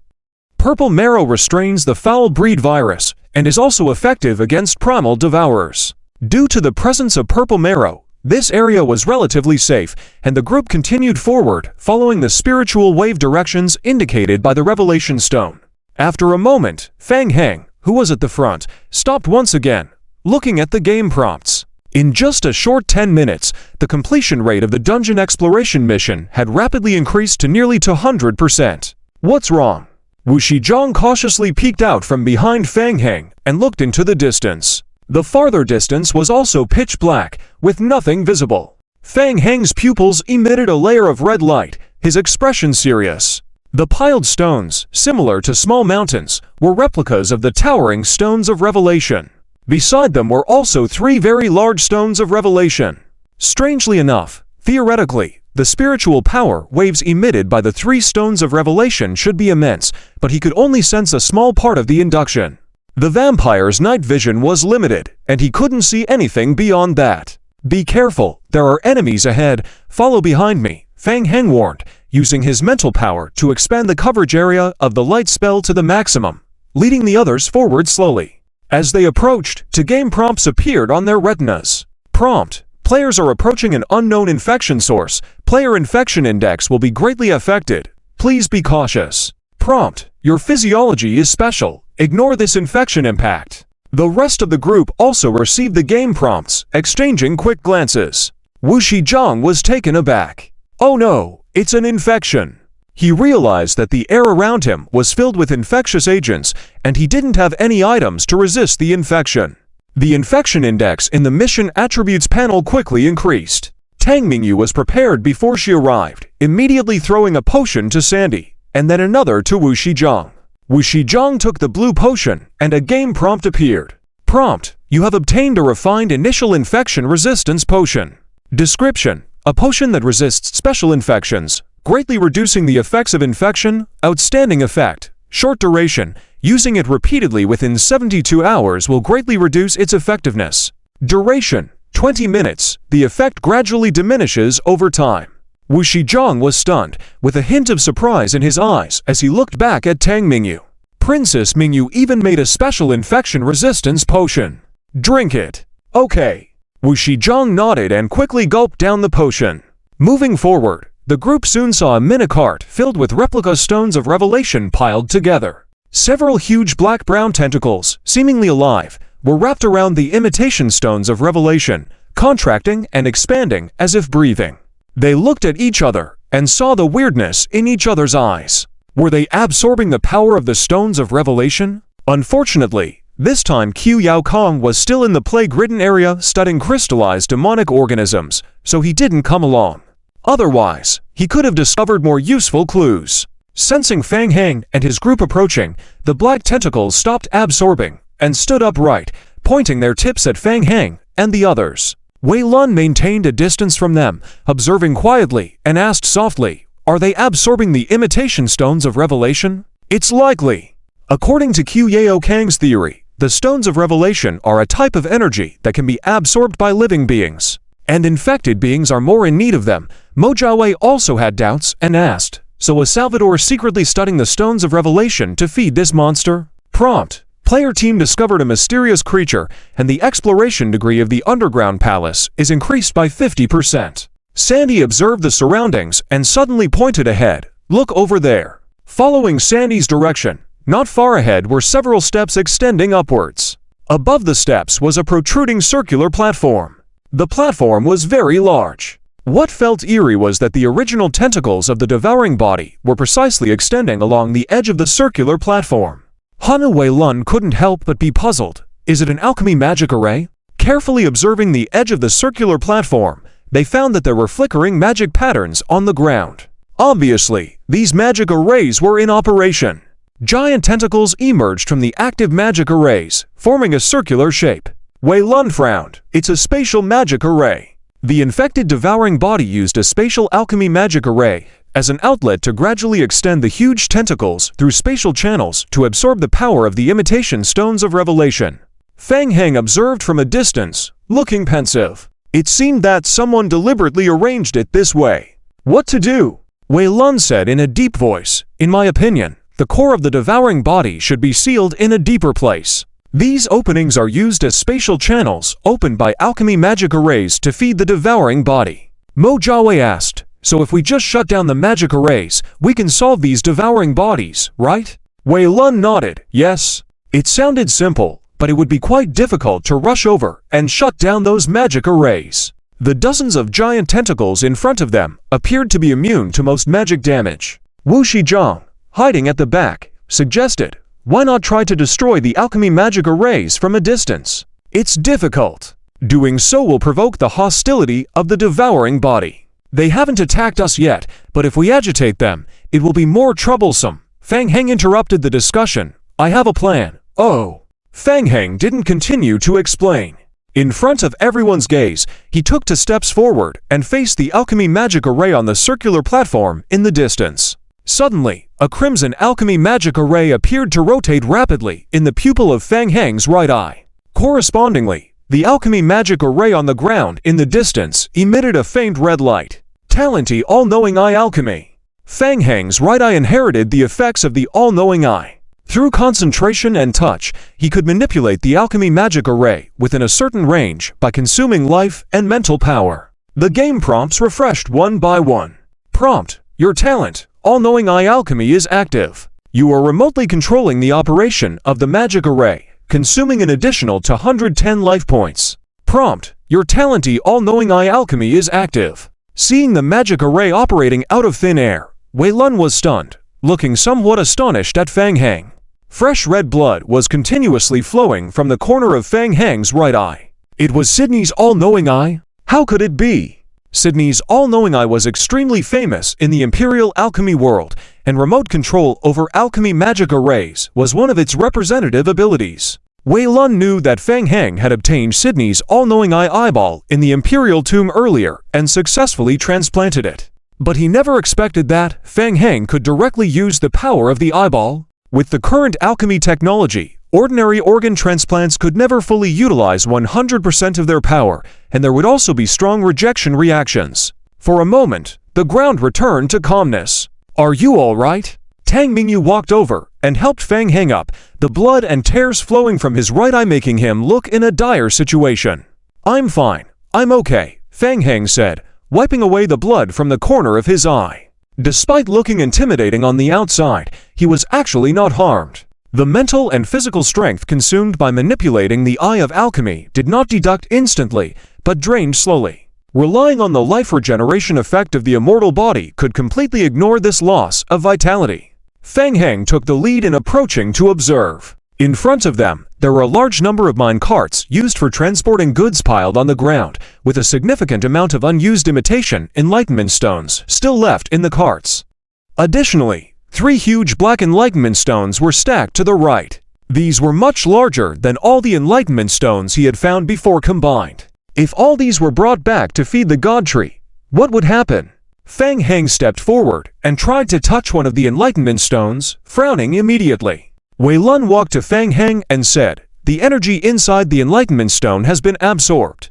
Purple marrow restrains the foul breed virus, and is also effective against primal devourers. Due to the presence of purple marrow, this area was relatively safe, and the group continued forward, following the spiritual wave directions indicated by the Revelation Stone. After a moment, Feng Heng, who was at the front, stopped once again, looking at the game prompts. In just a short 10 minutes, the completion rate of the dungeon exploration mission had rapidly increased to nearly 200%. What's wrong? Wu Shizhong cautiously peeked out from behind Feng Heng and looked into the distance. The farther distance was also pitch black, with nothing visible. Feng Heng's pupils emitted a layer of red light, his expression serious. The piled stones, similar to small mountains, were replicas of the towering stones of revelation. Beside them were also 3 very large stones of revelation. Strangely enough, theoretically, the spiritual power waves emitted by the 3 stones of revelation should be immense, but he could only sense a small part of the induction. The vampire's night vision was limited, and he couldn't see anything beyond that. Be careful, there are enemies ahead, follow behind me, Feng Heng warned, using his mental power to expand the coverage area of the light spell to the maximum, leading the others forward slowly. As they approached, 2 game prompts appeared on their retinas. Prompt: players are approaching an unknown infection source. Player infection index will be greatly affected. Please be cautious. Prompt: your physiology is special. Ignore this infection impact. The rest of the group also received the game prompts, exchanging quick glances. Wu Shizhong was taken aback. Oh no, it's an infection. He realized that the air around him was filled with infectious agents, and he didn't have any items to resist the infection. The infection index in the mission attributes panel quickly increased. Tang Mingyu was prepared before she arrived, immediately throwing a potion to Sandy, and then another to Wu Shizhong. Wu Shizhong took the blue potion, and a game prompt appeared. Prompt: you have obtained a refined initial infection resistance potion. Description: a potion that resists special infections, greatly reducing the effects of infection. Outstanding effect: short duration. Using it repeatedly within 72 hours will greatly reduce its effectiveness. Duration: 20 minutes. The effect gradually diminishes over time. Wu Shizhong was stunned, with a hint of surprise in his eyes as he looked back at Tang Mingyu. Princess Mingyu even made a special infection resistance potion. Drink it. Okay. Wu Shizhong nodded and quickly gulped down the potion. Moving forward, the group soon saw a minicart filled with replica stones of revelation piled together. Several huge black-brown tentacles, seemingly alive, were wrapped around the imitation stones of revelation, contracting and expanding as if breathing. They looked at each other and saw the weirdness in each other's eyes. Were they absorbing the power of the stones of revelation? Unfortunately, this time Qiu Yao Kong was still in the plague-ridden area studying crystallized demonic organisms, so he didn't come along. Otherwise, he could have discovered more useful clues. Sensing Feng Heng and his group approaching, the black tentacles stopped absorbing and stood upright, pointing their tips at Feng Heng and the others. Wei Lun maintained a distance from them, observing quietly, and asked softly, "Are they absorbing the imitation stones of revelation?" "It's likely." According to Qiu Yao Kang's theory, The stones of revelation are a type of energy that can be absorbed by living beings, and infected beings are more in need of them. Mojave also had doubts and asked, "So was Salvador secretly studying the stones of revelation to feed this monster?" Prompt: Player team discovered a mysterious creature, and the exploration degree of the underground palace is increased by 50%. Sandy observed the surroundings and suddenly pointed ahead. "Look over there." Following Sandy's direction, not far ahead were several steps extending upwards. Above the steps was a protruding circular platform. The platform was very large. What felt eerie was that the original tentacles of the devouring body were precisely extending along the edge of the circular platform. Hana Wei Lun couldn't help but be puzzled. Is it an alchemy magic array? Carefully observing the edge of the circular platform, they found that there were flickering magic patterns on the ground. Obviously, these magic arrays were in operation. Giant tentacles emerged from the active magic arrays, forming a circular shape. Wei Lun frowned. "It's a spatial magic array." The infected devouring body used a spatial alchemy magic array as an outlet to gradually extend the huge tentacles through spatial channels to absorb the power of the imitation stones of revelation. Fang Heng observed from a distance, looking pensive. It seemed that someone deliberately arranged it this way. "What to do?" Wei Lun said in a deep voice. "In my opinion, the core of the devouring body should be sealed in a deeper place. These openings are used as spatial channels opened by alchemy magic arrays to feed the devouring body." Mojave asked, "So if we just shut down the magic arrays, we can solve these devouring bodies, right?" Wei Lun nodded. "Yes." It sounded simple, but it would be quite difficult to rush over and shut down those magic arrays. The dozens of giant tentacles in front of them appeared to be immune to most magic damage. Wu Shizhang, hiding at the back, suggested, "Why not try to destroy the alchemy magic arrays from a distance? It's difficult. Doing so will provoke the hostility of the devouring body. They haven't attacked us yet, but if we agitate them, it will be more troublesome." Fang Heng interrupted the discussion. "I have a plan." "Oh." Fang Heng didn't continue to explain. In front of everyone's gaze, he took 2 steps forward and faced the alchemy magic array on the circular platform in the distance. Suddenly, a crimson alchemy magic array appeared to rotate rapidly in the pupil of Fang Heng's right eye. Correspondingly, the alchemy magic array on the ground in the distance emitted a faint red light. Talenty all-knowing eye alchemy. Fang Heng's right eye inherited the effects of the all-knowing eye. Through concentration and touch, he could manipulate the alchemy magic array within a certain range by consuming life and mental power. The game prompts refreshed one by one. Prompt: Your talent, all-knowing eye alchemy, is active. You are remotely controlling the operation of the magic array, consuming an additional 210 life points. Prompt: Your talenty all-knowing eye alchemy is active. Seeing the magic array operating out of thin air, Wei Lun was stunned, looking somewhat astonished at Fang Heng. Fresh red blood was continuously flowing from the corner of Fang Heng's right eye. It was Sydney's all-knowing eye? How could it be? Sydney's all-knowing eye was extremely famous in the Imperial alchemy world, and remote control over alchemy magic arrays was one of its representative abilities. Wei Lun knew that Fang Heng had obtained Sydney's all-knowing eye eyeball in the Imperial tomb earlier and successfully transplanted it. But he never expected that Fang Heng could directly use the power of the eyeball. With the current alchemy technology, ordinary organ transplants could never fully utilize 100% of their power, and there would also be strong rejection reactions. For a moment, the ground returned to calmness. "Are you all right?" Tang Mingyu walked over and helped Fang Heng up, the blood and tears flowing from his right eye making him look in a dire situation. "I'm fine. I'm okay," Fang Heng said, wiping away the blood from the corner of his eye. Despite looking intimidating on the outside, he was actually not harmed. The mental and physical strength consumed by manipulating the eye of alchemy did not deduct instantly, but drained slowly. Relying on the life regeneration effect of the immortal body could completely ignore this loss of vitality. Fang Heng took the lead in approaching to observe. In front of them, there were a large number of mine carts used for transporting goods piled on the ground, with a significant amount of unused imitation enlightenment stones still left in the carts. Additionally, 3 huge black enlightenment stones were stacked to the right. These were much larger than all the enlightenment stones he had found before combined. If all these were brought back to feed the god tree, what would happen? Fang Heng stepped forward and tried to touch one of the enlightenment stones, frowning immediately. Wei Lun walked to Fang Heng and said, The energy inside the Enlightenment Stone has been absorbed.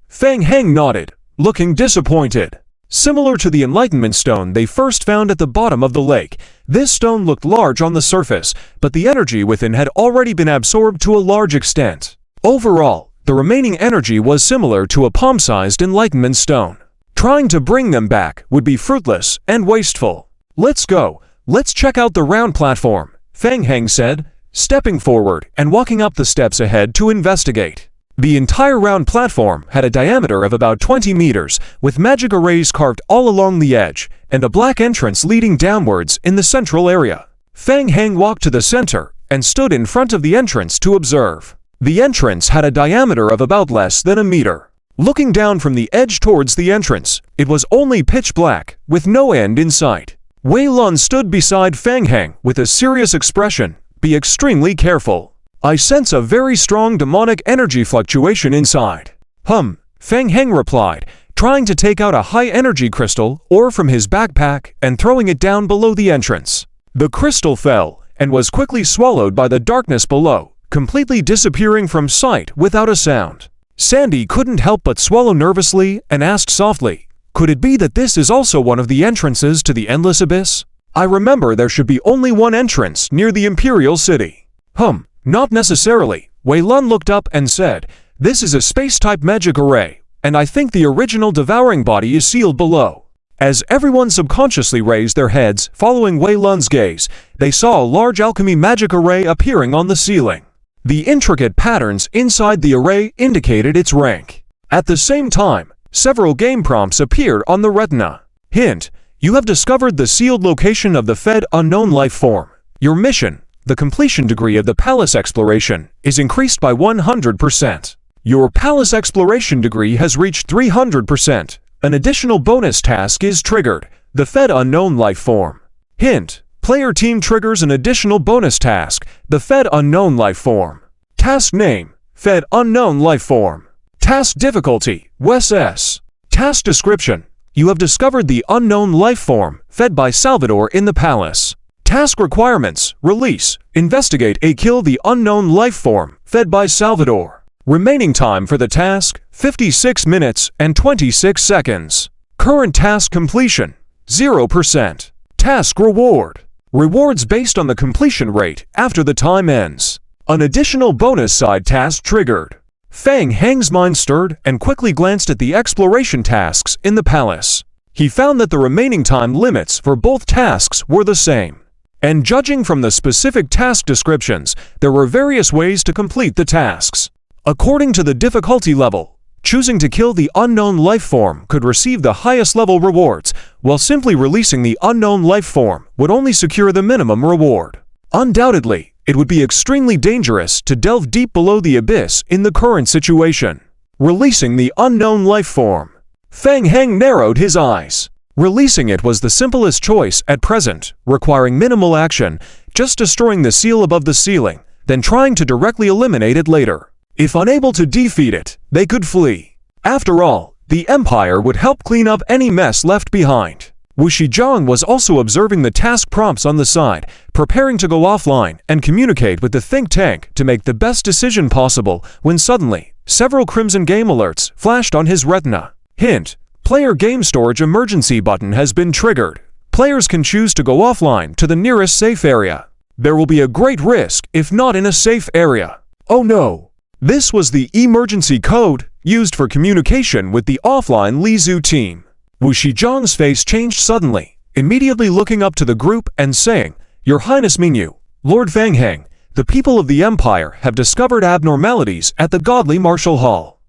Fang Heng nodded, looking disappointed. Similar to the Enlightenment Stone they first found at the bottom of the lake, this stone looked large on the surface, but the energy within had already been absorbed to a large extent. Overall, the remaining energy was similar to a palm-sized Enlightenment Stone. Trying to bring them back would be fruitless and wasteful. Let's go. Let's check out the round platform, Fang Heng said, stepping forward and walking up the steps ahead to investigate. The entire round platform had a diameter of about 20 meters, with magic arrays carved all along the edge, and a black entrance leading downwards in the central area. Fang Heng walked to the center and stood in front of the entrance to observe. The entrance had a diameter of about less than a meter. Looking down from the edge towards the entrance, it was only pitch black, with no end in sight. Wei Lun stood beside Fang Heng with a serious expression. Be extremely careful. I sense a very strong demonic energy fluctuation inside. Fang Heng replied, trying to take out a high-energy crystal ore from his backpack and throwing it down below the entrance. The crystal fell and was quickly swallowed by the darkness below, completely disappearing from sight without a sound. Sandy couldn't help but swallow nervously and asked softly, could it be that this is also one of the entrances to the Endless Abyss? I remember there should be only one entrance near the Imperial City. Not necessarily. Wei Lun looked up and said, this is a space-type magic array, and I think the original devouring body is sealed below. As everyone subconsciously raised their heads following Wei Lun's gaze, they saw a large alchemy magic array appearing on the ceiling. The intricate patterns inside the array indicated its rank. At the same time, several game prompts appeared on the retina. Hint: you have discovered the sealed location of the Fed unknown life form. Your mission, the completion degree of the palace exploration, is increased by 100%. Your palace exploration degree has reached 300%. An additional bonus task is triggered, the Fed unknown life form. Hint: player team triggers an additional bonus task, the Fed unknown life form. Task name: Fed unknown life form. Task difficulty: Wes S. Task description: you have discovered the unknown life form, fed by Salvador in the palace. Task requirements: release, investigate kill the unknown life form, fed by Salvador. Remaining time for the task, 56 minutes and 26 seconds. Current task completion, 0%. Task reward: rewards based on the completion rate after the time ends. An additional bonus side task triggered. Fang Heng's mind stirred and quickly glanced at the exploration tasks in the palace. He found that the remaining time limits for both tasks were the same. And judging from the specific task descriptions, there were various ways to complete the tasks. According to the difficulty level, choosing to kill the unknown life form could receive the highest level rewards, while simply releasing the unknown life form would only secure the minimum reward. Undoubtedly, it would be extremely dangerous to delve deep below the abyss in the current situation. Releasing the unknown life form. Fang Heng narrowed his eyes. Releasing it was the simplest choice at present, requiring minimal action, just destroying the seal above the ceiling, then trying to directly eliminate it later. If unable to defeat it, they could flee. After all, the Empire would help clean up any mess left behind. Wu Shizhong was also observing the task prompts on the side, preparing to go offline and communicate with the think tank to make the best decision possible, when suddenly, several Crimson Game alerts flashed on his retina. Hint: player game storage emergency button has been triggered. Players can choose to go offline to the nearest safe area. There will be a great risk if not in a safe area. Oh no! This was the emergency code used for communication with the offline Lizhu team. Wu Shizhong's face changed suddenly, immediately looking up to the group and saying, Your Highness Mingyu, Lord Fang Heng, the people of the Empire have discovered abnormalities at the Godly Martial Hall.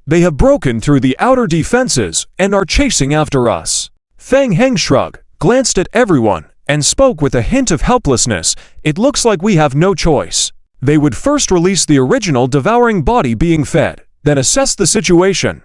They have broken through the outer defenses and are chasing after us. Fang Heng shrugged, glanced at everyone, and spoke with a hint of helplessness. It looks like we have no choice. They would first release the original devouring body being fed, then assess the situation.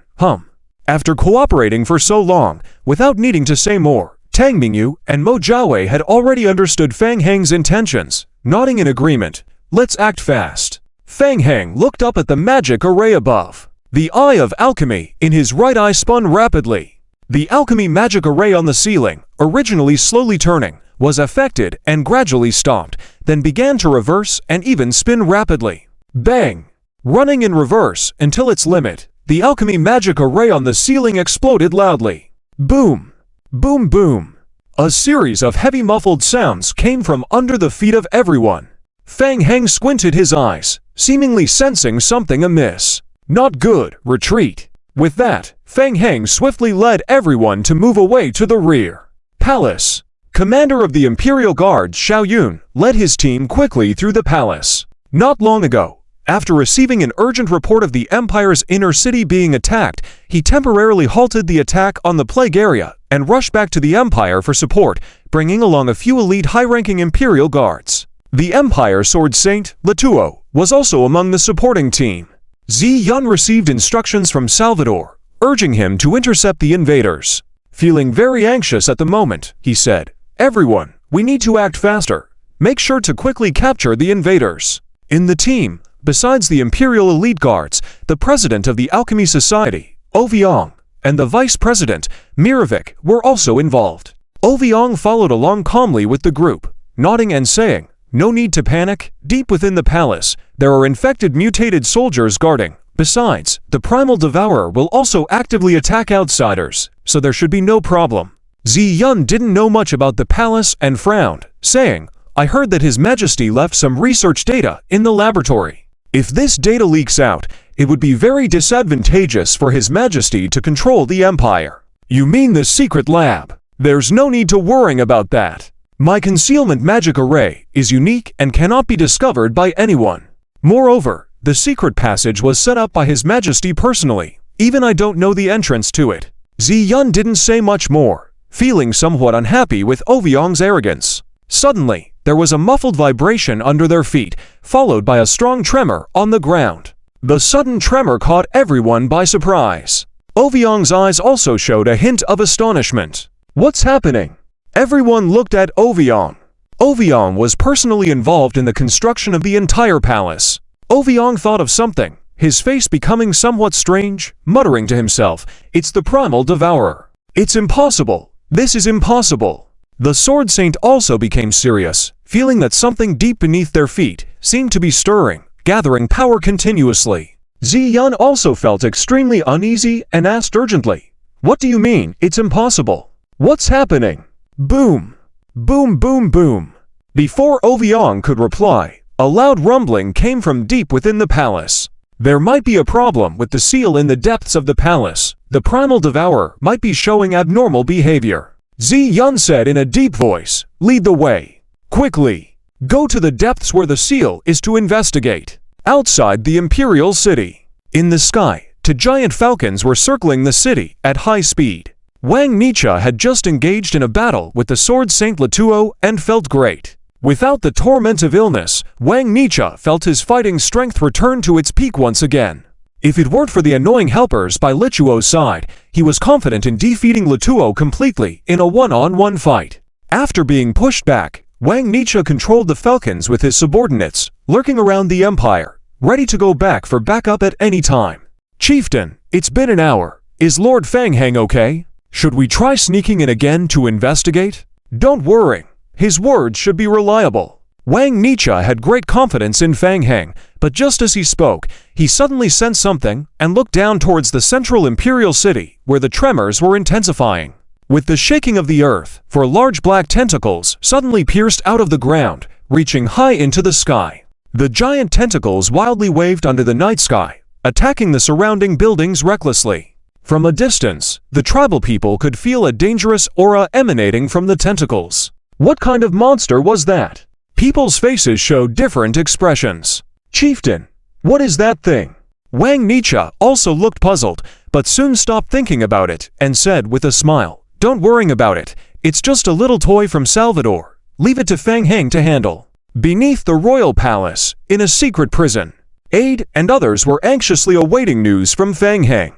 After cooperating for so long, without needing to say more, Tang Mingyu and Mo Jiawei had already understood Fang Heng's intentions, nodding in agreement. Let's act fast. Fang Heng looked up at the magic array above. The eye of alchemy in his right eye spun rapidly. The alchemy magic array on the ceiling, originally slowly turning, was affected and gradually stopped, then began to reverse and even spin rapidly. Bang! Running in reverse until its limit, the alchemy magic array on the ceiling exploded loudly. Boom! Boom boom! A series of heavy muffled sounds came from under the feet of everyone. Fang Heng squinted his eyes, seemingly sensing something amiss. Not good, retreat. With that, Fang Heng swiftly led everyone to move away to the rear. Palace. Commander of the Imperial Guard Xiao Yun led his team quickly through the palace. Not long ago, after receiving an urgent report of the Empire's inner city being attacked, he temporarily halted the attack on the plague area and rushed back to the Empire for support, bringing along a few elite high-ranking Imperial Guards. The Empire Sword Saint, Letuo, was also among the supporting team. Zi Yun received instructions from Salvador, urging him to intercept the invaders. Feeling very anxious at the moment, he said, "Everyone, we need to act faster. Make sure to quickly capture the invaders." In the team, besides the Imperial Elite Guards, the President of the Alchemy Society, Oviong, and the Vice President, Mirovic, were also involved. Oviong followed along calmly with the group, nodding and saying, "No need to panic. Deep within the palace, there are infected mutated soldiers guarding. Besides, the Primal Devourer will also actively attack outsiders, so there should be no problem." Zi Yun didn't know much about the palace and frowned, saying, "I heard that His Majesty left some research data in the laboratory. If this data leaks out, it would be very disadvantageous for His Majesty to control the Empire." "You mean the secret lab? There's no need to worry about that. My concealment magic array is unique and cannot be discovered by anyone. Moreover, the secret passage was set up by His Majesty personally. Even I don't know the entrance to it." Zi Yun didn't say much more, feeling somewhat unhappy with Oviong's arrogance. Suddenly, there was a muffled vibration under their feet, followed by a strong tremor on the ground. The sudden tremor caught everyone by surprise. Oviong's eyes also showed a hint of astonishment. "What's happening?" Everyone looked at Oviong. Oviong was personally involved in the construction of the entire palace. Oviong thought of something, his face becoming somewhat strange, muttering to himself, "It's the Primal Devourer. It's impossible. This is impossible." The Sword Saint also became serious, feeling that something deep beneath their feet seemed to be stirring, gathering power continuously. Zi Yun also felt extremely uneasy and asked urgently, "What do you mean, it's impossible? What's happening?" Boom! Boom boom boom! Before Oviong could reply, a loud rumbling came from deep within the palace. There might be a problem with the seal in the depths of the palace. The Primal Devourer might be showing abnormal behavior. Zi Yun said in a deep voice, "Lead the way. Quickly! Go to the depths where the seal is to investigate." Outside the Imperial City. In the sky, two giant falcons were circling the city at high speed. Wang Nietzsche had just engaged in a battle with the Sword Saint Letuo and felt great. Without the torment of illness, Wang Nietzsche felt his fighting strength return to its peak once again. If it weren't for the annoying helpers by Letuo's side, he was confident in defeating Letuo completely in a one-on-one fight. After being pushed back, Wang Nietzsche controlled the falcons with his subordinates, lurking around the Empire, ready to go back for backup at any time. "Chieftain, it's been an hour. Is Lord Fang Heng okay? Should we try sneaking in again to investigate?" "Don't worry. His words should be reliable." Wang Nietzsche had great confidence in Fang Heng, but just as he spoke, he suddenly sensed something and looked down towards the central imperial city, where the tremors were intensifying. With the shaking of the earth, four large black tentacles suddenly pierced out of the ground, reaching high into the sky. The giant tentacles wildly waved under the night sky, attacking the surrounding buildings recklessly. From a distance, the tribal people could feel a dangerous aura emanating from the tentacles. What kind of monster was that? People's faces showed different expressions. "Chieftain, what is that thing?" Wang Nietzsche also looked puzzled, but soon stopped thinking about it and said with a smile, "Don't worry about it. It's just a little toy from Salvador. Leave it to Fang Heng to handle." Beneath the royal palace, in a secret prison, Aide and others were anxiously awaiting news from Fang Heng.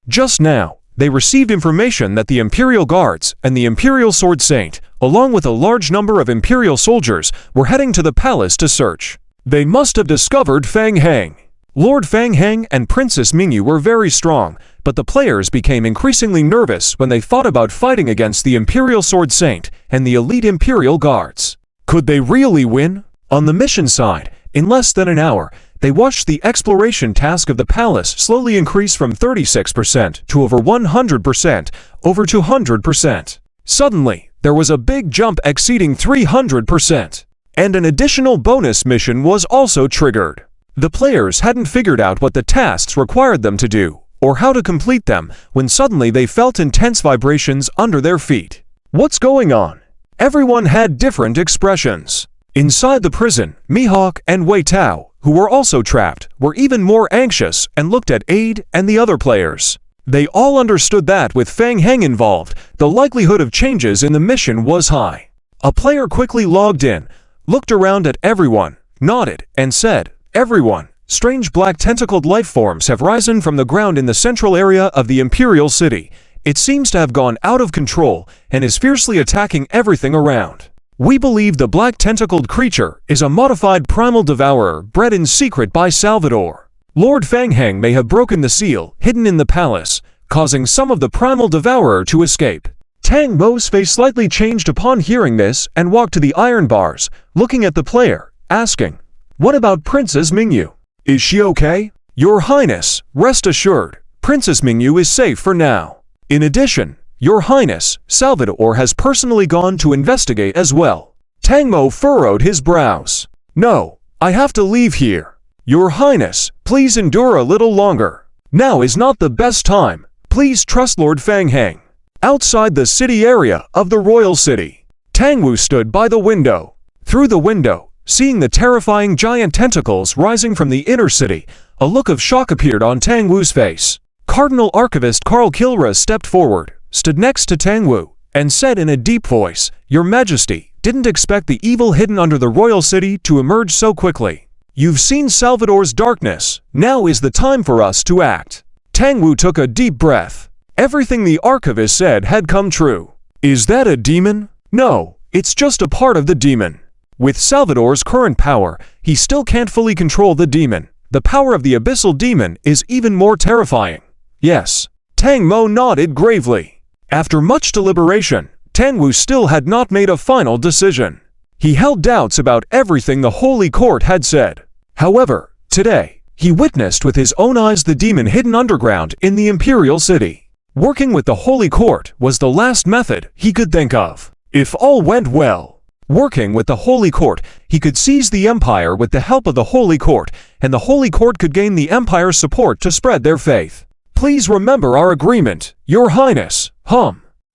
Just now, they received information that the Imperial Guards and the Imperial Sword Saint, along with a large number of Imperial soldiers, were heading to the palace to search. They must have discovered Fang Heng. Lord Fang Heng and Princess Mingyu were very strong, but the players became increasingly nervous when they thought about fighting against the Imperial Sword Saint and the elite Imperial Guards. Could they really win? On the mission side, in less than an hour, They watched the exploration task of the palace slowly increase from 36% to over 100%, over 200%. Suddenly, there was a big jump exceeding 300%. And an additional bonus mission was also triggered. The players hadn't figured out what the tasks required them to do, or how to complete them, when suddenly they felt intense vibrations under their feet. What's going on? Everyone had different expressions. Inside the prison, Mihawk and Wei Tao, who were also trapped, were even more anxious and looked at Aide and the other players. They all understood that with Fang Heng involved, the likelihood of changes in the mission was high. A player quickly logged in, looked around at everyone, nodded, and said, "Everyone, strange black tentacled life forms have risen from the ground in the central area of the Imperial City. It seems to have gone out of control and is fiercely attacking everything around. We believe the black tentacled creature is a modified primal devourer bred in secret by Salvador. Lord Fang Heng may have broken the seal hidden in the palace, causing some of the primal devourer to escape." Tang Mo's face slightly changed upon hearing this and walked to the iron bars, looking at the player, asking, "What about Princess Mingyu? Is she okay?" "Your Highness, rest assured, Princess Mingyu is safe for now. In addition, Your Highness, Salvador has personally gone to investigate as well." Tang Mo furrowed his brows. "No, I have to leave here. Your Highness, please endure a little longer. Now is not the best time. Please trust Lord Fang Heng." Outside the city area of the royal city, Tang Wu stood by the window. Through the window, seeing the terrifying giant tentacles rising from the inner city, a look of shock appeared on Tang Wu's face. Cardinal Archivist Karl Kilra stepped forward, stood next to Tang Wu, and said in a deep voice, "Your Majesty didn't expect the evil hidden under the royal city to emerge so quickly. You've seen Salvador's darkness. Now is the time for us to act." Tang Wu took a deep breath. Everything the archivist said had come true. Is that a demon? No, it's just a part of the demon. With Salvador's current power, he still can't fully control the demon. The power of the abyssal demon is even more terrifying. Yes. Tang Mo nodded gravely. After much deliberation, Tang Wu still had not made a final decision. He held doubts about everything the Holy Court had said. However, today, he witnessed with his own eyes the demon hidden underground in the Imperial City. Working with the Holy Court was the last method he could think of. If all went well, working with the Holy Court, he could seize the Empire with the help of the Holy Court, and the Holy Court could gain the Empire's support to spread their faith. "Please remember our agreement, Your Highness."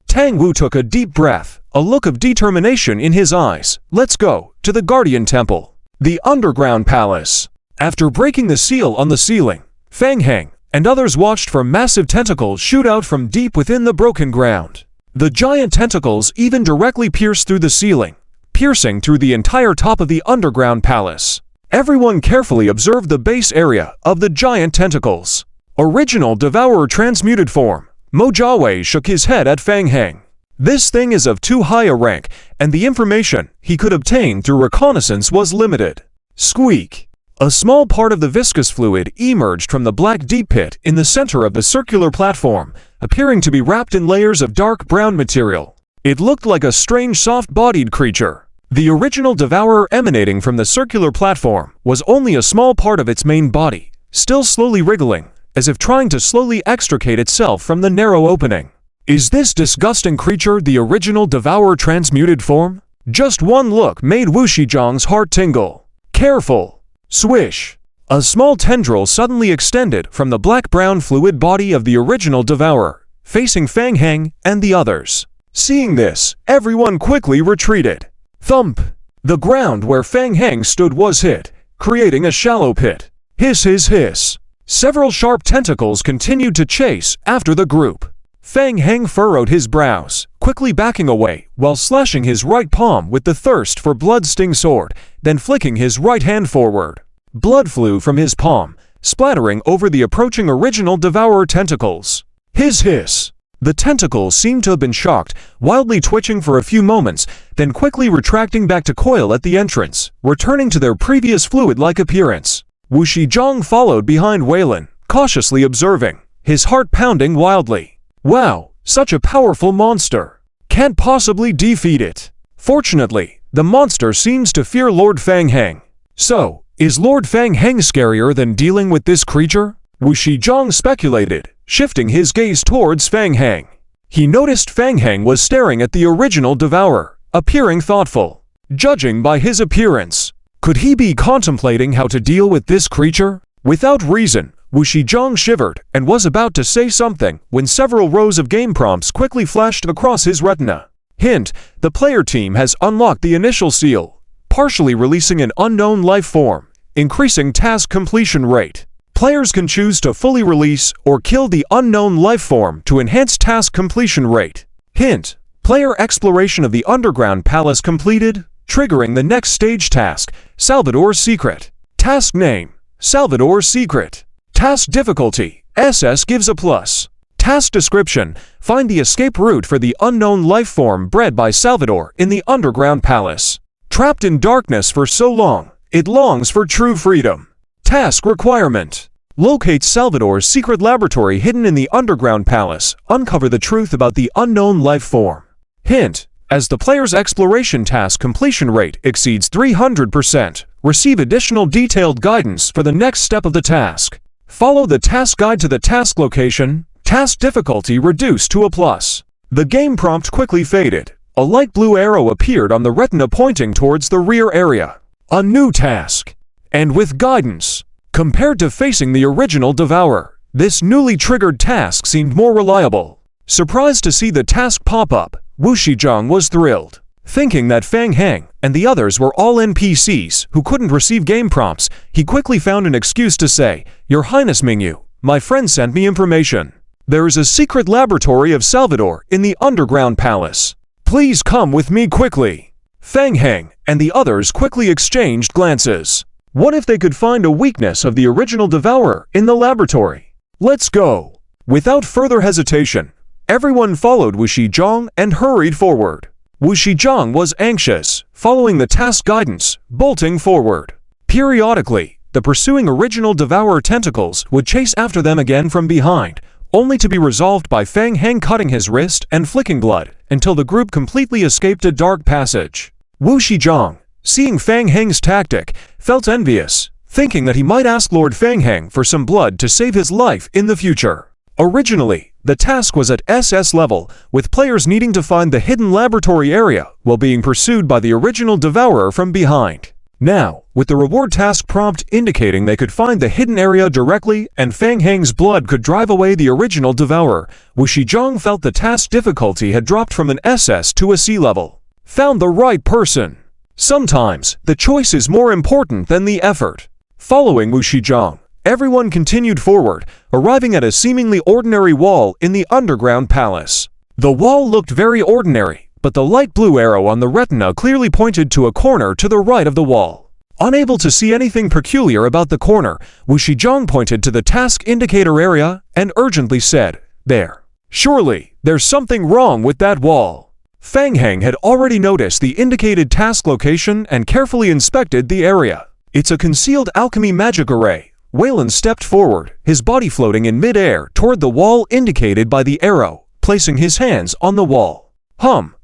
Tang Wu took a deep breath, a look of determination in his eyes. "Let's go to the Guardian Temple, the underground palace." After breaking the seal on the ceiling, Fang Heng and others watched for massive tentacles shoot out from deep within the broken ground. The giant tentacles even directly pierced through the ceiling, piercing through the entire top of the underground palace. Everyone carefully observed the base area of the giant tentacles. Original Devourer transmuted form. Mo Jiawei shook his head at Fang Heng. This thing is of too high a rank, and the information he could obtain through reconnaissance was limited. Squeak! A small part of the viscous fluid emerged from the black deep pit in the center of the circular platform, appearing to be wrapped in layers of dark brown material. It looked like a strange soft-bodied creature. The original Devourer emanating from the circular platform was only a small part of its main body, still slowly wriggling, as if trying to slowly extricate itself from the narrow opening. Is this disgusting creature the original Devourer transmuted form? Just one look made Wu Shizhang's heart tingle. Careful! Swish! A small tendril suddenly extended from the black-brown fluid body of the original Devourer, facing Fang Heng and the others. Seeing this, everyone quickly retreated. Thump! The ground where Fang Heng stood was hit, creating a shallow pit. Hiss, hiss, hiss. Several sharp tentacles continued to chase after the group. Fang Heng furrowed his brows, quickly backing away while slashing his right palm with the thirst for blood-sting sword, then flicking his right hand forward. Blood flew from his palm, splattering over the approaching original Devourer tentacles. Hiss, hiss. The tentacles seemed to have been shocked, wildly twitching for a few moments, then quickly retracting back to coil at the entrance, returning to their previous fluid-like appearance. Wu Shizhang followed behind Weilin, cautiously observing, his heart pounding wildly. Wow, such a powerful monster. Can't possibly defeat it. Fortunately, the monster seems to fear Lord Fang Heng. So, Is Lord Fang Heng scarier than dealing with this creature? Wu Shizhong speculated, shifting his gaze towards Fang Heng. He noticed Fang Heng was staring at the original devourer, appearing thoughtful. Judging by his appearance, could he be contemplating how to deal with this creature? Without reason, Wu Shizhong shivered and was about to say something when several rows of game prompts quickly flashed across his retina. Hint: the player team has unlocked the initial seal, partially releasing an unknown life form, increasing task completion rate. Players can choose to fully release or kill the unknown life form to enhance task completion rate. Hint: player exploration of the underground palace completed, triggering the next stage task, Salvador's Secret. Task name: Salvador's Secret. Task difficulty: SS gives a plus. Task description: find the escape route for the unknown life form bred by Salvador in the underground palace. Trapped in darkness for so long, it longs for true freedom. Task requirement: locate Salvador's secret laboratory hidden in the underground palace. Uncover the truth about the unknown life form. Hint: as the player's exploration task completion rate exceeds 300%, receive additional detailed guidance for the next step of the task. Follow the task guide to the task location. Task difficulty reduced to a plus. The game prompt quickly faded. A light blue arrow appeared on the retina pointing towards the rear area. A new task. And with guidance. Compared to facing the original devourer, this newly triggered task seemed more reliable. Surprised to see the task pop up, Wu Shizhong was thrilled. Thinking that Fang Heng and the others were all NPCs who couldn't receive game prompts, he quickly found an excuse to say, "Your Highness Mingyu, my friend sent me information. There is a secret laboratory of Salvador in the underground palace. Please come with me quickly." Fang Heng and the others quickly exchanged glances. What if they could find a weakness of the original devourer in the laboratory? Let's go. Without further hesitation, everyone followed Wu Shizhong and hurried forward. Wu Shizhong was anxious, following the task guidance, bolting forward. Periodically, the pursuing original devourer tentacles would chase after them again from behind, only to be resolved by Fang Heng cutting his wrist and flicking blood until the group completely escaped a dark passage. Wu Shizhong, seeing Fang Heng's tactic, felt envious, thinking that he might ask Lord Fang Heng for some blood to save his life in the future. Originally, the task was at SS level, with players needing to find the hidden laboratory area while being pursued by the original devourer from behind. Now, with the reward task prompt indicating they could find the hidden area directly and Fang Heng's blood could drive away the original devourer, Wu Shizhong felt the task difficulty had dropped from an SS to a C level. Found the right person. Sometimes, the choice is more important than the effort. Following Wu Shizhong, everyone continued forward, arriving at a seemingly ordinary wall in the underground palace. The wall looked very ordinary, but the light blue arrow on the retina clearly pointed to a corner to the right of the wall. Unable to see anything peculiar about the corner, Wu Shizhong pointed to the task indicator area and urgently said, "There. Surely, there's something wrong with that wall." Fang Heng had already noticed the indicated task location and carefully inspected the area. "It's a concealed alchemy magic array." Waylon stepped forward, his body floating in mid-air toward the wall indicated by the arrow, placing his hands on the wall.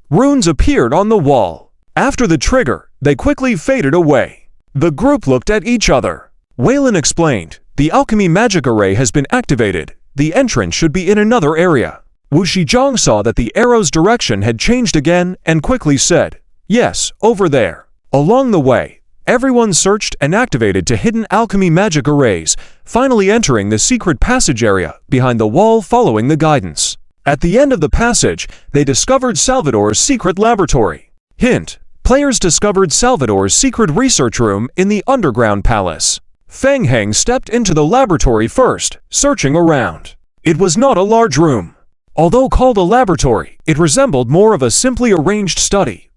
Runes appeared on the wall. After the trigger, they quickly faded away. The group looked at each other. Waylon explained, "The alchemy magic array has been activated. The entrance should be in another area." Wu Shizhong saw that the arrow's direction had changed again and quickly said, "Yes, over there." Along the way, everyone searched and activated to hidden alchemy magic arrays, finally entering the secret passage area behind the wall following the guidance. At the end of the passage, they discovered Salvador's secret laboratory. Hint: players discovered Salvador's secret research room in the underground palace. Fang Heng stepped into the laboratory first, searching around. It was not a large room. Although called a laboratory, it resembled more of a simply arranged study.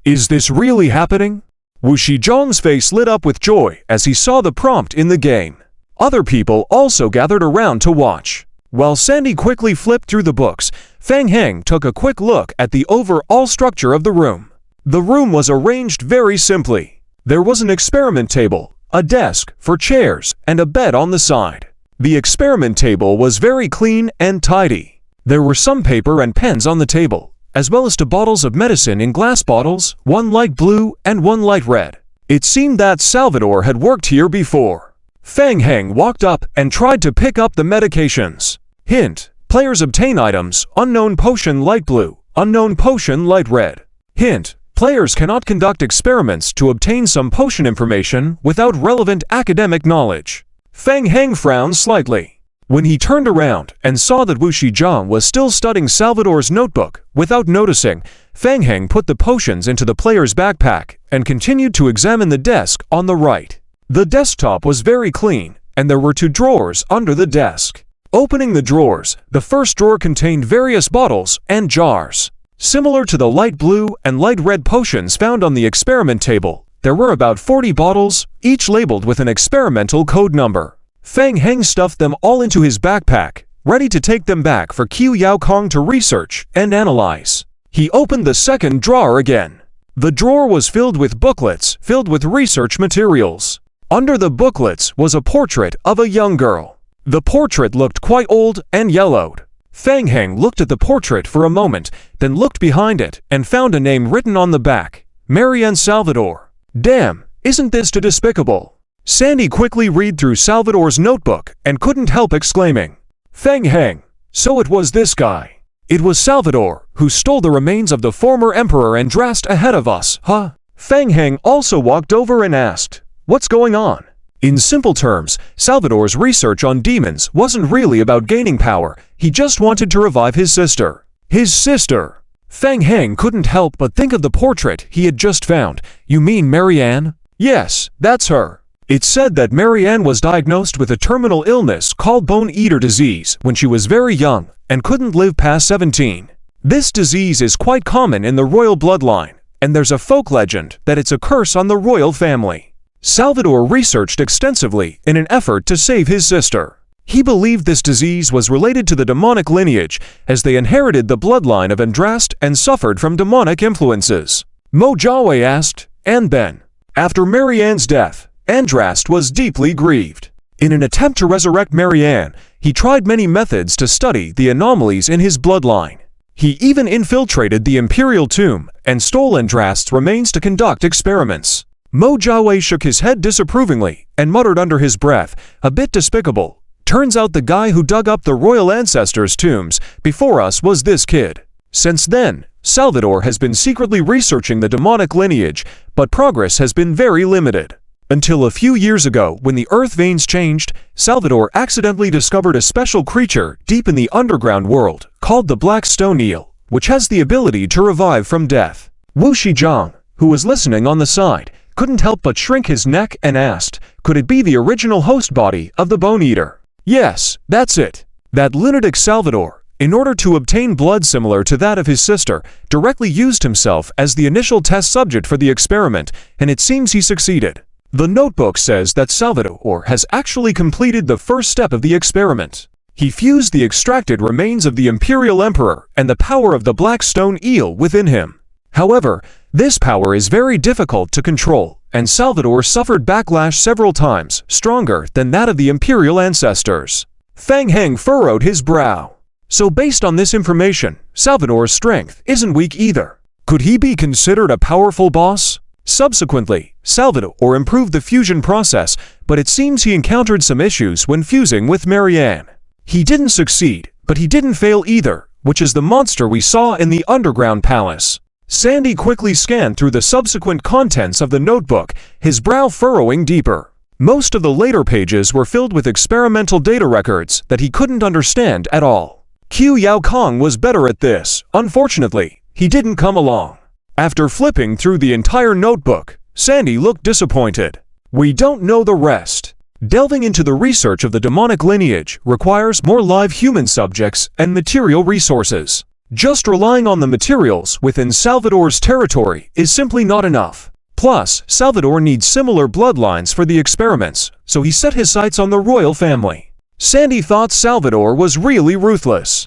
Is this really happening? Wu Shizhong's face lit up with joy as he saw the prompt in the game. Other people also gathered around to watch. While Sandy quickly flipped through the books, Fang Heng took a quick look at the overall structure of the room. The room was arranged very simply. There was an experiment table, a desk for chairs, and a bed on the side. The experiment table was very clean and tidy. There were some paper and pens on the table, as well as 2 bottles of medicine in glass bottles, one light blue and one light red. It seemed that Salvador had worked here before. Fang Heng walked up and tried to pick up the medications. Hint: players obtain items: unknown potion light blue, unknown potion light red. Hint: players cannot conduct experiments to obtain some potion information without relevant academic knowledge. Fang Heng frowned slightly. When he turned around and saw that Wu Shijiang was still studying Salvador's notebook, without noticing, Fang Heng put the potions into the player's backpack and continued to examine the desk on the right. The desktop was very clean, and there were 2 drawers under the desk. Opening the drawers, the first drawer contained various bottles and jars. Similar to the light blue and light red potions found on the experiment table, there were about 40 bottles, each labeled with an experimental code number. Fang Heng stuffed them all into his backpack, ready to take them back for Qiu Yaokong to research and analyze. He opened the second drawer again. The drawer was filled with booklets filled with research materials. Under the booklets was a portrait of a young girl. The portrait looked quite old and yellowed. Fang Heng looked at the portrait for a moment, then looked behind it and found a name written on the back: Marianne Salvador. Damn, isn't this too despicable? Sandy quickly read through Salvador's notebook and couldn't help exclaiming, "Fang Heng, so it was this guy. It was Salvador who stole the remains of the former emperor and DRIZZLE ahead of us, huh?" Fang Heng also walked over and asked, "What's going on?" In simple terms, Salvador's research on demons wasn't really about gaining power, he just wanted to revive his sister. His sister! Fang Heng couldn't help but think of the portrait he had just found. "You mean Marianne?" "Yes, that's her." It said that Marianne was diagnosed with a terminal illness called bone eater disease when she was very young and couldn't live past 17. This disease is quite common in the royal bloodline, and there's a folk legend that it's a curse on the royal family. Salvador researched extensively in an effort to save his sister. He believed this disease was related to the demonic lineage, as they inherited the bloodline of Andraste and suffered from demonic influences. Mo Jiawei asked, "And then?" After Marianne's death, Andraste was deeply grieved. In an attempt to resurrect Marianne, he tried many methods to study the anomalies in his bloodline. He even infiltrated the imperial tomb and stole Andraste's remains to conduct experiments. Mo Jiawei shook his head disapprovingly and muttered under his breath, "A bit despicable. Turns out the guy who dug up the royal ancestors' tombs before us was this kid." Since then, Salvador has been secretly researching the demonic lineage, but progress has been very limited. Until a few years ago, when the earth veins changed, Salvador accidentally discovered a special creature deep in the underground world, called the Black Stone Eel, which has the ability to revive from death. Wu Shijiang, who was listening on the side, couldn't help but shrink his neck and asked, "Could it be the original host body of the Bone Eater?" "Yes, that's it." That lunatic Salvador, in order to obtain blood similar to that of his sister, directly used himself as the initial test subject for the experiment, and it seems he succeeded. The notebook says that Salvador has actually completed the first step of the experiment. He fused the extracted remains of the Imperial Emperor and the power of the Black Stone Eel within him. However, this power is very difficult to control, and Salvador suffered backlash several times, stronger than that of the Imperial ancestors. Fang Heng furrowed his brow. So based on this information, Salvador's strength isn't weak either. Could he be considered a powerful boss? Subsequently, Salvador improved the fusion process, but it seems he encountered some issues when fusing with Marianne. He didn't succeed, but he didn't fail either, which is the monster we saw in the underground palace. Sandy quickly scanned through the subsequent contents of the notebook, his brow furrowing deeper. Most of the later pages were filled with experimental data records that he couldn't understand at all. Qiu Yaokong was better at this. Unfortunately, he didn't come along. After flipping through the entire notebook, Sandy looked disappointed. We don't know the rest. Delving into the research of the demonic lineage requires more live human subjects and material resources. Just relying on the materials within Salvador's territory is simply not enough. Plus, Salvador needs similar bloodlines for the experiments, so he set his sights on the royal family. Sandy thought Salvador was really ruthless.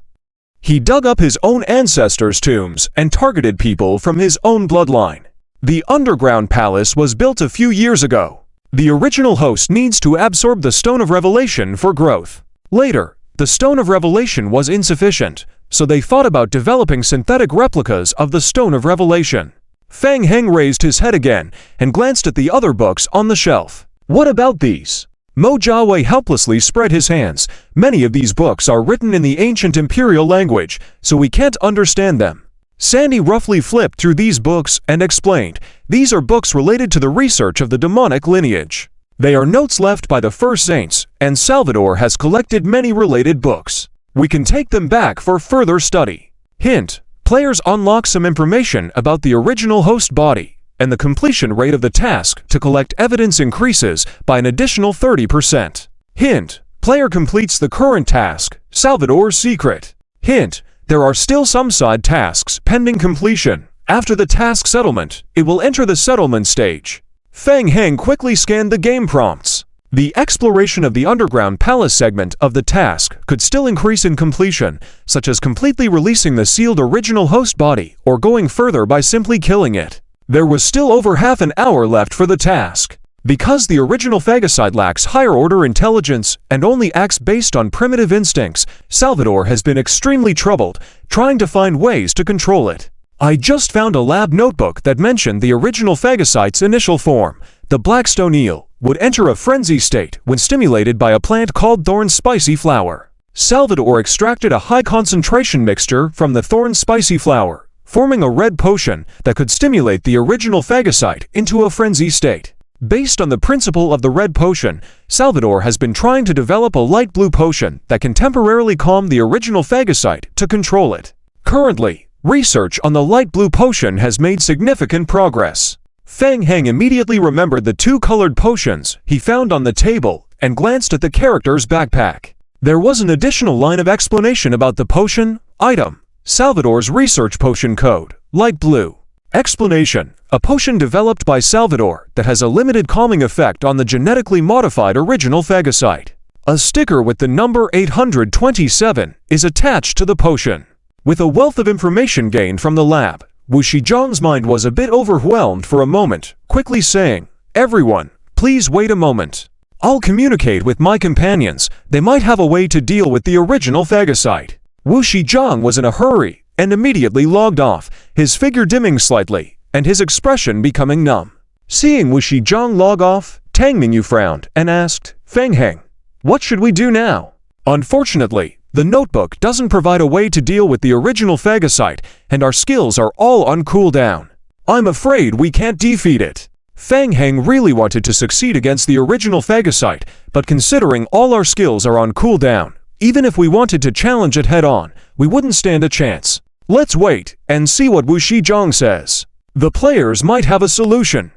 He dug up his own ancestors' tombs and targeted people from his own bloodline. The underground palace was built a few years ago. The original host needs to absorb the Stone of Revelation for growth. Later, the Stone of Revelation was insufficient, so they thought about developing synthetic replicas of the Stone of Revelation. Fang Heng raised his head again and glanced at the other books on the shelf. What about these? Mo Jiawei helplessly spread his hands. Many of these books are written in the ancient imperial language, so we can't understand them. Sandy roughly flipped through these books and explained, these are books related to the research of the demonic lineage. They are notes left by the first saints, and Salvador has collected many related books. We can take them back for further study. Hint: players unlock some information about the original host body, and the completion rate of the task to collect evidence increases by an additional 30%. Hint: player completes the current task, Salvador's secret. Hint: there are still some side tasks pending completion. After the task settlement, it will enter the settlement stage. Fang Heng quickly scanned the game prompts. The exploration of the underground palace segment of the task could still increase in completion, such as completely releasing the sealed original host body or going further by simply killing it. There was still over half an hour left for the task. Because the original phagocyte lacks higher-order intelligence and only acts based on primitive instincts, Salvador has been extremely troubled, trying to find ways to control it. I just found a lab notebook that mentioned the original phagocyte's initial form, the blackstone eel, would enter a frenzy state when stimulated by a plant called thorn spicy flower. Salvador extracted a high-concentration mixture from the thorn spicy flower, forming a red potion that could stimulate the original phagocyte into a frenzy state. Based on the principle of the red potion, Salvador has been trying to develop a light blue potion that can temporarily calm the original phagocyte to control it. Currently, research on the light blue potion has made significant progress. Fang Heng immediately remembered the two colored potions he found on the table and glanced at the character's backpack. There was an additional line of explanation about the potion item, Salvador's research potion code, light blue. Explanation: a potion developed by Salvador that has a limited calming effect on the genetically modified original phagocyte. A sticker with the number 827 is attached to the potion. With a wealth of information gained from the lab, Wu Shizhong's mind was a bit overwhelmed for a moment, quickly saying, "Everyone, please wait a moment. I'll communicate with my companions. They might have a way to deal with the original phagocyte." Wu Shizhong was in a hurry and immediately logged off, his figure dimming slightly, and his expression becoming numb. Seeing Wu Shizhong log off, Tang Mingyu frowned and asked, "Fang Heng, what should we do now?" Unfortunately, the notebook doesn't provide a way to deal with the original phagocyte, and our skills are all on cooldown. I'm afraid we can't defeat it. Fang Heng really wanted to succeed against the original phagocyte, but considering all our skills are on cooldown, even if we wanted to challenge it head-on, we wouldn't stand a chance. Let's wait and see what Wu Shizhong says. The players might have a solution.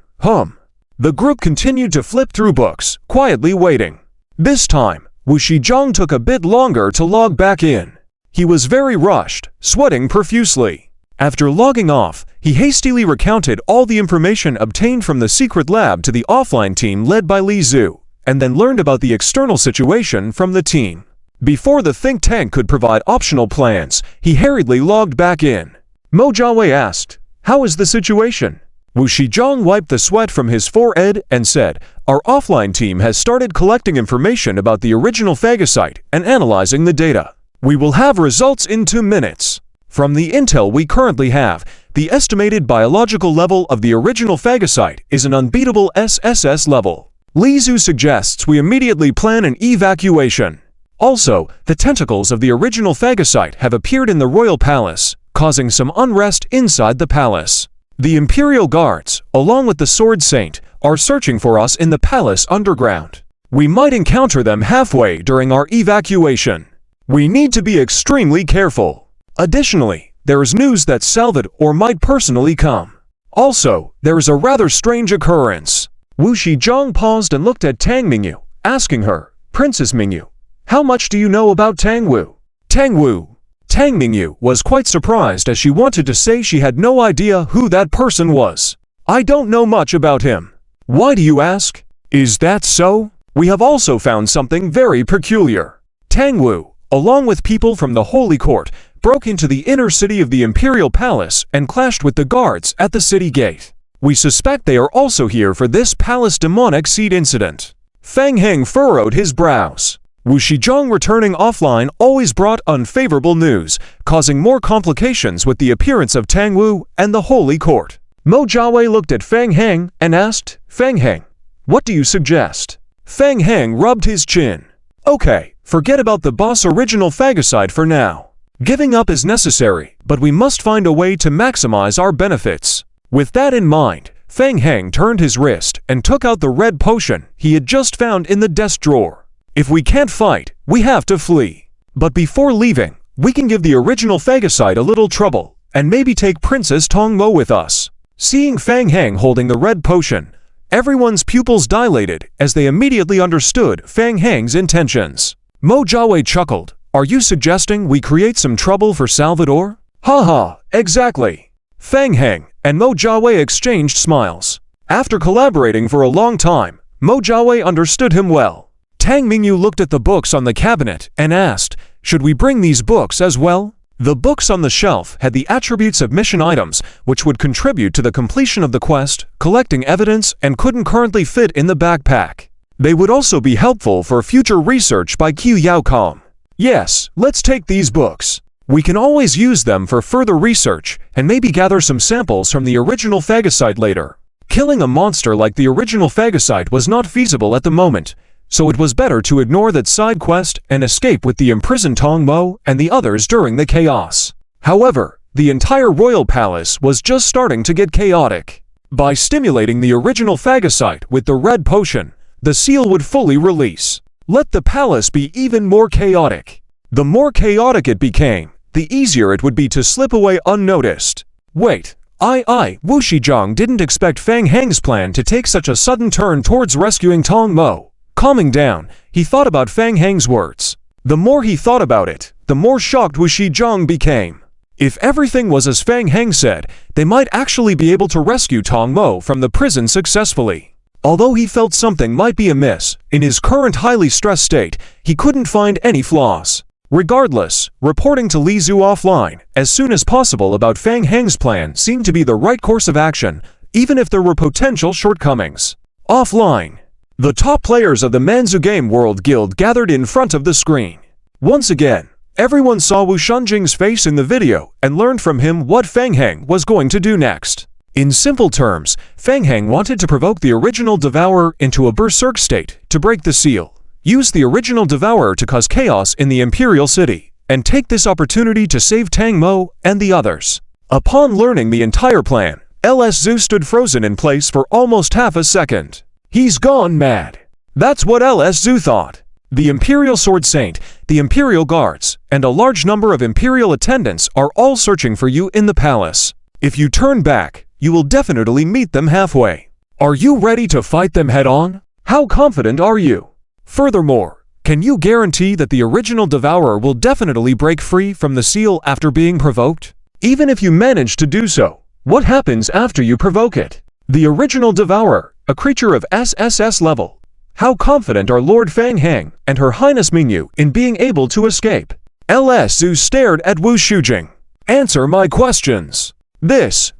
The group continued to flip through books, quietly waiting. This time, Wu Shizhong took a bit longer to log back in. He was very rushed, sweating profusely. After logging off, he hastily recounted all the information obtained from the secret lab to the offline team led by Li Zhu, and then learned about the external situation from the team. Before the think tank could provide optional plans, he hurriedly logged back in. Mo Jiawei asked, "How is the situation?" Wu Shizhong wiped the sweat from his forehead and said, "Our offline team has started collecting information about the original phagocyte and analyzing the data. We will have results in 2 minutes. From the intel we currently have, the estimated biological level of the original phagocyte is an unbeatable SSS level. Li Zhu suggests we immediately plan an evacuation. Also, the tentacles of the original phagocyte have appeared in the royal palace, causing some unrest inside the palace. The Imperial Guards, along with the Sword Saint, are searching for us in the palace underground. We might encounter them halfway during our evacuation. We need to be extremely careful. Additionally, there is news that Salvador might personally come. Also, there is a rather strange occurrence." Wu Shizhong paused and looked at Tang Mingyu, asking her, "Princess Mingyu, how much do you know about Tang Wu?" Tang Mingyu was quite surprised as she wanted to say she had no idea who that person was. "I don't know much about him." "Why do you ask?" "Is that so? We have also found something very peculiar. Tang Wu, along with people from the Holy Court, broke into the inner city of the Imperial Palace and clashed with the guards at the city gate. We suspect they are also here for this palace demonic seed incident." Fang Heng furrowed his brows. Wu Shizhong returning offline always brought unfavorable news, causing more complications with the appearance of Tang Wu and the Holy Court. Mo Jiawei looked at Fang Heng and asked, Fang Heng, what do you suggest? Fang Heng rubbed his chin. Okay, forget about the boss original phagocyte for now. Giving up is necessary, but we must find a way to maximize our benefits. With that in mind, Fang Heng turned his wrist and took out the red potion he had just found in the desk drawer. If we can't fight, we have to flee. But before leaving, we can give the original phagocyte a little trouble, and maybe take Princess Tong Mo with us. Seeing Fang Heng holding the red potion, everyone's pupils dilated as they immediately understood Fang Heng's intentions. Mo Jiawei chuckled. Are you suggesting we create some trouble for Salvador? Haha, exactly. Fang Heng and Mo Jiawei exchanged smiles. After collaborating for a long time, Mo Jiawei understood him well. Tang Mingyu looked at the books on the cabinet and asked, should we bring these books as well? The books on the shelf had the attributes of mission items which would contribute to the completion of the quest, collecting evidence, and couldn't currently fit in the backpack. They would also be helpful for future research by Q Yaocom. Yes, let's take these books. We can always use them for further research and maybe gather some samples from the original phagocyte later. Killing a monster like the original phagocyte was not feasible at the moment, so it was better to ignore that side quest and escape with the imprisoned Tong Mo and the others during the chaos. However, the entire royal palace was just starting to get chaotic. By stimulating the original phagocyte with the red potion, the seal would fully release. Let the palace be even more chaotic. The more chaotic it became, the easier it would be to slip away unnoticed. Wait, Wu Shizhong didn't expect Fang Heng's plan to take such a sudden turn towards rescuing Tong Mo. Calming down, he thought about Fang Heng's words. The more he thought about it, the more shocked Wu Shizhong became. If everything was as Fang Heng said, they might actually be able to rescue Tong Mo from the prison successfully. Although he felt something might be amiss, in his current highly stressed state, he couldn't find any flaws. Regardless, reporting to Li Zhu offline as soon as possible about Fang Heng's plan seemed to be the right course of action, even if there were potential shortcomings. Offline. The top players of the Manzu Game World Guild gathered in front of the screen. Once again, everyone saw Wu Shunjing's face in the video and learned from him what Fang Heng was going to do next. In simple terms, Fang Heng wanted to provoke the original Devourer into a berserk state to break the seal, use the original Devourer to cause chaos in the Imperial City, and take this opportunity to save Tang Mo and the others. Upon learning the entire plan, LS Zhu stood frozen in place for almost half a second. He's gone mad. That's what LS Zhu thought. The Imperial Sword Saint, the Imperial Guards, and a large number of Imperial attendants are all searching for you in the palace. If you turn back, you will definitely meet them halfway. Are you ready to fight them head-on? How confident are you? Furthermore, can you guarantee that the original Devourer will definitely break free from the seal after being provoked? Even if you manage to do so, what happens after you provoke it? The original Devourer, a creature of SSS level. How confident are Lord Fang Heng and Her Highness Mingyu in being able to escape? LS Zhu stared at Wu Shujing. Answer my questions. This.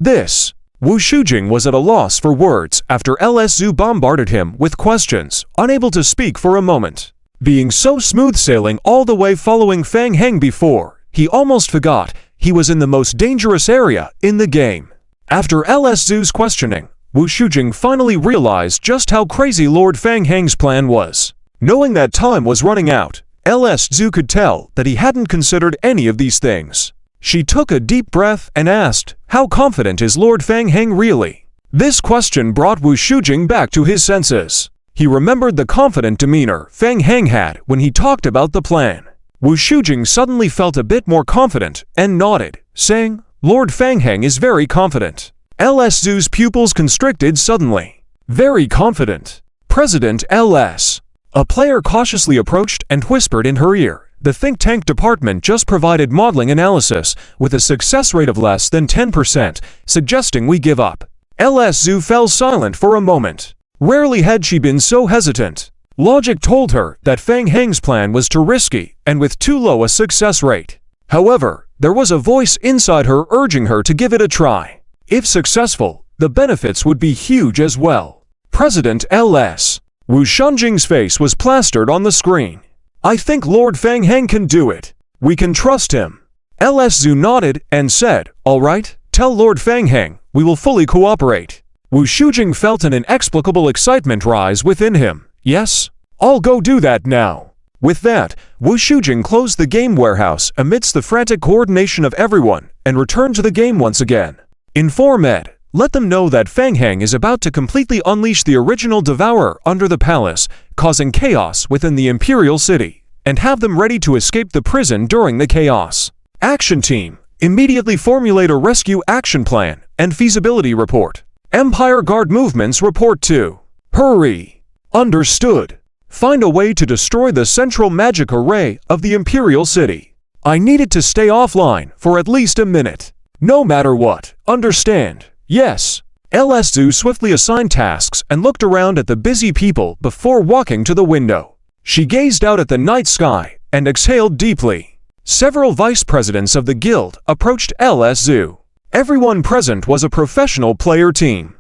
Wu Shujing was at a loss for words after LS Zhu bombarded him with questions, unable to speak for a moment. Being so smooth-sailing all the way following Fang Heng before, he almost forgot he was in the most dangerous area in the game. After LS Zhu's questioning, Wu Shujing finally realized just how crazy Lord Fang Heng's plan was. Knowing that time was running out, LS Zhu could tell that he hadn't considered any of these things. She took a deep breath and asked, how confident is Lord Fang Heng really? This question brought Wu Shujing back to his senses. He remembered the confident demeanor Fang Heng had when he talked about the plan. Wu Shujing suddenly felt a bit more confident and nodded, saying, Lord Fang Heng is very confident. LS Zhu's pupils constricted suddenly. Very confident. President LS. A player cautiously approached and whispered in her ear. The think tank department just provided modeling analysis with a success rate of less than 10%, suggesting we give up. LS Zhu fell silent for a moment. Rarely had she been so hesitant. Logic told her that Fang Heng's plan was too risky and with too low a success rate. However, there was a voice inside her urging her to give it a try. If successful, the benefits would be huge as well. President LS. Wu Shunjing's face was plastered on the screen. I think Lord Fang Heng can do it. We can trust him. LS Zhu nodded and said, all right, tell Lord Fang Heng we will fully cooperate. Wu Shujing felt an inexplicable excitement rise within him. Yes? I'll go do that now. With that, Wu Shujing closed the game warehouse amidst the frantic coordination of everyone and returned to the game once again. Inform Ed. Let them know that Fang Heng is about to completely unleash the original Devourer under the palace, causing chaos within the Imperial City, and have them ready to escape the prison during the chaos. Action Team. Immediately formulate a rescue action plan and feasibility report. Empire Guard movements report to. Hurry. Understood. Find a way to destroy the central magic array of the Imperial City. I needed to stay offline for at least a minute. No matter what. Understand? Yes. LSU swiftly assigned tasks and looked around at the busy people before walking to the window. She gazed out at the night sky and exhaled deeply. Several vice presidents of the guild approached LSU. Everyone present was a professional player team.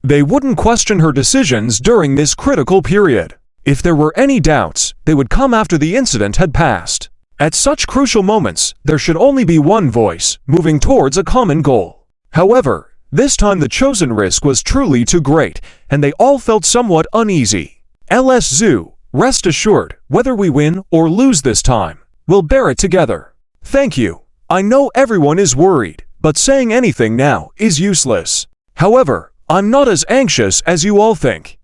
They wouldn't question her decisions during this critical period. If there were any doubts, they would come after the incident had passed. At such crucial moments, there should only be one voice, moving towards a common goal. However, this time the chosen risk was truly too great, and they all felt somewhat uneasy. LSU, rest assured, whether we win or lose this time, we'll bear it together. Thank you. I know everyone is worried, but saying anything now is useless. However, I'm not as anxious as you all think.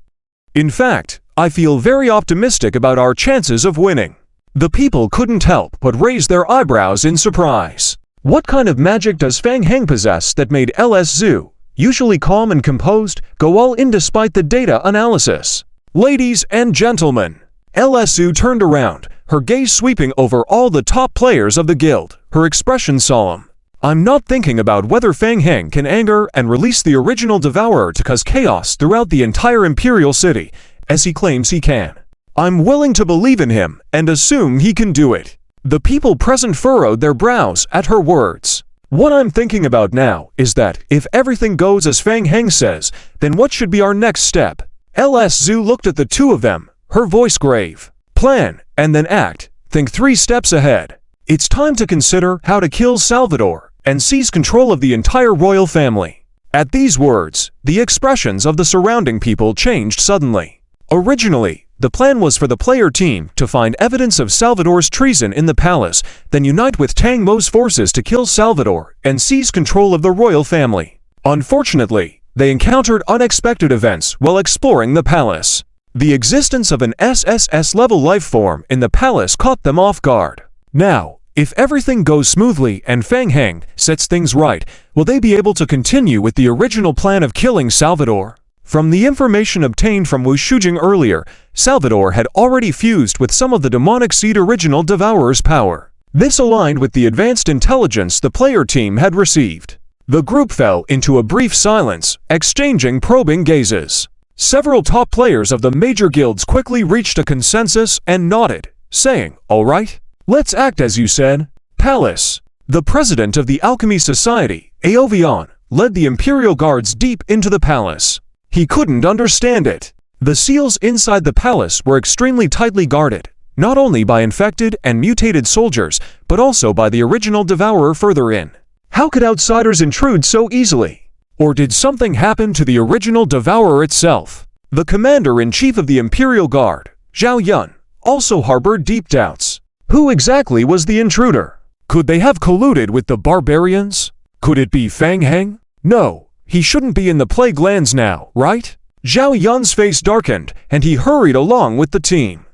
In fact, I feel very optimistic about our chances of winning. The people couldn't help but raise their eyebrows in surprise. What kind of magic does Fang Heng possess that made LSU, usually calm and composed, go all in despite the data analysis? Ladies and gentlemen, LSU turned around, her gaze sweeping over all the top players of the guild, her expression solemn. I'm not thinking about whether Fang Heng can anger and release the original Devourer to cause chaos throughout the entire Imperial City, as he claims he can. I'm willing to believe in him and assume he can do it. The people present furrowed their brows at her words. What I'm thinking about now is that if everything goes as Fang Heng says, then what should be our next step? LSU looked at the two of them, her voice grave. Plan, and then act. Think 3 steps ahead. It's time to consider how to kill Salvador and seize control of the entire royal family. At these words, the expressions of the surrounding people changed suddenly. Originally, the plan was for the player team to find evidence of Salvador's treason in the palace, then unite with Tang Mo's forces to kill Salvador and seize control of the royal family. Unfortunately, they encountered unexpected events while exploring the palace. The existence of an SSS-level life form in the palace caught them off guard. Now, if everything goes smoothly and Fang Heng sets things right, will they be able to continue with the original plan of killing Salvador? From the information obtained from Wu Shujing earlier, Salvador had already fused with some of the demonic seed original Devourer's power. This aligned with the advanced intelligence the player team had received. The group fell into a brief silence, exchanging probing gazes. Several top players of the major guilds quickly reached a consensus and nodded, saying, "All right, let's act as you said." Palace. The president of the Alchemy Society, Aovion, led the Imperial Guards deep into the palace. He couldn't understand it. The seals inside the palace were extremely tightly guarded, not only by infected and mutated soldiers, but also by the original Devourer further in. How could outsiders intrude so easily? Or did something happen to the original Devourer itself? The commander-in-chief of the Imperial Guard, Zhao Yun, also harbored deep doubts. Who exactly was the intruder? Could they have colluded with the barbarians? Could it be Fang Heng? No. He shouldn't be in the plague lands now, right? Zhao Yun's face darkened, and he hurried along with the team.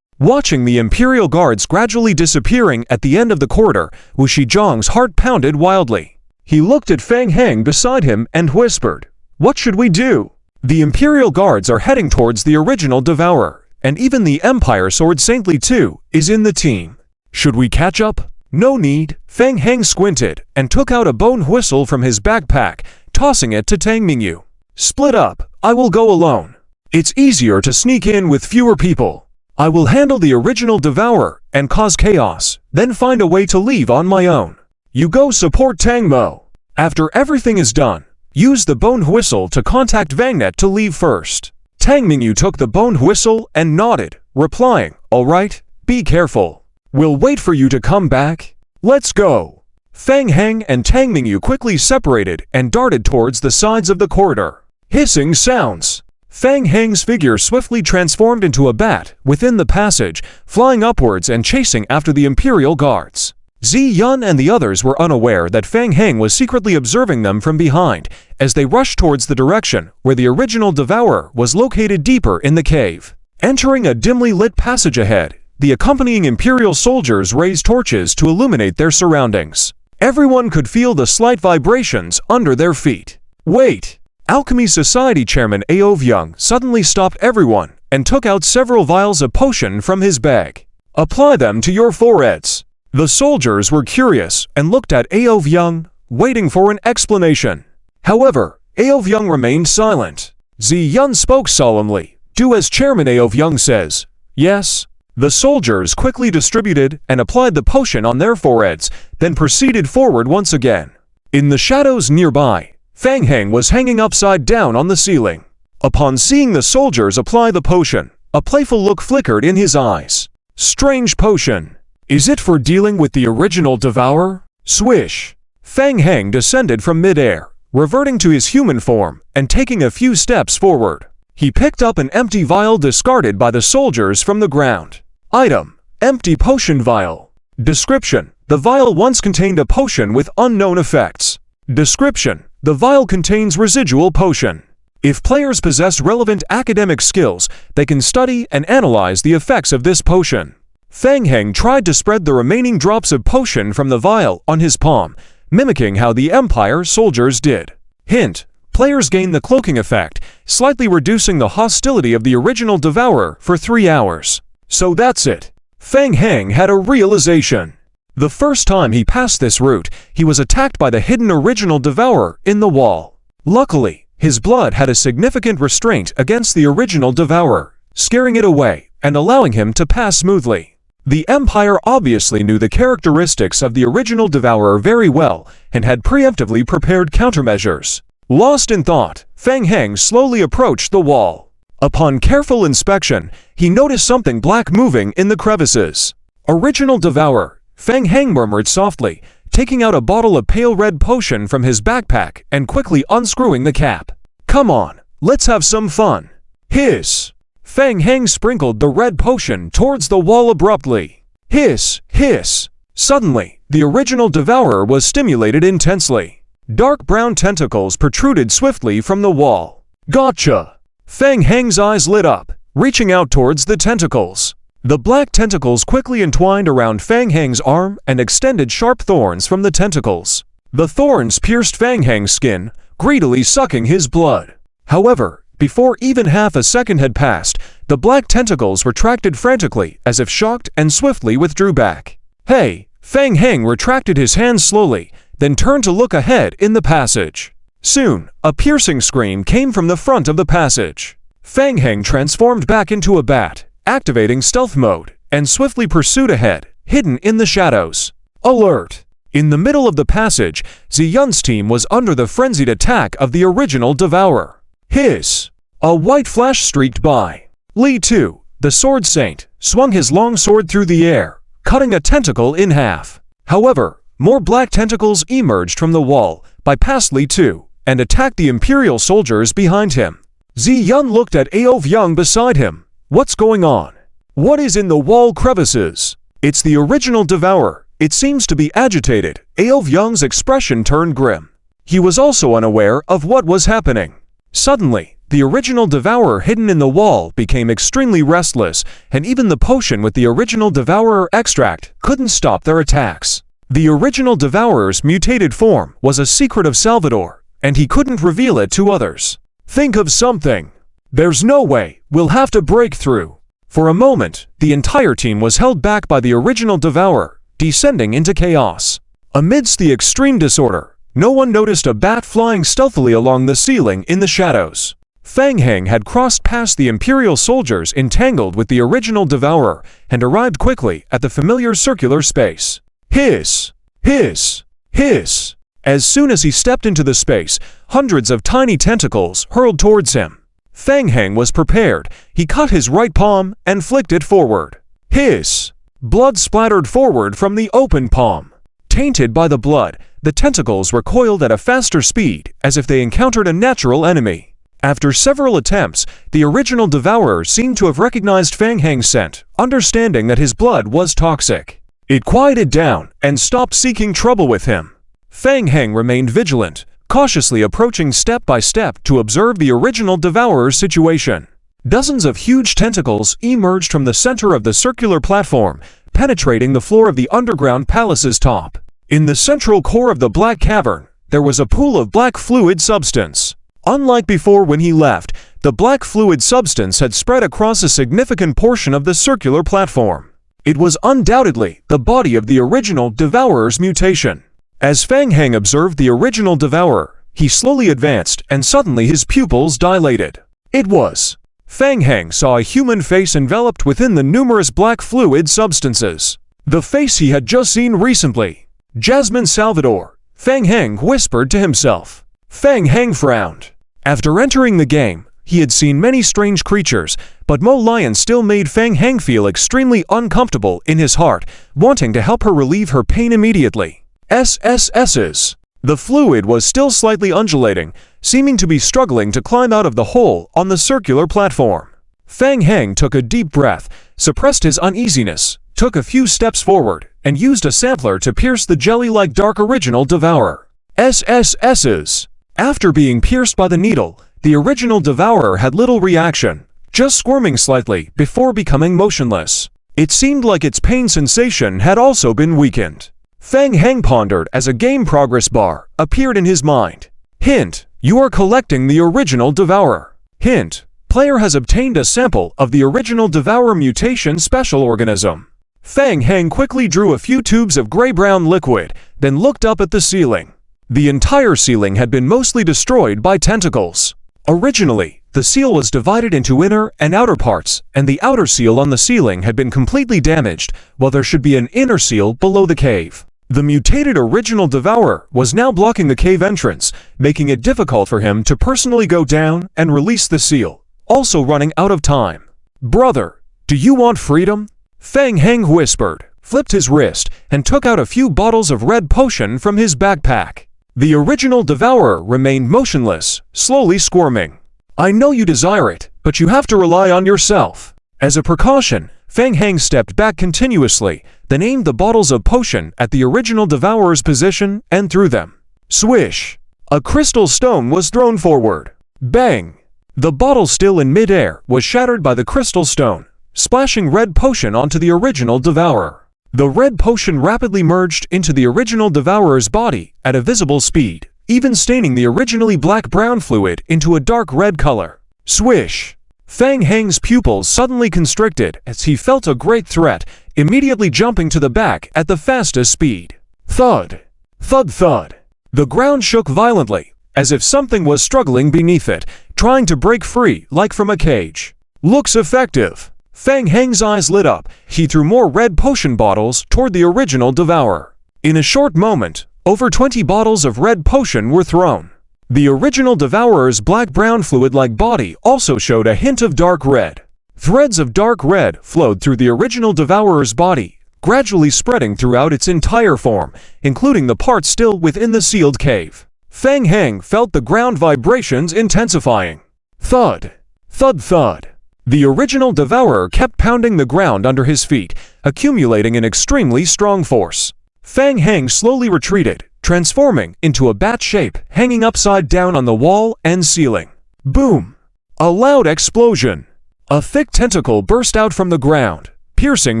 Watching the Imperial Guards gradually disappearing at the end of the corridor, Wu Shizhong's heart pounded wildly. He looked at Fang Heng beside him and whispered, "What should we do? The Imperial Guards are heading towards the original Devourer, and even the Empire Sword Saintly too is in the team. Should we catch up?" "No need." Fang Heng squinted and took out a bone whistle from his backpack, tossing it to Tang Mingyu. "Split up. I will go alone. It's easier to sneak in with fewer people. I will handle the original Devourer and cause chaos, then find a way to leave on my own. You go support Tang Mo. After everything is done, use the bone whistle to contact Vangnet to leave first." Tang Mingyu took the bone whistle and nodded, replying, "All right, be careful. We'll wait for you to come back. Let's go." Fang Heng and Tang Mingyu quickly separated and darted towards the sides of the corridor. Hissing sounds. Fang Heng's figure swiftly transformed into a bat within the passage, flying upwards and chasing after the Imperial guards. Zi Yun and the others were unaware that Fang Heng was secretly observing them from behind as they rushed towards the direction where the original devourer was located deeper in the cave. Entering a dimly lit passage ahead, the accompanying Imperial soldiers raised torches to illuminate their surroundings. Everyone could feel the slight vibrations under their feet. Wait! Alchemy Society Chairman Ao Vyung suddenly stopped everyone and took out several vials of potion from his bag. Apply them to your foreheads. The soldiers were curious and looked at Ao Vyung, waiting for an explanation. However, Ao Vyung remained silent. Zi Yun spoke solemnly. Do as Chairman Ao Vyung says. Yes. The soldiers quickly distributed and applied the potion on their foreheads, then proceeded forward once again. In the shadows nearby, Fang Heng was hanging upside down on the ceiling. Upon seeing the soldiers apply the potion, a playful look flickered in his eyes. Strange potion. Is it for dealing with the original devourer? Swish! Fang Heng descended from midair, reverting to his human form and taking a few steps forward. He picked up an empty vial discarded by the soldiers from the ground. Item: empty potion vial. Description: the vial once contained a potion with unknown effects. Description: the vial contains residual potion. If players possess relevant academic skills, they can study and analyze the effects of this potion. Fang Heng tried to spread the remaining drops of potion from the vial on his palm, mimicking how the Empire soldiers did. Hint: players gain the cloaking effect, slightly reducing the hostility of the original devourer for 3 hours. So that's it. Fang Heng had a realization. The first time he passed this route, he was attacked by the hidden original devourer in the wall. Luckily, his blood had a significant restraint against the original devourer, scaring it away and allowing him to pass smoothly. The Empire obviously knew the characteristics of the original devourer very well and had preemptively prepared countermeasures. Lost in thought, Fang Heng slowly approached the wall. Upon careful inspection, he noticed something black moving in the crevices. Original devourer, Fang Heng murmured softly, taking out a bottle of pale red potion from his backpack and quickly unscrewing the cap. Come on, let's have some fun. Hiss! Fang Heng sprinkled the red potion towards the wall abruptly. Hiss! Hiss! Suddenly, the original devourer was stimulated intensely. Dark brown tentacles protruded swiftly from the wall. Gotcha! Fang Heng's eyes lit up, reaching out towards the tentacles. The black tentacles quickly entwined around Fang Heng's arm and extended sharp thorns from the tentacles. The thorns pierced Fang Heng's skin, greedily sucking his blood. However, before even half a second had passed, the black tentacles retracted frantically as if shocked and swiftly withdrew back. Hey! Fang Heng retracted his hands slowly, then turned to look ahead in the passage. Soon, a piercing scream came from the front of the passage. Fang Heng transformed back into a bat, activating stealth mode, and swiftly pursued ahead, hidden in the shadows. Alert! In the middle of the passage, Zi Yun's team was under the frenzied attack of the original devourer. Hiss! A white flash streaked by. Li Tu, the sword saint, swung his long sword through the air, cutting a tentacle in half. However, more black tentacles emerged from the wall, bypassed Li Tu, and attacked the Imperial soldiers behind him. Zi Yun looked at Ao Vyung beside him. What's going on? What is in the wall crevices? It's the original devourer. It seems to be agitated. Ao Vyung's expression turned grim. He was also unaware of what was happening. Suddenly, the original devourer hidden in the wall became extremely restless, and even the potion with the original devourer extract couldn't stop their attacks. The original devourer's mutated form was a secret of Salvador, and he couldn't reveal it to others. Think of something. There's no way, we'll have to break through. For a moment, the entire team was held back by the original devourer, descending into chaos. Amidst the extreme disorder, no one noticed a bat flying stealthily along the ceiling in the shadows. Fang Heng had crossed past the Imperial soldiers entangled with the original devourer and arrived quickly at the familiar circular space. Hiss! Hiss! Hiss! As soon as he stepped into the space, hundreds of tiny tentacles hurled towards him. Fang Heng was prepared. He cut his right palm and flicked it forward. Hiss! Blood splattered forward from the open palm. tainted by the blood, the tentacles recoiled at a faster speed, as if they encountered a natural enemy. After several attempts, the original devourer seemed to have recognized Fang Heng's scent, understanding that his blood was toxic. It quieted down and stopped seeking trouble with him. Fang Heng remained vigilant, cautiously approaching step by step to observe the original devourer's situation. Dozens of huge tentacles emerged from the center of the circular platform, penetrating the floor of the underground palace's top. In the central core of the black cavern, there was a pool of black fluid substance. Unlike before when he left, the black fluid substance had spread across a significant portion of the circular platform. It was undoubtedly the body of the original devourer's mutation. As Fang Heng observed the original devourer, he slowly advanced and suddenly his pupils dilated. It was. Fang Heng saw a human face enveloped within the numerous black fluid substances. The face he had just seen recently. Jasmine Salvador, Fang Heng whispered to himself. Fang Heng frowned. After entering the game, he had seen many strange creatures, but Mo Lion still made Fang Heng feel extremely uncomfortable in his heart, wanting to help her relieve her pain immediately. SSS's. The fluid was still slightly undulating, seeming to be struggling to climb out of the hole on the circular platform. Fang Heng took a deep breath, suppressed his uneasiness, took a few steps forward, and used a sampler to pierce the jelly-like dark original devourer. SSS's. After being pierced by the needle, the original devourer had little reaction, just squirming slightly before becoming motionless. It seemed like its pain sensation had also been weakened. Fang Heng pondered as a game progress bar appeared in his mind. Hint: you are collecting the original devourer. Hint: player has obtained a sample of the original devourer mutation special organism. Fang Heng quickly drew a few tubes of gray-brown liquid, then looked up at the ceiling. The entire ceiling had been mostly destroyed by tentacles. Originally, the seal was divided into inner and outer parts, and the outer seal on the ceiling had been completely damaged, while there should be an inner seal below the cave. The mutated original devourer was now blocking the cave entrance, making it difficult for him to personally go down and release the seal, also running out of time. Brother, do you want freedom? Fang Heng whispered, flipped his wrist, and took out a few bottles of red potion from his backpack. The original devourer remained motionless, slowly squirming. I know you desire it, but you have to rely on yourself. As a precaution, Fang Heng stepped back continuously, then aimed the bottles of potion at the original devourer's position and threw them. Swish! A crystal stone was thrown forward. Bang! The bottle, still in mid-air, was shattered by the crystal stone, splashing red potion onto the original devourer. The red potion rapidly merged into the original devourer's body at a visible speed, even staining the originally black-brown fluid into a dark red color. Swish! Fang Heng's pupils suddenly constricted as he felt a great threat, immediately jumping to the back at the fastest speed. Thud! Thud thud! The ground shook violently, as if something was struggling beneath it, trying to break free like from a cage. Looks effective! Fang Heng's eyes lit up. He threw more red potion bottles toward the original devourer. In a short moment, over 20 bottles of red potion were thrown. The original devourer's black-brown fluid-like body also showed a hint of dark red. Threads of dark red flowed through the original devourer's body, gradually spreading throughout its entire form, including the parts still within the sealed cave. Fang Heng felt the ground vibrations intensifying. Thud! Thud thud! The original devourer kept pounding the ground under his feet, accumulating an extremely strong force. Fang Heng slowly retreated, transforming into a bat shape hanging upside down on the wall and ceiling. Boom! A loud explosion. A thick tentacle burst out from the ground, piercing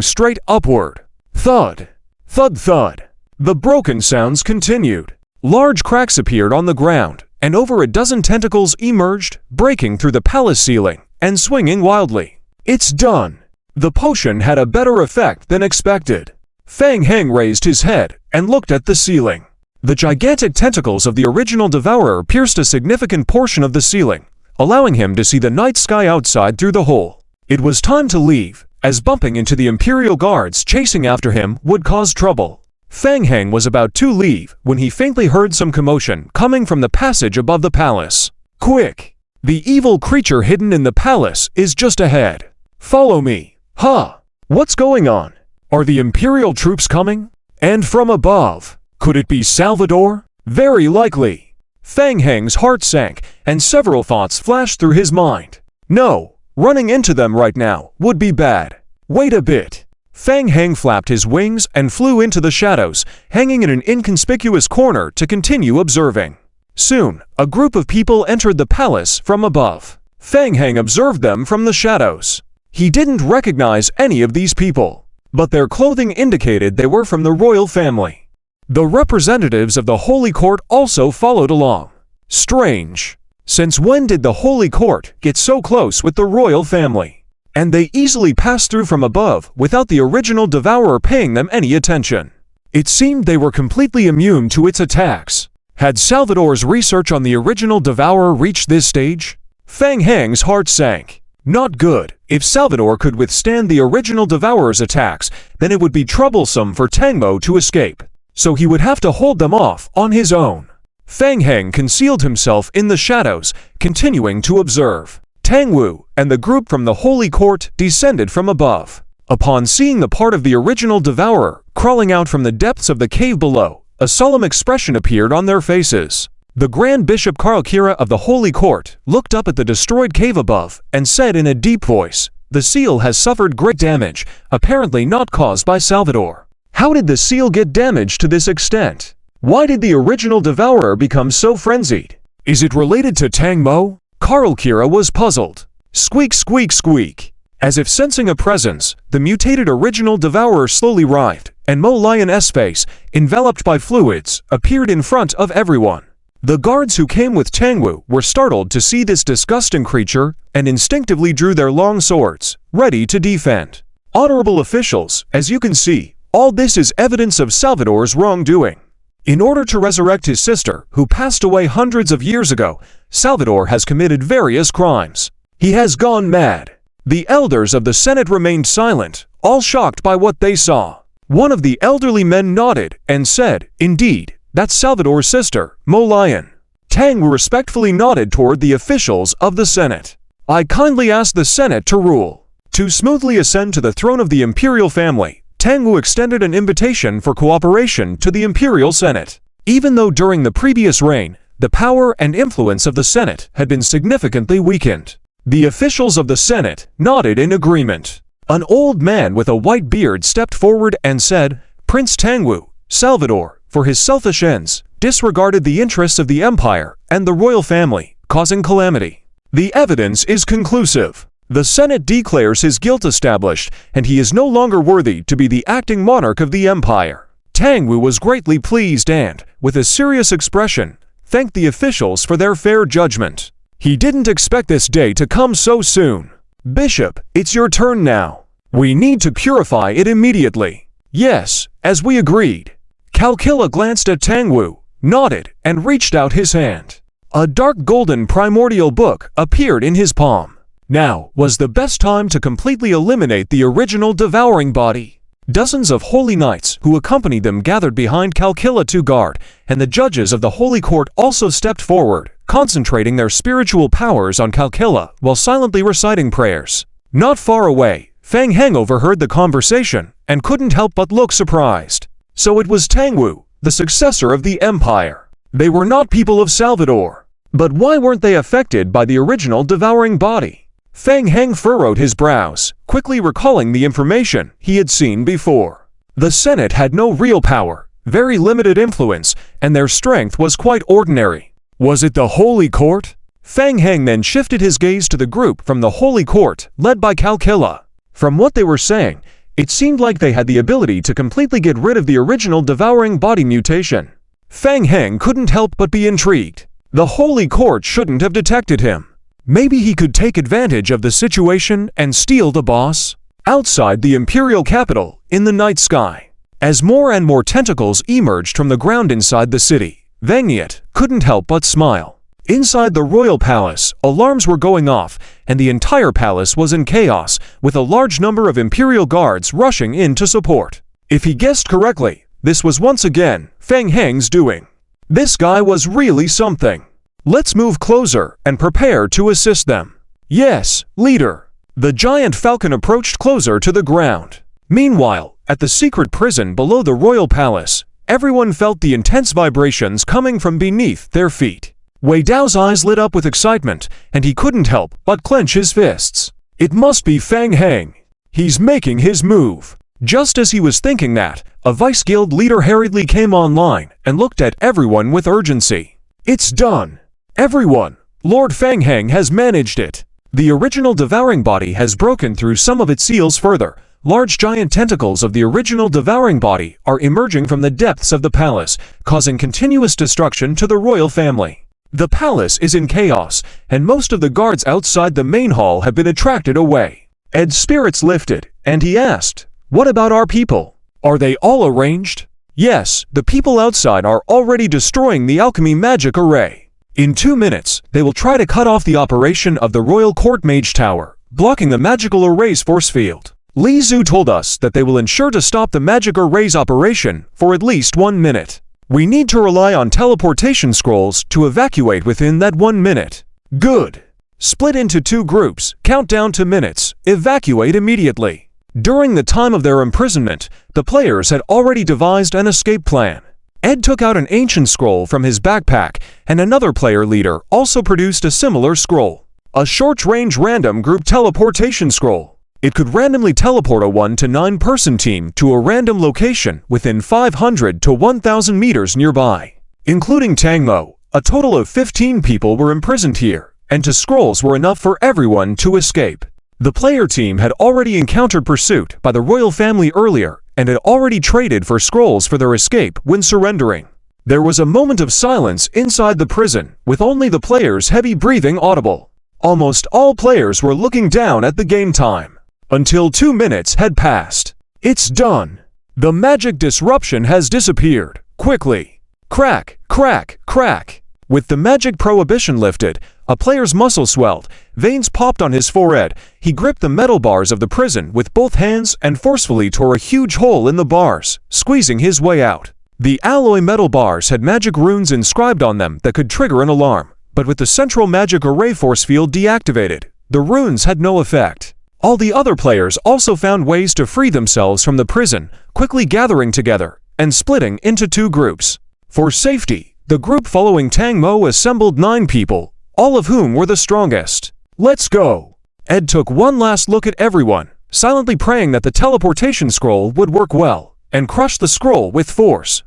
straight upward. Thud! Thud thud! The broken sounds continued. Large cracks appeared on the ground, and over a dozen tentacles emerged, breaking through the palace ceiling and swinging wildly. It's done! The potion had a better effect than expected. Fang Heng raised his head and looked at the ceiling. The gigantic tentacles of the original devourer pierced a significant portion of the ceiling, allowing him to see the night sky outside through the hole. It was time to leave, as bumping into the Imperial guards chasing after him would cause trouble. Fang Heng was about to leave when he faintly heard some commotion coming from the passage above the palace. Quick! The evil creature hidden in the palace is just ahead. Follow me. Huh? What's going on? Are the Imperial troops coming? And from above, Could it be Salvador? Very likely. Fang Heng's heart sank, and several thoughts flashed through his mind. No, running into them right now would be bad. Wait a bit. Fang Heng flapped his wings and flew into the shadows, hanging in an inconspicuous corner to continue observing. Soon, a group of people entered the palace from above. Fang Heng observed them from the shadows. He didn't recognize any of these people, but their clothing indicated they were from the royal family. The representatives of the Holy Court also followed along. Strange. Since when did the Holy Court get so close with the royal family? And they easily passed through from above without the original devourer paying them any attention. It seemed they were completely immune to its attacks. Had Salvador's research on the original devourer reached this stage? Fang Heng's heart sank. Not good. If Salvador could withstand the original devourer's attacks, then it would be troublesome for Tangmo to escape. So he would have to hold them off on his own. Fang Heng concealed himself in the shadows, continuing to observe. Tang Wu and the group from the Holy Court descended from above. Upon seeing the part of the original devourer crawling out from the depths of the cave below, a solemn expression appeared on their faces. The Grand Bishop Karl Kira of the Holy Court looked up at the destroyed cave above and said in a deep voice, "The seal has suffered great damage, apparently not caused by Salvador." How did the seal get damaged to this extent? Why did the original devourer become so frenzied? Is it related to Tangmo? Karl Kira was puzzled. Squeak, squeak, squeak. As if sensing a presence, the mutated original devourer slowly writhed, and Mo Lion's face, enveloped by fluids, appeared in front of everyone. The guards who came with Tangwu were startled to see this disgusting creature and instinctively drew their long swords, ready to defend. Honorable officials, as you can see, all this is evidence of Salvador's wrongdoing. In order to resurrect his sister, who passed away hundreds of years ago, Salvador has committed various crimes. He has gone mad. The elders of the Senate remained silent, all shocked by what they saw. One of the elderly men nodded and said, "Indeed, that's Salvador's sister, Mo Lion." Tang respectfully nodded toward the officials of the Senate. "I kindly ask the Senate to rule." To smoothly ascend to the throne of the imperial family, Tang Wu extended an invitation for cooperation to the Imperial Senate. Even though during the previous reign, the power and influence of the Senate had been significantly weakened, the officials of the Senate nodded in agreement. An old man with a white beard stepped forward and said, "Prince Tangwu, Salvador, for his selfish ends, disregarded the interests of the empire and the royal family, causing calamity. The evidence is conclusive. The Senate declares his guilt established, and he is no longer worthy to be the acting monarch of the empire." Tangwu was greatly pleased and, with a serious expression, thanked the officials for their fair judgment. He didn't expect this day to come so soon. "Bishop, it's your turn now. We need to purify it immediately." "Yes, as we agreed." Kalkilla glanced at Tangwu, nodded, and reached out his hand. A dark golden primordial book appeared in his palm. Now was the best time to completely eliminate the original devouring body. Dozens of holy knights who accompanied them gathered behind Kalkilla to guard, and the judges of the Holy Court also stepped forward, concentrating their spiritual powers on Kalkilla while silently reciting prayers. Not far away, Fang Heng overheard the conversation and couldn't help but look surprised. So it was Tangwu, the successor of the empire. They were not people of Salvador. But why weren't they affected by the original devouring body? Fang Heng furrowed his brows, quickly recalling the information he had seen before. The Senate had no real power, very limited influence, and their strength was quite ordinary. Was it the Holy Court? Fang Heng then shifted his gaze to the group from the Holy Court, led by Kalkilla. From what they were saying, it seemed like they had the ability to completely get rid of the original devouring body mutation. Fang Heng couldn't help but be intrigued. The Holy Court shouldn't have detected him. Maybe he could take advantage of the situation and steal the boss? Outside the imperial capital, in the night sky, as more and more tentacles emerged from the ground inside the city, Vangniet couldn't help but smile. Inside the royal palace, alarms were going off, and the entire palace was in chaos, with a large number of imperial guards rushing in to support. If he guessed correctly, this was once again Fang Heng's doing. This guy was really something. Let's move closer and prepare to assist them. Yes, leader. The giant falcon approached closer to the ground. Meanwhile, at the secret prison below the royal palace, Everyone felt the intense vibrations coming from beneath their feet. Wei Dao's eyes lit up with excitement, and he couldn't help but clench his fists. It must be Fang Heng. He's making his move. Just as he was thinking that, a Vice Guild leader hurriedly came online and looked at everyone with urgency. It's done. Everyone, Lord Fang Heng has managed it. The original devouring body has broken through some of its seals further. Large giant tentacles of the original devouring body are emerging from the depths of the palace, causing continuous destruction to the royal family. The palace is in chaos, and most of the guards outside the main hall have been attracted away. Ed's spirits lifted, and he asked, "What about our people? Are they all arranged?" "Yes, the people outside are already destroying the alchemy magic array. In 2 minutes, they will try to cut off the operation of the Royal Court Mage Tower, blocking the magical array's force field. Li Zhu told us that they will ensure to stop the magic array's operation for at least 1 minute. We need to rely on teleportation scrolls to evacuate within that 1 minute." "Good. Split into 2 groups, count down to minutes, evacuate immediately." During the time of their imprisonment, the players had already devised an escape plan. Ed took out an ancient scroll from his backpack, and another player leader also produced a similar scroll. A short-range random group teleportation scroll. It could randomly teleport a 1 to 9 person team to a random location within 500 to 1,000 meters nearby. Including Tang Mo, a total of 15 people were imprisoned here, and 2 scrolls were enough for everyone to escape. The player team had already encountered pursuit by the royal family earlier and had already traded for scrolls for their escape when surrendering. There was a moment of silence inside the prison, with only the players' heavy breathing audible. Almost all players were looking down at the game time. Until 2 minutes had passed. It's done. The magic disruption has disappeared. Quickly. Crack, crack, crack. With the magic prohibition lifted, a player's muscle swelled, veins popped on his forehead. He gripped the metal bars of the prison with both hands and forcefully tore a huge hole in the bars, squeezing his way out. The alloy metal bars had magic runes inscribed on them that could trigger an alarm, but with the central magic array force field deactivated, the runes had no effect. All the other players also found ways to free themselves from the prison, quickly gathering together and splitting into 2 groups. For safety, the group following Tang Mo assembled 9 people, all of whom were the strongest. "Let's go." Ed took one last look at everyone, silently praying that the teleportation scroll would work well, and crushed the scroll with force.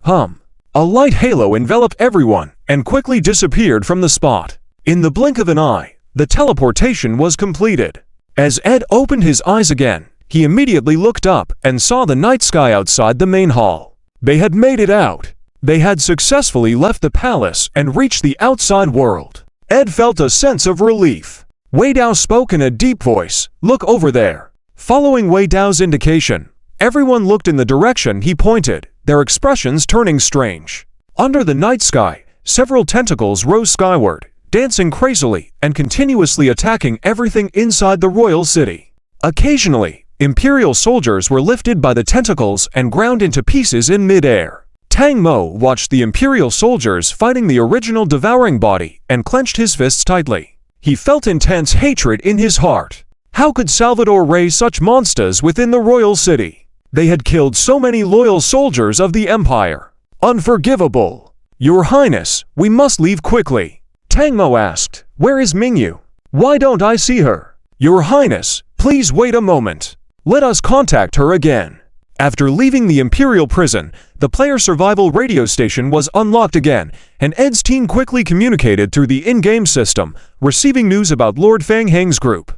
A light halo enveloped everyone and quickly disappeared from the spot. In the blink of an eye, the teleportation was completed. As Ed opened his eyes again, he immediately looked up and saw the night sky outside the main hall. They had made it out. They had successfully left the palace and reached the outside world. Ed felt a sense of relief. Wei Dao spoke in a deep voice, "Look over there." Following Wei Dao's indication, everyone looked in the direction he pointed, their expressions turning strange. Under the night sky, several tentacles rose skyward, dancing crazily and continuously attacking everything inside the royal city. Occasionally, imperial soldiers were lifted by the tentacles and ground into pieces in mid-air. Tang Mo watched the imperial soldiers fighting the original devouring body and clenched his fists tightly. He felt intense hatred in his heart. How could Salvador raise such monsters within the royal city? They had killed so many loyal soldiers of the empire. Unforgivable. "Your Highness, we must leave quickly." Tang Mo asked, "Where is Mingyu? Why don't I see her?" "Your Highness, please wait a moment. Let us contact her again." After leaving the Imperial prison, the player survival radio station was unlocked again, and Ed's team quickly communicated through the in-game system, receiving news about Lord Fang Heng's group.